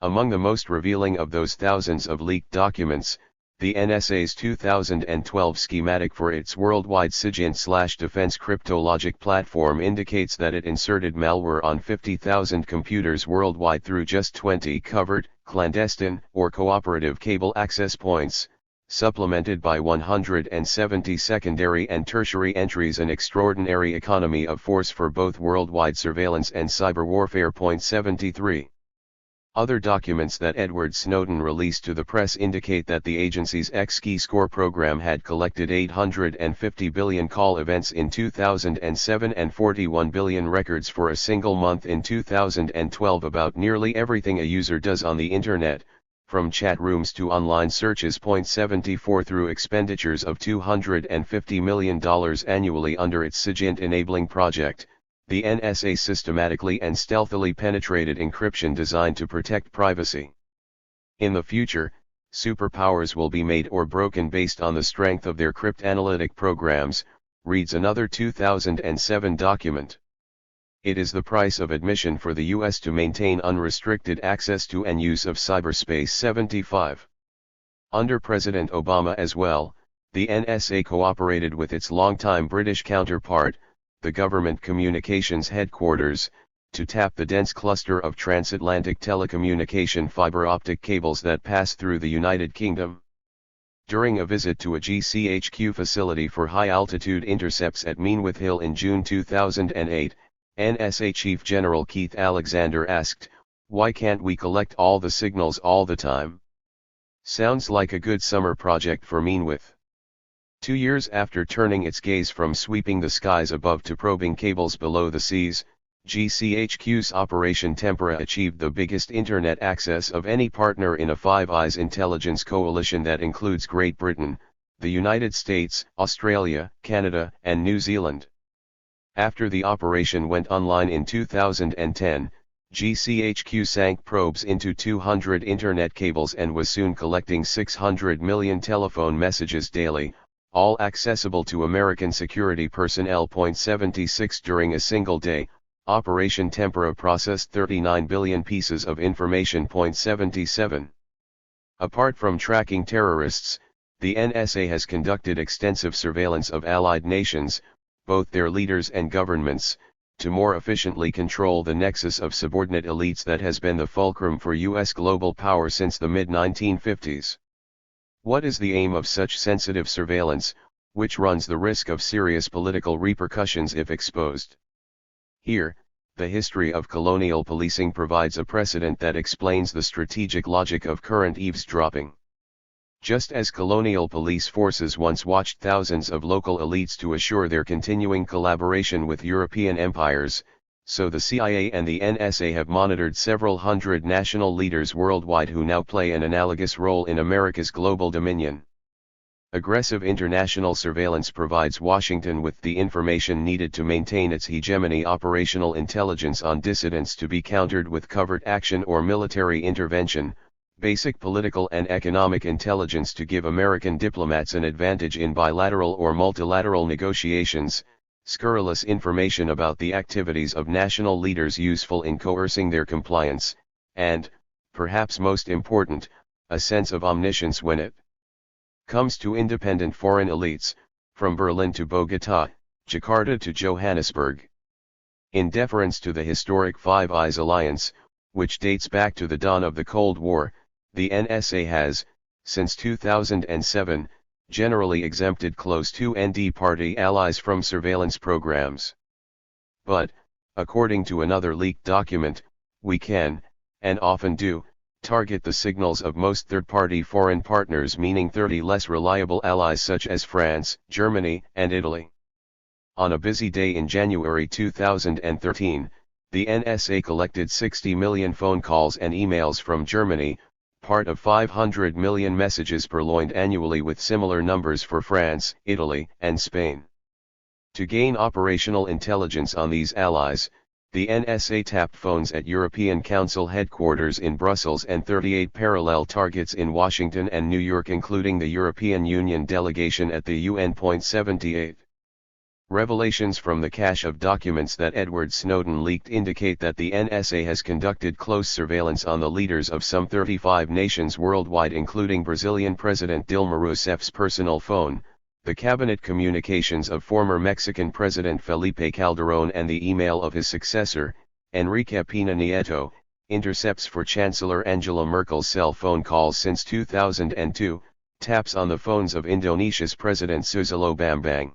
Among the most revealing of those thousands of leaked documents, the NSA's 2012 schematic for its worldwide SIGINT/defense cryptologic platform indicates that it inserted malware on 50,000 computers worldwide through just 20 covered, clandestine, or cooperative cable access points, supplemented by 170 secondary and tertiary entries, an extraordinary economy of force for both worldwide surveillance and cyber warfare. 73. Other documents that Edward Snowden released to the press indicate that the agency's X-Keyscore program had collected 850 billion call events in 2007 and 41 billion records for a single month in 2012 about nearly everything a user does on the internet, from chat rooms to online searches. 74 Through expenditures of $250 million annually under its SIGINT enabling project, the NSA systematically and stealthily penetrated encryption designed to protect privacy. In the future, superpowers will be made or broken based on the strength of their cryptanalytic programs, reads another 2007 document. It is the price of admission for the U.S. to maintain unrestricted access to and use of cyberspace. 75. Under President Obama as well, the NSA cooperated with its longtime British counterpart, the Government Communications Headquarters, to tap the dense cluster of transatlantic telecommunication fiber optic cables that pass through the United Kingdom. During a visit to a GCHQ facility for high-altitude intercepts at Meanwith Hill in June 2008, NSA Chief General Keith Alexander asked, "Why can't we collect all the signals all the time? Sounds like a good summer project for Meanwith." 2 years after turning its gaze from sweeping the skies above to probing cables below the seas, GCHQ's Operation Tempora achieved the biggest internet access of any partner in a Five Eyes intelligence coalition that includes Great Britain, the United States, Australia, Canada, and New Zealand. After the operation went online in 2010, GCHQ sank probes into 200 internet cables and was soon collecting 600 million telephone messages daily, all accessible to American security personnel. 76 During a single day, Operation Tempora processed 39 billion pieces of information. 77. Apart from tracking terrorists, the NSA has conducted extensive surveillance of allied nations, both their leaders and governments, to more efficiently control the nexus of subordinate elites that has been the fulcrum for U.S. global power since the mid-1950s. What is the aim of such sensitive surveillance, which runs the risk of serious political repercussions if exposed? Here, the history of colonial policing provides a precedent that explains the strategic logic of current eavesdropping. Just as colonial police forces once watched thousands of local elites to assure their continuing collaboration with European empires, so the CIA and the NSA have monitored several hundred national leaders worldwide who now play an analogous role in America's global dominion. Aggressive international surveillance provides Washington with the information needed to maintain its hegemony. Operational intelligence on dissidents to be countered with covert action or military intervention, basic political and economic intelligence to give American diplomats an advantage in bilateral or multilateral negotiations, scurrilous information about the activities of national leaders useful in coercing their compliance, and, perhaps most important, a sense of omniscience when it comes to independent foreign elites, from Berlin to Bogota, Jakarta to Johannesburg. In deference to the historic Five Eyes alliance, which dates back to the dawn of the Cold War, the NSA has, since 2007, generally exempted close to ND party allies from surveillance programs. But, according to another leaked document, we can, and often do, target the signals of most third-party foreign partners, meaning 30 less reliable allies such as France, Germany, and Italy. On a busy day in January 2013, the NSA collected 60 million phone calls and emails from Germany, part of 500 million messages purloined annually, with similar numbers for France, Italy, and Spain. To gain operational intelligence on these allies, the NSA tapped phones at European Council headquarters in Brussels and 38 parallel targets in Washington and New York, including the European Union delegation at the UN. 78. Revelations from the cache of documents that Edward Snowden leaked indicate that the NSA has conducted close surveillance on the leaders of some 35 nations worldwide, including Brazilian President Dilma Rousseff's personal phone, the cabinet communications of former Mexican President Felipe Calderón, and the email of his successor, Enrique Pena Nieto, intercepts for Chancellor Angela Merkel's cell phone calls since 2002, taps on the phones of Indonesia's President Susilo Bambang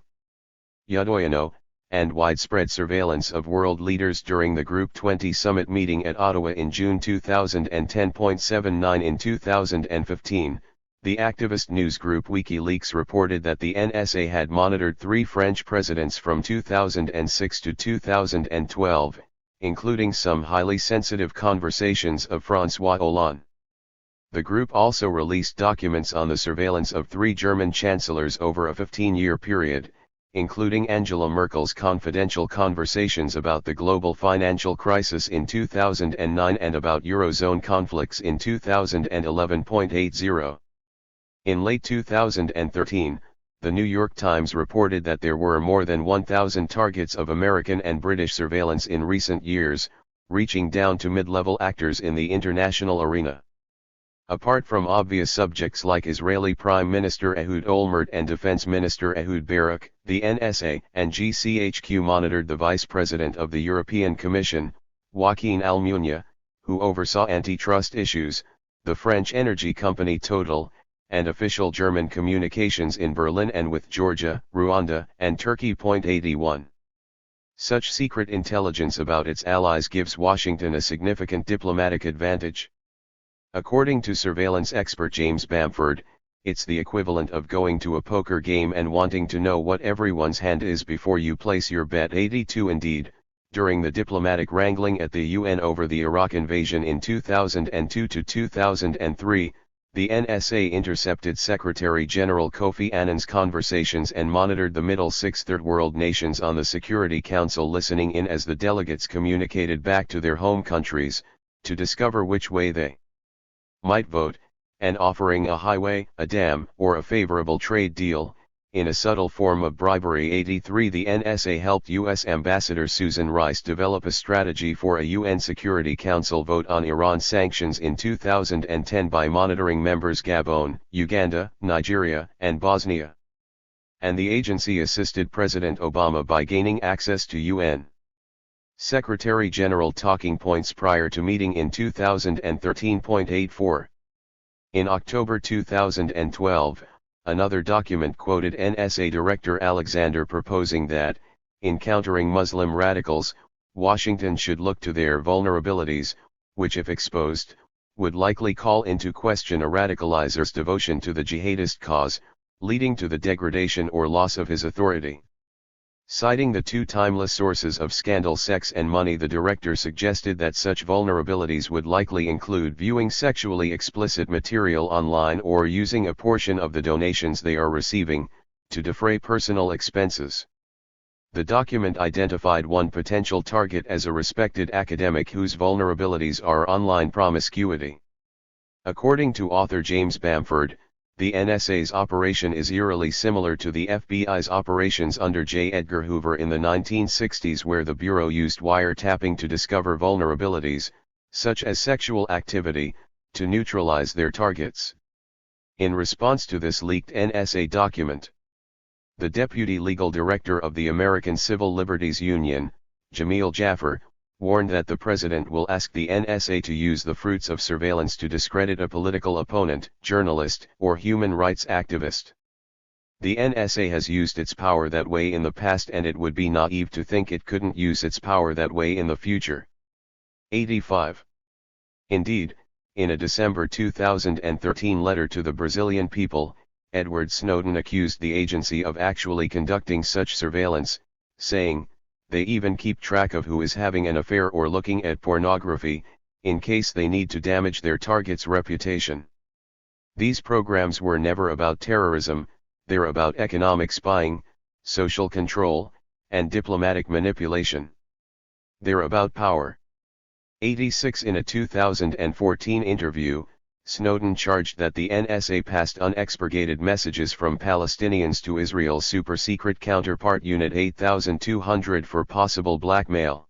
Yudhoyono, and widespread surveillance of world leaders during the Group 20 summit meeting at Ottawa in June 2010. 79 In 2015, the activist news group WikiLeaks reported that the NSA had monitored 3 French presidents from 2006 to 2012, including some highly sensitive conversations of François Hollande. The group also released documents on the surveillance of 3 German chancellors over a 15-year period, including Angela Merkel's confidential conversations about the global financial crisis in 2009 and about Eurozone conflicts in 2011. 80. In late 2013, the New York Times reported that there were more than 1,000 targets of American and British surveillance in recent years, reaching down to mid-level actors in the international arena. Apart from obvious subjects like Israeli Prime Minister Ehud Olmert and Defense Minister Ehud Barak, the NSA and GCHQ monitored the Vice President of the European Commission, Joaquin Almunia, who oversaw antitrust issues, the French energy company Total, and official German communications in Berlin and with Georgia, Rwanda, and Turkey. 81. Such secret intelligence about its allies gives Washington a significant diplomatic advantage. According to surveillance expert James Bamford, it's the equivalent of going to a poker game and wanting to know what everyone's hand is before you place your bet. 82 Indeed, during the diplomatic wrangling at the UN over the Iraq invasion in 2002 to 2003, the NSA intercepted Secretary General Kofi Annan's conversations and monitored the middle 6 third world nations on the Security Council, listening in as the delegates communicated back to their home countries, to discover which way they might vote, and offering a highway, a dam, or a favorable trade deal, in a subtle form of bribery. 83 The NSA helped U.S. Ambassador Susan Rice develop a strategy for a UN Security Council vote on Iran sanctions in 2010 by monitoring members Gabon, Uganda, Nigeria, and Bosnia. And the agency assisted President Obama by gaining access to UN Secretary General talking points prior to meeting in 2013. 84. In October 2012, another document quoted NSA Director Alexander proposing that, in countering Muslim radicals, Washington should look to their vulnerabilities, which if exposed, would likely call into question a radicalizer's devotion to the jihadist cause, leading to the degradation or loss of his authority. Citing the 2 timeless sources of scandal, sex and money, the director suggested that such vulnerabilities would likely include viewing sexually explicit material online or using a portion of the donations they are receiving, to defray personal expenses. The document identified one potential target as a respected academic whose vulnerabilities are online promiscuity. According to author James Bamford, the NSA's operation is eerily similar to the FBI's operations under J. Edgar Hoover in the 1960s, where the Bureau used wiretapping to discover vulnerabilities, such as sexual activity, to neutralize their targets. In response to this leaked NSA document, the Deputy Legal Director of the American Civil Liberties Union, Jamil Jaffer, warned that the President will ask the NSA to use the fruits of surveillance to discredit a political opponent, journalist, or human rights activist. The NSA has used its power that way in the past, and it would be naive to think it couldn't use its power that way in the future. 85. Indeed, In a December 2013 letter to the Brazilian people, Edward Snowden accused the agency of actually conducting such surveillance, saying, "They even keep track of who is having an affair or looking at pornography, in case they need to damage their target's reputation." These programs were never about terrorism, they're about economic spying, social control, and diplomatic manipulation. They're about power. 86 In a 2014 interview, Snowden charged that the NSA passed unexpurgated messages from Palestinians to Israel's super-secret counterpart Unit 8200 for possible blackmail.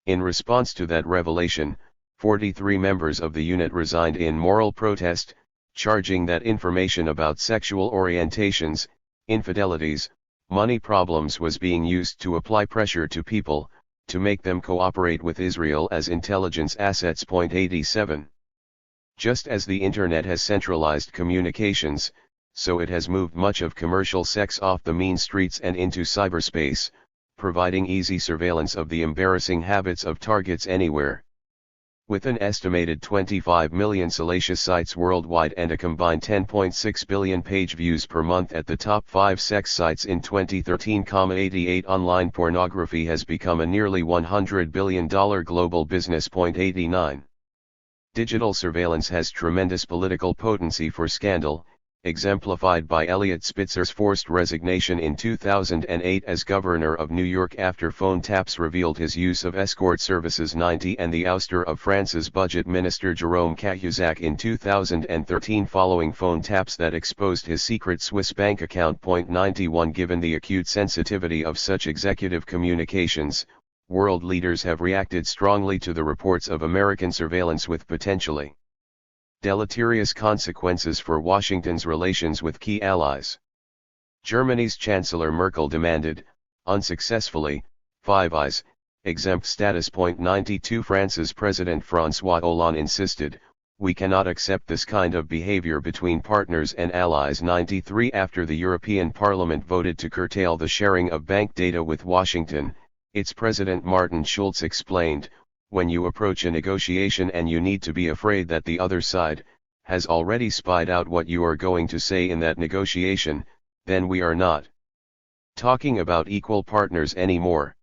In response to that revelation, 43 members of the unit resigned in moral protest, charging that information about sexual orientations, infidelities, money problems was being used to apply pressure to people, to make them cooperate with Israel as intelligence assets. 87. Just as the Internet has centralized communications, so it has moved much of commercial sex off the mean streets and into cyberspace, providing easy surveillance of the embarrassing habits of targets anywhere. With an estimated 25 million salacious sites worldwide and a combined 10.6 billion page views per month at the top 5 sex sites in 2013, 88 online pornography has become a nearly $100 billion global business. 89. Digital surveillance has tremendous political potency for scandal, exemplified by Eliot Spitzer's forced resignation in 2008 as governor of New York after phone taps revealed his use of escort services. 90 And the ouster of France's budget minister Jérôme Cahuzac in 2013 following phone taps that exposed his secret Swiss bank account. 91 Given the acute sensitivity of such executive communications, world leaders have reacted strongly to the reports of American surveillance with potentially deleterious consequences for Washington's relations with key allies. Germany's Chancellor Merkel demanded, unsuccessfully, Five Eyes exempt status. 92 France's President François Hollande insisted, "We cannot accept this kind of behavior between partners and allies." 93 After the European Parliament voted to curtail the sharing of bank data with Washington, its President Martin Schulz explained, "When you approach a negotiation and you need to be afraid that the other side has already spied out what you are going to say in that negotiation, then we are not talking about equal partners anymore."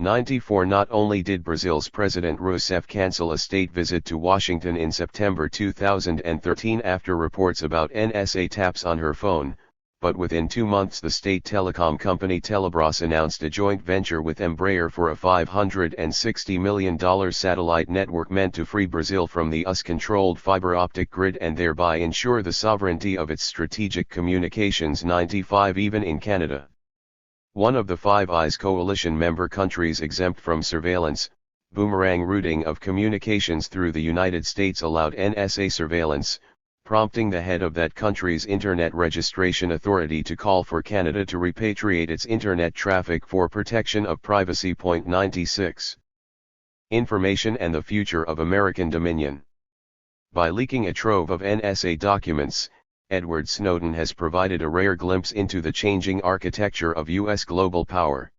94 Not only did Brazil's President Rousseff cancel a state visit to Washington in September 2013 after reports about NSA taps on her phone, but within 2 months the state telecom company Telebras announced a joint venture with Embraer for a $560 million satellite network meant to free Brazil from the US-controlled fiber optic grid and thereby ensure the sovereignty of its strategic communications. 95 Even in Canada, one of the Five Eyes coalition member countries exempt from surveillance, boomerang routing of communications through the United States allowed NSA surveillance, prompting the head of that country's Internet Registration Authority to call for Canada to repatriate its Internet traffic for protection of privacy. 96. Information and the future of American dominion. By leaking a trove of NSA documents, Edward Snowden has provided a rare glimpse into the changing architecture of U.S. global power.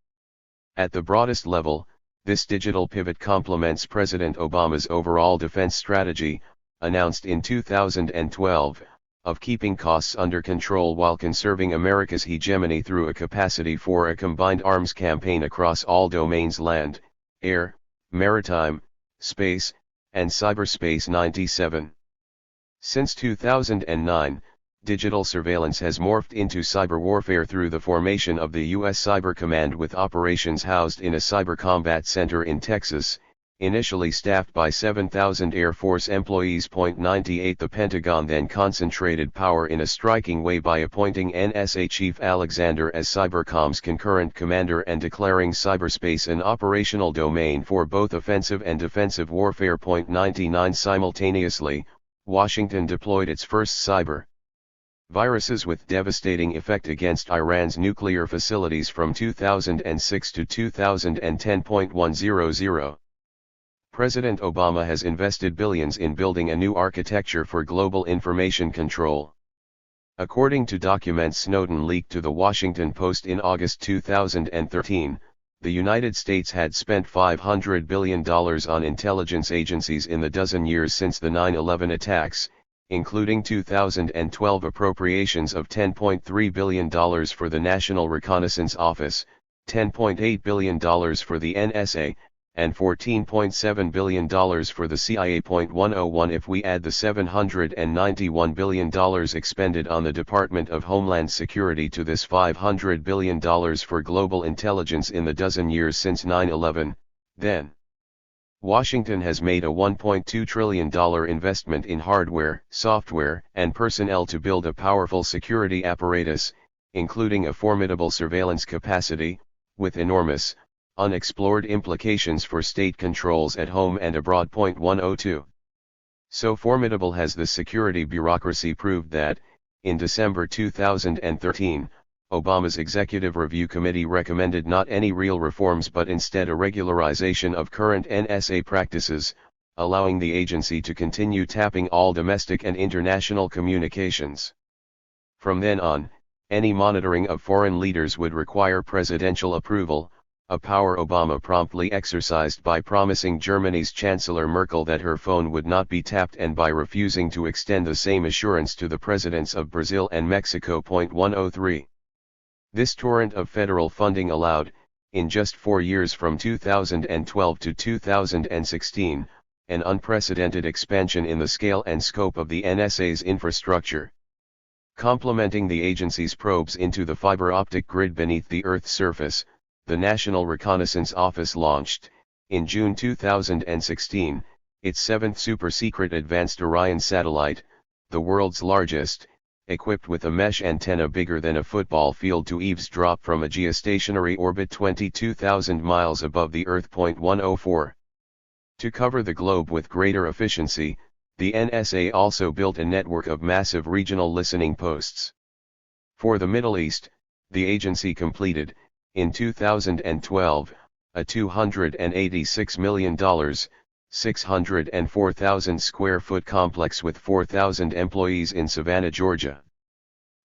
At the broadest level, this digital pivot complements President Obama's overall defense strategy, announced in 2012, of keeping costs under control while conserving America's hegemony through a capacity for a combined arms campaign across all domains: land, air, maritime, space, and cyberspace. 97. Since 2009, digital surveillance has morphed into cyber warfare through the formation of the U.S. Cyber Command with operations housed in a cyber combat center in Texas, initially staffed by 7,000 Air Force employees. 98 The Pentagon then concentrated power in a striking way by appointing NSA Chief Alexander as Cybercom's concurrent commander and declaring cyberspace an operational domain for both offensive and defensive warfare. 99 Simultaneously, Washington deployed its first cyber viruses with devastating effect against Iran's nuclear facilities from 2006 to 2010. 100. President Obama has invested billions in building a new architecture for global information control. According to documents Snowden leaked to The Washington Post in August 2013, the United States had spent $500 billion on intelligence agencies in the dozen years since the 9/11 attacks, including 2012 appropriations of $10.3 billion for the National Reconnaissance Office, $10.8 billion for the NSA, and $14.7 billion for the CIA. 101 If we add the $791 billion expended on the Department of Homeland Security to this $500 billion for global intelligence in the dozen years since 9/11, then Washington has made a $1.2 trillion investment in hardware, software, and personnel to build a powerful security apparatus, including a formidable surveillance capacity, with enormous, unexplored implications for state controls at home and abroad. 102. So formidable has the security bureaucracy proved that, in December 2013, Obama's Executive Review Committee recommended not any real reforms but instead a regularization of current NSA practices, allowing the agency to continue tapping all domestic and international communications. From then on, any monitoring of foreign leaders would require presidential approval, a power Obama promptly exercised by promising Germany's Chancellor Merkel that her phone would not be tapped and by refusing to extend the same assurance to the presidents of Brazil and Mexico. 103. This torrent of federal funding allowed, in just 4 years from 2012 to 2016, an unprecedented expansion in the scale and scope of the NSA's infrastructure. Complementing the agency's probes into the fiber optic grid beneath the Earth's surface, the National Reconnaissance Office launched, in June 2016, its seventh super-secret advanced Orion satellite, the world's largest, equipped with a mesh antenna bigger than a football field to eavesdrop from a geostationary orbit 22,000 miles above the Earth. 104. To cover the globe with greater efficiency, the NSA also built a network of massive regional listening posts. For the Middle East, the agency completed, in 2012, a $286 million, 604,000 square foot complex with 4,000 employees in Savannah, Georgia.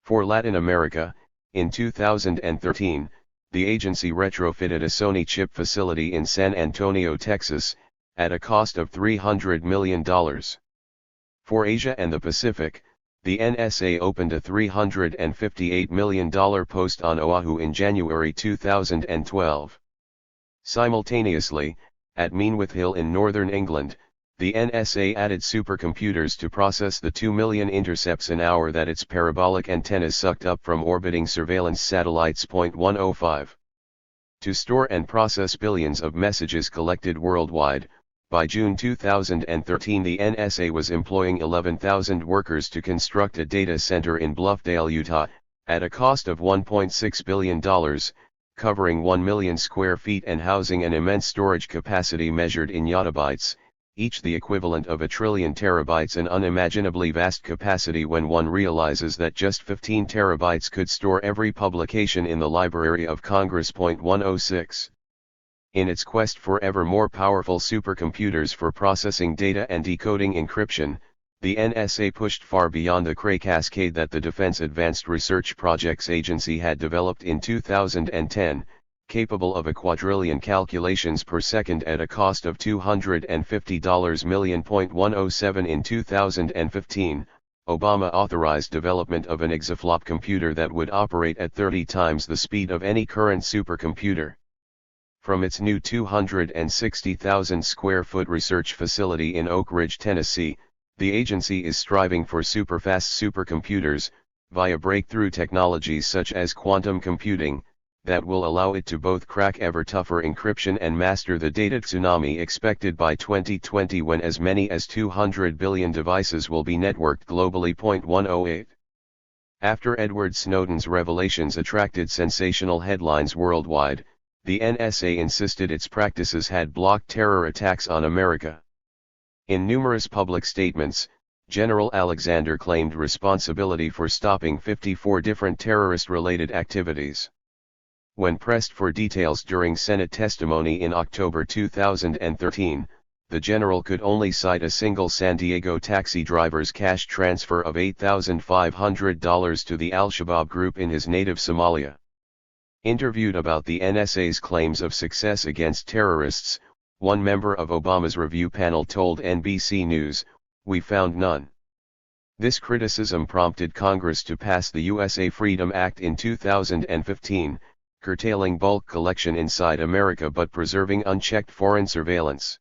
For Latin America, in 2013, the agency retrofitted a Sony chip facility in San Antonio, Texas, at a cost of $300 million. For Asia and the Pacific, the NSA opened a $358 million post on Oahu in January 2012. Simultaneously, at Meanwith Hill in northern England, the NSA added supercomputers to process the 2 million intercepts an hour that its parabolic antennas sucked up from orbiting surveillance satellites. 105. To store and process billions of messages collected worldwide, by June 2013 the NSA was employing 11,000 workers to construct a data center in Bluffdale, Utah, at a cost of $1.6 billion, covering 1 million square feet and housing an immense storage capacity measured in yottabytes, each the equivalent of 1 trillion terabytes, an unimaginably vast capacity when one realizes that just 15 terabytes could store every publication in the Library of Congress. 106. In its quest for ever more powerful supercomputers for processing data and decoding encryption, the NSA pushed far beyond the Cray cascade that the Defense Advanced Research Projects Agency had developed in 2010, capable of 1 quadrillion calculations per second at a cost of $250 million. 107. In 2015, Obama authorized development of an exaflop computer that would operate at 30 times the speed of any current supercomputer. From its new 260,000 square foot research facility in Oak Ridge, Tennessee, the agency is striving for superfast supercomputers, via breakthrough technologies such as quantum computing, that will allow it to both crack ever tougher encryption and master the data tsunami expected by 2020, when as many as 200 billion devices will be networked globally. 108. After Edward Snowden's revelations attracted sensational headlines worldwide, the NSA insisted its practices had blocked terror attacks on America. In numerous public statements, General Alexander claimed responsibility for stopping 54 different terrorist-related activities. When pressed for details during Senate testimony in October 2013, the general could only cite a single San Diego taxi driver's cash transfer of $8,500 to the Al-Shabaab group in his native Somalia. Interviewed about the NSA's claims of success against terrorists, one member of Obama's review panel told NBC News, "We found none." This criticism prompted Congress to pass the USA Freedom Act in 2015, curtailing bulk collection inside America but preserving unchecked foreign surveillance.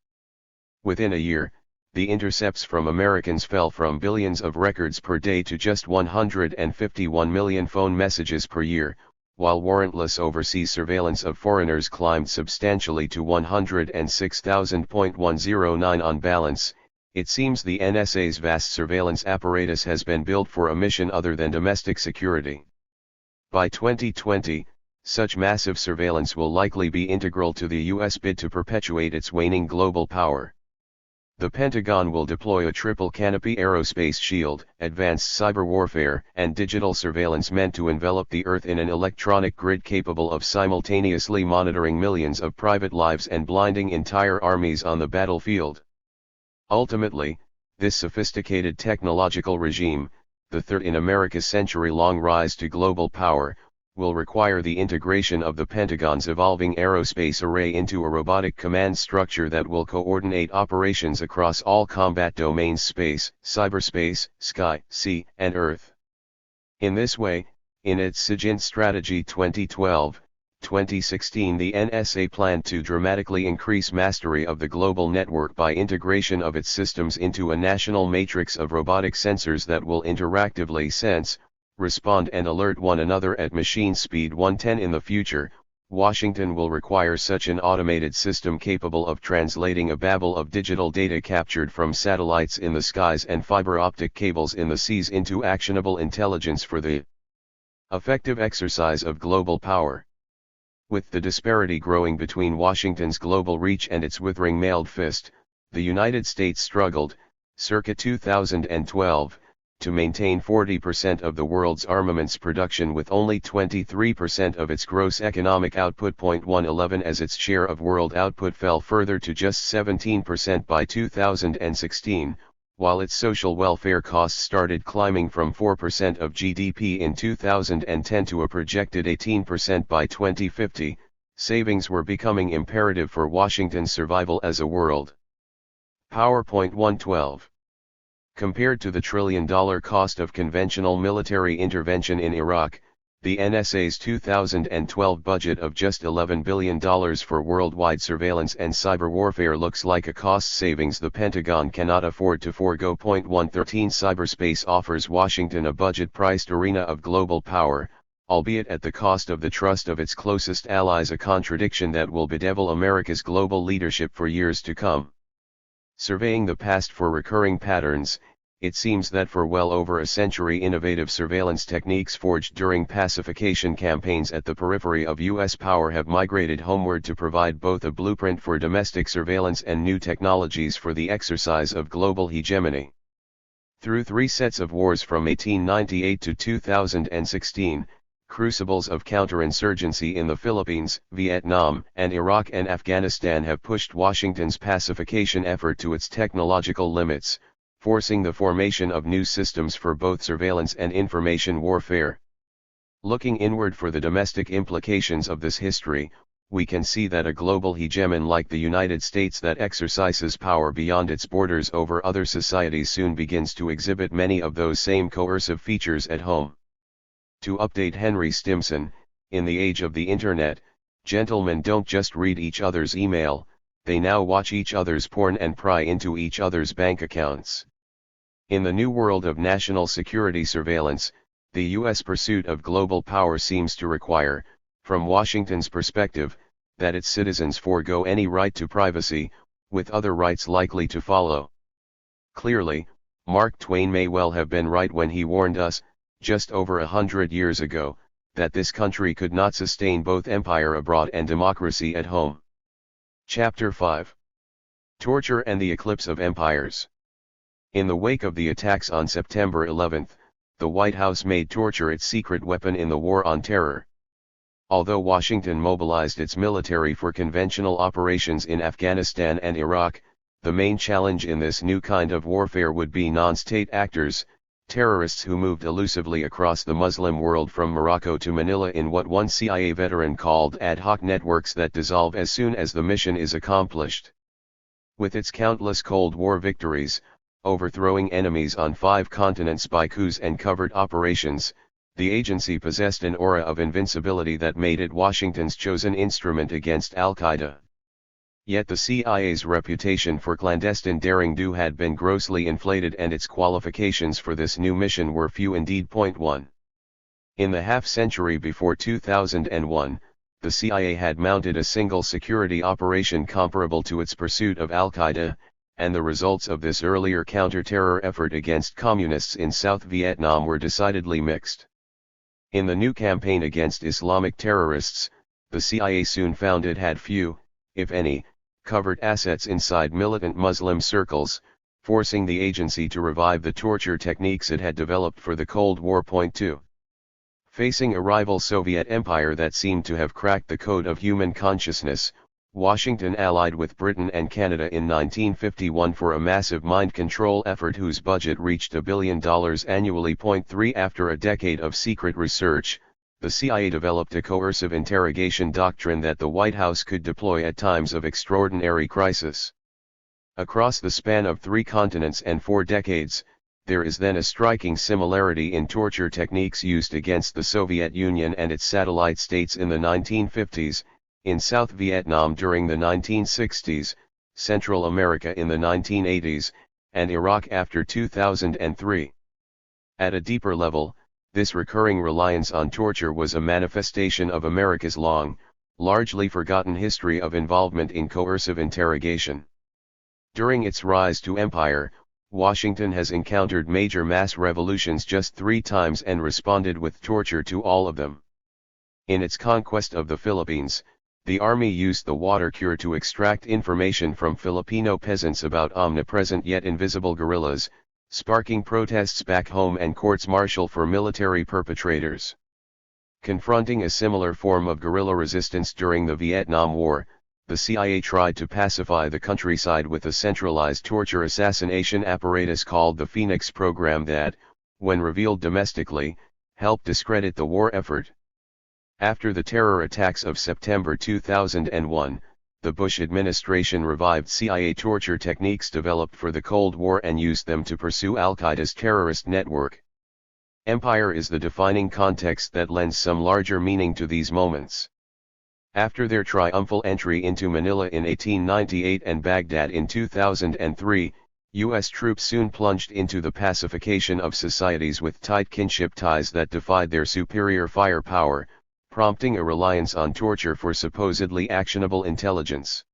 Within a year, the intercepts from Americans fell from billions of records per day to just 151 million phone messages per year, while warrantless overseas surveillance of foreigners climbed substantially to 106,000.109 on balance. It seems the NSA's vast surveillance apparatus has been built for a mission other than domestic security. By 2020, such massive surveillance will likely be integral to the U.S. bid to perpetuate its waning global power. The Pentagon will deploy a triple canopy aerospace shield, advanced cyber warfare, and digital surveillance meant to envelop the Earth in an electronic grid capable of simultaneously monitoring millions of private lives and blinding entire armies on the battlefield. Ultimately, this sophisticated technological regime, the third in America's century-long rise to global power, will require the integration of the Pentagon's evolving aerospace array into a robotic command structure that will coordinate operations across all combat domains: space, cyberspace, sky, sea, and earth. In this way, in its SIGINT strategy 2012-2016, the NSA planned to dramatically increase mastery of the global network by integration of its systems into a national matrix of robotic sensors that will interactively sense, respond and alert one another at machine speed 110. In the future, Washington will require such an automated system capable of translating a babble of digital data captured from satellites in the skies and fiber optic cables in the seas into actionable intelligence for the effective exercise of global power. With the disparity growing between Washington's global reach and its withering mailed fist, the United States struggled, circa 2012, to maintain 40% of the world's armaments production with only 23% of its gross economic output. 111 as its share of world output fell further to just 17% by 2016, while its social welfare costs started climbing from 4% of GDP in 2010 to a projected 18% by 2050, savings were becoming imperative for Washington's survival as a world power. 112. Compared to the trillion-dollar cost of conventional military intervention in Iraq, the NSA's 2012 budget of just $11 billion for worldwide surveillance and cyber warfare looks like a cost savings the Pentagon cannot afford to forego. 113 Cyberspace offers Washington a budget-priced arena of global power, albeit at the cost of the trust of its closest allies, a contradiction that will bedevil America's global leadership for years to come. Surveying the past for recurring patterns, it seems that for well over a century innovative surveillance techniques forged during pacification campaigns at the periphery of U.S. power have migrated homeward to provide both a blueprint for domestic surveillance and new technologies for the exercise of global hegemony. Through three sets of wars from 1898 to 2016, crucibles of counterinsurgency in the Philippines, Vietnam, and Iraq and Afghanistan have pushed Washington's pacification effort to its technological limits, forcing the formation of new systems for both surveillance and information warfare. Looking inward for the domestic implications of this history, we can see that a global hegemon like the United States that exercises power beyond its borders over other societies soon begins to exhibit many of those same coercive features at home. To update Henry Stimson, in the age of the internet, gentlemen don't just read each other's email, they now watch each other's porn and pry into each other's bank accounts. In the new world of national security surveillance, the U.S. pursuit of global power seems to require, from Washington's perspective, that its citizens forego any right to privacy, with other rights likely to follow. Clearly, Mark Twain may well have been right when he warned us, just over 100 years ago, that this country could not sustain both empire abroad and democracy at home. Chapter 5. Torture and the Eclipse of Empires. In the wake of the attacks on September 11, the White House made torture its secret weapon in the war on terror. Although Washington mobilized its military for conventional operations in Afghanistan and Iraq, the main challenge in this new kind of warfare would be non-state actors, terrorists who moved elusively across the Muslim world from Morocco to Manila in what one CIA veteran called ad hoc networks that dissolve as soon as the mission is accomplished. With its countless Cold War victories, overthrowing enemies on 5 continents by coups and covert operations, the agency possessed an aura of invincibility that made it Washington's chosen instrument against Al-Qaeda. Yet the CIA's reputation for clandestine daring-do had been grossly inflated, and its qualifications for this new mission were few indeed. 1. In the half-century before 2001, the CIA had mounted a single security operation comparable to its pursuit of Al-Qaeda, and the results of this earlier counter-terror effort against communists in South Vietnam were decidedly mixed. In the new campaign against Islamic terrorists, the CIA soon found it had few, if any, covert assets inside militant Muslim circles, forcing the agency to revive the torture techniques it had developed for the Cold War. 2. Facing a rival Soviet empire that seemed to have cracked the code of human consciousness, Washington allied with Britain and Canada in 1951 for a massive mind control effort whose budget reached $1 billion annually. 3. After a decade of secret research, the CIA developed a coercive interrogation doctrine that the White House could deploy at times of extraordinary crisis. Across the span of 3 continents and 4 decades, there is then a striking similarity in torture techniques used against the Soviet Union and its satellite states in the 1950s, in South Vietnam during the 1960s, Central America in the 1980s, and Iraq after 2003. At a deeper level, this recurring reliance on torture was a manifestation of America's long, largely forgotten history of involvement in coercive interrogation. During its rise to empire, Washington has encountered major mass revolutions just 3 times and responded with torture to all of them. In its conquest of the Philippines, the army used the water cure to extract information from Filipino peasants about omnipresent yet invisible guerrillas, sparking protests back home and courts-martial for military perpetrators. Confronting a similar form of guerrilla resistance during the Vietnam War, the CIA tried to pacify the countryside with a centralized torture assassination apparatus called the Phoenix Program that, when revealed domestically, helped discredit the war effort. After the terror attacks of September 2001, the Bush administration revived CIA torture techniques developed for the Cold War and used them to pursue Al-Qaeda's terrorist network. Empire is the defining context that lends some larger meaning to these moments. After their triumphal entry into Manila in 1898 and Baghdad in 2003, U.S. troops soon plunged into the pacification of societies with tight kinship ties that defied their superior firepower, prompting a reliance on torture for supposedly actionable intelligence.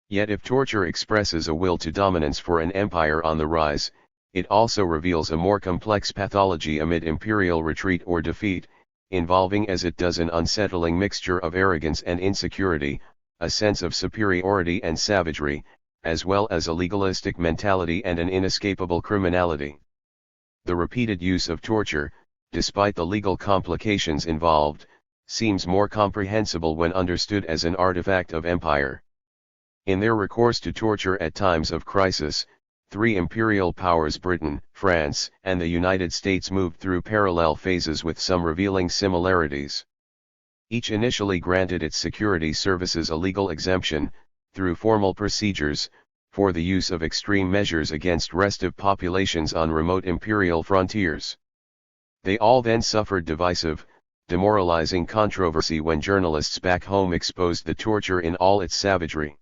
Yet if torture expresses a will to dominance for an empire on the rise, it also reveals a more complex pathology amid imperial retreat or defeat, involving as it does an unsettling mixture of arrogance and insecurity, a sense of superiority and savagery, as well as a legalistic mentality and an inescapable criminality. The repeated use of torture, despite the legal complications involved, seems more comprehensible when understood as an artifact of empire. In their recourse to torture at times of crisis, 3 imperial powers Britain, France, and the United States moved through parallel phases with some revealing similarities. Each initially granted its security services a legal exemption, through formal procedures, for the use of extreme measures against restive populations on remote imperial frontiers. They all then suffered divisive, demoralizing controversy when journalists back home exposed the torture in all its savagery.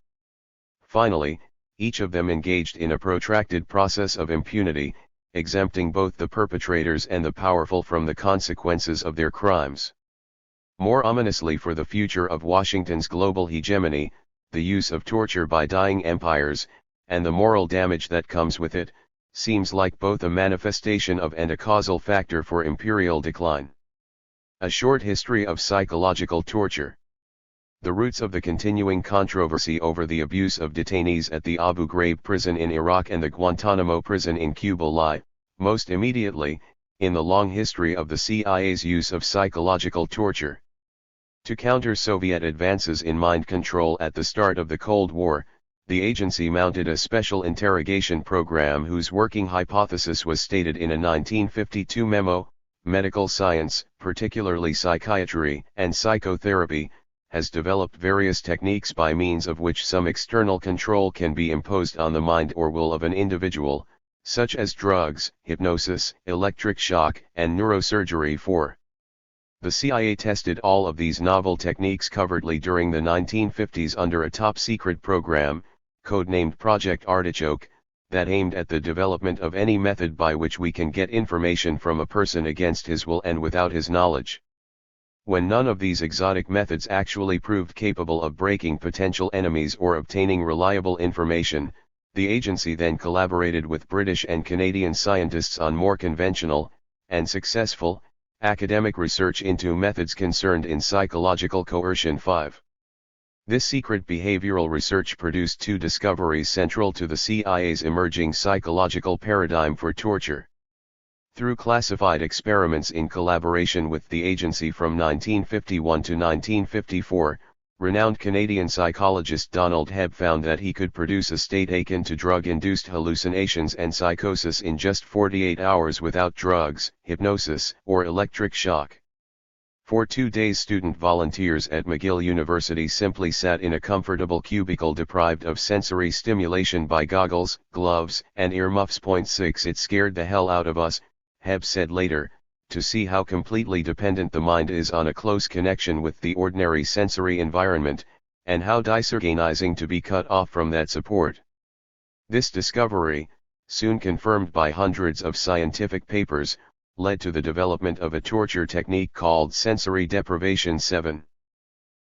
Finally, each of them engaged in a protracted process of impunity, exempting both the perpetrators and the powerful from the consequences of their crimes. More ominously for the future of Washington's global hegemony, the use of torture by dying empires, and the moral damage that comes with it, seems like both a manifestation of and a causal factor for imperial decline. A short history of psychological torture. The roots of the continuing controversy over the abuse of detainees at the Abu Ghraib prison in Iraq and the Guantanamo prison in Cuba lie, most immediately, in the long history of the CIA's use of psychological torture. To counter Soviet advances in mind control at the start of the Cold War, the agency mounted a special interrogation program whose working hypothesis was stated in a 1952 memo: medical science, particularly psychiatry and psychotherapy, has developed various techniques by means of which some external control can be imposed on the mind or will of an individual, such as drugs, hypnosis, electric shock, and neurosurgery. 4. The CIA tested all of these novel techniques covertly during the 1950s under a top-secret program, codenamed Project Artichoke, that aimed at the development of any method by which we can get information from a person against his will and without his knowledge. When none of these exotic methods actually proved capable of breaking potential enemies or obtaining reliable information, the agency then collaborated with British and Canadian scientists on more conventional, and successful, academic research into methods concerned in psychological coercion. 5. This secret behavioral research produced two discoveries central to the CIA's emerging psychological paradigm for torture. Through classified experiments in collaboration with the agency from 1951 to 1954, renowned Canadian psychologist Donald Hebb found that he could produce a state akin to drug-induced hallucinations and psychosis in just 48 hours without drugs, hypnosis, or electric shock. For 2 days, student volunteers at McGill University simply sat in a comfortable cubicle deprived of sensory stimulation by goggles, gloves, and earmuffs. 6 It scared the hell out of us, Hebb said later, to see how completely dependent the mind is on a close connection with the ordinary sensory environment, and how disorganizing to be cut off from that support. This discovery, soon confirmed by hundreds of scientific papers, led to the development of a torture technique called sensory deprivation. 7.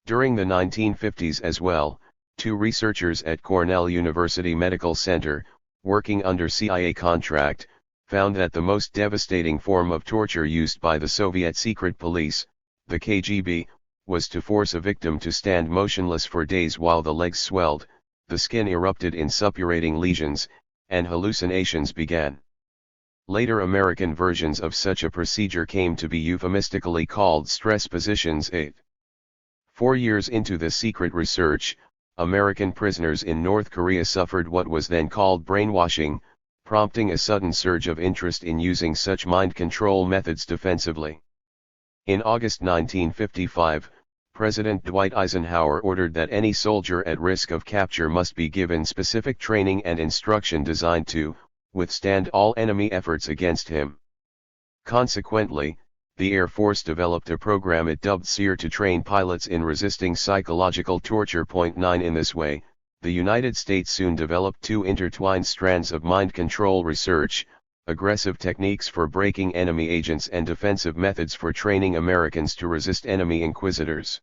During the 1950s as well, two researchers at Cornell University Medical Center, working under CIA contract, found that the most devastating form of torture used by the Soviet secret police, the KGB, was to force a victim to stand motionless for days while the legs swelled, the skin erupted in suppurating lesions, and hallucinations began. Later American versions of such a procedure came to be euphemistically called stress positions. 8. 4 years into this secret research, American prisoners in North Korea suffered what was then called brainwashing, prompting a sudden surge of interest in using such mind control methods defensively. In August 1955, President Dwight Eisenhower ordered that any soldier at risk of capture must be given specific training and instruction designed to withstand all enemy efforts against him. Consequently, the Air Force developed a program it dubbed SEER to train pilots in resisting psychological torture. 9 In this way, the United States soon developed two intertwined strands of mind control research: aggressive techniques for breaking enemy agents and defensive methods for training Americans to resist enemy inquisitors.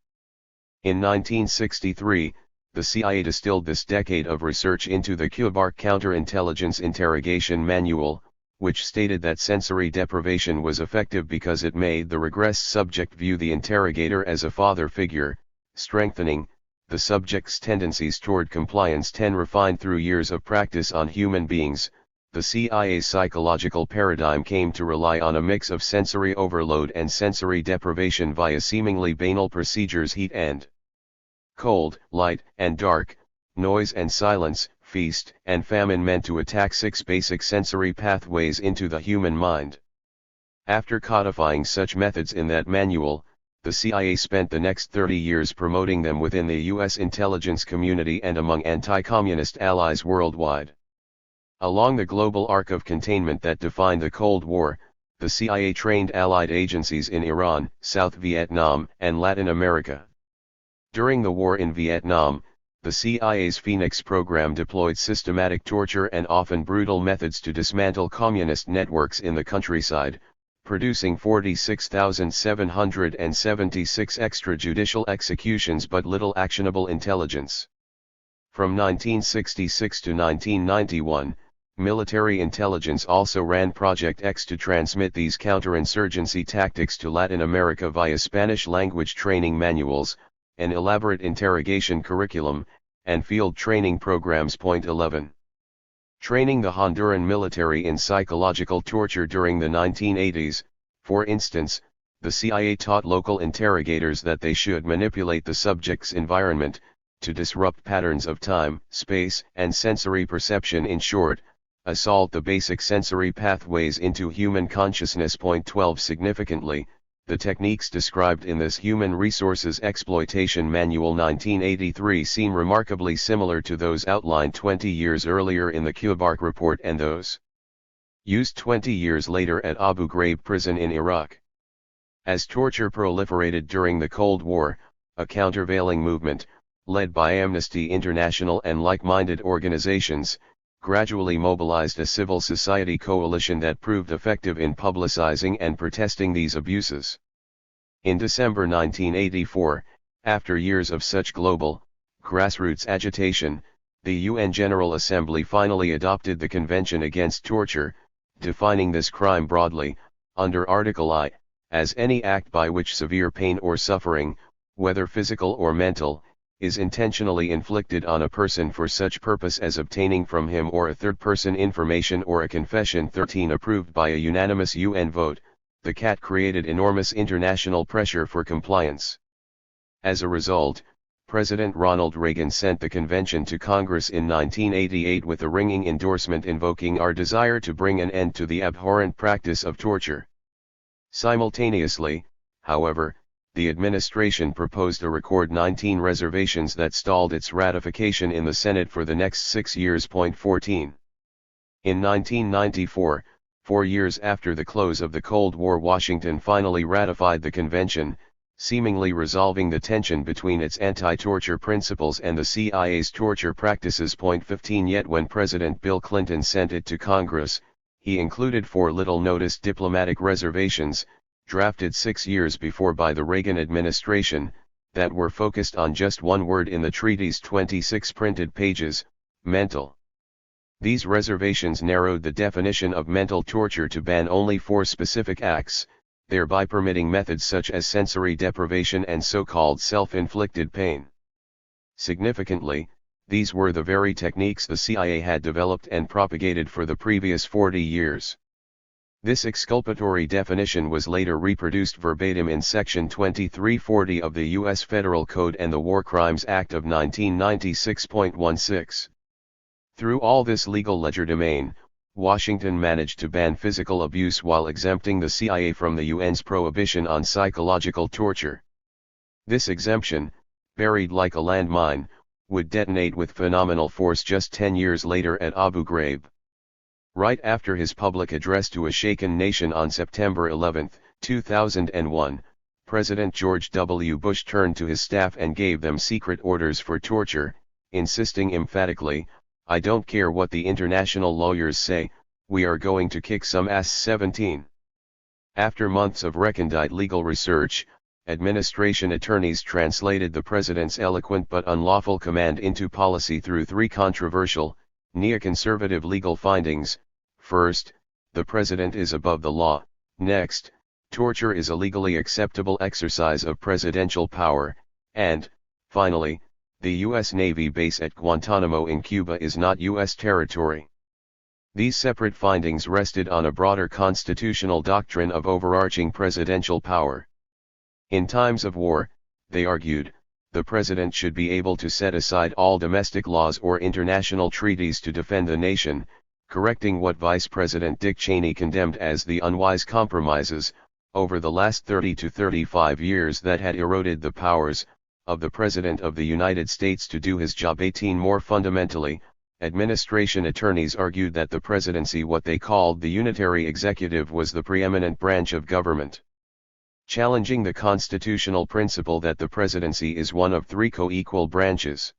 In 1963, the CIA distilled this decade of research into the Kubark Counterintelligence Interrogation Manual, which stated that sensory deprivation was effective because it made the regressed subject view the interrogator as a father figure, strengthening the subject's tendencies toward compliance. 10 Refined through years of practice on human beings, the CIA's psychological paradigm came to rely on a mix of sensory overload and sensory deprivation via seemingly banal procedures: heat and cold, light and dark, noise and silence, feast and famine, meant to attack 6 basic sensory pathways into the human mind. After codifying such methods in that manual, the CIA spent the next 30 years promoting them within the U.S. intelligence community and among anti-communist allies worldwide. Along the global arc of containment that defined the Cold War, the CIA trained allied agencies in Iran, South Vietnam, and Latin America. During the war in Vietnam, the CIA's Phoenix program deployed systematic torture and often brutal methods to dismantle communist networks in the countryside, producing 46,776 extrajudicial executions but little actionable intelligence. From 1966 to 1991, military intelligence also ran Project X to transmit these counterinsurgency tactics to Latin America via Spanish-language training manuals, an elaborate interrogation curriculum, and field training programs. 11. Training the Honduran military in psychological torture. During the 1980s, for instance, the CIA taught local interrogators that they should manipulate the subject's environment, to disrupt patterns of time, space, and sensory perception. In short, assault the basic sensory pathways into human consciousness. Point 12. Significantly, the techniques described in this Human Resources Exploitation Manual 1983 seem remarkably similar to those outlined 20 years earlier in the Kubark Report and those used 20 years later at Abu Ghraib prison in Iraq. As torture proliferated during the Cold War, a countervailing movement, led by Amnesty International and like-minded organizations, gradually mobilized a civil society coalition that proved effective in publicizing and protesting these abuses. In December 1984, after years of such global, grassroots agitation, the UN General Assembly finally adopted the Convention Against Torture, defining this crime broadly, under Article I, as any act by which severe pain or suffering, whether physical or mental, is intentionally inflicted on a person for such purpose as obtaining from him or a third person information or a confession. 13. Approved by a unanimous UN vote, the CAT created enormous international pressure for compliance. As a result, President Ronald Reagan sent the convention to Congress in 1988 with a ringing endorsement invoking our desire to bring an end to the abhorrent practice of torture. Simultaneously, however, the administration proposed a record 19 reservations that stalled its ratification in the Senate for the next 6 years. 14. In 1994, 4 years after the close of the Cold War, Washington finally ratified the convention, seemingly resolving the tension between its anti-torture principles and the CIA's torture practices. 15. Yet when President Bill Clinton sent it to Congress, he included 4 little-noticed diplomatic reservations, drafted 6 years before by the Reagan administration, that were focused on just one word in the treaty's 26 printed pages: mental. These reservations narrowed the definition of mental torture to ban only 4 specific acts, thereby permitting methods such as sensory deprivation and so-called self-inflicted pain. Significantly, these were the very techniques the CIA had developed and propagated for the previous 40 years. This exculpatory definition was later reproduced verbatim in Section 2340 of the U.S. Federal Code and the War Crimes Act of 1996.16. Through all this legal legerdemain, Washington managed to ban physical abuse while exempting the CIA from the UN's prohibition on psychological torture. This exemption, buried like a landmine, would detonate with phenomenal force just 10 years later at Abu Ghraib. Right after his public address to a shaken nation on September 11, 2001, President George W. Bush turned to his staff and gave them secret orders for torture, insisting emphatically, "I don't care what the international lawyers say, we are going to kick some ass." 17. After months of recondite legal research, administration attorneys translated the president's eloquent but unlawful command into policy through 3 controversial, neoconservative legal findings. First, the president is above the law. Next, torture is a legally acceptable exercise of presidential power. And, finally, the U.S. Navy base at Guantanamo in Cuba is not U.S. territory. These separate findings rested on a broader constitutional doctrine of overarching presidential power. In times of war, they argued, the president should be able to set aside all domestic laws or international treaties to defend the nation, correcting what Vice President Dick Cheney condemned as the unwise compromises, over the last 30 to 35 years that had eroded the powers, of the President of the United States to do his job. 18. More fundamentally, administration attorneys argued that the presidency, what they called the unitary executive, was the preeminent branch of government, challenging the constitutional principle that the presidency is one of 3 co-equal branches.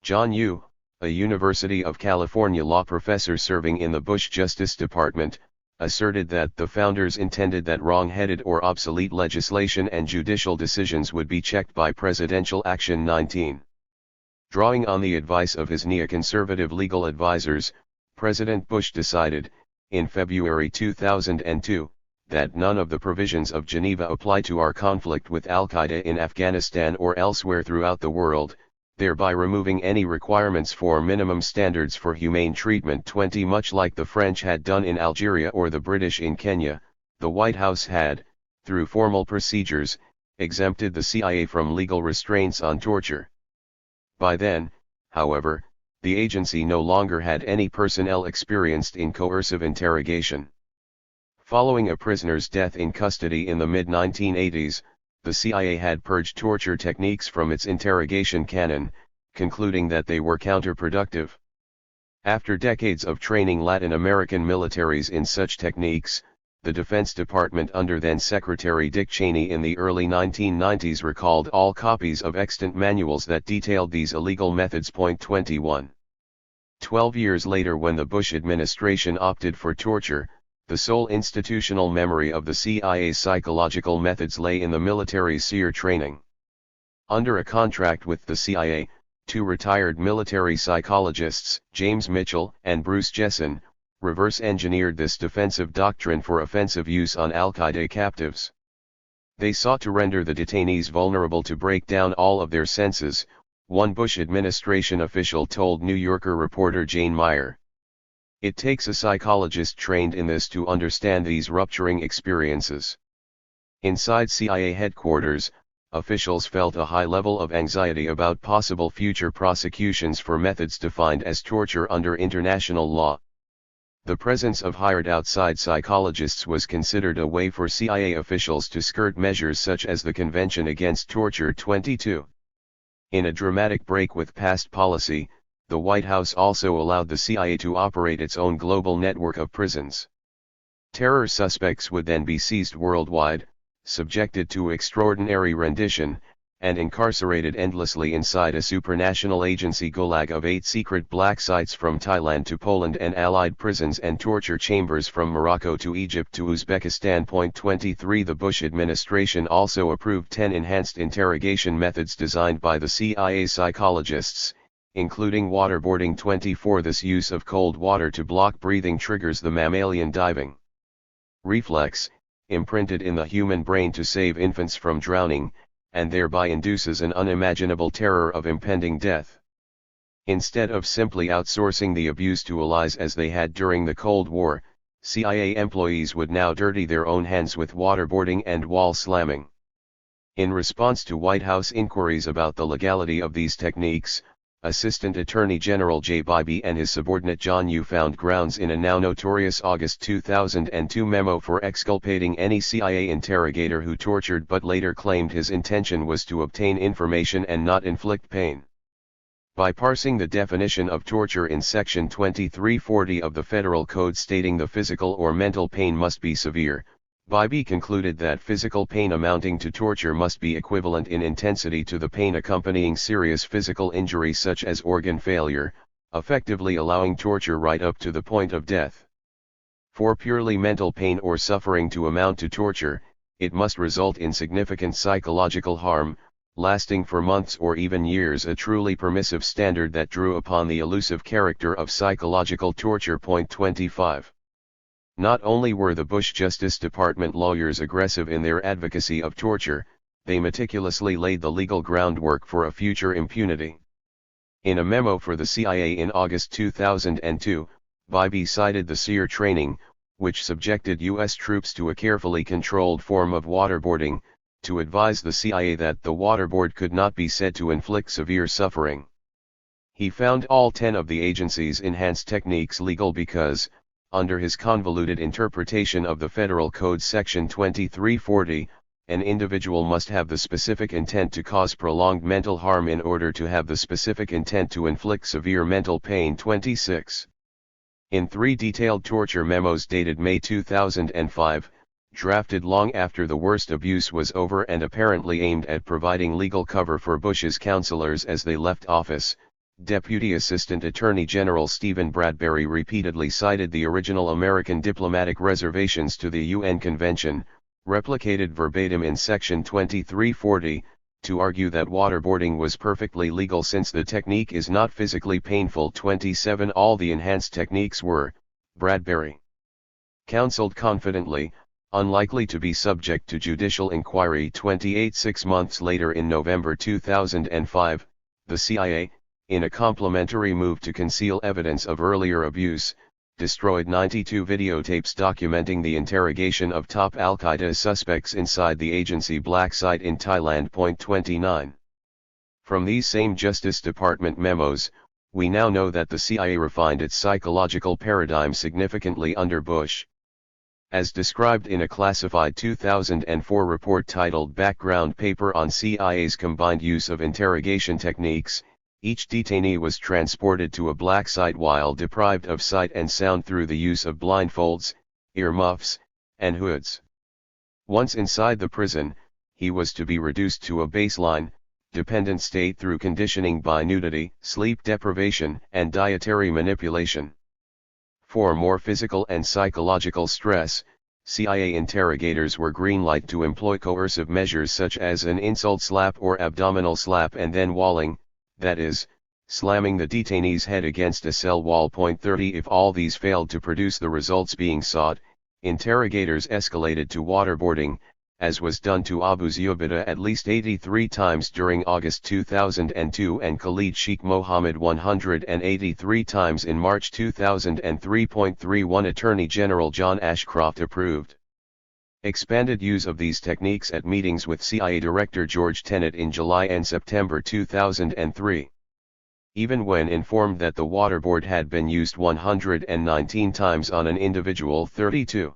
John Yoo, a University of California law professor serving in the Bush Justice Department, asserted that the founders intended that wrong-headed or obsolete legislation and judicial decisions would be checked by presidential action. 19. Drawing on the advice of his neoconservative legal advisors, President Bush decided, in February 2002, that none of the provisions of Geneva apply to our conflict with Al-Qaeda in Afghanistan or elsewhere throughout the world, thereby removing any requirements for minimum standards for humane treatment. 20. Much like the French had done in Algeria or the British in Kenya, the White House had, through formal procedures, exempted the CIA from legal restraints on torture. By then, however, the agency no longer had any personnel experienced in coercive interrogation. Following a prisoner's death in custody in the mid-1980s, the CIA had purged torture techniques from its interrogation canon, concluding that they were counterproductive. After decades of training Latin American militaries in such techniques, the Defense Department under then-Secretary Dick Cheney in the early 1990s recalled all copies of extant manuals that detailed these illegal methods. 21. 12 years later, when the Bush administration opted for torture, the sole institutional memory of the CIA's psychological methods lay in the military's SEER training. Under a contract with the CIA, two retired military psychologists, James Mitchell and Bruce Jessen, reverse-engineered this defensive doctrine for offensive use on Al-Qaeda captives. They sought to render the detainees vulnerable to break down all of their senses, one Bush administration official told New Yorker reporter Jane Meyer. It takes a psychologist trained in this to understand these rupturing experiences. Inside CIA headquarters, officials felt a high level of anxiety about possible future prosecutions for methods defined as torture under international law. The presence of hired outside psychologists was considered a way for CIA officials to skirt measures such as the Convention Against Torture. 22. In a dramatic break with past policy, the White House also allowed the CIA to operate its own global network of prisons. Terror suspects would then be seized worldwide, subjected to extraordinary rendition, and incarcerated endlessly inside a supranational agency gulag of 8 secret black sites from Thailand to Poland and allied prisons and torture chambers from Morocco to Egypt to Uzbekistan. 23. The Bush administration also approved 10 enhanced interrogation methods designed by the CIA psychologists, including waterboarding. 24. This use of cold water to block breathing triggers the mammalian diving reflex, imprinted in the human brain to save infants from drowning, and thereby induces an unimaginable terror of impending death. Instead of simply outsourcing the abuse to allies as they had during the Cold War, CIA employees would now dirty their own hands with waterboarding and wall slamming. In response to White House inquiries about the legality of these techniques, Assistant Attorney General Jay Bybee and his subordinate John Yoo found grounds in a now notorious August 2002 memo for exculpating any CIA interrogator who tortured but later claimed his intention was to obtain information and not inflict pain. By parsing the definition of torture in Section 2340 of the Federal Code stating the physical or mental pain must be severe, Bybee concluded that physical pain amounting to torture must be equivalent in intensity to the pain accompanying serious physical injury such as organ failure, effectively allowing torture right up to the point of death. For purely mental pain or suffering to amount to torture, it must result in significant psychological harm, lasting for months or even years, a truly permissive standard that drew upon the elusive character of psychological torture. 25. Not only were the Bush Justice Department lawyers aggressive in their advocacy of torture, they meticulously laid the legal groundwork for a future impunity. In a memo for the CIA in August 2002, Bybee cited the SEER training, which subjected U.S. troops to a carefully controlled form of waterboarding, to advise the CIA that the waterboard could not be said to inflict severe suffering. He found all 10 of the agency's enhanced techniques legal because, under his convoluted interpretation of the Federal Code Section 2340, an individual must have the specific intent to cause prolonged mental harm in order to have the specific intent to inflict severe mental pain. 26. In 3 detailed torture memos dated May 2005, drafted long after the worst abuse was over and apparently aimed at providing legal cover for Bush's counselors as they left office, Deputy Assistant Attorney General Stephen Bradbury repeatedly cited the original American diplomatic reservations to the UN Convention, replicated verbatim in Section 2340, to argue that waterboarding was perfectly legal since the technique is not physically painful. 27. All the enhanced techniques were, Bradbury counseled confidently, unlikely to be subject to judicial inquiry. 28. 6 months later, in November 2005, the CIA, in a complementary move to conceal evidence of earlier abuse, destroyed 92 videotapes documenting the interrogation of top Al-Qaeda suspects inside the agency black site in Thailand. 29. From these same Justice Department memos, we now know that the CIA refined its psychological paradigm significantly under Bush. As described in a classified 2004 report titled Background Paper on CIA's Combined Use of Interrogation Techniques, each detainee was transported to a black site while deprived of sight and sound through the use of blindfolds, earmuffs, and hoods. Once inside the prison, he was to be reduced to a baseline, dependent state through conditioning by nudity, sleep deprivation, and dietary manipulation. For more physical and psychological stress, CIA interrogators were greenlighted to employ coercive measures such as an insult slap or abdominal slap and then walling, that is, slamming the detainee's head against a cell wall. 30 If all these failed to produce the results being sought, interrogators escalated to waterboarding, as was done to Abu Zubaydah at least 83 times during August 2002 and Khalid Sheikh Mohammed 183 times in March 2003. 31 Attorney General John Ashcroft approved expanded use of these techniques at meetings with CIA Director George Tenet in July and September 2003. Even when informed that the waterboard had been used 119 times on an individual 32.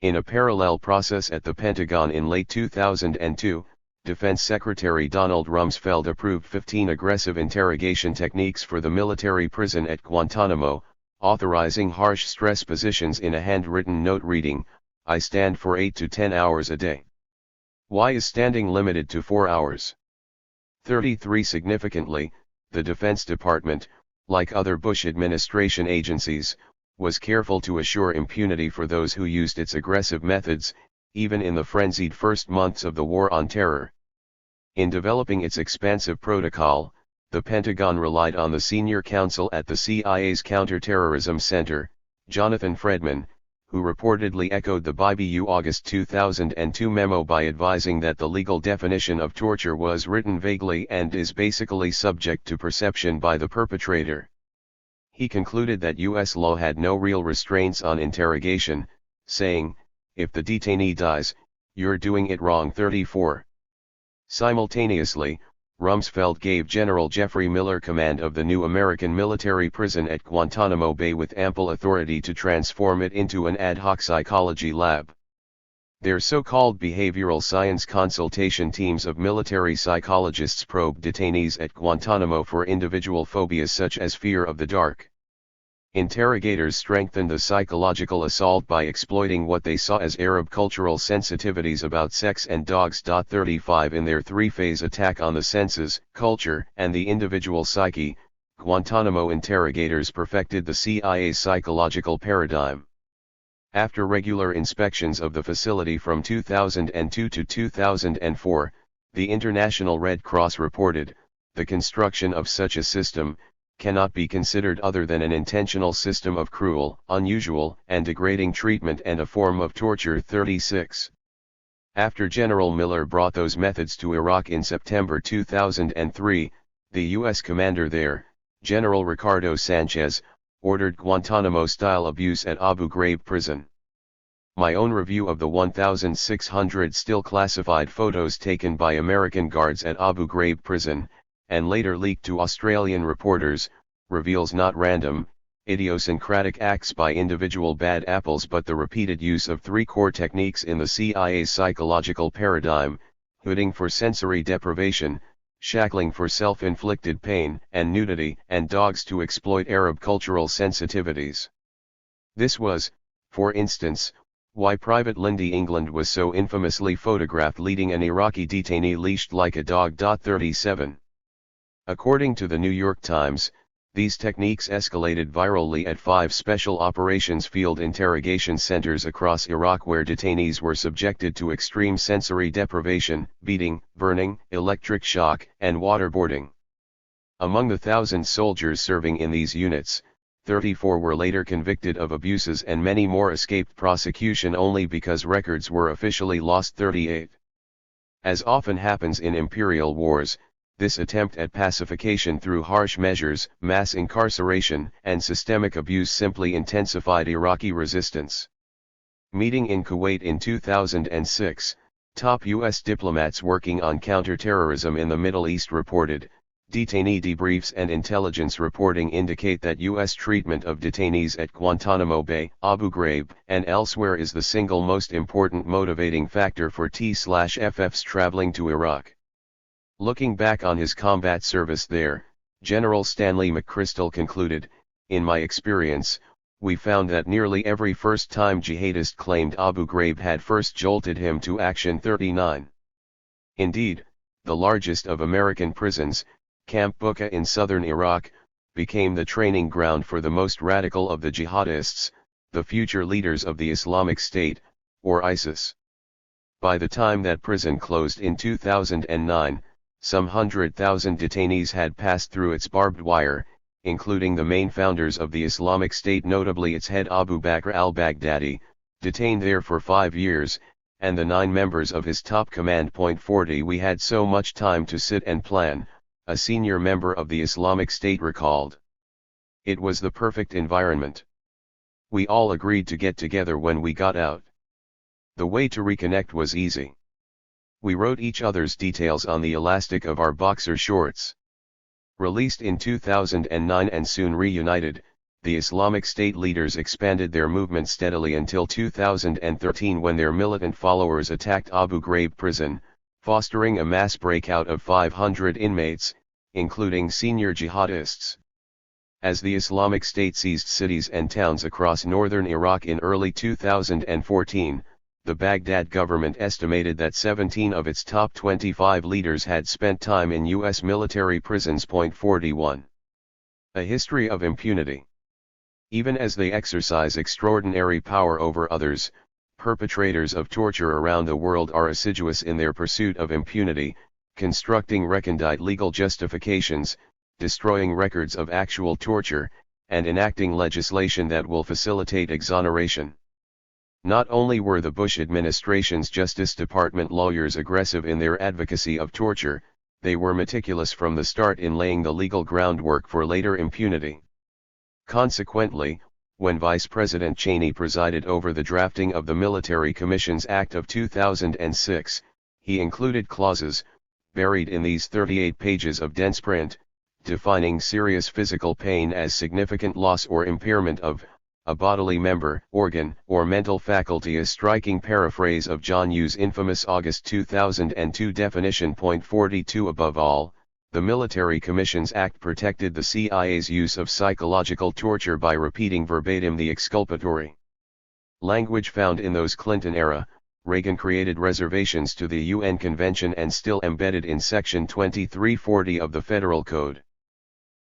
In a parallel process at the Pentagon in late 2002, Defense Secretary Donald Rumsfeld approved 15 aggressive interrogation techniques for the military prison at Guantanamo, authorizing harsh stress positions in a handwritten note reading, "I stand for 8 to 10 hours a day." Why is standing limited to 4 hours? 33 Significantly, the Defense Department, like other Bush administration agencies, was careful to assure impunity for those who used its aggressive methods, even in the frenzied first months of the War on Terror. In developing its expansive protocol, the Pentagon relied on the senior counsel at the CIA's Counterterrorism Center, Jonathan Fredman, who reportedly echoed the BIBU August 2002 memo by advising that the legal definition of torture was written vaguely and is basically subject to perception by the perpetrator. He concluded that U.S. law had no real restraints on interrogation, saying, "If the detainee dies, you're doing it wrong." 34. Simultaneously, Rumsfeld gave General Jeffrey Miller command of the new American military prison at Guantanamo Bay with ample authority to transform it into an ad hoc psychology lab. Their so-called behavioral science consultation teams of military psychologists probed detainees at Guantanamo for individual phobias such as fear of the dark. Interrogators strengthened the psychological assault by exploiting what they saw as Arab cultural sensitivities about sex and dogs. 35 In their three-phase attack on the senses, culture, and the individual psyche, Guantanamo interrogators perfected the CIA's psychological paradigm. After regular inspections of the facility from 2002 to 2004, the International Red Cross reported, "The construction of such a system cannot be considered other than an intentional system of cruel, unusual, and degrading treatment and a form of torture." 36. After General Miller brought those methods to Iraq in September 2003, the U.S. commander there, General Ricardo Sanchez, ordered Guantanamo-style abuse at Abu Ghraib prison. My own review of the 1,600 still classified photos taken by American guards at Abu Ghraib prison, and later leaked to Australian reporters, reveals not random, idiosyncratic acts by individual bad apples but the repeated use of three core techniques in the CIA's psychological paradigm: hooding for sensory deprivation, shackling for self-inflicted pain, and nudity and dogs to exploit Arab cultural sensitivities. This was, for instance, why Private Lindy England was so infamously photographed leading an Iraqi detainee leashed like a dog. 37. According to the New York Times, these techniques escalated virally at 5 special operations field interrogation centers across Iraq where detainees were subjected to extreme sensory deprivation, beating, burning, electric shock, and waterboarding. Among the thousands soldiers serving in these units, 34 were later convicted of abuses and many more escaped prosecution only because records were officially lost. 38. As often happens in imperial wars, this attempt at pacification through harsh measures, mass incarceration, and systemic abuse simply intensified Iraqi resistance. Meeting in Kuwait in 2006, Top U.S. diplomats working on counterterrorism in the Middle East reported, detainee debriefs and intelligence reporting indicate that U.S. treatment of detainees at Guantanamo Bay, Abu Ghraib, and elsewhere is the single most important motivating factor for T/FFs traveling to Iraq. Looking back on his combat service there, General Stanley McChrystal concluded, "In my experience, we found that nearly every first-time jihadist claimed Abu Ghraib had first jolted him to Action 39. Indeed, the largest of American prisons, Camp Bucca in southern Iraq, became the training ground for the most radical of the jihadists, the future leaders of the Islamic State, or ISIS. By the time that prison closed in 2009, some 100,000 detainees had passed through its barbed wire, including the main founders of the Islamic State, notably its head Abu Bakr al-Baghdadi, detained there for 5 years, and the 9 members of his top command. 40 We had so much time to sit and plan, a senior member of the Islamic State recalled. It was the perfect environment. We all agreed to get together when we got out. The way to reconnect was easy. We wrote each other's details on the elastic of our boxer shorts. Released in 2009 and soon reunited, the Islamic State leaders expanded their movement steadily until 2013 when their militant followers attacked Abu Ghraib prison, fostering a mass breakout of 500 inmates, including senior jihadists. As the Islamic State seized cities and towns across northern Iraq in early 2014, the Baghdad government estimated that 17 of its top 25 leaders had spent time in U.S. military prisons. 41. A history of impunity. Even as they exercise extraordinary power over others, perpetrators of torture around the world are assiduous in their pursuit of impunity, constructing recondite legal justifications, destroying records of actual torture, and enacting legislation that will facilitate exoneration. Not only were the Bush administration's Justice Department lawyers aggressive in their advocacy of torture, they were meticulous from the start in laying the legal groundwork for later impunity. Consequently, when Vice President Cheney presided over the drafting of the Military Commissions Act of 2006, he included clauses, buried in these 38 pages of dense print, defining serious physical pain as significant loss or impairment of a bodily member, organ, or mental faculty, a striking paraphrase of John Yu's infamous August 2002 definition. 42 Above all, the Military Commissions Act protected the CIA's use of psychological torture by repeating verbatim the exculpatory language found in those Clinton-era, Reagan-created reservations to the UN Convention and still embedded in Section 2340 of the Federal Code.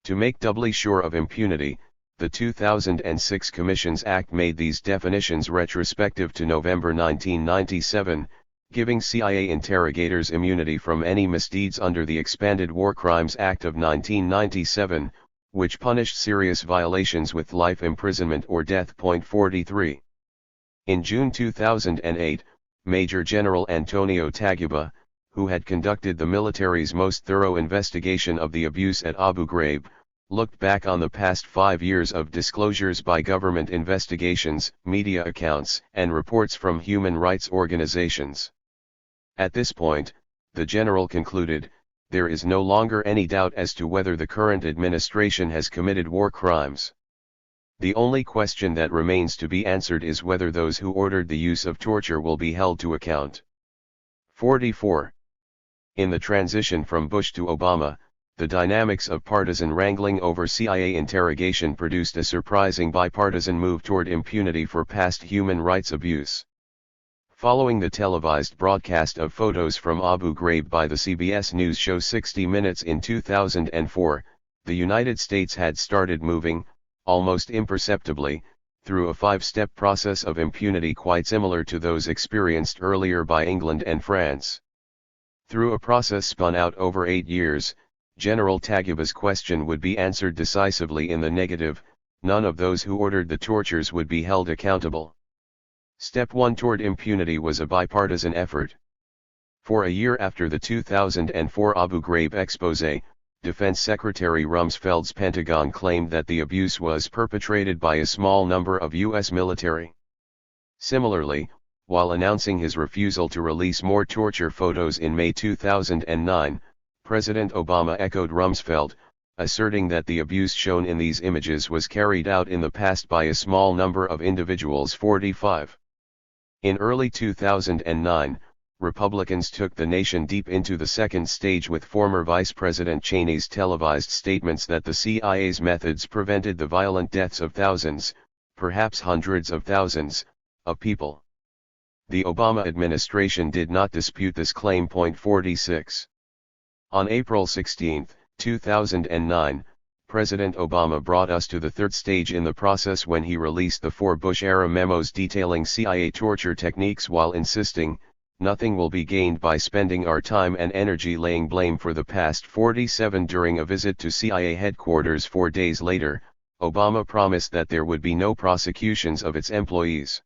To make doubly sure of impunity, the 2006 Commissions Act made these definitions retrospective to November 1997, giving CIA interrogators immunity from any misdeeds under the expanded War Crimes Act of 1997, which punished serious violations with life imprisonment or death. 43. In June 2008, Major General Antonio Taguba, who had conducted the military's most thorough investigation of the abuse at Abu Ghraib, looked back on the past 5 years of disclosures by government investigations, media accounts, and reports from human rights organizations. At this point, the general concluded, there is no longer any doubt as to whether the current administration has committed war crimes. The only question that remains to be answered is whether those who ordered the use of torture will be held to account. 44. In the transition from Bush to Obama, the dynamics of partisan wrangling over CIA interrogation produced a surprising bipartisan move toward impunity for past human rights abuse. Following the televised broadcast of photos from Abu Ghraib by the CBS News show 60 Minutes in 2004, the United States had started moving, almost imperceptibly, through a 5-step process of impunity quite similar to those experienced earlier by England and France. Through a process spun out over 8 years, General Taguba's question would be answered decisively in the negative: none of those who ordered the tortures would be held accountable. Step 1 toward impunity was a bipartisan effort. For a year after the 2004 Abu Ghraib expose, Defense Secretary Rumsfeld's Pentagon claimed that the abuse was perpetrated by a small number of U.S. military. Similarly, While announcing his refusal to release more torture photos in May 2009, President Obama echoed Rumsfeld, asserting that the abuse shown in these images was carried out in the past by a small number of individuals. 45. In early 2009, Republicans took the nation deep into the second stage with former Vice President Cheney's televised statements that the CIA's methods prevented the violent deaths of thousands, perhaps hundreds of thousands, of people. The Obama administration did not dispute this claim. 46. On April 16, 2009, President Obama brought us to the third stage in the process when he released the 4 Bush-era memos detailing CIA torture techniques while insisting, "Nothing will be gained by spending our time and energy laying blame for the past." 47. During a visit to CIA headquarters 4 days later, Obama promised that there would be no prosecutions of its employees.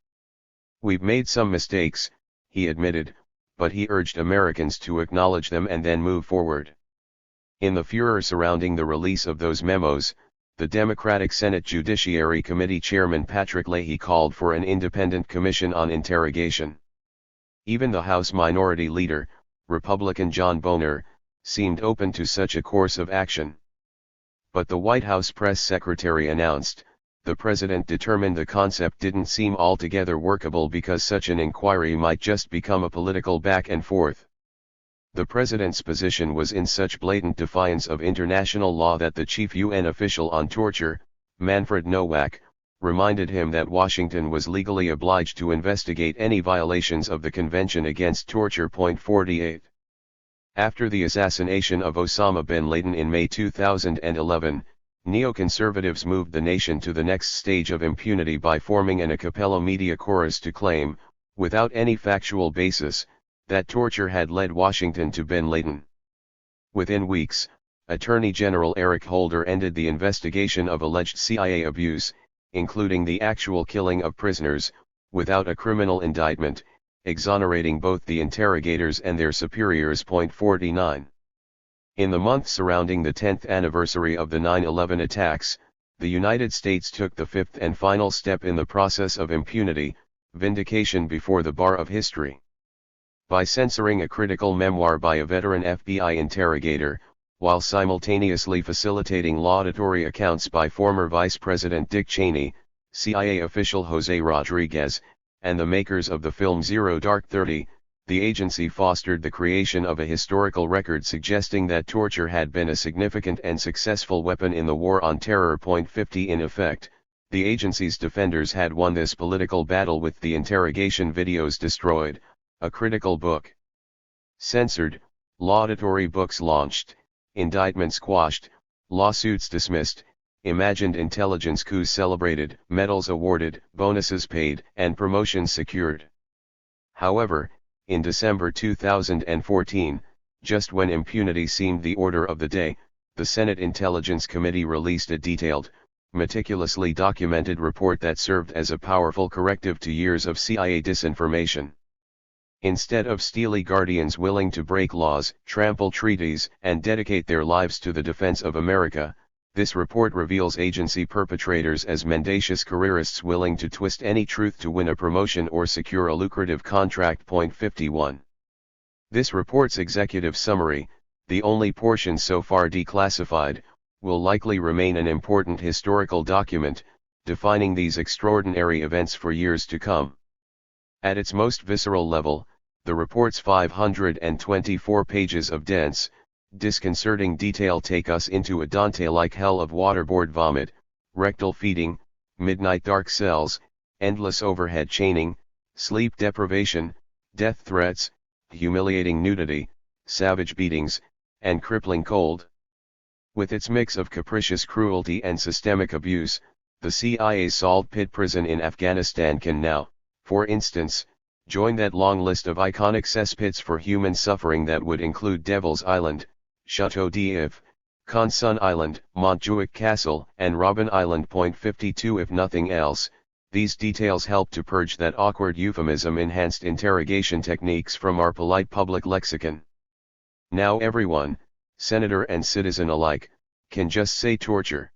"We've made some mistakes," he admitted, but he urged Americans to acknowledge them and then move forward. In the furor surrounding the release of those memos, the Democratic Senate Judiciary Committee Chairman Patrick Leahy called for an independent commission on interrogation. Even the House Minority Leader, Republican John Boehner, seemed open to such a course of action. But the White House press secretary announced, the president determined the concept didn't seem altogether workable because such an inquiry might just become a political back and forth. The president's position was in such blatant defiance of international law that the chief UN official on torture, Manfred Nowak, reminded him that Washington was legally obliged to investigate any violations of the Convention Against Torture. 48. After the assassination of Osama bin Laden in May 2011, neoconservatives moved the nation to the next stage of impunity by forming an a cappella media chorus to claim, without any factual basis, that torture had led Washington to bin Laden. Within weeks, Attorney General Eric Holder ended the investigation of alleged CIA abuse, including the actual killing of prisoners, without a criminal indictment, exonerating both the interrogators and their superiors. 49. In the month surrounding the 10th anniversary of the 9/11 attacks, the United States took the 5th and final step in the process of impunity, vindication before the bar of history. By censoring a critical memoir by a veteran FBI interrogator, while simultaneously facilitating laudatory accounts by former Vice President Dick Cheney, CIA official Jose Rodriguez, and the makers of the film Zero Dark 30, the agency fostered the creation of a historical record suggesting that torture had been a significant and successful weapon in the war on terror. 50. In effect, the agency's defenders had won this political battle with the interrogation videos destroyed, a critical book censored, laudatory books launched, indictments quashed, lawsuits dismissed, imagined intelligence coups celebrated, medals awarded, bonuses paid, and promotions secured. However, in December 2014, just when impunity seemed the order of the day, the Senate Intelligence Committee released a detailed, meticulously documented report that served as a powerful corrective to years of CIA disinformation. Instead of steely guardians willing to break laws, trample treaties, and dedicate their lives to the defense of America, this report reveals agency perpetrators as mendacious careerists willing to twist any truth to win a promotion or secure a lucrative contract. 51. This report's executive summary, the only portion so far declassified, will likely remain an important historical document, defining these extraordinary events for years to come. At its most visceral level, the report's 524 pages of dense, disconcerting detail take us into a Dante-like hell of waterboard vomit, rectal feeding, midnight dark cells, endless overhead chaining, sleep deprivation, death threats, humiliating nudity, savage beatings, and crippling cold. With its mix of capricious cruelty and systemic abuse, the CIA's Salt Pit prison in Afghanistan can now, for instance, join that long list of iconic cesspits for human suffering that would include Devil's Island, Chateau d'If, Consun Island, Montjuic Castle, and Robben Island. 52. If nothing else, these details help to purge that awkward euphemism-enhanced interrogation techniques from our polite public lexicon. Now everyone, senator and citizen alike, can just say torture.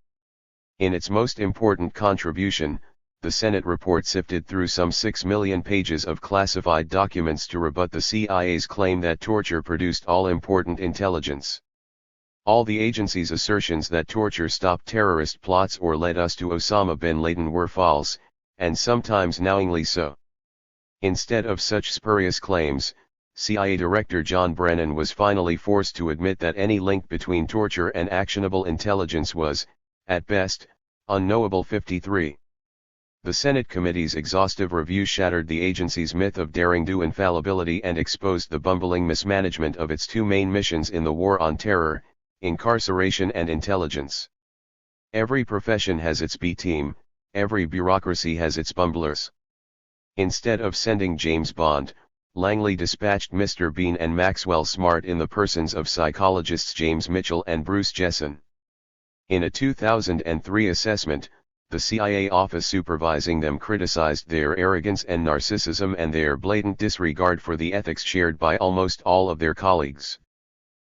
In its most important contribution, the Senate report sifted through some 6 million pages of classified documents to rebut the CIA's claim that torture produced all important intelligence. All the agency's assertions that torture stopped terrorist plots or led us to Osama bin Laden were false, and sometimes knowingly so. Instead of such spurious claims, CIA Director John Brennan was finally forced to admit that any link between torture and actionable intelligence was, at best, unknowable. 53. The Senate committee's exhaustive review shattered the agency's myth of daring-do infallibility and exposed the bumbling mismanagement of its two main missions in the war on terror, incarceration and intelligence. Every profession has its B-team, every bureaucracy has its bumblers. Instead of sending James Bond, Langley dispatched Mr. Bean and Maxwell Smart in the persons of psychologists James Mitchell and Bruce Jessen. In a 2003 assessment, the CIA office supervising them criticized their arrogance and narcissism and their blatant disregard for the ethics shared by almost all of their colleagues.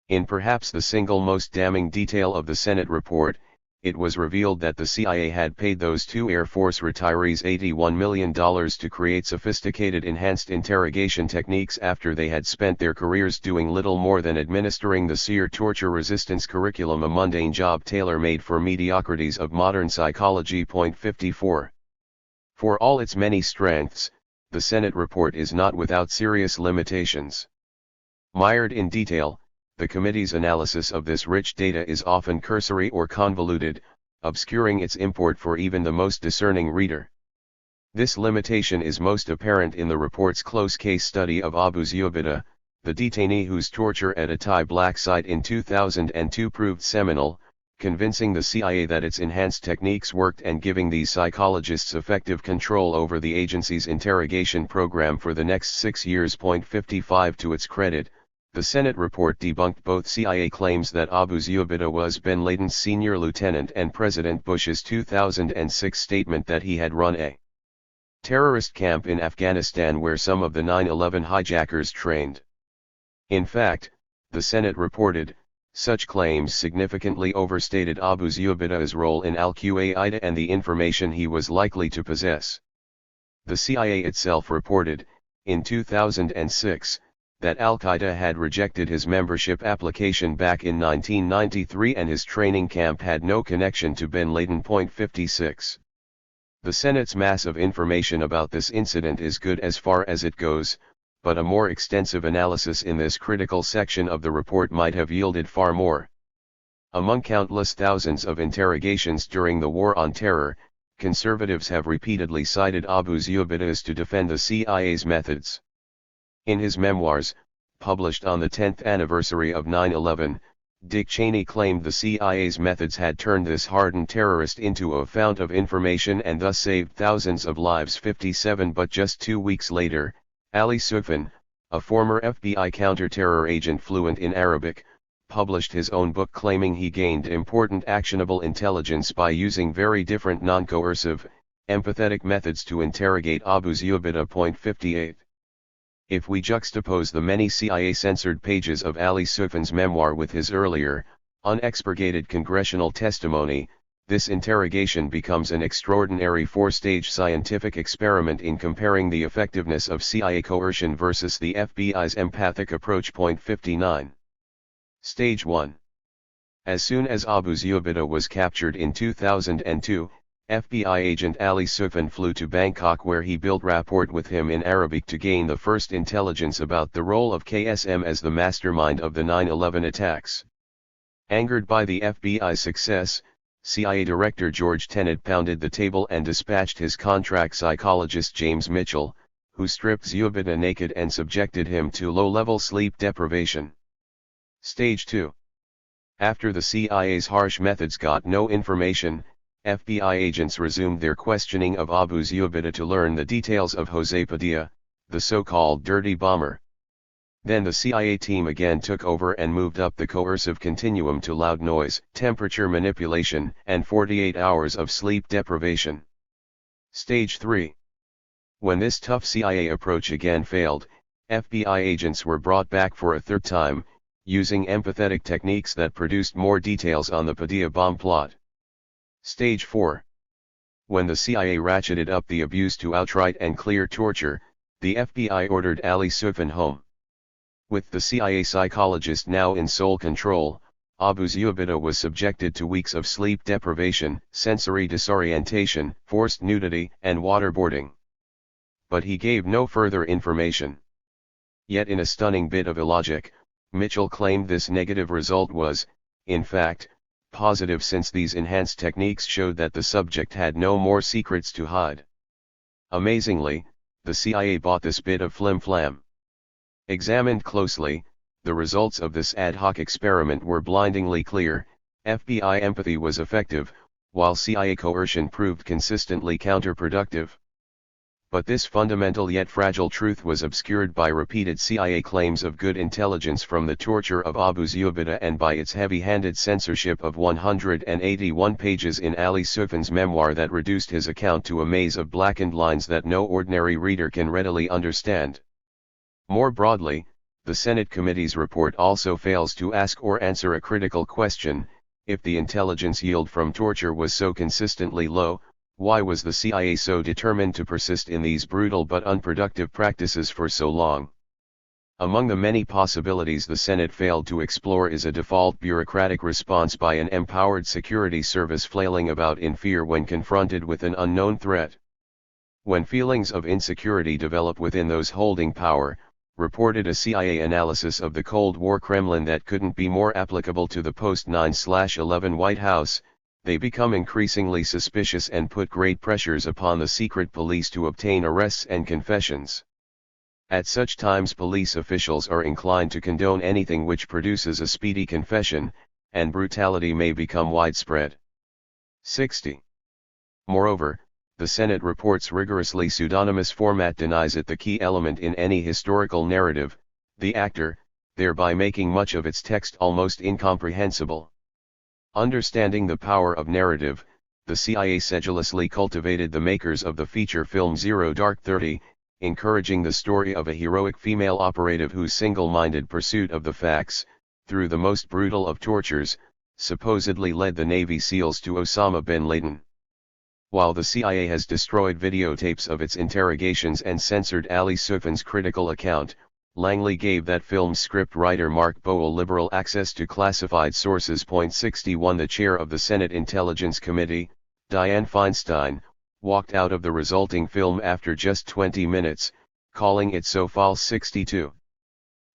In perhaps the single most damning detail of the Senate report, it was revealed that the CIA had paid those two Air Force retirees $81 million to create sophisticated enhanced interrogation techniques after they had spent their careers doing little more than administering the SEER torture resistance curriculum, a mundane job tailor-made for mediocrities of modern psychology. 54. For all its many strengths, the Senate report is not without serious limitations. Mired in detail, the committee's analysis of this rich data is often cursory or convoluted, obscuring its import for even the most discerning reader. This limitation is most apparent in the report's close case study of Abu Zubaydah, the detainee whose torture at a Thai black site in 2002 proved seminal, convincing the CIA that its enhanced techniques worked and giving these psychologists effective control over the agency's interrogation program for the next 6 years. 55. To its credit, the Senate report debunked both CIA claims that Abu Zubaydah was bin Laden's senior lieutenant and President Bush's 2006 statement that he had run a terrorist camp in Afghanistan where some of the 9/11 hijackers trained. In fact, the Senate reported, such claims significantly overstated Abu Zubaydah's role in al-Qaeda and the information he was likely to possess. The CIA itself reported, in 2006, that Al-Qaeda had rejected his membership application back in 1993 and his training camp had no connection to bin Laden. 56. The Senate's mass of information about this incident is good as far as it goes, but a more extensive analysis in this critical section of the report might have yielded far more. Among countless thousands of interrogations during the War on Terror, conservatives have repeatedly cited Abu Zubaydah to defend the CIA's methods. In his memoirs, published on the 10th anniversary of 9/11, Dick Cheney claimed the CIA's methods had turned this hardened terrorist into a fount of information and thus saved thousands of lives. 57. But just 2 weeks later, Ali Sufyan, a former FBI counter-terror agent fluent in Arabic, published his own book claiming he gained important actionable intelligence by using very different non-coercive, empathetic methods to interrogate Abu Zubaydah. 58. If we juxtapose the many CIA-censored pages of Ali Sufyan's memoir with his earlier, unexpurgated congressional testimony, this interrogation becomes an extraordinary four-stage scientific experiment in comparing the effectiveness of CIA coercion versus the FBI's empathic approach. 59. Stage 1. As soon as Abu Zubaydah was captured in 2002, FBI agent Ali Sufyan flew to Bangkok where he built rapport with him in Arabic to gain the first intelligence about the role of KSM as the mastermind of the 9/11 attacks. Angered by the FBI's success, CIA Director George Tenet pounded the table and dispatched his contract psychologist James Mitchell, who stripped Zubaydah naked and subjected him to low-level sleep deprivation. Stage 2. After the CIA's harsh methods got no information, FBI agents resumed their questioning of Abu Zubaydah to learn the details of Jose Padilla, the so-called dirty bomber. Then the CIA team again took over and moved up the coercive continuum to loud noise, temperature manipulation, and 48 hours of sleep deprivation. Stage 3. When this tough CIA approach again failed, FBI agents were brought back for a third time, using empathetic techniques that produced more details on the Padilla bomb plot. Stage 4. When the CIA ratcheted up the abuse to outright and clear torture, the FBI ordered Ali Soufan home. With the CIA psychologist now in sole control, Abu Zubaydah was subjected to weeks of sleep deprivation, sensory disorientation, forced nudity, and waterboarding. But he gave no further information. Yet in a stunning bit of illogic, Mitchell claimed this negative result was, in fact, positive, since these enhanced techniques showed that the subject had no more secrets to hide. Amazingly, the CIA bought this bit of flim-flam. Examined closely, the results of this ad hoc experiment were blindingly clear. FBI empathy was effective, while CIA coercion proved consistently counterproductive. But this fundamental yet fragile truth was obscured by repeated CIA claims of good intelligence from the torture of Abu Zubaydah and by its heavy-handed censorship of 181 pages in Ali Soufan's memoir that reduced his account to a maze of blackened lines that no ordinary reader can readily understand. More broadly, the Senate Committee's report also fails to ask or answer a critical question: if the intelligence yield from torture was so consistently low, why was the CIA so determined to persist in these brutal but unproductive practices for so long? Among the many possibilities the Senate failed to explore is a default bureaucratic response by an empowered security service flailing about in fear when confronted with an unknown threat. When feelings of insecurity develop within those holding power, reported a CIA analysis of the Cold War Kremlin that couldn't be more applicable to the post-9/11 White House, they become increasingly suspicious and put great pressures upon the secret police to obtain arrests and confessions. At such times police officials are inclined to condone anything which produces a speedy confession, and brutality may become widespread. 60. Moreover, the Senate report's rigorously pseudonymous format denies it the key element in any historical narrative, the actor, thereby making much of its text almost incomprehensible. Understanding the power of narrative, the CIA sedulously cultivated the makers of the feature film Zero Dark 30, encouraging the story of a heroic female operative whose single-minded pursuit of the facts, through the most brutal of tortures, supposedly led the Navy SEALs to Osama bin Laden. While the CIA has destroyed videotapes of its interrogations and censored Ali Soufan's critical account, Langley gave that film's script writer Mark Boal liberal access to classified sources. 61 The chair of the Senate Intelligence Committee, Dianne Feinstein, walked out of the resulting film after just 20 minutes, calling it so false. 62.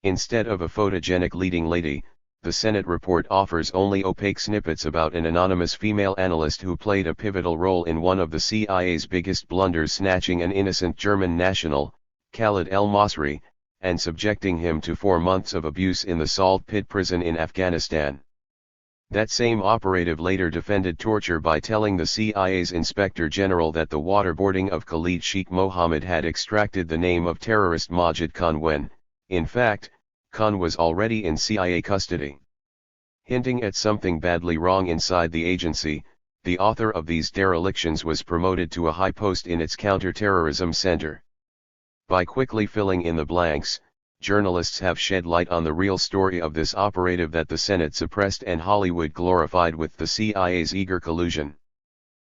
Instead of a photogenic leading lady, the Senate report offers only opaque snippets about an anonymous female analyst who played a pivotal role in one of the CIA's biggest blunders, snatching an innocent German national, Khalid el-Masri, and subjecting him to 4 months of abuse in the Salt Pit prison in Afghanistan. That same operative later defended torture by telling the CIA's Inspector General that the waterboarding of Khalid Sheikh Mohammed had extracted the name of terrorist Majid Khan when, in fact, Khan was already in CIA custody. Hinting at something badly wrong inside the agency, the author of these derelictions was promoted to a high post in its counter-terrorism center. By quickly filling in the blanks, journalists have shed light on the real story of this operative that the Senate suppressed and Hollywood glorified with the CIA's eager collusion.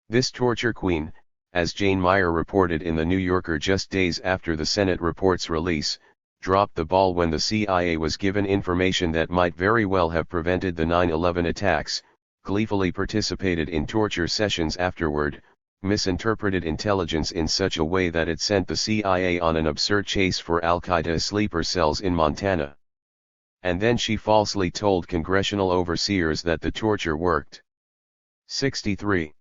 This torture queen, as Jane Meyer reported in The New Yorker just days after the Senate report's release, dropped the ball when the CIA was given information that might very well have prevented the 9/11 attacks, gleefully participated in torture sessions afterward, misinterpreted intelligence in such a way that it sent the CIA on an absurd chase for Al-Qaeda sleeper cells in Montana. And then she falsely told congressional overseers that the torture worked. 63.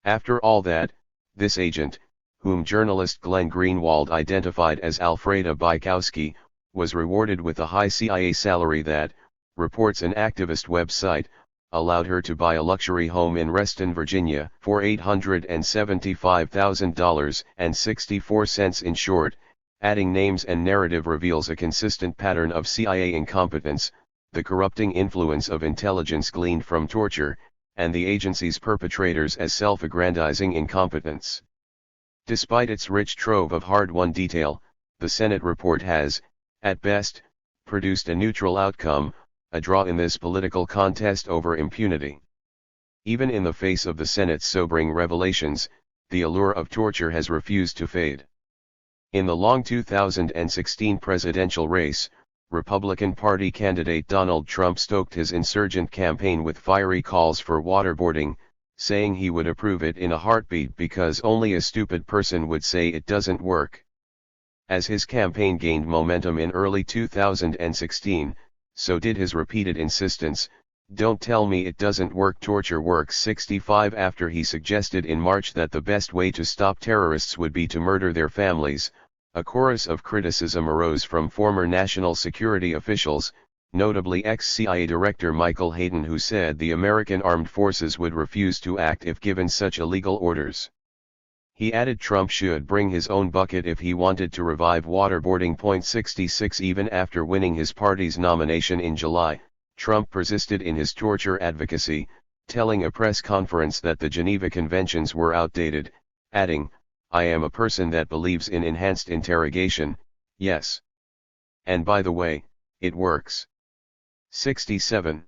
After all that, this agent, whom journalist Glenn Greenwald identified as Alfreda Bykowski, was rewarded with a high CIA salary that, reports an activist website, allowed her to buy a luxury home in Reston, Virginia, for $875,000.64. In short, adding names and narrative reveals a consistent pattern of CIA incompetence, the corrupting influence of intelligence gleaned from torture, and the agency's perpetrators as self-aggrandizing incompetents. Despite its rich trove of hard-won detail, the Senate report has, at best, produced a neutral outcome, a draw in this political contest over impunity. Even in the face of the Senate's sobering revelations, the allure of torture has refused to fade. In the long 2016 presidential race, Republican Party candidate Donald Trump stoked his insurgent campaign with fiery calls for waterboarding, saying he would approve it in a heartbeat because only a stupid person would say it doesn't work. As his campaign gained momentum in early 2016, so did his repeated insistence, "Don't tell me it doesn't work, torture works." 65 after he suggested in March that the best way to stop terrorists would be to murder their families, a chorus of criticism arose from former national security officials, notably ex-CIA Director Michael Hayden, who said the American armed forces would refuse to act if given such illegal orders. He added Trump should bring his own bucket if he wanted to revive waterboarding. 66 Even after winning his party's nomination in July, Trump persisted in his torture advocacy, telling a press conference that the Geneva Conventions were outdated, adding, "I am a person that believes in enhanced interrogation, yes. And by the way, it works." 67.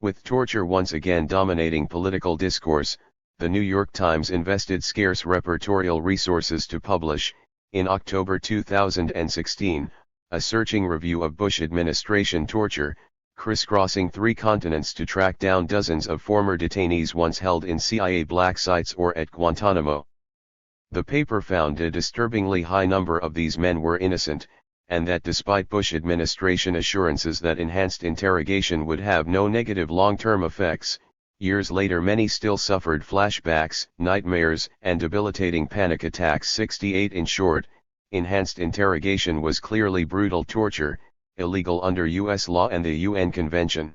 With torture once again dominating political discourse, the New York Times invested scarce reportorial resources to publish, in October 2016, a searching review of Bush administration torture, crisscrossing 3 continents to track down dozens of former detainees once held in CIA black sites or at Guantanamo. The paper found a disturbingly high number of these men were innocent, and that despite Bush administration assurances that enhanced interrogation would have no negative long-term effects, years later many still suffered flashbacks, nightmares, and debilitating panic attacks. 68 In short, enhanced interrogation was clearly brutal torture, illegal under U.S. law and the UN Convention.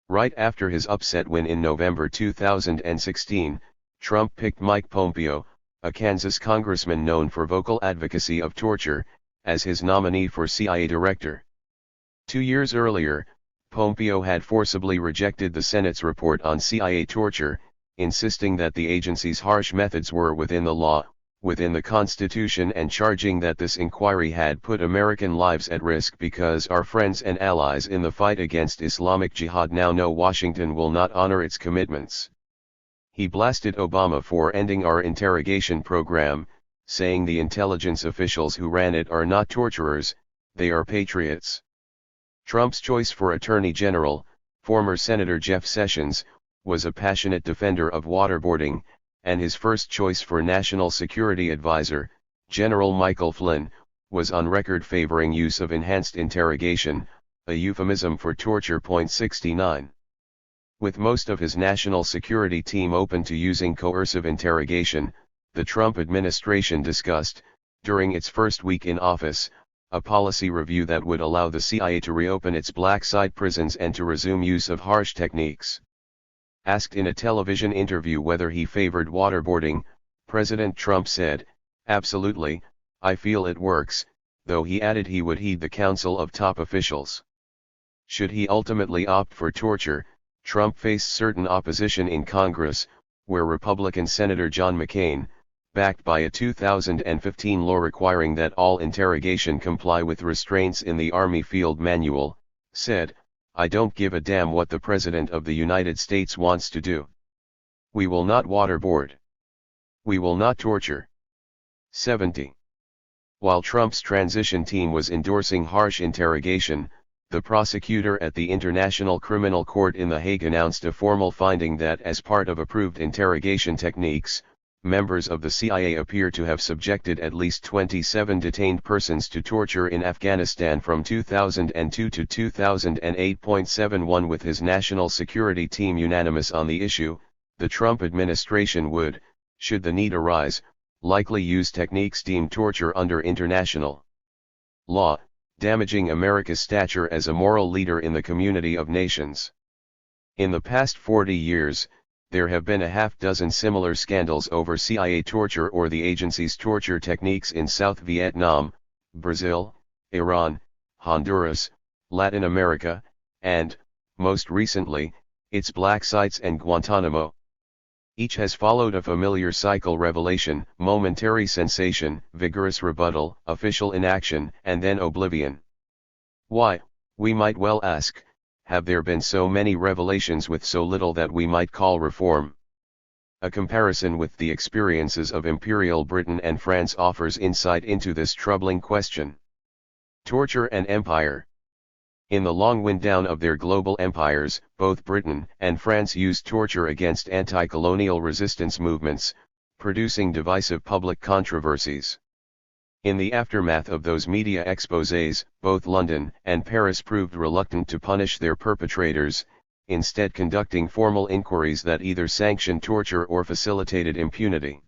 Right after his upset win in November 2016, Trump picked Mike Pompeo, a Kansas congressman known for vocal advocacy of torture, as his nominee for CIA director. 2 years earlier, Pompeo had forcibly rejected the Senate's report on CIA torture, insisting that the agency's harsh methods were within the law, within the Constitution, and charging that this inquiry had put American lives at risk because our friends and allies in the fight against Islamic Jihad now know Washington will not honor its commitments. He blasted Obama for ending our interrogation program, saying the intelligence officials who ran it are not torturers, they are patriots. Trump's choice for Attorney General, former Senator Jeff Sessions, was a passionate defender of waterboarding, and his first choice for National Security Advisor, General Michael Flynn, was on record favoring use of enhanced interrogation, a euphemism for torture. 69. With most of his national security team open to using coercive interrogation, the Trump administration discussed, during its first week in office, a policy review that would allow the CIA to reopen its black site prisons and to resume use of harsh techniques. Asked in a television interview whether he favored waterboarding, President Trump said, "Absolutely, I feel it works," though he added he would heed the counsel of top officials. Should he ultimately opt for torture, Trump faced certain opposition in Congress, where Republican Senator John McCain, backed by a 2015 law requiring that all interrogation comply with restraints in the Army Field Manual, said, "I don't give a damn what the President of the United States wants to do. We will not waterboard. We will not torture." 70. While Trump's transition team was endorsing harsh interrogation, the prosecutor at the International Criminal Court in The Hague announced a formal finding that as part of approved interrogation techniques, members of the CIA appear to have subjected at least 27 detained persons to torture in Afghanistan from 2002 to 2008. 71 With his national security team unanimous on the issue, the Trump administration would, should the need arise, likely use techniques deemed torture under international law, damaging America's stature as a moral leader in the community of nations. In the past 40 years, there have been a half-dozen similar scandals over CIA torture or the agency's torture techniques in South Vietnam, Brazil, Iran, Honduras, Latin America, and, most recently, its black sites and Guantanamo. Each has followed a familiar cycle: revelation, momentary sensation, vigorous rebuttal, official inaction, and then oblivion. Why, we might well ask, have there been so many revelations with so little that we might call reform? A comparison with the experiences of Imperial Britain and France offers insight into this troubling question. Torture and empire. In the long wind down of their global empires, both Britain and France used torture against anti-colonial resistance movements, producing divisive public controversies. In the aftermath of those media exposés, both London and Paris proved reluctant to punish their perpetrators, instead conducting formal inquiries that either sanctioned torture or facilitated impunity.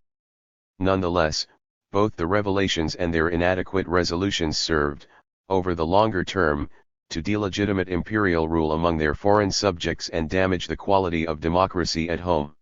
Nonetheless, both the revelations and their inadequate resolutions served, over the longer term, to delegitimate imperial rule among their foreign subjects and damage the quality of democracy at home.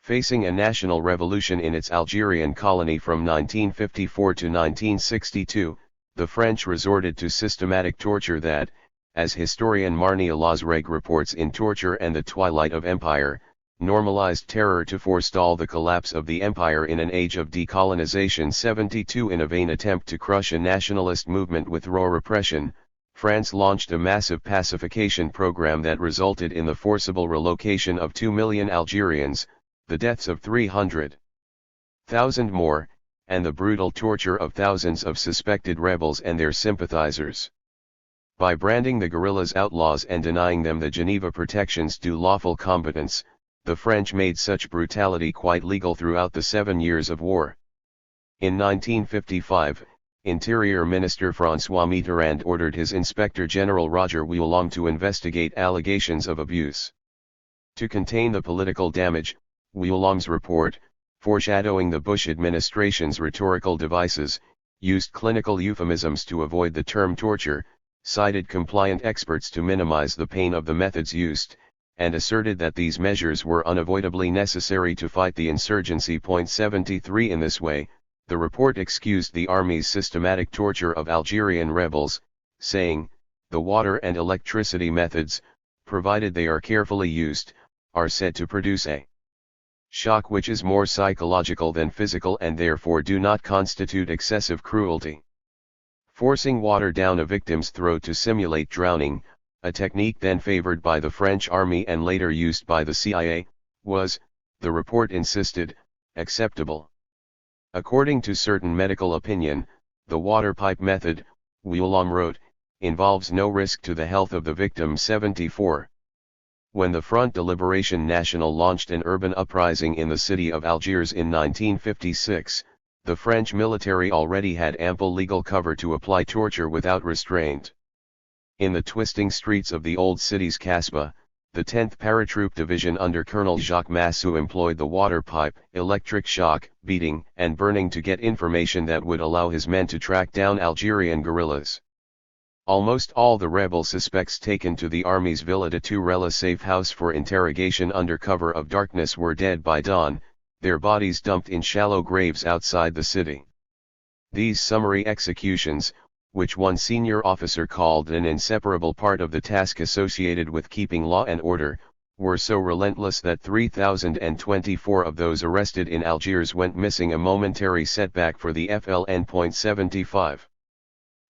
Facing a national revolution in its Algerian colony from 1954 to 1962, the French resorted to systematic torture that, as historian Marny Alazreg reports in Torture and the Twilight of Empire, normalized terror to forestall the collapse of the empire in an age of decolonization. 72 In a vain attempt to crush a nationalist movement with raw repression, France launched a massive pacification program that resulted in the forcible relocation of 2 million Algerians, the deaths of 300,000 more, and the brutal torture of thousands of suspected rebels and their sympathizers. By branding the guerrillas outlaws and denying them the Geneva protections due lawful combatants, the French made such brutality quite legal throughout the 7 years of war. In 1955, Interior Minister François Mitterrand ordered his Inspector General Roger Wilong to investigate allegations of abuse. To contain the political damage, Wilong's report, foreshadowing the Bush administration's rhetorical devices, used clinical euphemisms to avoid the term torture, cited compliant experts to minimize the pain of the methods used, and asserted that these measures were unavoidably necessary to fight the insurgency. 73 In this way, the report excused the army's systematic torture of Algerian rebels, saying, "The water and electricity methods, provided they are carefully used, are said to produce a shock which is more psychological than physical and therefore do not constitute excessive cruelty." Forcing water down a victim's throat to simulate drowning, a technique then favored by the French army and later used by the CIA, was, the report insisted, acceptable. According to certain medical opinion, the water pipe method, Wilong wrote, involves no risk to the health of the victim. 74. When the Front de Libération Nationale launched an urban uprising in the city of Algiers in 1956, the French military already had ample legal cover to apply torture without restraint. In the twisting streets of the old city's Casbah, the 10th Paratroop Division under Colonel Jacques Massou employed the water pipe, electric shock, beating, and burning to get information that would allow his men to track down Algerian guerrillas. Almost all the rebel suspects taken to the army's Villa de Tourelle safe house for interrogation under cover of darkness were dead by dawn, their bodies dumped in shallow graves outside the city. These summary executions, which one senior officer called an inseparable part of the task associated with keeping law and order, were so relentless that 3,024 of those arrested in Algiers went missing, a momentary setback for the FLN. 75.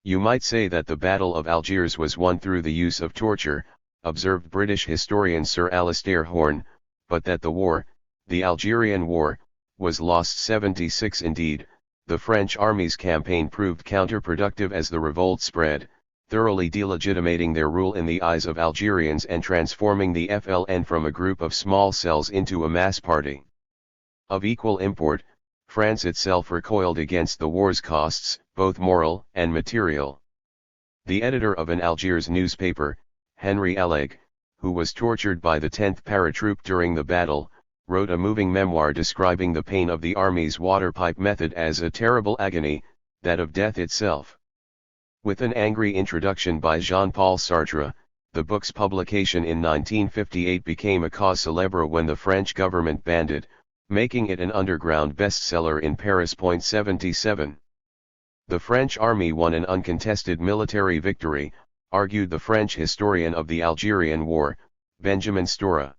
You might say that the Battle of Algiers was won through the use of torture, observed British historian Sir Alistair Horne, but that the war, the Algerian War, was lost. 76. Indeed, the French army's campaign proved counterproductive as the revolt spread, thoroughly delegitimating their rule in the eyes of Algerians and transforming the FLN from a group of small cells into a mass party. Of equal import, France itself recoiled against the war's costs, both moral and material. The editor of an Algiers newspaper, Henry Alleg, who was tortured by the 10th Paratroop during the battle, wrote a moving memoir describing the pain of the army's water pipe method as a terrible agony, that of death itself. With an angry introduction by Jean-Paul Sartre, the book's publication in 1958 became a cause célèbre when the French government banned it, making it an underground bestseller in Paris. 77. The French army won an uncontested military victory, argued the French historian of the Algerian War, Benjamin Stora.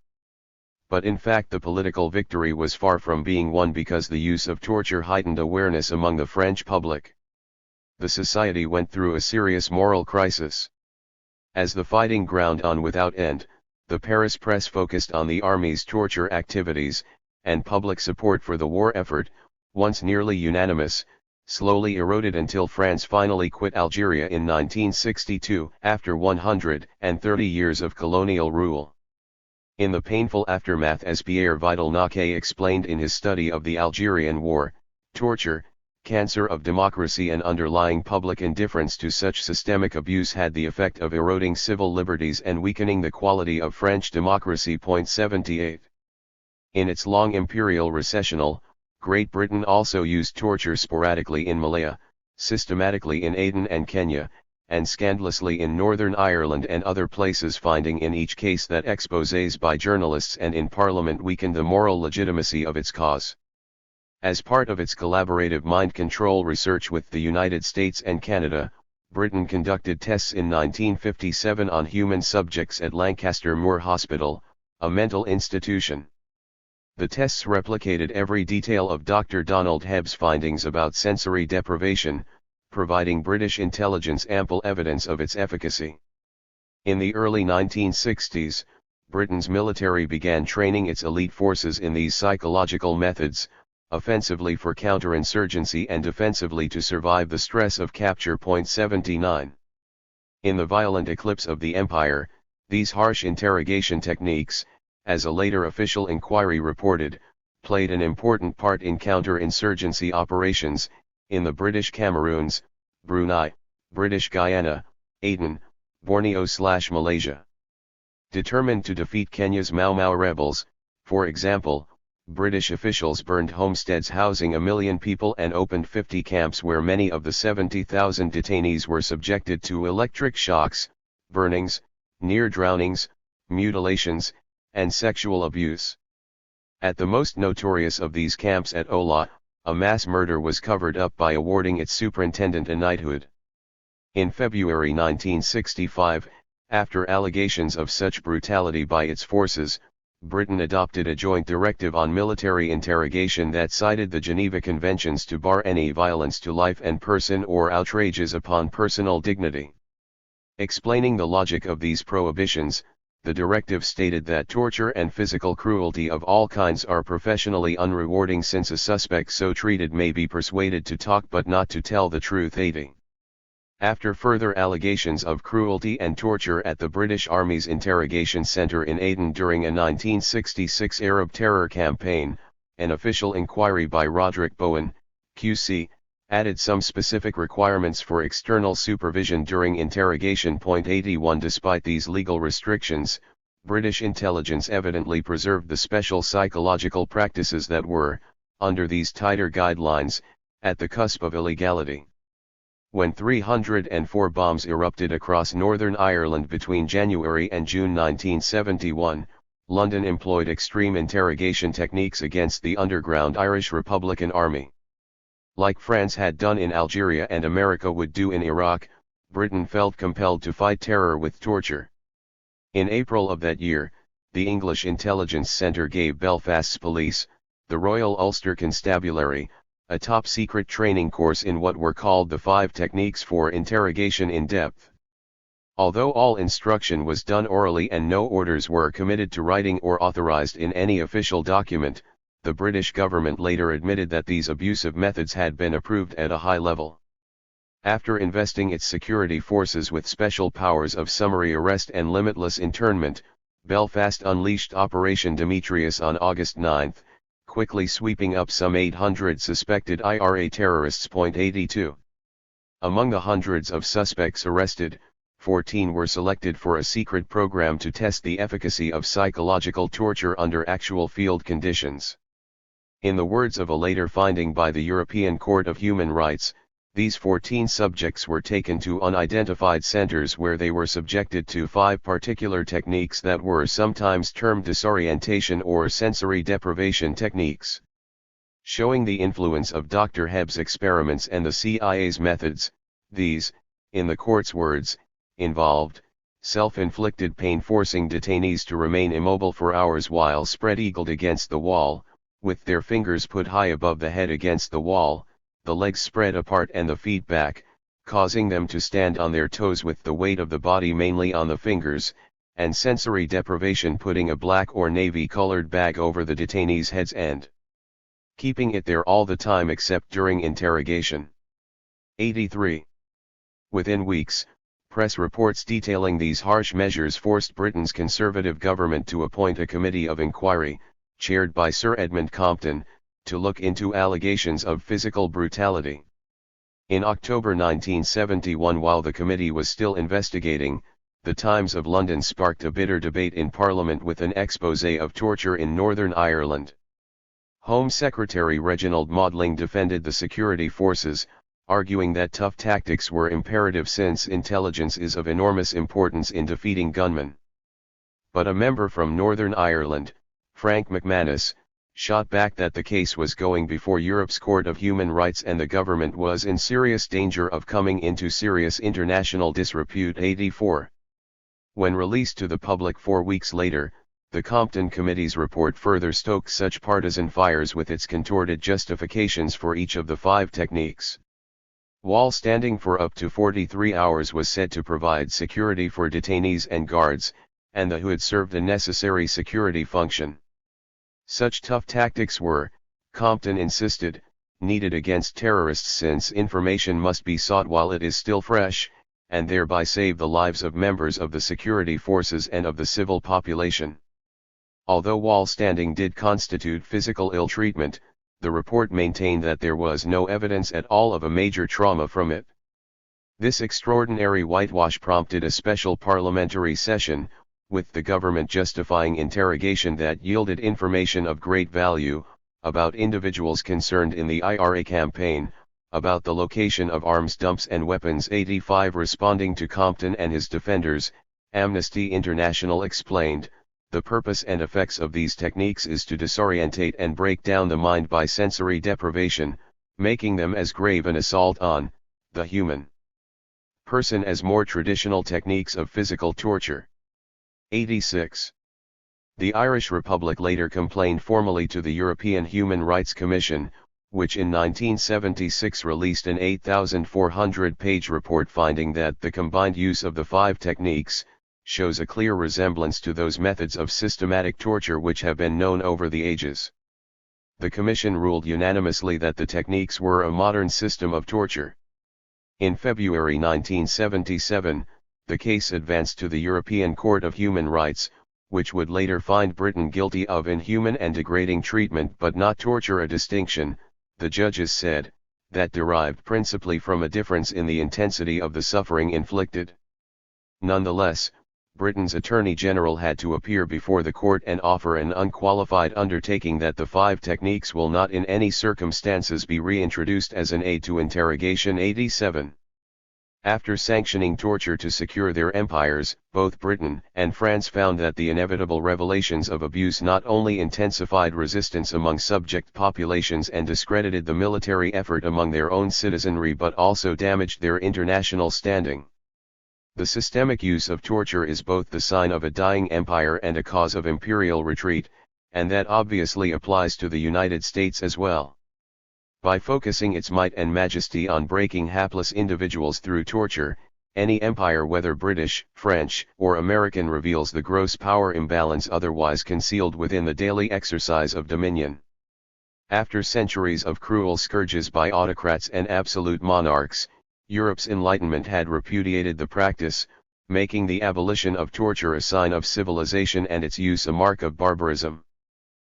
But in fact the political victory was far from being won because the use of torture heightened awareness among the French public. The society went through a serious moral crisis. As the fighting ground on without end, the Paris press focused on the army's torture activities, and public support for the war effort, once nearly unanimous, slowly eroded until France finally quit Algeria in 1962 after 130 years of colonial rule. In the painful aftermath, as Pierre Vidal-Naquet explained in his study of the Algerian War, torture, cancer of democracy and underlying public indifference to such systemic abuse had the effect of eroding civil liberties and weakening the quality of French democracy. 78. In its long imperial recessional, Great Britain also used torture sporadically in Malaya, systematically in Aden and Kenya, and scandalously in Northern Ireland and other places, finding in each case that exposés by journalists and in Parliament weakened the moral legitimacy of its cause. As part of its collaborative mind control research with the United States and Canada, Britain conducted tests in 1957 on human subjects at Lancaster Moor Hospital, a mental institution. The tests replicated every detail of Dr. Donald Hebb's findings about sensory deprivation, providing British intelligence ample evidence of its efficacy. In the early 1960s, Britain's military began training its elite forces in these psychological methods, offensively for counterinsurgency and defensively to survive the stress of capture. 79. In the violent eclipse of the empire, these harsh interrogation techniques, as a later official inquiry reported, played an important part in counterinsurgency operations, in the British Cameroons, Brunei, British Guyana, Aden, Borneo/Malaysia. Determined to defeat Kenya's Mau Mau rebels, for example, British officials burned homesteads housing 1 million people and opened 50 camps where many of the 70,000 detainees were subjected to electric shocks, burnings, near drownings, mutilations, and sexual abuse. At the most notorious of these camps at Ola, a mass murder was covered up by awarding its superintendent a knighthood. In February 1965, after allegations of such brutality by its forces, Britain adopted a joint directive on military interrogation that cited the Geneva Conventions to bar any violence to life and person or outrages upon personal dignity. Explaining the logic of these prohibitions, the directive stated that torture and physical cruelty of all kinds are professionally unrewarding, since a suspect so treated may be persuaded to talk but not to tell the truth. 80. After further allegations of cruelty and torture at the British Army's interrogation centre in Aden during a 1966 Arab terror campaign, an official inquiry by Roderick Bowen, QC, added some specific requirements for external supervision during interrogation. 81. Despite these legal restrictions, British intelligence evidently preserved the special psychological practices that were, under these tighter guidelines, at the cusp of illegality. When 304 bombs erupted across Northern Ireland between January and June 1971, London employed extreme interrogation techniques against the underground Irish Republican Army. Like France had done in Algeria and America would do in Iraq, Britain felt compelled to fight terror with torture. In April of that year, the English Intelligence Centre gave Belfast's police, the Royal Ulster Constabulary, a top-secret training course in what were called the 5 techniques for interrogation in depth. Although all instruction was done orally and no orders were committed to writing or authorised in any official document, the British government later admitted that these abusive methods had been approved at a high level. After investing its security forces with special powers of summary arrest and limitless internment, Belfast unleashed Operation Demetrius on August 9, quickly sweeping up some 800 suspected IRA terrorists. 82. Among the hundreds of suspects arrested, 14 were selected for a secret program to test the efficacy of psychological torture under actual field conditions. In the words of a later finding by the European Court of Human Rights, these 14 subjects were taken to unidentified centers where they were subjected to 5 particular techniques that were sometimes termed disorientation or sensory deprivation techniques. Showing the influence of Dr. Hebb's experiments and the CIA's methods, these, in the court's words, involved self-inflicted pain, forcing detainees to remain immobile for hours while spread-eagled against the wall, with their fingers put high above the head against the wall, the legs spread apart and the feet back, causing them to stand on their toes with the weight of the body mainly on the fingers, and sensory deprivation, putting a black or navy-colored bag over the detainee's head's end, keeping it there all the time except during interrogation. 83. Within weeks, press reports detailing these harsh measures forced Britain's Conservative government to appoint a committee of inquiry, chaired by Sir Edmund Compton, to look into allegations of physical brutality. In October 1971, while the committee was still investigating, the Times of London sparked a bitter debate in Parliament with an exposé of torture in Northern Ireland. Home Secretary Reginald Maudling defended the security forces, arguing that tough tactics were imperative since intelligence is of enormous importance in defeating gunmen. But a member from Northern Ireland, Frank McManus, shot back that the case was going before Europe's Court of Human Rights and the government was in serious danger of coming into serious international disrepute. 84. When released to the public 4 weeks later, the Compton Committee's report further stoked such partisan fires with its contorted justifications for each of the 5 techniques. Wall standing for up to 43 hours was said to provide security for detainees and guards, and the hood served a necessary security function. Such tough tactics were, Compton insisted, needed against terrorists since information must be sought while it is still fresh, and thereby save the lives of members of the security forces and of the civil population. Although wall standing did constitute physical ill-treatment, the report maintained that there was no evidence at all of a major trauma from it. This extraordinary whitewash prompted a special parliamentary session, with the government justifying interrogation that yielded information of great value, about individuals concerned in the IRA campaign, about the location of arms dumps and weapons. 85. Responding to Compton and his defenders, Amnesty International explained, the purpose and effects of these techniques is to disorientate and break down the mind by sensory deprivation, making them as grave an assault on the human person as more traditional techniques of physical torture. 86. The Irish Republic later complained formally to the European Human Rights Commission, which in 1976 released an 8,400-page report finding that the combined use of the 5 techniques shows a clear resemblance to those methods of systematic torture which have been known over the ages. The Commission ruled unanimously that the techniques were a modern system of torture. In February 1977, the case advanced to the European Court of Human Rights, which would later find Britain guilty of inhuman and degrading treatment but not torture, a distinction, the judges said, that derived principally from a difference in the intensity of the suffering inflicted. Nonetheless, Britain's Attorney General had to appear before the court and offer an unqualified undertaking that the 5 techniques will not in any circumstances be reintroduced as an aid to interrogation. 87. After sanctioning torture to secure their empires, both Britain and France found that the inevitable revelations of abuse not only intensified resistance among subject populations and discredited the military effort among their own citizenry but also damaged their international standing. The systemic use of torture is both the sign of a dying empire and a cause of imperial retreat, and that obviously applies to the United States as well. By focusing its might and majesty on breaking hapless individuals through torture, any empire whether British, French, or American reveals the gross power imbalance otherwise concealed within the daily exercise of dominion. After centuries of cruel scourges by autocrats and absolute monarchs, Europe's Enlightenment had repudiated the practice, making the abolition of torture a sign of civilization and its use a mark of barbarism.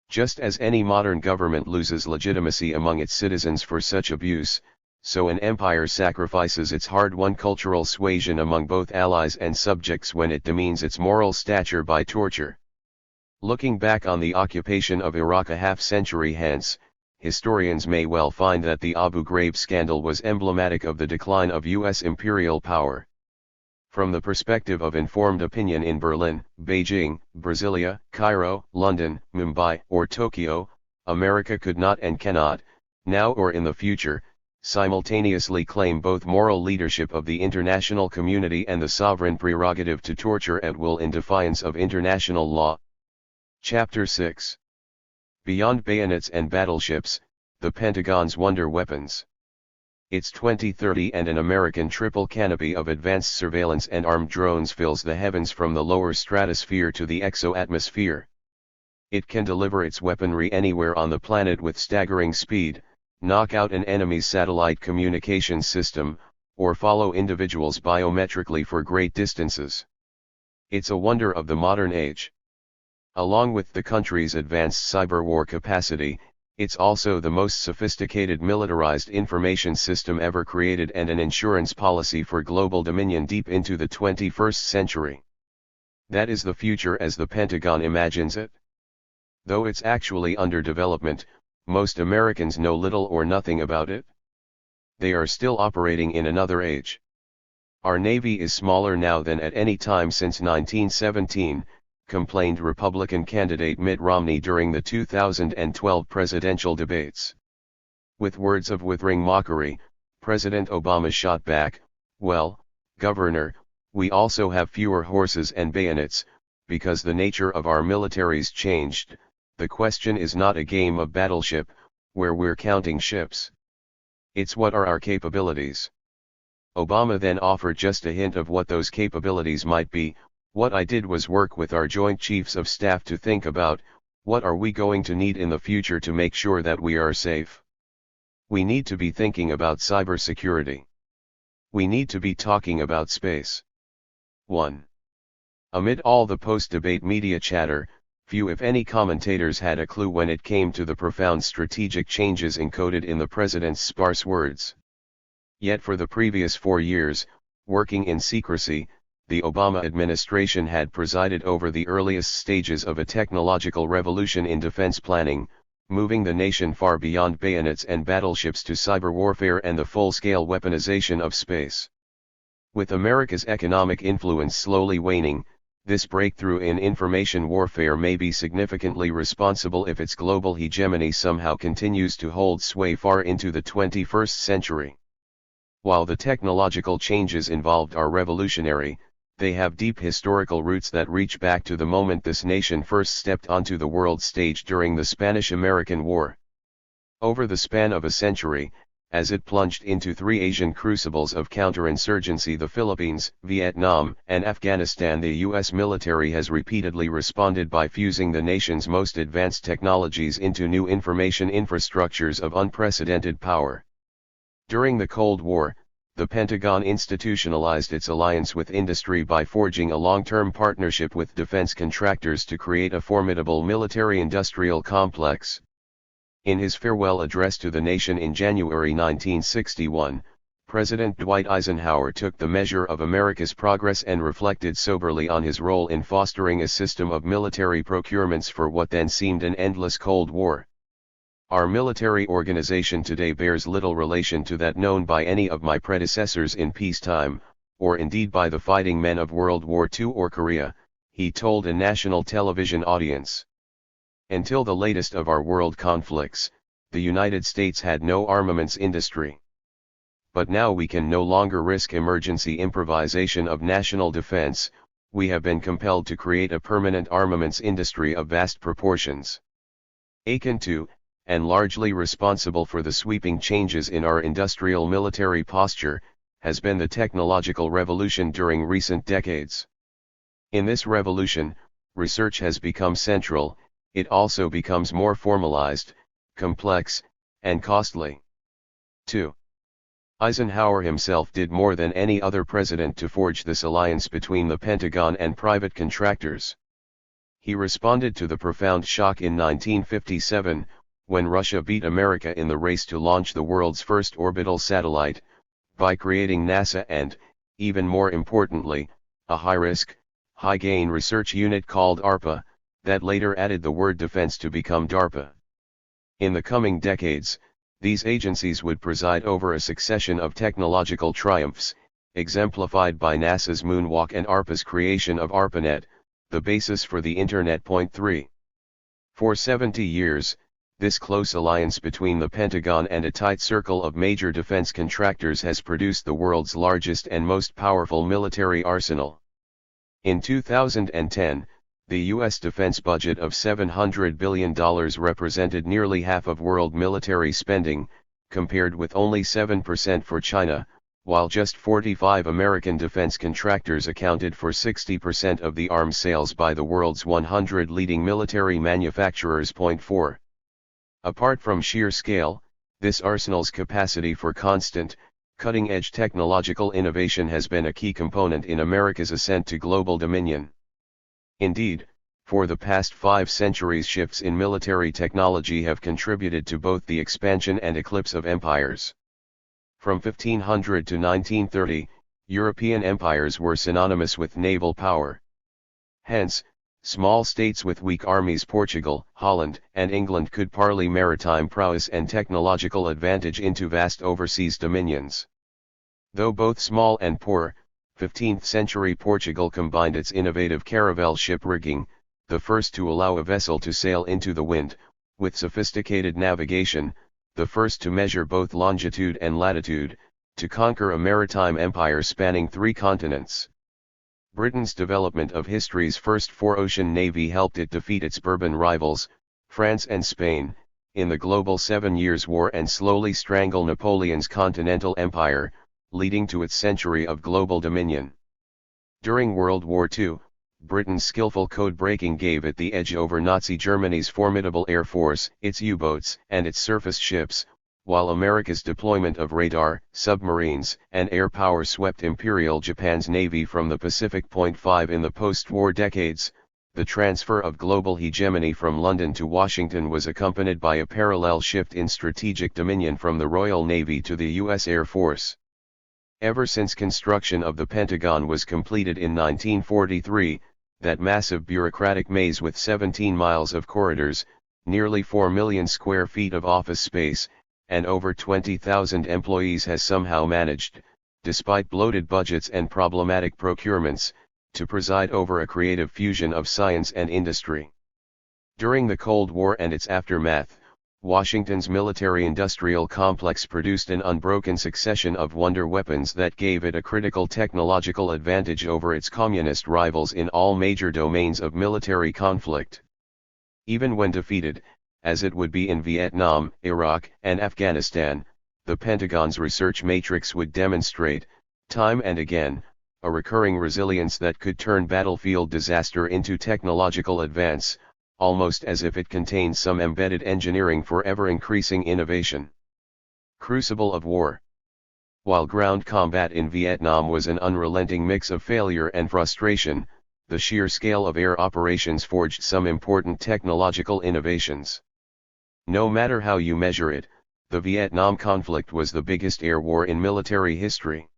Just as any modern government loses legitimacy among its citizens for such abuse, so an empire sacrifices its hard-won cultural suasion among both allies and subjects when it demeans its moral stature by torture. Looking back on the occupation of Iraq a half-century hence, historians may well find that the Abu Ghraib scandal was emblematic of the decline of U.S. imperial power. From the perspective of informed opinion in Berlin, Beijing, Brasilia, Cairo, London, Mumbai, or Tokyo, America could not and cannot, now or in the future, simultaneously claim both moral leadership of the international community and the sovereign prerogative to torture at will in defiance of international law. Chapter 6. Beyond bayonets and battleships, the Pentagon's wonder weapons. It's 2030 and an American triple canopy of advanced surveillance and armed drones fills the heavens from the lower stratosphere to the exo-atmosphere. It can deliver its weaponry anywhere on the planet with staggering speed, knock out an enemy's satellite communications system, or follow individuals biometrically for great distances. It's a wonder of the modern age. Along with the country's advanced cyber war capacity, it's also the most sophisticated militarized information system ever created and an insurance policy for global dominion deep into the 21st century. That is the future as the Pentagon imagines it. Though it's actually under development, most Americans know little or nothing about it. They are still operating in another age. Our Navy is smaller now than at any time since 1917, complained Republican candidate Mitt Romney during the 2012 presidential debates. With words of withering mockery, President Obama shot back, "Well, Governor, we also have fewer horses and bayonets, because the nature of our military's changed. The question is not a game of battleship, where we're counting ships. It's what are our capabilities?" Obama then offered just a hint of what those capabilities might be. "What I did was work with our Joint Chiefs of Staff to think about, what are we going to need in the future to make sure that we are safe? We need to be thinking about cybersecurity. We need to be talking about space." 1. Amid all the post-debate media chatter, few if any commentators had a clue when it came to the profound strategic changes encoded in the president's sparse words. Yet for the previous 4 years, working in secrecy, the Obama administration had presided over the earliest stages of a technological revolution in defense planning, moving the nation far beyond bayonets and battleships to cyber warfare and the full-scale weaponization of space. With America's economic influence slowly waning, this breakthrough in information warfare may be significantly responsible if its global hegemony somehow continues to hold sway far into the 21st century. While the technological changes involved are revolutionary, they have deep historical roots that reach back to the moment this nation first stepped onto the world stage during the Spanish-American War. Over the span of a century, as it plunged into 3 Asian crucibles of counterinsurgency, the Philippines, Vietnam, and Afghanistan, the U.S. military has repeatedly responded by fusing the nation's most advanced technologies into new information infrastructures of unprecedented power. During the Cold War, the Pentagon institutionalized its alliance with industry by forging a long-term partnership with defense contractors to create a formidable military-industrial complex. In his farewell address to the nation in January 1961, President Dwight Eisenhower took the measure of America's progress and reflected soberly on his role in fostering a system of military procurements for what then seemed an endless Cold War. Our military organization today bears little relation to that known by any of my predecessors in peacetime, or indeed by the fighting men of World War II or Korea, he told a national television audience. Until the latest of our world conflicts, the United States had no armaments industry. But now we can no longer risk emergency improvisation of national defense. We have been compelled to create a permanent armaments industry of vast proportions. Akin to, and largely responsible for the sweeping changes in our industrial military posture, has been the technological revolution during recent decades. In this revolution, research has become central. It also becomes more formalized, complex, and costly. 2. Eisenhower himself did more than any other president to forge this alliance between the Pentagon and private contractors. He responded to the profound shock in 1957, when Russia beat America in the race to launch the world's first orbital satellite, by creating NASA and, even more importantly, a high-risk, high-gain research unit called ARPA, that later added the word defense to become DARPA. In the coming decades, these agencies would preside over a succession of technological triumphs, exemplified by NASA's moonwalk and ARPA's creation of ARPANET, the basis for the Internet. 3. For 70 years, this close alliance between the Pentagon and a tight circle of major defense contractors has produced the world's largest and most powerful military arsenal. In 2010, the U.S. defense budget of $700 billion represented nearly half of world military spending, compared with only 7% for China, while just 45 American defense contractors accounted for 60% of the arms sales by the world's 100 leading military manufacturers. 4. Apart from sheer scale, this arsenal's capacity for constant, cutting-edge technological innovation has been a key component in America's ascent to global dominion. Indeed, for the past 5 centuries, shifts in military technology have contributed to both the expansion and eclipse of empires. From 1500 to 1930, European empires were synonymous with naval power. Hence, small states with weak armies, Portugal, Holland, and England, could parlay maritime prowess and technological advantage into vast overseas dominions. Though both small and poor, 15th century Portugal combined its innovative caravel ship rigging, the first to allow a vessel to sail into the wind, with sophisticated navigation, the first to measure both longitude and latitude, to conquer a maritime empire spanning 3 continents. Britain's development of history's first 4-ocean navy helped it defeat its Bourbon rivals, France and Spain, in the global 7 Years' War and slowly strangle Napoleon's continental empire, leading to its century of global dominion. During World War II, Britain's skillful code-breaking gave it the edge over Nazi Germany's formidable air force, its U-boats, and its surface ships, while America's deployment of radar, submarines, and air power swept Imperial Japan's navy from the Pacific. 5 In the post-war decades, the transfer of global hegemony from London to Washington was accompanied by a parallel shift in strategic dominion from the Royal Navy to the U.S. Air Force. Ever since construction of the Pentagon was completed in 1943, that massive bureaucratic maze with 17 miles of corridors, nearly 4 million square feet of office space, and over 20,000 employees has somehow managed, despite bloated budgets and problematic procurements, to preside over a creative fusion of science and industry. During the Cold War and its aftermath, Washington's military-industrial complex produced an unbroken succession of wonder weapons that gave it a critical technological advantage over its communist rivals in all major domains of military conflict. Even when defeated, as it would be in Vietnam, Iraq, and Afghanistan, the Pentagon's research matrix would demonstrate, time and again, a recurring resilience that could turn battlefield disaster into technological advance, almost as if it contained some embedded engineering for ever-increasing innovation. Crucible of war. While ground combat in Vietnam was an unrelenting mix of failure and frustration, the sheer scale of air operations forged some important technological innovations. No matter how you measure it, the Vietnam conflict was the biggest air war in military history.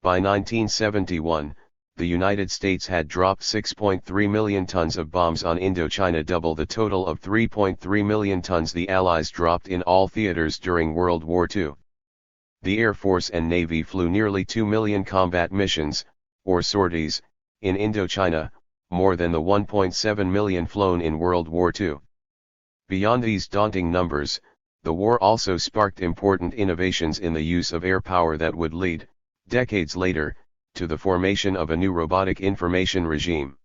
By 1971, the United States had dropped 6.3 million tons of bombs on Indochina, double the total of 3.3 million tons the Allies dropped in all theaters during World War II. The Air Force and Navy flew nearly 2 million combat missions, or sorties, in Indochina, more than the 1.7 million flown in World War II. Beyond these daunting numbers, the war also sparked important innovations in the use of air power that would lead, decades later, to the formation of a new robotic information regime.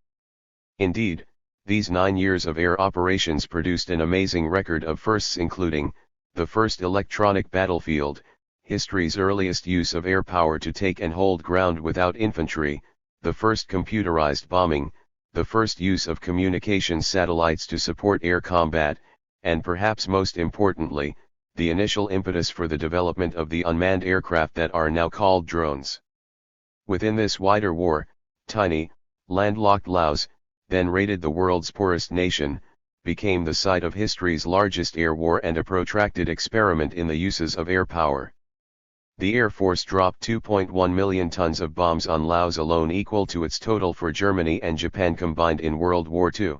Indeed, these 9 years of air operations produced an amazing record of firsts, including the first electronic battlefield, history's earliest use of air power to take and hold ground without infantry, the first computerized bombing, the first use of communications satellites to support air combat, and perhaps most importantly, the initial impetus for the development of the unmanned aircraft that are now called drones. Within this wider war, tiny, landlocked Laos, then rated the world's poorest nation, became the site of history's largest air war and a protracted experiment in the uses of air power. The Air Force dropped 2.1 million tons of bombs on Laos alone, equal to its total for Germany and Japan combined in World War II.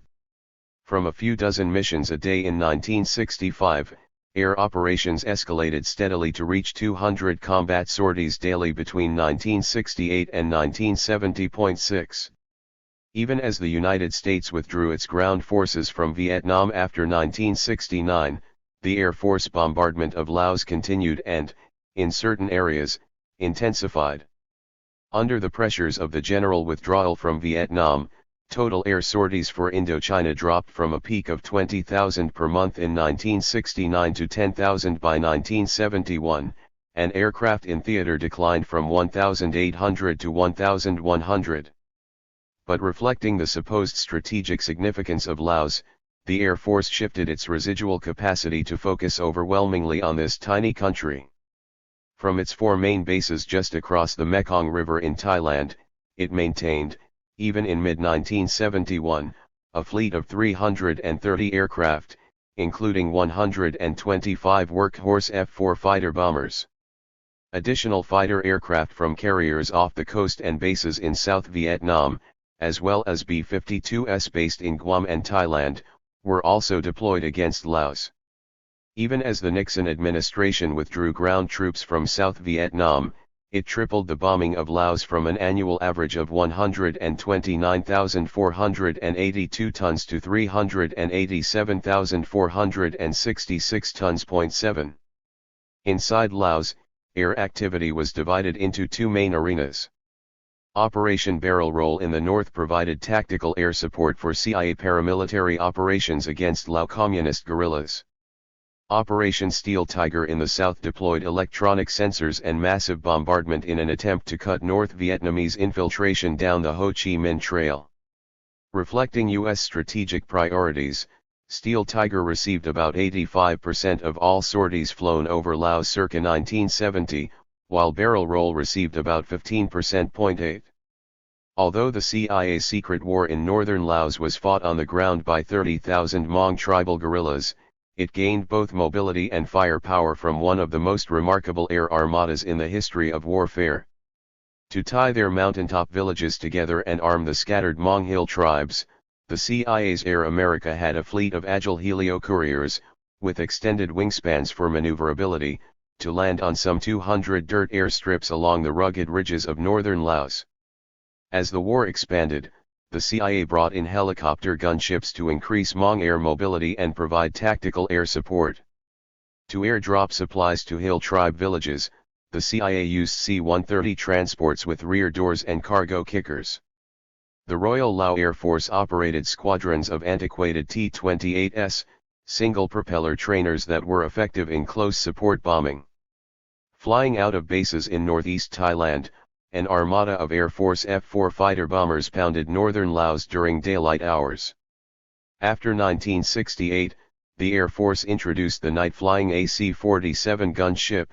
From a few dozen missions a day in 1965, air operations escalated steadily to reach 200 combat sorties daily between 1968 and 1970.6. Even as the United States withdrew its ground forces from Vietnam after 1969, the Air Force bombardment of Laos continued and, in certain areas, intensified. Under the pressures of the general withdrawal from Vietnam, Total air sorties for Indochina dropped from a peak of 20,000 per month in 1969 to 10,000 by 1971, and aircraft in theater declined from 1,800 to 1,100. But reflecting the supposed strategic significance of Laos, the Air Force shifted its residual capacity to focus overwhelmingly on this tiny country. From its 4 main bases just across the Mekong River in Thailand, it maintained, even in mid-1971, a fleet of 330 aircraft, including 125 workhorse F-4 fighter bombers. Additional fighter aircraft from carriers off the coast and bases in South Vietnam, as well as B-52s based in Guam and Thailand, were also deployed against Laos. Even as the Nixon administration withdrew ground troops from South Vietnam, it tripled the bombing of Laos from an annual average of 129,482 tons to 387,466 tons. 7. Inside Laos, air activity was divided into 2 main arenas. Operation Barrel Roll in the north provided tactical air support for CIA paramilitary operations against Lao Communist guerrillas. Operation Steel Tiger in the south deployed electronic sensors and massive bombardment in an attempt to cut North Vietnamese infiltration down the Ho Chi Minh Trail. Reflecting U.S. strategic priorities, Steel Tiger received about 85% of all sorties flown over Laos circa 1970, while Barrel Roll received about 15%. Although the CIA's secret war in northern Laos was fought on the ground by 30,000 Hmong tribal guerrillas, it gained both mobility and firepower from one of the most remarkable air armadas in the history of warfare. To tie their mountaintop villages together and arm the scattered Hmong hill tribes, the CIA's Air America had a fleet of agile helio-couriers, with extended wingspans for maneuverability, to land on some 200 dirt airstrips along the rugged ridges of northern Laos. As the war expanded, the CIA brought in helicopter gunships to increase Hmong air mobility and provide tactical air support. To airdrop supplies to hill tribe villages, the CIA used C-130 transports with rear doors and cargo kickers. The Royal Lao Air Force operated squadrons of antiquated T-28s, single-propeller trainers that were effective in close support bombing. Flying out of bases in northeast Thailand, an armada of Air Force F-4 fighter bombers pounded northern Laos during daylight hours. After 1968, the Air Force introduced the night-flying AC-47 gunship,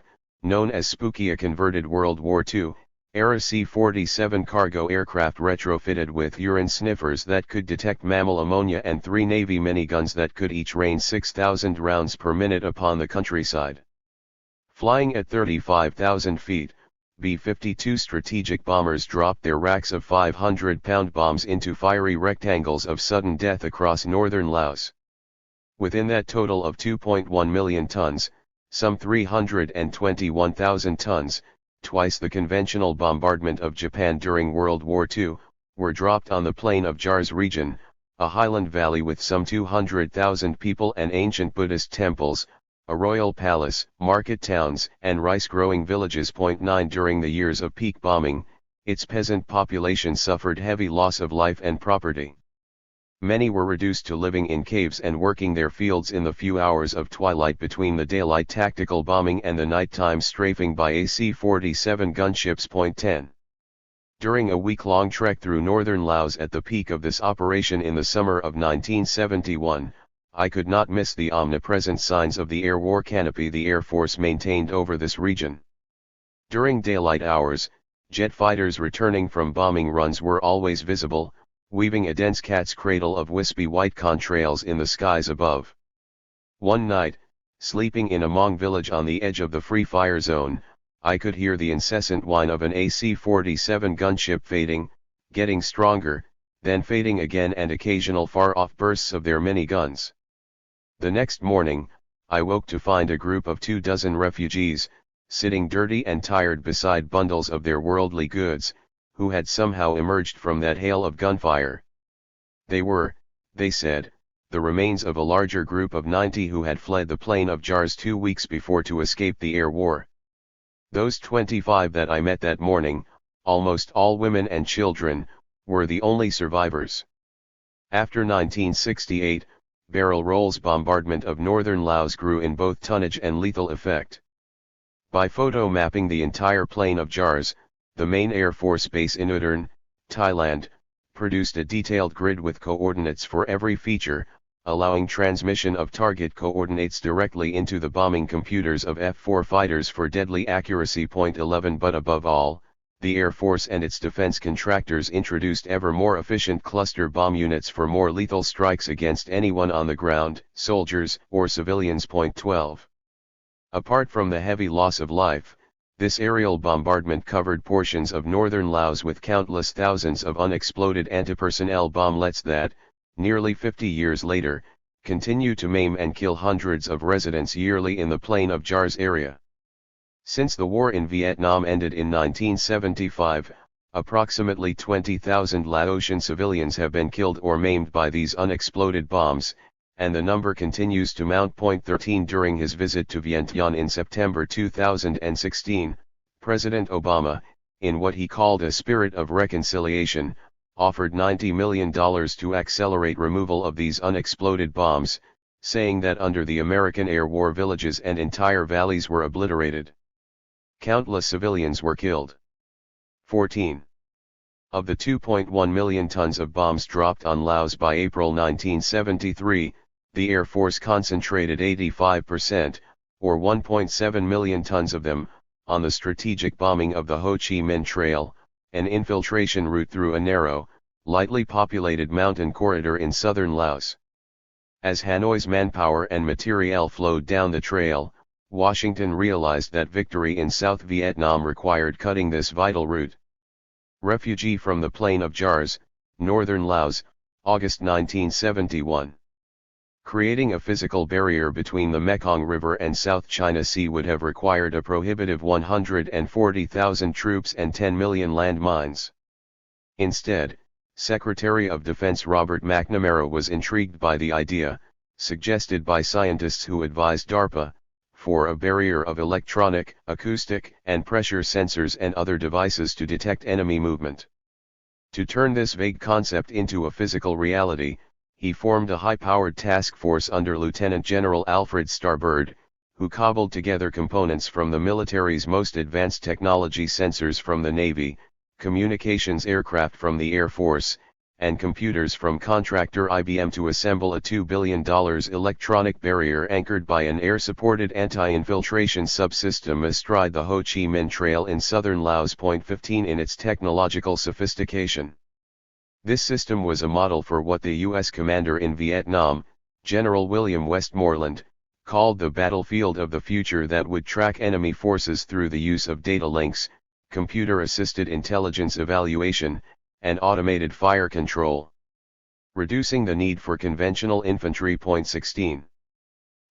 known as Spooky, a converted World War II-era C-47 cargo aircraft retrofitted with urine sniffers that could detect mammal ammonia and 3 Navy miniguns that could each rain 6,000 rounds per minute upon the countryside. Flying at 35,000 feet, B-52 strategic bombers dropped their racks of 500-pound bombs into fiery rectangles of sudden death across northern Laos. Within that total of 2.1 million tons, some 321,000 tons, twice the conventional bombardment of Japan during World War II, were dropped on the plain of Jars region, a highland valley with some 200,000 people and ancient Buddhist temples, a royal palace, market towns, and rice-growing villages. 9 During the years of peak bombing, its peasant population suffered heavy loss of life and property. Many were reduced to living in caves and working their fields in the few hours of twilight between the daylight tactical bombing and the nighttime strafing by AC-47 gunships. 10 During a week-long trek through northern Laos at the peak of this operation in the summer of 1971, I could not miss the omnipresent signs of the air war canopy the Air Force maintained over this region. During daylight hours, jet fighters returning from bombing runs were always visible, weaving a dense cat's cradle of wispy white contrails in the skies above. One night, sleeping in a Hmong village on the edge of the free fire zone, I could hear the incessant whine of an AC-47 gunship fading, getting stronger, then fading again, and occasional far-off bursts of their miniguns. The next morning, I woke to find a group of 24 refugees, sitting dirty and tired beside bundles of their worldly goods, who had somehow emerged from that hail of gunfire. They were, they said, the remains of a larger group of 90 who had fled the plain of Jars 2 weeks before to escape the air war. Those 25 that I met that morning, almost all women and children, were the only survivors. After 1968, barrel rolls bombardment of northern Laos grew in both tonnage and lethal effect. By photo mapping the entire plain of Jars, the main Air Force base in Udon, Thailand, produced a detailed grid with coordinates for every feature, allowing transmission of target coordinates directly into the bombing computers of F-4 fighters for deadly accuracy. 11 But above all, the Air Force and its defense contractors introduced ever more efficient cluster bomb units for more lethal strikes against anyone on the ground, soldiers or civilians. 12. Apart from the heavy loss of life, this aerial bombardment covered portions of northern Laos with countless thousands of unexploded antipersonnel bomblets that, nearly 50 years later, continue to maim and kill hundreds of residents yearly in the Plain of Jars area. Since the war in Vietnam ended in 1975, approximately 20,000 Laotian civilians have been killed or maimed by these unexploded bombs, and the number continues to mount. 13 During his visit to Vientiane in September 2016, President Obama, in what he called a spirit of reconciliation, offered $90 million to accelerate removal of these unexploded bombs, saying that under the American air war villages and entire valleys were obliterated. Countless civilians were killed. 14. Of the 2.1 million tons of bombs dropped on Laos by April 1973, the Air Force concentrated 85%, or 1.7 million tons of them, on the strategic bombing of the Ho Chi Minh Trail, an infiltration route through a narrow, lightly populated mountain corridor in southern Laos. As Hanoi's manpower and materiel flowed down the trail, Washington realized that victory in South Vietnam required cutting this vital route. Refugee from the Plain of Jars, northern Laos, August 1971. Creating a physical barrier between the Mekong River and South China Sea would have required a prohibitive 140,000 troops and 10 million landmines. Instead, Secretary of Defense Robert McNamara was intrigued by the idea, suggested by scientists who advised DARPA, for a barrier of electronic, acoustic, and pressure sensors and other devices to detect enemy movement. To turn this vague concept into a physical reality, he formed a high-powered task force under Lieutenant General Alfred Starbird, who cobbled together components from the military's most advanced technology, sensors from the Navy, communications aircraft from the Air Force, and computers from contractor IBM to assemble a $2 billion electronic barrier anchored by an air-supported anti-infiltration subsystem astride the Ho Chi Minh Trail in southern Laos. 15 In its technological sophistication, this system was a model for what the U.S. commander in Vietnam, General William Westmoreland, called the battlefield of the future that would track enemy forces through the use of data links, computer-assisted intelligence evaluation, and automated fire control, reducing the need for conventional infantry. 16.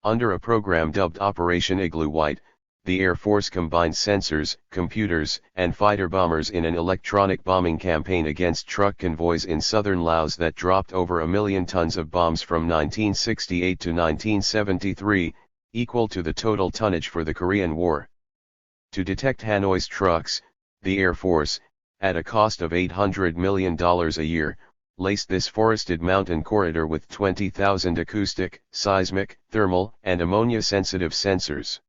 Under a program dubbed Operation Igloo White, the Air Force combined sensors, computers, and fighter bombers in an electronic bombing campaign against truck convoys in southern Laos that dropped over 1 million tons of bombs from 1968 to 1973, equal to the total tonnage for the Korean War. To detect Hanoi's trucks, the Air Force, at a cost of $800 million a year, laced this forested mountain corridor with 20,000 acoustic, seismic, thermal, and ammonia-sensitive sensors.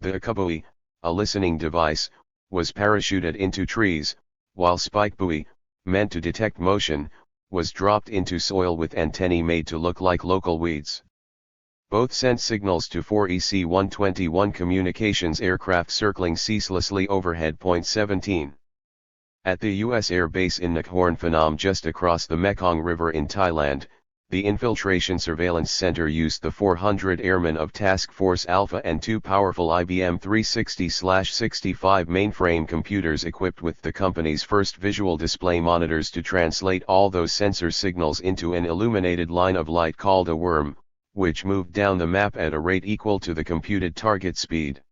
The Akabui, a listening device, was parachuted into trees, while Spike Buoy, meant to detect motion, was dropped into soil with antennae made to look like local weeds. Both sent signals to 4 EC-121 communications aircraft circling ceaselessly overhead. 17. At the U.S. Air Base in Nakhon Phanom just across the Mekong River in Thailand, the Infiltration Surveillance Center used the 400 airmen of Task Force Alpha and two powerful IBM 360/65 mainframe computers equipped with the company's first visual display monitors to translate all those sensor signals into an illuminated line of light called a worm, which moved down the map at a rate equal to the computed target speed.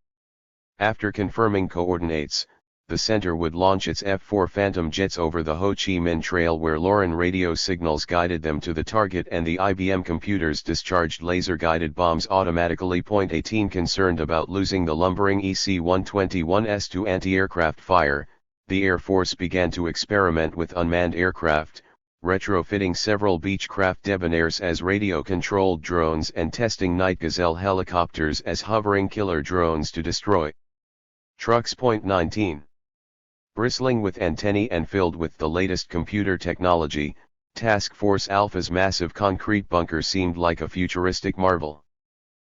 After confirming coordinates, the center would launch its F-4 Phantom jets over the Ho Chi Minh Trail, where LORAN radio signals guided them to the target and the IBM computers discharged laser-guided bombs automatically. 18 Concerned about losing the lumbering EC-121s to anti-aircraft fire, the Air Force began to experiment with unmanned aircraft, retrofitting several Beechcraft Debonaires as radio-controlled drones and testing Night Gazelle helicopters as hovering killer drones to destroy trucks. 19. Bristling with antennae and filled with the latest computer technology, Task Force Alpha's massive concrete bunker seemed like a futuristic marvel.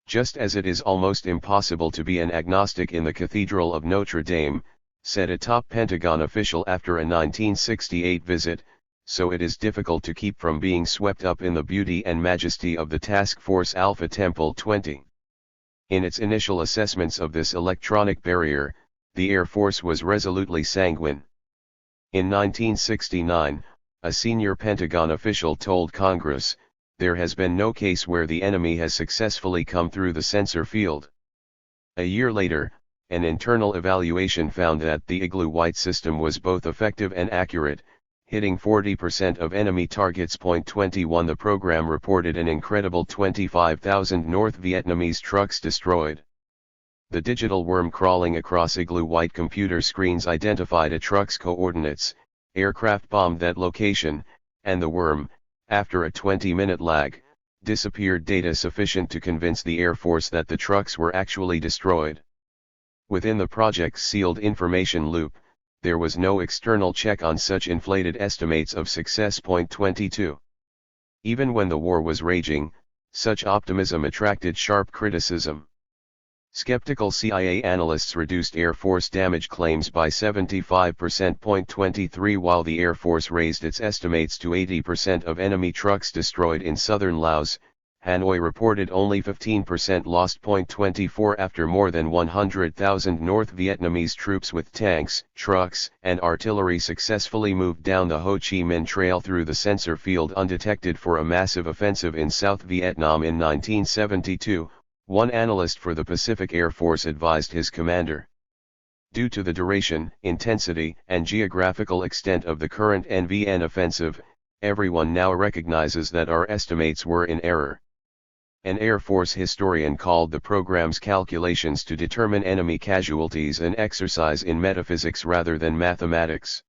Just as it is almost impossible to be an agnostic in the Cathedral of Notre Dame, said a top Pentagon official after a 1968 visit, so it is difficult to keep from being swept up in the beauty and majesty of the Task Force Alpha Temple 20. In its initial assessments of this electronic barrier, the Air Force was resolutely sanguine. In 1969, a senior Pentagon official told Congress, "There has been no case where the enemy has successfully come through the sensor field." A year later, an internal evaluation found that the Igloo-White system was both effective and accurate, hitting 40% of enemy targets. 21 The program reported an incredible 25,000 North Vietnamese trucks destroyed. The digital worm crawling across Igloo-White computer screens identified a truck's coordinates, aircraft bombed that location, and the worm, after a 20-minute lag, disappeared, data sufficient to convince the Air Force that the trucks were actually destroyed. Within the project's sealed information loop, there was no external check on such inflated estimates of success. 22. Even when the war was raging, such optimism attracted sharp criticism. Skeptical CIA analysts reduced Air Force damage claims by 75%. 23 While the Air Force raised its estimates to 80% of enemy trucks destroyed in southern Laos, Hanoi reported only 15% lost. 24 After more than 100,000 North Vietnamese troops with tanks, trucks, and artillery successfully moved down the Ho Chi Minh Trail through the sensor field undetected for a massive offensive in South Vietnam in 1972, one analyst for the Pacific Air Force advised his commander. Due to the duration, intensity, and geographical extent of the current NVN offensive, everyone now recognizes that our estimates were in error. An Air Force historian called the program's calculations to determine enemy casualties an exercise in metaphysics rather than mathematics.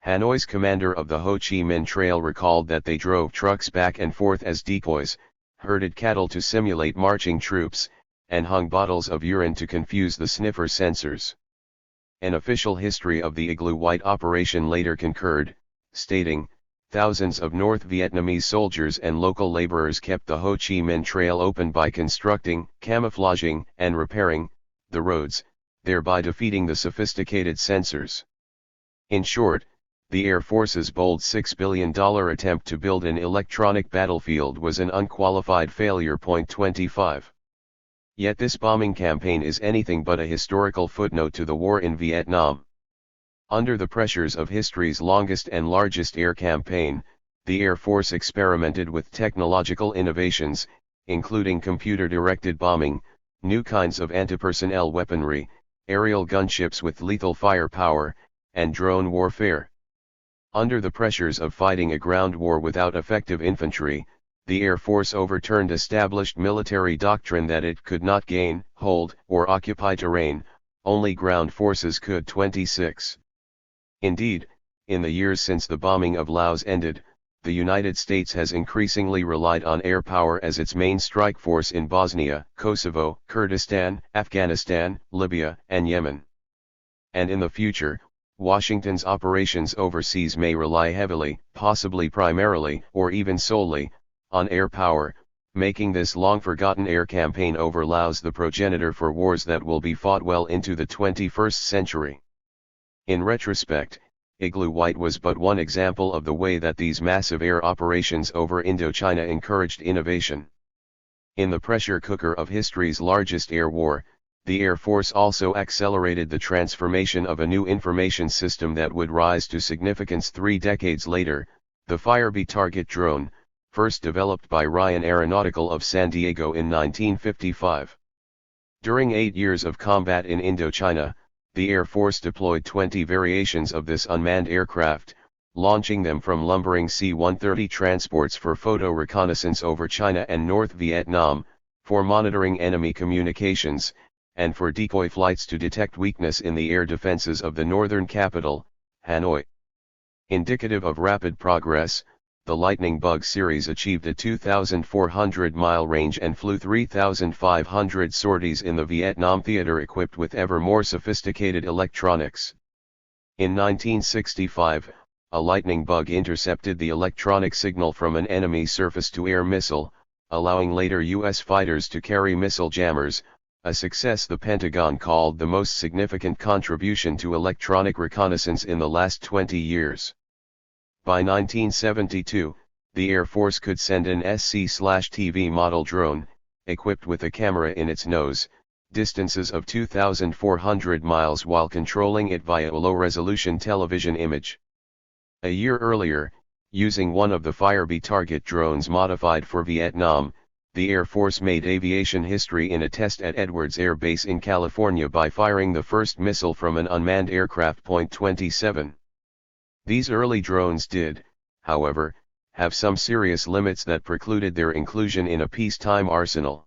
Hanoi's commander of the Ho Chi Minh Trail recalled that they drove trucks back and forth as decoys, herded cattle to simulate marching troops, and hung bottles of urine to confuse the sniffer sensors. An official history of the Igloo-White operation later concurred, stating, "Thousands of North Vietnamese soldiers and local laborers kept the Ho Chi Minh Trail open by constructing, camouflaging, and repairing the roads, thereby defeating the sophisticated sensors." In short, the Air Force's bold $6 billion attempt to build an electronic battlefield was an unqualified failure. 25. Yet this bombing campaign is anything but a historical footnote to the war in Vietnam. Under the pressures of history's longest and largest air campaign, the Air Force experimented with technological innovations, including computer-directed bombing, new kinds of anti-personnel weaponry, aerial gunships with lethal firepower, and drone warfare. Under the pressures of fighting a ground war without effective infantry, the Air Force overturned established military doctrine that it could not gain, hold, or occupy terrain, only ground forces could. 26. Indeed, in the years since the bombing of Laos ended, the United States has increasingly relied on air power as its main strike force in Bosnia, Kosovo, Kurdistan, Afghanistan, Libya, and Yemen. And in the future, Washington's operations overseas may rely heavily, possibly primarily, or even solely, on air power, making this long-forgotten air campaign over Laos the progenitor for wars that will be fought well into the 21st century. In retrospect, Igloo-White was but one example of the way that these massive air operations over Indochina encouraged innovation. In the pressure cooker of history's largest air war, the Air Force also accelerated the transformation of a new information system that would rise to significance 3 decades later, the Firebee target drone, first developed by Ryan Aeronautical of San Diego in 1955. During 8 years of combat in Indochina, the Air Force deployed 20 variations of this unmanned aircraft, launching them from lumbering C-130 transports for photo reconnaissance over China and North Vietnam, for monitoring enemy communications, and for decoy flights to detect weakness in the air defenses of the northern capital, Hanoi. Indicative of rapid progress, the Lightning Bug series achieved a 2,400-mile range and flew 3,500 sorties in the Vietnam theater equipped with ever more sophisticated electronics. In 1965, a Lightning Bug intercepted the electronic signal from an enemy surface-to-air missile, allowing later U.S. fighters to carry missile jammers, a success the Pentagon called the most significant contribution to electronic reconnaissance in the last 20 years. By 1972, the Air Force could send an SC/TV model drone, equipped with a camera in its nose, distances of 2,400 miles while controlling it via a low-resolution television image. A year earlier, using one of the Firebee target drones modified for Vietnam, the Air Force made aviation history in a test at Edwards Air Base in California by firing the first missile from an unmanned aircraft. 27. These early drones did, however, have some serious limits that precluded their inclusion in a peacetime arsenal.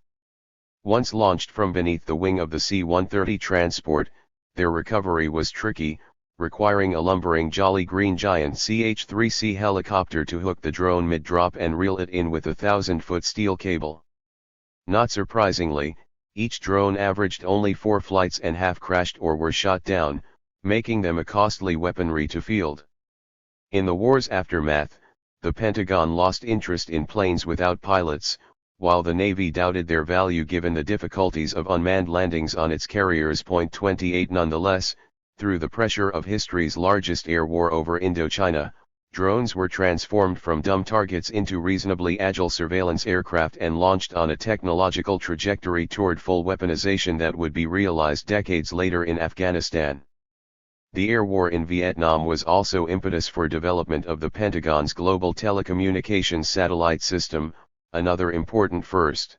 Once launched from beneath the wing of the C-130 transport, their recovery was tricky, requiring a lumbering Jolly Green Giant CH-3C helicopter to hook the drone mid-drop and reel it in with a 1,000-foot steel cable. Not surprisingly, each drone averaged only 4 flights and half crashed or were shot down, making them a costly weaponry to field. In the war's aftermath, the Pentagon lost interest in planes without pilots, while the Navy doubted their value given the difficulties of unmanned landings on its carriers. 28 Nonetheless, through the pressure of history's largest air war over Indochina, drones were transformed from dumb targets into reasonably agile surveillance aircraft and launched on a technological trajectory toward full weaponization that would be realized decades later in Afghanistan. The air war in Vietnam was also impetus for development of the Pentagon's global telecommunications satellite system, another important first.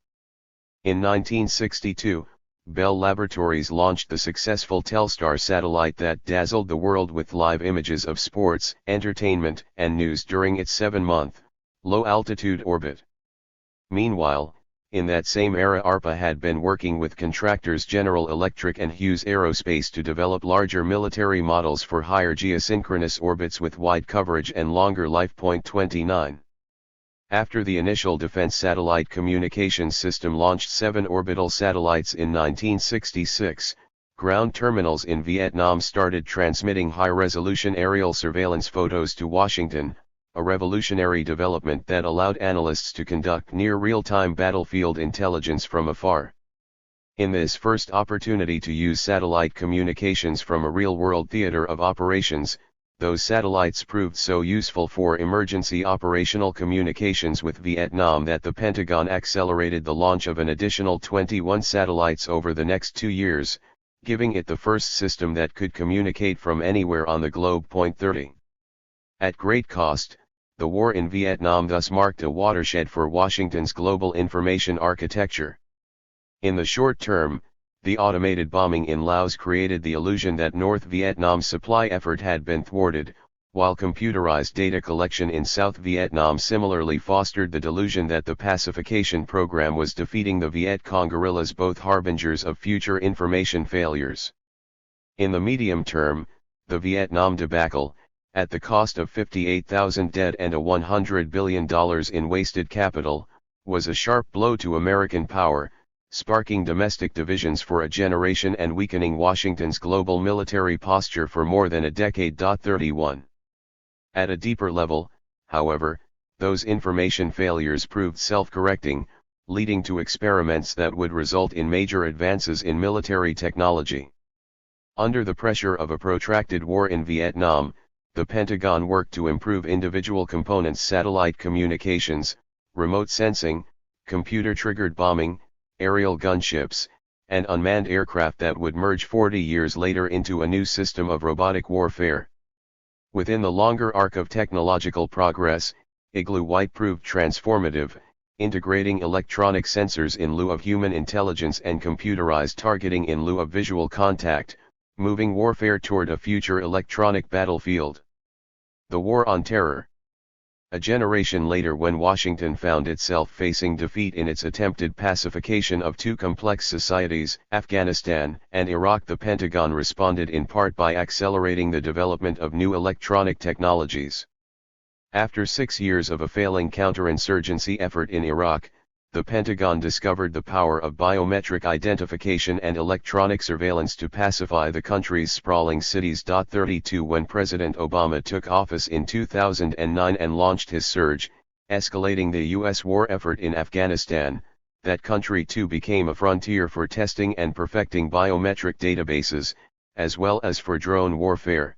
In 1962, Bell Laboratories launched the successful Telstar satellite that dazzled the world with live images of sports, entertainment, and news during its 7-month, low-altitude orbit. Meanwhile, in that same era ARPA had been working with contractors General Electric and Hughes Aerospace to develop larger military models for higher geosynchronous orbits with wide coverage and longer life. 29. After the initial Defense Satellite Communications System launched 7 orbital satellites in 1966, ground terminals in Vietnam started transmitting high-resolution aerial surveillance photos to Washington, a revolutionary development that allowed analysts to conduct near-real-time battlefield intelligence from afar. In this first opportunity to use satellite communications from a real-world theater of operations, those satellites proved so useful for emergency operational communications with Vietnam that the Pentagon accelerated the launch of an additional 21 satellites over the next 2 years, giving it the first system that could communicate from anywhere on the globe. 30. At great cost, the war in Vietnam thus marked a watershed for Washington's global information architecture. In the short term, the automated bombing in Laos created the illusion that North Vietnam's supply effort had been thwarted, while computerized data collection in South Vietnam similarly fostered the delusion that the pacification program was defeating the Viet Cong guerrillas, both harbingers of future information failures. In the medium term, the Vietnam debacle, at the cost of 58,000 dead and a $100 billion in wasted capital, was a sharp blow to American power, sparking domestic divisions for a generation and weakening Washington's global military posture for more than a decade. 31. At a deeper level, however, those information failures proved self-correcting, leading to experiments that would result in major advances in military technology. Under the pressure of a protracted war in Vietnam, the Pentagon worked to improve individual components: satellite communications, remote sensing, computer-triggered bombing, aerial gunships, and unmanned aircraft that would merge 40 years later into a new system of robotic warfare. Within the longer arc of technological progress, Igloo White proved transformative, integrating electronic sensors in lieu of human intelligence and computerized targeting in lieu of visual contact, moving warfare toward a future electronic battlefield. The War on Terror. A generation later, when Washington found itself facing defeat in its attempted pacification of two complex societies, Afghanistan and Iraq, the Pentagon responded in part by accelerating the development of new electronic technologies. After 6 years of a failing counterinsurgency effort in Iraq, the Pentagon discovered the power of biometric identification and electronic surveillance to pacify the country's sprawling cities. 32 When President Obama took office in 2009 and launched his surge, escalating the U.S. war effort in Afghanistan, that country too became a frontier for testing and perfecting biometric databases, as well as for drone warfare.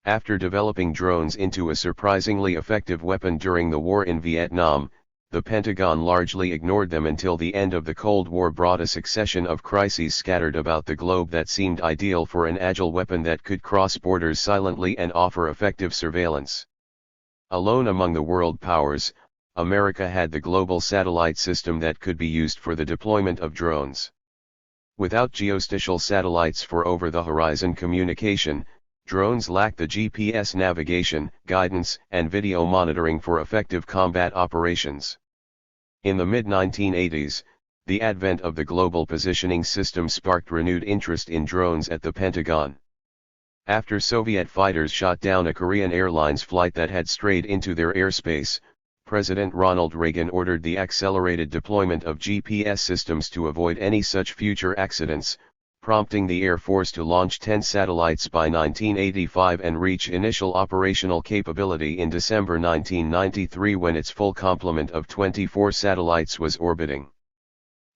After developing drones into a surprisingly effective weapon during the war in Vietnam, the Pentagon largely ignored them until the end of the Cold War brought a succession of crises scattered about the globe that seemed ideal for an agile weapon that could cross borders silently and offer effective surveillance. Alone among the world powers, America had the global satellite system that could be used for the deployment of drones. Without geospatial satellites for over-the-horizon communication, drones lack the GPS navigation, guidance, and video monitoring for effective combat operations. In the mid-1980s, the advent of the Global Positioning System sparked renewed interest in drones at the Pentagon. After Soviet fighters shot down a Korean Airlines flight that had strayed into their airspace, President Ronald Reagan ordered the accelerated deployment of GPS systems to avoid any such future accidents, prompting the Air Force to launch 10 satellites by 1985 and reach initial operational capability in December 1993 when its full complement of 24 satellites was orbiting.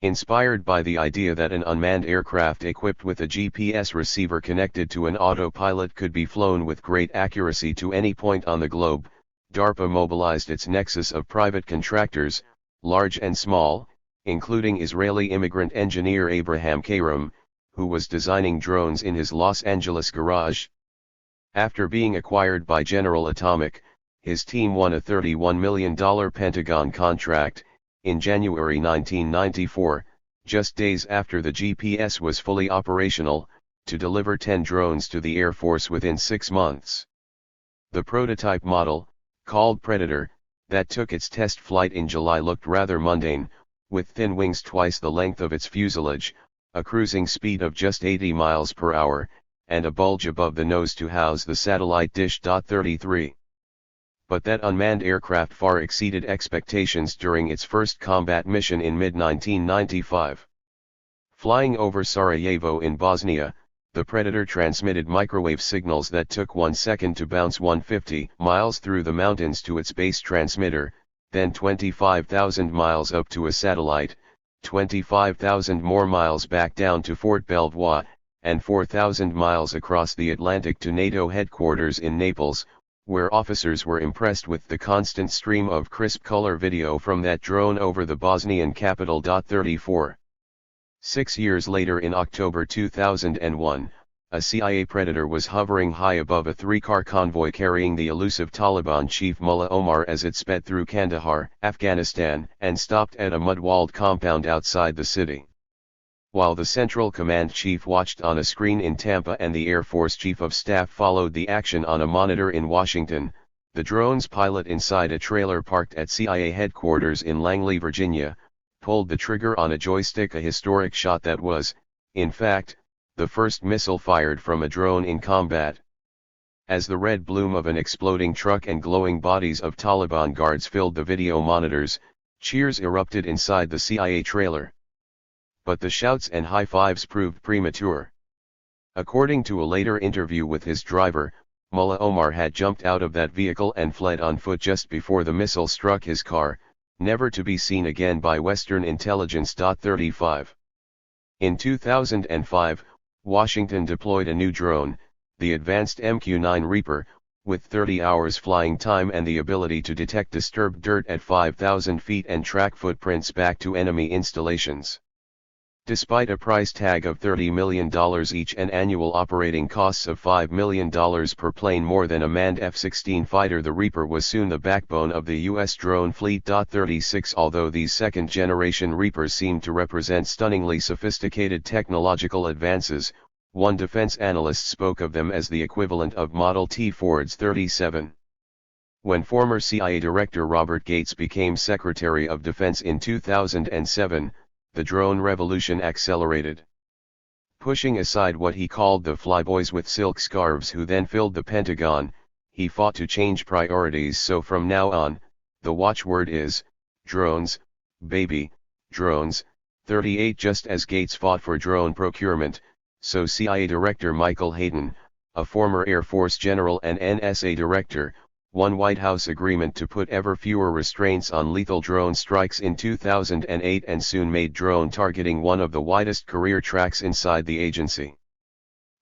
Inspired by the idea that an unmanned aircraft equipped with a GPS receiver connected to an autopilot could be flown with great accuracy to any point on the globe, DARPA mobilized its nexus of private contractors, large and small, including Israeli immigrant engineer Abraham Karam, who was designing drones in his Los Angeles garage. After being acquired by General Atomic, his team won a $31 million Pentagon contract, in January 1994, just days after the GPS was fully operational, to deliver 10 drones to the Air Force within 6 months. The prototype model, called Predator, that took its test flight in July looked rather mundane, with thin wings twice the length of its fuselage, a cruising speed of just 80 miles per hour, and a bulge above the nose to house the satellite dish. 33. But that unmanned aircraft far exceeded expectations during its first combat mission in mid-1995. Flying over Sarajevo in Bosnia, the Predator transmitted microwave signals that took 1 second to bounce 150 miles through the mountains to its base transmitter, then 25,000 miles up to a satellite, 25,000 more miles back down to Fort Belvoir, and 4,000 miles across the Atlantic to NATO headquarters in Naples, where officers were impressed with the constant stream of crisp color video from that drone over the Bosnian capital. 34. 6 years later, in October 2001, a CIA Predator was hovering high above a 3-car convoy carrying the elusive Taliban chief Mullah Omar as it sped through Kandahar, Afghanistan, and stopped at a mud-walled compound outside the city. While the Central Command chief watched on a screen in Tampa and the Air Force Chief of Staff followed the action on a monitor in Washington, the drone's pilot inside a trailer parked at CIA headquarters in Langley, Virginia, pulled the trigger on a joystick, a historic shot that was, in fact, the first missile fired from a drone in combat. As the red bloom of an exploding truck and glowing bodies of Taliban guards filled the video monitors, cheers erupted inside the CIA trailer. But the shouts and high fives proved premature. According to a later interview with his driver, Mullah Omar had jumped out of that vehicle and fled on foot just before the missile struck his car, never to be seen again by Western intelligence. 35. In 2005, Washington deployed a new drone, the advanced MQ-9 Reaper, with 30 hours flying time and the ability to detect disturbed dirt at 5,000 feet and track footprints back to enemy installations. Despite a price tag of $30 million each and annual operating costs of $5 million per plane more than a manned F-16 fighter, the Reaper was soon the backbone of the U.S. drone fleet. 36 Although these second-generation Reapers seemed to represent stunningly sophisticated technological advances, one defense analyst spoke of them as the equivalent of Model T Fords. 37. When former CIA Director Robert Gates became Secretary of Defense in 2007, the drone revolution accelerated. Pushing aside what he called the flyboys with silk scarves who then filled the Pentagon, he fought to change priorities. So from now on, the watchword is, drones, baby, drones. 38 Just as Gates fought for drone procurement, so CIA Director Michael Hayden, a former Air Force general and NSA director, won White House agreement to put ever fewer restraints on lethal drone strikes in 2008 and soon made drone targeting one of the widest career tracks inside the agency.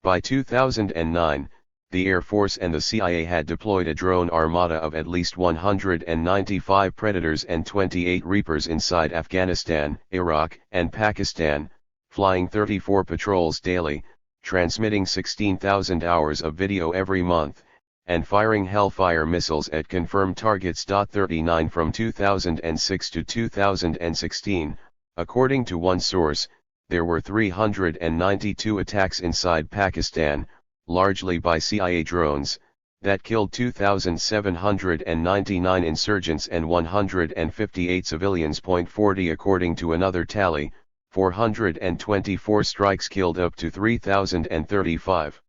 By 2009, the Air Force and the CIA had deployed a drone armada of at least 195 Predators and 28 Reapers inside Afghanistan, Iraq, and Pakistan, flying 34 patrols daily, transmitting 16,000 hours of video every month, and firing Hellfire missiles at confirmed targets. 39 From 2006 to 2016, according to one source, there were 392 attacks inside Pakistan, largely by CIA drones, that killed 2,799 insurgents and 158 civilians. 40 According to another tally, 424 strikes killed up to 3,035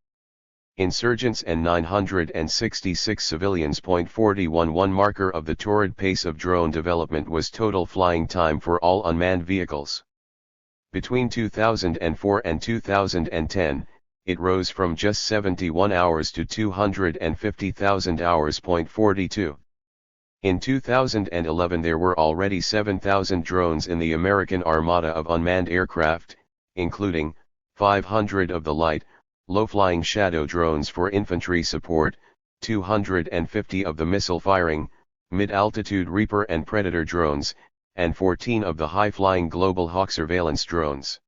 insurgents and 966 civilians. 41 One marker of the torrid pace of drone development was total flying time for all unmanned vehicles. Between 2004 and 2010, it rose from just 71 hours to 250,000 hours. 42. In 2011 there were already 7,000 drones in the American armada of unmanned aircraft, including 500 of the light, low-flying Shadow drones for infantry support, 250 of the missile-firing, mid-altitude Reaper and Predator drones, and 14 of the high-flying Global Hawk surveillance drones.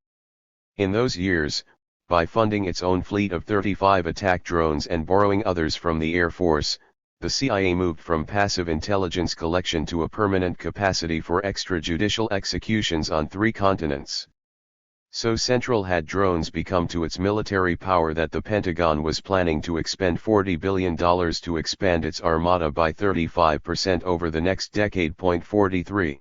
In those years, by funding its own fleet of 35 attack drones and borrowing others from the Air Force, the CIA moved from passive intelligence collection to a permanent capacity for extrajudicial executions on 3 continents. So central had drones become to its military power that the Pentagon was planning to expend $40 billion to expand its armada by 35% over the next decade. 43.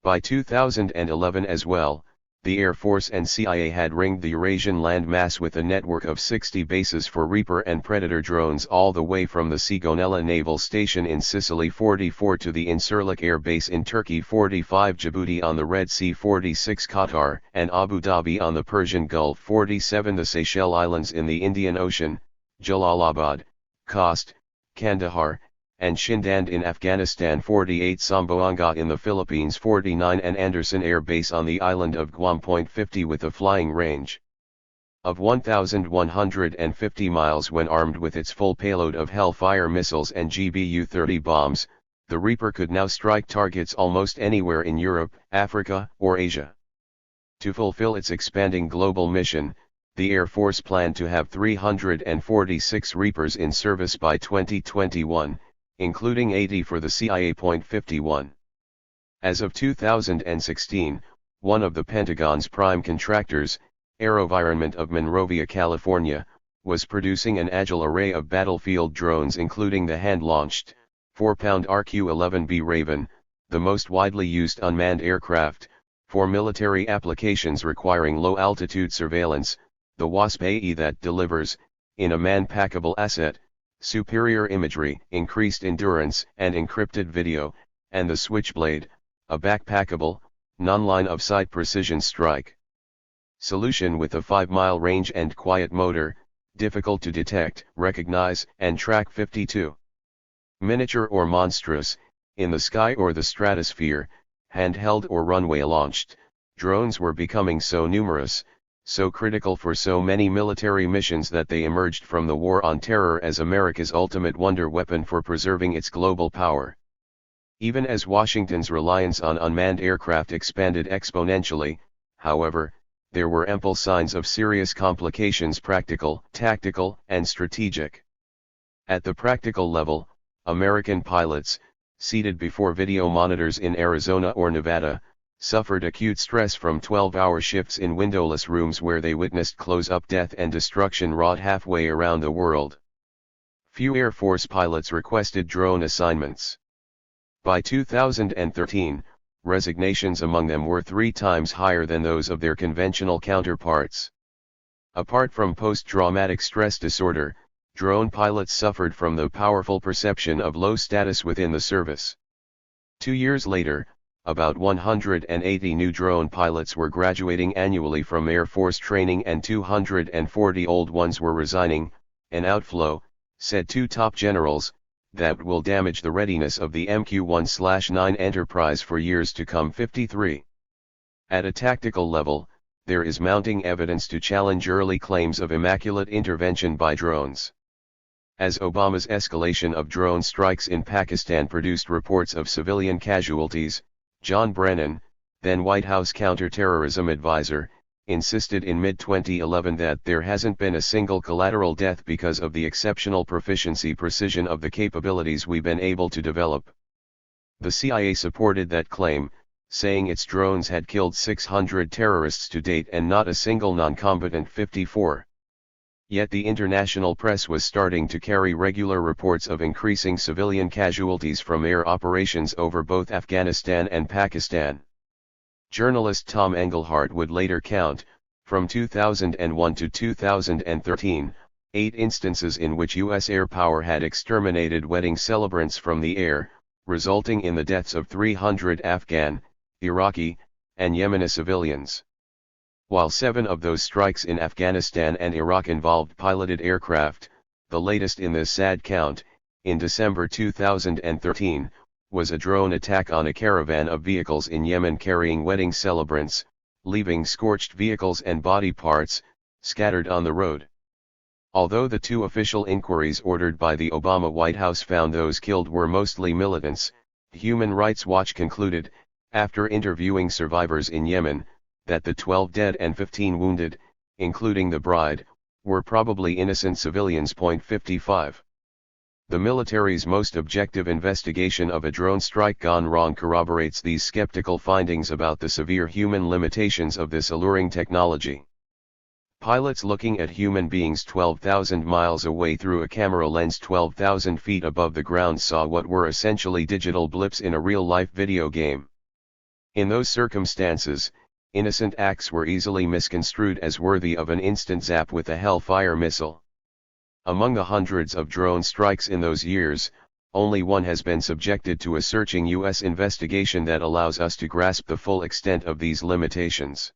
By 2011 as well, the Air Force and CIA had ringed the Eurasian landmass with a network of 60 bases for Reaper and Predator drones all the way from the Sigonella Naval Station in Sicily. 44 To the Incirlik Air Base in Turkey. 45 Djibouti on the Red Sea. 46 Qatar and Abu Dhabi on the Persian Gulf. 47 The Seychelles Islands in the Indian Ocean, Jalalabad, Khost, Kandahar, and Shindand in Afghanistan. 48 Zamboanga in the Philippines. 49 and Andersen Air Base on the island of Guam. 50 With a flying range of 1,150 miles when armed with its full payload of Hellfire missiles and GBU-30 bombs, the Reaper could now strike targets almost anywhere in Europe, Africa, or Asia. To fulfill its expanding global mission, the Air Force planned to have 346 Reapers in service by 2021, including 80 for the CIA. 51. As of 2016, one of the Pentagon's prime contractors, AeroVironment of Monrovia, California, was producing an agile array of battlefield drones including the hand-launched, 4-pound RQ-11B Raven, the most widely used unmanned aircraft, for military applications requiring low-altitude surveillance, the Wasp-AE that delivers, in a man-packable asset, superior imagery, increased endurance and encrypted video, and the Switchblade, a backpackable, non-line-of-sight precision strike solution with a 5-mile range and quiet motor, difficult to detect, recognize, and track. 52. Miniature or monstrous, in the sky or the stratosphere, handheld or runway-launched, drones were becoming so numerous, so critical for so many military missions that they emerged from the War on Terror as America's ultimate wonder weapon for preserving its global power. Even as Washington's reliance on unmanned aircraft expanded exponentially, however, there were ample signs of serious complications: practical, tactical, and strategic. At the practical level, American pilots, seated before video monitors in Arizona or Nevada, suffered acute stress from 12-hour shifts in windowless rooms where they witnessed close-up death and destruction wrought halfway around the world. Few Air Force pilots requested drone assignments. By 2013, resignations among them were 3 times higher than those of their conventional counterparts. Apart from post-traumatic stress disorder, drone pilots suffered from the powerful perception of low status within the service. 2 years later, about 180 new drone pilots were graduating annually from Air Force training and 240 old ones were resigning, an outflow, said 2 top generals, that will damage the readiness of the MQ-1/9 Enterprise for years to come. 53. At a tactical level, there is mounting evidence to challenge early claims of immaculate intervention by drones. As Obama's escalation of drone strikes in Pakistan produced reports of civilian casualties, John Brennan, then White House counterterrorism advisor, insisted in mid-2011 that there hasn't been a single collateral death because of the exceptional precision of the capabilities we've been able to develop. The CIA supported that claim, saying its drones had killed 600 terrorists to date and not a single non-combatant. 54. Yet the international press was starting to carry regular reports of increasing civilian casualties from air operations over both Afghanistan and Pakistan. Journalist Tom Engelhardt would later count, from 2001 to 2013, 8 instances in which U.S. air power had exterminated wedding celebrants from the air, resulting in the deaths of 300 Afghan, Iraqi, and Yemeni civilians. While 7 of those strikes in Afghanistan and Iraq involved piloted aircraft, the latest in this sad count, in December 2013, was a drone attack on a caravan of vehicles in Yemen carrying wedding celebrants, leaving scorched vehicles and body parts scattered on the road. Although the 2 official inquiries ordered by the Obama White House found those killed were mostly militants, Human Rights Watch concluded, after interviewing survivors in Yemen, that the 12 dead and 15 wounded, including the bride, were probably innocent civilians. 55. The military's most objective investigation of a drone strike gone wrong corroborates these skeptical findings about the severe human limitations of this alluring technology. Pilots looking at human beings 12,000 miles away through a camera lens 12,000 feet above the ground saw what were essentially digital blips in a real-life video game. In those circumstances, innocent acts were easily misconstrued as worthy of an instant zap with a Hellfire missile. Among the hundreds of drone strikes in those years, only one has been subjected to a searching U.S. investigation that allows us to grasp the full extent of these limitations.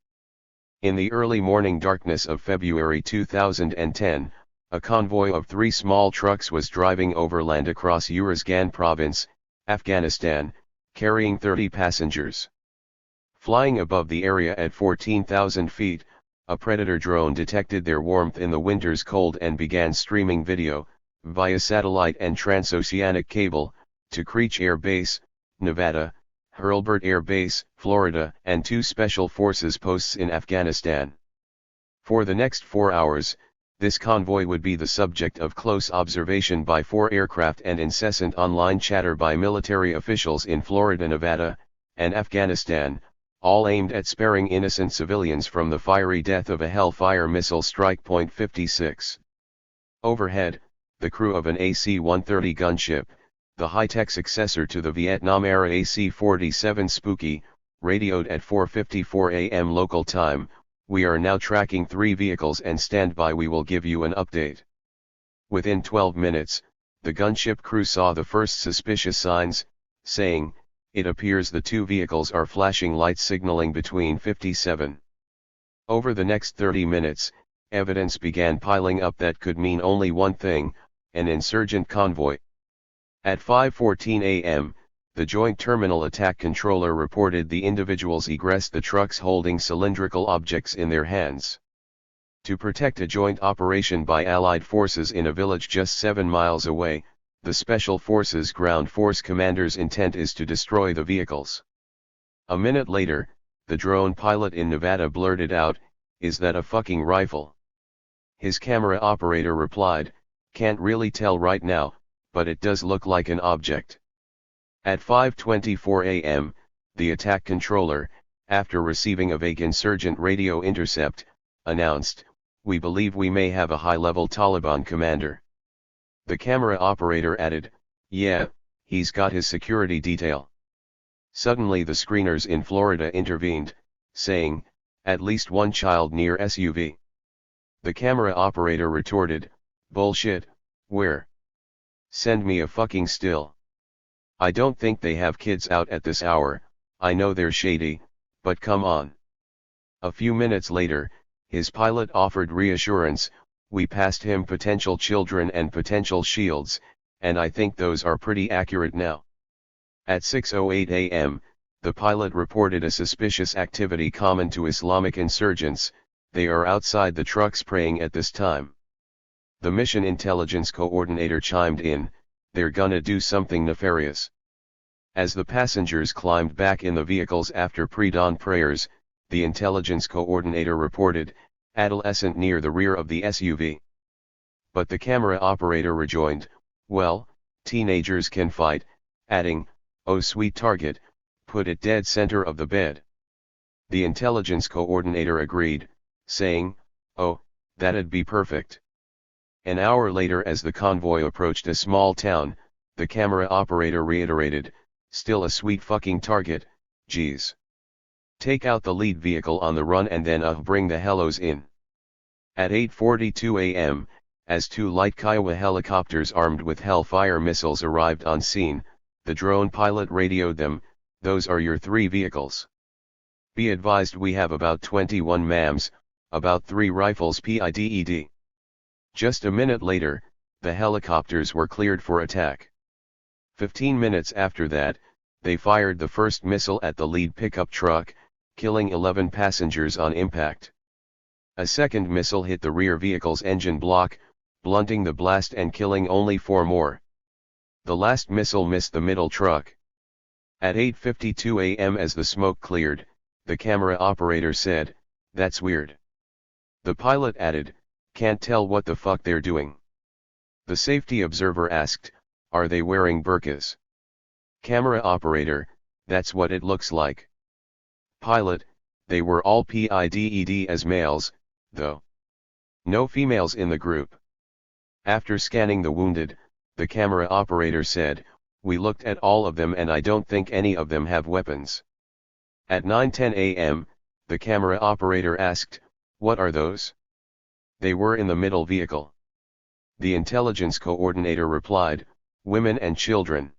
In the early morning darkness of February 2010, a convoy of 3 small trucks was driving overland across Uruzgan province, Afghanistan, carrying 30 passengers. Flying above the area at 14,000 feet, a Predator drone detected their warmth in the winter's cold and began streaming video, via satellite and transoceanic cable, to Creech Air Base, Nevada, Hurlburt Air Base, Florida, and 2 Special Forces posts in Afghanistan. For the next 4 hours, this convoy would be the subject of close observation by 4 aircraft and incessant online chatter by military officials in Florida, Nevada, and Afghanistan, all aimed at sparing innocent civilians from the fiery death of a Hellfire missile strike. 56. Overhead, the crew of an AC-130 gunship, the high-tech successor to the Vietnam-era AC-47 Spooky, radioed at 4:54 a.m. local time, "We are now tracking 3 vehicles and stand by. We will give you an update." Within 12 minutes, the gunship crew saw the first suspicious signs, saying, "It appears the 2 vehicles are flashing lights signaling between 57." Over the next 30 minutes, evidence began piling up that could mean only one thing: an insurgent convoy. At 5:14 a.m., the Joint Terminal Attack Controller reported the individuals egressed the trucks holding cylindrical objects in their hands. To protect a joint operation by Allied forces in a village just 7 miles away, the Special Forces Ground Force commander's intent is to destroy the vehicles. A minute later, the drone pilot in Nevada blurted out, "Is that a fucking rifle?" His camera operator replied, "Can't really tell right now, but it does look like an object." At 5:24 a.m., the attack controller, after receiving a vague insurgent radio intercept, announced, "We believe we may have a high-level Taliban commander." The camera operator added, "Yeah, he's got his security detail." Suddenly the screeners in Florida intervened, saying, "At least one child near SUV." The camera operator retorted, "Bullshit, where? Send me a fucking still. I don't think they have kids out at this hour, I know they're shady, but come on." A few minutes later, his pilot offered reassurance, "We passed him potential children and potential shields, and I think those are pretty accurate now." At 6:08 a.m., the pilot reported a suspicious activity common to Islamic insurgents. "They are outside the trucks praying at this time." The mission intelligence coordinator chimed in, "They're gonna do something nefarious." As the passengers climbed back in the vehicles after pre-dawn prayers, the intelligence coordinator reported, "Adolescent near the rear of the SUV." But the camera operator rejoined, "Well, teenagers can fight," adding, "Oh sweet target, put it dead center of the bed." The intelligence coordinator agreed, saying, "Oh, that'd be perfect." An hour later, as the convoy approached a small town, the camera operator reiterated, "Still a sweet fucking target, geez. Take out the lead vehicle on the run and then bring the helos in." At 8:42 a.m., as two light Kiowa helicopters armed with Hellfire missiles arrived on scene, the drone pilot radioed them, "Those are your three vehicles. Be advised we have about 21 MAMs, about 3 rifles PIDED." Just a minute later, the helicopters were cleared for attack. 15 minutes after that, they fired the first missile at the lead pickup truck, killing 11 passengers on impact. A second missile hit the rear vehicle's engine block, blunting the blast and killing only 4 more. The last missile missed the middle truck. At 8:52 a.m., as the smoke cleared, the camera operator said, "That's weird." The pilot added, "Can't tell what the fuck they're doing." The safety observer asked, "Are they wearing burqas?" Camera operator, "That's what it looks like." Pilot, "They were all PIDED as males, though. No females in the group." After scanning the wounded, the camera operator said, "We looked at all of them and I don't think any of them have weapons." At 9:10 a.m., the camera operator asked, "What are those?" "They were in the middle vehicle." The intelligence coordinator replied, "Women and children."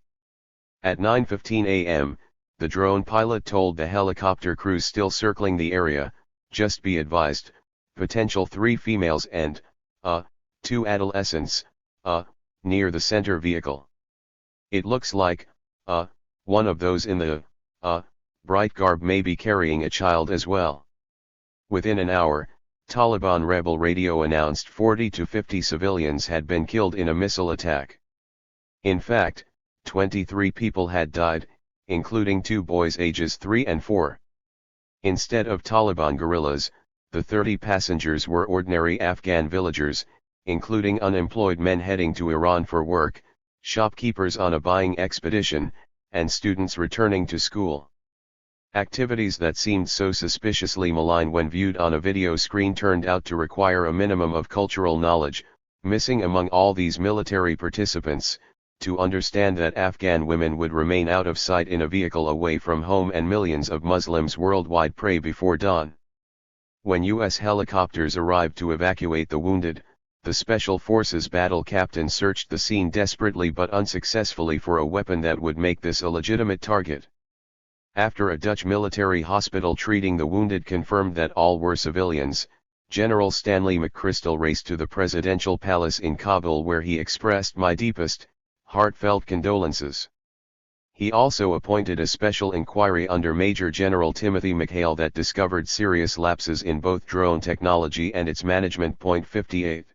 At 9:15 a.m., the drone pilot told the helicopter crews still circling the area, "Just be advised, potential 3 females and, 2 adolescents, near the center vehicle. It looks like, one of those in the, bright garb may be carrying a child as well." Within an hour, Taliban rebel radio announced 40 to 50 civilians had been killed in a missile attack. In fact, 23 people had died, including 2 boys ages 3 and 4. Instead of Taliban guerrillas, the 30 passengers were ordinary Afghan villagers, including unemployed men heading to Iran for work, shopkeepers on a buying expedition, and students returning to school. Activities that seemed so suspiciously malign when viewed on a video screen turned out to require a minimum of cultural knowledge, missing among all these military participants, to understand that Afghan women would remain out of sight in a vehicle away from home and millions of Muslims worldwide pray before dawn. When U.S. helicopters arrived to evacuate the wounded, the Special Forces battle captain searched the scene desperately but unsuccessfully for a weapon that would make this a legitimate target. After a Dutch military hospital treating the wounded confirmed that all were civilians, General Stanley McChrystal raced to the presidential palace in Kabul where he expressed my deepest, heartfelt condolences. He also appointed a special inquiry under Major General Timothy McHale that discovered serious lapses in both drone technology and its management. 58.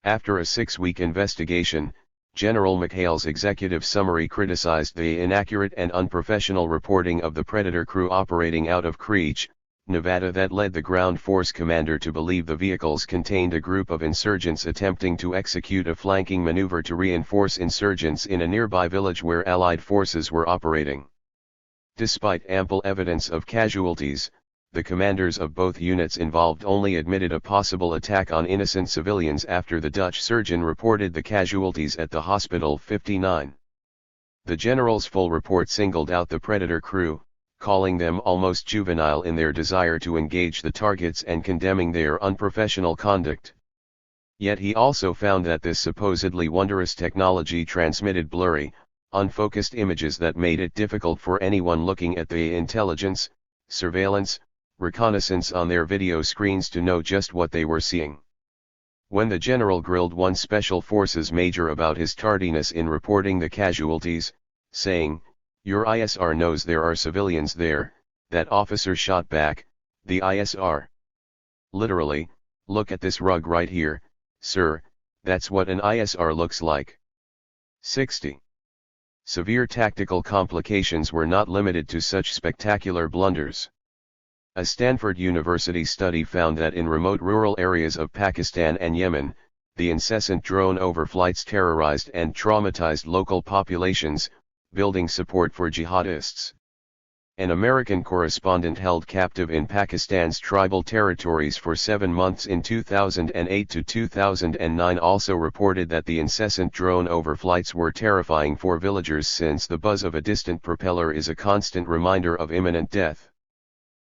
After a 6-week investigation, General McHale's executive summary criticized the inaccurate and unprofessional reporting of the Predator crew operating out of Creech, Nevada that led the ground force commander to believe the vehicles contained a group of insurgents attempting to execute a flanking maneuver to reinforce insurgents in a nearby village where Allied forces were operating. Despite ample evidence of casualties, the commanders of both units involved only admitted a possible attack on innocent civilians after the Dutch surgeon reported the casualties at the hospital 59. The general's full report singled out the Predator crew, calling them almost juvenile in their desire to engage the targets and condemning their unprofessional conduct. Yet he also found that this supposedly wondrous technology transmitted blurry, unfocused images that made it difficult for anyone looking at the intelligence, surveillance, reconnaissance on their video screens to know just what they were seeing. When the general grilled one Special Forces major about his tardiness in reporting the casualties, saying, "Your ISR knows there are civilians there," that officer shot back, "The ISR? Literally, look at this rug right here, sir, that's what an ISR looks like." 60. Severe tactical complications were not limited to such spectacular blunders. A Stanford University study found that in remote rural areas of Pakistan and Yemen, the incessant drone overflights terrorized and traumatized local populations, building support for jihadists. An American correspondent held captive in Pakistan's tribal territories for 7 months in 2008 to 2009 also reported that the incessant drone overflights were terrifying for villagers since the buzz of a distant propeller is a constant reminder of imminent death.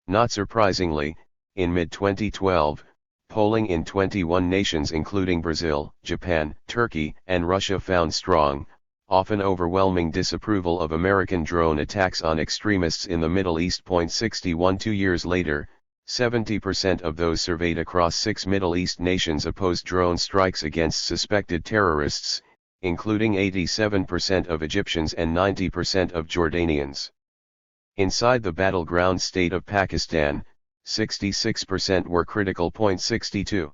Not surprisingly, in mid-2012, polling in 21 nations including Brazil, Japan, Turkey, and Russia found strong, often overwhelming disapproval of American drone attacks on extremists in the Middle East. 61 2 years later, 70% of those surveyed across 6 Middle East nations opposed drone strikes against suspected terrorists, including 87% of Egyptians and 90% of Jordanians. Inside the battleground state of Pakistan, 66% were critical. 62.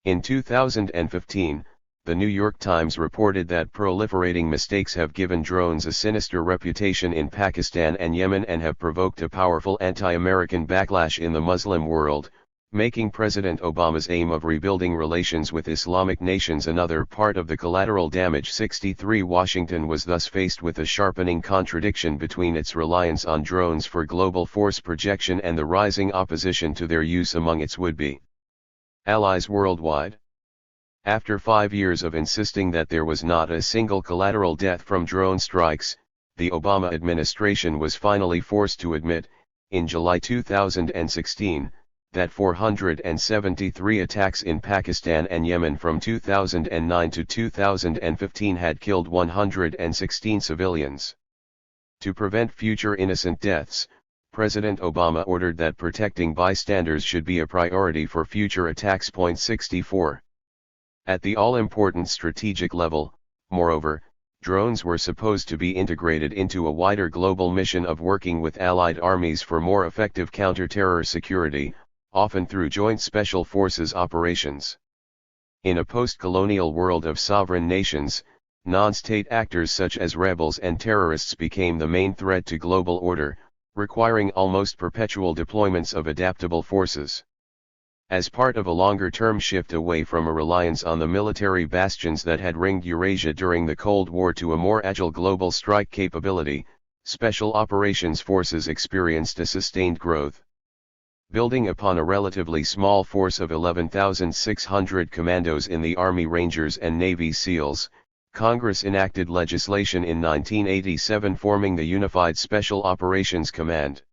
In 2015, the New York Times reported that proliferating mistakes have given drones a sinister reputation in Pakistan and Yemen and have provoked a powerful anti-American backlash in the Muslim world, making President Obama's aim of rebuilding relations with Islamic nations another part of the collateral damage. 63. Washington was thus faced with a sharpening contradiction between its reliance on drones for global force projection and the rising opposition to their use among its would-be allies worldwide. After 5 years of insisting that there was not a single collateral death from drone strikes, the Obama administration was finally forced to admit, in July 2016, that 473 attacks in Pakistan and Yemen from 2009 to 2015 had killed 116 civilians. To prevent future innocent deaths, President Obama ordered that protecting bystanders should be a priority for future attacks. 64. At the all-important strategic level, moreover, drones were supposed to be integrated into a wider global mission of working with allied armies for more effective counter-terror security, often through joint special forces operations. In a post-colonial world of sovereign nations, non-state actors such as rebels and terrorists became the main threat to global order, requiring almost perpetual deployments of adaptable forces. As part of a longer-term shift away from a reliance on the military bastions that had ringed Eurasia during the Cold War to a more agile global strike capability, special operations forces experienced a sustained growth. Building upon a relatively small force of 11,600 commandos in the Army Rangers and Navy SEALs, Congress enacted legislation in 1987 forming the Unified Special Operations Command.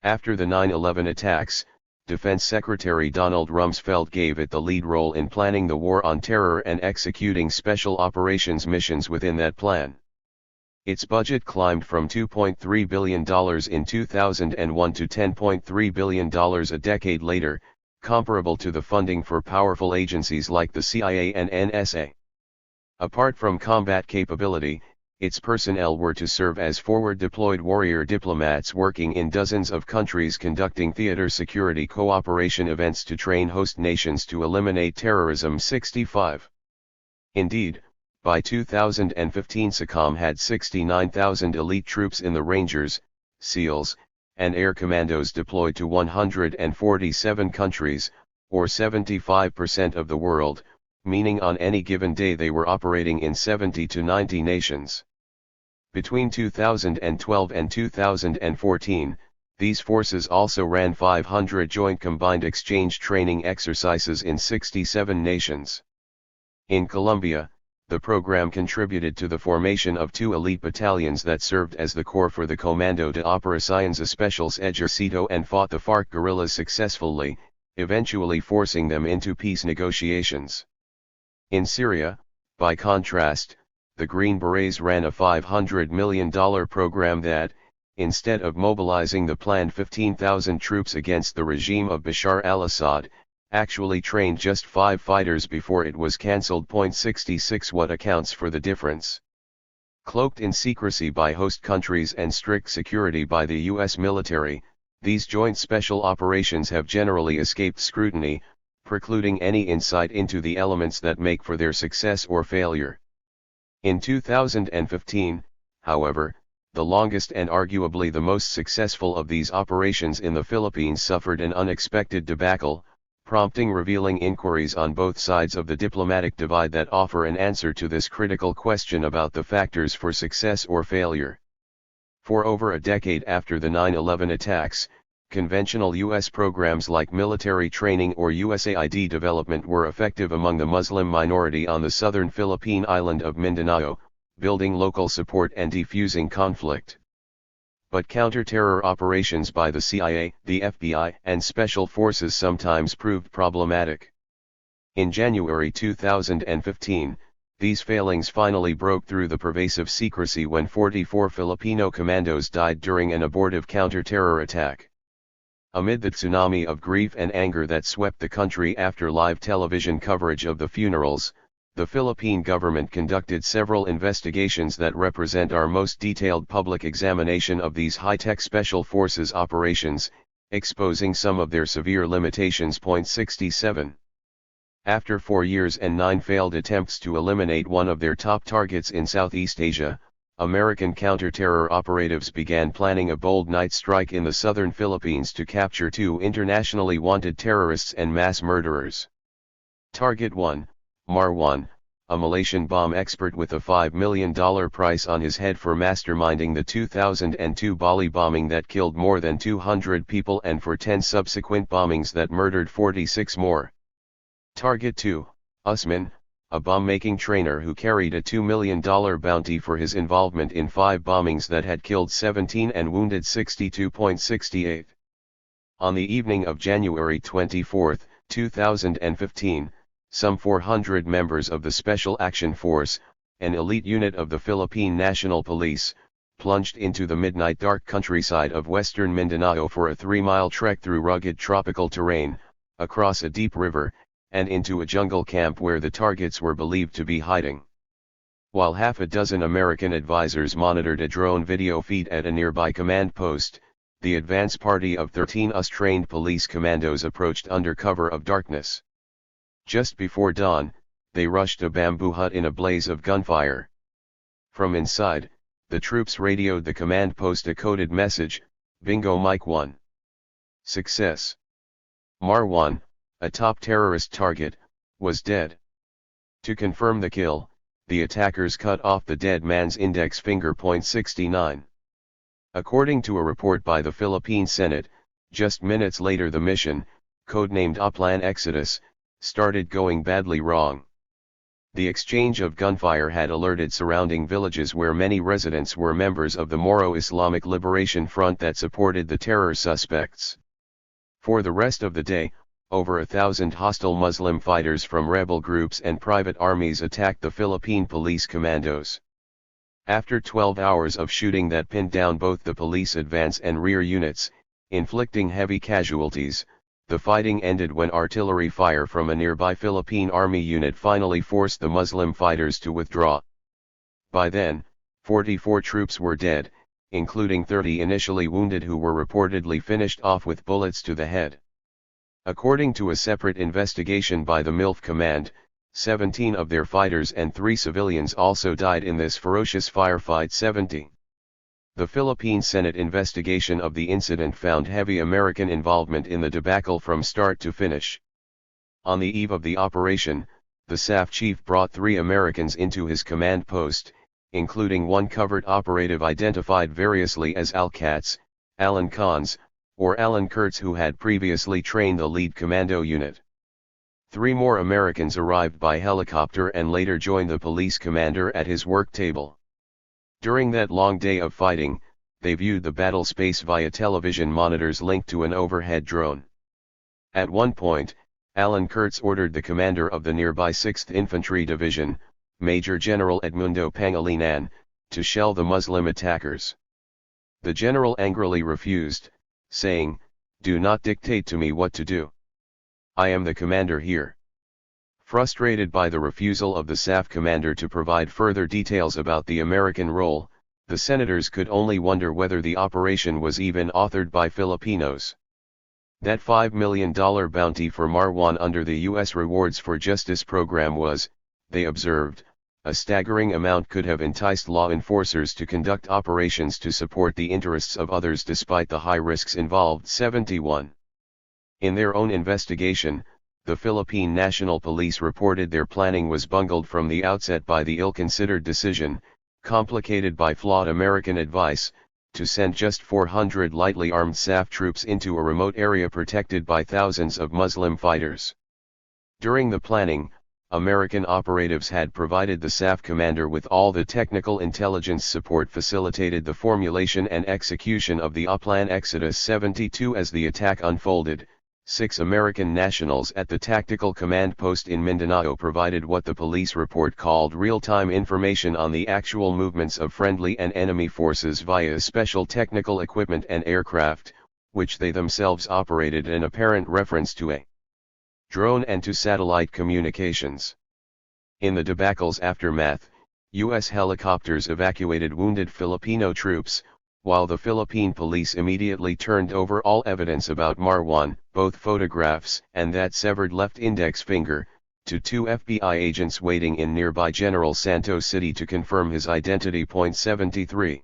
After the 9/11 attacks, Defense Secretary Donald Rumsfeld gave it the lead role in planning the war on terror and executing special operations missions within that plan. Its budget climbed from $2.3 billion in 2001 to $10.3 billion a decade later, comparable to the funding for powerful agencies like the CIA and NSA. Apart from combat capability, its personnel were to serve as forward-deployed warrior diplomats working in dozens of countries conducting theater security cooperation events to train host nations to eliminate terrorism. 65. Indeed, by 2015 SOCOM had 69,000 elite troops in the Rangers, SEALs, and Air Commandos deployed to 147 countries, or 75% of the world, meaning on any given day they were operating in 70 to 90 nations. Between 2012 and 2014, These forces also ran 500 joint combined exchange training exercises in 67 nations. In Colombia, the program contributed to the formation of 2 elite battalions that served as the core for the Comando de Operaciones Especiales Ejército and fought the FARC guerrillas successfully, eventually forcing them into peace negotiations. In Syria, by contrast, the Green Berets ran a $500 million program that, instead of mobilizing the planned 15,000 troops against the regime of Bashar al-Assad, actually trained just 5 fighters before it was cancelled. 66 What accounts for the difference? Cloaked in secrecy by host countries and strict security by the U.S. military, these joint special operations have generally escaped scrutiny, precluding any insight into the elements that make for their success or failure. In 2015, however, the longest and arguably the most successful of these operations in the Philippines suffered an unexpected debacle, prompting revealing inquiries on both sides of the diplomatic divide that offer an answer to this critical question about the factors for success or failure. For over a decade after the 9/11 attacks, conventional U.S. programs like military training or USAID development were effective among the Muslim minority on the southern Philippine island of Mindanao, building local support and defusing conflict. But counter-terror operations by the CIA, the FBI, and special forces sometimes proved problematic. In January 2015, these failings finally broke through the pervasive secrecy when 44 Filipino commandos died during an abortive counter-terror attack. Amid the tsunami of grief and anger that swept the country after live television coverage of the funerals, the Philippine government conducted several investigations that represent our most detailed public examination of these high-tech special forces operations, exposing some of their severe limitations. 67. After 4 years and 9 failed attempts to eliminate one of their top targets in Southeast Asia, American counter-terror operatives began planning a bold night strike in the southern Philippines to capture 2 internationally wanted terrorists and mass murderers. Target 1, Marwan, a Malaysian bomb expert with a $5 million price on his head for masterminding the 2002 Bali bombing that killed more than 200 people and for 10 subsequent bombings that murdered 46 more. Target 2, Usman, a bomb-making trainer who carried a $2 million bounty for his involvement in 5 bombings that had killed 17 and wounded 62.68. On the evening of January 24, 2015, some 400 members of the Special Action Force, an elite unit of the Philippine National Police, plunged into the midnight dark countryside of western Mindanao for a 3-mile trek through rugged tropical terrain, across a deep river, and into a jungle camp where the targets were believed to be hiding. While half a dozen American advisors monitored a drone video feed at a nearby command post, the advance party of 13 US-trained police commandos approached under cover of darkness. Just before dawn, they rushed a bamboo hut in a blaze of gunfire. From inside, the troops radioed the command post a coded message, "Bingo Mike 1. Success." Marwan, a top terrorist target, was dead. To confirm the kill, the attackers cut off the dead man's index finger. 69. According to a report by the Philippine Senate, just minutes later the mission, codenamed Oplan Exodus, started going badly wrong. The exchange of gunfire had alerted surrounding villages where many residents were members of the Moro Islamic Liberation Front that supported the terror suspects. For the rest of the day, over 1,000 hostile Muslim fighters from rebel groups and private armies attacked the Philippine police commandos. After 12 hours of shooting that pinned down both the police advance and rear units, inflicting heavy casualties, the fighting ended when artillery fire from a nearby Philippine Army unit finally forced the Muslim fighters to withdraw. By then, 44 troops were dead, including 30 initially wounded who were reportedly finished off with bullets to the head. According to a separate investigation by the MILF Command, 17 of their fighters and 3 civilians also died in this ferocious firefight. 70. The Philippine Senate investigation of the incident found heavy American involvement in the debacle from start to finish. On the eve of the operation, the SAF chief brought 3 Americans into his command post, including one covert operative identified variously as Al Katz, Alan Cons, or Alan Kurtz, who had previously trained the lead commando unit. 3 more Americans arrived by helicopter and later joined the police commander at his work table. During that long day of fighting, they viewed the battle space via television monitors linked to an overhead drone. At one point, Alan Kurtz ordered the commander of the nearby 6th Infantry Division, Major General Edmundo Pangilinan, to shell the Muslim attackers. The general angrily refused, saying, "Do not dictate to me what to do. I am the commander here." Frustrated by the refusal of the SAF commander to provide further details about the American role, the senators could only wonder whether the operation was even authored by Filipinos. That $5 million bounty for Marwan under the U.S. Rewards for Justice program was, they observed, a staggering amount could have enticed law enforcers to conduct operations to support the interests of others despite the high risks involved. 71. In their own investigation, the Philippine National Police reported their planning was bungled from the outset by the ill-considered decision, complicated by flawed American advice, to send just 400 lightly armed SAF troops into a remote area protected by thousands of Muslim fighters. During the planning, American operatives had provided the SAF commander with all the technical intelligence support facilitated the formulation and execution of the Plan Exodus 72 as the attack unfolded. 6 American nationals at the Tactical Command Post in Mindanao provided what the police report called real-time information on the actual movements of friendly and enemy forces via special technical equipment and aircraft, which they themselves operated, in apparent reference to a drone and to satellite communications. In the debacle's aftermath, U.S. helicopters evacuated wounded Filipino troops, while the Philippine police immediately turned over all evidence about Marwan, both photographs and that severed left index finger, to 2 FBI agents waiting in nearby General Santos City to confirm his identity. 73.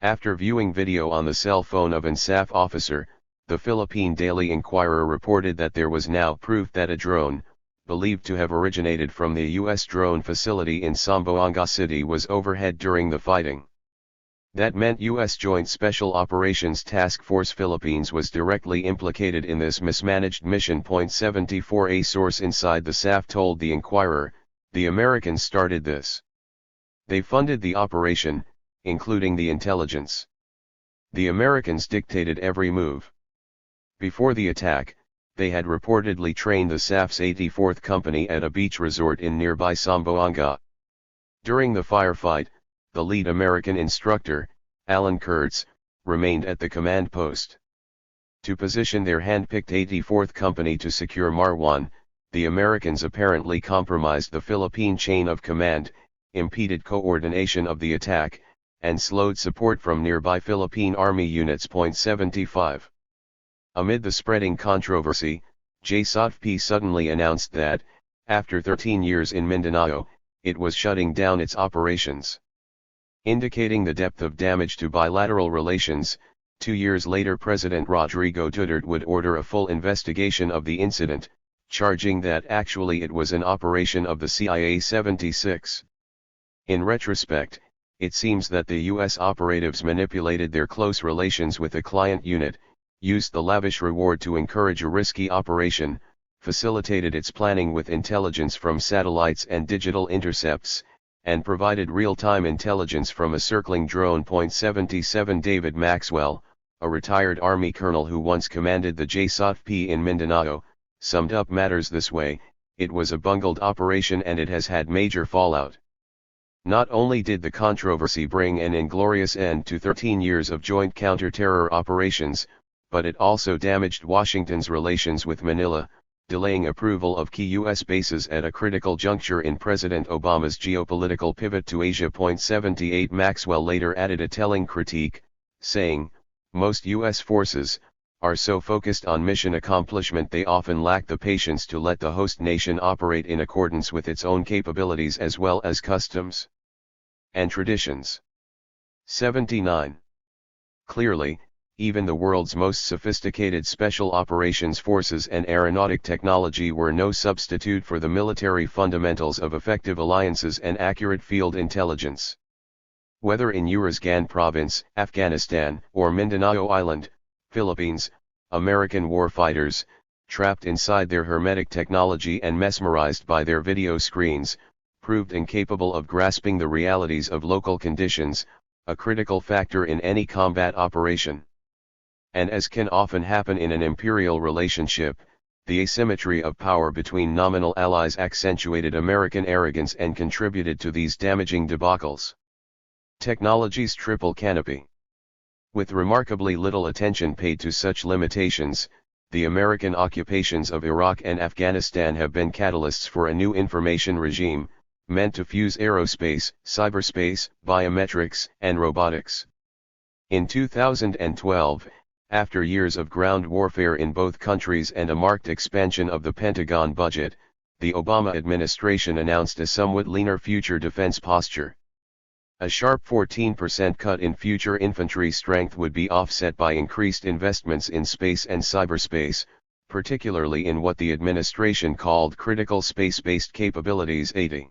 After viewing video on the cell phone of an SAF officer, the Philippine Daily Inquirer reported that there was now proof that a drone, believed to have originated from the U.S. drone facility in Zamboanga City, was overhead during the fighting. That meant U.S. Joint Special Operations Task Force Philippines was directly implicated in this mismanaged mission. 74. A source inside the SAF told the Inquirer, "The Americans started this. They funded the operation, including the intelligence. The Americans dictated every move. Before the attack, they had reportedly trained the SAF's 84th Company at a beach resort in nearby Zamboanga. During the firefight, the lead American instructor, Alan Kurtz, remained at the command post. To position their hand-picked 84th Company to secure Marwan, the Americans apparently compromised the Philippine chain of command, impeded coordination of the attack, and slowed support from nearby Philippine Army units. 75. Amid the spreading controversy, JSOTP suddenly announced that, after 13 years in Mindanao, it was shutting down its operations. Indicating the depth of damage to bilateral relations, 2 years later President Rodrigo Duterte would order a full investigation of the incident, charging that actually it was an operation of the CIA. 76. In retrospect, it seems that the U.S. operatives manipulated their close relations with the client unit, used the lavish reward to encourage a risky operation, facilitated its planning with intelligence from satellites and digital intercepts, and provided real-time intelligence from a circling drone. 77. David Maxwell, a retired Army colonel who once commanded the JSOTP in Mindanao, summed up matters this way: "It was a bungled operation and it has had major fallout. Not only did the controversy bring an inglorious end to 13 years of joint counter-terror operations, but it also damaged Washington's relations with Manila, delaying approval of key U.S. bases at a critical juncture in President Obama's geopolitical pivot to Asia." 78. Maxwell later added a telling critique, saying, "Most U.S. forces are so focused on mission accomplishment they often lack the patience to let the host nation operate in accordance with its own capabilities as well as customs and traditions." 79. Clearly, even the world's most sophisticated special operations forces and aeronautic technology were no substitute for the military fundamentals of effective alliances and accurate field intelligence. Whether in Uruzgan Province, Afghanistan, or Mindanao Island, Philippines, American warfighters, trapped inside their hermetic technology and mesmerized by their video screens, proved incapable of grasping the realities of local conditions, a critical factor in any combat operation. And as can often happen in an imperial relationship, the asymmetry of power between nominal allies accentuated American arrogance and contributed to these damaging debacles. Technology's triple canopy. With remarkably little attention paid to such limitations, the American occupations of Iraq and Afghanistan have been catalysts for a new information regime, meant to fuse aerospace, cyberspace, biometrics, and robotics. In 2012, after years of ground warfare in both countries and a marked expansion of the Pentagon budget, the Obama administration announced a somewhat leaner future defense posture. A sharp 14% cut in future infantry strength would be offset by increased investments in space and cyberspace, particularly in what the administration called critical space-based capabilities 80.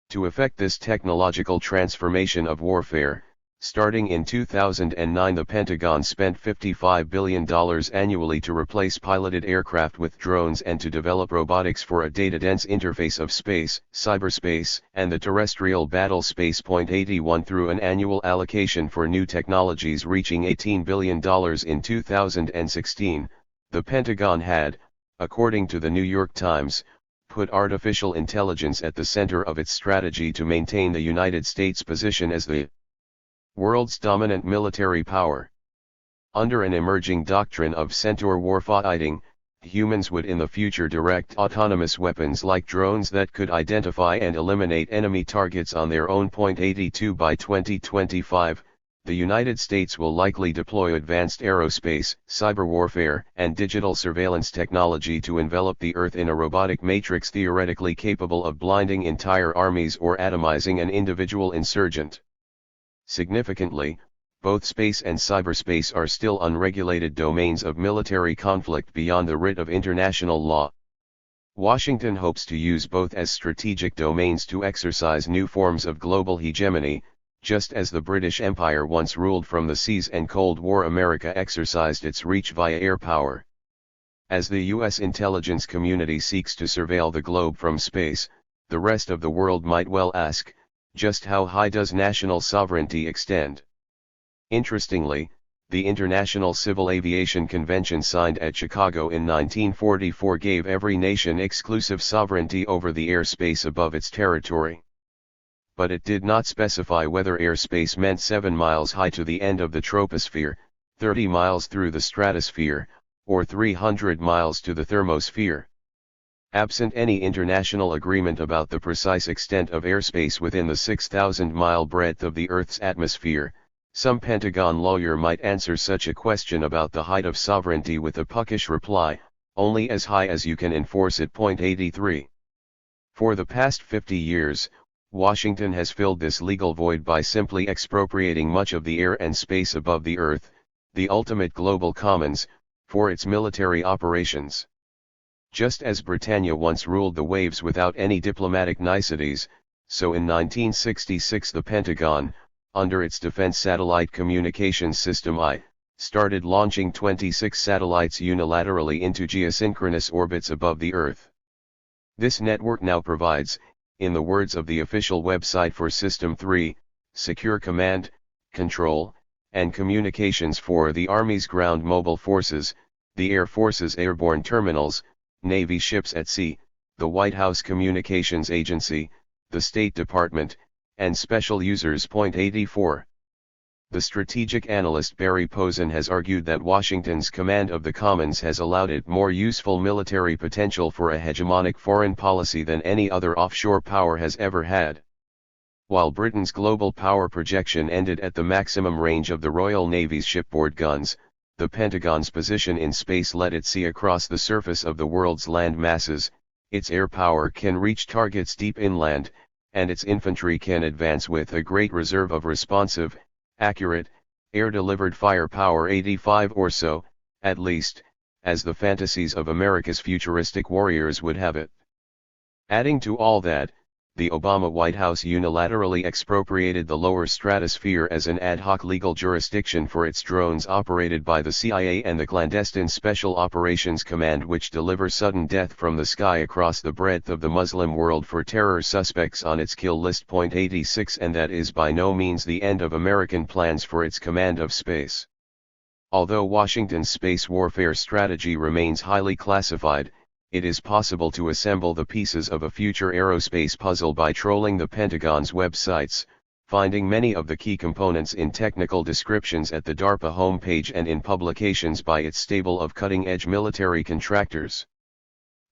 To effect this technological transformation of warfare, starting in 2009 the Pentagon spent $55 billion annually to replace piloted aircraft with drones and to develop robotics for a data-dense interface of space, cyberspace, and the terrestrial battle space. 81 through an annual allocation for new technologies reaching $18 billion in 2016, the Pentagon had, according to the New York Times, put artificial intelligence at the center of its strategy to maintain the United States' position as the world's dominant military power. Under an emerging doctrine of centaur warfighting, humans would in the future direct autonomous weapons like drones that could identify and eliminate enemy targets on their own. 82 by 2025, the United States will likely deploy advanced aerospace, cyber warfare, and digital surveillance technology to envelop the Earth in a robotic matrix theoretically capable of blinding entire armies or atomizing an individual insurgent. Significantly, both space and cyberspace are still unregulated domains of military conflict beyond the writ of international law. Washington hopes to use both as strategic domains to exercise new forms of global hegemony, just as the British Empire once ruled from the seas and Cold War America exercised its reach via air power. As the U.S. intelligence community seeks to surveil the globe from space, the rest of the world might well ask, just how high does national sovereignty extend? Interestingly, the International Civil Aviation Convention signed at Chicago in 1944 gave every nation exclusive sovereignty over the airspace above its territory. But it did not specify whether airspace meant 7 miles high to the end of the troposphere, 30 miles through the stratosphere, or 300 miles to the thermosphere. Absent any international agreement about the precise extent of airspace within the 6,000-mile breadth of the Earth's atmosphere, some Pentagon lawyer might answer such a question about the height of sovereignty with a puckish reply, only as high as you can enforce it. 83. For the past 50 years, Washington has filled this legal void by simply expropriating much of the air and space above the Earth, the ultimate global commons, for its military operations. Just as Britannia once ruled the waves without any diplomatic niceties, so in 1966 the Pentagon, under its Defense Satellite Communications System I, started launching 26 satellites unilaterally into geosynchronous orbits above the Earth. This network now provides, in the words of the official website for System 3, secure command, control, and communications for the Army's ground mobile forces, the Air Force's airborne terminals, Navy ships at sea, the White House Communications Agency, the State Department, and special users. 84. The strategic analyst Barry Posen has argued that Washington's command of the commons has allowed it more useful military potential for a hegemonic foreign policy than any other offshore power has ever had. While Britain's global power projection ended at the maximum range of the Royal Navy's shipboard guns, the Pentagon's position in space let it see across the surface of the world's land masses, its air power can reach targets deep inland, and its infantry can advance with a great reserve of responsive, accurate, air-delivered firepower. 85 or so, at least, as the fantasies of America's futuristic warriors would have it. Adding to all that, the Obama White House unilaterally expropriated the lower stratosphere as an ad hoc legal jurisdiction for its drones operated by the CIA and the clandestine Special Operations Command, which deliver sudden death from the sky across the breadth of the Muslim world for terror suspects on its kill list. 86 And that is by no means the end of American plans for its command of space. Although Washington's space warfare strategy remains highly classified, it is possible to assemble the pieces of a future aerospace puzzle by trolling the Pentagon's websites, finding many of the key components in technical descriptions at the DARPA homepage and in publications by its stable of cutting-edge military contractors.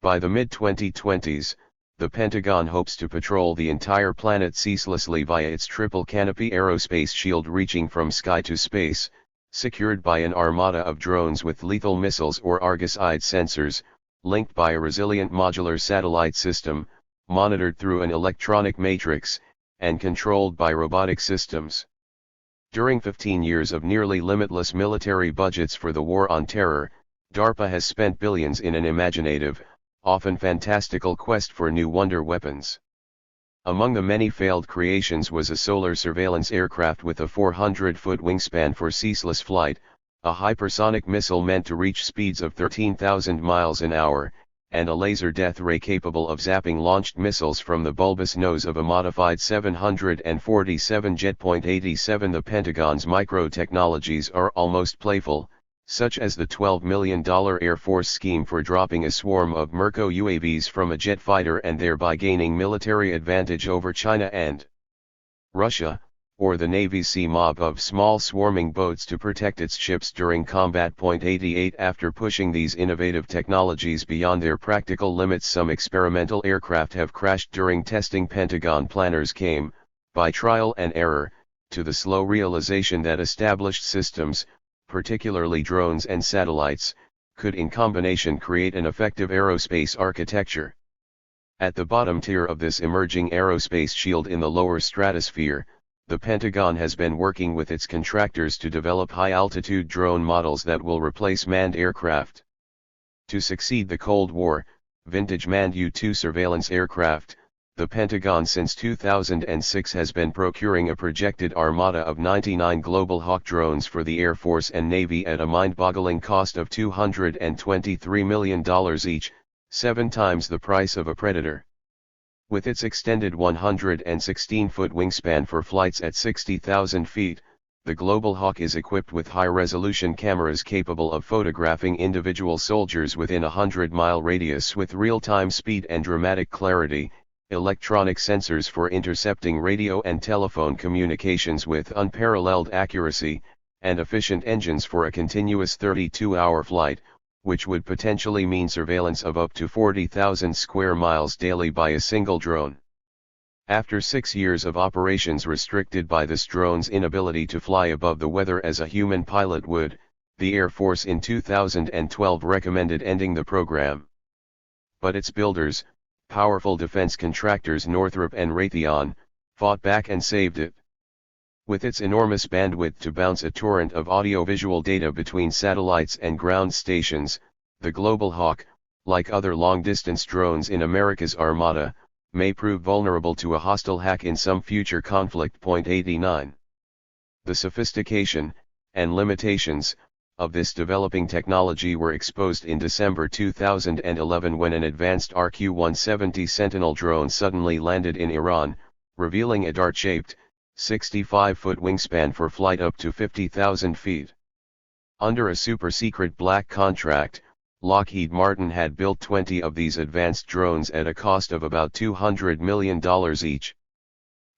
By the mid-2020s, the Pentagon hopes to patrol the entire planet ceaselessly via its triple canopy aerospace shield reaching from sky to space, secured by an armada of drones with lethal missiles or Argus-eyed sensors, linked by a resilient modular satellite system, monitored through an electronic matrix, and controlled by robotic systems. During 15 years of nearly limitless military budgets for the war on terror, DARPA has spent billions in an imaginative, often fantastical quest for new wonder weapons. Among the many failed creations was a solar surveillance aircraft with a 400-foot wingspan for ceaseless flight, a hypersonic missile meant to reach speeds of 13,000 miles an hour, and a laser death ray capable of zapping launched missiles from the bulbous nose of a modified 747 jet. 87 The Pentagon's micro-technologies are almost playful, such as the $12 million Air Force scheme for dropping a swarm of Merco UAVs from a jet fighter and thereby gaining military advantage over China and Russia, or the Navy's sea mob of small swarming boats to protect its ships during combat. 88 After pushing these innovative technologies beyond their practical limits, some experimental aircraft have crashed during testing. Pentagon planners came, by trial and error, to the slow realization that established systems, particularly drones and satellites, could in combination create an effective aerospace architecture. At the bottom tier of this emerging aerospace shield in the lower stratosphere, the Pentagon has been working with its contractors to develop high-altitude drone models that will replace manned aircraft. To succeed the Cold War, vintage manned U-2 surveillance aircraft, the Pentagon since 2006 has been procuring a projected armada of 99 Global Hawk drones for the Air Force and Navy at a mind-boggling cost of $223 million each, 7 times the price of a Predator. With its extended 116-foot wingspan for flights at 60,000 feet, the Global Hawk is equipped with high-resolution cameras capable of photographing individual soldiers within a 100-mile radius with real-time speed and dramatic clarity, electronic sensors for intercepting radio and telephone communications with unparalleled accuracy, and efficient engines for a continuous 32-hour flight, which would potentially mean surveillance of up to 40,000 square miles daily by a single drone. After 6 years of operations restricted by this drone's inability to fly above the weather as a human pilot would, the Air Force in 2012 recommended ending the program. But its builders, powerful defense contractors Northrop and Raytheon, fought back and saved it. With its enormous bandwidth to bounce a torrent of audiovisual data between satellites and ground stations, the Global Hawk, like other long-distance drones in America's Armada, may prove vulnerable to a hostile hack in some future conflict. 89. The sophistication, and limitations, of this developing technology were exposed in December 2011 when an advanced RQ-170 Sentinel drone suddenly landed in Iran, revealing a dart-shaped, 65-foot wingspan for flight up to 50,000 feet. Under a super-secret black contract, Lockheed Martin had built 20 of these advanced drones at a cost of about $200 million each.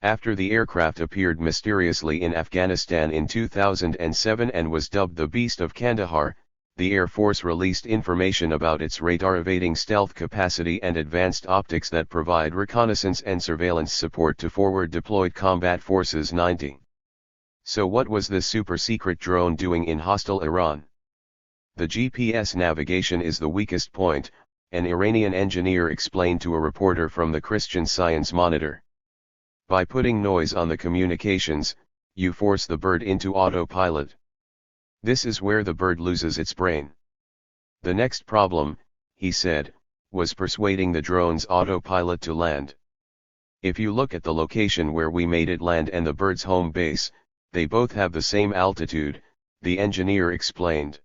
After the aircraft appeared mysteriously in Afghanistan in 2007 and was dubbed the Beast of Kandahar, the Air Force released information about its radar-evading stealth capacity and advanced optics that provide reconnaissance and surveillance support to forward-deployed combat forces. 90. So what was this super-secret drone doing in hostile Iran? The GPS navigation is the weakest point, an Iranian engineer explained to a reporter from the Christian Science Monitor. By putting noise on the communications, you force the bird into autopilot. This is where the bird loses its brain. The next problem, he said, was persuading the drone's autopilot to land. If you look at the location where we made it land and the bird's home base, they both have the same altitude, the engineer explained.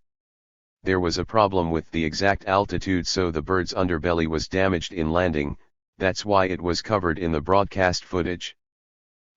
There was a problem with the exact altitude, so the bird's underbelly was damaged in landing, that's why it was covered in the broadcast footage.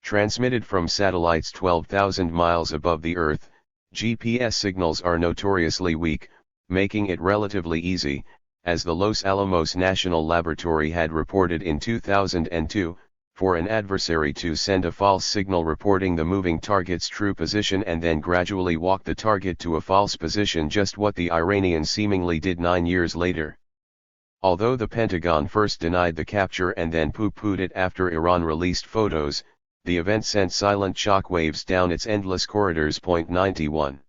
Transmitted from satellites 12,000 miles above the Earth, GPS signals are notoriously weak, making it relatively easy, as the Los Alamos National Laboratory had reported in 2002, for an adversary to send a false signal reporting the moving target's true position and then gradually walk the target to a false position, just what the Iranians seemingly did 9 years later. Although the Pentagon first denied the capture and then poo-pooed it after Iran released photos, the event sent silent shockwaves down its endless corridors. 91.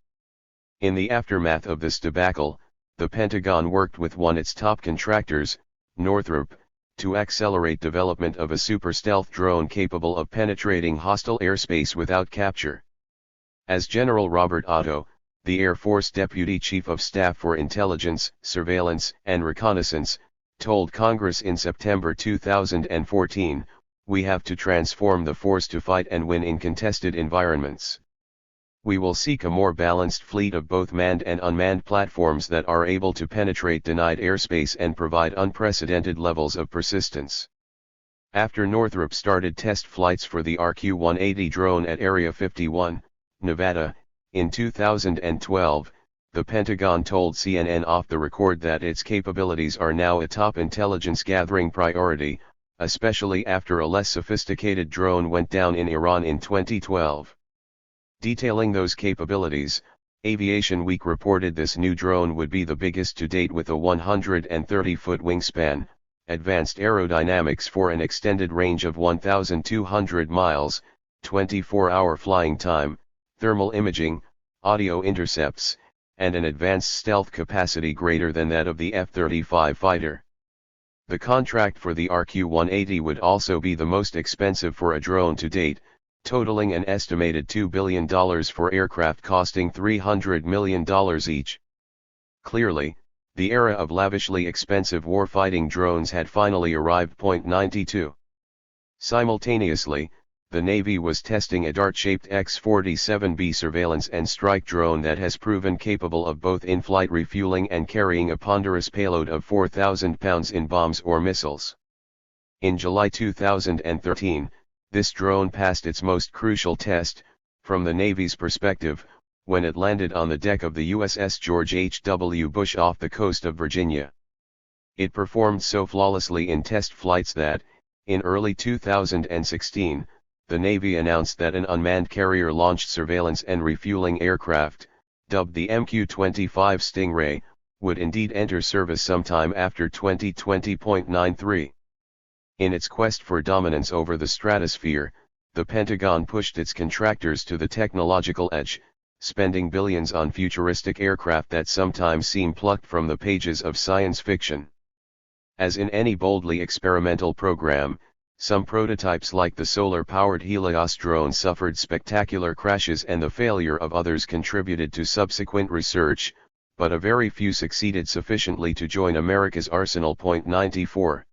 In the aftermath of this debacle, the Pentagon worked with one of its top contractors, Northrop, to accelerate development of a super stealth drone capable of penetrating hostile airspace without capture. As General Robert Otto, the Air Force Deputy Chief of Staff for Intelligence, Surveillance, and Reconnaissance, told Congress in September 2014, "We have to transform the force to fight and win in contested environments. We will seek a more balanced fleet of both manned and unmanned platforms that are able to penetrate denied airspace and provide unprecedented levels of persistence." After Northrop started test flights for the RQ-180 drone at Area 51, Nevada, in 2012, the Pentagon told CNN off the record that its capabilities are now a top intelligence gathering priority, especially after a less sophisticated drone went down in Iran in 2012. Detailing those capabilities, Aviation Week reported this new drone would be the biggest to date with a 130-foot wingspan, advanced aerodynamics for an extended range of 1,200 miles, 24-hour flying time, thermal imaging, audio intercepts, and an advanced stealth capacity greater than that of the F-35 fighter. The contract for the RQ-180 would also be the most expensive for a drone to date, totaling an estimated $2 billion for aircraft costing $300 million each. Clearly, the era of lavishly expensive warfighting drones had finally arrived. 92. Simultaneously, the Navy was testing a dart-shaped X-47B surveillance and strike drone that has proven capable of both in-flight refueling and carrying a ponderous payload of 4,000 pounds in bombs or missiles. In July 2013, this drone passed its most crucial test, from the Navy's perspective, when it landed on the deck of the USS George H.W. Bush off the coast of Virginia. It performed so flawlessly in test flights that, in early 2016, the Navy announced that an unmanned carrier-launched surveillance and refueling aircraft, dubbed the MQ-25 Stingray, would indeed enter service sometime after 2020. 93. In its quest for dominance over the stratosphere, the Pentagon pushed its contractors to the technological edge, spending billions on futuristic aircraft that sometimes seem plucked from the pages of science fiction. As in any boldly experimental program, some prototypes like the solar-powered Helios drone suffered spectacular crashes and the failure of others contributed to subsequent research, but a very few succeeded sufficiently to join America's arsenal. 94.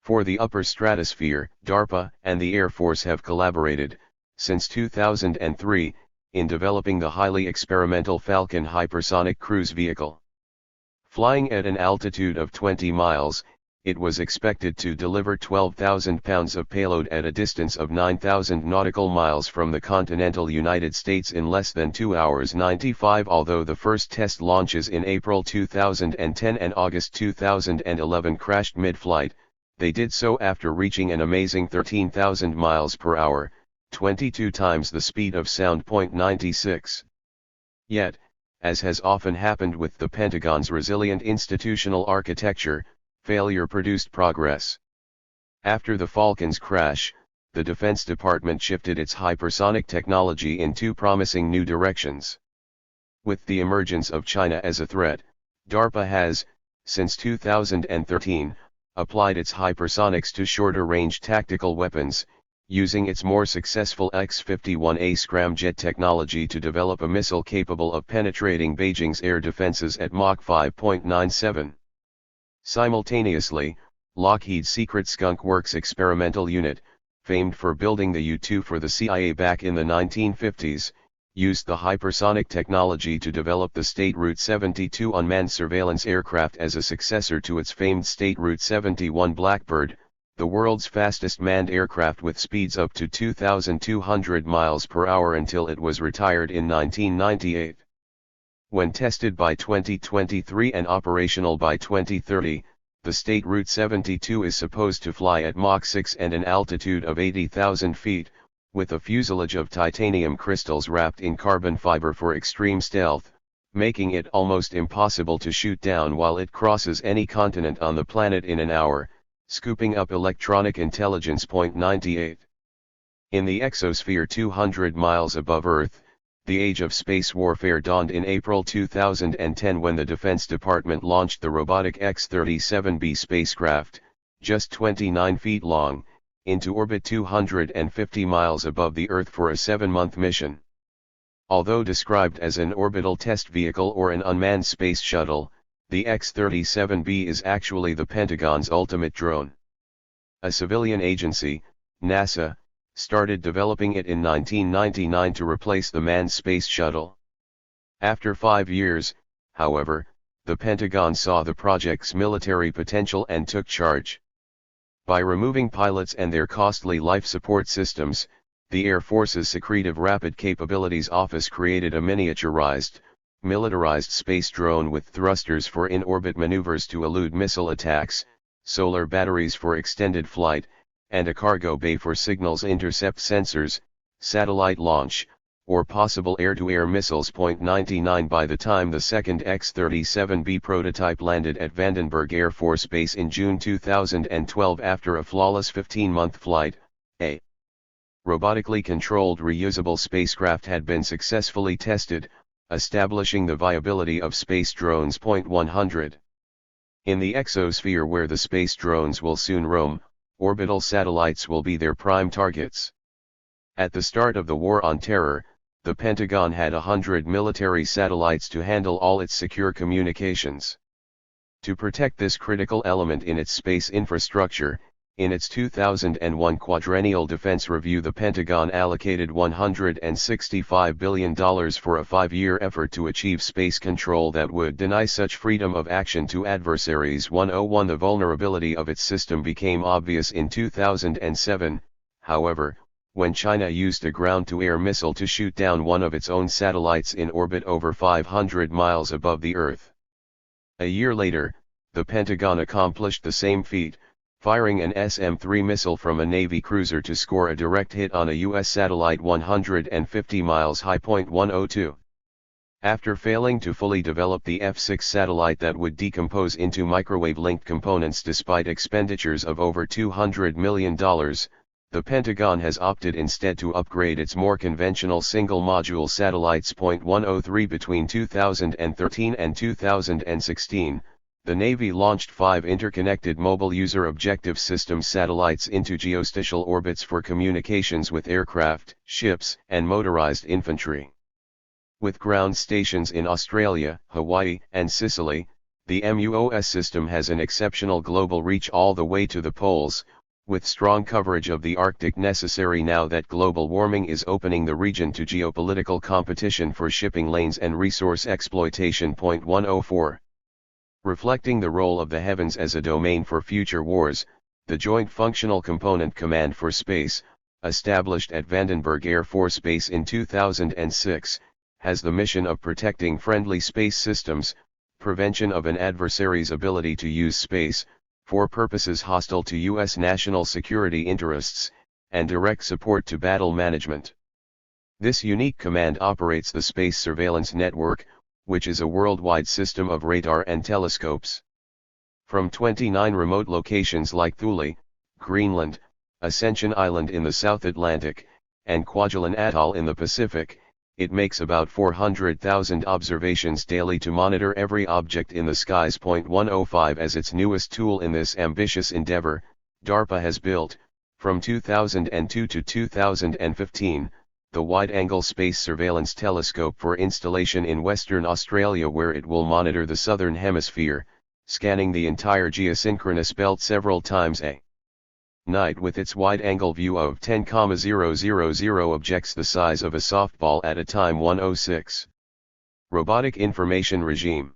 For the upper stratosphere, DARPA and the Air Force have collaborated, since 2003, in developing the highly experimental Falcon hypersonic cruise vehicle. Flying at an altitude of 20 miles, it was expected to deliver 12,000 pounds of payload at a distance of 9,000 nautical miles from the continental United States in less than 2 hours. 95. Although the first test launches in April 2010 and August 2011 crashed mid-flight, they did so after reaching an amazing 13,000 miles per hour, 22 times the speed of sound. 96. Yet, as has often happened with the Pentagon's resilient institutional architecture, failure produced progress. After the Falcon's crash, the Defense Department shifted its hypersonic technology in two promising new directions. With the emergence of China as a threat, DARPA has, since 2013, applied its hypersonics to shorter-range tactical weapons, using its more successful X-51A scramjet technology to develop a missile capable of penetrating Beijing's air defenses at Mach 5.97. Simultaneously, Lockheed's Secret Skunk Works experimental unit, famed for building the U-2 for the CIA back in the 1950s, used the hypersonic technology to develop the State Route 72 unmanned surveillance aircraft as a successor to its famed State Route 71 Blackbird, the world's fastest manned aircraft with speeds up to 2,200 miles per hour until it was retired in 1998. When tested by 2023 and operational by 2030, the State Route 72 is supposed to fly at Mach 6 and an altitude of 80,000 feet, with a fuselage of titanium crystals wrapped in carbon fiber for extreme stealth, making it almost impossible to shoot down while it crosses any continent on the planet in an hour, scooping up electronic intelligence. 98. In the exosphere 200 miles above Earth, the age of space warfare dawned in April 2010 when the Defense Department launched the robotic X-37B spacecraft, just 29 feet long, into orbit 250 miles above the Earth for a 7-month mission. Although described as an orbital test vehicle or an unmanned space shuttle, the X-37B is actually the Pentagon's ultimate drone. A civilian agency, NASA, started developing it in 1999 to replace the manned space shuttle. After 5 years, however, the Pentagon saw the project's military potential and took charge. By removing pilots and their costly life support systems, the Air Force's Secretive Rapid Capabilities Office created a miniaturized, militarized space drone with thrusters for in-orbit maneuvers to elude missile attacks, solar batteries for extended flight, and a cargo bay for signals intercept sensors, satellite launch, or possible air-to-air missiles. 99 By the time the second X-37B prototype landed at Vandenberg Air Force Base in June 2012 after a flawless 15-month flight, a robotically controlled reusable spacecraft had been successfully tested, establishing the viability of space drones. 100. In the exosphere where the space drones will soon roam, orbital satellites will be their prime targets. At the start of the War on Terror, the Pentagon had 100 military satellites to handle all its secure communications. To protect this critical element in its space infrastructure, in its 2001 Quadrennial Defense Review the Pentagon allocated $165 billion for a 5-year effort to achieve space control that would deny such freedom of action to adversaries. 101 The vulnerability of its system became obvious in 2007, however, when China used a ground-to-air missile to shoot down one of its own satellites in orbit over 500 miles above the Earth. A year later, the Pentagon accomplished the same feat, firing an SM-3 missile from a Navy cruiser to score a direct hit on a U.S. satellite 150 miles high. 102. After failing to fully develop the F-6 satellite that would decompose into microwave-linked components despite expenditures of over $200 million, the Pentagon has opted instead to upgrade its more conventional single-module satellites. 103 Between 2013 and 2016, the Navy launched 5 interconnected Mobile User Objective System satellites into geostationary orbits for communications with aircraft, ships, and motorized infantry. With ground stations in Australia, Hawaii, and Sicily, the MUOS system has an exceptional global reach all the way to the poles, with strong coverage of the Arctic necessary now that global warming is opening the region to geopolitical competition for shipping lanes and resource exploitation. 104. Reflecting the role of the heavens as a domain for future wars, the Joint Functional Component Command for Space, established at Vandenberg Air Force Base in 2006, has the mission of protecting friendly space systems, prevention of an adversary's ability to use space, for purposes hostile to U.S. national security interests, and direct support to battle management. This unique command operates the Space Surveillance Network, which is a worldwide system of radar and telescopes. From 29 remote locations like Thule, Greenland, Ascension Island in the South Atlantic, and Kwajalein Atoll in the Pacific, it makes about 400,000 observations daily to monitor every object in the skies. 105 As its newest tool in this ambitious endeavor, DARPA has built, from 2002 to 2015, the Wide-Angle Space Surveillance Telescope for installation in Western Australia where it will monitor the Southern Hemisphere, scanning the entire geosynchronous belt several times a night with its wide-angle view of 10,000 objects the size of a softball at a time 106. Robotic Information Regime.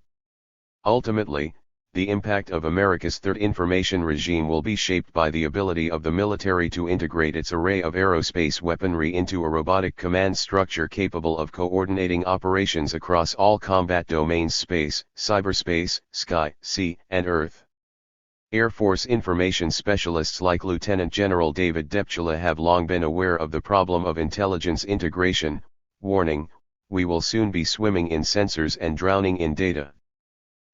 Ultimately, the impact of America's third information regime will be shaped by the ability of the military to integrate its array of aerospace weaponry into a robotic command structure capable of coordinating operations across all combat domains: space, cyberspace, sky, sea, and earth. Air Force information specialists like Lieutenant General David Depchula have long been aware of the problem of intelligence integration, warning, "We will soon be swimming in sensors and drowning in data."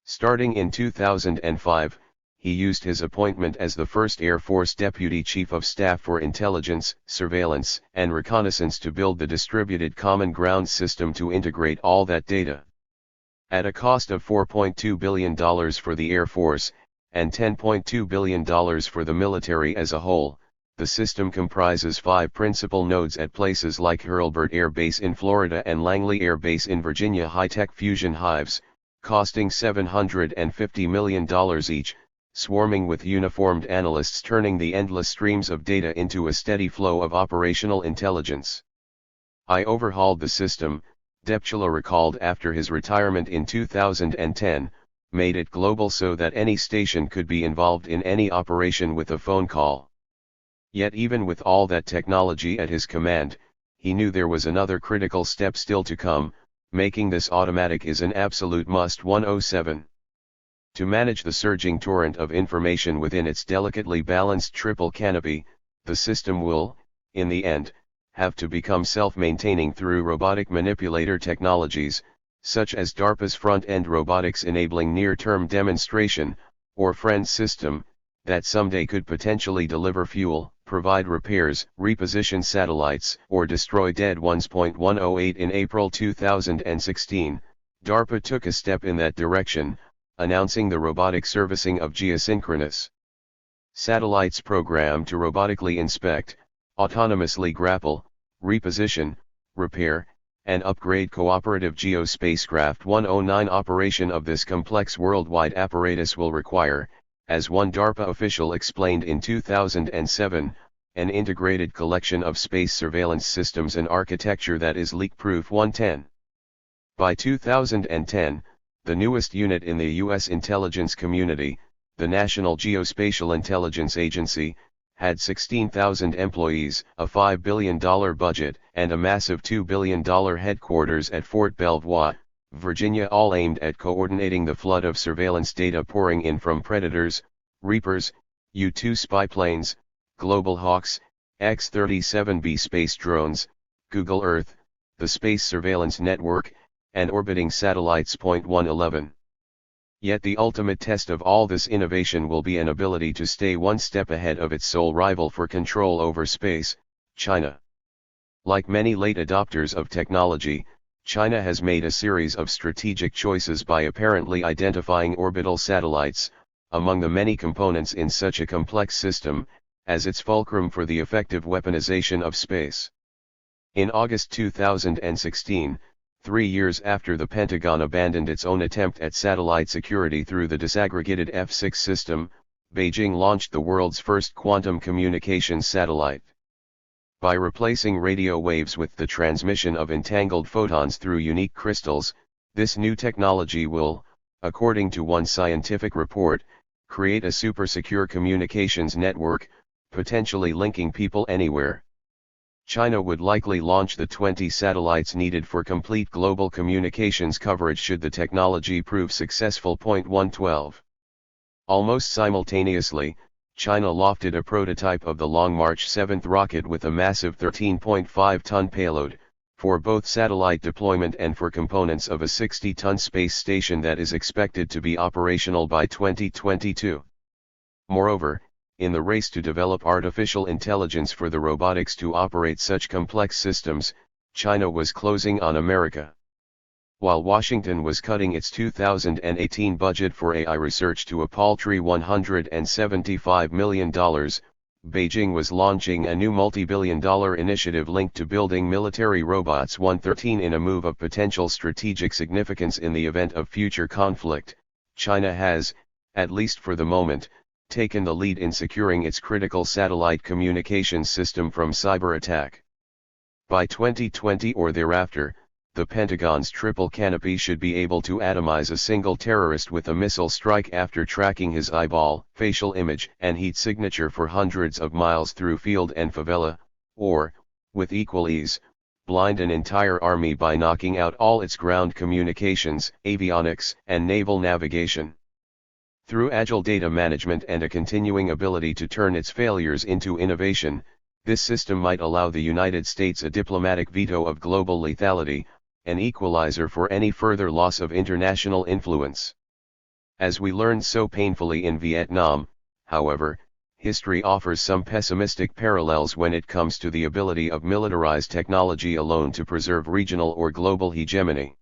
Starting in 2005, he used his appointment as the first Air Force Deputy Chief of Staff for Intelligence, Surveillance, and Reconnaissance to build the Distributed Common Ground System to integrate all that data. At a cost of $4.2 billion for the Air Force, and $10.2 billion for the military as a whole, the system comprises 5 principal nodes at places like Hurlburt Air Base in Florida and Langley Air Base in Virginia, high-tech fusion hives, costing $750 million each, swarming with uniformed analysts turning the endless streams of data into a steady flow of operational intelligence. "I overhauled the system," Depchula recalled after his retirement in 2010, "made it global so that any station could be involved in any operation with a phone call." Yet even with all that technology at his command, he knew there was another critical step still to come: making this automatic is an absolute must. 107. To manage the surging torrent of information within its delicately balanced triple canopy, the system will, in the end, have to become self-maintaining through robotic manipulator technologies, such as DARPA's front-end robotics enabling near-term demonstration, or FRIEND system, that someday could potentially deliver fuel, provide repairs, reposition satellites, or destroy dead ones. 108. In April 2016, DARPA took a step in that direction, announcing the robotic servicing of geosynchronous satellites programmed to robotically inspect, autonomously grapple, reposition, repair, and upgrade cooperative geospacecraft. 109. Operation of this complex worldwide apparatus will require, as one DARPA official explained in 2007, an integrated collection of space surveillance systems and architecture that is leak-proof. 110. By 2010, the newest unit in the U.S. intelligence community, the National Geospatial Intelligence Agency, had 16,000 employees, a $5 billion budget, and a massive $2 billion headquarters at Fort Belvoir, Virginia, all aimed at coordinating the flood of surveillance data pouring in from Predators, Reapers, U-2 spy planes, Global Hawks, X-37B space drones, Google Earth, the Space Surveillance Network, and orbiting satellites. 111. Yet the ultimate test of all this innovation will be an ability to stay one step ahead of its sole rival for control over space, China. Like many late adopters of technology, China has made a series of strategic choices by apparently identifying orbital satellites, among the many components in such a complex system, as its fulcrum for the effective weaponization of space. In August 2016, 3 years after the Pentagon abandoned its own attempt at satellite security through the disaggregated F-6 system, Beijing launched the world's first quantum communications satellite. By replacing radio waves with the transmission of entangled photons through unique crystals, this new technology will, according to one scientific report, create a super-secure communications network, potentially linking people anywhere. China would likely launch the 20 satellites needed for complete global communications coverage should the technology prove successful. 112. Almost simultaneously, China lofted a prototype of the Long March 7 rocket with a massive 13.5-ton payload, for both satellite deployment and for components of a 60-ton space station that is expected to be operational by 2022. Moreover, in the race to develop artificial intelligence for the robotics to operate such complex systems, China was closing on America. While Washington was cutting its 2018 budget for AI research to a paltry $175 million, Beijing was launching a new multi-billion-dollar initiative linked to building military robots. 113. In a move of potential strategic significance in the event of future conflict, China has, at least for the moment, taken the lead in securing its critical satellite communications system from cyber attack. By 2020 or thereafter, the Pentagon's triple canopy should be able to atomize a single terrorist with a missile strike after tracking his eyeball, facial image and heat signature for hundreds of miles through field and favela, or, with equal ease, blind an entire army by knocking out all its ground communications, avionics, and naval navigation. Through agile data management and a continuing ability to turn its failures into innovation, this system might allow the United States a diplomatic veto of global lethality, an equalizer for any further loss of international influence. As we learned so painfully in Vietnam, however, history offers some pessimistic parallels when it comes to the ability of militarized technology alone to preserve regional or global hegemony.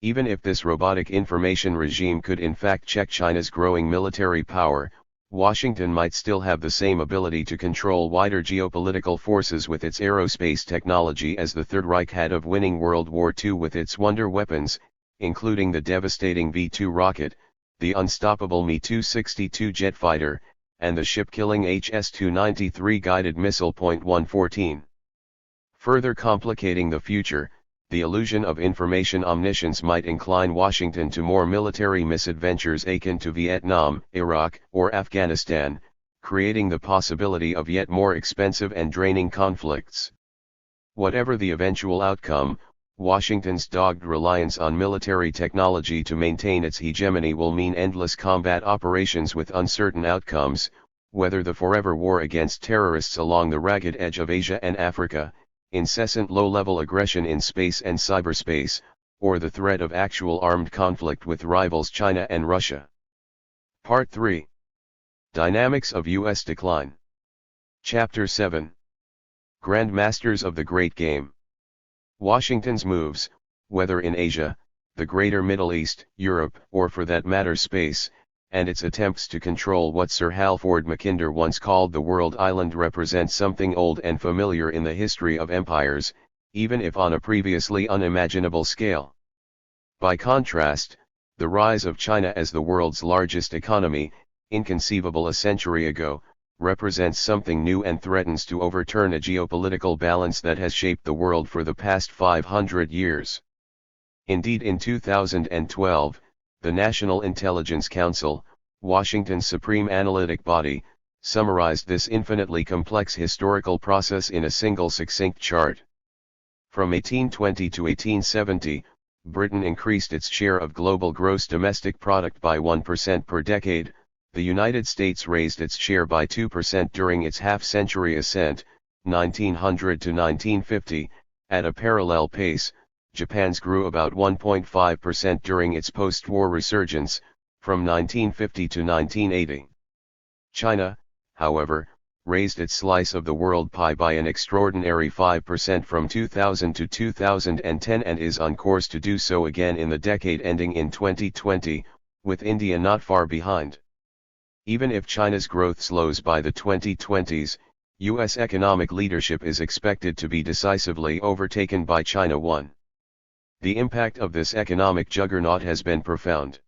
Even if this robotic information regime could in fact check China's growing military power, Washington might still have the same ability to control wider geopolitical forces with its aerospace technology as the Third Reich had of winning World War II with its wonder weapons, including the devastating V-2 rocket, the unstoppable Me-262 jet fighter, and the ship-killing HS-293 guided missile. 114. Further complicating the future, the illusion of information omniscience might incline Washington to more military misadventures akin to Vietnam, Iraq, or Afghanistan, creating the possibility of yet more expensive and draining conflicts. Whatever the eventual outcome, Washington's dogged reliance on military technology to maintain its hegemony will mean endless combat operations with uncertain outcomes, whether the forever war against terrorists along the ragged edge of Asia and Africa, incessant low-level aggression in space and cyberspace, or the threat of actual armed conflict with rivals China and Russia. Part 3. Dynamics of U.S. Decline. Chapter 7. Grandmasters of the Great Game. Washington's moves, whether in Asia, the Greater Middle East, Europe, or for that matter space, and its attempts to control what Sir Halford Mackinder once called the world island represent something old and familiar in the history of empires, even if on a previously unimaginable scale. By contrast, the rise of China as the world's largest economy, inconceivable a century ago, represents something new and threatens to overturn a geopolitical balance that has shaped the world for the past 500 years. Indeed, in 2012, the National Intelligence Council, Washington's supreme analytic body, summarized this infinitely complex historical process in a single succinct chart. From 1820 to 1870, Britain increased its share of global gross domestic product by 1% per decade, the United States raised its share by 2% during its half-century ascent, 1900 to 1950, at a parallel pace. Japan's grew about 1.5% during its post-war resurgence, from 1950 to 1980. China, however, raised its slice of the world pie by an extraordinary 5% from 2000 to 2010 and is on course to do so again in the decade ending in 2020, with India not far behind. Even if China's growth slows by the 2020s, U.S. economic leadership is expected to be decisively overtaken by China. 1. The impact of this economic juggernaut has been profound.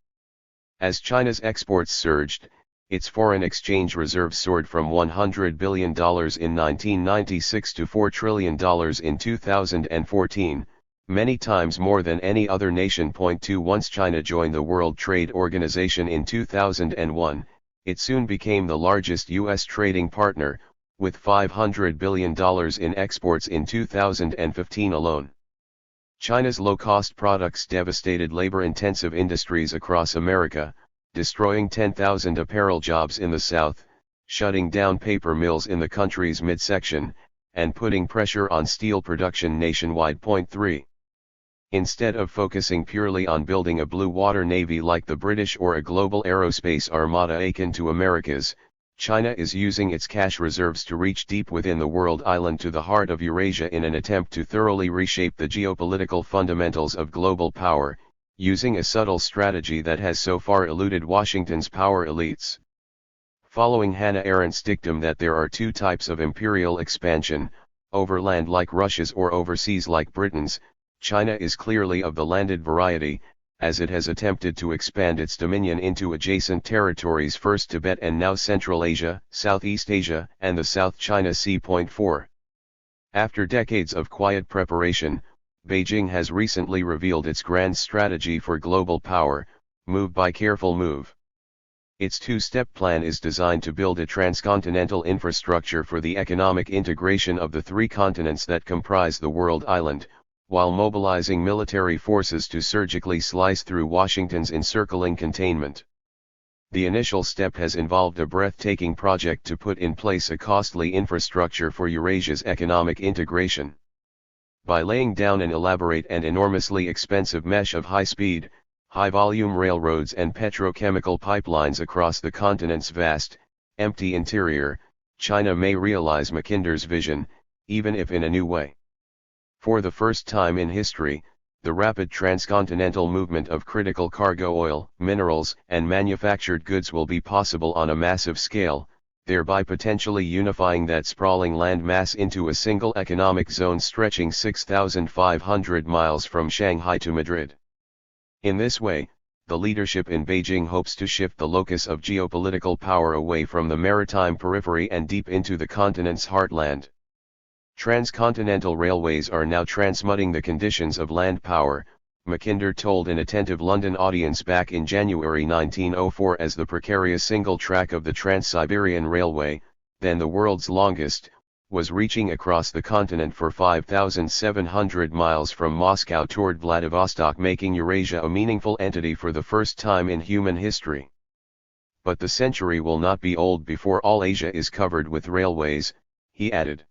As China's exports surged, its foreign exchange reserves soared from $100 billion in 1996 to $4 trillion in 2014, many times more than any other nation. 2. Once China joined the World Trade Organization in 2001, it soon became the largest U.S. trading partner, with $500 billion in exports in 2015 alone. China's low-cost products devastated labor-intensive industries across America, destroying 10,000 apparel jobs in the South, shutting down paper mills in the country's midsection, and putting pressure on steel production nationwide. 3. Instead of focusing purely on building a blue water navy like the British or a global aerospace armada akin to America's, China is using its cash reserves to reach deep within the world island to the heart of Eurasia in an attempt to thoroughly reshape the geopolitical fundamentals of global power, using a subtle strategy that has so far eluded Washington's power elites. Following Hannah Arendt's dictum that there are two types of imperial expansion, overland like Russia's or overseas like Britain's, China is clearly of the landed variety, as it has attempted to expand its dominion into adjacent territories, first Tibet and now Central Asia, Southeast Asia, and the South China Sea. 4. After decades of quiet preparation, Beijing has recently revealed its grand strategy for global power, move by careful move. Its two-step plan is designed to build a transcontinental infrastructure for the economic integration of the three continents that comprise the world island, while mobilizing military forces to surgically slice through Washington's encircling containment. The initial step has involved a breathtaking project to put in place a costly infrastructure for Eurasia's economic integration. By laying down an elaborate and enormously expensive mesh of high-speed, high-volume railroads and petrochemical pipelines across the continent's vast, empty interior, China may realize Mackinder's vision, even if in a new way. For the first time in history, the rapid transcontinental movement of critical cargo oil, minerals, and manufactured goods will be possible on a massive scale, thereby potentially unifying that sprawling land mass into a single economic zone stretching 6,500 miles from Shanghai to Madrid. In this way, the leadership in Beijing hopes to shift the locus of geopolitical power away from the maritime periphery and deep into the continent's heartland. Transcontinental railways are now transmuting the conditions of land power, Mackinder told an attentive London audience back in January 1904, as the precarious single track of the Trans-Siberian Railway, then the world's longest, was reaching across the continent for 5,700 miles from Moscow toward Vladivostok, making Eurasia a meaningful entity for the first time in human history. But the century will not be old before all Asia is covered with railways, he added.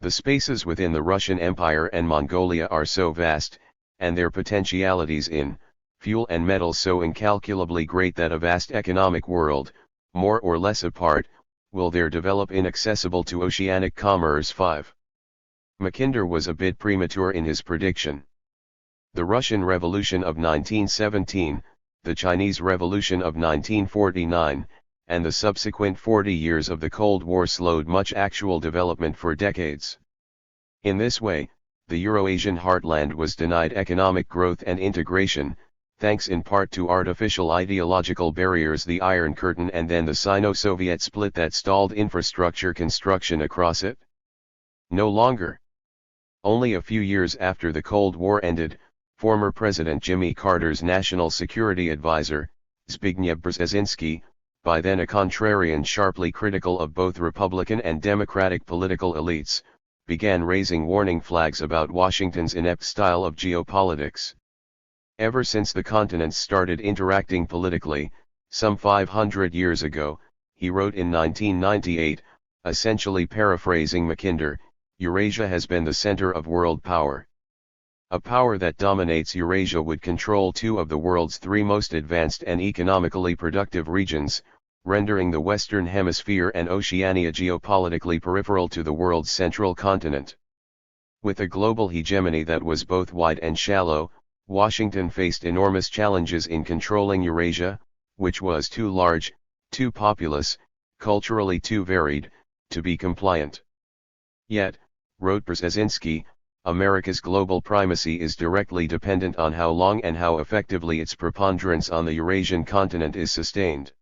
The spaces within the Russian Empire and Mongolia are so vast, and their potentialities in fuel and metals so incalculably great that a vast economic world, more or less apart, will there develop inaccessible to oceanic commerce. 5. Mackinder was a bit premature in his prediction. The Russian Revolution of 1917, the Chinese Revolution of 1949, and the subsequent 40 years of the Cold War slowed much actual development for decades. In this way, the Eurasian heartland was denied economic growth and integration, thanks in part to artificial ideological barriers, the Iron Curtain, and then the Sino-Soviet split that stalled infrastructure construction across it. No longer. Only a few years after the Cold War ended, former President Jimmy Carter's national security advisor, Zbigniew Brzezinski, by then a contrarian sharply critical of both Republican and Democratic political elites, began raising warning flags about Washington's inept style of geopolitics. Ever since the continents started interacting politically, some 500 years ago, he wrote in 1998, essentially paraphrasing Mackinder, Eurasia has been the center of world power. A power that dominates Eurasia would control two of the world's three most advanced and economically productive regions, rendering the Western Hemisphere and Oceania geopolitically peripheral to the world's central continent. With a global hegemony that was both wide and shallow, Washington faced enormous challenges in controlling Eurasia, which was too large, too populous, culturally too varied, to be compliant. Yet, wrote Brzezinski, America's global primacy is directly dependent on how long and how effectively its preponderance on the Eurasian continent is sustained.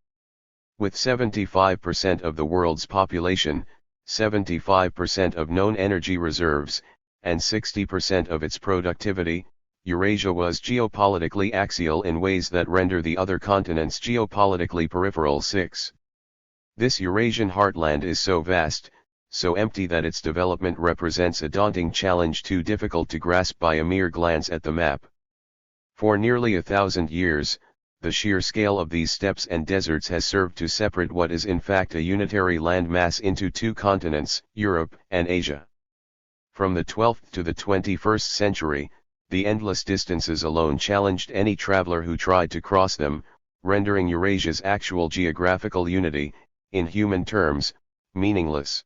With 75% of the world's population, 75% of known energy reserves, and 60% of its productivity, Eurasia was geopolitically axial in ways that render the other continents geopolitically peripheral. 6. This Eurasian heartland is so vast, so empty that its development represents a daunting challenge too difficult to grasp by a mere glance at the map. For nearly 1,000 years, the sheer scale of these steppes and deserts has served to separate what is in fact a unitary land mass into two continents, Europe and Asia. From the 12th to the 21st century, the endless distances alone challenged any traveler who tried to cross them, rendering Eurasia's actual geographical unity, in human terms, meaningless.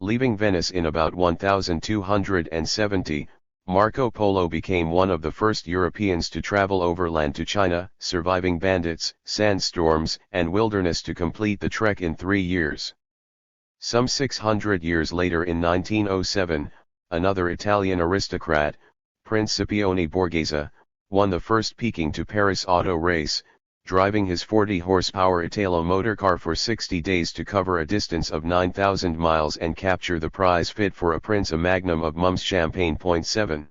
Leaving Venice in about 1270, Marco Polo became one of the first Europeans to travel overland to China, surviving bandits, sandstorms, and wilderness to complete the trek in 3 years. Some 600 years later, in 1907, another Italian aristocrat, Principione Borghese, won the first Peking to Paris auto race, driving his 40-horsepower Italo motorcar for 60 days to cover a distance of 9,000 miles and capture the prize fit for a Prince a Magnum of Mum's Champagne. 7.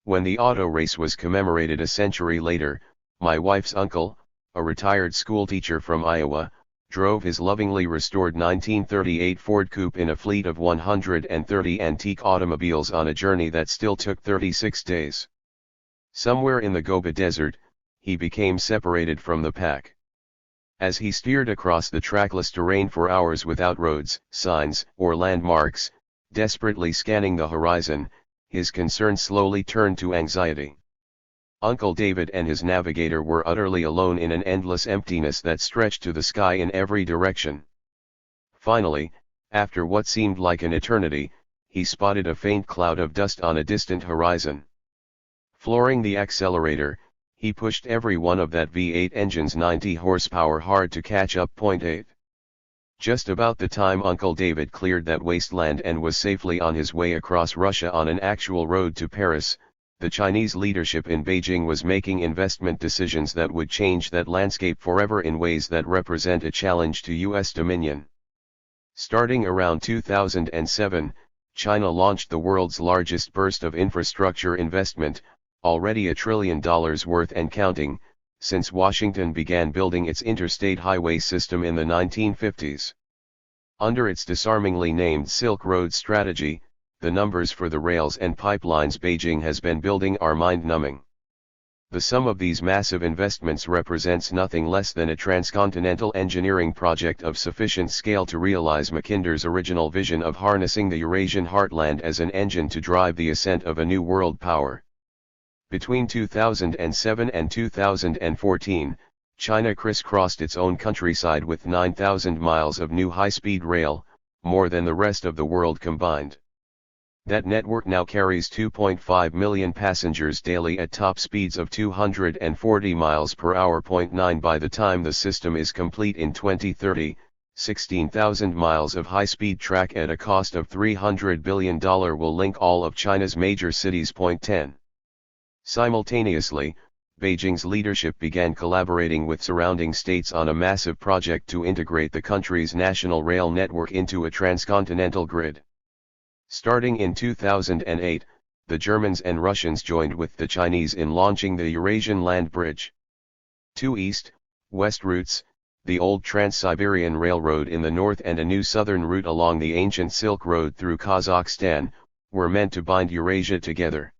When the auto race was commemorated a century later, my wife's uncle, a retired schoolteacher from Iowa, drove his lovingly restored 1938 Ford Coupe in a fleet of 130 antique automobiles on a journey that still took 36 days. Somewhere in the Gobi Desert, he became separated from the pack. As he steered across the trackless terrain for hours without roads, signs, or landmarks, desperately scanning the horizon, his concern slowly turned to anxiety. Uncle David and his navigator were utterly alone in an endless emptiness that stretched to the sky in every direction. Finally, after what seemed like an eternity, he spotted a faint cloud of dust on a distant horizon. Flooring the accelerator, he pushed every one of that V8 engine's 90 horsepower hard to catch up. 8. Just about the time Uncle David cleared that wasteland and was safely on his way across Russia on an actual road to Paris, the Chinese leadership in Beijing was making investment decisions that would change that landscape forever in ways that represent a challenge to U.S. dominion. Starting around 2007, China launched the world's largest burst of infrastructure investment, already $1 trillion worth and counting, since Washington began building its interstate highway system in the 1950s. Under its disarmingly named Silk Road strategy, the numbers for the rails and pipelines Beijing has been building are mind-numbing. The sum of these massive investments represents nothing less than a transcontinental engineering project of sufficient scale to realize Mackinder's original vision of harnessing the Eurasian heartland as an engine to drive the ascent of a new world power. Between 2007 and 2014, China crisscrossed its own countryside with 9,000 miles of new high-speed rail, more than the rest of the world combined. That network now carries 2.5 million passengers daily at top speeds of 240 miles per hour. 9 By the time the system is complete in 2030, 16,000 miles of high-speed track at a cost of $300 billion will link all of China's major cities. 10. Simultaneously, Beijing's leadership began collaborating with surrounding states on a massive project to integrate the country's national rail network into a transcontinental grid. Starting in 2008, the Germans and Russians joined with the Chinese in launching the Eurasian Land Bridge. Two east-west routes, the old Trans-Siberian Railroad in the north and a new southern route along the ancient Silk Road through Kazakhstan, were meant to bind Eurasia together.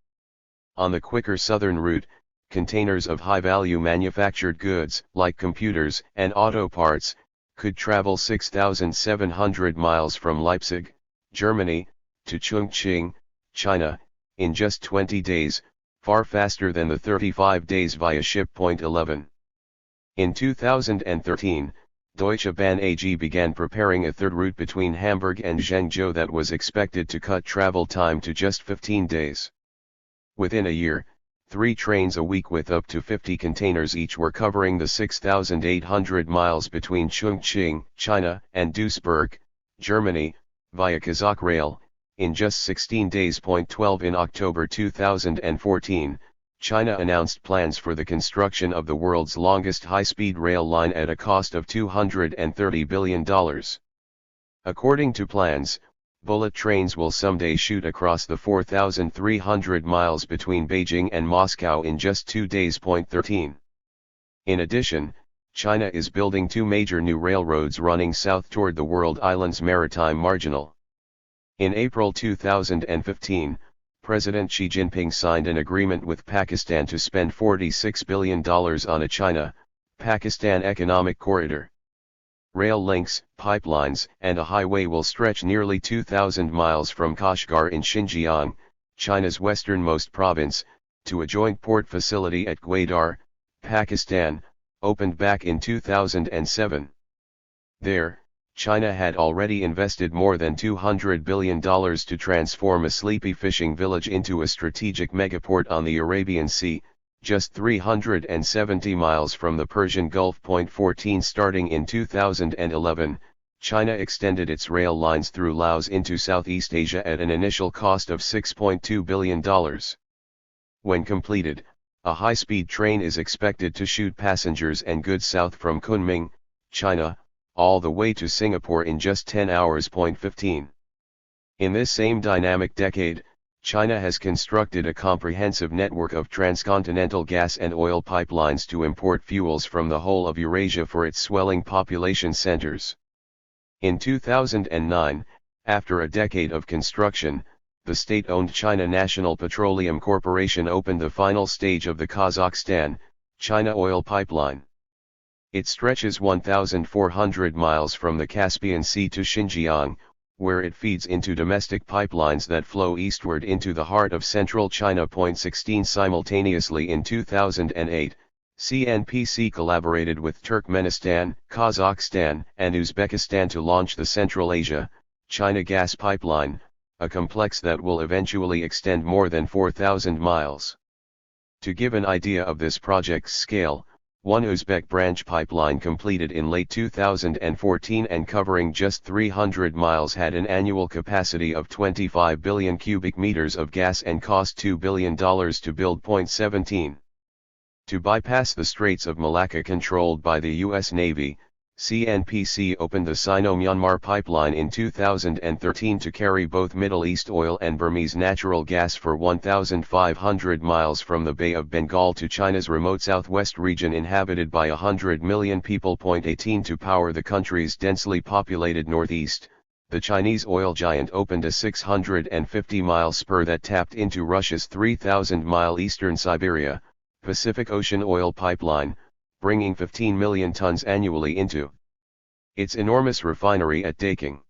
On the quicker southern route, containers of high-value manufactured goods, like computers and auto parts, could travel 6,700 miles from Leipzig, Germany, to Chongqing, China, in just 20 days, far faster than the 35 days via ship. 11. In 2013, Deutsche Bahn AG began preparing a third route between Hamburg and Zhengzhou that was expected to cut travel time to just 15 days. Within a year, 3 trains a week with up to 50 containers each were covering the 6,800 miles between Chongqing, China, and Duisburg, Germany, via Kazakh Rail, in just 16 days. 12 In October 2014, China announced plans for the construction of the world's longest high-speed rail line at a cost of $230 billion. According to plans, bullet trains will someday shoot across the 4,300 miles between Beijing and Moscow in just 2 days. 13. In addition, China is building 2 major new railroads running south toward the world island's maritime marginal. In April 2015, President Xi Jinping signed an agreement with Pakistan to spend $46 billion on a China-Pakistan economic corridor. Rail links, pipelines, and a highway will stretch nearly 2,000 miles from Kashgar in Xinjiang, China's westernmost province, to a joint port facility at Gwadar, Pakistan, opened back in 2007. There, China had already invested more than $200 billion to transform a sleepy fishing village into a strategic megaport on the Arabian Sea, just 370 miles from the Persian Gulf. 14 Starting in 2011, China extended its rail lines through Laos into Southeast Asia at an initial cost of $6.2 billion. When completed, a high-speed train is expected to shoot passengers and goods south from Kunming, China, all the way to Singapore in just 10 hours. 15. In this same dynamic decade, China has constructed a comprehensive network of transcontinental gas and oil pipelines to import fuels from the whole of Eurasia for its swelling population centers. In 2009, after a decade of construction, the state-owned China National Petroleum Corporation opened the final stage of the Kazakhstan-China oil pipeline. It stretches 1,400 miles from the Caspian Sea to Xinjiang, where it feeds into domestic pipelines that flow eastward into the heart of central China. 16 Simultaneously in 2008, CNPC collaborated with Turkmenistan, Kazakhstan, and Uzbekistan to launch the Central Asia-China gas pipeline, a complex that will eventually extend more than 4,000 miles. To give an idea of this project's scale, one Uzbek branch pipeline completed in late 2014 and covering just 300 miles had an annual capacity of 25 billion cubic meters of gas and cost $2 billion to build. 17. To bypass the Straits of Malacca controlled by the U.S. Navy, CNPC opened the Sino-Myanmar pipeline in 2013 to carry both Middle East oil and Burmese natural gas for 1,500 miles from the Bay of Bengal to China's remote southwest region inhabited by 100 million people. 18 To power the country's densely populated northeast, the Chinese oil giant opened a 650-mile spur that tapped into Russia's 3,000-mile eastern Siberia, Pacific Ocean oil pipeline, bringing 15 million tons annually into its enormous refinery at Daking.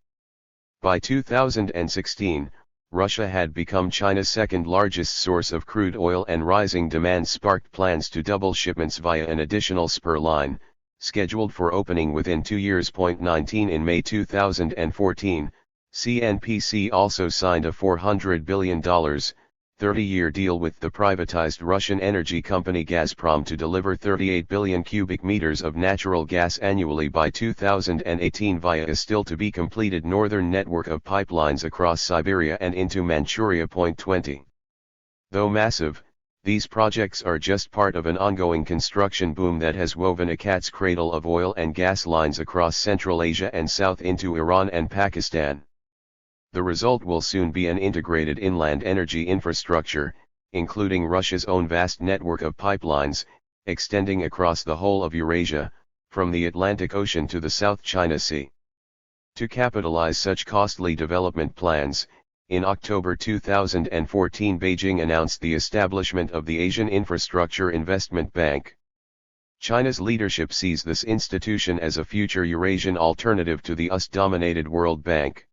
By 2016, Russia had become China's second-largest source of crude oil, and rising demand sparked plans to double shipments via an additional spur line, scheduled for opening within 2 years. 19 In May 2014, CNPC also signed a $400 billion, 30-year deal with the privatized Russian energy company Gazprom to deliver 38 billion cubic meters of natural gas annually by 2018 via a still-to-be-completed northern network of pipelines across Siberia and into Manchuria. 20. Though massive, these projects are just part of an ongoing construction boom that has woven a cat's cradle of oil and gas lines across Central Asia and south into Iran and Pakistan. The result will soon be an integrated inland energy infrastructure, including Russia's own vast network of pipelines, extending across the whole of Eurasia, from the Atlantic Ocean to the South China Sea. To capitalize such costly development plans, in October 2014 Beijing announced the establishment of the Asian Infrastructure Investment Bank. China's leadership sees this institution as a future Eurasian alternative to the US-dominated World Bank.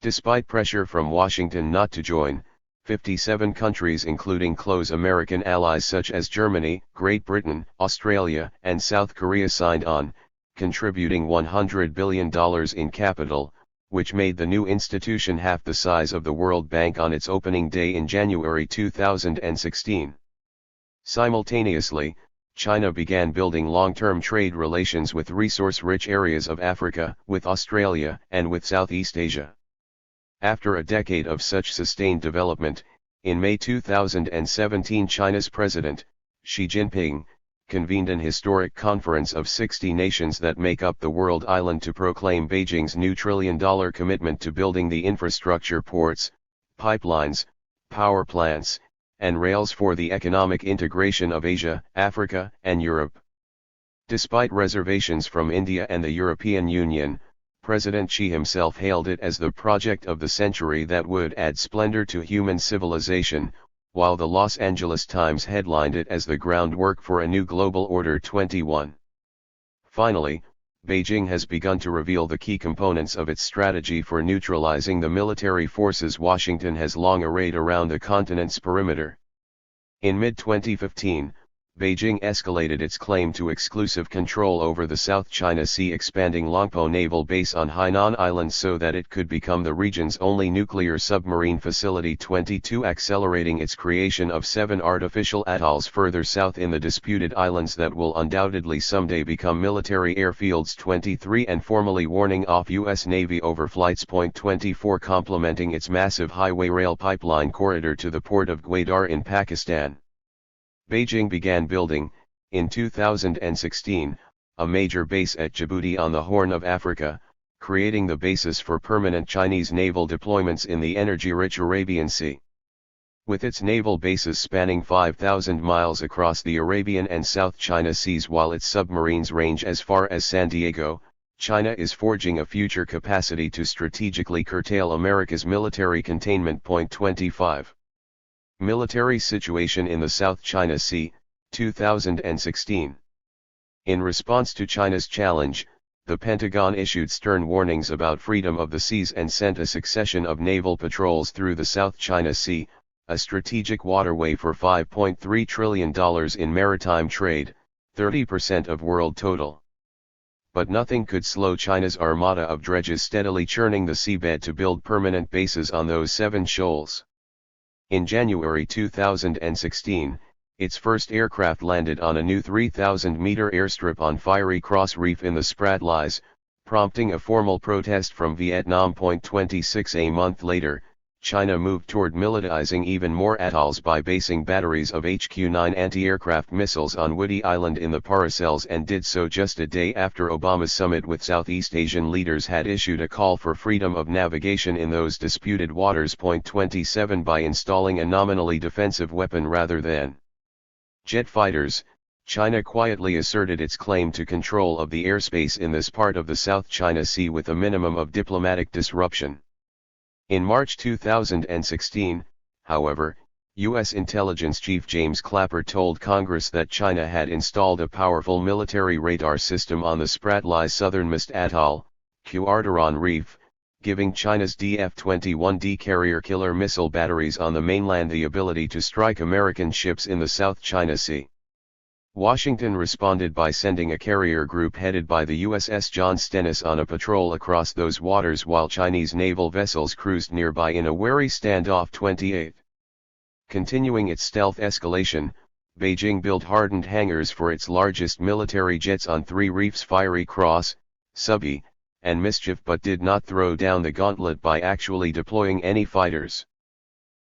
Despite pressure from Washington not to join, 57 countries including close American allies such as Germany, Great Britain, Australia, and South Korea signed on, contributing $100 billion in capital, which made the new institution half the size of the World Bank on its opening day in January 2016. Simultaneously, China began building long-term trade relations with resource-rich areas of Africa, with Australia, and with Southeast Asia. After a decade of such sustained development, in May 2017 China's President, Xi Jinping, convened an historic conference of 60 nations that make up the world island to proclaim Beijing's new trillion-dollar commitment to building the infrastructure, ports, pipelines, power plants, and rails for the economic integration of Asia, Africa, and Europe. Despite reservations from India and the European Union, President Xi himself hailed it as the project of the century that would add splendor to human civilization, while the Los Angeles Times headlined it as the groundwork for a new global order. 21. Finally, Beijing has begun to reveal the key components of its strategy for neutralizing the military forces Washington has long arrayed around the continent's perimeter. In mid-2015, Beijing escalated its claim to exclusive control over the South China Sea, expanding Longpo Naval Base on Hainan Island so that it could become the region's only nuclear submarine facility. 22. Accelerating its creation of 7 artificial atolls further south in the disputed islands that will undoubtedly someday become military airfields. 23. And formally warning off U.S. Navy overflights. 24. Complementing its massive highway rail pipeline corridor to the port of Gwadar in Pakistan. Beijing began building, in 2016, a major base at Djibouti on the Horn of Africa, creating the basis for permanent Chinese naval deployments in the energy-rich Arabian Sea. With its naval bases spanning 5,000 miles across the Arabian and South China Seas while its submarines range as far as San Diego, China is forging a future capacity to strategically curtail America's military containment. 25. Military situation in the South China Sea, 2016. In response to China's challenge, the Pentagon issued stern warnings about freedom of the seas and sent a succession of naval patrols through the South China Sea, a strategic waterway for $5.3 trillion in maritime trade, 30% of world total. But nothing could slow China's armada of dredges steadily churning the seabed to build permanent bases on those 7 shoals. In January 2016, its first aircraft landed on a new 3,000-meter airstrip on Fiery Cross Reef in the Spratlys, prompting a formal protest from Vietnam. 26. A month later, China moved toward militarizing even more atolls by basing batteries of HQ-9 anti-aircraft missiles on Woody Island in the Paracels, and did so just a day after Obama's summit with Southeast Asian leaders had issued a call for freedom of navigation in those disputed waters. 27. By installing a nominally defensive weapon rather than jet fighters, China quietly asserted its claim to control of the airspace in this part of the South China Sea with a minimum of diplomatic disruption. In March 2016, however, U.S. Intelligence Chief James Clapper told Congress that China had installed a powerful military radar system on the Spratlys southernmost atoll, Quarteron Reef, giving China's DF-21D carrier killer missile batteries on the mainland the ability to strike American ships in the South China Sea. Washington responded by sending a carrier group headed by the USS John Stennis on a patrol across those waters while Chinese naval vessels cruised nearby in a wary standoff. 28. Continuing its stealth escalation, Beijing built hardened hangars for its largest military jets on 3 reefs: Fiery Cross, Subby, and Mischief, but did not throw down the gauntlet by actually deploying any fighters.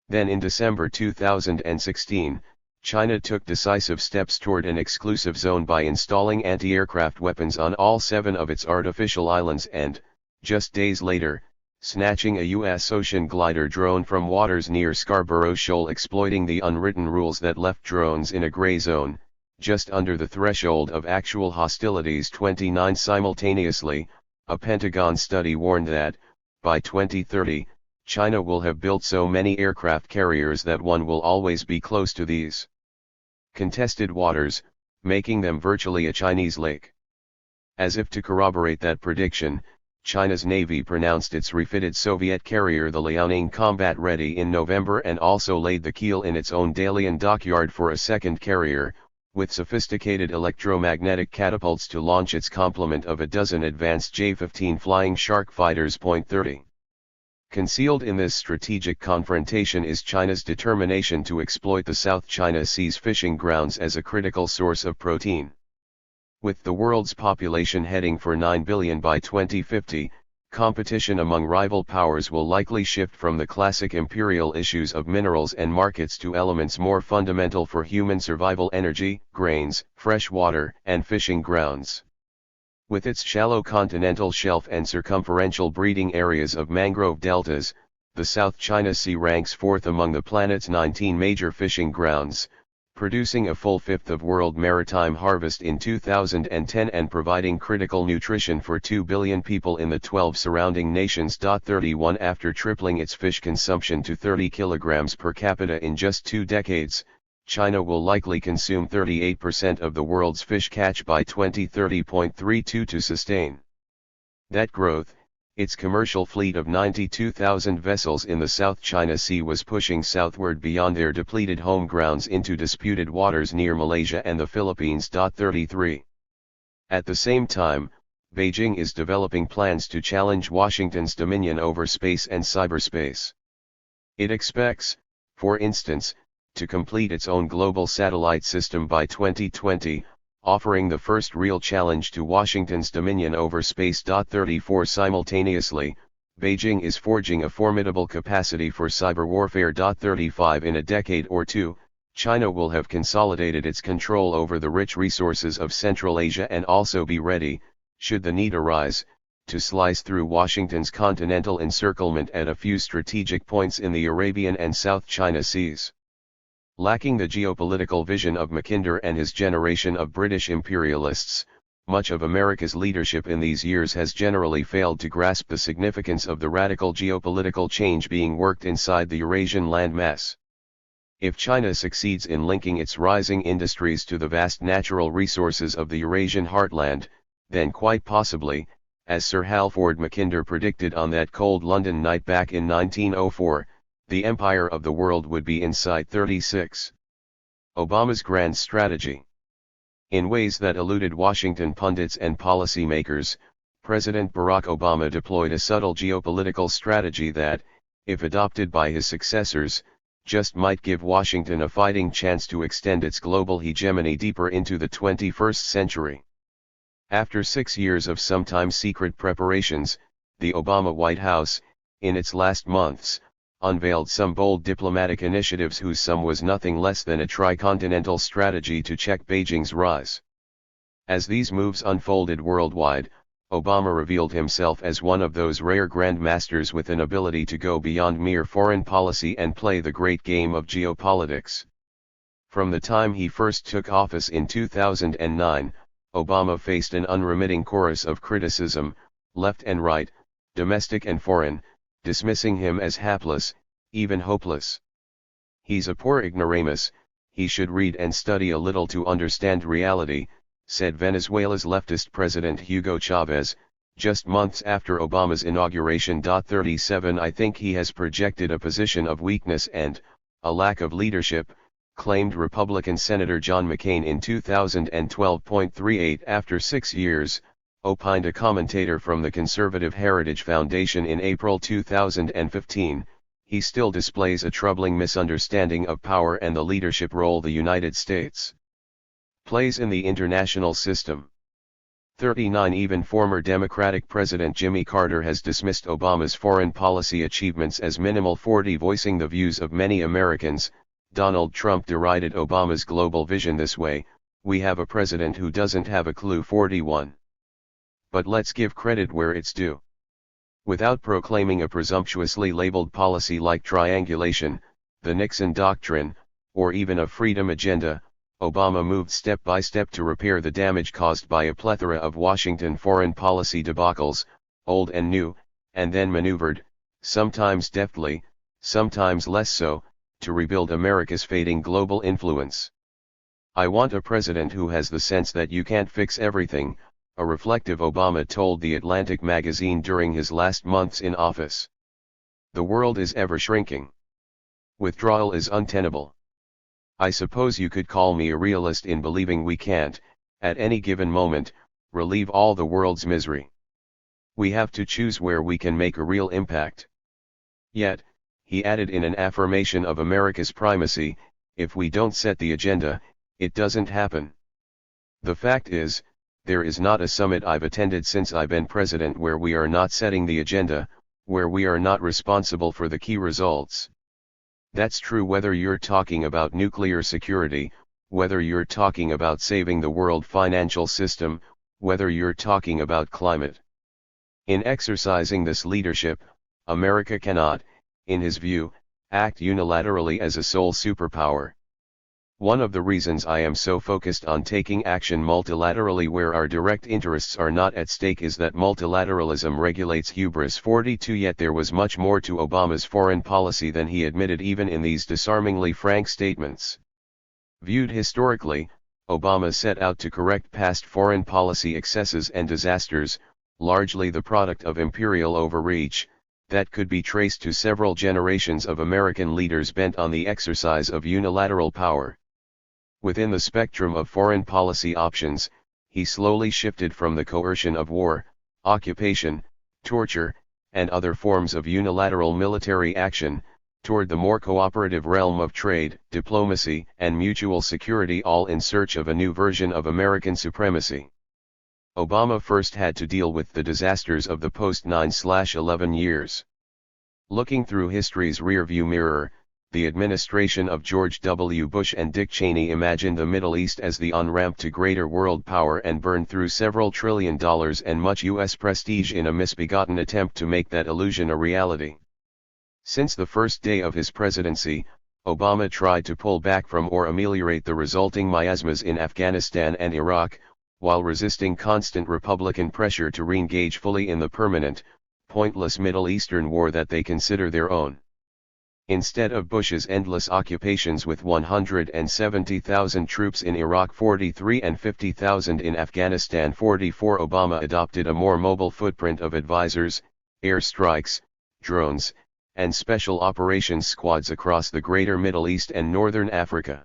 Then in December 2016, China took decisive steps toward an exclusive zone by installing anti-aircraft weapons on all 7 of its artificial islands and, just days later, snatching a U.S. ocean glider drone from waters near Scarborough Shoal, exploiting the unwritten rules that left drones in a gray zone, just under the threshold of actual hostilities. 29. Simultaneously, a Pentagon study warned that, by 2030, China will have built so many aircraft carriers that one will always be close to these contested waters, making them virtually a Chinese lake. As if to corroborate that prediction, China's Navy pronounced its refitted Soviet carrier the Liaoning combat ready in November, and also laid the keel in its own Dalian dockyard for a second carrier, with sophisticated electromagnetic catapults to launch its complement of a dozen advanced J-15 Flying Shark fighters. 30. Concealed in this strategic confrontation is China's determination to exploit the South China Sea's fishing grounds as a critical source of protein. With the world's population heading for 9 billion by 2050, competition among rival powers will likely shift from the classic imperial issues of minerals and markets to elements more fundamental for human survival: energy, grains, fresh water, and fishing grounds. With its shallow continental shelf and circumferential breeding areas of mangrove deltas, the South China Sea ranks 4th among the planet's 19 major fishing grounds, producing a full fifth of world maritime harvest in 2010 and providing critical nutrition for 2 billion people in the 12 surrounding nations. 31. After tripling its fish consumption to 30 kilograms per capita in just 2 decades, China will likely consume 38% of the world's fish catch by 2030.32 to sustain that growth. Its commercial fleet of 92,000 vessels in the South China Sea was pushing southward beyond their depleted home grounds into disputed waters near Malaysia and the Philippines. 33. At the same time, Beijing is developing plans to challenge Washington's dominion over space and cyberspace. It expects, for instance, to complete its own global satellite system by 2020, offering the first real challenge to Washington's dominion over space. 34. Simultaneously, Beijing is forging a formidable capacity for cyber warfare. 35. In a decade or two, China will have consolidated its control over the rich resources of Central Asia and also be ready, should the need arise, to slice through Washington's continental encirclement at a few strategic points in the Arabian and South China Seas. Lacking the geopolitical vision of Mackinder and his generation of British imperialists, much of America's leadership in these years has generally failed to grasp the significance of the radical geopolitical change being worked inside the Eurasian landmass. If China succeeds in linking its rising industries to the vast natural resources of the Eurasian heartland, then quite possibly, as Sir Alfred Mackinder predicted on that cold London night back in 1904, the empire of the world would be in sight. 36. Obama's grand strategy. In ways that eluded Washington pundits and policymakers, President Barack Obama deployed a subtle geopolitical strategy that, if adopted by his successors, just might give Washington a fighting chance to extend its global hegemony deeper into the 21st century. After 6 years of sometimes secret preparations, the Obama White House, in its last months, unveiled some bold diplomatic initiatives whose sum was nothing less than a tricontinental strategy to check Beijing's rise. As these moves unfolded worldwide, Obama revealed himself as one of those rare grandmasters with an ability to go beyond mere foreign policy and play the great game of geopolitics. From the time he first took office in 2009, Obama faced an unremitting chorus of criticism, left and right, domestic and foreign, dismissing him as hapless, even hopeless. "He's a poor ignoramus, he should read and study a little to understand reality," said Venezuela's leftist President Hugo Chavez, just months after Obama's inauguration. 37 I think he has projected a position of weakness and, a lack of leadership, claimed Republican Senator John McCain in 2012.38 After 6 years, opined a commentator from the Conservative Heritage Foundation in April 2015, he still displays a troubling misunderstanding of power and the leadership role the United States plays in the international system. 39 Even former Democratic President Jimmy Carter has dismissed Obama's foreign policy achievements as minimal. 40 Voicing the views of many Americans, Donald Trump derided Obama's global vision this way: "We have a president who doesn't have a clue." 41. But let's give credit where it's due. Without proclaiming a presumptuously labeled policy like triangulation, the Nixon Doctrine, or even a freedom agenda, Obama moved step by step to repair the damage caused by a plethora of Washington foreign policy debacles, old and new, and then maneuvered, sometimes deftly, sometimes less so, to rebuild America's fading global influence. "I want a president who has the sense that you can't fix everything," a reflective Obama told The Atlantic magazine during his last months in office. "The world is ever shrinking. Withdrawal is untenable. I suppose you could call me a realist in believing we can't, at any given moment, relieve all the world's misery. We have to choose where we can make a real impact. Yet," he added in an affirmation of America's primacy, "if we don't set the agenda, it doesn't happen. The fact is, there is not a summit I've attended since I've been president where we are not setting the agenda, where we are not responsible for the key results. That's true whether you're talking about nuclear security, whether you're talking about saving the world financial system, whether you're talking about climate. In exercising this leadership, America cannot, in his view, act unilaterally as a sole superpower. One of the reasons I am so focused on taking action multilaterally where our direct interests are not at stake is that multilateralism regulates hubris." 42 Yet there was much more to Obama's foreign policy than he admitted even in these disarmingly frank statements. Viewed historically, Obama set out to correct past foreign policy excesses and disasters, largely the product of imperial overreach, that could be traced to several generations of American leaders bent on the exercise of unilateral power. Within the spectrum of foreign policy options, he slowly shifted from the coercion of war, occupation, torture, and other forms of unilateral military action, toward the more cooperative realm of trade, diplomacy, and mutual security, all in search of a new version of American supremacy. Obama first had to deal with the disasters of the post-9/11 years. Looking through history's rearview mirror, the administration of George W. Bush and Dick Cheney imagined the Middle East as the on-ramp to greater world power and burned through several $1 trillion and much U.S. prestige in a misbegotten attempt to make that illusion a reality. Since the first day of his presidency, Obama tried to pull back from or ameliorate the resulting miasmas in Afghanistan and Iraq, while resisting constant Republican pressure to re-engage fully in the permanent, pointless Middle Eastern war that they consider their own. Instead of Bush's endless occupations with 170,000 troops in Iraq 43 and 50,000 in Afghanistan 44, Obama adopted a more mobile footprint of advisors, airstrikes, drones, and special operations squads across the greater Middle East and northern Africa.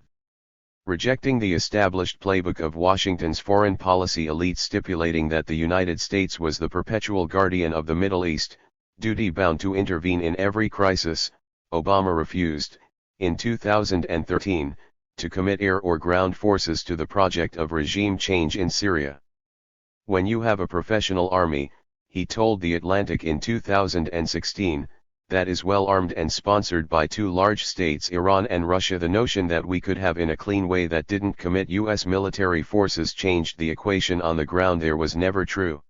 Rejecting the established playbook of Washington's foreign policy elite stipulating that the United States was the perpetual guardian of the Middle East, duty-bound to intervene in every crisis, Obama refused, in 2013, to commit air or ground forces to the project of regime change in Syria. When you have a professional army, he told The Atlantic in 2016, that is well armed and sponsored by two large states, Iran and Russia, the notion that we could have in a clean way that didn't commit U.S. military forces changed the equation on the ground there was never true.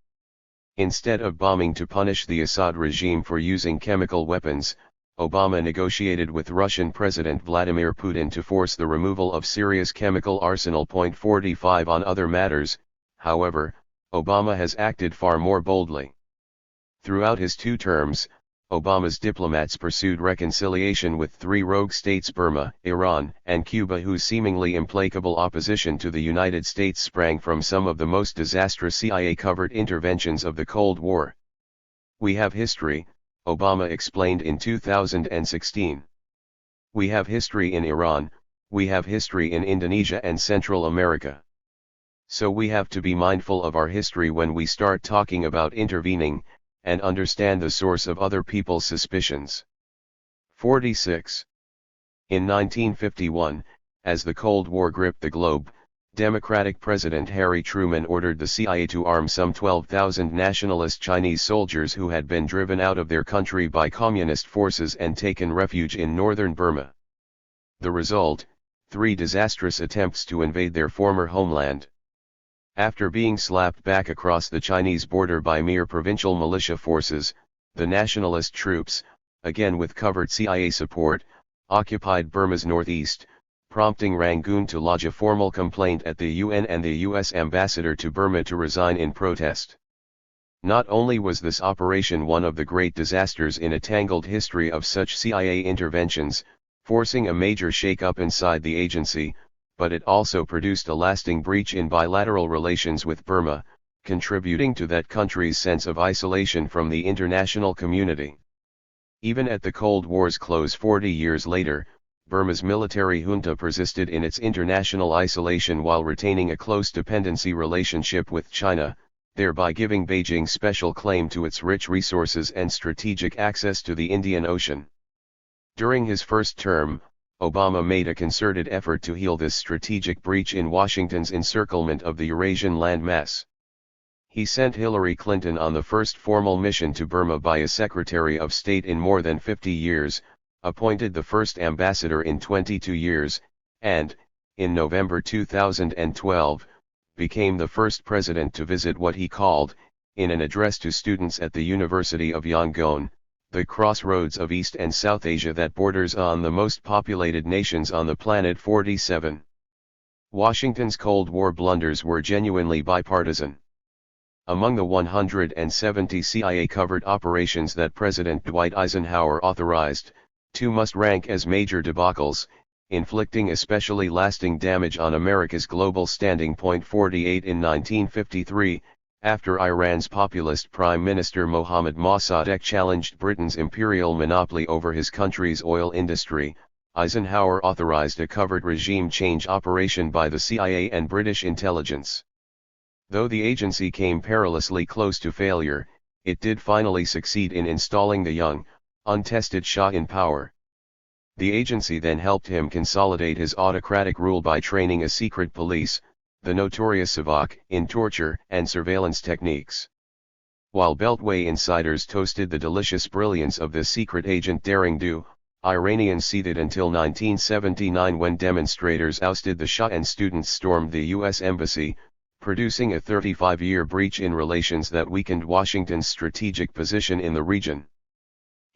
Instead of bombing to punish the Assad regime for using chemical weapons, Obama negotiated with Russian President Vladimir Putin to force the removal of Syria's chemical arsenal. 45 On other matters, however, Obama has acted far more boldly. Throughout his 2 terms, Obama's diplomats pursued reconciliation with 3 rogue states, Burma, Iran, and Cuba, whose seemingly implacable opposition to the United States sprang from some of the most disastrous CIA-covered interventions of the Cold War. We have history, Obama explained in 2016. We have history in Iran, we have history in Indonesia and Central America. So we have to be mindful of our history when we start talking about intervening, and understand the source of other people's suspicions. 46. In 1951, as the Cold War gripped the globe, Democratic President Harry Truman ordered the CIA to arm some 12,000 nationalist Chinese soldiers who had been driven out of their country by communist forces and taken refuge in northern Burma. The result, 3 disastrous attempts to invade their former homeland. After being slapped back across the Chinese border by mere provincial militia forces, the nationalist troops, again with covert CIA support, occupied Burma's northeast, prompting Rangoon to lodge a formal complaint at the UN and the U.S. ambassador to Burma to resign in protest. Not only was this operation one of the great disasters in a tangled history of such CIA interventions, forcing a major shake-up inside the agency, but it also produced a lasting breach in bilateral relations with Burma, contributing to that country's sense of isolation from the international community. Even at the Cold War's close 40 years later, Burma's military junta persisted in its international isolation while retaining a close dependency relationship with China, thereby giving Beijing special claim to its rich resources and strategic access to the Indian Ocean. During his first term, Obama made a concerted effort to heal this strategic breach in Washington's encirclement of the Eurasian landmass. He sent Hillary Clinton on the first formal mission to Burma by a Secretary of State in more than 50 years, appointed the first ambassador in 22 years, and, in November 2012, became the first president to visit what he called, in an address to students at the University of Yangon, the crossroads of East and South Asia that borders on the most populated nations on the planet. 47. Washington's Cold War blunders were genuinely bipartisan. Among the 170 CIA-covered operations that President Dwight Eisenhower authorized, 2 must rank as major debacles, inflicting especially lasting damage on America's global standing. 48 In 1953, after Iran's populist Prime Minister Mohammad Mossadegh challenged Britain's imperial monopoly over his country's oil industry, Eisenhower authorized a covert regime change operation by the CIA and British intelligence. Though the agency came perilously close to failure, it did finally succeed in installing the young, untested Shah in power. The agency then helped him consolidate his autocratic rule by training a secret police, the notorious Savak, in torture and surveillance techniques. While Beltway insiders toasted the delicious brilliance of this secret agent daring do, Iranians ceded until 1979 when demonstrators ousted the Shah and students stormed the U.S. Embassy, producing a 35-year breach in relations that weakened Washington's strategic position in the region.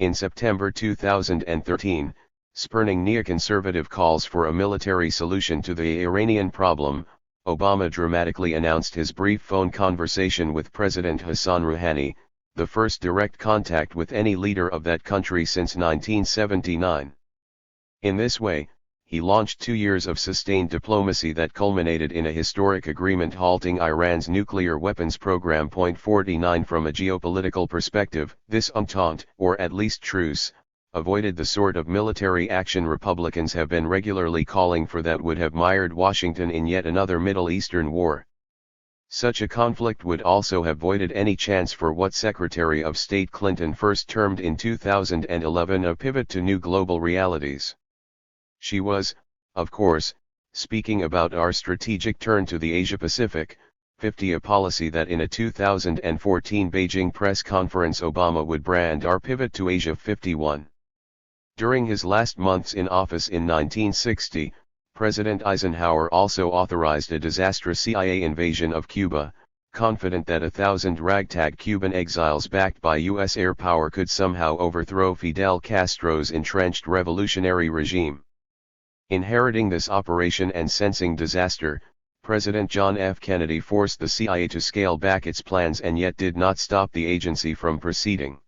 In September 2013, spurning neoconservative calls for a military solution to the Iranian problem, Obama dramatically announced his brief phone conversation with President Hassan Rouhani, the first direct contact with any leader of that country since 1979. In this way, he launched 2 years of sustained diplomacy that culminated in a historic agreement halting Iran's nuclear weapons program. 49 From a geopolitical perspective, this entente, or at least truce, avoided the sort of military action Republicans have been regularly calling for that would have mired Washington in yet another Middle Eastern war. Such a conflict would also have voided any chance for what Secretary of State Clinton first termed in 2011 a pivot to new global realities. She was, of course, speaking about our strategic turn to the Asia-Pacific, 50, a policy that in a 2014 Beijing press conference Obama would brand our pivot to Asia 51. During his last months in office in 1960, President Eisenhower also authorized a disastrous CIA invasion of Cuba, confident that 1,000 ragtag Cuban exiles backed by U.S. air power could somehow overthrow Fidel Castro's entrenched revolutionary regime. Inheriting this operation and sensing disaster, President John F. Kennedy forced the CIA to scale back its plans and yet did not stop the agency from proceeding.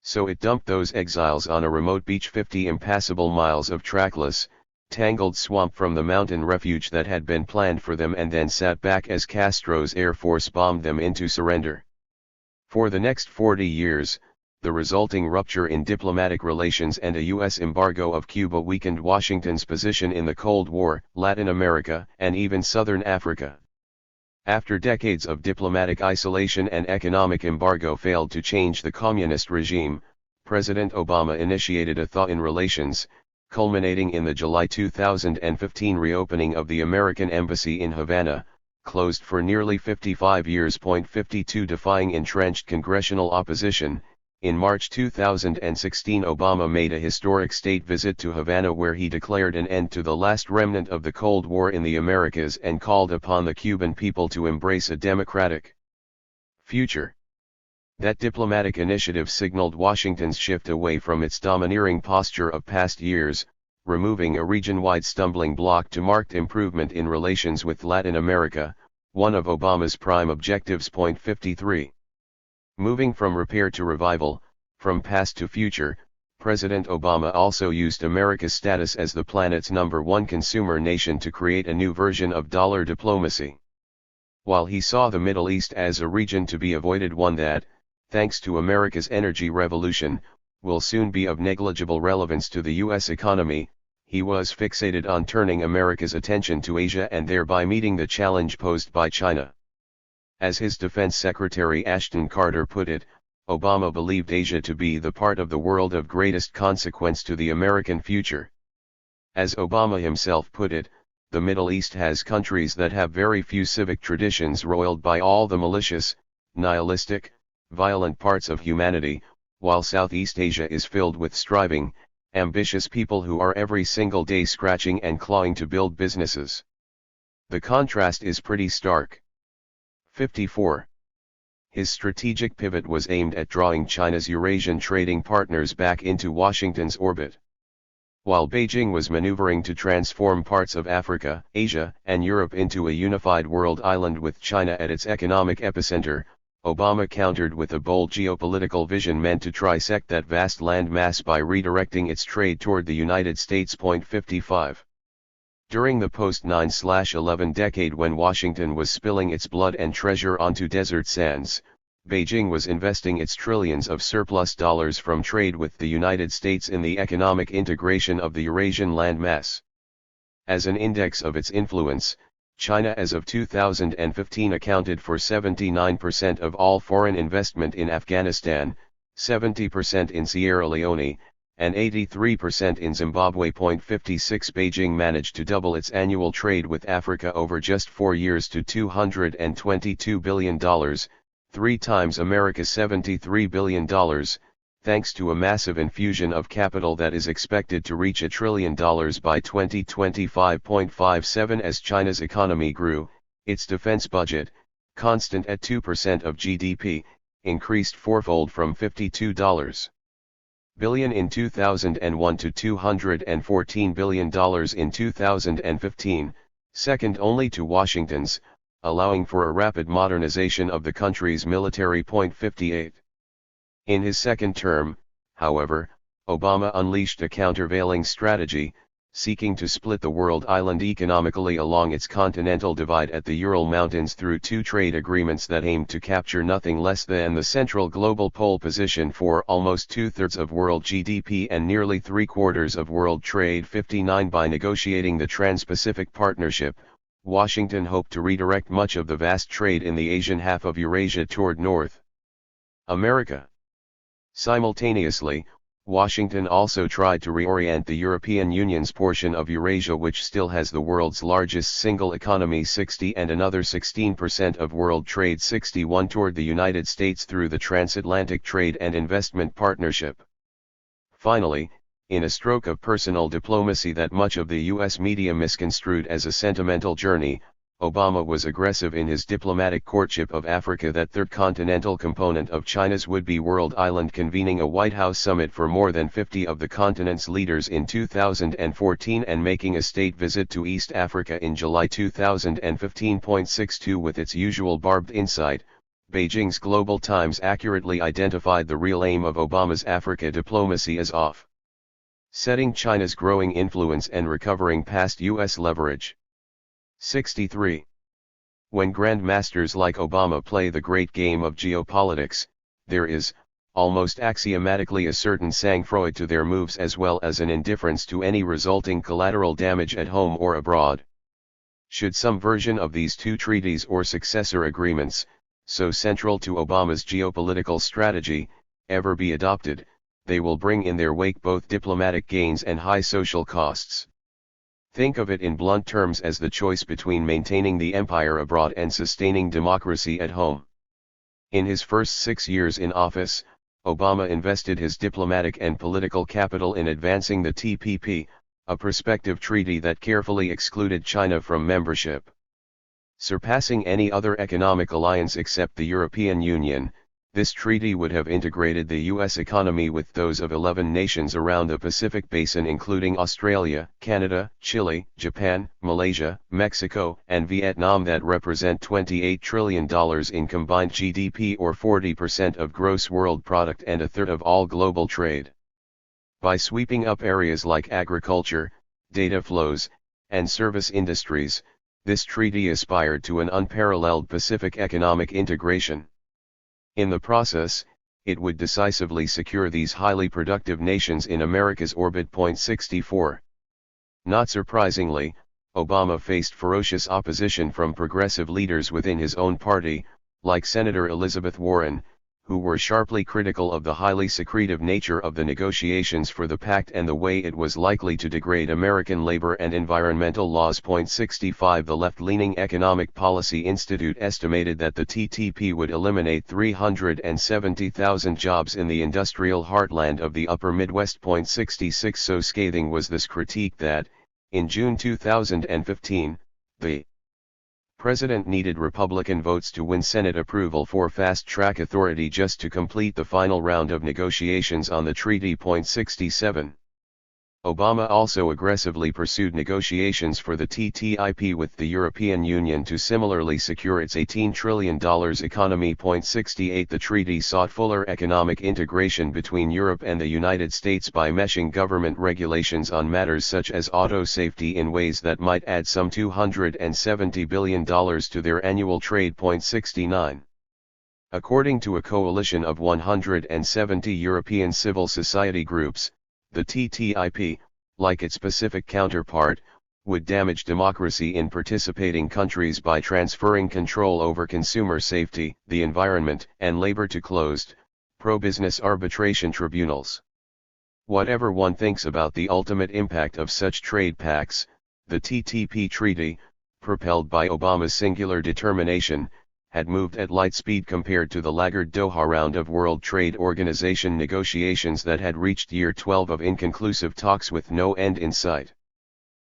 So it dumped those exiles on a remote beach 50 impassable miles of trackless, tangled swamp from the mountain refuge that had been planned for them and then sat back as Castro's Air Force bombed them into surrender. For the next 40 years, the resulting rupture in diplomatic relations and a U.S. embargo of Cuba weakened Washington's position in the Cold War, Latin America, and even Southern Africa. After decades of diplomatic isolation and economic embargo failed to change the communist regime, President Obama initiated a thaw in relations, culminating in the July 2015 reopening of the American Embassy in Havana, closed for nearly 55 years. 52 Defying entrenched congressional opposition. In March 2016 Obama made a historic state visit to Havana where he declared an end to the last remnant of the Cold War in the Americas and called upon the Cuban people to embrace a democratic future. That diplomatic initiative signaled Washington's shift away from its domineering posture of past years, removing a region-wide stumbling block to marked improvement in relations with Latin America, one of Obama's prime objectives. 53. Moving from repair to revival, from past to future, President Obama also used America's status as the planet's #1 consumer nation to create a new version of dollar diplomacy. While he saw the Middle East as a region to be avoided, one that, thanks to America's energy revolution, will soon be of negligible relevance to the U.S. economy, he was fixated on turning America's attention to Asia and thereby meeting the challenge posed by China. As his Defense Secretary Ashton Carter put it, Obama believed Asia to be the part of the world of greatest consequence to the American future. As Obama himself put it, the Middle East has countries that have very few civic traditions roiled by all the malicious, nihilistic, violent parts of humanity, while Southeast Asia is filled with striving, ambitious people who are every single day scratching and clawing to build businesses. The contrast is pretty stark. 54. His strategic pivot was aimed at drawing China's Eurasian trading partners back into Washington's orbit. While Beijing was maneuvering to transform parts of Africa, Asia, and Europe into a unified world island with China at its economic epicenter, Obama countered with a bold geopolitical vision meant to trisect that vast landmass by redirecting its trade toward the United States. 55. During the post-9/11 decade when Washington was spilling its blood and treasure onto desert sands, Beijing was investing its trillions of surplus dollars from trade with the United States in the economic integration of the Eurasian landmass. As an index of its influence, China as of 2015 accounted for 79% of all foreign investment in Afghanistan, 70% in Sierra Leone, and 83% in Zimbabwe. 56 Beijing managed to double its annual trade with Africa over just 4 years to $222 billion, 3 times America's $73 billion, thanks to a massive infusion of capital that is expected to reach $1 trillion by 2025.57 as China's economy grew. Its defense budget, constant at 2% of GDP, increased fourfold from $52 billion in 2001 to $214 billion in 2015, second only to Washington's, allowing for a rapid modernization of the country's military. 58. In his second term, however, Obama unleashed a countervailing strategy, seeking to split the world island economically along its continental divide at the Ural Mountains through two trade agreements that aimed to capture nothing less than the central global pole position for almost two-thirds of world GDP and nearly three-quarters of world trade. 59. By negotiating the Trans-Pacific Partnership, Washington hoped to redirect much of the vast trade in the Asian half of Eurasia toward North America. Simultaneously, Washington also tried to reorient the European Union's portion of Eurasia, which still has the world's largest single economy 60 and another 16% of world trade 61 toward the United States through the Transatlantic Trade and Investment Partnership. Finally, in a stroke of personal diplomacy that much of the U.S. media misconstrued as a sentimental journey, Obama was aggressive in his diplomatic courtship of Africa, that third continental component of China's would-be world island, convening a White House summit for more than 50 of the continent's leaders in 2014 and making a state visit to East Africa in July 2015. 62. With its usual barbed insight, Beijing's Global Times accurately identified the real aim of Obama's Africa diplomacy as offsetting China's growing influence and recovering past U.S. leverage. 63. When grandmasters like Obama play the great game of geopolitics, there is, almost axiomatically, a certain sang-froid to their moves as well as an indifference to any resulting collateral damage at home or abroad. Should some version of these two treaties or successor agreements, so central to Obama's geopolitical strategy, ever be adopted, they will bring in their wake both diplomatic gains and high social costs. Think of it in blunt terms as the choice between maintaining the empire abroad and sustaining democracy at home. In his first 6 years in office, Obama invested his diplomatic and political capital in advancing the TPP, a prospective treaty that carefully excluded China from membership. Surpassing any other economic alliance except the European Union, this treaty would have integrated the U.S. economy with those of 11 nations around the Pacific Basin, including Australia, Canada, Chile, Japan, Malaysia, Mexico, and Vietnam, that represent $28 trillion in combined GDP, or 40% of gross world product and a third of all global trade. By sweeping up areas like agriculture, data flows, and service industries, this treaty aspired to an unparalleled Pacific economic integration. In the process, it would decisively secure these highly productive nations in America's orbit. 64. Not surprisingly, Obama faced ferocious opposition from progressive leaders within his own party, like Senator Elizabeth Warren, who were sharply critical of the highly secretive nature of the negotiations for the pact and the way it was likely to degrade American labor and environmental laws. 65. The left-leaning Economic Policy Institute estimated that the TTP would eliminate 370,000 jobs in the industrial heartland of the upper Midwest. 66. So scathing was this critique that, in June 2015, the President needed Republican votes to win Senate approval for fast-track authority just to complete the final round of negotiations on the treaty. 67. Obama also aggressively pursued negotiations for the TTIP with the European Union to similarly secure its $18 trillion economy. 68. The treaty sought fuller economic integration between Europe and the United States by meshing government regulations on matters such as auto safety in ways that might add some $270 billion to their annual trade. 69. According to a coalition of 170 European civil society groups, the TTIP, like its Pacific counterpart, would damage democracy in participating countries by transferring control over consumer safety, the environment, and labor to closed, pro-business arbitration tribunals. Whatever one thinks about the ultimate impact of such trade pacts, the TTP treaty, propelled by Obama's singular determination, had moved at light speed compared to the laggard Doha round of World Trade Organization negotiations that had reached year 12 of inconclusive talks with no end in sight.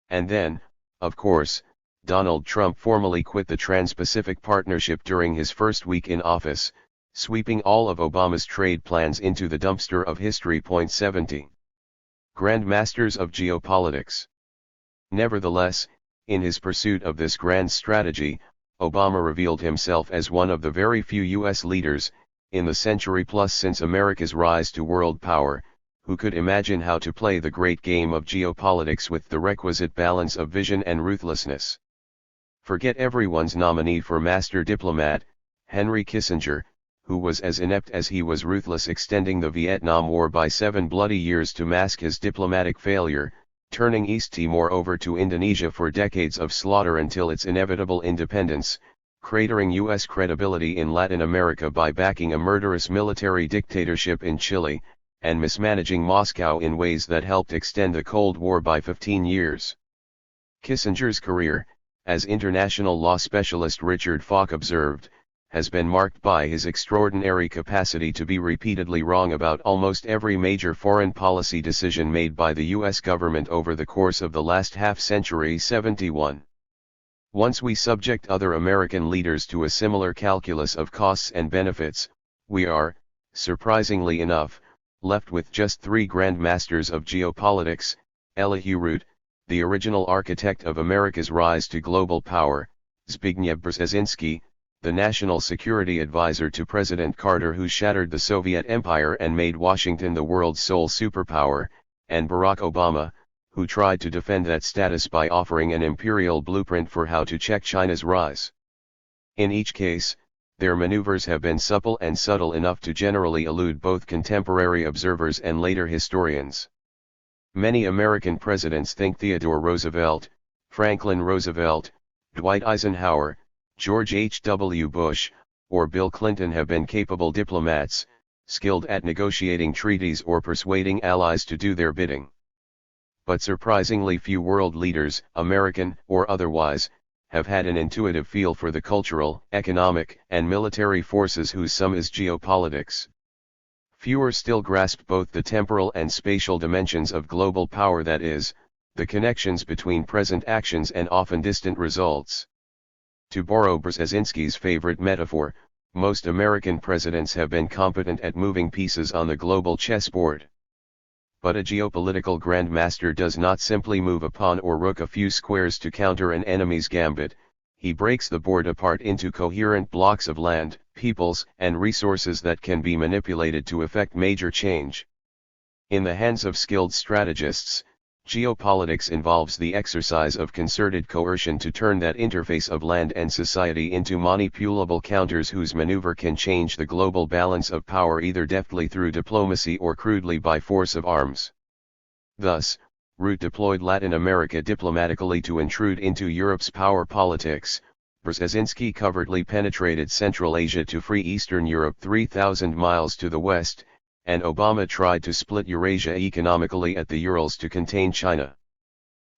And then, of course, Donald Trump formally quit the Trans-Pacific Partnership during his first week in office, sweeping all of Obama's trade plans into the dumpster of history. 70. Grand Masters of Geopolitics. Nevertheless, in his pursuit of this grand strategy, Obama revealed himself as one of the very few U.S. leaders, in the century plus since America's rise to world power, who could imagine how to play the great game of geopolitics with the requisite balance of vision and ruthlessness. Forget everyone's nominee for master diplomat, Henry Kissinger, who was as inept as he was ruthless, extending the Vietnam War by 7 bloody years to mask his diplomatic failure, turning East Timor over to Indonesia for decades of slaughter until its inevitable independence, cratering U.S. credibility in Latin America by backing a murderous military dictatorship in Chile, and mismanaging Moscow in ways that helped extend the Cold War by 15 years. Kissinger's career, as international law specialist Richard Falk observed, has been marked by his extraordinary capacity to be repeatedly wrong about almost every major foreign policy decision made by the U.S. government over the course of the last half-century. 71. Once we subject other American leaders to a similar calculus of costs and benefits, we are, surprisingly enough, left with just 3 grand masters of geopolitics: Elihu Root, the original architect of America's rise to global power; Zbigniew Brzezinski, the national security advisor to President Carter, who shattered the Soviet Empire and made Washington the world's sole superpower; and Barack Obama, who tried to defend that status by offering an imperial blueprint for how to check China's rise. In each case, their maneuvers have been supple and subtle enough to generally elude both contemporary observers and later historians. Many American presidents think Theodore Roosevelt, Franklin Roosevelt, Dwight Eisenhower, George H.W. Bush, or Bill Clinton have been capable diplomats, skilled at negotiating treaties or persuading allies to do their bidding. But surprisingly few world leaders, American or otherwise, have had an intuitive feel for the cultural, economic, and military forces whose sum is geopolitics. Fewer still grasp both the temporal and spatial dimensions of global power, that is, the connections between present actions and often distant results. To borrow Brzezinski's favorite metaphor, most American presidents have been competent at moving pieces on the global chessboard. But a geopolitical grandmaster does not simply move a pawn or rook a few squares to counter an enemy's gambit; he breaks the board apart into coherent blocks of land, peoples, and resources that can be manipulated to effect major change. In the hands of skilled strategists, geopolitics involves the exercise of concerted coercion to turn that interface of land and society into manipulable counters whose maneuver can change the global balance of power either deftly through diplomacy or crudely by force of arms. Thus, Root deployed Latin America diplomatically to intrude into Europe's power politics; Brzezinski covertly penetrated Central Asia to free Eastern Europe 3,000 miles to the west, and Obama tried to split Eurasia economically at the Urals to contain China.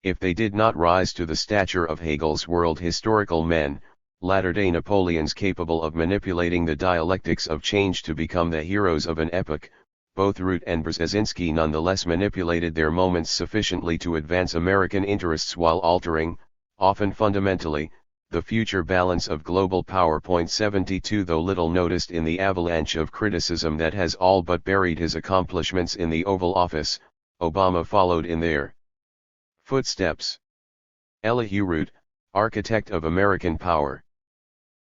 If they did not rise to the stature of Hegel's world historical men, latter-day Napoleons capable of manipulating the dialectics of change to become the heroes of an epoch, both Root and Brzezinski nonetheless manipulated their moments sufficiently to advance American interests while altering, often fundamentally, the future balance of global power. 72 Though little noticed in the avalanche of criticism that has all but buried his accomplishments in the Oval Office, Obama followed in their footsteps. Elihu Root, architect of American power.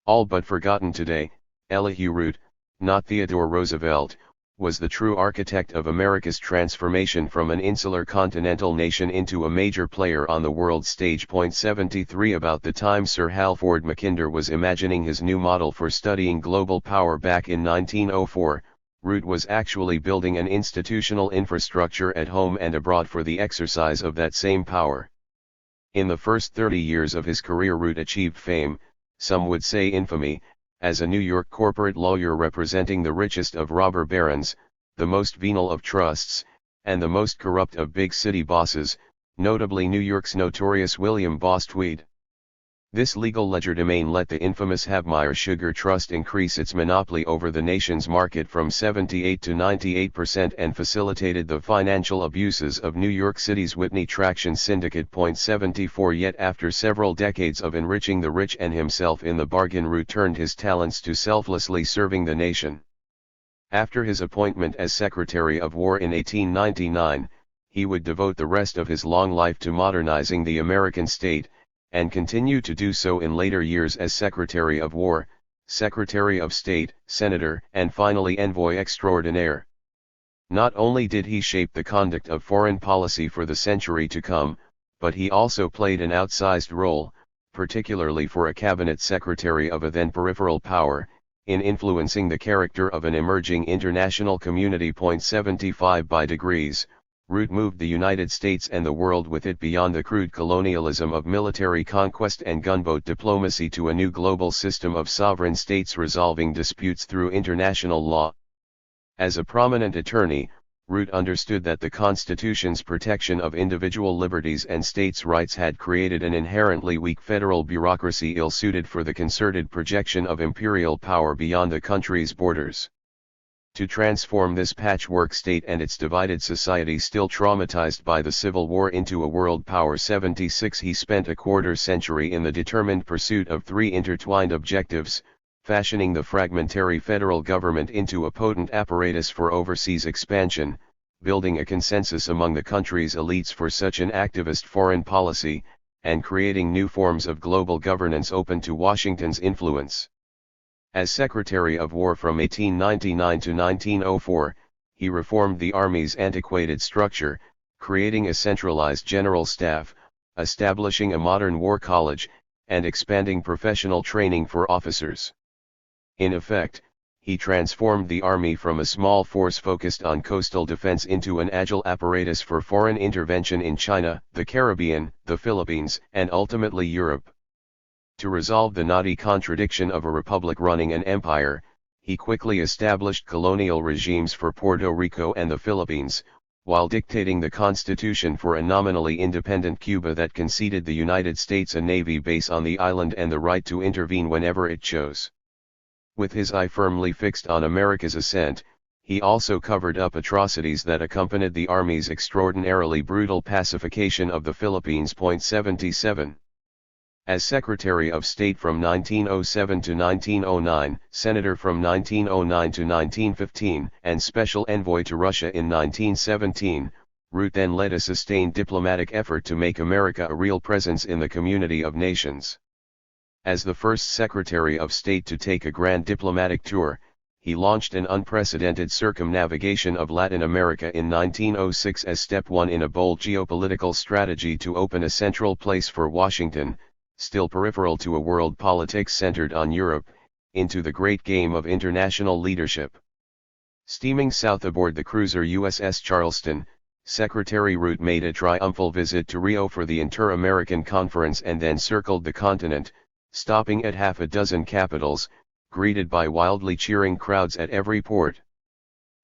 All but forgotten today, Elihu Root, not Theodore Roosevelt, was the true architect of America's transformation from an insular continental nation into a major player on the world stage. 73 About the time Sir Halford Mackinder was imagining his new model for studying global power back in 1904, Root was actually building an institutional infrastructure at home and abroad for the exercise of that same power. In the first 30 years of his career, Root achieved fame, some would say infamy, as a New York corporate lawyer representing the richest of robber barons, the most venal of trusts, and the most corrupt of big city bosses, notably New York's notorious William Boss Tweed. This legal legerdemain let the infamous Havemeyer Sugar Trust increase its monopoly over the nation's market from 78 to 98% and facilitated the financial abuses of New York City's Whitney Traction Syndicate. 74 Yet after several decades of enriching the rich and himself in the bargain, Root turned his talents to selflessly serving the nation. After his appointment as Secretary of War in 1899, he would devote the rest of his long life to modernizing the American state, and continue to do so in later years as Secretary of War, Secretary of State, Senator, and finally Envoy Extraordinaire. Not only did he shape the conduct of foreign policy for the century to come, but he also played an outsized role, particularly for a cabinet secretary of a then peripheral power, in influencing the character of an emerging international community. 75 By degrees, Root moved the United States and the world with it beyond the crude colonialism of military conquest and gunboat diplomacy to a new global system of sovereign states resolving disputes through international law. As a prominent attorney, Root understood that the Constitution's protection of individual liberties and states' rights had created an inherently weak federal bureaucracy ill-suited for the concerted projection of imperial power beyond the country's borders. To transform this patchwork state and its divided society still traumatized by the Civil War into a world power. 76 He spent a quarter-century in the determined pursuit of three intertwined objectives: fashioning the fragmentary federal government into a potent apparatus for overseas expansion, building a consensus among the country's elites for such an activist foreign policy, and creating new forms of global governance open to Washington's influence. As Secretary of War from 1899 to 1904, he reformed the Army's antiquated structure, creating a centralized general staff, establishing a modern war college, and expanding professional training for officers. In effect, he transformed the Army from a small force focused on coastal defense into an agile apparatus for foreign intervention in China, the Caribbean, the Philippines, and ultimately Europe. To resolve the knotty contradiction of a republic running an empire, he quickly established colonial regimes for Puerto Rico and the Philippines, while dictating the constitution for a nominally independent Cuba that conceded the United States a navy base on the island and the right to intervene whenever it chose. With his eye firmly fixed on America's ascent, he also covered up atrocities that accompanied the Army's extraordinarily brutal pacification of the Philippines. 77 As Secretary of State from 1907 to 1909, Senator from 1909 to 1915, and Special Envoy to Russia in 1917, Root then led a sustained diplomatic effort to make America a real presence in the community of nations. As the first Secretary of State to take a grand diplomatic tour, he launched an unprecedented circumnavigation of Latin America in 1906 as step one in a bold geopolitical strategy to open a central place for Washington, still peripheral to a world politics centered on Europe, into the great game of international leadership. Steaming south aboard the cruiser USS Charleston, Secretary Root made a triumphal visit to Rio for the Inter-American Conference and then circled the continent, stopping at half a dozen capitals, greeted by wildly cheering crowds at every port.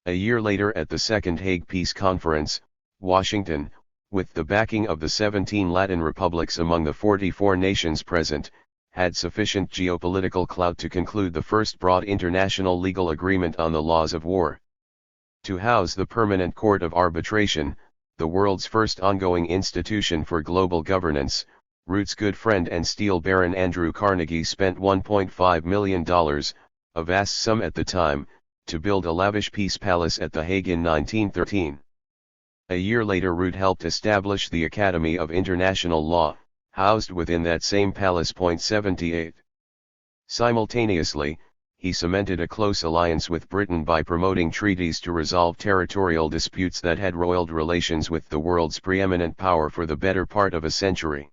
A year later at the Second Hague Peace Conference, Washington, with the backing of the 17 Latin republics among the 44 nations present, had sufficient geopolitical clout to conclude the first broad international legal agreement on the laws of war. To house the Permanent Court of Arbitration, the world's first ongoing institution for global governance, Root's good friend and steel baron Andrew Carnegie spent $1.5 million, a vast sum at the time, to build a lavish peace palace at The Hague in 1913. A year later Root helped establish the Academy of International Law, housed within that same palace. 78. Simultaneously, he cemented a close alliance with Britain by promoting treaties to resolve territorial disputes that had roiled relations with the world's preeminent power for the better part of a century.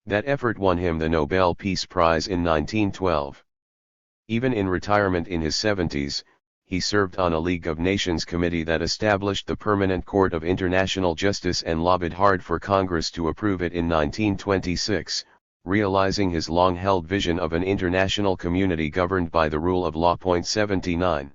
That effort won him the Nobel Peace Prize in 1912. Even in retirement in his 70s, he served on a League of Nations committee that established the Permanent Court of International Justice and lobbied hard for Congress to approve it in 1926, realizing his long-held vision of an international community governed by the rule of law. 79.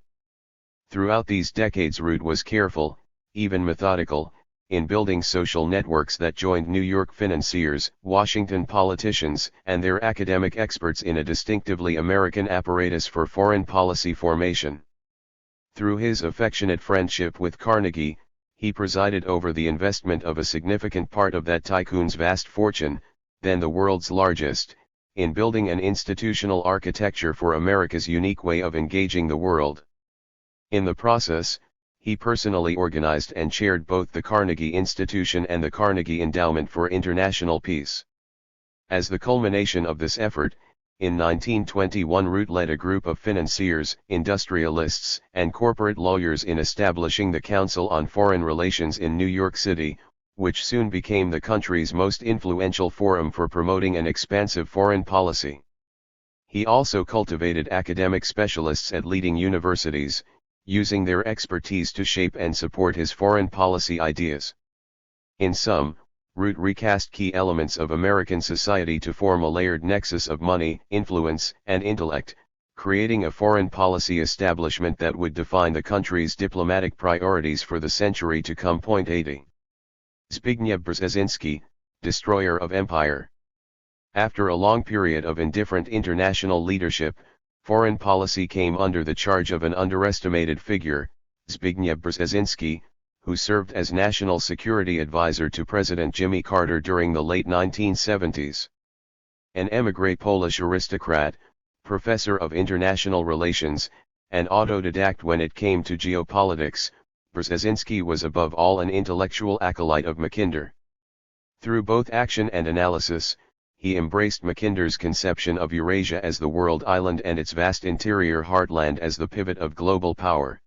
Throughout these decades Root was careful, even methodical, in building social networks that joined New York financiers, Washington politicians, and their academic experts in a distinctively American apparatus for foreign policy formation. Through his affectionate friendship with Carnegie, he presided over the investment of a significant part of that tycoon's vast fortune, then the world's largest, in building an institutional architecture for America's unique way of engaging the world. In the process, he personally organized and chaired both the Carnegie Institution and the Carnegie Endowment for International Peace. As the culmination of this effort, in 1921 Root led a group of financiers, industrialists, and corporate lawyers in establishing the Council on Foreign Relations in New York City, which soon became the country's most influential forum for promoting an expansive foreign policy. He also cultivated academic specialists at leading universities, using their expertise to shape and support his foreign policy ideas. In sum, Root recast key elements of American society to form a layered nexus of money, influence, and intellect, creating a foreign policy establishment that would define the country's diplomatic priorities for the century to come. 80. Zbigniew Brzezinski, Destroyer of Empire. After a long period of indifferent international leadership, foreign policy came under the charge of an underestimated figure, Zbigniew Brzezinski, who served as National Security Advisor to President Jimmy Carter during the late 1970s. An émigré Polish aristocrat, professor of international relations, and autodidact when it came to geopolitics, Brzezinski was above all an intellectual acolyte of Mackinder. Through both action and analysis, he embraced Mackinder's conception of Eurasia as the world island and its vast interior heartland as the pivot of global power.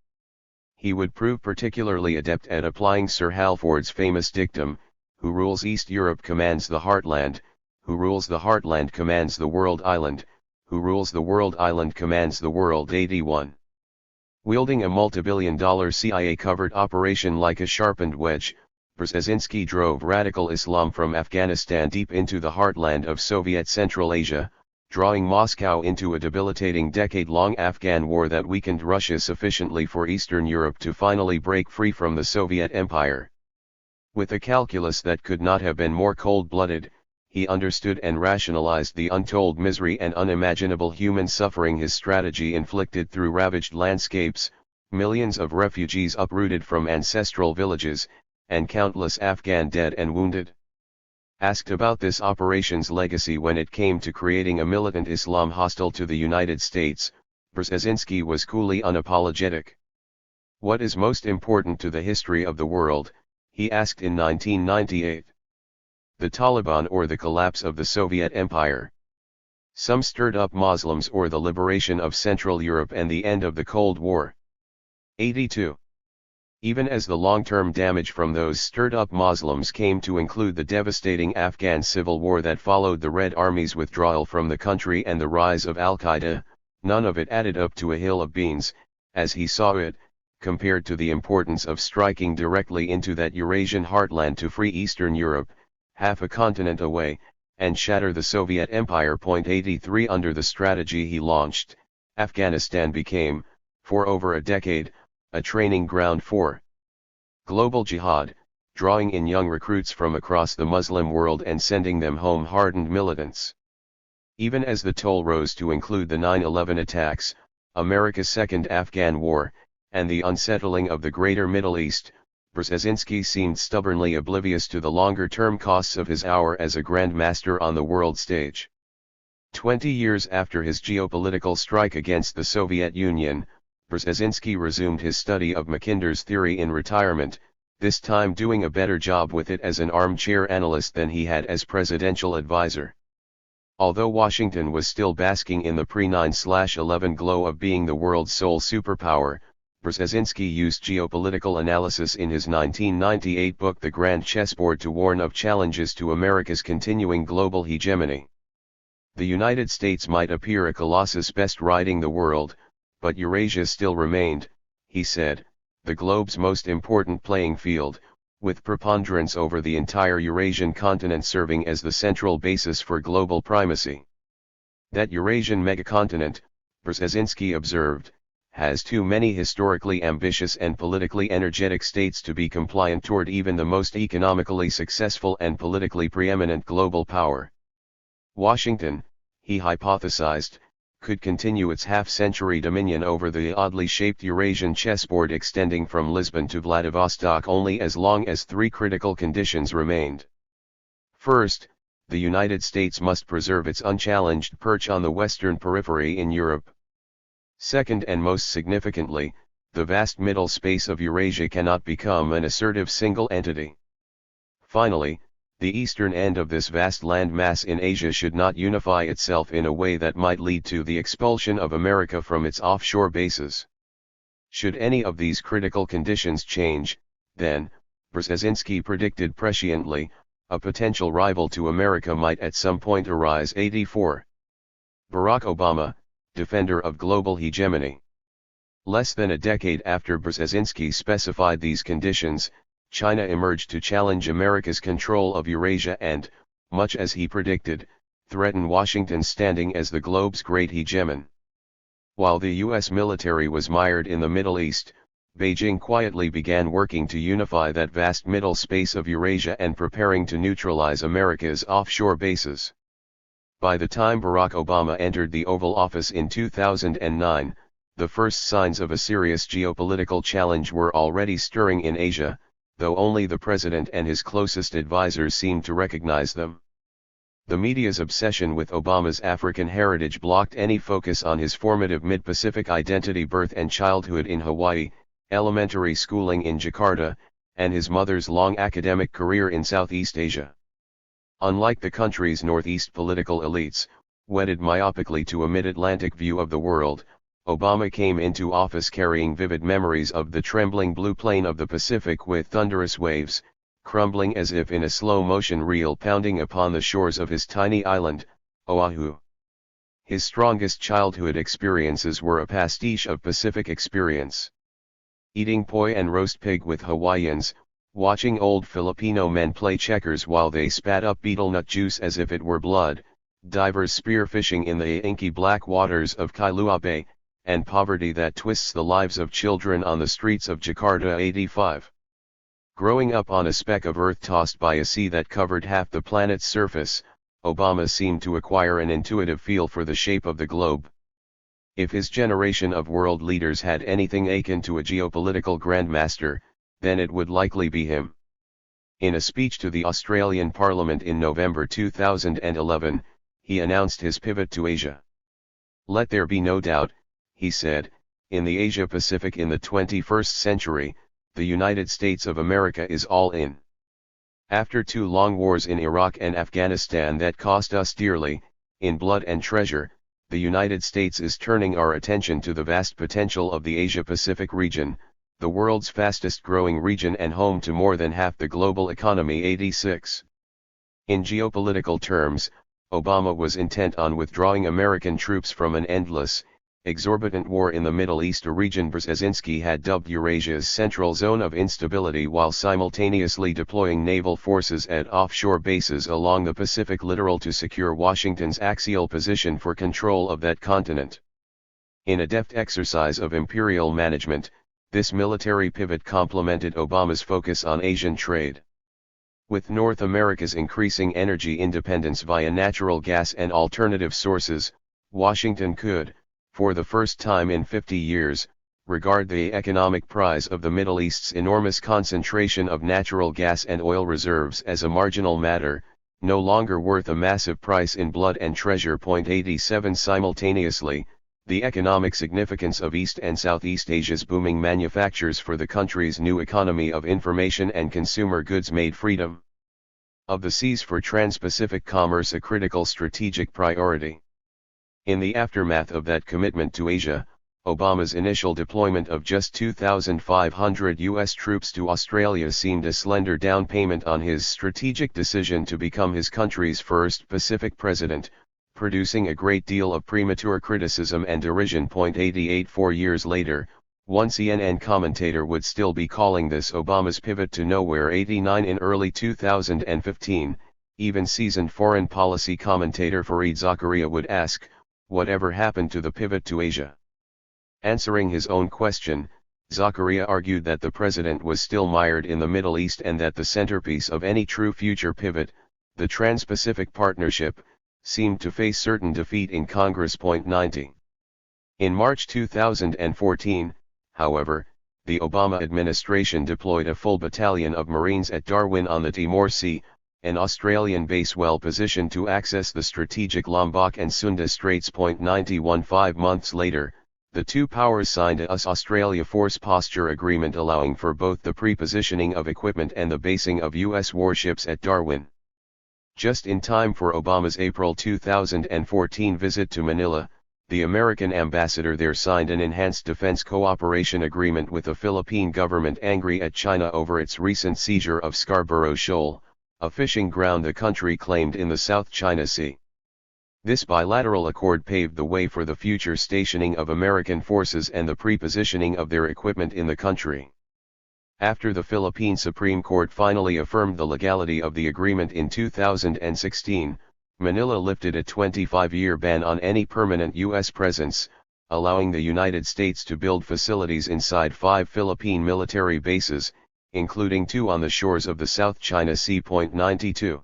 He would prove particularly adept at applying Sir Halford's famous dictum, "Who rules East Europe commands the heartland, who rules the heartland commands the world island, who rules the world island commands the world." 81. Wielding a multibillion-dollar CIA-covered operation like a sharpened wedge, Brzezinski drove radical Islam from Afghanistan deep into the heartland of Soviet Central Asia, drawing Moscow into a debilitating decade-long Afghan war that weakened Russia sufficiently for Eastern Europe to finally break free from the Soviet Empire. With a calculus that could not have been more cold-blooded, he understood and rationalized the untold misery and unimaginable human suffering his strategy inflicted through ravaged landscapes, millions of refugees uprooted from ancestral villages, and countless Afghan dead and wounded. Asked about this operation's legacy when it came to creating a militant Islam hostile to the United States, Brzezinski was coolly unapologetic. "What is most important to the history of the world?" he asked in 1998. "The Taliban or the collapse of the Soviet Empire? Some stirred-up Muslims or the liberation of Central Europe and the end of the Cold War?" 82. Even as the long-term damage from those stirred-up Muslims came to include the devastating Afghan civil war that followed the Red Army's withdrawal from the country and the rise of Al-Qaeda, none of it added up to a hill of beans, as he saw it, compared to the importance of striking directly into that Eurasian heartland to free Eastern Europe, half a continent away, and shatter the Soviet Empire. 83. Under the strategy he launched, Afghanistan became, for over a decade, a training ground for global jihad, drawing in young recruits from across the Muslim world and sending them home hardened militants. Even as the toll rose to include the 9/11 attacks, America's Second Afghan War, and the unsettling of the Greater Middle East, Brzezinski seemed stubbornly oblivious to the longer-term costs of his hour as a Grand Master on the world stage. 20 years after his geopolitical strike against the Soviet Union, Brzezinski resumed his study of Mackinder's theory in retirement, this time doing a better job with it as an armchair analyst than he had as presidential advisor. Although Washington was still basking in the pre-9/11 glow of being the world's sole superpower, Brzezinski used geopolitical analysis in his 1998 book The Grand Chessboard to warn of challenges to America's continuing global hegemony. The United States might appear a colossus best riding the world, but Eurasia still remained, he said, the globe's most important playing field, with preponderance over the entire Eurasian continent serving as the central basis for global primacy. That Eurasian megacontinent, Brzezinski observed, has too many historically ambitious and politically energetic states to be compliant toward even the most economically successful and politically preeminent global power. Washington, he hypothesized, could continue its half-century dominion over the oddly shaped Eurasian chessboard extending from Lisbon to Vladivostok only as long as three critical conditions remained. First, the United States must preserve its unchallenged perch on the western periphery in Europe. Second, and most significantly, the vast middle space of Eurasia cannot become an assertive single entity. Finally, the eastern end of this vast landmass in Asia should not unify itself in a way that might lead to the expulsion of America from its offshore bases. Should any of these critical conditions change, then, Brzezinski predicted presciently, a potential rival to America might at some point arise. 84. Barack Obama, defender of global hegemony. Less than a decade after Brzezinski specified these conditions, China emerged to challenge America's control of Eurasia and, much as he predicted, threaten Washington's standing as the globe's great hegemon. While the U.S. military was mired in the Middle East, Beijing quietly began working to unify that vast middle space of Eurasia and preparing to neutralize America's offshore bases. By the time Barack Obama entered the Oval Office in 2009, the first signs of a serious geopolitical challenge were already stirring in Asia, though only the president and his closest advisors seemed to recognize them. The media's obsession with Obama's African heritage blocked any focus on his formative mid-Pacific identity, birth and childhood in Hawaii, elementary schooling in Jakarta, and his mother's long academic career in Southeast Asia. Unlike the country's Northeast political elites, wedded myopically to a mid-Atlantic view of the world, Obama came into office carrying vivid memories of the trembling blue plain of the Pacific with thunderous waves, crumbling as if in a slow-motion reel pounding upon the shores of his tiny island, Oahu. His strongest childhood experiences were a pastiche of Pacific experience. Eating poi and roast pig with Hawaiians, watching old Filipino men play checkers while they spat up betel nut juice as if it were blood, divers spearfishing in the inky black waters of Kailua Bay, and poverty that twists the lives of children on the streets of Jakarta. 85. Growing up on a speck of earth tossed by a sea that covered half the planet's surface, Obama seemed to acquire an intuitive feel for the shape of the globe. If his generation of world leaders had anything akin to a geopolitical grandmaster, then it would likely be him. In a speech to the Australian Parliament in November 2011, he announced his pivot to Asia. "Let there be no doubt," he said, "in the Asia-Pacific in the 21st century, the United States of America is all in. After 2 long wars in Iraq and Afghanistan that cost us dearly, in blood and treasure, the United States is turning our attention to the vast potential of the Asia-Pacific region, the world's fastest growing region and home to more than half the global economy." 86. In geopolitical terms, Obama was intent on withdrawing American troops from an endless, exorbitant war in the Middle East, a region Brzezinski had dubbed Eurasia's central zone of instability, while simultaneously deploying naval forces at offshore bases along the Pacific littoral to secure Washington's axial position for control of that continent. In a deft exercise of imperial management, this military pivot complemented Obama's focus on Asian trade. With North America's increasing energy independence via natural gas and alternative sources, Washington could, for the first time in 50 years, regard the economic prize of the Middle East's enormous concentration of natural gas and oil reserves as a marginal matter, no longer worth a massive price in blood and treasure. 87. Simultaneously, the economic significance of East and Southeast Asia's booming manufactures for the country's new economy of information and consumer goods made freedom of the seas for trans-Pacific commerce a critical strategic priority. In the aftermath of that commitment to Asia, Obama's initial deployment of just 2,500 U.S. troops to Australia seemed a slender down payment on his strategic decision to become his country's first Pacific president, producing a great deal of premature criticism and derision. 88. 4 years later, one CNN commentator would still be calling this Obama's pivot to nowhere. 89. In early 2015, even seasoned foreign policy commentator Fareed Zakaria would ask, "Whatever happened to the pivot to Asia?" Answering his own question, Zakaria argued that the president was still mired in the Middle East and that the centerpiece of any true future pivot, the Trans-Pacific Partnership, seemed to face certain defeat in Congress. 90. In March 2014, however, the Obama administration deployed a full battalion of Marines at Darwin on the Timor Sea, an Australian base well positioned to access the strategic Lombok and Sunda Straits. 91. 5 months later, the two powers signed a US-Australia Force Posture Agreement allowing for both the pre-positioning of equipment and the basing of U.S. warships at Darwin. Just in time for Obama's April 2014 visit to Manila, the American ambassador there signed an enhanced defense cooperation agreement with the Philippine government angry at China over its recent seizure of Scarborough Shoal, a fishing ground the country claimed in the South China Sea. This bilateral accord paved the way for the future stationing of American forces and the pre-positioning of their equipment in the country. After the Philippine Supreme Court finally affirmed the legality of the agreement in 2016, Manila lifted a 25-year ban on any permanent U.S. presence, allowing the United States to build facilities inside 5 Philippine military bases, including 2 on the shores of the South China Sea. 92.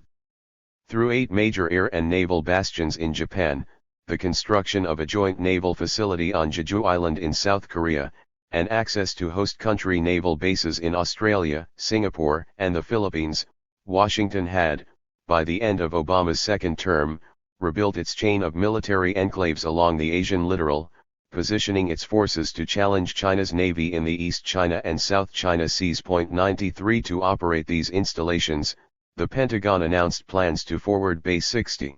Through 8 major air and naval bastions in Japan, the construction of a joint naval facility on Jeju Island in South Korea, and access to host country naval bases in Australia, Singapore, and the Philippines, Washington had, by the end of Obama's second term, rebuilt its chain of military enclaves along the Asian littoral, positioning its forces to challenge China's navy in the East China and South China Seas. 93. To operate these installations, the Pentagon announced plans to forward base 60%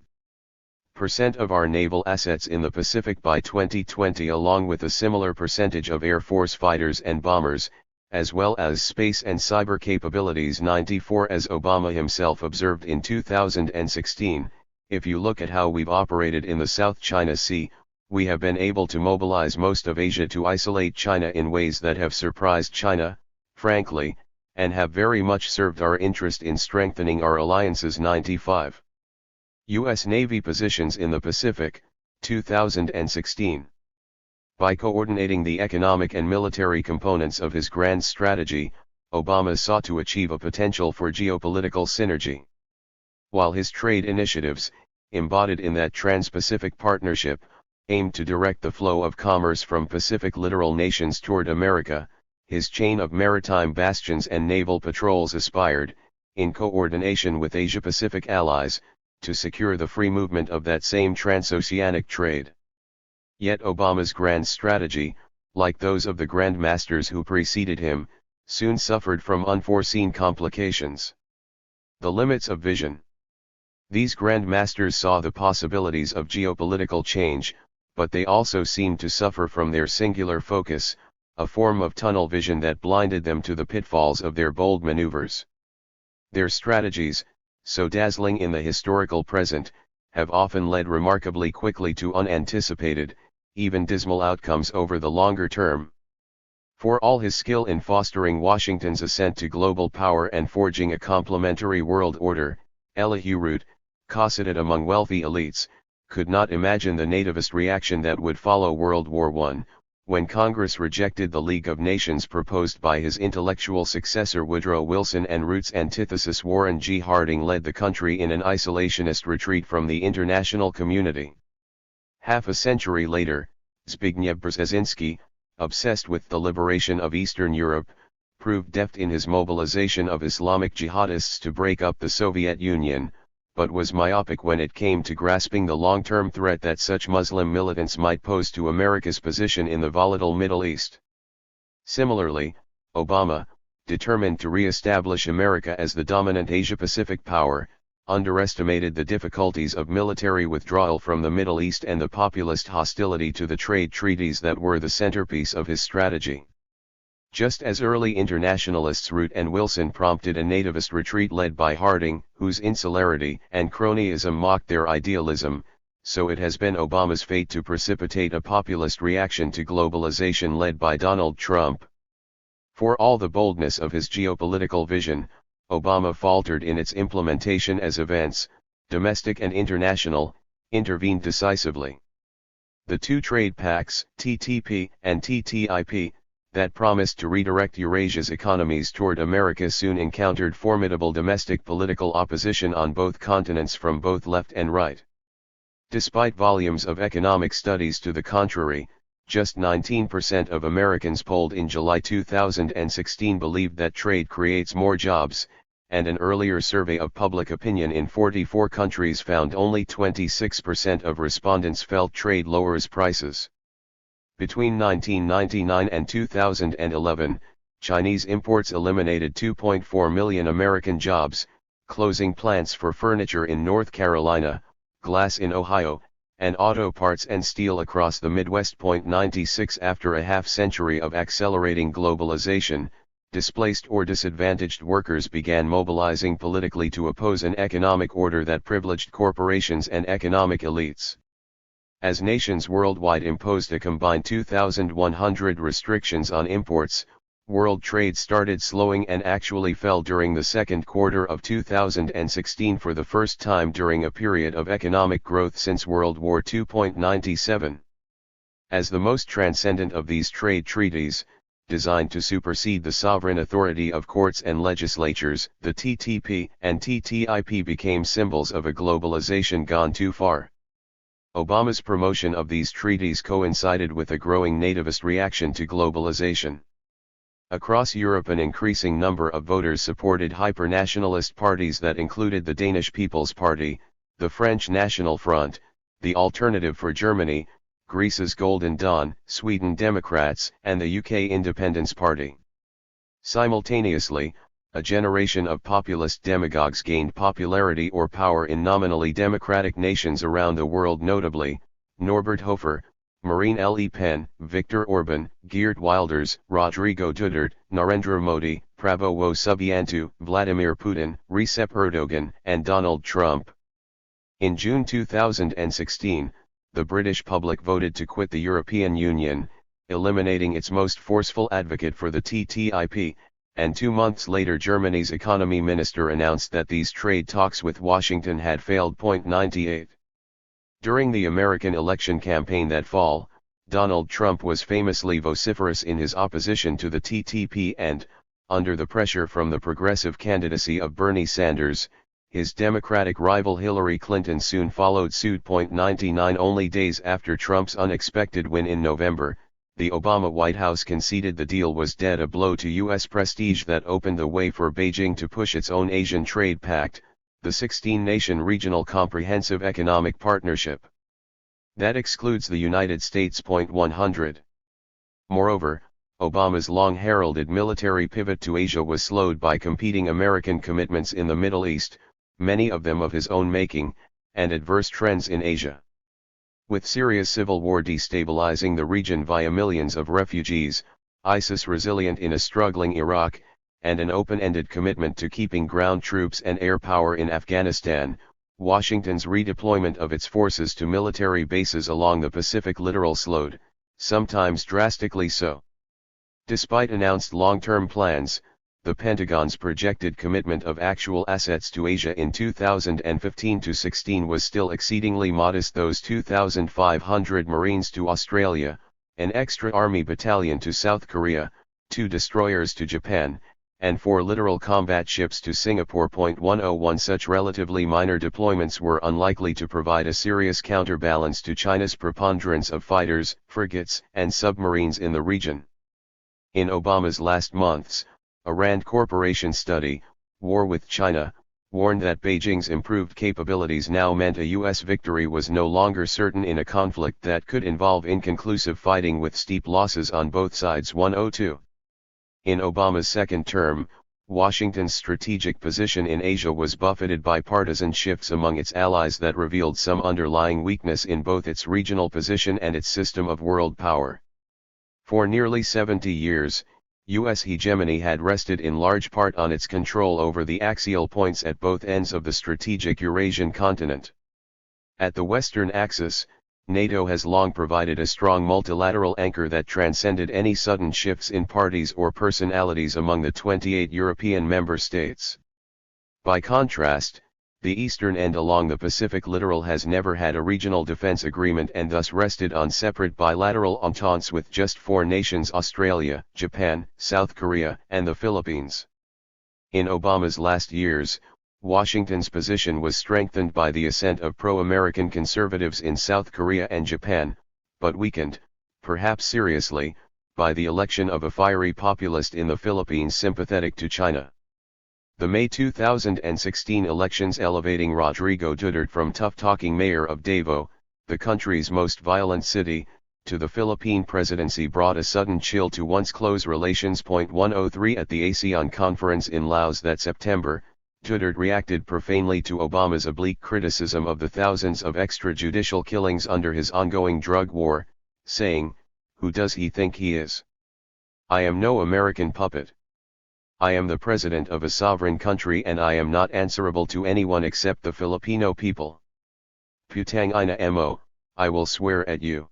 of our naval assets in the Pacific by 2020 along with a similar percentage of Air Force fighters and bombers, as well as space and cyber capabilities. 94. As Obama himself observed in 2016, if you look at how we've operated in the South China Sea, we have been able to mobilize most of Asia to isolate China in ways that have surprised China, frankly, and have very much served our interest in strengthening our alliances. 95. U.S. Navy positions in the Pacific, 2016. By coordinating the economic and military components of his grand strategy, Obama sought to achieve a potential for geopolitical synergy. While his trade initiatives, embodied in that Trans-Pacific Partnership, aimed to direct the flow of commerce from Pacific littoral nations toward America, his chain of maritime bastions and naval patrols aspired, in coordination with Asia-Pacific allies, to secure the free movement of that same transoceanic trade. Yet Obama's grand strategy, like those of the grandmasters who preceded him, soon suffered from unforeseen complications. The limits of vision. These grandmasters saw the possibilities of geopolitical change, but they also seemed to suffer from their singular focus, a form of tunnel vision that blinded them to the pitfalls of their bold maneuvers. Their strategies, so dazzling in the historical present, have often led remarkably quickly to unanticipated, even dismal outcomes over the longer term. For all his skill in fostering Washington's ascent to global power and forging a complementary world order, Elihu Root, cosseted among wealthy elites, could not imagine the nativist reaction that would follow World War I, when Congress rejected the League of Nations proposed by his intellectual successor Woodrow Wilson and Root's antithesis Warren G. Harding led the country in an isolationist retreat from the international community. Half a century later, Zbigniew Brzezinski, obsessed with the liberation of Eastern Europe, proved deft in his mobilization of Islamic jihadists to break up the Soviet Union, but was myopic when it came to grasping the long-term threat that such Muslim militants might pose to America's position in the volatile Middle East. Similarly, Obama, determined to re-establish America as the dominant Asia-Pacific power, underestimated the difficulties of military withdrawal from the Middle East and the populist hostility to the trade treaties that were the centerpiece of his strategy. Just as early internationalists Root and Wilson prompted a nativist retreat led by Harding, whose insularity and cronyism mocked their idealism, so it has been Obama's fate to precipitate a populist reaction to globalization led by Donald Trump. For all the boldness of his geopolitical vision, Obama faltered in its implementation as events, domestic and international, intervened decisively. The two trade pacts, TTP and TTIP, that promised to redirect Eurasia's economies toward America soon encountered formidable domestic political opposition on both continents from both left and right. Despite volumes of economic studies to the contrary, just 19% of Americans polled in July 2016 believed that trade creates more jobs, and an earlier survey of public opinion in 44 countries found only 26% of respondents felt trade lowers prices. Between 1999 and 2011, Chinese imports eliminated 2.4 million American jobs, closing plants for furniture in North Carolina, glass in Ohio, and auto parts and steel across the Midwest. 96 After a half-century of accelerating globalization, displaced or disadvantaged workers began mobilizing politically to oppose an economic order that privileged corporations and economic elites. As nations worldwide imposed a combined 2,100 restrictions on imports, world trade started slowing and actually fell during the second quarter of 2016 for the first time during a period of economic growth since World War II. 97. As the most transcendent of these trade treaties, designed to supersede the sovereign authority of courts and legislatures, the TTP and TTIP became symbols of a globalization gone too far. Obama's promotion of these treaties coincided with a growing nativist reaction to globalization. Across Europe, an increasing number of voters supported hyper-nationalist parties that included the Danish People's Party, the French National Front, the Alternative for Germany, Greece's Golden Dawn, Sweden Democrats, and the UK Independence Party. Simultaneously, a generation of populist demagogues gained popularity or power in nominally democratic nations around the world, notably Norbert Hofer, Marine Le Pen, Viktor Orban, Geert Wilders, Rodrigo Duterte, Narendra Modi, Prabowo Subianto, Vladimir Putin, Recep Erdogan, and Donald Trump. In June 2016, the British public voted to quit the European Union, eliminating its most forceful advocate for the TTIP, and 2 months later Germany's economy minister announced that these trade talks with Washington had failed. 98. During the American election campaign that fall, Donald Trump was famously vociferous in his opposition to the TTP and, under the pressure from the progressive candidacy of Bernie Sanders, his Democratic rival Hillary Clinton soon followed suit. 99 Only days after Trump's unexpected win in November, the Obama White House conceded the deal was dead, a blow to U.S. prestige that opened the way for Beijing to push its own Asian Trade Pact, the 16-nation regional comprehensive economic partnership. That excludes the United States. 100. Moreover, Obama's long-heralded military pivot to Asia was slowed by competing American commitments in the Middle East, many of them of his own making, and adverse trends in Asia. With Syria's civil war destabilizing the region via millions of refugees, ISIS resilient in a struggling Iraq, and an open-ended commitment to keeping ground troops and air power in Afghanistan, Washington's redeployment of its forces to military bases along the Pacific littoral slowed, sometimes drastically so. Despite announced long-term plans, the Pentagon's projected commitment of actual assets to Asia in 2015-16 was still exceedingly modest. Those 2,500 Marines to Australia, an extra Army battalion to South Korea, 2 destroyers to Japan, and 4 littoral combat ships to Singapore. 101 Such relatively minor deployments were unlikely to provide a serious counterbalance to China's preponderance of fighters, frigates, and submarines in the region. In Obama's last months, a Rand Corporation study, War with China, warned that Beijing's improved capabilities now meant a U.S. victory was no longer certain in a conflict that could involve inconclusive fighting with steep losses on both sides. 102. In Obama's second term, Washington's strategic position in Asia was buffeted by partisan shifts among its allies that revealed some underlying weakness in both its regional position and its system of world power. For nearly 70 years, U.S. hegemony had rested in large part on its control over the axial points at both ends of the strategic Eurasian continent. At the Western axis, NATO has long provided a strong multilateral anchor that transcended any sudden shifts in parties or personalities among the 28 European member states. By contrast, The eastern end along the Pacific littoral has never had a regional defense agreement and thus rested on separate bilateral ententes with just four nations: Australia, Japan, South Korea, and the Philippines. In Obama's last years, Washington's position was strengthened by the ascent of pro-American conservatives in South Korea and Japan, but weakened, perhaps seriously, by the election of a fiery populist in the Philippines sympathetic to China. The May 2016 elections elevating Rodrigo Duterte from tough-talking mayor of Davao, the country's most violent city, to the Philippine presidency brought a sudden chill to once close relations. 103 At the ASEAN conference in Laos that September, Duterte reacted profanely to Obama's oblique criticism of the thousands of extrajudicial killings under his ongoing drug war, saying, "Who does he think he is? I am no American puppet. I am the president of a sovereign country and I am not answerable to anyone except the Filipino people. Putang ina mo, I will swear at you."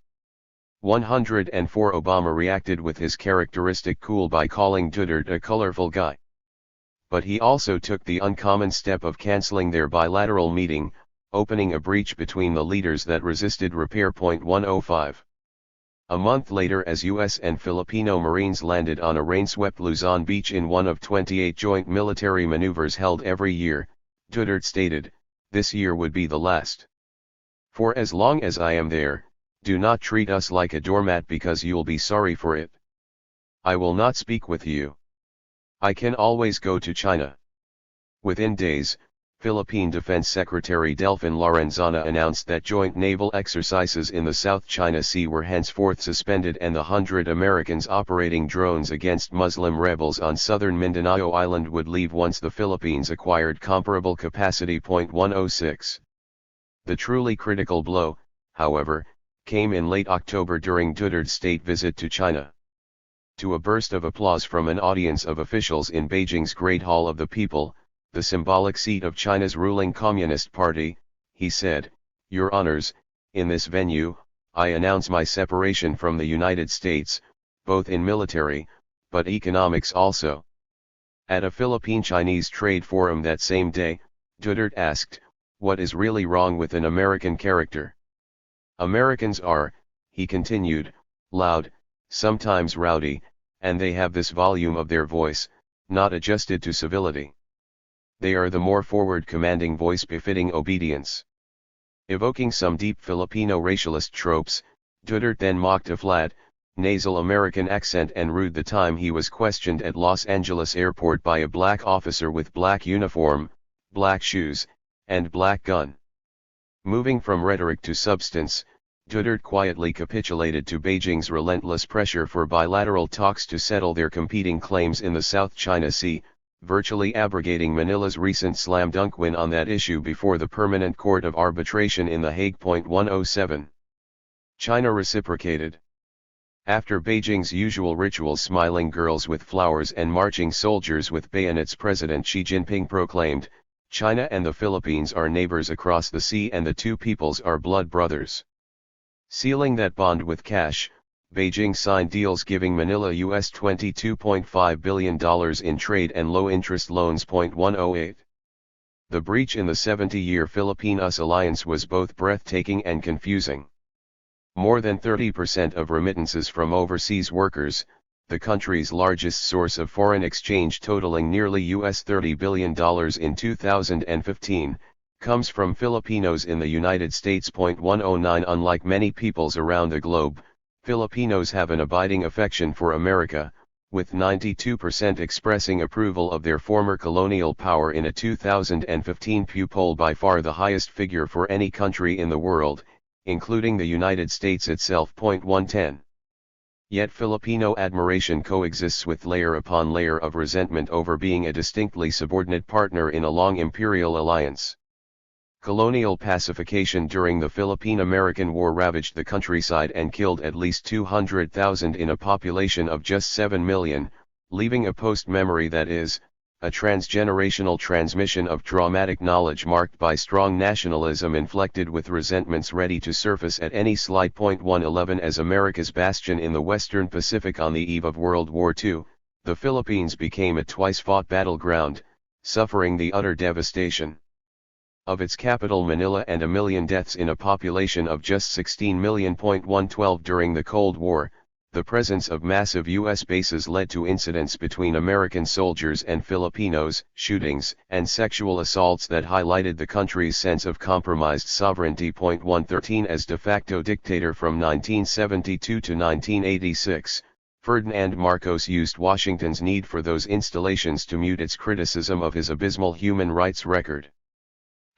104 Obama reacted with his characteristic cool by calling Duterte a colorful guy. But he also took the uncommon step of canceling their bilateral meeting, opening a breach between the leaders that resisted repair. 105. A month later, as U.S. and Filipino Marines landed on a rain-swept Luzon beach in one of 28 joint military maneuvers held every year, Duterte stated, "This year would be the last. For as long as I am there, do not treat us like a doormat because you'll be sorry for it. I will not speak with you. I can always go to China." Within days, Philippine Defense Secretary Delfin Lorenzana announced that joint naval exercises in the South China Sea were henceforth suspended and the 100 Americans operating drones against Muslim rebels on southern Mindanao Island would leave once the Philippines acquired comparable capacity. 106. The truly critical blow, however, came in late October during Duterte's state visit to China. To a burst of applause from an audience of officials in Beijing's Great Hall of the People, the symbolic seat of China's ruling Communist Party, he said, "Your Honors, in this venue, I announce my separation from the United States, both in military, but economics also." At a Philippine-Chinese trade forum that same day, Duterte asked, "What is really wrong with an American character? Americans are," he continued, "loud, sometimes rowdy, and they have this volume of their voice, not adjusted to civility. They are the more forward commanding voice befitting obedience." Evoking some deep Filipino racialist tropes, Duterte then mocked a flat, nasal American accent and rued the time he was questioned at Los Angeles airport by a black officer with black uniform, black shoes, and black gun. Moving from rhetoric to substance, Duterte quietly capitulated to Beijing's relentless pressure for bilateral talks to settle their competing claims in the South China Sea, virtually abrogating Manila's recent slam dunk win on that issue before the Permanent Court of Arbitration in The Hague. 107. China reciprocated. After Beijing's usual rituals, smiling girls with flowers and marching soldiers with bayonets, President Xi Jinping proclaimed, "China and the Philippines are neighbors across the sea and the two peoples are blood brothers." Sealing that bond with cash, Beijing signed deals giving Manila US $22.5 billion in trade and low-interest loans. 108. The breach in the 70-year Philippine-US alliance was both breathtaking and confusing. More than 30% of remittances from overseas workers, the country's largest source of foreign exchange totaling nearly US $30 billion in 2015, comes from Filipinos in the United States. 109. Unlike many peoples around the globe, Filipinos have an abiding affection for America, with 92% expressing approval of their former colonial power in a 2015 Pew poll, by far the highest figure for any country in the world, including the United States itself. 110. Yet Filipino admiration coexists with layer upon layer of resentment over being a distinctly subordinate partner in a long imperial alliance. Colonial pacification during the Philippine-American War ravaged the countryside and killed at least 200,000 in a population of just 7 million, leaving a post-memory that is, a transgenerational transmission of traumatic knowledge marked by strong nationalism inflected with resentments ready to surface at any slight. 111. As America's bastion in the Western Pacific on the eve of World War II, the Philippines became a twice-fought battleground, suffering the utter devastation of its capital Manila and 1 million deaths in a population of just 16 million. 112 During the Cold War, the presence of massive U.S. bases led to incidents between American soldiers and Filipinos, shootings, and sexual assaults that highlighted the country's sense of compromised sovereignty. 113 As de facto dictator from 1972 to 1986, Ferdinand Marcos used Washington's need for those installations to mute its criticism of his abysmal human rights record.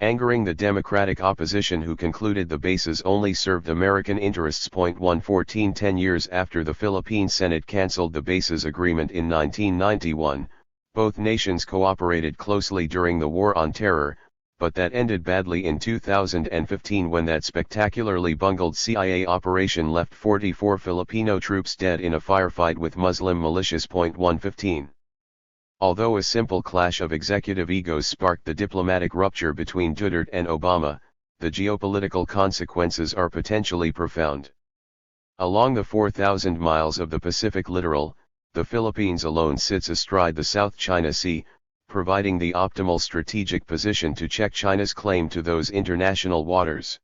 Angering the Democratic opposition, who concluded the bases only served American interests. 114 10 years after the Philippine Senate cancelled the bases agreement in 1991, both nations cooperated closely during the War on Terror, but that ended badly in 2015 when that spectacularly bungled CIA operation left 44 Filipino troops dead in a firefight with Muslim militias. 115 Although a simple clash of executive egos sparked the diplomatic rupture between Duterte and Obama, the geopolitical consequences are potentially profound. Along the 4,000 miles of the Pacific littoral, the Philippines alone sits astride the South China Sea, providing the optimal strategic position to check China's claim to those international waters.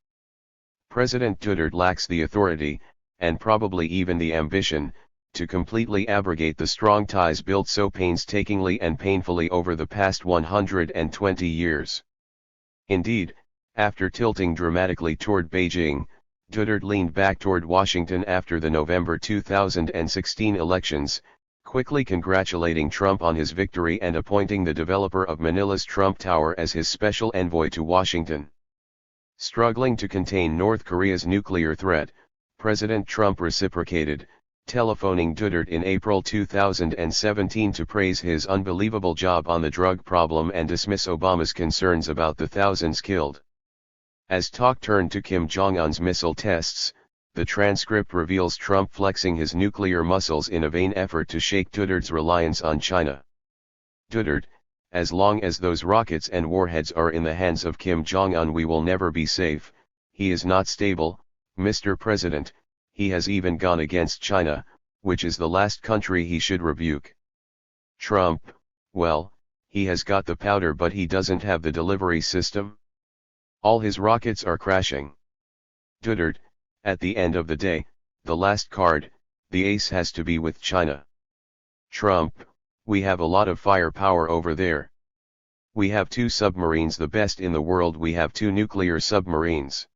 President Duterte lacks the authority, and probably even the ambition, to completely abrogate the strong ties built so painstakingly and painfully over the past 120 years. Indeed, after tilting dramatically toward Beijing, Duterte leaned back toward Washington after the November 2016 elections, quickly congratulating Trump on his victory and appointing the developer of Manila's Trump Tower as his special envoy to Washington. Struggling to contain North Korea's nuclear threat, President Trump reciprocated, telephoning Duterte in April 2017 to praise his unbelievable job on the drug problem and dismiss Obama's concerns about the thousands killed. As talk turned to Kim Jong-un's missile tests, the transcript reveals Trump flexing his nuclear muscles in a vain effort to shake Duterte's reliance on China. Duterte, as long as those rockets and warheads are in the hands of Kim Jong-un, we will never be safe. He is not stable, Mr. President. He has even gone against China, which is the last country he should rebuke. Trump, well, he has got the powder but he doesn't have the delivery system. All his rockets are crashing. Duterte, at the end of the day, the last card, the ace has to be with China. Trump, we have a lot of firepower over there. We have 2 submarines, the best in the world. We have 2 nuclear submarines.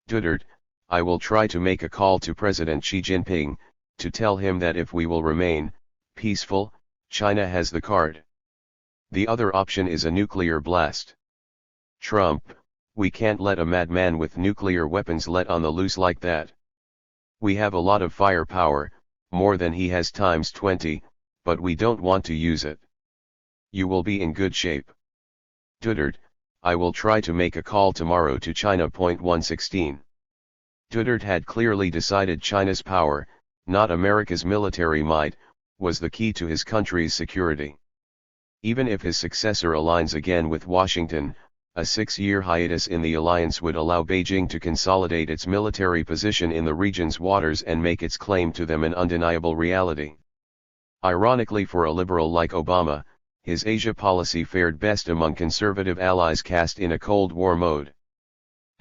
Duterte, I will try to make a call to President Xi Jinping, to tell him that if we will remain peaceful, China has the card. The other option is a nuclear blast. Trump, we can't let a madman with nuclear weapons let on the loose like that. We have a lot of firepower, more than he has times 20, but we don't want to use it. You will be in good shape. Duterte, I will try to make a call tomorrow to China. 116 Duterte had clearly decided China's power, not America's military might, was the key to his country's security. Even if his successor aligns again with Washington, a 6-year hiatus in the alliance would allow Beijing to consolidate its military position in the region's waters and make its claim to them an undeniable reality. Ironically, for a liberal like Obama, his Asia policy fared best among conservative allies cast in a Cold War mode.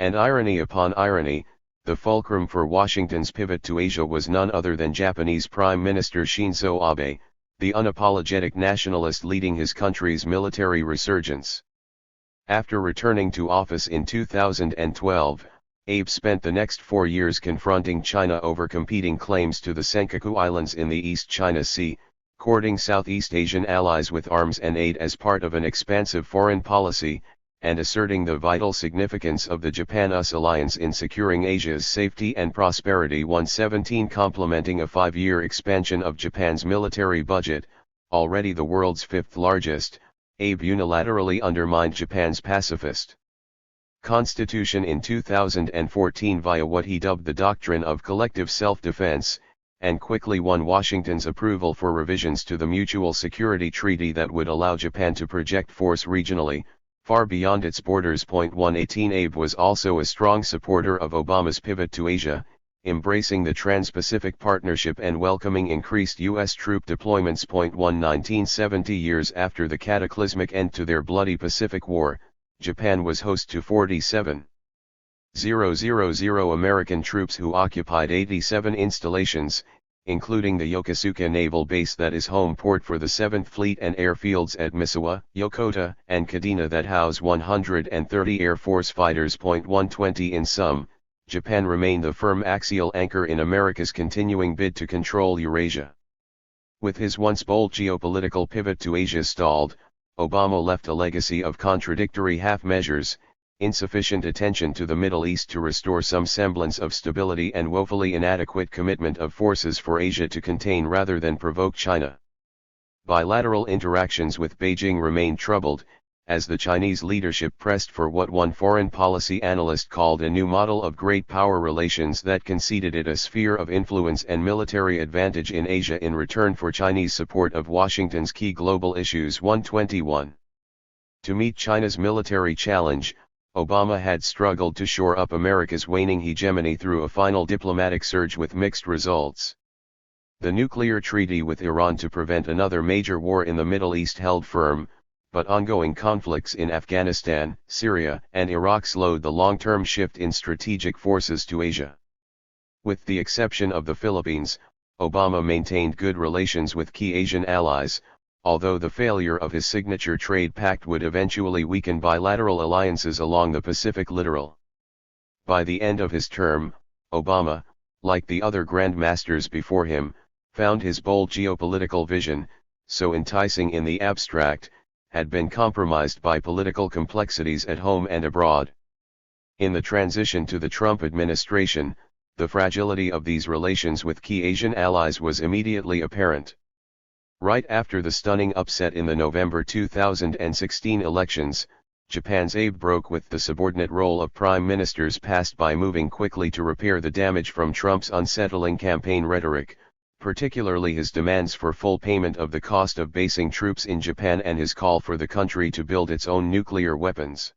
And irony upon irony, the fulcrum for Washington's pivot to Asia was none other than Japanese Prime Minister Shinzo Abe, the unapologetic nationalist leading his country's military resurgence. After returning to office in 2012, Abe spent the next 4 years confronting China over competing claims to the Senkaku Islands in the East China Sea, courting Southeast Asian allies with arms and aid as part of an expansive foreign policy, and asserting the vital significance of the Japan-US alliance in securing Asia's safety and prosperity. 117 Complementing a 5-year expansion of Japan's military budget, already the world's 5th largest, Abe unilaterally undermined Japan's pacifist constitution in 2014 via what he dubbed the doctrine of collective self-defense, and quickly won Washington's approval for revisions to the Mutual Security Treaty that would allow Japan to project force regionally, far beyond its borders. 118 Abe was also a strong supporter of Obama's pivot to Asia, embracing the Trans-Pacific Partnership and welcoming increased U.S. troop deployments. 1970 years after the cataclysmic end to their bloody Pacific War, Japan was host to 47,000 American troops who occupied 87 installations, including the Yokosuka Naval Base that is home port for the 7th Fleet and airfields at Misawa, Yokota, and Kadena that house 130 Air Force fighters. 120 In sum, Japan remained the firm axial anchor in America's continuing bid to control Eurasia. With his once bold geopolitical pivot to Asia stalled, Obama left a legacy of contradictory half-measures, insufficient attention to the Middle East to restore some semblance of stability, and woefully inadequate commitment of forces for Asia to contain rather than provoke China. Bilateral interactions with Beijing remained troubled, as the Chinese leadership pressed for what one foreign policy analyst called a new model of great power relations that conceded it a sphere of influence and military advantage in Asia in return for Chinese support of Washington's key global issues. 121. To meet China's military challenge, Obama had struggled to shore up America's waning hegemony through a final diplomatic surge with mixed results. The nuclear treaty with Iran to prevent another major war in the Middle East held firm, but ongoing conflicts in Afghanistan, Syria, and Iraq slowed the long-term shift in strategic forces to Asia. With the exception of the Philippines, Obama maintained good relations with key Asian allies, although the failure of his signature trade pact would eventually weaken bilateral alliances along the Pacific littoral. By the end of his term, Obama, like the other grandmasters before him, found his bold geopolitical vision, so enticing in the abstract, had been compromised by political complexities at home and abroad. In the transition to the Trump administration, the fragility of these relations with key Asian allies was immediately apparent. Right after the stunning upset in the November 2016 elections, Japan's abe broke with the subordinate role of prime minister's past by moving quickly to repair the damage from Trump's unsettling campaign rhetoric, particularly his demands for full payment of the cost of basing troops in Japan and his call for the country to build its own nuclear weapons.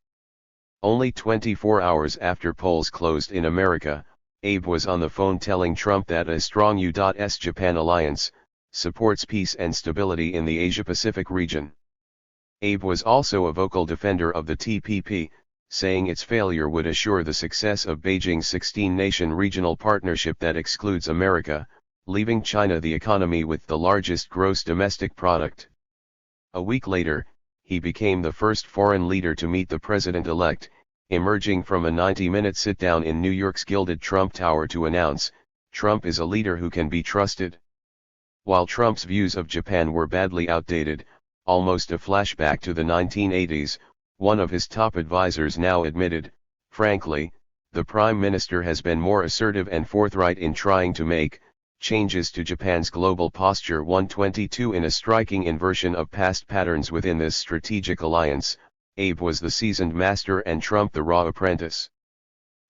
Only 24 hours after polls closed in America, Abe was on the phone telling Trump that a strong U.S.-Japan alliance supports peace and stability in the Asia-Pacific region. Abe was also a vocal defender of the TPP, saying its failure would assure the success of Beijing's 16-nation regional partnership that excludes America, leaving China the economy with the largest gross domestic product. A week later, he became the first foreign leader to meet the president-elect, emerging from a 90-minute sit-down in New York's Gilded Trump Tower to announce, "Trump is a leader who can be trusted." While Trump's views of Japan were badly outdated, almost a flashback to the 1980s, one of his top advisors now admitted, "Frankly, the Prime Minister has been more assertive and forthright in trying to make changes to Japan's global posture." 122 In a striking inversion of past patterns within this strategic alliance, Abe was the seasoned master and Trump the raw apprentice.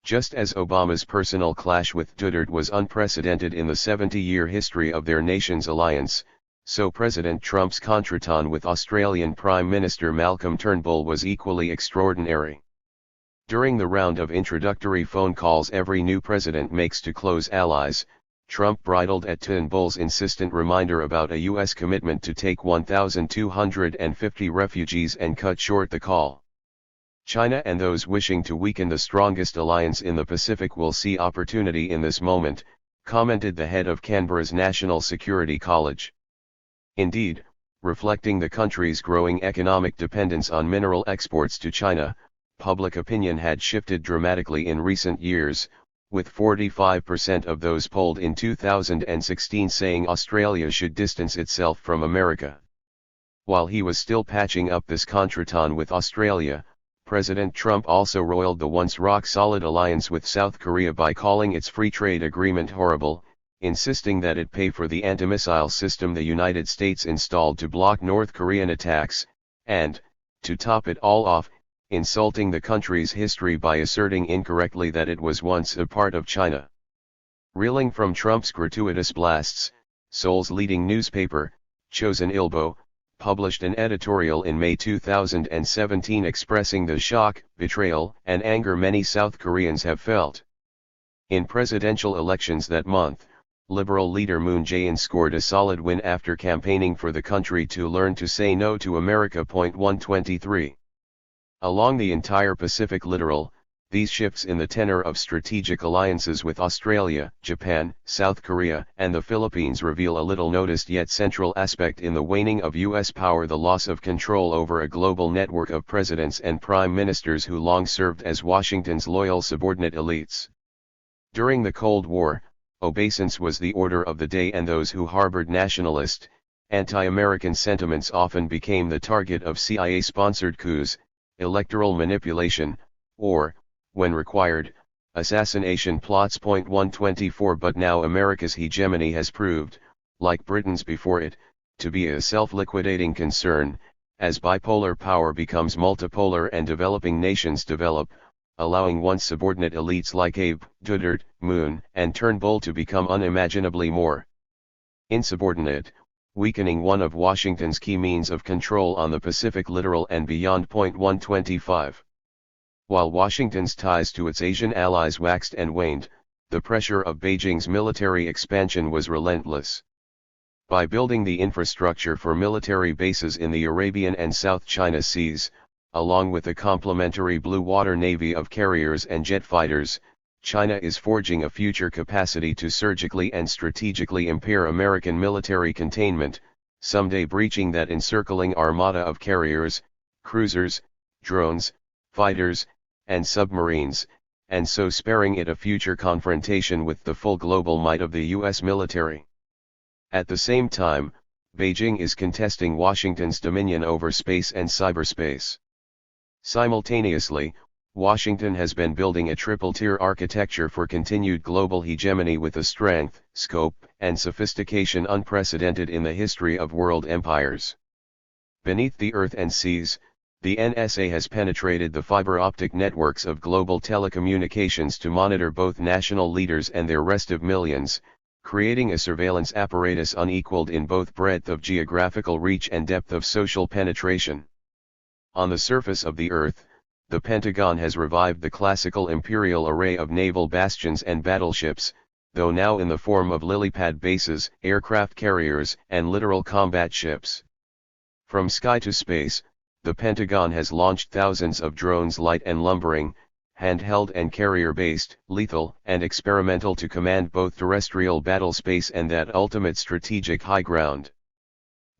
Just as Obama's personal clash with Duterte was unprecedented in the 70-year history of their nation's alliance, so President Trump's contretemps with Australian Prime Minister Malcolm Turnbull was equally extraordinary. During the round of introductory phone calls every new president makes to close allies, Trump bridled at Turnbull's insistent reminder about a U.S. commitment to take 1,250 refugees and cut short the call. China and those wishing to weaken the strongest alliance in the Pacific will see opportunity in this moment, commented the head of Canberra's National Security College. Indeed, reflecting the country's growing economic dependence on mineral exports to China, public opinion had shifted dramatically in recent years, with 45% of those polled in 2016 saying Australia should distance itself from America. While he was still patching up this contretemps with Australia, President Trump also roiled the once rock-solid alliance with South Korea by calling its free trade agreement horrible, insisting that it pay for the anti-missile system the United States installed to block North Korean attacks, and, to top it all off, insulting the country's history by asserting incorrectly that it was once a part of China. Reeling from Trump's gratuitous blasts, Seoul's leading newspaper, Chosun Ilbo, published an editorial in May 2017 expressing the shock, betrayal, and anger many South Koreans have felt. In presidential elections that month, Liberal leader Moon Jae-in scored a solid win after campaigning for the country to learn to say no to America. 123. Along the entire Pacific littoral, these shifts in the tenor of strategic alliances with Australia, Japan, South Korea, and the Philippines reveal a little noticed yet central aspect in the waning of U.S. power: the loss of control over a global network of presidents and prime ministers who long served as Washington's loyal subordinate elites. During the Cold War, obeisance was the order of the day, and those who harbored nationalist, anti-American sentiments often became the target of CIA-sponsored coups, electoral manipulation, or, when required, assassination plots. 124 But now America's hegemony has proved, like Britain's before it, to be a self-liquidating concern, as bipolar power becomes multipolar and developing nations develop, allowing once subordinate elites like Abe, Goddard, Moon, and Turnbull to become unimaginably more insubordinate, weakening one of Washington's key means of control on the Pacific littoral and beyond. 125. While Washington's ties to its Asian allies waxed and waned, the pressure of Beijing's military expansion was relentless. By building the infrastructure for military bases in the Arabian and South China Seas, along with a complementary blue water navy of carriers and jet fighters, China is forging a future capacity to surgically and strategically impair American military containment, someday breaching that encircling armada of carriers, cruisers, drones, fighters, and submarines, and so sparing it a future confrontation with the full global might of the U.S. military. At the same time, Beijing is contesting Washington's dominion over space and cyberspace. Simultaneously, Washington has been building a triple-tier architecture for continued global hegemony with a strength, scope, and sophistication unprecedented in the history of world empires. Beneath the earth and seas, the NSA has penetrated the fiber optic networks of global telecommunications to monitor both national leaders and their rest of millions, creating a surveillance apparatus unequaled in both breadth of geographical reach and depth of social penetration. On the surface of the earth, the Pentagon has revived the classical imperial array of naval bastions and battleships, though now in the form of lily-pad bases, aircraft carriers, and littoral combat ships. From sky to space, the Pentagon has launched thousands of drones, light and lumbering, handheld and carrier-based, lethal and experimental, to command both terrestrial battle space and that ultimate strategic high ground.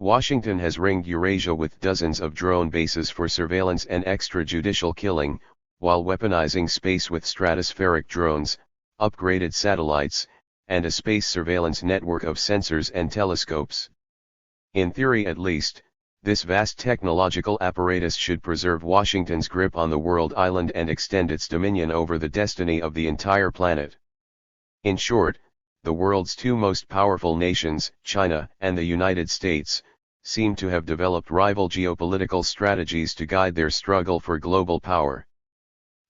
Washington has ringed Eurasia with dozens of drone bases for surveillance and extrajudicial killing, while weaponizing space with stratospheric drones, upgraded satellites, and a space surveillance network of sensors and telescopes. In theory at least, this vast technological apparatus should preserve Washington's grip on the world island and extend its dominion over the destiny of the entire planet. In short, the world's two most powerful nations, China and the United States, seem to have developed rival geopolitical strategies to guide their struggle for global power.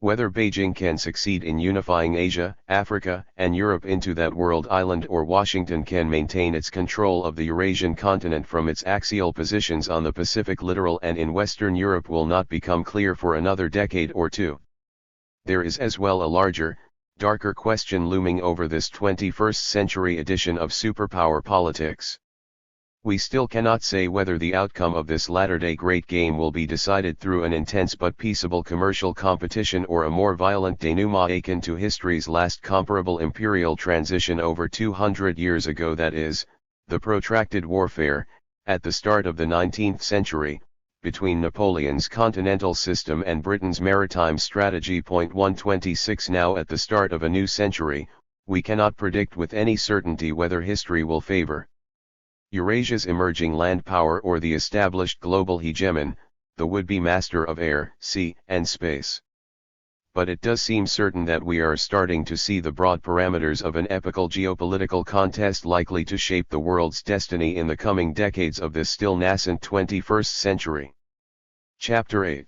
Whether Beijing can succeed in unifying Asia, Africa, and Europe into that world island, or Washington can maintain its control of the Eurasian continent from its axial positions on the Pacific littoral and in Western Europe, will not become clear for another decade or two. There is as well a larger, darker question looming over this 21st century edition of superpower politics. We still cannot say whether the outcome of this latter-day great game will be decided through an intense but peaceable commercial competition, or a more violent denouement akin to history's last comparable imperial transition over 200 years ago, that is, the protracted warfare, at the start of the 19th century, between Napoleon's continental system and Britain's maritime strategy. 126 Now at the start of a new century, we cannot predict with any certainty whether history will favor Eurasia's emerging land power or the established global hegemon, the would-be master of air, sea, and space. But it does seem certain that we are starting to see the broad parameters of an epical geopolitical contest likely to shape the world's destiny in the coming decades of this still nascent 21st century. Chapter 8.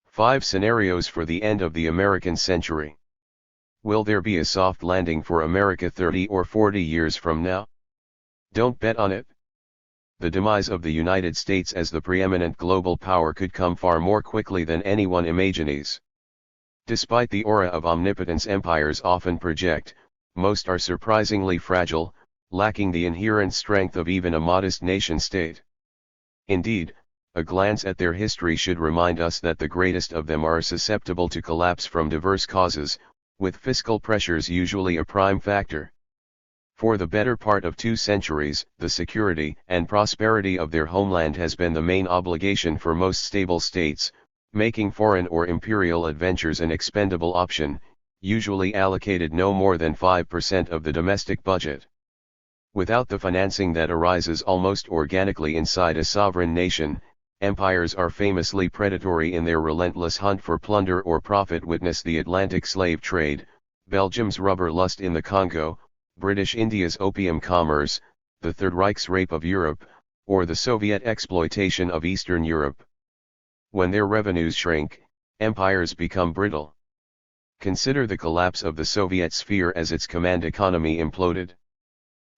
5 Scenarios for the End of the American Century. Will there be a soft landing for America 30 or 40 years from now? Don't bet on it. The demise of the United States as the preeminent global power could come far more quickly than anyone imagines. Despite the aura of omnipotence empires often project, most are surprisingly fragile, lacking the inherent strength of even a modest nation-state. Indeed, A glance at their history should remind us that the greatest of them are susceptible to collapse from diverse causes, with fiscal pressures usually a prime factor. For the better part of 2 centuries, the security and prosperity of their homeland has been the main obligation for most stable states, making foreign or imperial adventures an expendable option, usually allocated no more than 5% of the domestic budget. Without the financing that arises almost organically inside a sovereign nation, empires are famously predatory in their relentless hunt for plunder or profit. Witness the Atlantic slave trade, Belgium's rubber lust in the Congo, British India's opium commerce, the Third Reich's rape of Europe, or the Soviet exploitation of Eastern Europe. When their revenues shrink, empires become brittle. Consider the collapse of the Soviet sphere as its command economy imploded.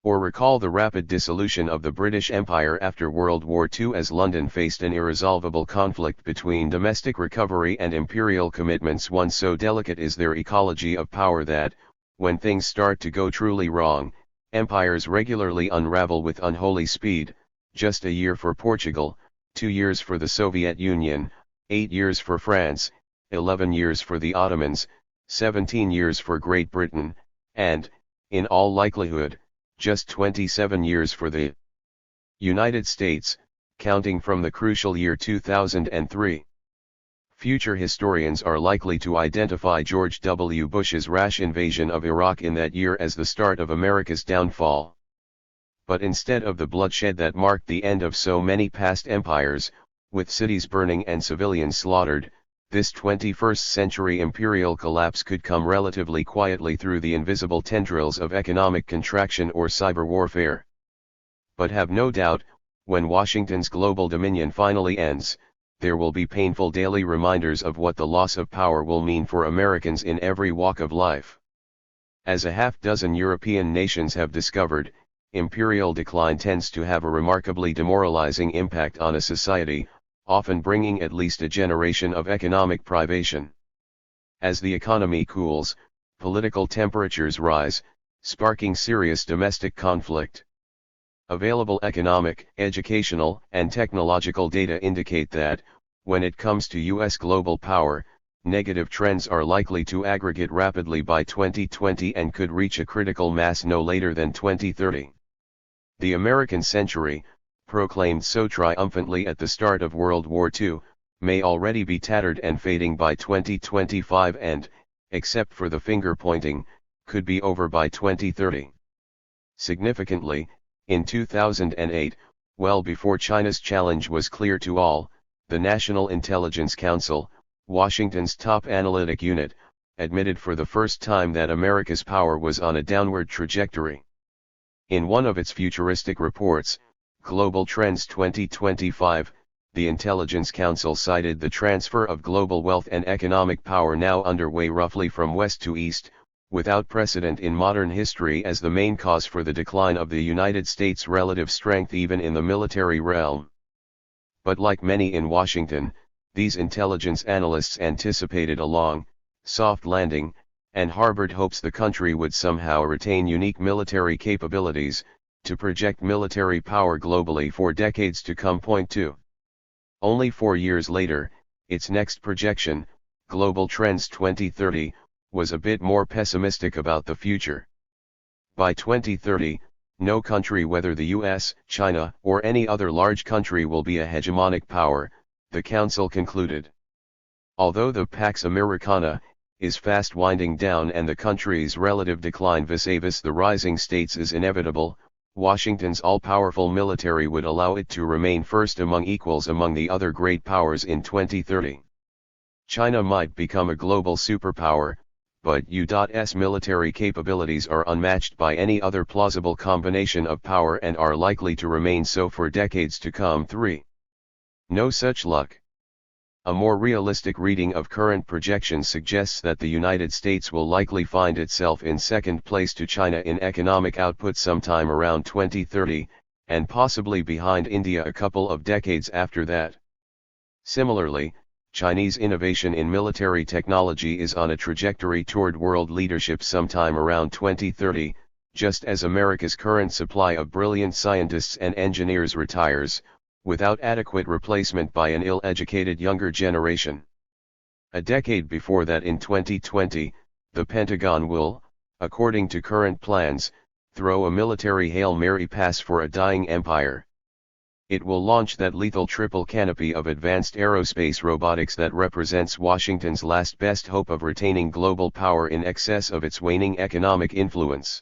Or recall the rapid dissolution of the British Empire after World War II as London faced an irresolvable conflict between domestic recovery and imperial commitments. One so delicate is their ecology of power that, when things start to go truly wrong, empires regularly unravel with unholy speed. Just a year for Portugal, 2 years for the Soviet Union, 8 years for France, 11 years for the Ottomans, 17 years for Great Britain, and, in all likelihood, just 27 years for the United States, counting from the crucial year 2003. Future historians are likely to identify George W. Bush's rash invasion of Iraq in that year as the start of America's downfall. But instead of the bloodshed that marked the end of so many past empires, with cities burning and civilians slaughtered, this 21st century imperial collapse could come relatively quietly through the invisible tendrils of economic contraction or cyber warfare. But have no doubt, when Washington's global dominion finally ends, there will be painful daily reminders of what the loss of power will mean for Americans in every walk of life. As a half-dozen European nations have discovered, imperial decline tends to have a remarkably demoralizing impact on a society, often bringing at least a generation of economic privation. As the economy cools, political temperatures rise, sparking serious domestic conflict. Available economic, educational, and technological data indicate that, when it comes to U.S. global power, negative trends are likely to aggregate rapidly by 2020 and could reach a critical mass no later than 2030. The American century, proclaimed so triumphantly at the start of World War II, may already be tattered and fading by 2025 and, except for the finger-pointing, could be over by 2030. Significantly, in 2008, well before China's challenge was clear to all, the National Intelligence Council, Washington's top analytic unit, admitted for the first time that America's power was on a downward trajectory. In one of its futuristic reports, Global Trends 2025, the Intelligence Council cited the transfer of global wealth and economic power now underway roughly from west to east, without precedent in modern history as the main cause for the decline of the United States' relative strength even in the military realm. But like many in Washington, these intelligence analysts anticipated a long, soft landing, and harbored hopes the country would somehow retain unique military capabilities, to project military power globally for decades to come. Point 2. Only 4 years later, its next projection, Global Trends 2030, was a bit more pessimistic about the future. By 2030, no country, whether the US, China, or any other large country, will be a hegemonic power, the Council concluded. Although the Pax Americana is fast winding down and the country's relative decline vis-a-vis the rising states is inevitable, Washington's all-powerful military would allow it to remain first among equals among the other great powers in 2030. China might become a global superpower, but U.S. military capabilities are unmatched by any other plausible combination of power and are likely to remain so for decades to come. 3. No such luck. A more realistic reading of current projections suggests that the United States will likely find itself in second place to China in economic output sometime around 2030, and possibly behind India a couple of decades after that. Similarly, Chinese innovation in military technology is on a trajectory toward world leadership sometime around 2030, just as America's current supply of brilliant scientists and engineers retires, without adequate replacement by an ill-educated younger generation. A decade before that, in 2020, the Pentagon will, according to current plans, throw a military Hail Mary pass for a dying empire. It will launch that lethal triple canopy of advanced aerospace robotics that represents Washington's last best hope of retaining global power in excess of its waning economic influence.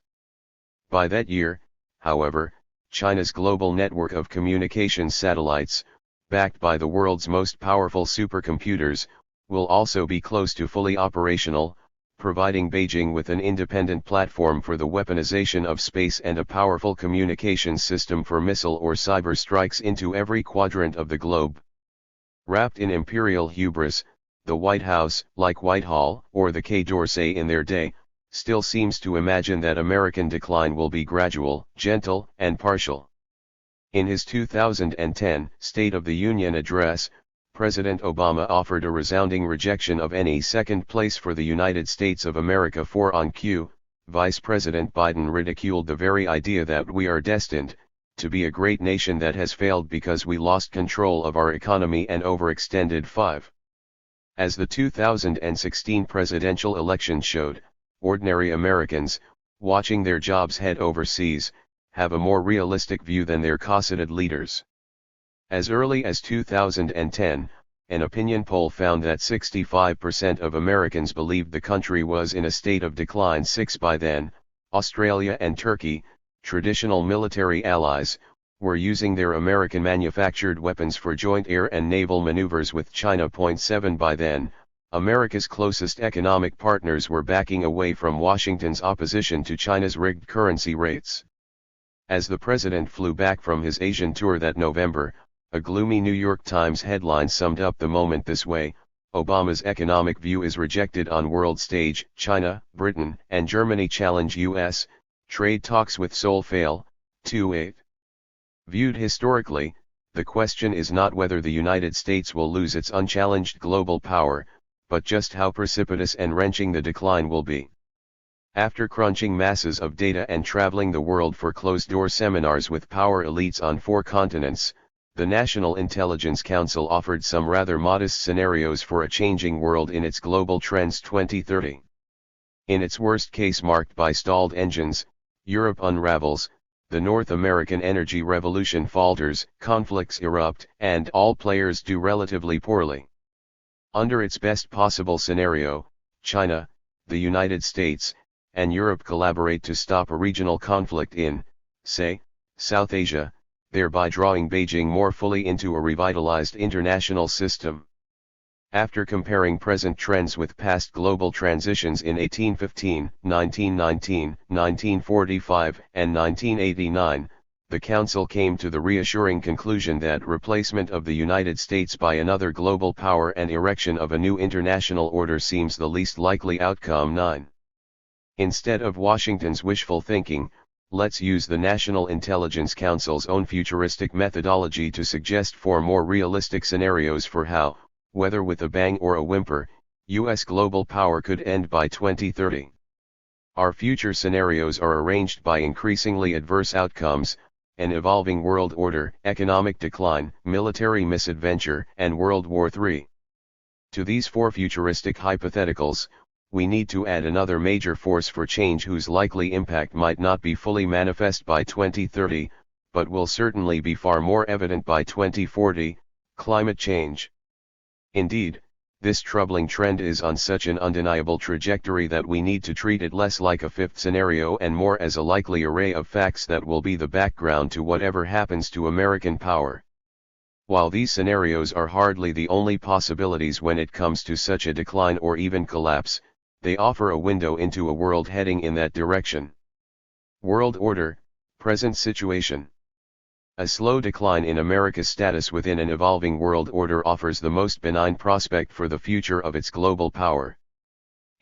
By that year, however, China's global network of communications satellites, backed by the world's most powerful supercomputers, will also be close to fully operational, providing Beijing with an independent platform for the weaponization of space and a powerful communications system for missile or cyber strikes into every quadrant of the globe. Wrapped in imperial hubris, the White House, like Whitehall or the Quai d'Orsay in their day, still seems to imagine that American decline will be gradual, gentle, and partial. In his 2010 State of the Union address, President Obama offered a resounding rejection of any second place for the United States of America for on cue. Vice President Biden ridiculed the very idea that we are destined to be a great nation that has failed because we lost control of our economy and overextended. 5. As the 2016 presidential election showed, ordinary Americans, watching their jobs head overseas, have a more realistic view than their cosseted leaders. As early as 2010, an opinion poll found that 65% of Americans believed the country was in a state of decline. 6. By then, Australia and Turkey, traditional military allies, were using their American-manufactured weapons for joint air and naval maneuvers with China. 7. By then, America's closest economic partners were backing away from Washington's opposition to China's rigged currency rates. As the president flew back from his Asian tour that November, a gloomy New York Times headline summed up the moment this way: Obama's economic view is rejected on world stage. China, Britain, and Germany challenge U.S. trade talks with Seoul fail. 2. Viewed historically, the question is not whether the United States will lose its unchallenged global power, but just how precipitous and wrenching the decline will be. After crunching masses of data and traveling the world for closed-door seminars with power elites on 4 continents, the National Intelligence Council offered some rather modest scenarios for a changing world in its Global Trends 2030. In its worst case, marked by stalled engines, Europe unravels, the North American energy revolution falters, conflicts erupt, and all players do relatively poorly. Under its best possible scenario, China, the United States, and Europe collaborate to stop a regional conflict in, say, South Asia, thereby drawing Beijing more fully into a revitalized international system. After comparing present trends with past global transitions in 1815, 1919, 1945, and 1989, the Council came to the reassuring conclusion that replacement of the United States by another global power and erection of a new international order seems the least likely outcome. 9. Instead of Washington's wishful thinking, let's use the National Intelligence Council's own futuristic methodology to suggest 4 more realistic scenarios for how, whether with a bang or a whimper, U.S. global power could end by 2030. Our future scenarios are arranged by increasingly adverse outcomes: an evolving world order, economic decline, military misadventure, and World War III. To these 4 futuristic hypotheticals, we need to add another major force for change whose likely impact might not be fully manifest by 2030, but will certainly be far more evident by 2040, climate change. Indeed, this troubling trend is on such an undeniable trajectory that we need to treat it less like a 5th scenario and more as a likely array of facts that will be the background to whatever happens to American power. While these scenarios are hardly the only possibilities when it comes to such a decline or even collapse, they offer a window into a world heading in that direction. World order, present situation. A slow decline in America's status within an evolving world order offers the most benign prospect for the future of its global power.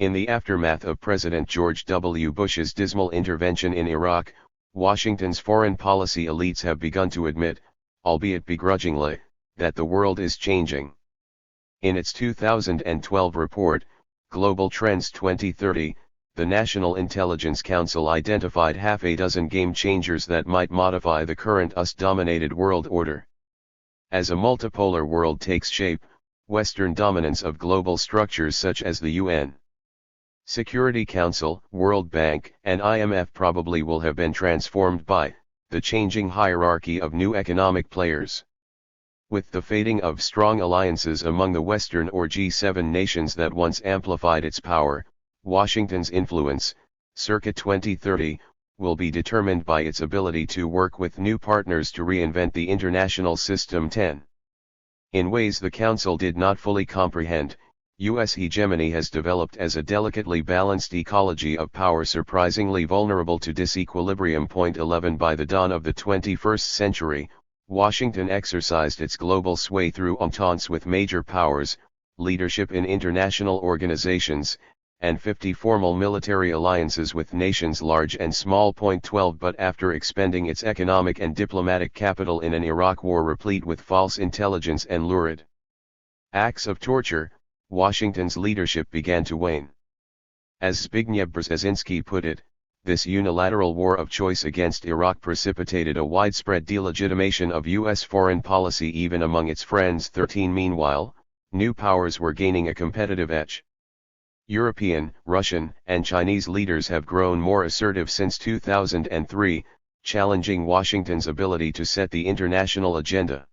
In the aftermath of President George W. Bush's dismal intervention in Iraq, Washington's foreign policy elites have begun to admit, albeit begrudgingly, that the world is changing. In its 2012 report, Global Trends 2030, the National Intelligence Council identified half a dozen game changers that might modify the current US-dominated world order. As a multipolar world takes shape, Western dominance of global structures such as the UN, Security Council, World Bank, and IMF probably will have been transformed by the changing hierarchy of new economic players. With the fading of strong alliances among the Western or G7 nations that once amplified its power, Washington's influence, circa 2030, will be determined by its ability to work with new partners to reinvent the international system. 10. In ways the Council did not fully comprehend, U.S. hegemony has developed as a delicately balanced ecology of power surprisingly vulnerable to disequilibrium. 11 By the dawn of the 21st century, Washington exercised its global sway through ententes with major powers, leadership in international organizations, and 50 formal military alliances with nations large and small. 12 But after expending its economic and diplomatic capital in an Iraq war replete with false intelligence and lurid acts of torture, Washington's leadership began to wane. As Zbigniew Brzezinski put it, this unilateral war of choice against Iraq precipitated a widespread delegitimation of U.S. foreign policy even among its friends. 13 Meanwhile, new powers were gaining a competitive edge. European, Russian, and Chinese leaders have grown more assertive since 2003, challenging Washington's ability to set the international agenda.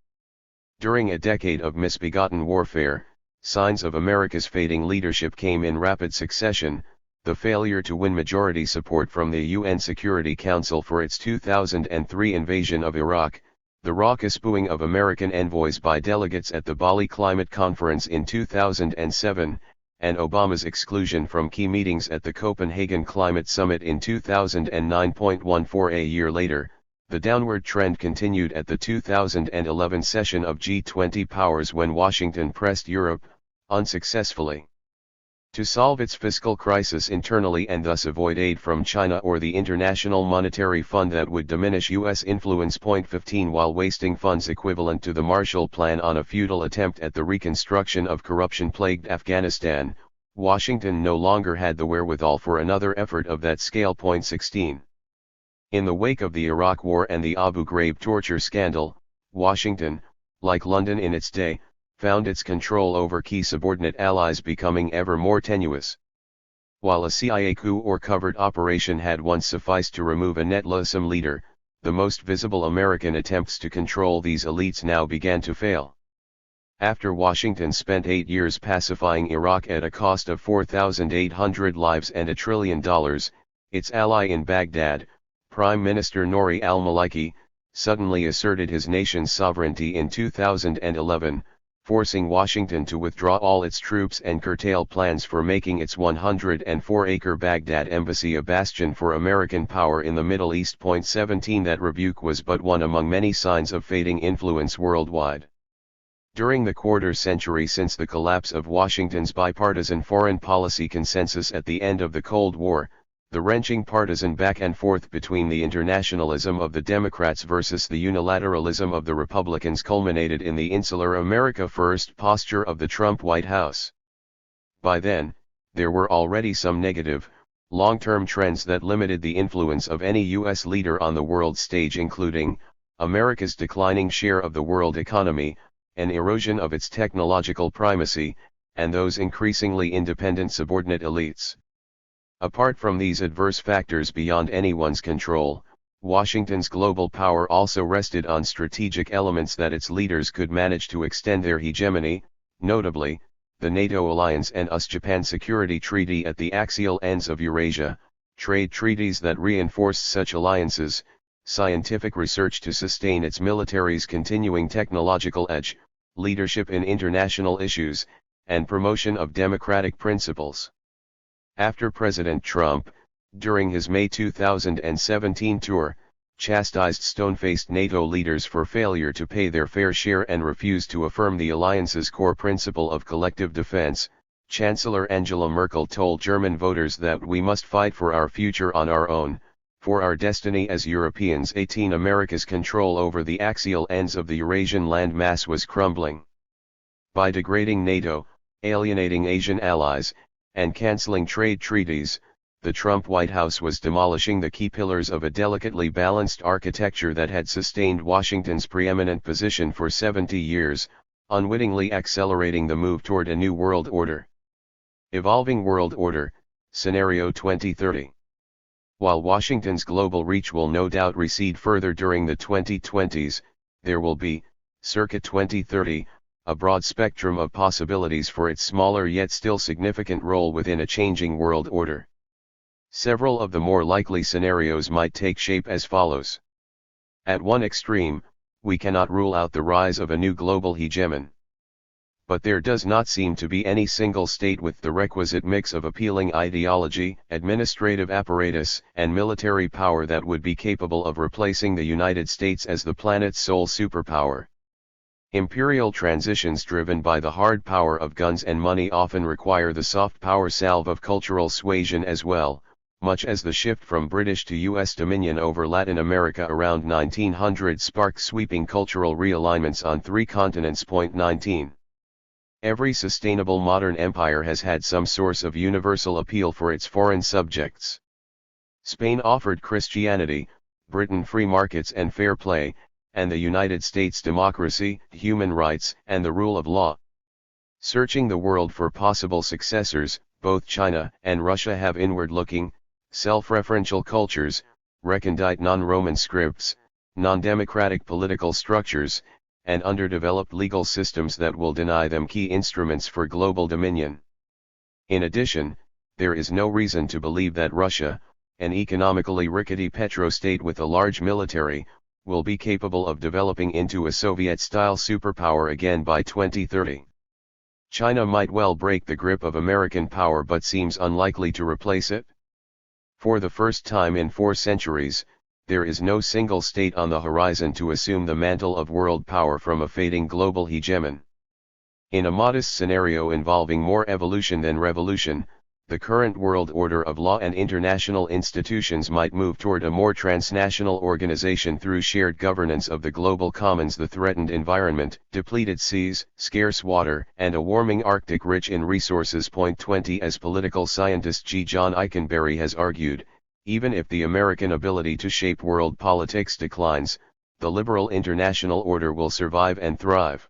During a decade of misbegotten warfare, signs of America's fading leadership came in rapid succession: the failure to win majority support from the UN Security Council for its 2003 invasion of Iraq, the raucous booing of American envoys by delegates at the Bali Climate Conference in 2007, and Obama's exclusion from key meetings at the Copenhagen Climate Summit in 2009. 14 A year later, the downward trend continued at the 2011 session of G20 powers when Washington pressed Europe, unsuccessfully, to solve its fiscal crisis internally and thus avoid aid from China or the International Monetary Fund that would diminish U.S. influence. 15 While wasting funds equivalent to the Marshall Plan on a futile attempt at the reconstruction of corruption-plagued Afghanistan, Washington no longer had the wherewithal for another effort of that scale. 16 In the wake of the Iraq War and the Abu Ghraib torture scandal, Washington, like London in its day, found its control over key subordinate allies becoming ever more tenuous. While a CIA coup or covert operation had once sufficed to remove a netlawsome leader, the most visible American attempts to control these elites now began to fail. After Washington spent 8 years pacifying Iraq at a cost of 4,800 lives and $1 trillion, its ally in Baghdad, Prime Minister Nouri al-Maliki, suddenly asserted his nation's sovereignty in 2011, forcing Washington to withdraw all its troops and curtail plans for making its 104-acre Baghdad embassy a bastion for American power in the Middle East. 17 That rebuke was but one among many signs of fading influence worldwide. During the quarter century since the collapse of Washington's bipartisan foreign policy consensus at the end of the Cold War, the wrenching partisan back and forth between the internationalism of the Democrats versus the unilateralism of the Republicans culminated in the insular America First posture of the Trump White House. By then, there were already some negative, long-term trends that limited the influence of any U.S. leader on the world stage, including America's declining share of the world economy, an erosion of its technological primacy, and those increasingly independent subordinate elites. Apart from these adverse factors beyond anyone's control, Washington's global power also rested on strategic elements that its leaders could manage to extend their hegemony, notably, the NATO alliance and US-Japan Security Treaty at the axial ends of Eurasia, trade treaties that reinforced such alliances, scientific research to sustain its military's continuing technological edge, leadership in international issues, and promotion of democratic principles. After President Trump, during his May 2017 tour, chastised stone-faced NATO leaders for failure to pay their fair share and refused to affirm the alliance's core principle of collective defense, Chancellor Angela Merkel told German voters that we must fight for our future on our own, for our destiny as Europeans. 18 America's control over the axial ends of the Eurasian landmass was crumbling. By degrading NATO, alienating Asian allies, and cancelling trade treaties, the Trump White House was demolishing the key pillars of a delicately balanced architecture that had sustained Washington's preeminent position for 70 years, unwittingly accelerating the move toward a new world order. Evolving World Order, Scenario 2030. While Washington's global reach will no doubt recede further during the 2020s, there will be, circa 2030, a broad spectrum of possibilities for its smaller yet still significant role within a changing world order. Several of the more likely scenarios might take shape as follows. At one extreme, we cannot rule out the rise of a new global hegemon. But there does not seem to be any single state with the requisite mix of appealing ideology, administrative apparatus, and military power that would be capable of replacing the United States as the planet's sole superpower. Imperial transitions driven by the hard power of guns and money often require the soft power salve of cultural suasion as well, much as the shift from British to U.S. dominion over Latin America around 1900 sparked sweeping cultural realignments on 3 continents. 19. Every sustainable modern empire has had some source of universal appeal for its foreign subjects. Spain offered Christianity, Britain free markets and fair play, and the United States democracy, human rights, and the rule of law. Searching the world for possible successors, both China and Russia have inward-looking, self-referential cultures, recondite non-Roman scripts, non-democratic political structures, and underdeveloped legal systems that will deny them key instruments for global dominion. In addition, there is no reason to believe that Russia, an economically rickety petrostate with a large military, will be capable of developing into a Soviet-style superpower again by 2030. China might well break the grip of American power but seems unlikely to replace it. For the first time in 4 centuries, there is no single state on the horizon to assume the mantle of world power from a fading global hegemon. In a modest scenario involving more evolution than revolution, the current world order of law and international institutions might move toward a more transnational organization through shared governance of the global commons, the threatened environment, depleted seas, scarce water, and a warming Arctic rich in resources. 20. As political scientist G. John Eikenberry has argued, even if the American ability to shape world politics declines, the liberal international order will survive and thrive.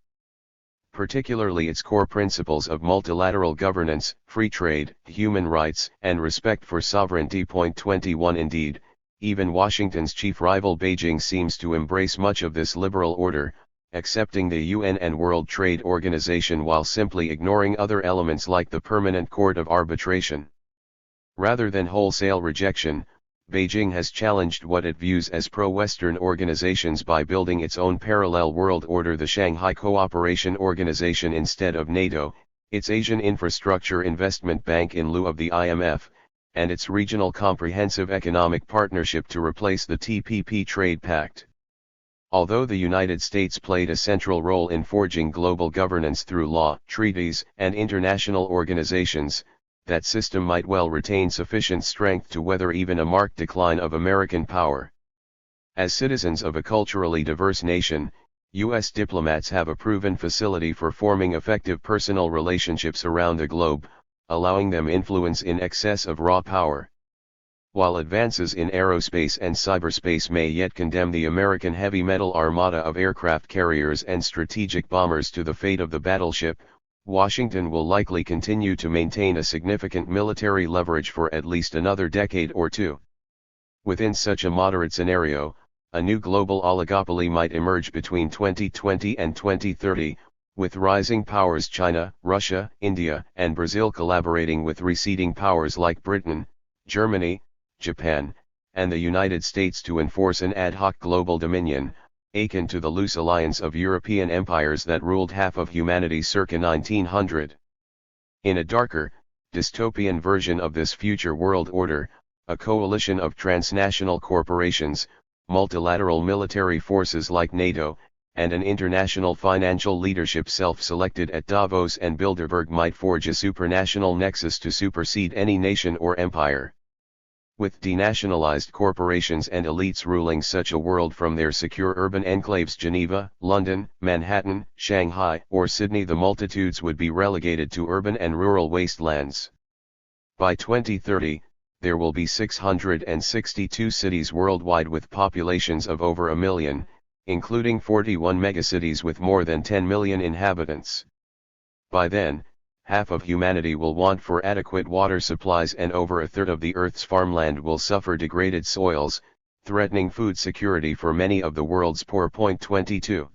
Particularly its core principles of multilateral governance, free trade, human rights, and respect for sovereignty. 21. Indeed, even Washington's chief rival Beijing seems to embrace much of this liberal order, accepting the UN and World Trade Organization while simply ignoring other elements like the Permanent Court of Arbitration. Rather than wholesale rejection, Beijing has challenged what it views as pro-Western organizations by building its own parallel world order, the Shanghai Cooperation Organization instead of NATO, its Asian Infrastructure Investment Bank in lieu of the IMF, and its Regional Comprehensive Economic Partnership to replace the TPP Trade Pact. Although the United States played a central role in forging global governance through law, treaties, and international organizations, that system might well retain sufficient strength to weather even a marked decline of American power. As citizens of a culturally diverse nation, U.S. diplomats have a proven facility for forming effective personal relationships around the globe, allowing them influence in excess of raw power. While advances in aerospace and cyberspace may yet condemn the American heavy metal armada of aircraft carriers and strategic bombers to the fate of the battleship, Washington will likely continue to maintain a significant military leverage for at least another decade or 2. Within such a moderate scenario, a new global oligopoly might emerge between 2020 and 2030, with rising powers China, Russia, India, and Brazil collaborating with receding powers like Britain, Germany, Japan, and the United States to enforce an ad hoc global dominion, akin to the loose alliance of European empires that ruled half of humanity circa 1900. In a darker, dystopian version of this future world order, a coalition of transnational corporations, multilateral military forces like NATO, and an international financial leadership self-selected at Davos and Bilderberg might forge a supranational nexus to supersede any nation or empire. With denationalized corporations and elites ruling such a world from their secure urban enclaves Geneva, London, Manhattan, Shanghai, or Sydney, the multitudes would be relegated to urban and rural wastelands. By 2030, there will be 662 cities worldwide with populations of over a million, including 41 megacities with more than 10 million inhabitants. By then, half of humanity will want for adequate water supplies and over a third of the Earth's farmland will suffer degraded soils, threatening food security for many of the world's poor. 22.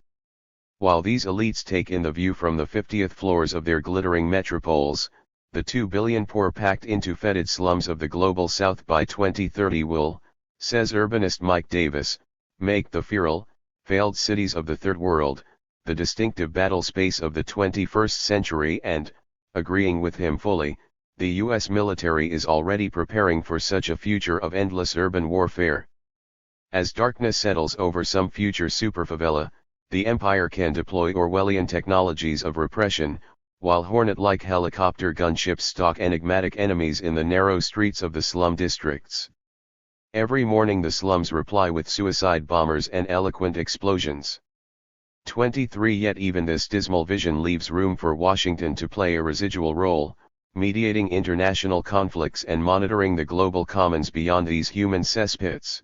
While these elites take in the view from the 50th floors of their glittering metropoles, the 2 billion poor packed into fetid slums of the global south by 2030 will, says urbanist Mike Davis, make the feral, failed cities of the Third World, the distinctive battle space of the 21st century and, agreeing with him fully, the US military is already preparing for such a future of endless urban warfare. As darkness settles over some future superfavela, the empire can deploy Orwellian technologies of repression, while Hornet-like helicopter gunships stalk enigmatic enemies in the narrow streets of the slum districts. Every morning the slums reply with suicide bombers and eloquent explosions. 23. Yet even this dismal vision leaves room for Washington to play a residual role, mediating international conflicts and monitoring the global commons beyond these human cesspits.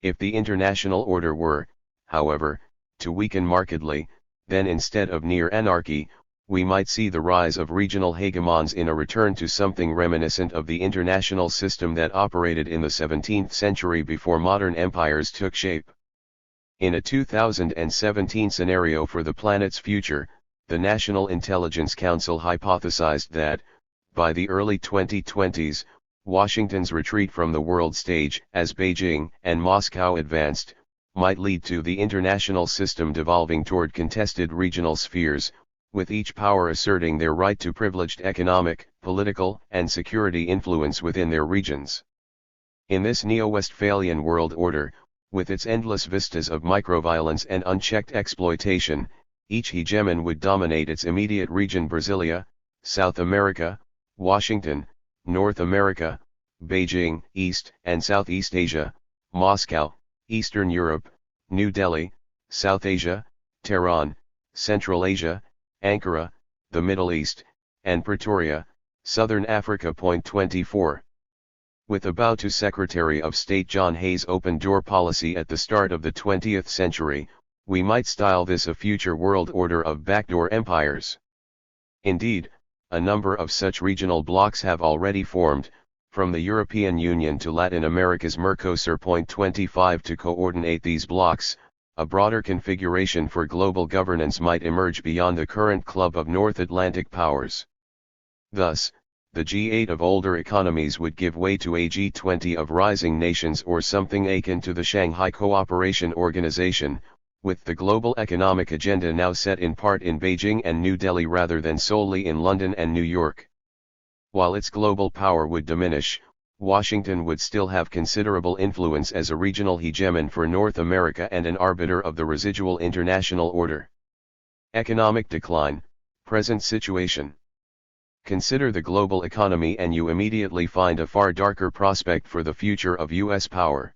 If the international order were, however, to weaken markedly, then instead of near anarchy, we might see the rise of regional hegemons in a return to something reminiscent of the international system that operated in the 17th century before modern empires took shape. In a 2017 scenario for the planet's future, the National Intelligence Council hypothesized that, by the early 2020s, Washington's retreat from the world stage as Beijing and Moscow advanced, might lead to the international system devolving toward contested regional spheres, with each power asserting their right to privileged economic, political, and security influence within their regions. In this Neo-Westphalian world order, with its endless vistas of microviolence and unchecked exploitation, each hegemon would dominate its immediate region: Brasilia, South America, Washington, North America, Beijing, East and Southeast Asia, Moscow, Eastern Europe, New Delhi, South Asia, Tehran, Central Asia, Ankara, the Middle East, and Pretoria, Southern Africa. 24. With a bow to Secretary of State John Hayes' open-door policy at the start of the 20th century, we might style this a future world order of backdoor empires. Indeed, a number of such regional blocs have already formed, from the European Union to Latin America's Mercosur. 25. To coordinate these blocs, a broader configuration for global governance might emerge beyond the current club of North Atlantic powers. Thus, the G8 of older economies would give way to a G20 of rising nations or something akin to the Shanghai Cooperation Organization, with the global economic agenda now set in part in Beijing and New Delhi rather than solely in London and New York. While its global power would diminish, Washington would still have considerable influence as a regional hegemon for North America and an arbiter of the residual international order. Economic decline, present situation. Consider the global economy and you immediately find a far darker prospect for the future of US power.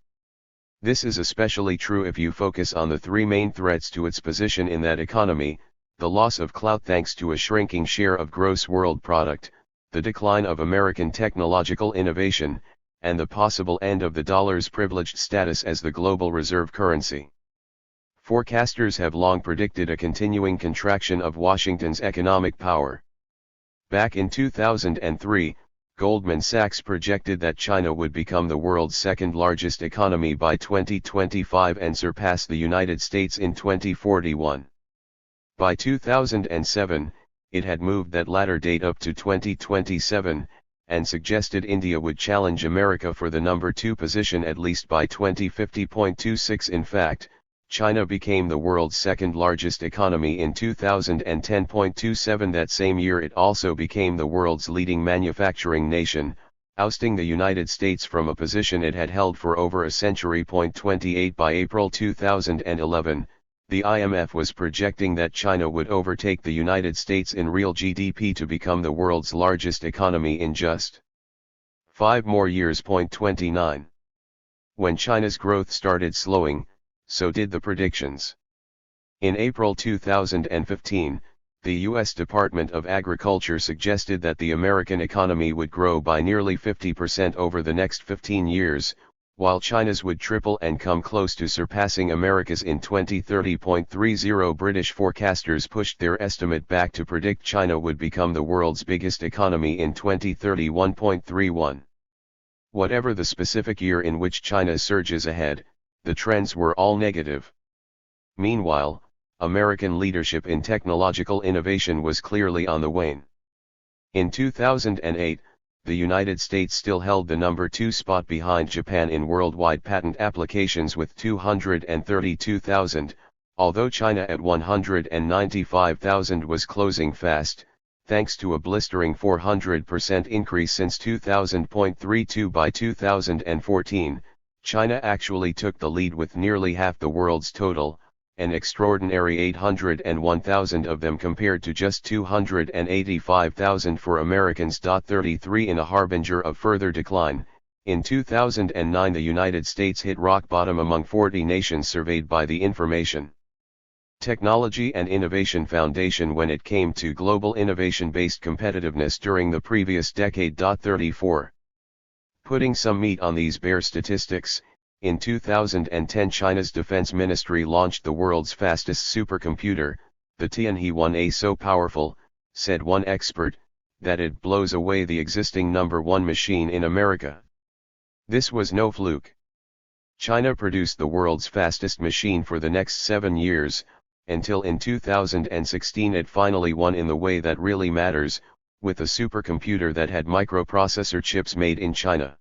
This is especially true if you focus on the three main threats to its position in that economy: the loss of clout thanks to a shrinking share of gross world product, the decline of American technological innovation, and the possible end of the dollar's privileged status as the global reserve currency. Forecasters have long predicted a continuing contraction of Washington's economic power. Back in 2003, Goldman Sachs projected that China would become the world's second largest economy by 2025 and surpass the United States in 2041. By 2007, it had moved that latter date up to 2027, and suggested India would challenge America for the number 2 position at least by 2050.26. In fact, China became the world's second largest economy in 2010.27. That same year it also became the world's leading manufacturing nation, ousting the United States from a position it had held for over a century. 28. By April 2011, the IMF was projecting that China would overtake the United States in real GDP to become the world's largest economy in just 5 more years. 29. When China's growth started slowing, so did the predictions. In April 2015, the U.S. Department of Agriculture suggested that the American economy would grow by nearly 50% over the next 15 years, while China's would triple and come close to surpassing America's in 2030.30. British forecasters pushed their estimate back to predict China would become the world's biggest economy in 2031.31. Whatever the specific year in which China surges ahead, the trends were all negative. Meanwhile, American leadership in technological innovation was clearly on the wane. In 2008, the United States still held the number 2 spot behind Japan in worldwide patent applications with 232,000, although China at 195,000 was closing fast, thanks to a blistering 400% increase since 2000.32. By 2014, China actually took the lead with nearly half the world's total, an extraordinary 801,000 of them compared to just 285,000 for Americans. 33 In a harbinger of further decline, in 2009 the United States hit rock bottom among 40 nations surveyed by the Information Technology and Innovation Foundation when it came to global innovation-based competitiveness during the previous decade. 34. Putting some meat on these bare statistics, in 2010 China's Defense Ministry launched the world's fastest supercomputer, the Tianhe-1A, so powerful, said one expert, that it blows away the existing number 1 machine in America. This was no fluke. China produced the world's fastest machine for the next 7 years, until in 2016 it finally won in the way that really matters, with a supercomputer that had microprocessor chips made in China.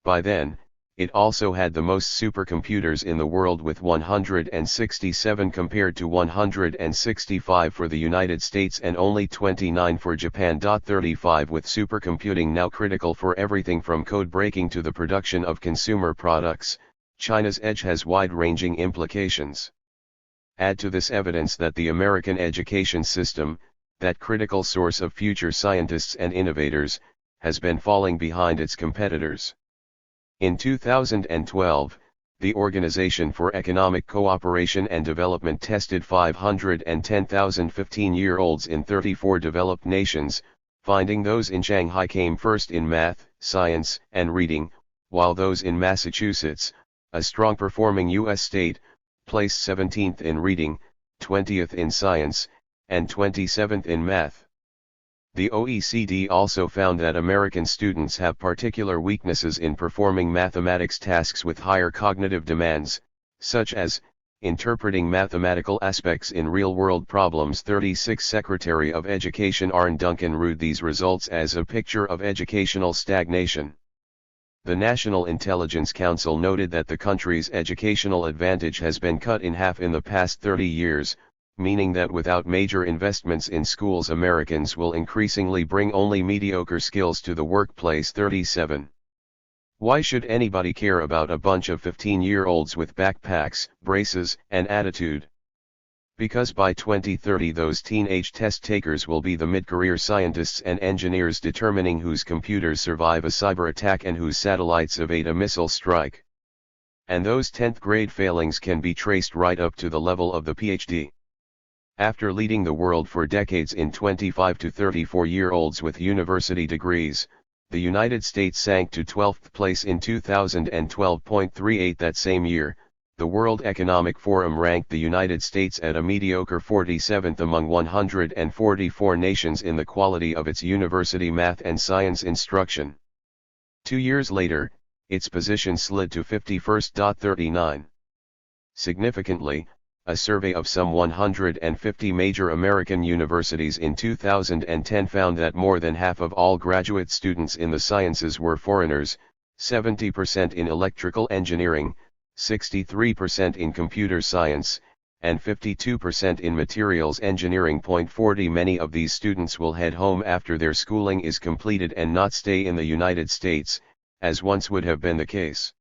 By then, it also had the most supercomputers in the world with 167 compared to 165 for the United States and only 29 for Japan. 35 With supercomputing now critical for everything from code breaking to the production of consumer products, China's edge has wide-ranging implications. Add to this evidence that the American education system, that critical source of future scientists and innovators, has been falling behind its competitors. In 2012, the Organization for Economic Cooperation and Development tested 510,000 15-year-olds in 34 developed nations, finding those in Shanghai came first in math, science, and reading, while those in Massachusetts, a strong-performing U.S. state, placed 17th in reading, 20th in science, and 27th in math. The OECD also found that American students have particular weaknesses in performing mathematics tasks with higher cognitive demands, such as interpreting mathematical aspects in real-world problems. 36 Secretary of Education Arne Duncan viewed these results as a picture of educational stagnation. The National Intelligence Council noted that the country's educational advantage has been cut in half in the past 30 years, meaning that without major investments in schools Americans will increasingly bring only mediocre skills to the workplace. 37. Why should anybody care about a bunch of 15-year-olds with backpacks, braces, and attitude? Because by 2030 those teenage test takers will be the mid-career scientists and engineers determining whose computers survive a cyber attack and whose satellites evade a missile strike. And those 10th grade failings can be traced right up to the level of the PhD. After leading the world for decades in 25 to 34-year-olds with university degrees, the United States sank to 12th place in 2012.38. That same year, the World Economic Forum ranked the United States at a mediocre 47th among 144 nations in the quality of its university math and science instruction. 2 years later, its position slid to 51st. 39. Significantly, a survey of some 150 major American universities in 2010 found that more than half of all graduate students in the sciences were foreigners, 70% in electrical engineering, 63% in computer science, and 52% in materials engineering. 40 Many of these students will head home after their schooling is completed and not stay in the United States, as once would have been the case.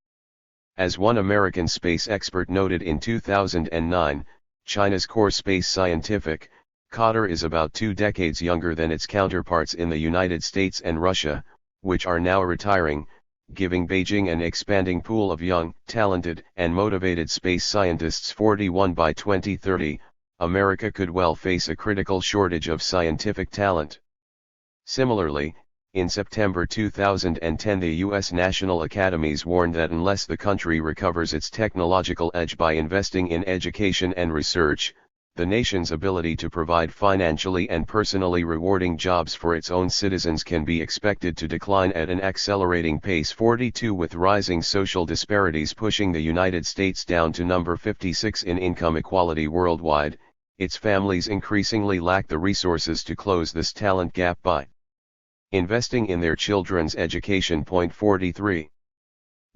As one American space expert noted in 2009, China's core space scientific cadre is about 2 decades younger than its counterparts in the United States and Russia, which are now retiring, giving Beijing an expanding pool of young, talented, and motivated space scientists. 41 By 2030, America could well face a critical shortage of scientific talent. Similarly, in September 2010 the U.S. National Academies warned that unless the country recovers its technological edge by investing in education and research, the nation's ability to provide financially and personally rewarding jobs for its own citizens can be expected to decline at an accelerating pace. 42 With rising social disparities pushing the United States down to number 56 in income equality worldwide, its families increasingly lack the resources to close this talent gap by investing in their children's education. 43.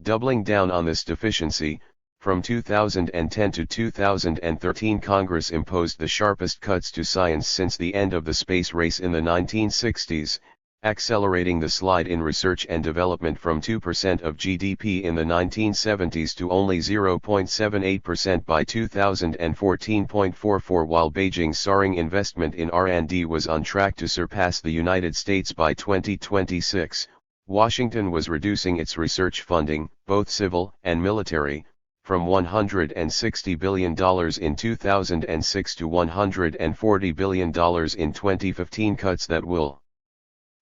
Doubling down on this deficiency, from 2010 to 2013 Congress imposed the sharpest cuts to science since the end of the space race in the 1960s, accelerating the slide in research and development from 2% of GDP in the 1970s to only 0.78% by 2014.44, while Beijing's soaring investment in R&D was on track to surpass the United States by 2026. Washington was reducing its research funding, both civil and military, from $160 billion in 2006 to $140 billion in 2015, cuts that will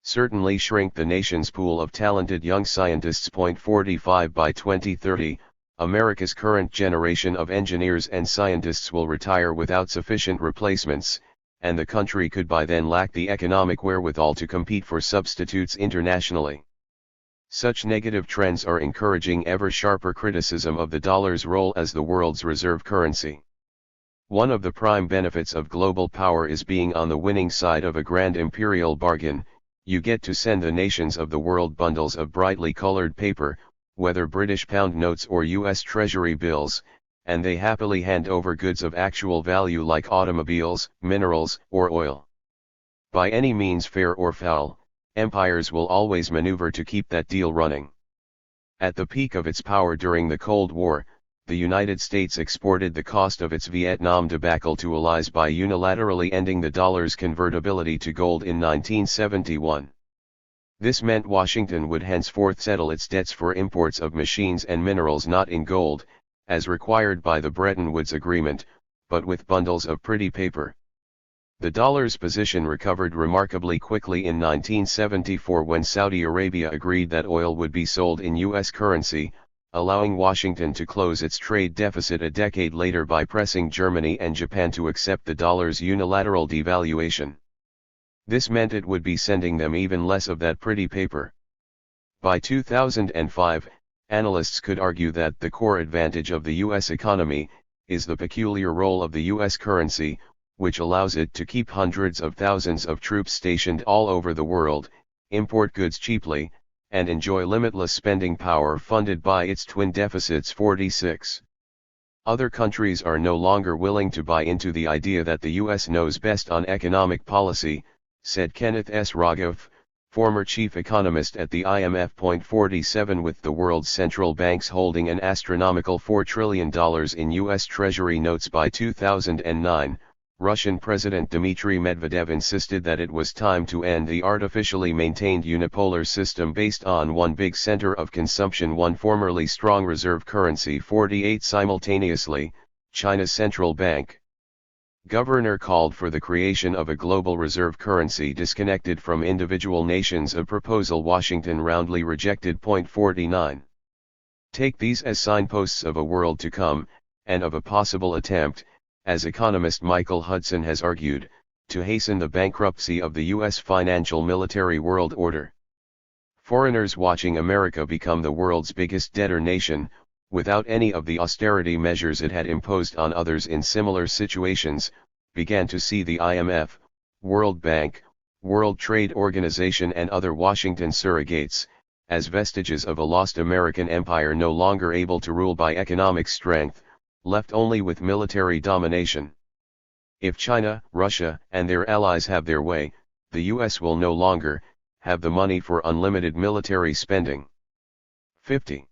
certainly shrink the nation's pool of talented young scientists. 45 By 2030, America's current generation of engineers and scientists will retire without sufficient replacements, and the country could by then lack the economic wherewithal to compete for substitutes internationally. Such negative trends are encouraging ever sharper criticism of the dollar's role as the world's reserve currency. One of the prime benefits of global power is being on the winning side of a grand imperial bargain. You get to send the nations of the world bundles of brightly colored paper, whether British pound notes or US Treasury bills, and they happily hand over goods of actual value like automobiles, minerals, or oil. By any means, fair or foul, empires will always maneuver to keep that deal running. At the peak of its power during the Cold War, the United States exported the cost of its Vietnam debacle to allies by unilaterally ending the dollar's convertibility to gold in 1971. This meant Washington would henceforth settle its debts for imports of machines and minerals not in gold, as required by the Bretton Woods Agreement, but with bundles of pretty paper. The dollar's position recovered remarkably quickly in 1974 when Saudi Arabia agreed that oil would be sold in U.S. currency, allowing Washington to close its trade deficit a decade later by pressing Germany and Japan to accept the dollar's unilateral devaluation. This meant it would be sending them even less of that pretty paper. By 2005, analysts could argue that the core advantage of the U.S. economy is the peculiar role of the U.S. currency, which allows it to keep hundreds of thousands of troops stationed all over the world, import goods cheaply, and enjoy limitless spending power funded by its twin deficits. 46. Other countries are no longer willing to buy into the idea that the U.S. knows best on economic policy, said Kenneth S. Rogoff, former chief economist at the IMF. 47 With the world's central banks holding an astronomical $4 trillion in U.S. Treasury notes by 2009, Russian President Dmitry Medvedev insisted that it was time to end the artificially maintained unipolar system based on one big center of consumption, one formerly strong reserve currency. 48 Simultaneously, China's central bank governor called for the creation of a global reserve currency disconnected from individual nations, a proposal Washington roundly rejected. 49. Take these as signposts of a world to come, and of a possible attempt, as economist Michael Hudson has argued, to hasten the bankruptcy of the U.S. financial military world order. Foreigners watching America become the world's biggest debtor nation, without any of the austerity measures it had imposed on others in similar situations, began to see the IMF, World Bank, World Trade Organization and other Washington surrogates, as vestiges of a lost American empire no longer able to rule by economic strength, left only with military domination. If China, Russia, and their allies have their way, the U.S. will no longer have the money for unlimited military spending. 50.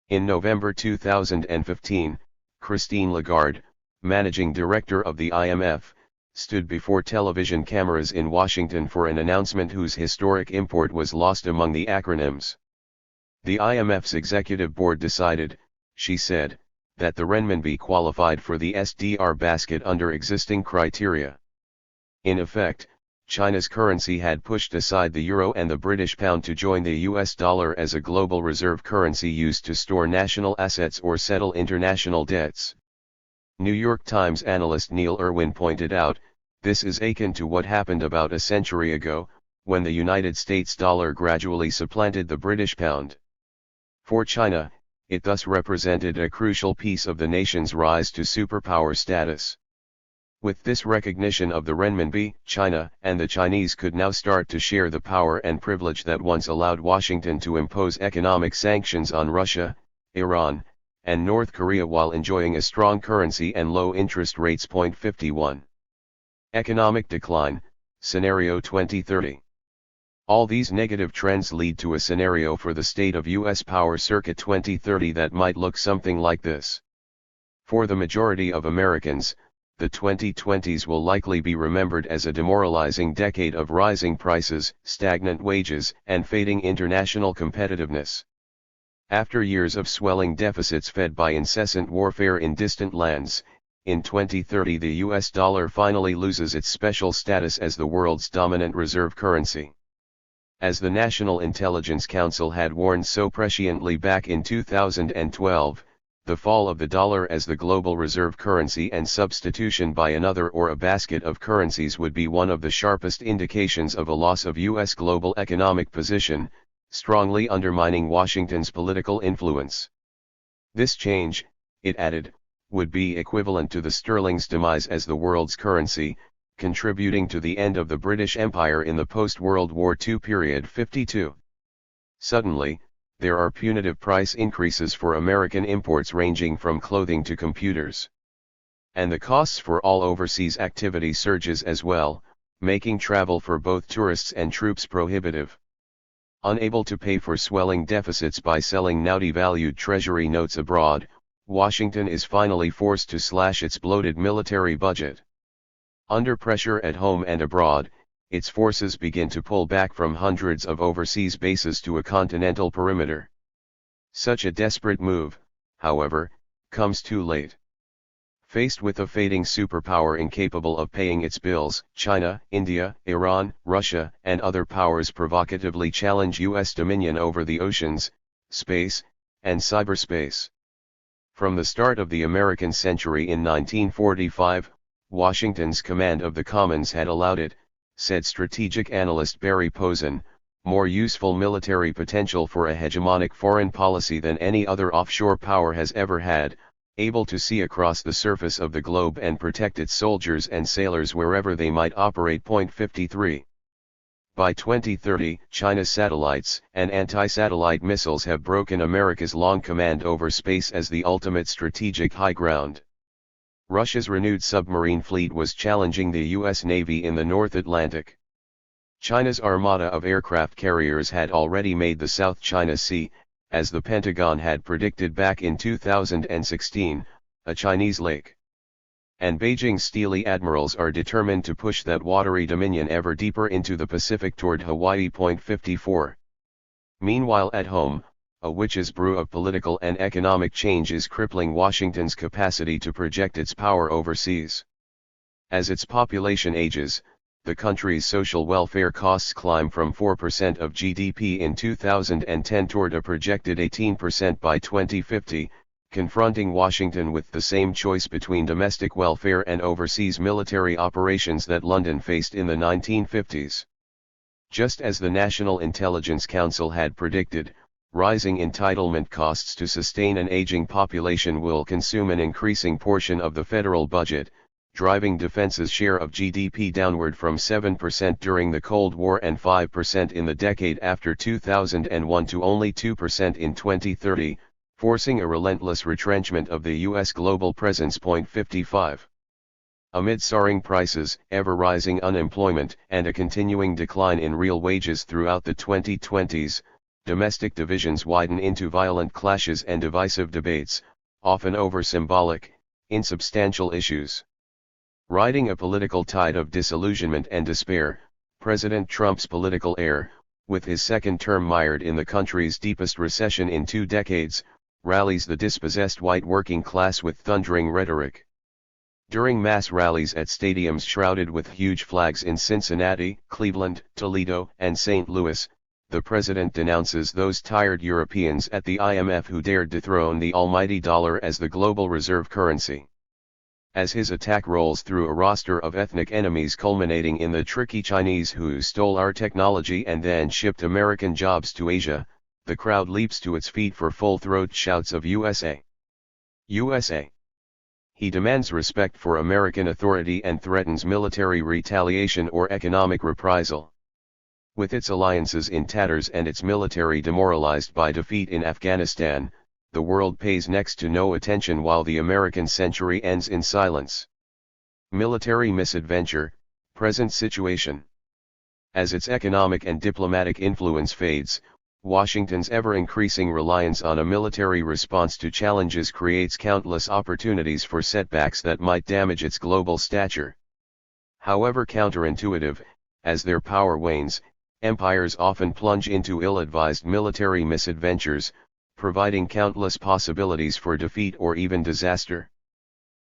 In November 2015, Christine Lagarde, managing director of the IMF, stood before television cameras in Washington for an announcement whose historic import was lost among the acronyms. The IMF's executive board decided, she said, that the renminbi qualified for the SDR basket under existing criteria. In effect, China's currency had pushed aside the euro and the British pound to join the US dollar as a global reserve currency used to store national assets or settle international debts. New York Times analyst Neil Irwin pointed out, this is akin to what happened about a century ago, when the United States dollar gradually supplanted the British pound. For China, it thus represented a crucial piece of the nation's rise to superpower status. With this recognition of the renminbi, China and the Chinese could now start to share the power and privilege that once allowed Washington to impose economic sanctions on Russia, Iran, and North Korea while enjoying a strong currency and low interest rates. 51. Economic decline, Scenario 2030. All these negative trends lead to a scenario for the state of U.S. power circa 2030 that might look something like this. For the majority of Americans, the 2020s will likely be remembered as a demoralizing decade of rising prices, stagnant wages, and fading international competitiveness. After years of swelling deficits fed by incessant warfare in distant lands, in 2030 the US dollar finally loses its special status as the world's dominant reserve currency. As the National Intelligence Council had warned so presciently back in 2012, the fall of the dollar as the global reserve currency and substitution by another or a basket of currencies would be one of the sharpest indications of a loss of U.S. global economic position, strongly undermining Washington's political influence. This change, it added, would be equivalent to the sterling's demise as the world's currency, contributing to the end of the British Empire in the post-World War II period. 52. Suddenly, there are punitive price increases for American imports ranging from clothing to computers. And the costs for all overseas activity surges as well, making travel for both tourists and troops prohibitive. Unable to pay for swelling deficits by selling now devalued treasury notes abroad, Washington is finally forced to slash its bloated military budget. Under pressure at home and abroad, its forces begin to pull back from hundreds of overseas bases to a continental perimeter. Such a desperate move, however, comes too late. Faced with a fading superpower incapable of paying its bills, China, India, Iran, Russia, and other powers provocatively challenge U.S. dominion over the oceans, space, and cyberspace. From the start of the American century in 1945, Washington's command of the commons had allowed it, said strategic analyst Barry Posen, more useful military potential for a hegemonic foreign policy than any other offshore power has ever had, able to see across the surface of the globe and protect its soldiers and sailors wherever they might operate. 53. By 2030, China's satellites and anti-satellite missiles have broken America's long command over space as the ultimate strategic high ground. Russia's renewed submarine fleet was challenging the U.S. Navy in the North Atlantic. China's armada of aircraft carriers had already made the South China Sea, as the Pentagon had predicted back in 2016, a Chinese lake. And Beijing's steely admirals are determined to push that watery dominion ever deeper into the Pacific toward Hawaii. 54. Meanwhile at home, a witch's brew of political and economic change is crippling Washington's capacity to project its power overseas. As its population ages, the country's social welfare costs climb from 4% of GDP in 2010 toward a projected 18% by 2050, confronting Washington with the same choice between domestic welfare and overseas military operations that London faced in the 1950s. Just as the National Intelligence Council had predicted, rising entitlement costs to sustain an aging population will consume an increasing portion of the federal budget, driving defense's share of GDP downward from 7% during the Cold War and 5% in the decade after 2001 to only 2% in 2030, forcing a relentless retrenchment of the U.S. global presence. 55. Amid soaring prices, ever-rising unemployment, and a continuing decline in real wages throughout the 2020s, domestic divisions widen into violent clashes and divisive debates, often over symbolic, insubstantial issues. Riding a political tide of disillusionment and despair, President Trump's political heir, with his second term mired in the country's deepest recession in 2 decades, rallies the dispossessed white working class with thundering rhetoric. During mass rallies at stadiums shrouded with huge flags in Cincinnati, Cleveland, Toledo, and St. Louis, the president denounces those tired Europeans at the IMF who dared dethrone the almighty dollar as the global reserve currency. As his attack rolls through a roster of ethnic enemies culminating in the tricky Chinese who stole our technology and then shipped American jobs to Asia, the crowd leaps to its feet for full-throat shouts of USA! USA! He demands respect for American authority and threatens military retaliation or economic reprisal. With its alliances in tatters and its military demoralized by defeat in Afghanistan, the world pays next to no attention while the American century ends in silence. Military misadventure, present situation. As its economic and diplomatic influence fades, Washington's ever-increasing reliance on a military response to challenges creates countless opportunities for setbacks that might damage its global stature. However counterintuitive, as their power wanes, empires often plunge into ill-advised military misadventures, providing countless possibilities for defeat or even disaster.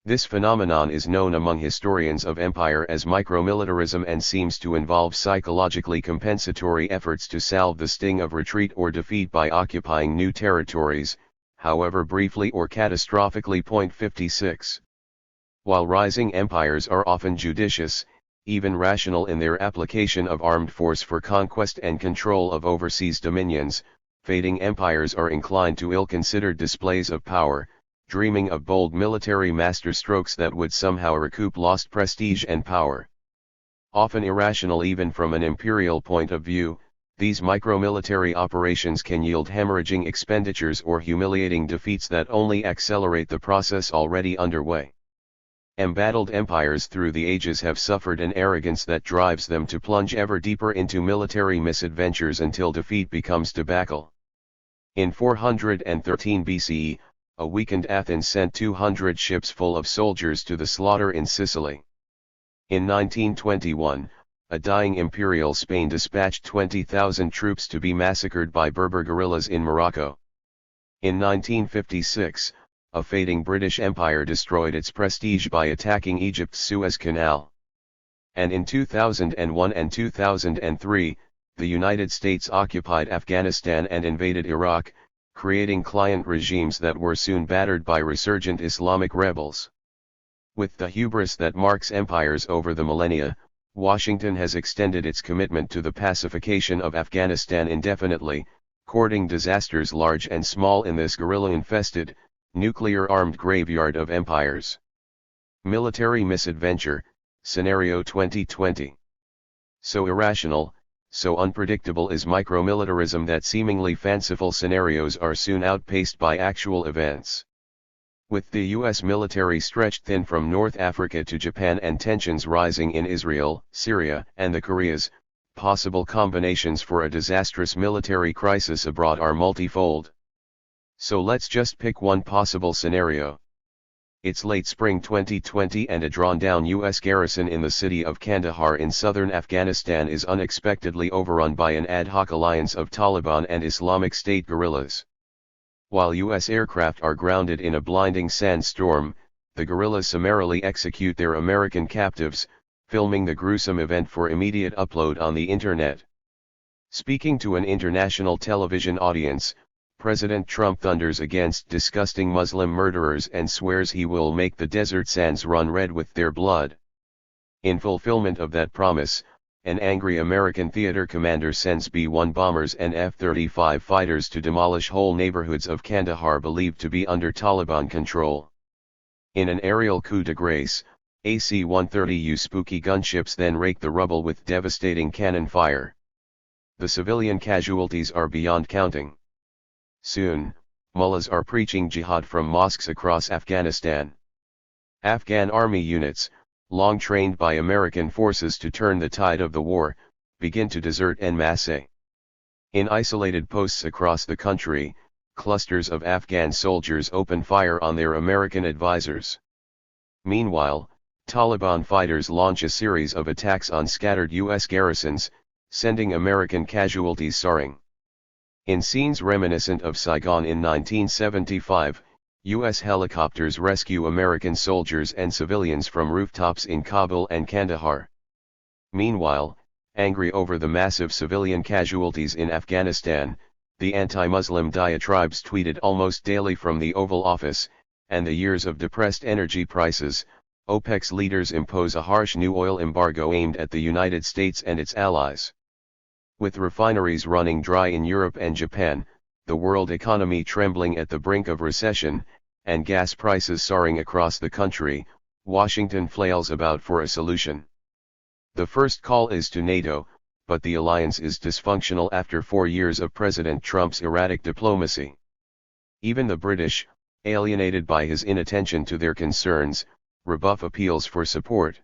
This phenomenon is known among historians of empire as micromilitarism and seems to involve psychologically compensatory efforts to salve the sting of retreat or defeat by occupying new territories, however briefly or catastrophically. Point 56. While rising empires are often judicious, even rational in their application of armed force for conquest and control of overseas dominions, fading empires are inclined to ill-considered displays of power, dreaming of bold military masterstrokes that would somehow recoup lost prestige and power. Often irrational even from an imperial point of view, these micromilitary operations can yield hemorrhaging expenditures or humiliating defeats that only accelerate the process already underway. Embattled empires through the ages have suffered an arrogance that drives them to plunge ever deeper into military misadventures until defeat becomes debacle. In 413 BCE, a weakened Athens sent 200 ships full of soldiers to the slaughter in Sicily. In 1921, a dying imperial Spain dispatched 20,000 troops to be massacred by Berber guerrillas in Morocco. In 1956, a fading British Empire destroyed its prestige by attacking Egypt's Suez Canal. And in 2001 and 2003, the United States occupied Afghanistan and invaded Iraq, creating client regimes that were soon battered by resurgent Islamic rebels. With the hubris that marks empires over the millennia, Washington has extended its commitment to the pacification of Afghanistan indefinitely, courting disasters large and small in this guerrilla-infested, nuclear-armed graveyard of empires. Military misadventure, Scenario 2020. So irrational, so unpredictable is micromilitarism that seemingly fanciful scenarios are soon outpaced by actual events. With the U.S. military stretched thin from North Africa to Japan and tensions rising in Israel, Syria, and the Koreas, possible combinations for a disastrous military crisis abroad are multifold. So let's just pick one possible scenario. It's late spring 2020 and a drawn-down U.S. garrison in the city of Kandahar in southern Afghanistan is unexpectedly overrun by an ad hoc alliance of Taliban and Islamic State guerrillas. While U.S. aircraft are grounded in a blinding sandstorm, the guerrillas summarily execute their American captives, filming the gruesome event for immediate upload on the internet. Speaking to an international television audience, President Trump thunders against disgusting Muslim murderers and swears he will make the desert sands run red with their blood. In fulfillment of that promise, an angry American theater commander sends B-1 bombers and F-35 fighters to demolish whole neighborhoods of Kandahar believed to be under Taliban control. In an aerial coup de grace, AC-130U spooky gunships then rake the rubble with devastating cannon fire. The civilian casualties are beyond counting. Soon, mullahs are preaching jihad from mosques across Afghanistan. Afghan army units, long trained by American forces to turn the tide of the war, begin to desert en masse. In isolated posts across the country, clusters of Afghan soldiers open fire on their American advisors. Meanwhile, Taliban fighters launch a series of attacks on scattered U.S. garrisons, sending American casualties soaring. In scenes reminiscent of Saigon in 1975, U.S. helicopters rescue American soldiers and civilians from rooftops in Kabul and Kandahar. Meanwhile, angry over the massive civilian casualties in Afghanistan, the anti-Muslim diatribes tweeted almost daily from the Oval Office, and the years of depressed energy prices, OPEC's leaders impose a harsh new oil embargo aimed at the United States and its allies. With refineries running dry in Europe and Japan, the world economy trembling at the brink of recession, and gas prices soaring across the country, Washington flails about for a solution. The first call is to NATO, but the alliance is dysfunctional after 4 years of President Trump's erratic diplomacy. Even the British, alienated by his inattention to their concerns, rebuff appeals for support.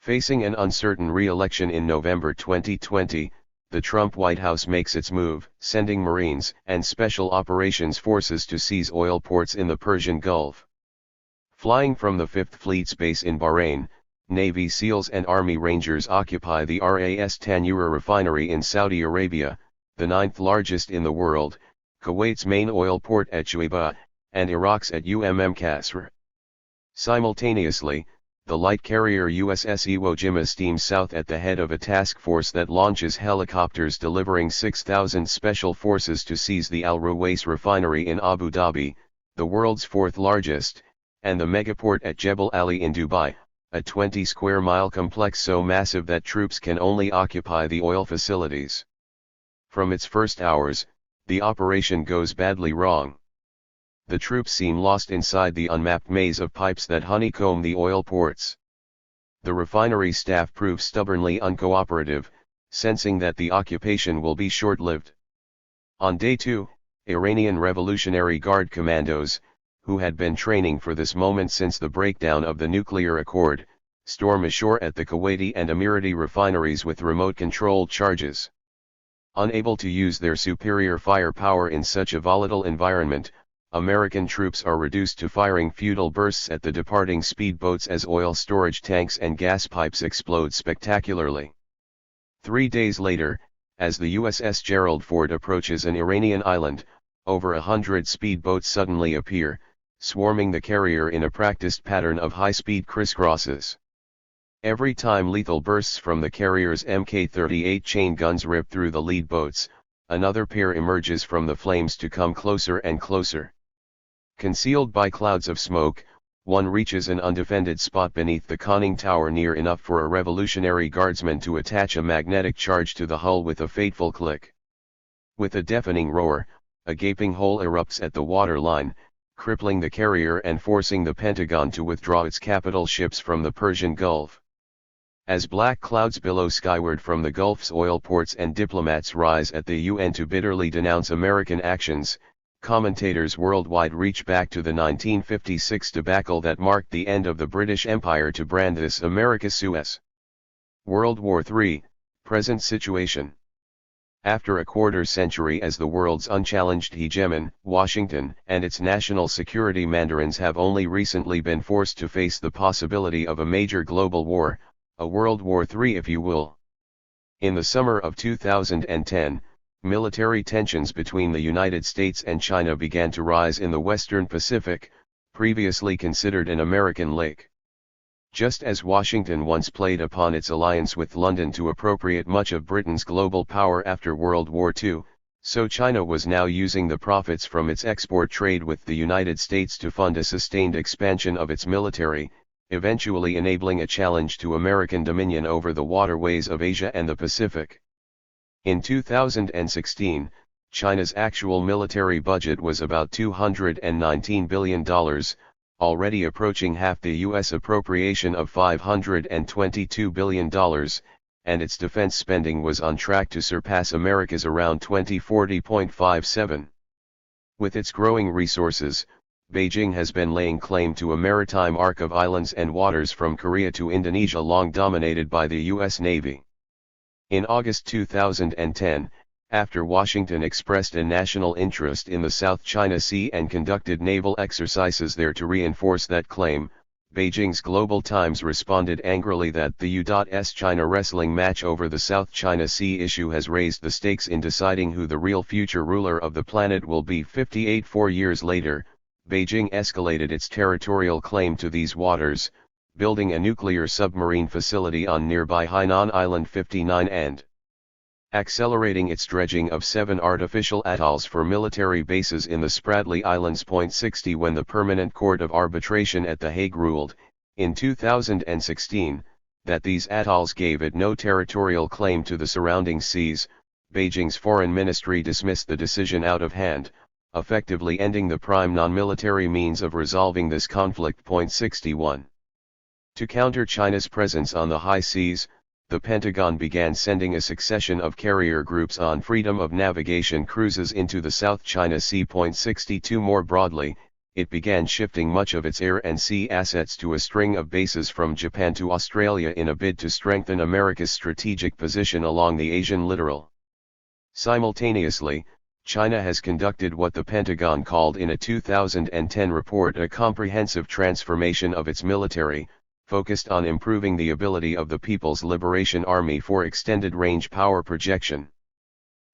Facing an uncertain re-election in November 2020, the Trump White House makes its move, sending Marines and Special Operations Forces to seize oil ports in the Persian Gulf. Flying from the 5th Fleet's base in Bahrain, Navy SEALs and Army Rangers occupy the Ras Tanura refinery in Saudi Arabia, the 9th largest in the world, Kuwait's main oil port at Shuaibah, and Iraq's at Qasr. Simultaneously, the light carrier USS Iwo Jima steams south at the head of a task force that launches helicopters delivering 6,000 special forces to seize the Al Ruwais refinery in Abu Dhabi, the world's 4th largest, and the megaport at Jebel Ali in Dubai, a 20-square-mile complex so massive that troops can only occupy the oil facilities. From its first hours, the operation goes badly wrong. The troops seem lost inside the unmapped maze of pipes that honeycomb the oil ports. The refinery staff proves stubbornly uncooperative, sensing that the occupation will be short-lived. On day 2, Iranian Revolutionary Guard commandos, who had been training for this moment since the breakdown of the nuclear accord, storm ashore at the Kuwaiti and Emirati refineries with remote-controlled charges. Unable to use their superior firepower in such a volatile environment, American troops are reduced to firing futile bursts at the departing speedboats as oil storage tanks and gas pipes explode spectacularly. 3 days later, as the USS Gerald Ford approaches an Iranian island, over 100 speedboats suddenly appear, swarming the carrier in a practiced pattern of high-speed crisscrosses. Every time lethal bursts from the carrier's Mk-38 chain guns rip through the lead boats, another pair emerges from the flames to come closer and closer. Concealed by clouds of smoke, one reaches an undefended spot beneath the conning tower near enough for a Revolutionary Guardsman to attach a magnetic charge to the hull with a fateful click. With a deafening roar, a gaping hole erupts at the waterline, crippling the carrier and forcing the Pentagon to withdraw its capital ships from the Persian Gulf. As black clouds billow skyward from the Gulf's oil ports and diplomats rise at the UN to bitterly denounce American actions, commentators worldwide reach back to the 1956 debacle that marked the end of the British Empire to brand this America's Suez. World War III, present situation. After a quarter-century as the world's unchallenged hegemon, Washington and its national security mandarins have only recently been forced to face the possibility of a major global war, a World War III if you will. In the summer of 2010, military tensions between the United States and China began to rise in the Western Pacific, previously considered an American lake. Just as Washington once played upon its alliance with London to appropriate much of Britain's global power after World War II, so China was now using the profits from its export trade with the United States to fund a sustained expansion of its military, eventually enabling a challenge to American dominion over the waterways of Asia and the Pacific. In 2016, China's actual military budget was about $219 billion, already approaching half the U.S. appropriation of $522 billion, and its defense spending was on track to surpass America's around 2040.57. With its growing resources, Beijing has been laying claim to a maritime arc of islands and waters from Korea to Indonesia long dominated by the U.S. Navy. In August 2010, after Washington expressed a national interest in the South China Sea and conducted naval exercises there to reinforce that claim, Beijing's Global Times responded angrily that the U.S. China wrestling match over the South China Sea issue has raised the stakes in deciding who the real future ruler of the planet will be. 4 years later, Beijing escalated its territorial claim to these waters, building a nuclear submarine facility on nearby Hainan Island 59 and accelerating its dredging of 7 artificial atolls for military bases in the Spratly Islands. 60 When the Permanent Court of Arbitration at The Hague ruled, in 2016, that these atolls gave it no territorial claim to the surrounding seas, Beijing's foreign ministry dismissed the decision out of hand, effectively ending the prime non-military means of resolving this conflict. 61 To counter China's presence on the high seas, the Pentagon began sending a succession of carrier groups on freedom of navigation cruises into the South China Sea. 62 More broadly, it began shifting much of its air and sea assets to a string of bases from Japan to Australia in a bid to strengthen America's strategic position along the Asian littoral. Simultaneously, China has conducted what the Pentagon called in a 2010 report a comprehensive transformation of its military, focused on improving the ability of the People's Liberation Army for extended-range power projection.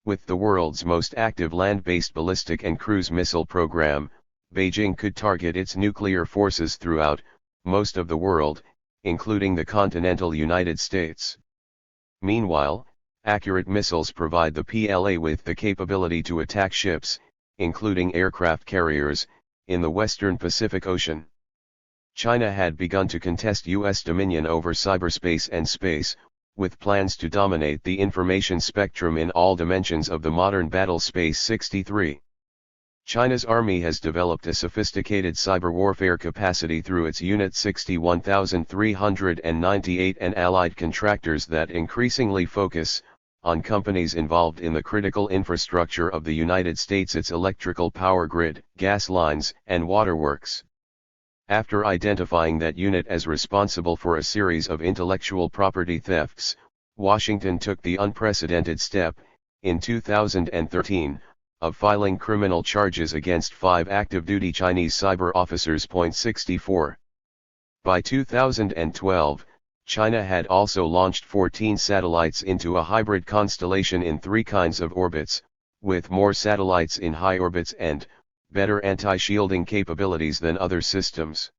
With the world's most active land-based ballistic and cruise missile program, Beijing could target its nuclear forces throughout most of the world, including the continental United States. Meanwhile, accurate missiles provide the PLA with the capability to attack ships, including aircraft carriers, in the western Pacific Ocean. China had begun to contest U.S. dominion over cyberspace and space, with plans to dominate the information spectrum in all dimensions of the modern battle space. 63 China's army has developed a sophisticated cyber warfare capacity through its Unit 61,398 and allied contractors that increasingly focus on companies involved in the critical infrastructure of the United States, its electrical power grid, gas lines, and waterworks. After identifying that unit as responsible for a series of intellectual property thefts, Washington took the unprecedented step, in 2013, of filing criminal charges against 5 active-duty Chinese cyber officers. 64 By 2012, China had also launched 14 satellites into a hybrid constellation in 3 kinds of orbits, with more satellites in high orbits and better anti-shielding capabilities than other systems.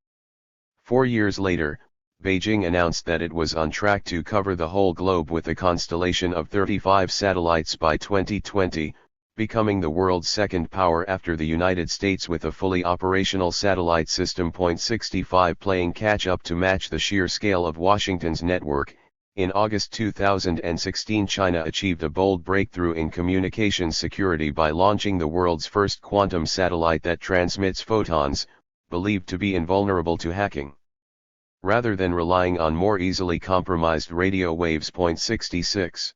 4 years later, Beijing announced that it was on track to cover the whole globe with a constellation of 35 satellites by 2020, becoming the world's second power after the United States with a fully operational satellite system. 65 Playing catch-up to match the sheer scale of Washington's network, in August 2016 China achieved a bold breakthrough in communications security by launching the world's first quantum satellite that transmits photons, believed to be invulnerable to hacking. Rather than relying on more easily compromised radio waves. 66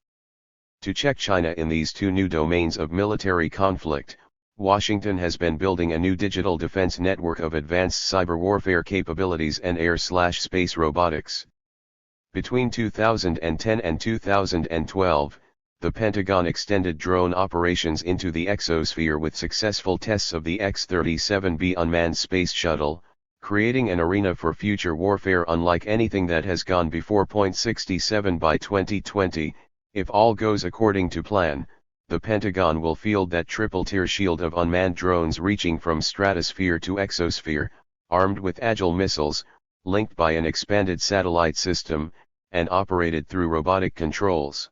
To check China in these 2 new domains of military conflict, Washington has been building a new digital defense network of advanced cyber warfare capabilities and air/space robotics. Between 2010 and 2012, the Pentagon extended drone operations into the exosphere with successful tests of the X-37B unmanned space shuttle, creating an arena for future warfare unlike anything that has gone before. 67 By 2020, if all goes according to plan, the Pentagon will field that triple-tier shield of unmanned drones reaching from stratosphere to exosphere, armed with agile missiles, linked by an expanded satellite system, and operated through robotic controls.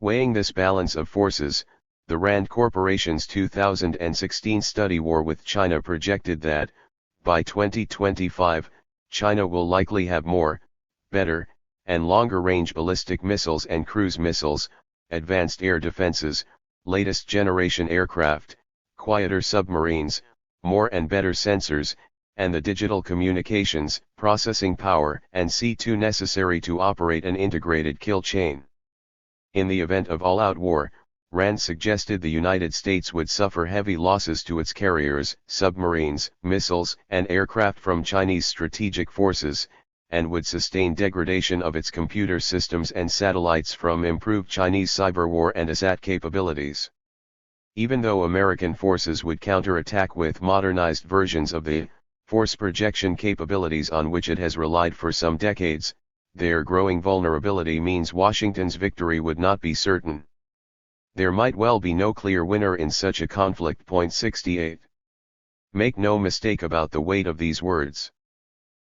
Weighing this balance of forces, the RAND Corporation's 2016 study War with China projected that, by 2025, China will likely have more, better, and longer-range ballistic missiles and cruise missiles, advanced air defenses, latest generation aircraft, quieter submarines, more and better sensors, and the digital communications, processing power, and C2 necessary to operate an integrated kill chain. In the event of all-out war, RAND suggested the United States would suffer heavy losses to its carriers, submarines, missiles, and aircraft from Chinese strategic forces, and would sustain degradation of its computer systems and satellites from improved Chinese cyber war and ASAT capabilities. Even though American forces would counterattack with modernized versions of the force projection capabilities on which it has relied for some decades, their growing vulnerability means Washington's victory would not be certain. There might well be no clear winner in such a conflict. 68. Make no mistake about the weight of these words.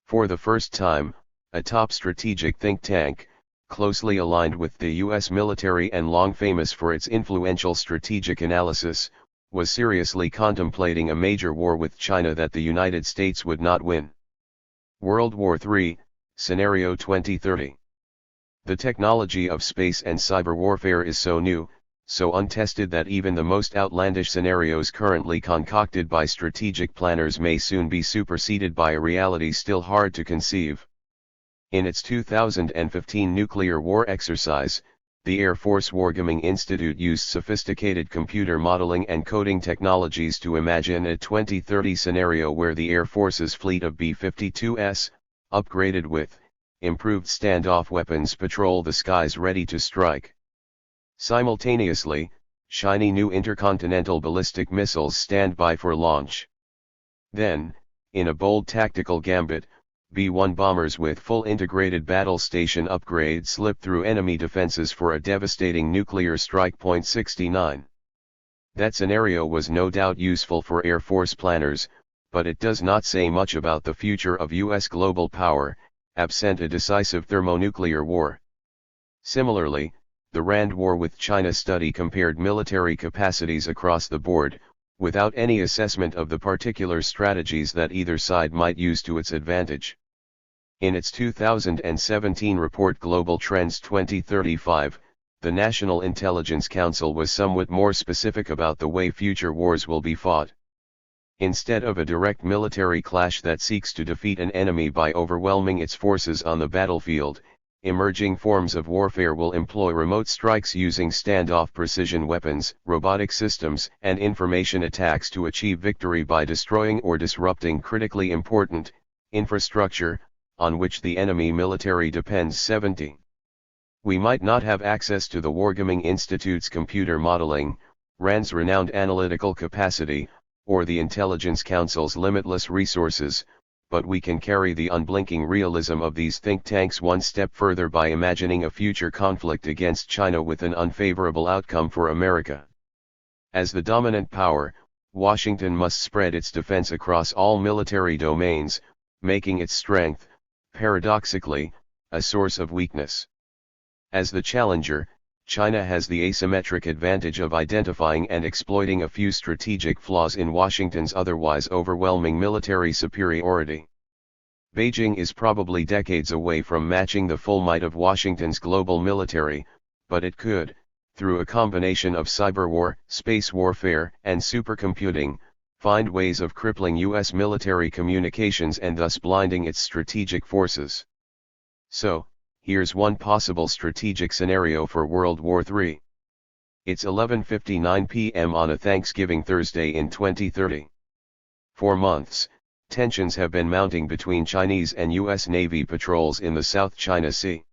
For the first time, a top strategic think tank, closely aligned with the U.S. military and long famous for its influential strategic analysis, was seriously contemplating a major war with China that the United States would not win. World War III, Scenario 2030. The technology of space and cyber warfare is so new, so untested that even the most outlandish scenarios currently concocted by strategic planners may soon be superseded by a reality still hard to conceive. In its 2015 nuclear war exercise, the Air Force Wargaming Institute used sophisticated computer modeling and coding technologies to imagine a 2030 scenario where the Air Force's fleet of B-52s, upgraded with improved standoff weapons, patrol the skies ready to strike. Simultaneously, shiny new intercontinental ballistic missiles stand by for launch. Then, in a bold tactical gambit, B-1 bombers with full integrated battle station upgrade slip through enemy defenses for a devastating nuclear strike. 69. That scenario was no doubt useful for Air Force planners, but it does not say much about the future of U.S. global power, absent a decisive thermonuclear war. Similarly, the RAND war with China study compared military capacities across the board, without any assessment of the particular strategies that either side might use to its advantage. In its 2017 report Global Trends 2035, the National Intelligence Council was somewhat more specific about the way future wars will be fought. Instead of a direct military clash that seeks to defeat an enemy by overwhelming its forces on the battlefield, emerging forms of warfare will employ remote strikes using standoff precision weapons, robotic systems, and information attacks to achieve victory by destroying or disrupting critically important infrastructure, on which the enemy military depends. 70. We might not have access to the Wargaming Institute's computer modeling, RAND's renowned analytical capacity, or the Intelligence Council's limitless resources, but we can carry the unblinking realism of these think tanks one step further by imagining a future conflict against China with an unfavorable outcome for America. As the dominant power, Washington must spread its defense across all military domains, making its strength, paradoxically, a source of weakness. As the challenger, China has the asymmetric advantage of identifying and exploiting a few strategic flaws in Washington's otherwise overwhelming military superiority. Beijing is probably decades away from matching the full might of Washington's global military, but it could, through a combination of cyber war, space warfare, and supercomputing, find ways of crippling U.S. military communications and thus blinding its strategic forces. So, here's one possible strategic scenario for World War III. It's 11:59 p.m. on a Thanksgiving Thursday in 2030. For months, tensions have been mounting between Chinese and U.S. Navy patrols in the South China Sea.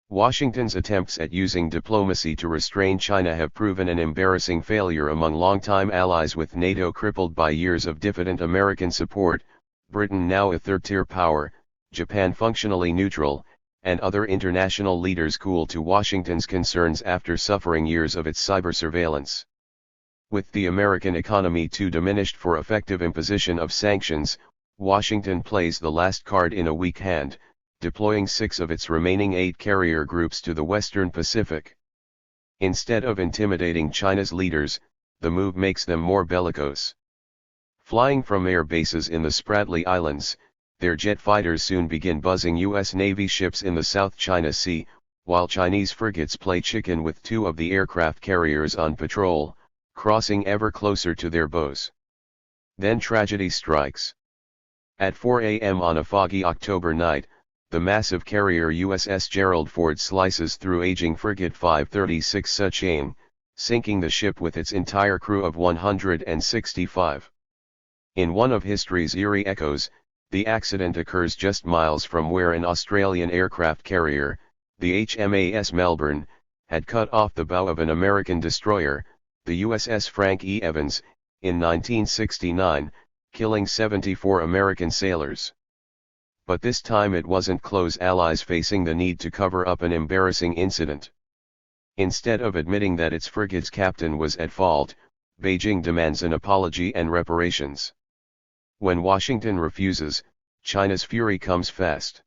Washington's attempts at using diplomacy to restrain China have proven an embarrassing failure among longtime allies, with NATO crippled by years of diffident American support, Britain now a third-tier power, Japan functionally neutral, and other international leaders cool to Washington's concerns after suffering years of its cyber surveillance. With the American economy too diminished for effective imposition of sanctions, Washington plays the last card in a weak hand, deploying 6 of its remaining 8 carrier groups to the Western Pacific. Instead of intimidating China's leaders, the move makes them more bellicose. Flying from air bases in the Spratly Islands, their jet fighters soon begin buzzing U.S. Navy ships in the South China Sea, while Chinese frigates play chicken with 2 of the aircraft carriers on patrol, crossing ever closer to their bows. Then tragedy strikes. At 4 a.m. on a foggy October night, the massive carrier USS Gerald Ford slices through aging frigate 536 Suchain, sinking the ship with its entire crew of 165. In one of history's eerie echoes, the accident occurs just miles from where an Australian aircraft carrier, the HMAS Melbourne, had cut off the bow of an American destroyer, the USS Frank E. Evans, in 1969, killing 74 American sailors. But this time it wasn't close allies facing the need to cover up an embarrassing incident. Instead of admitting that its frigate's captain was at fault, Beijing demands an apology and reparations. When Washington refuses, China's fury comes fast.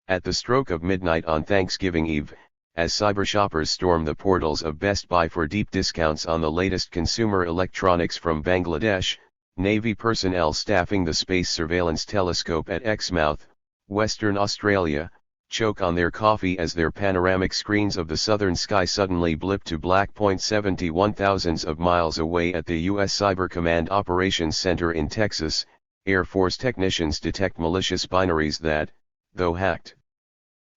At the stroke of midnight on Thanksgiving Eve, as cyber shoppers storm the portals of Best Buy for deep discounts on the latest consumer electronics from Bangladesh, Navy personnel staffing the Space Surveillance Telescope at Exmouth, Western Australia, choke on their coffee as their panoramic screens of the southern sky suddenly blip to black. 71 thousands of miles away at the U.S. Cyber Command Operations Center in Texas, Air Force technicians detect malicious binaries that, though hacked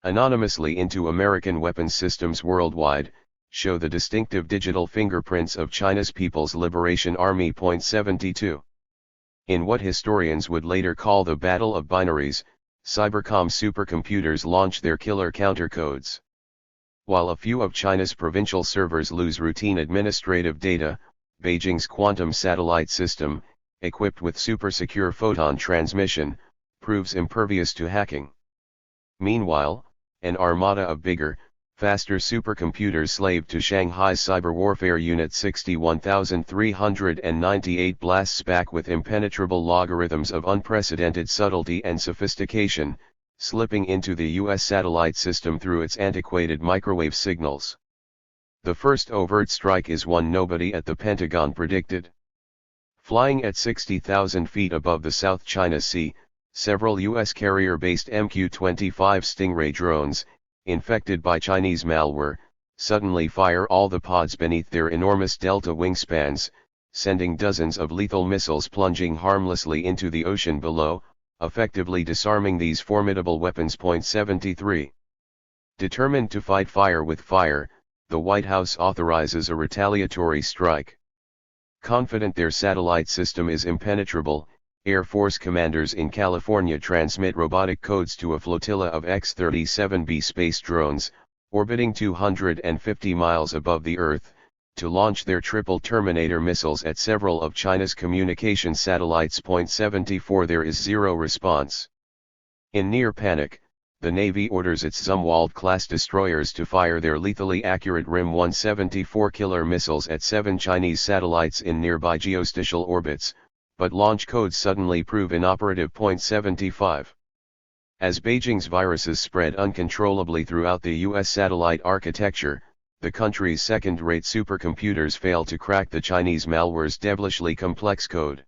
anonymously into American weapons systems worldwide, show the distinctive digital fingerprints of China's People's Liberation Army. 72. In what historians would later call the Battle of Binaries, cybercom supercomputers launch their killer countercodes. While a few of China's provincial servers lose routine administrative data, Beijing's quantum satellite system, equipped with super-secure photon transmission, proves impervious to hacking. Meanwhile, an armada of bigger, faster supercomputers slaved to Shanghai's cyber warfare unit 61,398 blasts back with impenetrable logarithms of unprecedented subtlety and sophistication, slipping into the U.S. satellite system through its antiquated microwave signals. The first overt strike is one nobody at the Pentagon predicted. Flying at 60,000 feet above the South China Sea, several U.S. carrier-based MQ-25 Stingray drones, infected by Chinese malware, suddenly fire all the pods beneath their enormous delta wingspans, sending dozens of lethal missiles plunging harmlessly into the ocean below, effectively disarming these formidable weapons. 73. Determined to fight fire with fire, the White House authorizes a retaliatory strike. Confident their satellite system is impenetrable, Air Force commanders in California transmit robotic codes to a flotilla of X-37B space drones, orbiting 250 miles above the Earth, to launch their triple Terminator missiles at several of China's communication satellites. 74. There is zero response. In near panic, the Navy orders its Zumwalt-class destroyers to fire their lethally accurate RIM-174 killer missiles at 7 Chinese satellites in nearby geostationary orbits, but launch codes suddenly prove inoperative. 75. As Beijing's viruses spread uncontrollably throughout the U.S. satellite architecture, the country's second-rate supercomputers fail to crack the Chinese malware's devilishly complex code.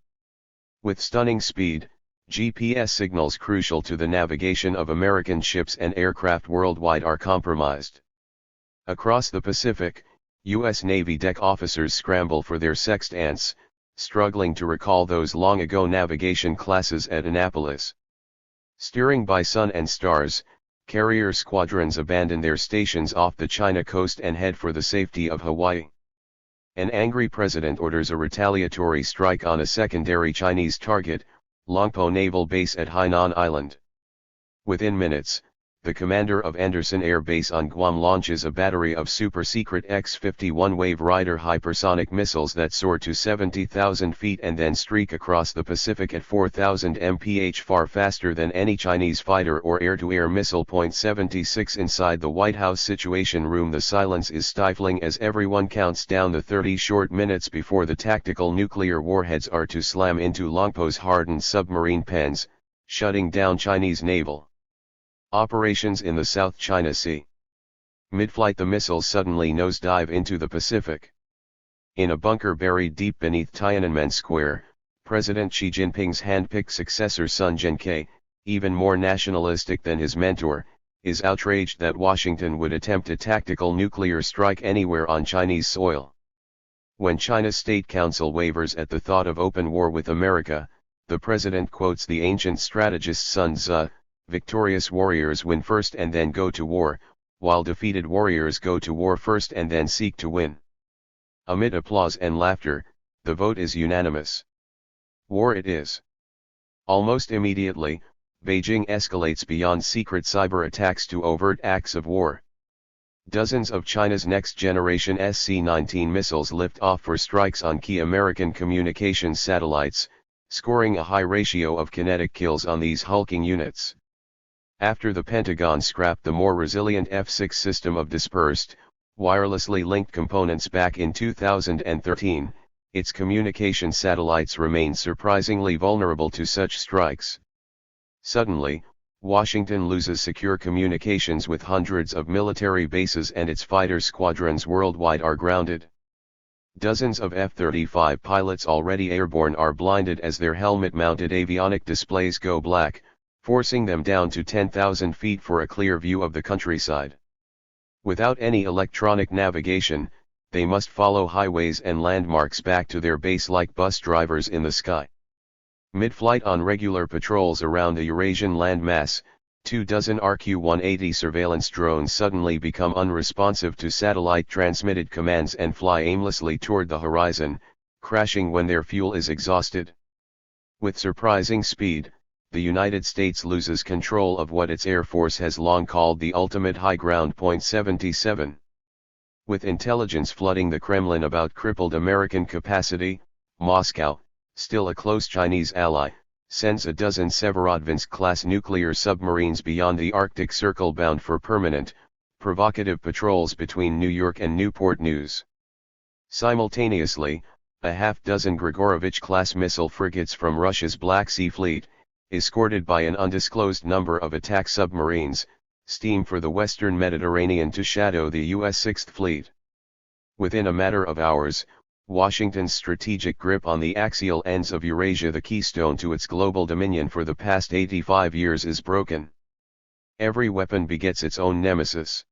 With stunning speed, GPS signals crucial to the navigation of American ships and aircraft worldwide are compromised. Across the Pacific, U.S. Navy deck officers scramble for their sextants, struggling to recall those long-ago navigation classes at Annapolis. Steering by sun and stars, carrier squadrons abandon their stations off the China coast and head for the safety of Hawaii. An angry president orders a retaliatory strike on a secondary Chinese target, Longpo Naval Base at Hainan Island. Within minutes, the commander of Andersen Air Base on Guam launches a battery of super-secret X-51 Wave Rider hypersonic missiles that soar to 70,000 feet and then streak across the Pacific at 4,000 mph, far faster than any Chinese fighter or air-to-air missile. 76. Inside the White House Situation Room, the silence is stifling as everyone counts down the 30 short minutes before the tactical nuclear warheads are to slam into Longpo's hardened submarine pens, shutting down Chinese naval operations in the South China Sea. Mid-flight, the missiles suddenly nosedive into the Pacific. In a bunker buried deep beneath Tiananmen Square, President Xi Jinping's hand-picked successor Sun Jianke, even more nationalistic than his mentor, is outraged that Washington would attempt a tactical nuclear strike anywhere on Chinese soil. When China's State Council wavers at the thought of open war with America, the president quotes the ancient strategist Sun Tzu, "Victorious warriors win first and then go to war, while defeated warriors go to war first and then seek to win." Amid applause and laughter, the vote is unanimous. War it is. Almost immediately, Beijing escalates beyond secret cyber attacks to overt acts of war. Dozens of China's next-generation SC-19 missiles lift off for strikes on key American communications satellites, scoring a high ratio of kinetic kills on these hulking units. After the Pentagon scrapped the more resilient F-6 system of dispersed, wirelessly linked components back in 2013, its communication satellites remained surprisingly vulnerable to such strikes. Suddenly, Washington loses secure communications with hundreds of military bases and its fighter squadrons worldwide are grounded. Dozens of F-35 pilots already airborne are blinded as their helmet-mounted avionic displays go black, forcing them down to 10,000 feet for a clear view of the countryside. Without any electronic navigation, they must follow highways and landmarks back to their base like bus drivers in the sky. Mid-flight on regular patrols around the Eurasian landmass, 24 RQ-180 surveillance drones suddenly become unresponsive to satellite-transmitted commands and fly aimlessly toward the horizon, crashing when their fuel is exhausted. With surprising speed, the United States loses control of what its Air Force has long called the ultimate high ground. 77. With intelligence flooding the Kremlin about crippled American capacity, Moscow, still a close Chinese ally, sends a dozen Severodvinsk-class nuclear submarines beyond the Arctic Circle bound for permanent, provocative patrols between New York and Newport News. Simultaneously, a half-dozen Grigorovich-class missile frigates from Russia's Black Sea Fleet, escorted by an undisclosed number of attack submarines, steam for the western Mediterranean to shadow the U.S. Sixth Fleet. Within a matter of hours, Washington's strategic grip on the axial ends of Eurasia, the keystone to its global dominion for the past 85 years, is broken. Every weapon begets its own nemesis.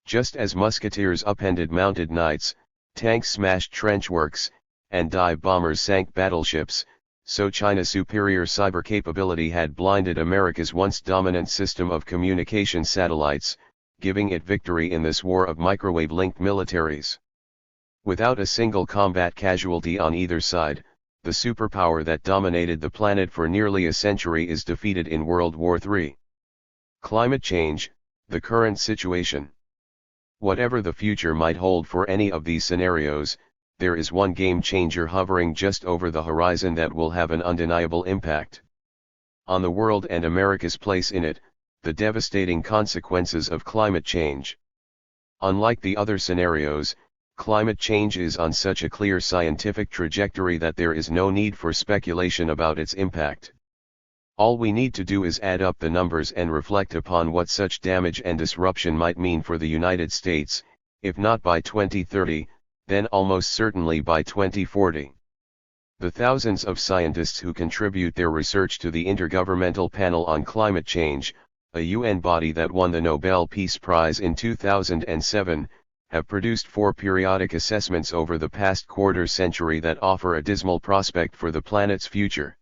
Just as musketeers upended mounted knights, tanks smashed trenchworks, and dive bombers sank battleships, so China's superior cyber capability had blinded America's once dominant system of communication satellites, giving it victory in this war of microwave-linked militaries. Without a single combat casualty on either side, the superpower that dominated the planet for nearly a century is defeated in World War III. Climate change, the current situation. Whatever the future might hold for any of these scenarios, there is one game changer hovering just over the horizon that will have an undeniable impact on the world and America's place in it: the devastating consequences of climate change. Unlike the other scenarios, climate change is on such a clear scientific trajectory that there is no need for speculation about its impact. All we need to do is add up the numbers and reflect upon what such damage and disruption might mean for the United States, if not by 2030, then almost certainly by 2040. The thousands of scientists who contribute their research to the Intergovernmental Panel on Climate Change, a UN body that won the Nobel Peace Prize in 2007, have produced 4 periodic assessments over the past quarter century that offer a dismal prospect for the planet's future.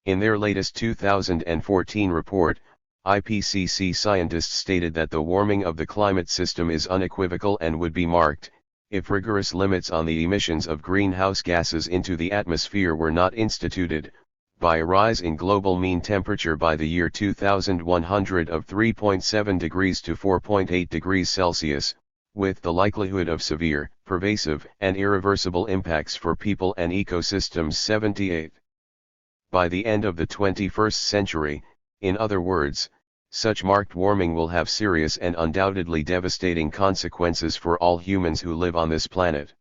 In their latest 2014 report, IPCC scientists stated that the warming of the climate system is unequivocal and would be marked, if rigorous limits on the emissions of greenhouse gases into the atmosphere were not instituted, by a rise in global mean temperature by the year 2100 of 3.7 degrees to 4.8 degrees Celsius, with the likelihood of severe, pervasive, and irreversible impacts for people and ecosystems. 78. By the end of the 21st century, in other words, such marked warming will have serious and undoubtedly devastating consequences for all humans who live on this planet.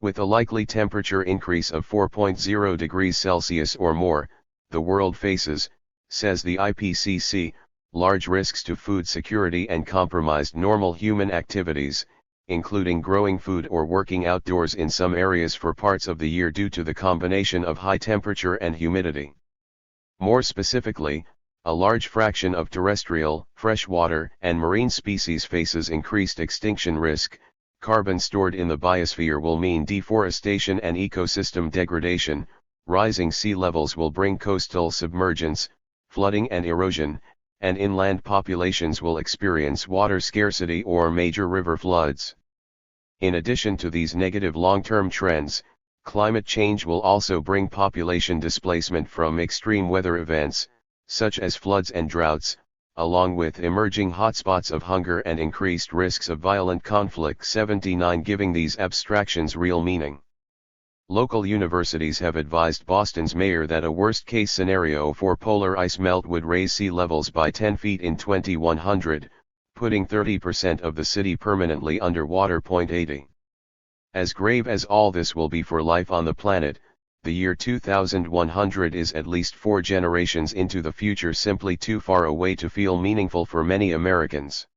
With a likely temperature increase of 4.0 degrees Celsius or more, the world faces, says the IPCC, large risks to food security and compromised normal human activities, including growing food or working outdoors in some areas for parts of the year due to the combination of high temperature and humidity. More specifically, a large fraction of terrestrial, freshwater, and marine species faces increased extinction risk. Carbon stored in the biosphere will mean deforestation and ecosystem degradation. Rising sea levels will bring coastal submergence, flooding and erosion, and inland populations will experience water scarcity or major river floods. In addition to these negative long-term trends, climate change will also bring population displacement from extreme weather events, such as floods and droughts, along with emerging hotspots of hunger and increased risks of violent conflict. 79. Giving these abstractions real meaning. Local universities have advised Boston's mayor that a worst-case scenario for polar ice melt would raise sea levels by 10 feet in 2100, putting 30% of the city permanently underwater. 80. As grave as all this will be for life on the planet, the year 2100 is at least 4 generations into the future, simply too far away to feel meaningful for many Americans.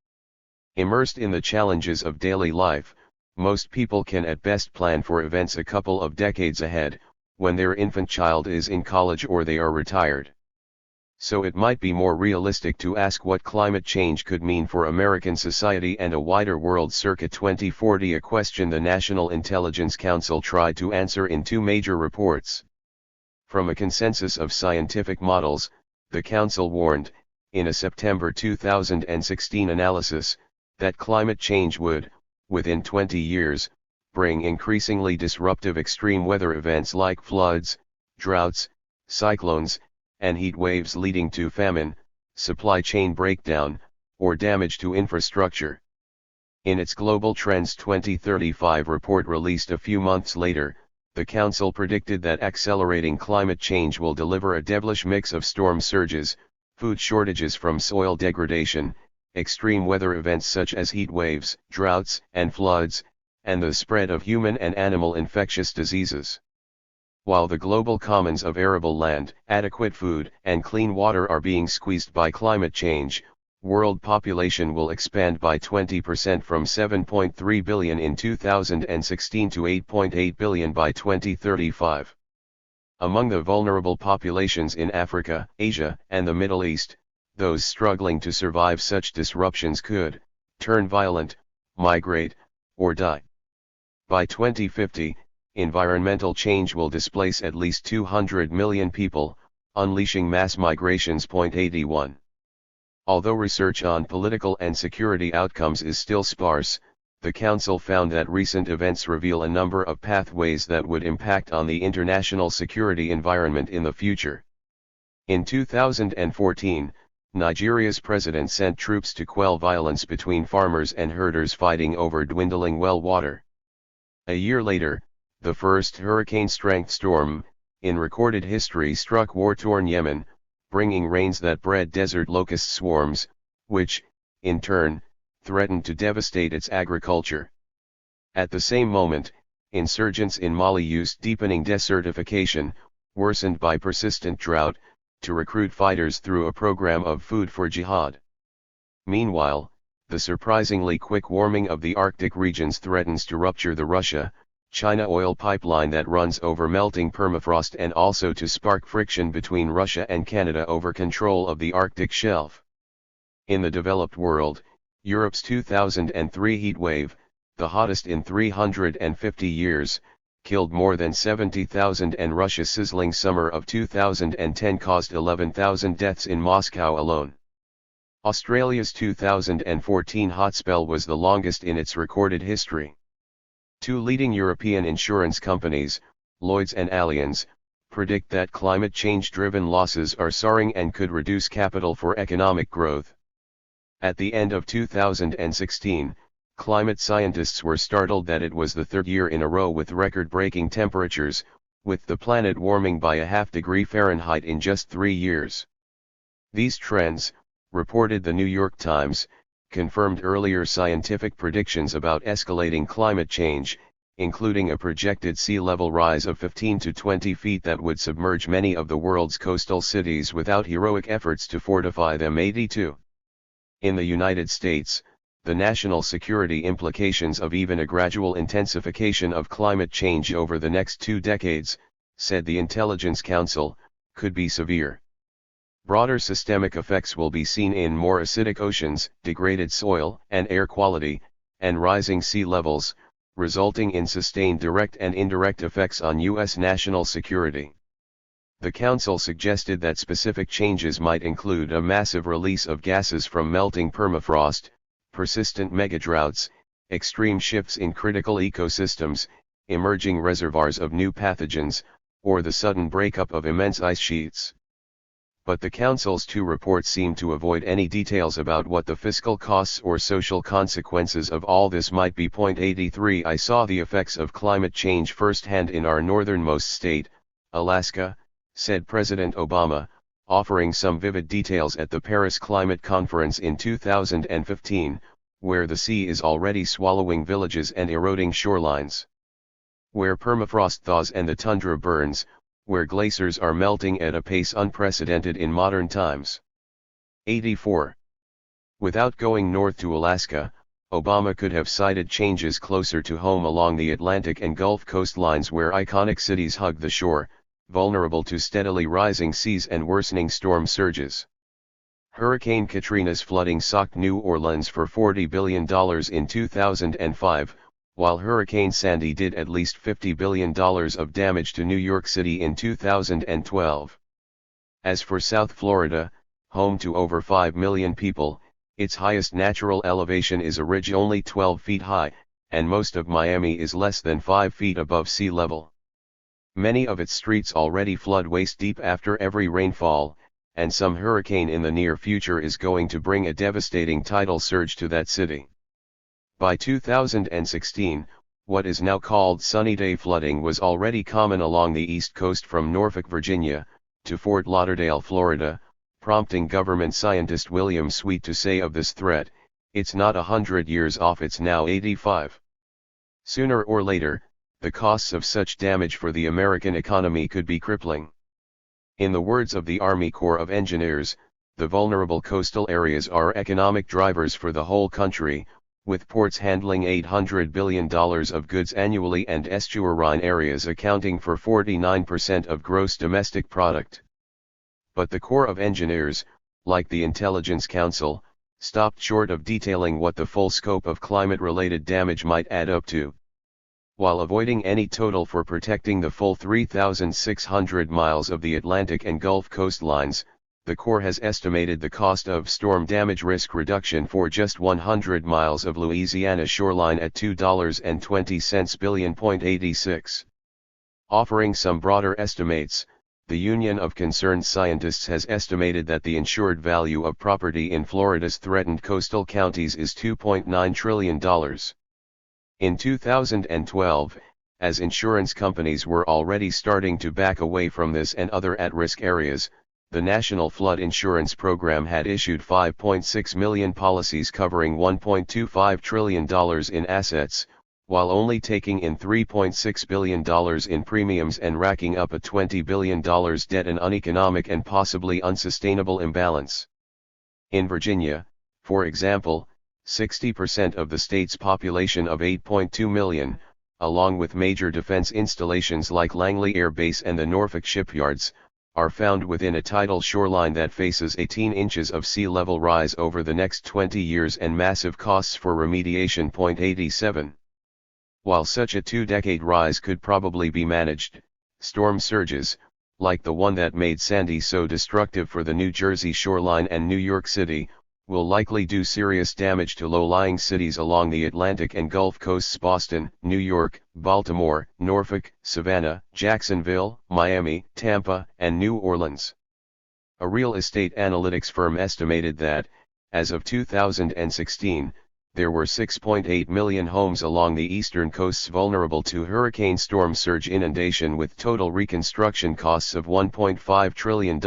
Immersed in the challenges of daily life, most people can at best plan for events a couple of decades ahead, when their infant child is in college or they are retired. So it might be more realistic to ask what climate change could mean for American society and a wider world circa 2040, a question the National Intelligence Council tried to answer in 2 major reports. From a consensus of scientific models, the Council warned, in a September 2016 analysis, that climate change would, within 20 years, bring increasingly disruptive extreme weather events like floods, droughts, cyclones, and heat waves leading to famine, supply chain breakdown, or damage to infrastructure. In its Global Trends 2035 report released a few months later, the Council predicted that accelerating climate change will deliver a devilish mix of storm surges, food shortages from soil degradation, extreme weather events such as heat waves, droughts, and floods, and the spread of human and animal infectious diseases. While the global commons of arable land, adequate food, and clean water are being squeezed by climate change, world population will expand by 20% from 7.3 billion in 2016 to 8.8 billion by 2035. Among the vulnerable populations in Africa, Asia, and the Middle East, those struggling to survive such disruptions could turn violent, migrate, or die. By 2050, environmental change will displace at least 200 million people, unleashing mass migrations. 81. Although research on political and security outcomes is still sparse, the Council found that recent events reveal a number of pathways that would impact on the international security environment in the future. In 2014, Nigeria's president sent troops to quell violence between farmers and herders fighting over dwindling well water. A year later, the first hurricane-strength storm, in recorded history, struck war-torn Yemen, bringing rains that bred desert locust swarms, which, in turn, threatened to devastate its agriculture. At the same moment, insurgents in Mali used deepening desertification, worsened by persistent drought, to recruit fighters through a program of food for jihad. Meanwhile, the surprisingly quick warming of the Arctic regions threatens to rupture the Russia-China oil pipeline that runs over melting permafrost, and also to spark friction between Russia and Canada over control of the Arctic shelf. In the developed world, Europe's 2003 heat wave, the hottest in 350 years, killed more than 70,000, and Russia's sizzling summer of 2010 caused 11,000 deaths in Moscow alone. Australia's 2014 hot spell was the longest in its recorded history. 2 leading European insurance companies, Lloyd's and Allianz, predict that climate change-driven losses are soaring and could reduce capital for economic growth. At the end of 2016, climate scientists were startled that it was the 3rd year in a row with record-breaking temperatures, with the planet warming by a half degree Fahrenheit in just 3 years. These trends, reported the New York Times, confirmed earlier scientific predictions about escalating climate change, including a projected sea level rise of 15 to 20 feet that would submerge many of the world's coastal cities without heroic efforts to fortify them. 82. In the United States, the national security implications of even a gradual intensification of climate change over the next 2 decades, said the Intelligence Council, could be severe. Broader systemic effects will be seen in more acidic oceans, degraded soil and air quality, and rising sea levels, resulting in sustained direct and indirect effects on U.S. national security. The Council suggested that specific changes might include a massive release of gases from melting permafrost, persistent megadroughts, extreme shifts in critical ecosystems, emerging reservoirs of new pathogens, or the sudden breakup of immense ice sheets. but the Council's two reports seem to avoid any details about what the fiscal costs or social consequences of all this might be. 83 I saw the effects of climate change firsthand in our northernmost state, Alaska, said President Obama, offering some vivid details at the Paris Climate Conference in 2015, where the sea is already swallowing villages and eroding shorelines. Where permafrost thaws and the tundra burns, where glaciers are melting at a pace unprecedented in modern times. 84. Without going north to Alaska, Obama could have cited changes closer to home along the Atlantic and Gulf coastlines where iconic cities hug the shore, vulnerable to steadily rising seas and worsening storm surges. Hurricane Katrina's flooding socked New Orleans for $40 billion in 2005, while Hurricane Sandy did at least $50 billion of damage to New York City in 2012. As for South Florida, home to over 5 million people, its highest natural elevation is a ridge only 12 feet high, and most of Miami is less than 5 feet above sea level. Many of its streets already flood waist deep after every rainfall, and some hurricane in the near future is going to bring a devastating tidal surge to that city. By 2016, what is now called sunny day flooding was already common along the east coast from Norfolk, Virginia, to Fort Lauderdale, Florida, prompting government scientist William Sweet to say of this threat, "It's not 100 years off, it's now 85. Sooner or later, the costs of such damage for the American economy could be crippling. In the words of the Army Corps of Engineers, the vulnerable coastal areas are economic drivers for the whole country, with ports handling $800 billion of goods annually and estuarine areas accounting for 49% of gross domestic product. But the Corps of Engineers, like the Intelligence Council, stopped short of detailing what the full scope of climate-related damage might add up to. While avoiding any total for protecting the full 3,600 miles of the Atlantic and Gulf coastlines, the Corps has estimated the cost of storm damage risk reduction for just 100 miles of Louisiana shoreline at $2.20 billion. 86. Offering some broader estimates, the Union of Concerned Scientists has estimated that the insured value of property in Florida's threatened coastal counties is $2.9 trillion. In 2012, as insurance companies were already starting to back away from this and other at-risk areas, the National Flood Insurance Program had issued 5.6 million policies covering $1.25 trillion in assets, while only taking in $3.6 billion in premiums and racking up a $20 billion debt, an uneconomic and possibly unsustainable imbalance. In Virginia, for example, 60% of the state's population of 8.2 million, along with major defense installations like Langley Air Base and the Norfolk shipyards, are found within a tidal shoreline that faces 18 inches of sea level rise over the next 20 years and massive costs for remediation. 87. While such a two-decade rise could probably be managed, storm surges, like the one that made Sandy so destructive for the New Jersey shoreline and New York City, will likely do serious damage to low-lying cities along the Atlantic and Gulf coasts: Boston, New York, Baltimore, Norfolk, Savannah, Jacksonville, Miami, Tampa, and New Orleans. A real estate analytics firm estimated that, as of 2016, there were 6.8 million homes along the eastern coasts vulnerable to hurricane storm surge inundation, with total reconstruction costs of $1.5 trillion.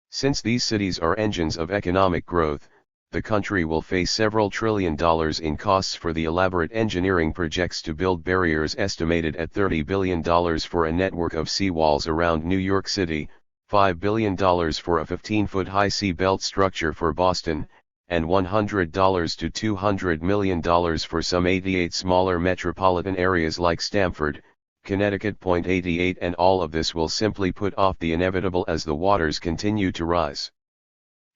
Since these cities are engines of economic growth, the country will face several $1 trillion in costs for the elaborate engineering projects to build barriers estimated at $30 billion for a network of seawalls around New York City, $5 billion for a 15-foot high seabelt structure for Boston, and $100 to $200 million for some 88 smaller metropolitan areas like Stamford, Connecticut. 88. And all of this will simply put off the inevitable as the waters continue to rise.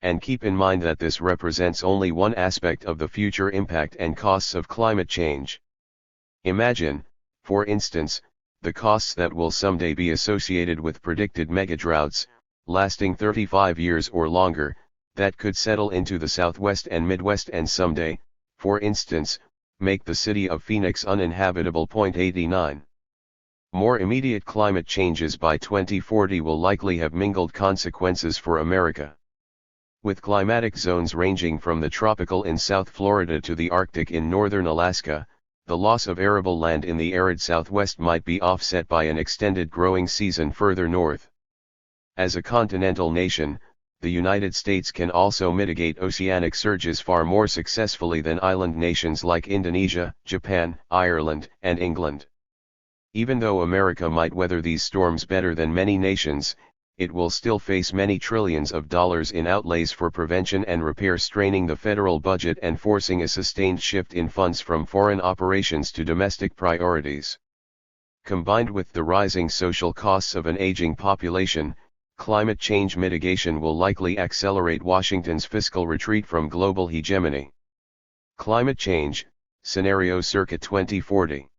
And keep in mind that this represents only one aspect of the future impact and costs of climate change. Imagine, for instance, the costs that will someday be associated with predicted megadroughts, lasting 35 years or longer, that could settle into the Southwest and Midwest and someday, for instance, make the city of Phoenix uninhabitable. 89. More immediate climate changes by 2040 will likely have mingled consequences for America. With climatic zones ranging from the tropical in South Florida to the Arctic in northern Alaska, the loss of arable land in the arid southwest might be offset by an extended growing season further north. As a continental nation, the United States can also mitigate oceanic surges far more successfully than island nations like Indonesia, Japan, Ireland, and England. Even though America might weather these storms better than many nations, it will still face many trillions of dollars in outlays for prevention and repair, straining the federal budget and forcing a sustained shift in funds from foreign operations to domestic priorities. Combined with the rising social costs of an aging population, climate change mitigation will likely accelerate Washington's fiscal retreat from global hegemony. Climate change, scenario circa 2040.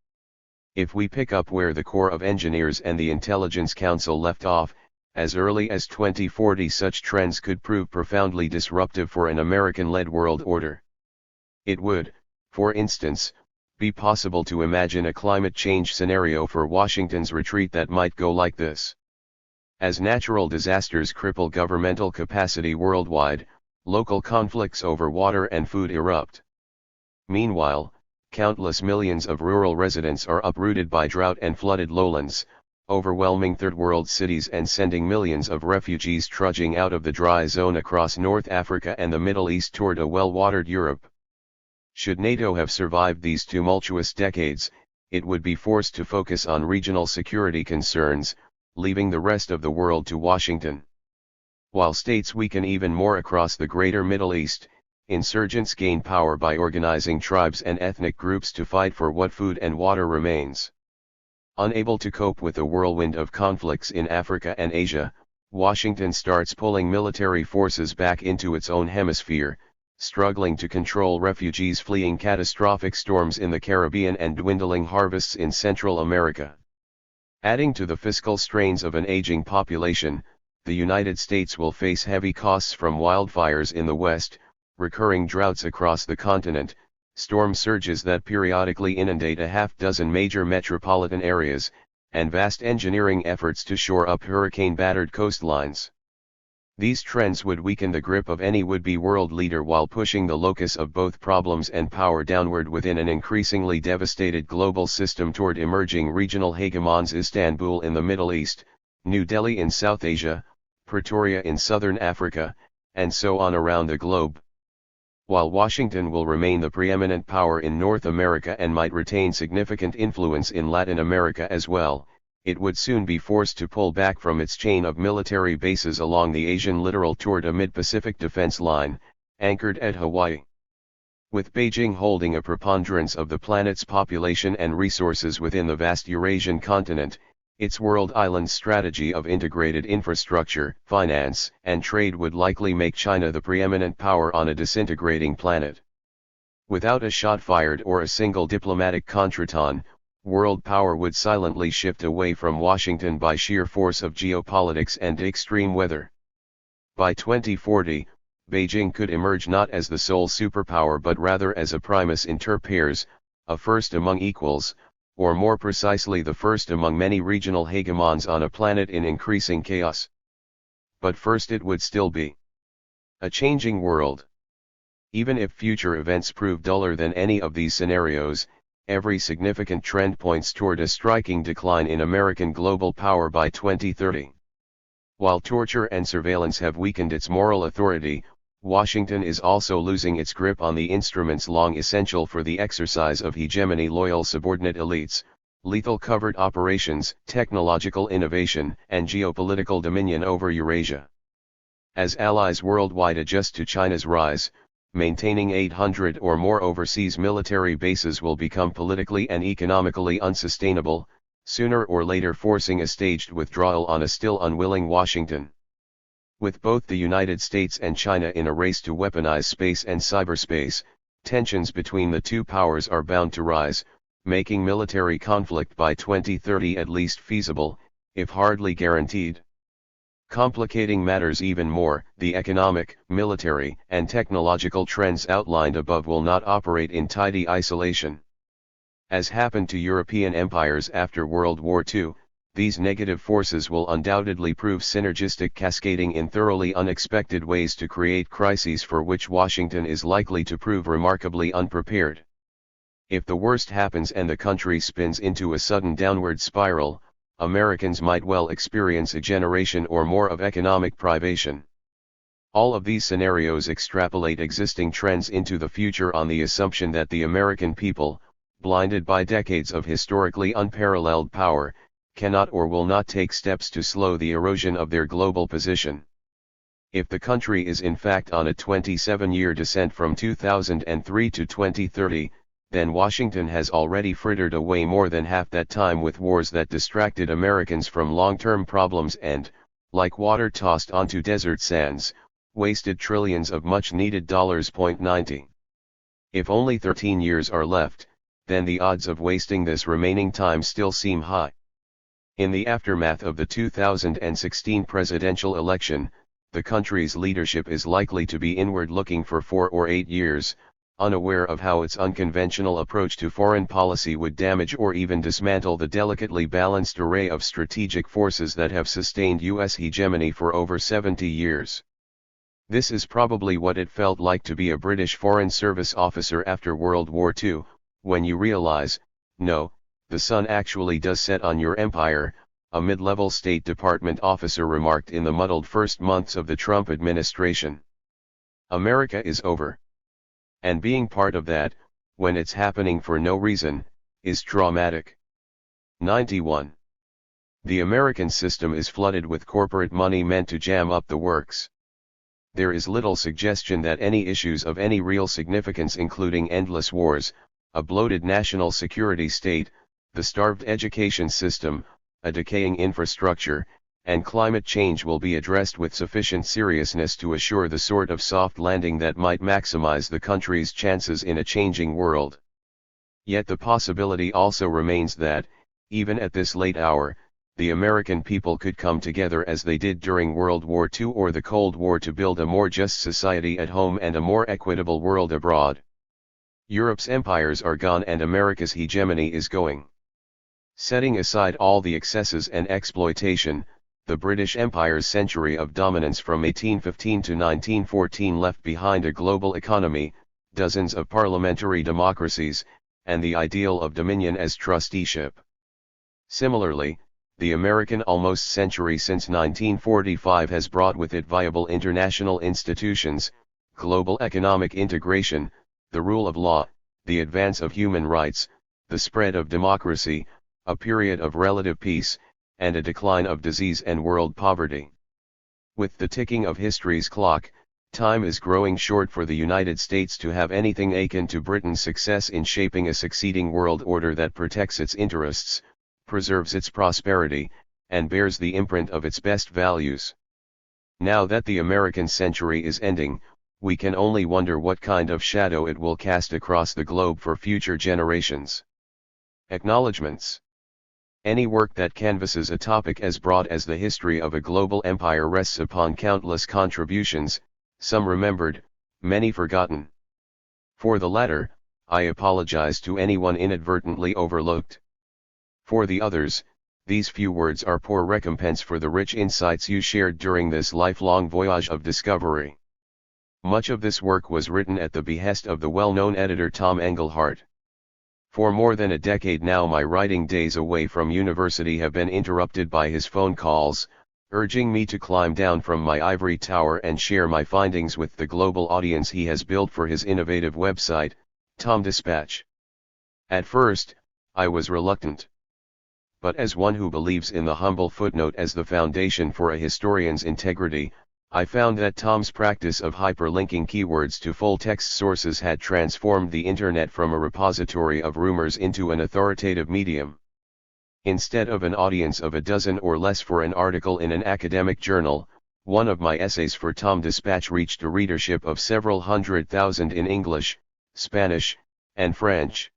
If we pick up where the Corps of Engineers and the Intelligence Council left off, as early as 2040 such trends could prove profoundly disruptive for an American-led world order. It would, for instance, be possible to imagine a climate change scenario for Washington's retreat that might go like this. As natural disasters cripple governmental capacity worldwide, local conflicts over water and food erupt. Meanwhile, countless millions of rural residents are uprooted by drought and flooded lowlands, overwhelming third-world cities and sending millions of refugees trudging out of the dry zone across North Africa and the Middle East toward a well-watered Europe. Should NATO have survived these tumultuous decades, it would be forced to focus on regional security concerns, leaving the rest of the world to Washington. While states weaken even more across the greater Middle East, insurgents gain power by organizing tribes and ethnic groups to fight for what food and water remains. Unable to cope with the whirlwind of conflicts in Africa and Asia, Washington starts pulling military forces back into its own hemisphere, struggling to control refugees fleeing catastrophic storms in the Caribbean and dwindling harvests in Central America. Adding to the fiscal strains of an aging population, the United States will face heavy costs from wildfires in the West, recurring droughts across the continent, storm surges that periodically inundate a half-dozen major metropolitan areas, and vast engineering efforts to shore up hurricane-battered coastlines. These trends would weaken the grip of any would-be world leader while pushing the locus of both problems and power downward within an increasingly devastated global system toward emerging regional hegemons: Istanbul in the Middle East, New Delhi in South Asia, Pretoria in Southern Africa, and so on around the globe. While Washington will remain the preeminent power in North America and might retain significant influence in Latin America as well, it would soon be forced to pull back from its chain of military bases along the Asian littoral toward a mid-Pacific defense line, anchored at Hawaii. With Beijing holding a preponderance of the planet's population and resources within the vast Eurasian continent, its world island strategy of integrated infrastructure, finance, and trade would likely make China the preeminent power on a disintegrating planet. Without a shot fired or a single diplomatic contretemps, world power would silently shift away from Washington by sheer force of geopolitics and extreme weather. By 2040, Beijing could emerge not as the sole superpower but rather as a primus inter pares, a first among equals, or more precisely the first among many regional hegemons on a planet in increasing chaos. But first it would still be a changing world. Even if future events prove duller than any of these scenarios, every significant trend points toward a striking decline in American global power by 2030. While torture and surveillance have weakened its moral authority, Washington is also losing its grip on the instruments long essential for the exercise of hegemony: loyal subordinate elites, lethal covert operations, technological innovation, and geopolitical dominion over Eurasia. As allies worldwide adjust to China's rise, maintaining 800 or more overseas military bases will become politically and economically unsustainable, sooner or later forcing a staged withdrawal on a still unwilling Washington. With both the United States and China in a race to weaponize space and cyberspace, tensions between the two powers are bound to rise, making military conflict by 2030 at least feasible, if hardly guaranteed. Complicating matters even more, the economic, military, and technological trends outlined above will not operate in tidy isolation. As happened to European empires after World War II, these negative forces will undoubtedly prove synergistic, cascading in thoroughly unexpected ways to create crises for which Washington is likely to prove remarkably unprepared. If the worst happens and the country spins into a sudden downward spiral, Americans might well experience a generation or more of economic privation. All of these scenarios extrapolate existing trends into the future on the assumption that the American people, blinded by decades of historically unparalleled power, cannot or will not take steps to slow the erosion of their global position. If the country is in fact on a 27-year descent from 2003 to 2030, then Washington has already frittered away more than half that time with wars that distracted Americans from long-term problems and, like water tossed onto desert sands, wasted trillions of much-needed dollars. 90. If only 13 years are left, then the odds of wasting this remaining time still seem high. In the aftermath of the 2016 presidential election, the country's leadership is likely to be inward-looking for 4 or 8 years, unaware of how its unconventional approach to foreign policy would damage or even dismantle the delicately balanced array of strategic forces that have sustained U.S. hegemony for over 70 years. This is probably what it felt like to be a British Foreign Service officer after World War II, when you realize, no, the sun actually does set on your empire, a mid-level State Department officer remarked in the muddled first months of the Trump administration. America is over. And being part of that, when it's happening for no reason, is traumatic. 91. The American system is flooded with corporate money meant to jam up the works. There is little suggestion that any issues of any real significance, including endless wars, a bloated national security state, the starved education system, a decaying infrastructure, and climate change will be addressed with sufficient seriousness to assure the sort of soft landing that might maximize the country's chances in a changing world. Yet the possibility also remains that, even at this late hour, the American people could come together as they did during World War II or the Cold War to build a more just society at home and a more equitable world abroad. Europe's empires are gone and America's hegemony is going. Setting aside all the excesses and exploitation, the British Empire's century of dominance from 1815 to 1914 left behind a global economy, dozens of parliamentary democracies, and the ideal of dominion as trusteeship. Similarly, the American almost century since 1945 has brought with it viable international institutions, global economic integration, the rule of law, the advance of human rights, the spread of democracy, a period of relative peace, and a decline of disease and world poverty. With the ticking of history's clock, time is growing short for the United States to have anything akin to Britain's success in shaping a succeeding world order that protects its interests, preserves its prosperity, and bears the imprint of its best values. Now that the American century is ending, we can only wonder what kind of shadow it will cast across the globe for future generations. Acknowledgements. Any work that canvasses a topic as broad as the history of a global empire rests upon countless contributions, some remembered, many forgotten. For the latter, I apologize to anyone inadvertently overlooked. For the others, these few words are poor recompense for the rich insights you shared during this lifelong voyage of discovery. Much of this work was written at the behest of the well-known editor Tom Engelhardt. For more than a decade now my writing days away from university have been interrupted by his phone calls, urging me to climb down from my ivory tower and share my findings with the global audience he has built for his innovative website, Tom Dispatch. At first, I was reluctant. But as one who believes in the humble footnote as the foundation for a historian's integrity, I found that Tom's practice of hyperlinking keywords to full-text sources had transformed the Internet from a repository of rumors into an authoritative medium. Instead of an audience of a dozen or less for an article in an academic journal, one of my essays for Tom Dispatch reached a readership of several 100,000 in English, Spanish, and French.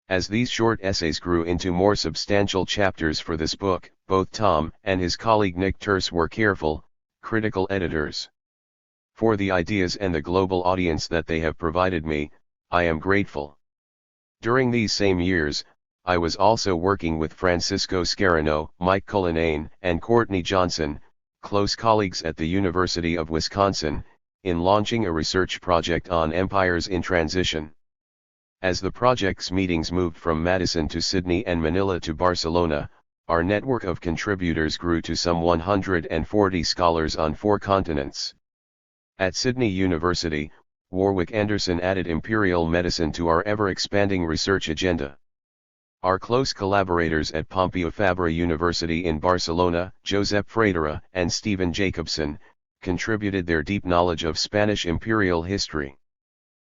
As these short essays grew into more substantial chapters for this book, both Tom and his colleague Nick Terse were careful, critical editors. For the ideas and the global audience that they have provided me, I am grateful. During these same years, I was also working with Francisco Scarano, Mike Cullinane, and Courtney Johnson, close colleagues at the University of Wisconsin, in launching a research project on empires in transition. As the project's meetings moved from Madison to Sydney and Manila to Barcelona, our network of contributors grew to some 140 scholars on 4 continents. At Sydney University, Warwick Anderson added imperial medicine to our ever-expanding research agenda. Our close collaborators at Pompeu Fabra University in Barcelona, Josep Fradera and Stephen Jacobson, contributed their deep knowledge of Spanish imperial history.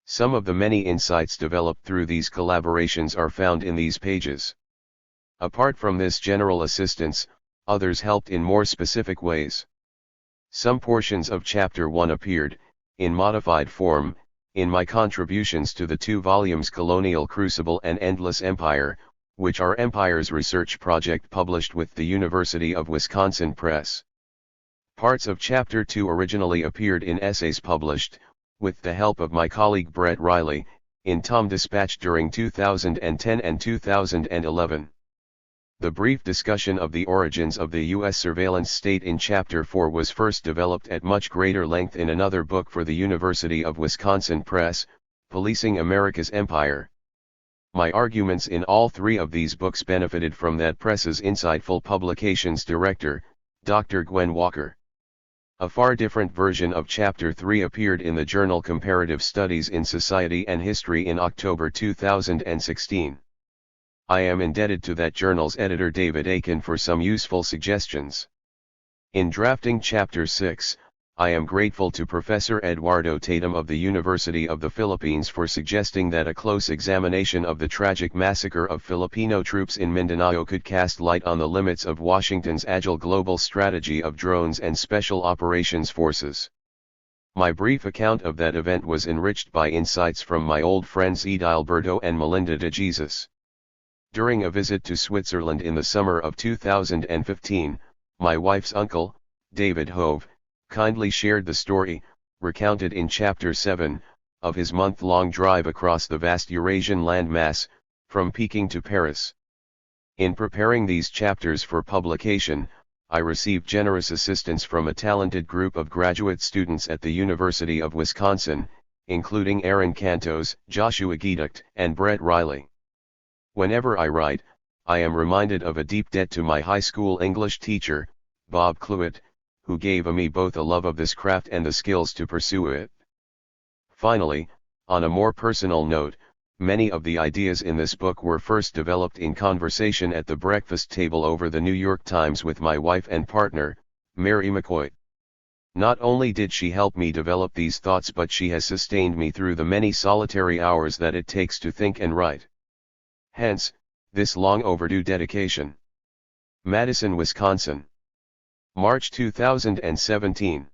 Some of the many insights developed through these collaborations are found in these pages. Apart from this general assistance, others helped in more specific ways. Some portions of Chapter 1 appeared, in modified form, in my contributions to the 2 volumes Colonial Crucible and Endless Empire, which our Empires Research Project published with the University of Wisconsin Press. Parts of Chapter 2 originally appeared in essays published, with the help of my colleague Brett Riley, in Tom Dispatch during 2010 and 2011. The brief discussion of the origins of the U.S. surveillance state in Chapter 4 was first developed at much greater length in another book for the University of Wisconsin Press, Policing America's Empire. My arguments in all 3 of these books benefited from that press's insightful publications director, Dr. Gwen Walker. A far different version of Chapter 3 appeared in the journal Comparative Studies in Society and History in October 2016. I am indebted to that journal's editor David Aiken for some useful suggestions. In drafting Chapter 6, I am grateful to Professor Eduardo Tatum of the University of the Philippines for suggesting that a close examination of the tragic massacre of Filipino troops in Mindanao could cast light on the limits of Washington's agile global strategy of drones and special operations forces. My brief account of that event was enriched by insights from my old friends Edilberto and Melinda de Jesus. During a visit to Switzerland in the summer of 2015, my wife's uncle, David Hove, kindly shared the story, recounted in Chapter 7, of his month-long drive across the vast Eurasian landmass, from Peking to Paris. In preparing these chapters for publication, I received generous assistance from a talented group of graduate students at the University of Wisconsin, including Aaron Cantos, Joshua Geducht, and Brett Riley. Whenever I write, I am reminded of a deep debt to my high school English teacher, Bob Cluett, who gave me both a love of this craft and the skills to pursue it. Finally, on a more personal note, many of the ideas in this book were first developed in conversation at the breakfast table over the New York Times with my wife and partner, Mary McCoy. Not only did she help me develop these thoughts, but she has sustained me through the many solitary hours that it takes to think and write. Hence, this long overdue dedication. Madison, Wisconsin. March 2017.